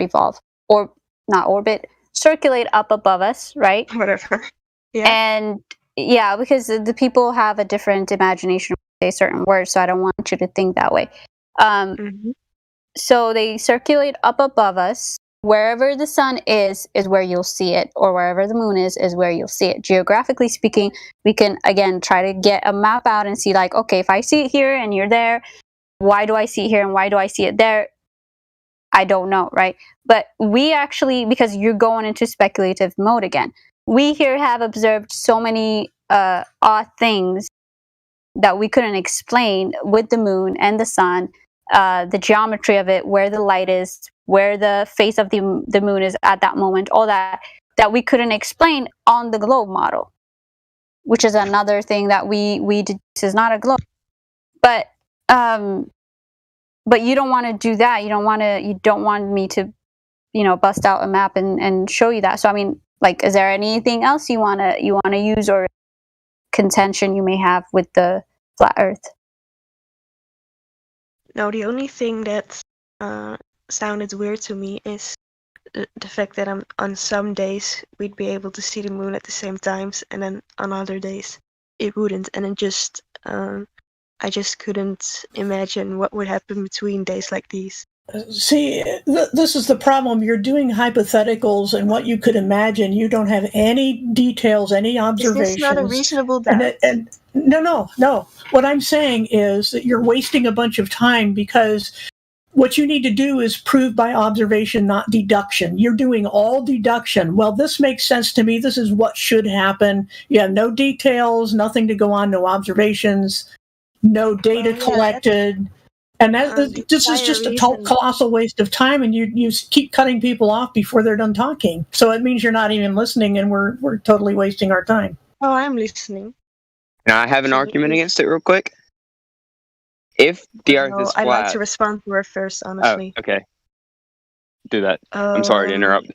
orbit, circulate up above us, right? Whatever. Yeah. And yeah, because the people have a different imagination when they say certain words, so I don't want you to think that way. So they circulate up above us. Wherever the sun is where you'll see it, or wherever the moon is where you'll see it. Geographically speaking, we can, again, try to get a map out and see, like, okay, if I see it here and you're there, why do I see it here and why do I see it there? I don't know, right? But we actually, because you're going into speculative mode again, we here have observed so many odd things that we couldn't explain with the moon and the sun, the geometry of it, where the light is, where the face of the moon is at that moment, all that we couldn't explain on the globe model, which is another thing that we did. This is not a globe, but you don't want to do that. You don't want me to, bust out a map and show you that. So I mean, like, is there anything else you wanna use, or contention you may have with the flat Earth? No, the only thing that sounded weird to me is the fact that on some days we'd be able to see the moon at the same times, and then on other days it wouldn't, and it just I just couldn't imagine what would happen between days like these. See, this is the problem. You're doing hypotheticals and what you could imagine. You don't have any details, any observations. Is this not a reasonable doubt? And no. What I'm saying is that you're wasting a bunch of time, because what you need to do is prove by observation, not deduction. You're doing all deduction. Well, this makes sense to me. This is what should happen. You have no details, nothing to go on, no observations, no data collected. And this is just a colossal waste of time, and you keep cutting people off before they're done talking. So it means you're not even listening, and we're totally wasting our time. Oh, I'm listening. Can I have an argument against it real quick? If the Earth is flat... I'd like to respond to her first, honestly. Oh, okay. Do that. I'm sorry to interrupt.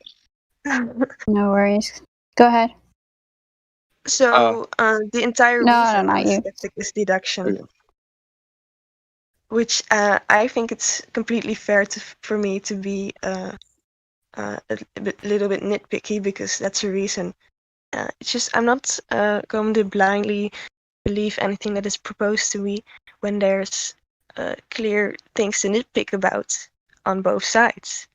No worries. Go ahead. So, the entire reason I'm skeptic is deduction. Okay. Which I think it's completely fair for me to be a little bit nitpicky, because that's a reason. It's just I'm not going to blindly believe anything that is proposed to me when there's clear things to nitpick about on both sides.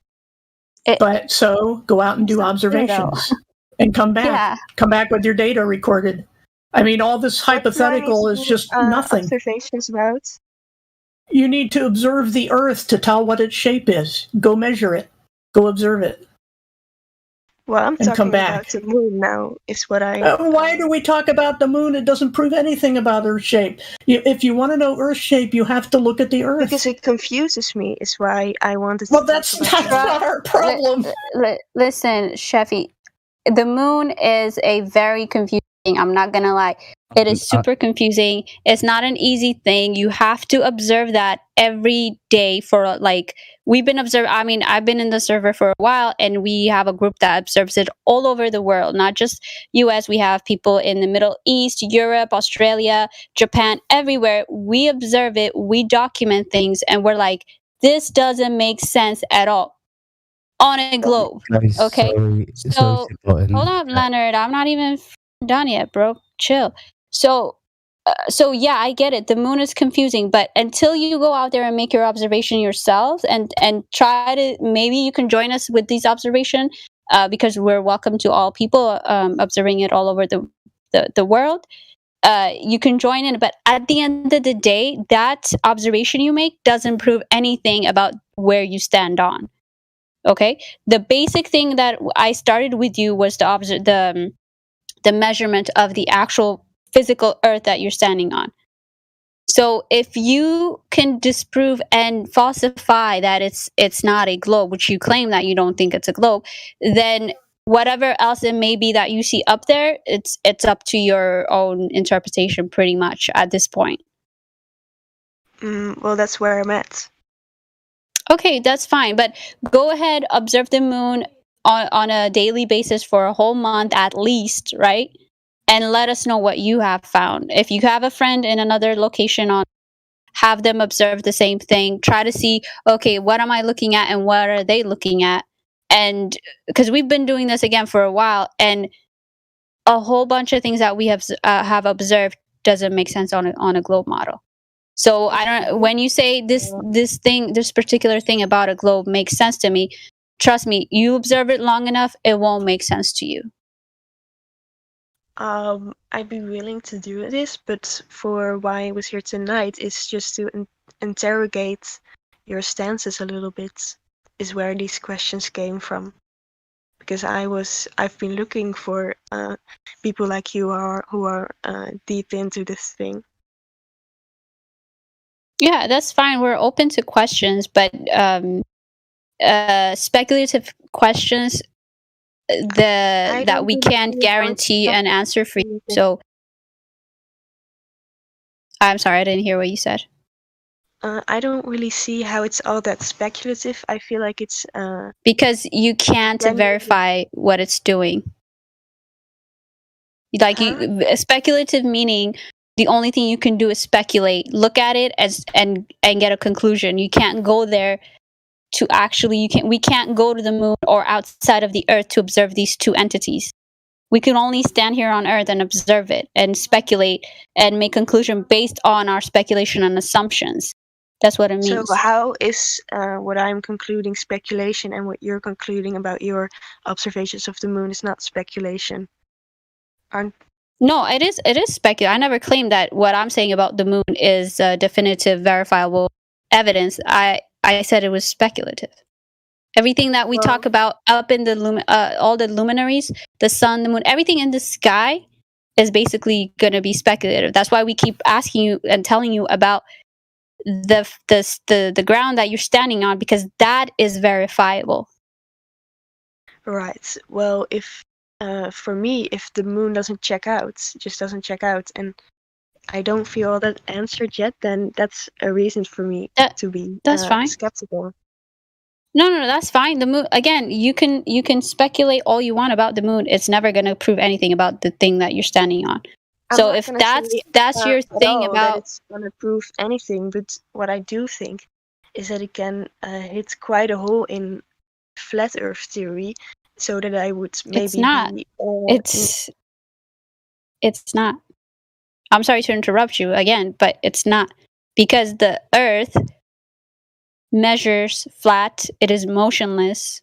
But so go out and do observations and come back. Yeah. Come back with your data recorded. I mean, all this hypothetical is just nothing. Observations about. You need to observe the Earth to tell what its shape is. Go measure it. Go observe it. Well, I'm talking about the moon now, is what I... why do we talk about the moon? It doesn't prove anything about Earth shape. If you want to know Earth shape, you have to look at the Earth. Because it confuses me, is why I wanted to... Well, that's not our problem. Listen, Sheffy, the moon is a very confusing I'm not gonna lie. It is super confusing. It's not an easy thing. You have to observe that every day for like we've been observing. I mean, I've been in the server for a while, and we have a group that observes it all over the world, not just US. We have people in the Middle East, Europe, Australia, Japan, everywhere. We observe it, we document things, and we're like, this doesn't make sense at all on a globe. Guys, Okay, sorry so to butt in. hold up, Leonard. I'm not even done yet, bro. Chill. So yeah, I get it. The moon is confusing, but until you go out there and make your observation yourself, and try to, maybe you can join us with these observation, because we're welcome to all people observing it all over the world. You can join in, but at the end of the day, that observation you make doesn't prove anything about where you stand on. Okay, the basic thing that I started with you was the measurement of the actual physical earth that you're standing on. So if you can disprove and falsify that it's not a globe, which you claim that you don't think it's a globe, then whatever else it may be that you see up there, it's up to your own interpretation pretty much at this point. Well, that's where I'm at. Okay, that's fine, but go ahead, observe the moon on a daily basis for a whole month at least, right? And let us know what you have found. If you have a friend in another location, have them observe the same thing. Try to see, okay, what am I looking at and what are they looking at? And because we've been doing this again for a while, and a whole bunch of things that we have observed doesn't make sense on a globe model. So I don't. When you say this particular thing about a globe makes sense to me, trust me, you observe it long enough, it won't make sense to you. I'd be willing to do this, but for why I was here tonight is just to interrogate your stances a little bit, is where these questions came from. Because I've been looking for people like you who are deep into this thing. Yeah, that's fine. We're open to questions, but speculative questions that we can't guarantee an answer for you. So I'm sorry, I didn't hear what you said. I don't really see how it's all that speculative. I feel like it's because you can't verify what it's doing. Like speculative meaning the only thing you can do is speculate. Look at it and get a conclusion. You can't go there to actually we can't go to the moon or outside of the earth to observe these two entities. We can only stand here on earth and observe it and speculate and make conclusion based on our speculation and assumptions. That's what it means. So how is what I'm concluding speculation, and what you're concluding about your observations of the moon is not speculation? No, it is speculative. I never claimed that what I'm saying about the moon is definitive, verifiable evidence. I said it was speculative. Everything that we talk about up in the all the luminaries, the sun, the moon, everything in the sky is basically going to be speculative. That's why we keep asking you and telling you about the ground that you're standing on, because that is verifiable. Right. Well, if for me, if the moon doesn't check out, and I don't feel that answered yet, then that's a reason for me to be fine. skeptical. No, that's fine. The moon, again, you can speculate all you want about the moon. It's never going to prove anything about the thing that you're standing on. So if that's your thing about, it's going to prove anything, but what I do think is that it can hit quite a hole in flat Earth theory, so that I would maybe. It's not. It's not. I'm sorry to interrupt you again, but it's not, because the Earth measures flat. It is motionless.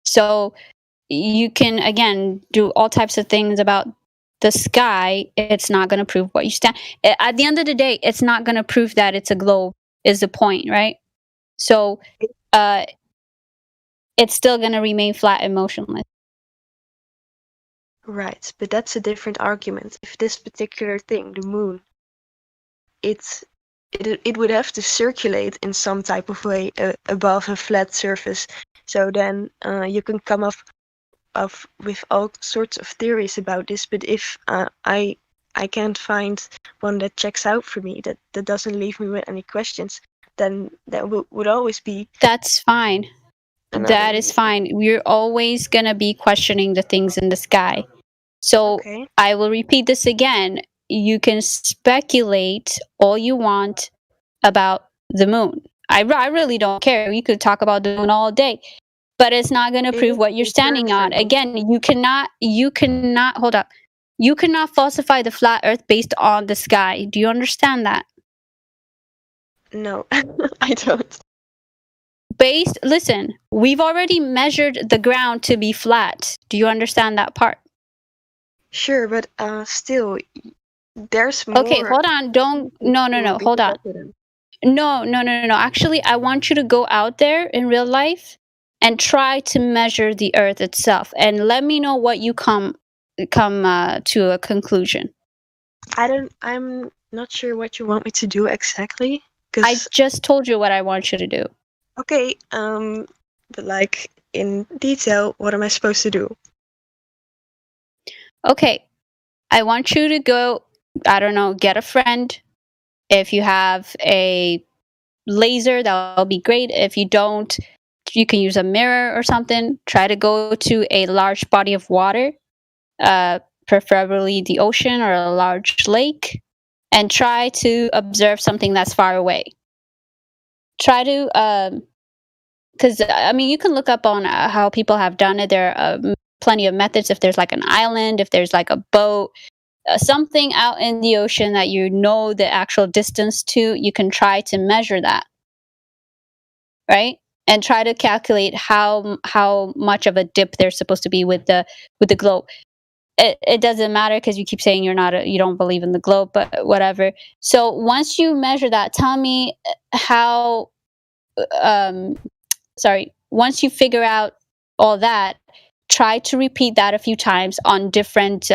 So you can, again, do all types of things about the sky. It's not going to prove what you stand. At the end of the day, it's not going to prove that it's a globe, is the point, right? So it's still going to remain flat and motionless. Right, but that's a different argument. If this particular thing, the moon, it would have to circulate in some type of way above a flat surface. So then you can come up with all sorts of theories about this, but if I can't find one that checks out for me, that doesn't leave me with any questions, then that would always be. That's fine. And That is fine. We're always going to be questioning the things in the sky. So I will repeat this again. You can speculate all you want about the moon. I really don't care. We could talk about the moon all day, but it's not going to prove what you're standing on. Again, you cannot, hold up. You cannot falsify the flat earth based on the sky. Do you understand that? No, I don't. Listen, we've already measured the ground to be flat. Do you understand that part? Sure, but still, there's more. Okay, hold on. No. Hold on. No. Actually, I want you to go out there in real life and try to measure the earth itself, and let me know what you come to a conclusion. I'm not sure what you want me to do exactly. I just told you what I want you to do. Okay, but like in detail, what am I supposed to do? Okay, I want you to go, I don't know, get a friend. If you have a laser, that'll be great. If you don't, you can use a mirror or something. Try to go to a large body of water, preferably the ocean or a large lake, and try to observe something that's far away. Try to, because I mean, you can look up on how people have done it. There are plenty of methods. If there's like an island, if there's like a boat, something out in the ocean that you know the actual distance to, you can try to measure that, right? And try to calculate how much of a dip there's supposed to be with the globe. It doesn't matter because you keep saying you don't believe in the globe, but whatever. So once you measure that, tell me how. Once you figure out all that, try to repeat that a few times on different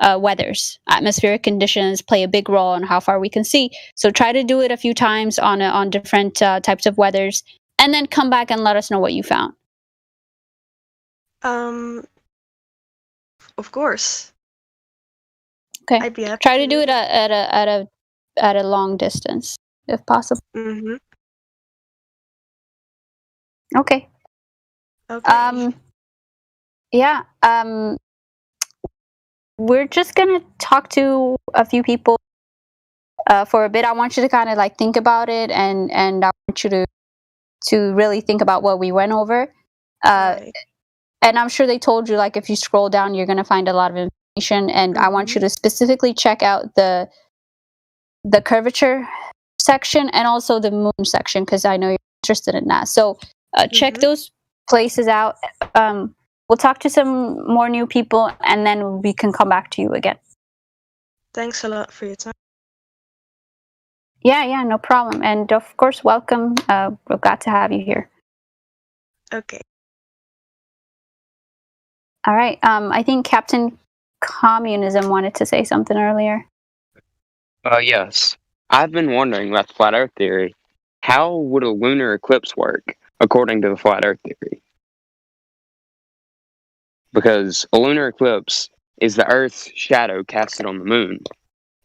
weathers. Atmospheric conditions play a big role on how far we can see. So try to do it a few times on different types of weathers, and then come back and let us know what you found. Of course. Okay. I'd be happy Try to do it at a long distance, if possible. Mm-hmm. Okay. Okay. Yeah. We're just gonna talk to a few people for a bit. I want you to kind of like think about it, and I want you to really think about what we went over. Right. And I'm sure they told you, like, if you scroll down, you're gonna find a lot of information. And I want you to specifically check out the curvature section and also the moon section, because I know you're interested in that. So check those places out. We'll talk to some more new people, and then we can come back to you again. Thanks a lot for your time. Yeah, no problem. And of course, welcome. We're glad to have you here. Okay. All right. I think Captain Communism wanted to say something earlier. Yes. I've been wondering about the flat Earth theory. How would a lunar eclipse work, according to the flat Earth theory? Because a lunar eclipse is the Earth's shadow casted on the moon,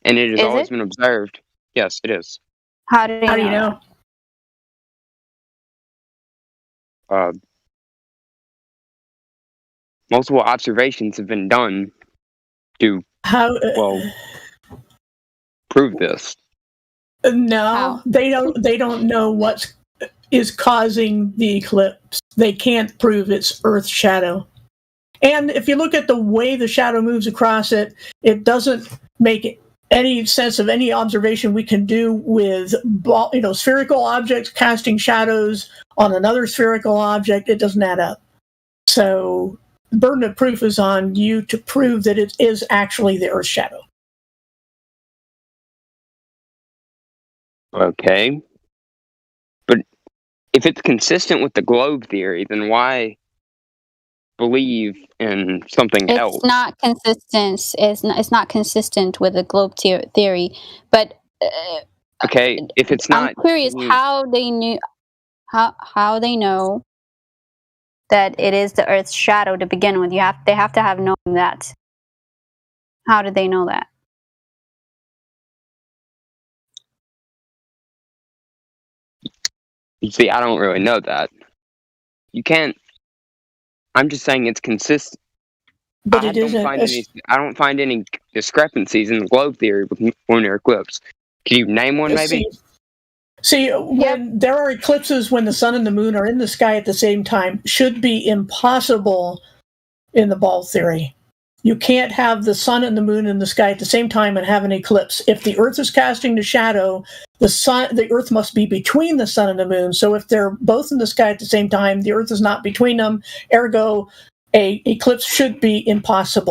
and it has always been observed. Yes, it is. How do you know? Multiple observations have been done to prove this. No, they don't know what is causing the eclipse. They can't prove it's Earth's shadow. And if you look at the way the shadow moves across it, it doesn't make any sense of any observation we can do with spherical objects casting shadows on another spherical object. It doesn't add up. So the burden of proof is on you to prove that it is actually the Earth's shadow. Okay. But if it's consistent with the globe theory, then why believe in something else? It's not consistent. It's not consistent with the globe theory. But okay, if it's not, I'm curious how they knew how they know that it is the Earth's shadow to begin with. They have to have known that. How did they know that? You see, I don't really know that. You can't. I'm just saying it's consistent. But I don't find any discrepancies in the globe theory with lunar eclipse. Can you name one, maybe? See, when there are eclipses when the sun and the moon are in the sky at the same time, should be impossible in the ball theory. You can't have the sun and the moon in the sky at the same time and have an eclipse. If the Earth is casting the shadow, the Earth must be between the sun and the moon. So if they're both in the sky at the same time, the Earth is not between them. Ergo, a eclipse should be impossible.